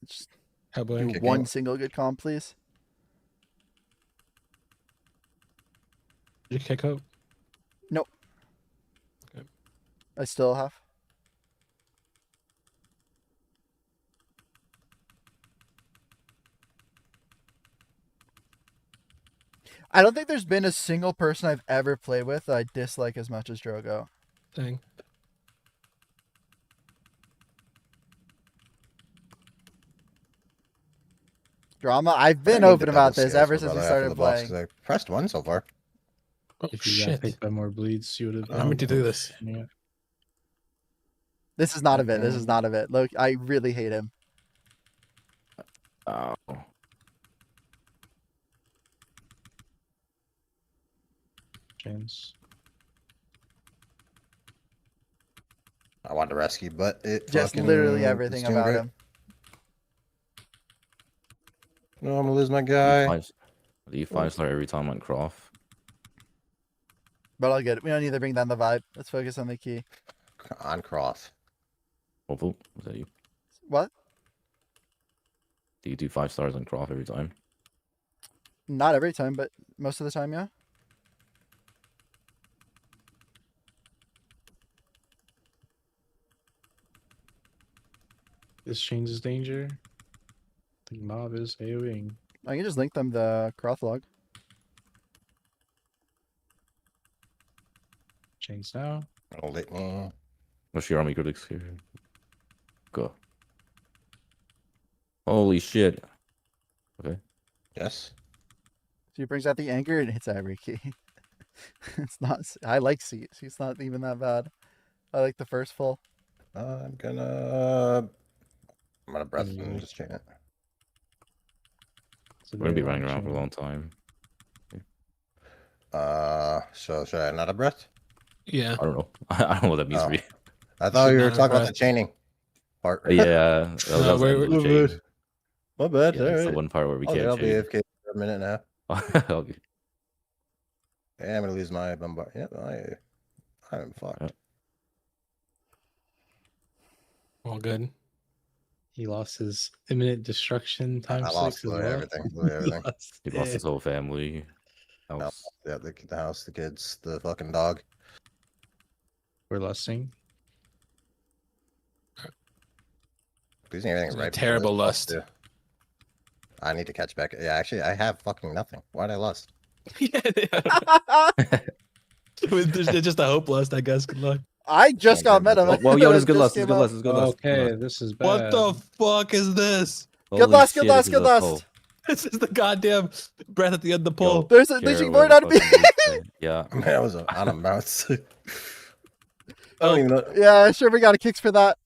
Just one single good comp, please. Did you kick out? Nope. Okay. I still have. I don't think there's been a single person I've ever played with that I dislike as much as Drogo. Dang. Drama. I've been open about this ever since we started playing. I pressed one so far. Oh, if you got picked by more bleeds, you would have. I'm going to do this. Yeah. This is not a bit. This is not a bit. Look, I really hate him. Oh. James. I wanted to rescue, but it just literally everything about him. No, I'm gonna lose my guy. You 5-star every time on Croft. But I'll get it. We don't need to bring down the vibe. Let's focus on the key. On Croft. Oh, was that you? What? Do you do 5 stars on Croft every time? Not every time, but most of the time, yeah. This changes danger. The mob is AoEing. I can just link them the Croft log. Chains now. Hold it. What's your army critics here? Go. Holy shit. Okay. Yes. She brings out the anchor and hits every key. It's not. I like C. She's not even that bad. I like the first full. I'm gonna breath and just chain it. We're gonna be running around for a long time. So should I not a breath? Yeah. I don't know. I don't know what that means for you. I thought you were talking about the chaining part. Yeah. My bad. Yeah, that's the one part where we can't. I'll be AFK for a minute now. Okay. Yeah, I'm gonna lose my bombard. Yep, I'm fucked. Yep. All good. He lost his imminent destruction times 6 as well. Everything. He lost his whole family. House. Yeah, the house, the kids, the fucking dog. We're lusting. Losing everything right. Terrible lust. I need to catch back. Yeah, actually, I have fucking nothing. Why'd I lust? It's just a hope lust, I guess. Good luck. I just got meta. Well, yo, it's good lust. It's good lust. It's good lust. Okay, this is bad. What the fuck is this? Good lust. Good lust. Good lust. This is the goddamn breath at the end of the pole. There's more not to be. Yeah. Man, I was on a mouse. Yeah, sure. We got a kicks for that.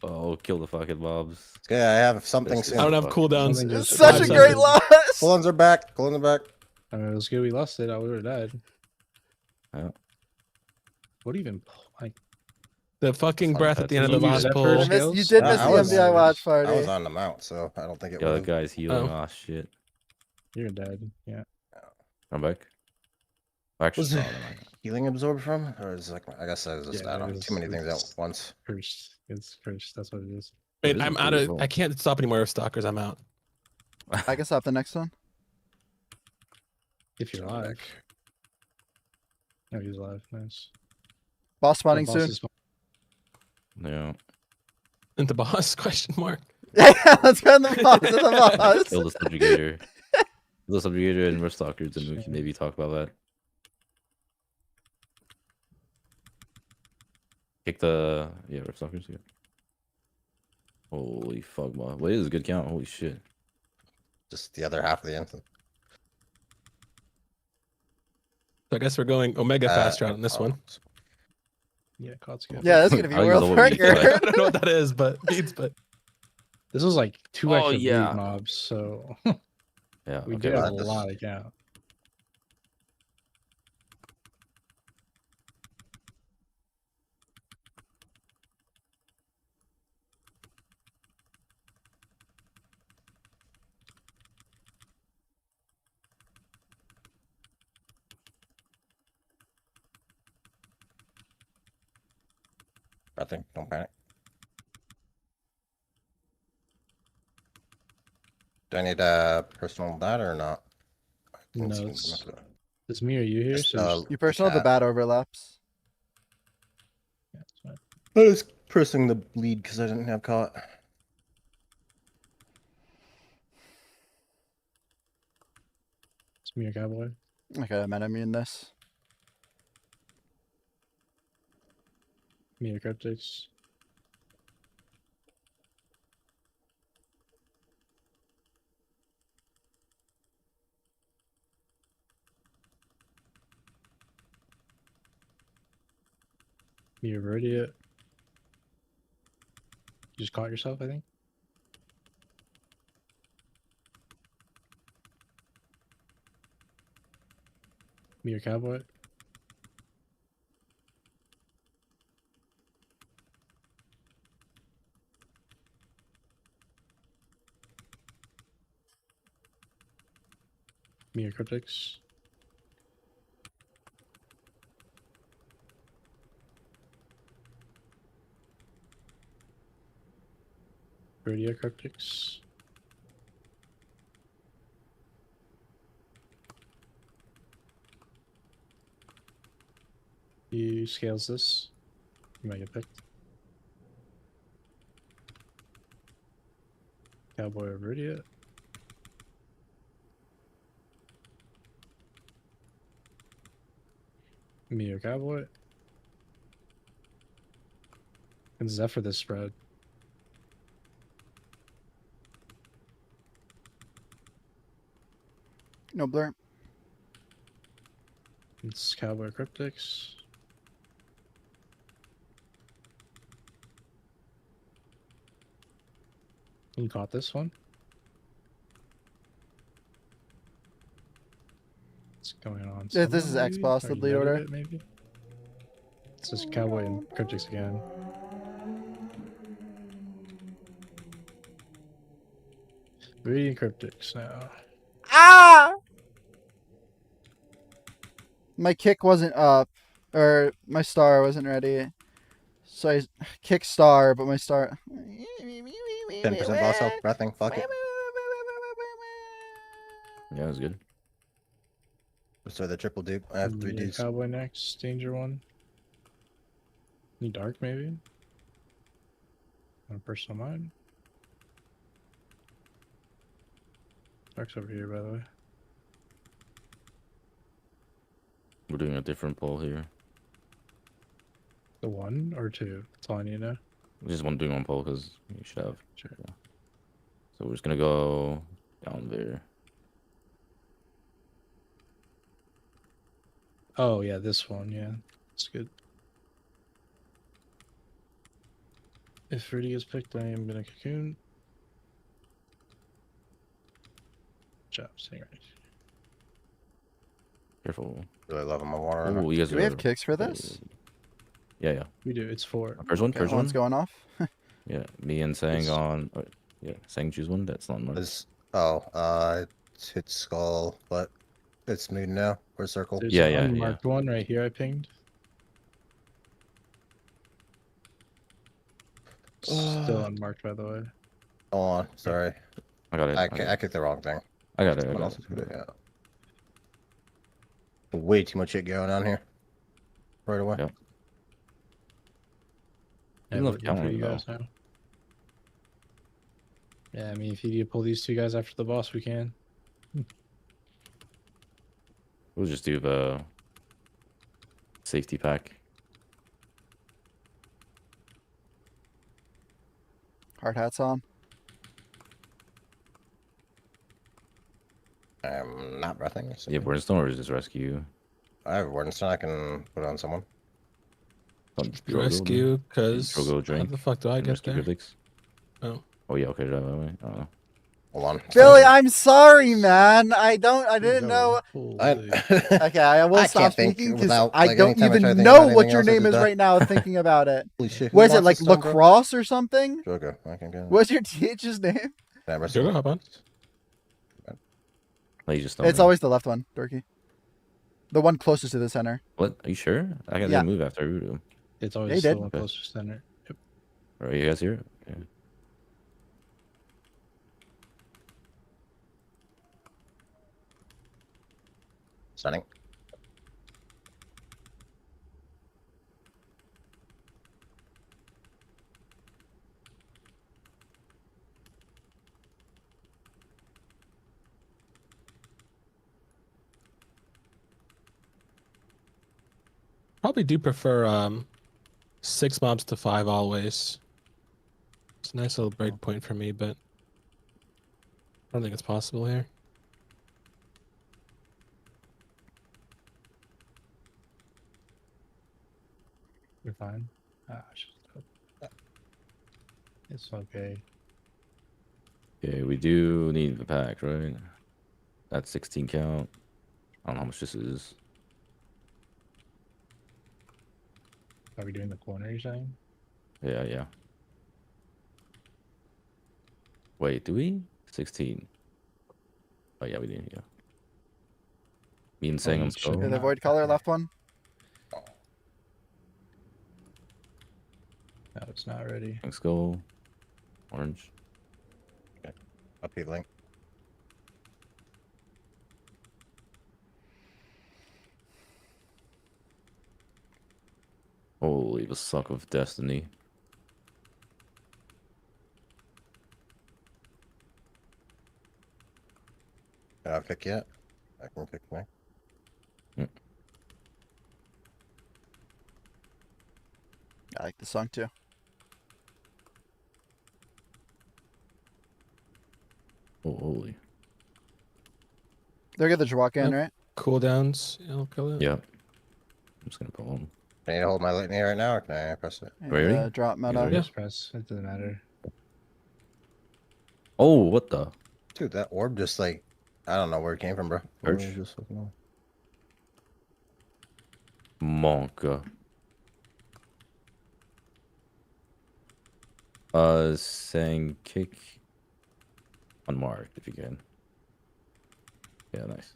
Oh, kill the fucking mobs. Yeah, I have something soon. I don't have cooldowns. Such a great loss. Cooldowns are back. Cooldowns are back. I mean, it was good we lost it. I would have died. Yeah. What even? Like the fucking breath at the end of the last pole. You did miss the MBI watch party. I was on the mount, so I don't think it was. The guy's healing. Oh, shit. You're dead. Yeah. I'm back. Actually, healing absorb from? Or is it like, I guess I was just I don't know, too many things at once. Cursed. It's cursed. That's what it is. Wait, I'm out of. I can't stop anymore with stalkers. I'm out. I can stop the next one. If you're alive. No, he's alive. Nice. Boss spawning soon. Yeah. And the boss? Question mark. Yeah, let's go in the boss. In the boss. Kill the subjugator. Kill the subjugator and we're stalkers, and we can maybe talk about that. Kick the we're stalkers. Yeah. Holy fuck, man. Wait, this is a good count. Holy shit. Just the other half of the anthem. So I guess we're going Omega fast route on this one. Yeah, Cod's good. Yeah, that's gonna be world record. I don't know what that is, but this was like 2 extra bleed mobs, so yeah, we did a lot of count. Nothing. Don't panic. Do I need personal data or not? No, it's me or you here? So you personal the bat overlaps. Yeah, that's fine. I was pressing the bleed because I didn't have caught. It's me or Cowboy. Okay, I'm enemy in this. Me or Cryptics. You already it. You just caught yourself, I think. Me or Cowboy. Me or Cryptics. Radio Cryptics. You scales this. You might get picked. Cowboy or Viridia. Me or Cowboy. And Zephyr this spread. No blur. It's Cowboy Cryptics. You caught this one. What's going on? Yeah, this is X-Boss, the bleed order. Maybe. This is Cowboy and Cryptics again. Reading Cryptics now. Ah! My kick wasn't up, or my star wasn't ready. So I kick star, but my star. 10% boss health, breathing, fuck it. Yeah, that was good. So the triple dupe. I have 3 dudes. Cowboy next, danger one. Need dark maybe? On personal mine. Dark's over here, by the way. We're doing a different poll here. The 1 or 2? That's all I need to know. Just doing one poll because you should have. Sure. So we're just gonna go down there. Oh yeah, this one, yeah. It's good. If Fruity is picked, I am gonna cocoon. Good job, staying right. Careful. Really loving my water. Oh, you guys do we have kicks for this? Yeah. We do. It's 4. First one. First one's going off. Yeah, me and Sang on. Yeah, Sang choose one. That's not much. It's hit skull, but it's moon now. We're circle. There's yeah. Unmarked one right here. I pinged. Still unmarked, by the way. Hold on, sorry. I got it. I kicked the wrong thing. I got it. Someone else is good. Yeah. Way too much shit going on here. Right away. Yep. Yeah, for you guys now. Yeah, I mean, if you need to pull these 2 guys after the boss, we can. We'll just do the safety pack. Hard hats on. I'm not breathing. So. Yeah, Brimstone or just rescue? I have Wardenstone. I can put it on someone. Rescue, because how the fuck do I get there? Oh. Oh yeah, okay, that way. I don't know. Hold on. Billy, I'm sorry, man. I didn't know. Okay, I will stop speaking because I don't even know what your name is right now thinking about it. What is it, like lacrosse or something? Jogo. I can go. What's your TH's name? Jogo, hop on. It's always the left one, Dorky. The one closest to the center. What? Are you sure? I got to move after I root him. It's always still closer center. Yep. Are you guys here? Yeah. Stunning. Probably do prefer 6 mobs to 5 always. It's a nice little break point for me, but I don't think it's possible here. You're fine. It's okay. Okay, we do need the pack, right? That's 16 count. I don't know how much this is. Are we doing the corner, you're saying? Yeah. Wait, do we? 16. Oh, yeah, we did, yeah. Me and Sangham's go. The void color left one. No, it's not ready. Let's go. Orange. Okay. Up healing. Holy, the suck of destiny. I'll pick yet. I can pick me. Yep. I like the song too. Oh, holy. They'll get the Jawaka in, right? Cooldowns. I'll kill it. Yep. I'm just gonna go home. Can you hold my litany right now, or can I press it? Ready? Drop meta. Just press. It doesn't matter. Oh, what the? Dude, that orb just like, I don't know where it came from, bro. Perch. Monka. Saying kick unmarked if you can. Yeah, nice.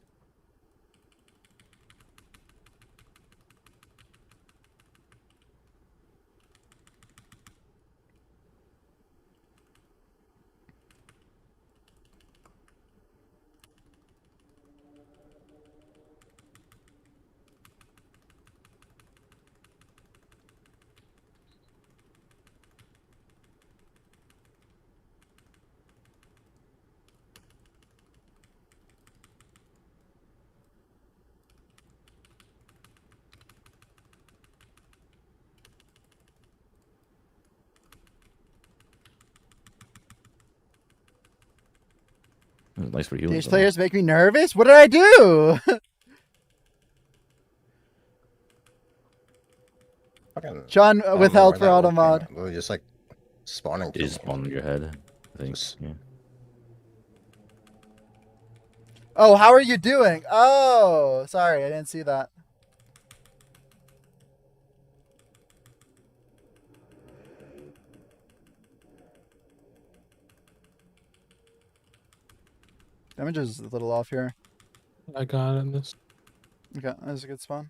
Nice for healing. These players make me nervous. What did I do? John with health for auto mod. Literally just like spawning. Is spawn in your head. I think. Yeah. Oh, how are you doing? Oh, sorry, I didn't see that. Damage is a little off here. I got it in this. Okay, that's a good spawn.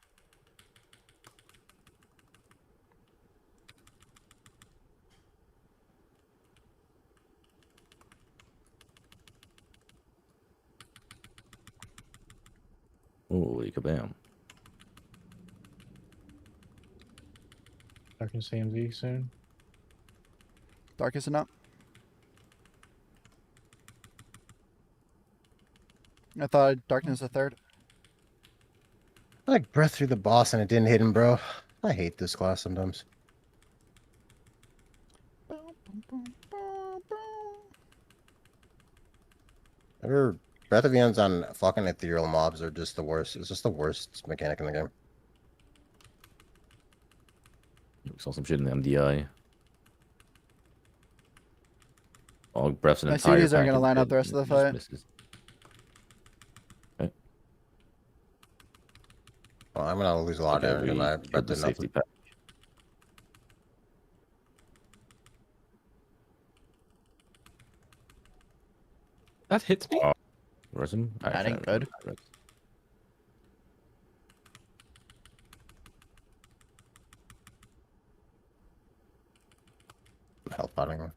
Holy kabam. Darkness AMZ soon. Darkness enough. I thought Darkness a third. I like breath through the boss and it didn't hit him, bro. I hate this class sometimes. Ever Breath of Eons on fucking ethereal mobs are just the worst. It's just the worst mechanic in the game. We saw some shit in the MDI. All breaths an entire. My CDs aren't gonna line up the rest of the fight. Okay. Well, I'm gonna lose a lot of damage. I bet the safety pack. That hits me. Resin? That ain't good. spotting.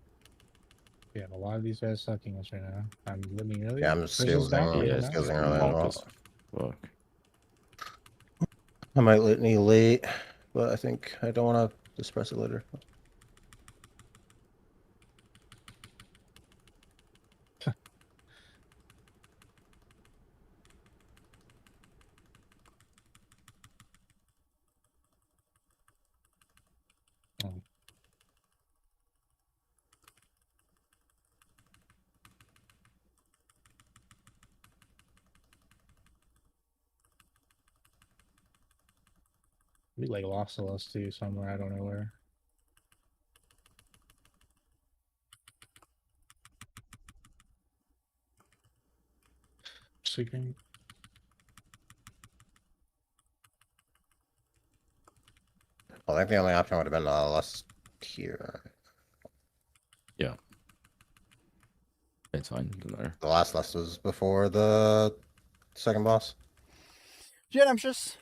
Yeah, a lot of these guys sucking us right now. I'm living early. Yeah, I'm just skillsing early as well. Fuck. I might litany late, but I think I don't want to disperse it later. We like lost us too somewhere, I don't know where. Sleeping. I think the only option would have been lost here. Yeah. It's fine. Doesn't matter. The last lust was before the second boss. Jen, I'm just.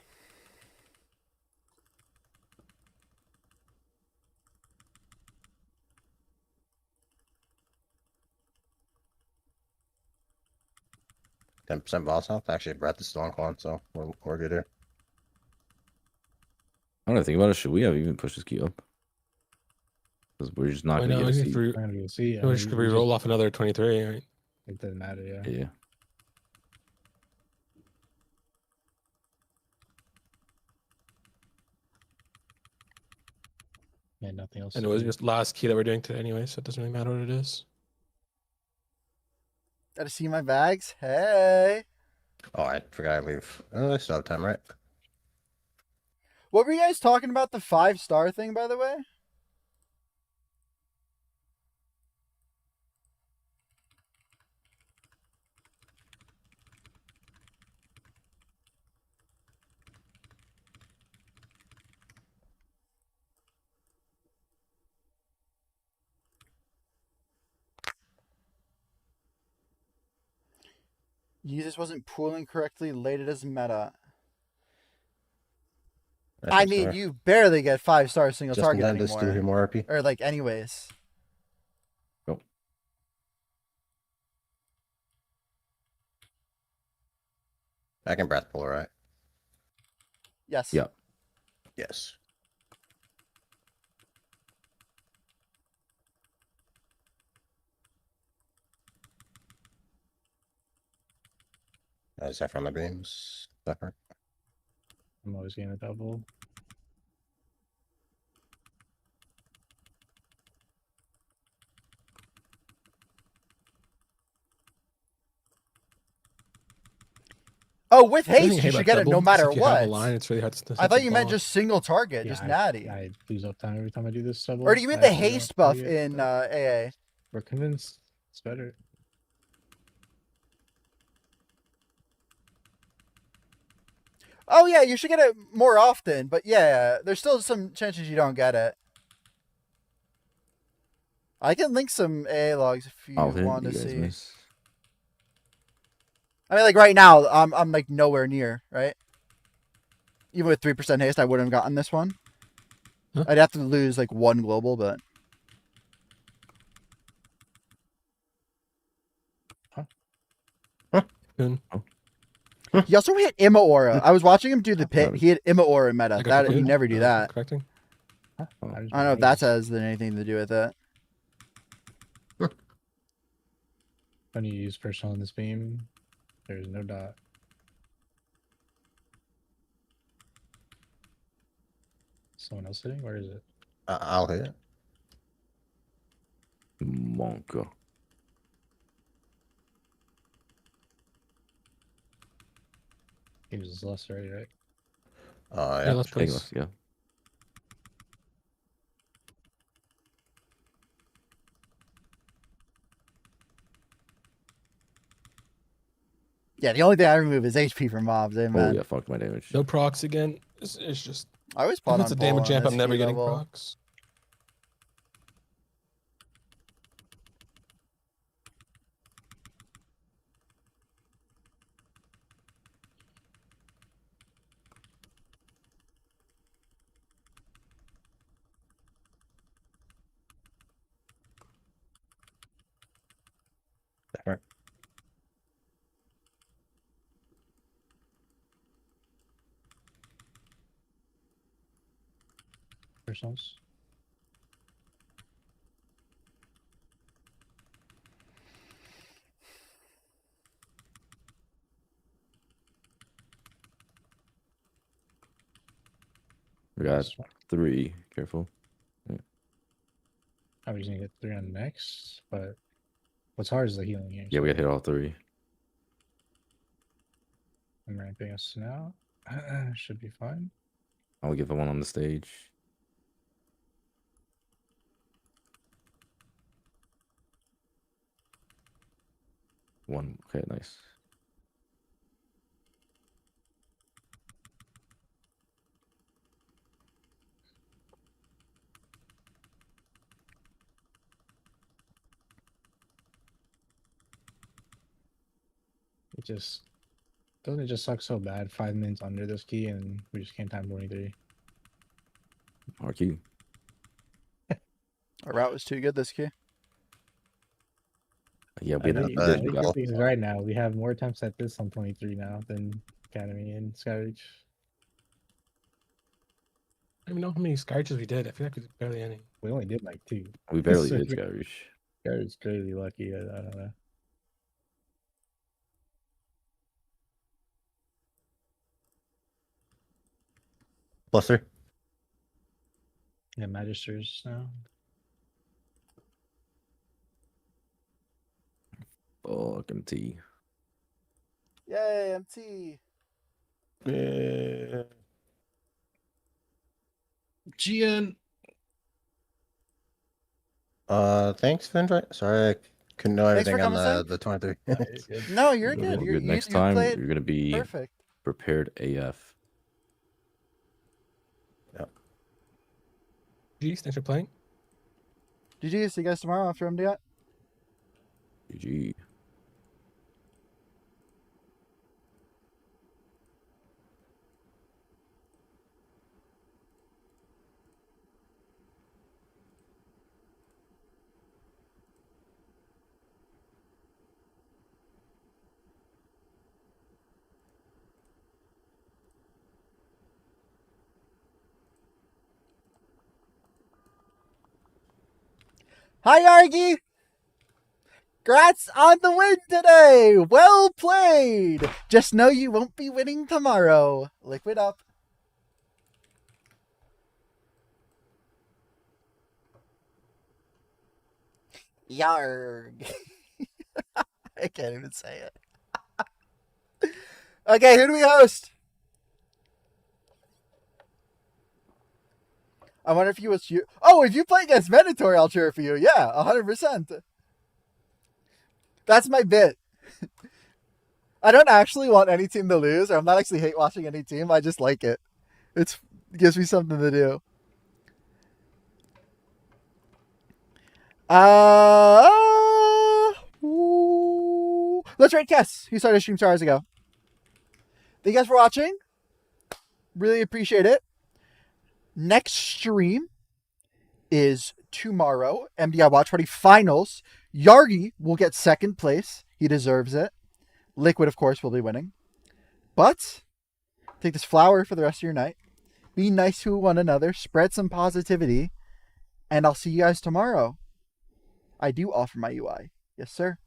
10% boss health. Actually, Breath is still on clone, so we're good here. I don't know. Think about it. Should we have even pushed this key up? Because we're just not going to get a seat. Should we roll off another 23, right? It doesn't matter, yeah. Yeah. Yeah, nothing else. And it was just last key that we're doing today anyway, so it doesn't really matter what it is. Gotta see my bags. Hey. Oh, I forgot I leave. Oh, I still have time, right? What were you guys talking about the 5-star thing, by the way? Users wasn't pooling correctly, laid it as meta. I mean, you barely get 5-star single just target anymore. Just do him more RP. Or like, anyways. Go. I can breath pull, right? Yes. Yep. Yes. Zephyr on the beams. Zephyr. I'm always getting a double. Oh, with haste, you should get it no matter what. Line, it's really hard to I thought you meant just single target, just natty. I lose up time every time I do this double. Or do you mean the haste buff in AA? We're convinced it's better. Oh yeah, you should get it more often, but yeah, there's still some chances you don't get it. I can link some AA logs if you want to see. I mean, like right now, I'm like nowhere near, right? Even with 3% haste, I wouldn't have gotten this one. Huh? I'd have to lose like 1 global, but. He also hit Imma Aura. I was watching him do the pit. He had Imma Aura meta. That he never do that. Correcting. I don't know if that has anything to do with it. When you use personal in this beam, there's no dot. Someone else hitting? Where is it? I'll hit it. Monka. Games is less already, right? Yeah, let's play. Yeah. Yeah, the only thing I remove is HP from mobs, man. Oh yeah, fuck my damage. No procs again. It's just. I always pot on. It's a damage jump. I'm never getting procs. Right. Personals. We got 3. Careful. Yeah. I was gonna get 3 on the next, but what's hard is the healing here. Yeah, we got hit all 3. I'm ramping us now. Should be fine. I'll give the one on the stage. One. Okay, nice. Doesn't it just suck so bad? 5 minutes under this key and we just can't time 23. Our key. Our route was too good this key. Yeah, we right now we have more attempts at this on 23 now than Academy and Skyreach. I don't even know how many Skyreaches we did. I feel like we did barely any. We only did like 2. We barely did Skyreach. Skyreach's crazy lucky. I don't know. Buster. Yeah, Magisters now. Fuck MT. Yay, MT. Yeah. GN. Thanks, Vindra. Sorry, I couldn't know everything on the 23. No, you're good. You're, Next time, you're gonna be perfect. Prepared AF. GG's, thanks for playing. GG, see you guys tomorrow after MDI. GG. Hi, Argy! Congrats on the win today! Well played! Just know you won't be winning tomorrow. Liquid up. Yarg. I can't even say it. Okay, who do we host? I wonder if you was you. Oh, if you play against Mandatory, I'll cheer for you. Yeah, 100%. That's my bit. I don't actually want any team to lose, or I'm not actually hate watching any team. I just like it. It gives me something to do. Let's rate Kess, who started stream 2 hours ago. Thank you guys for watching. Really appreciate it. Next stream is tomorrow. MDI Watch Party Finals. Yargi will get 2nd place. He deserves it. Liquid, of course, will be winning. But take this flower for the rest of your night. Be nice to one another. Spread some positivity. And I'll see you guys tomorrow. I do offer my UI. Yes, sir.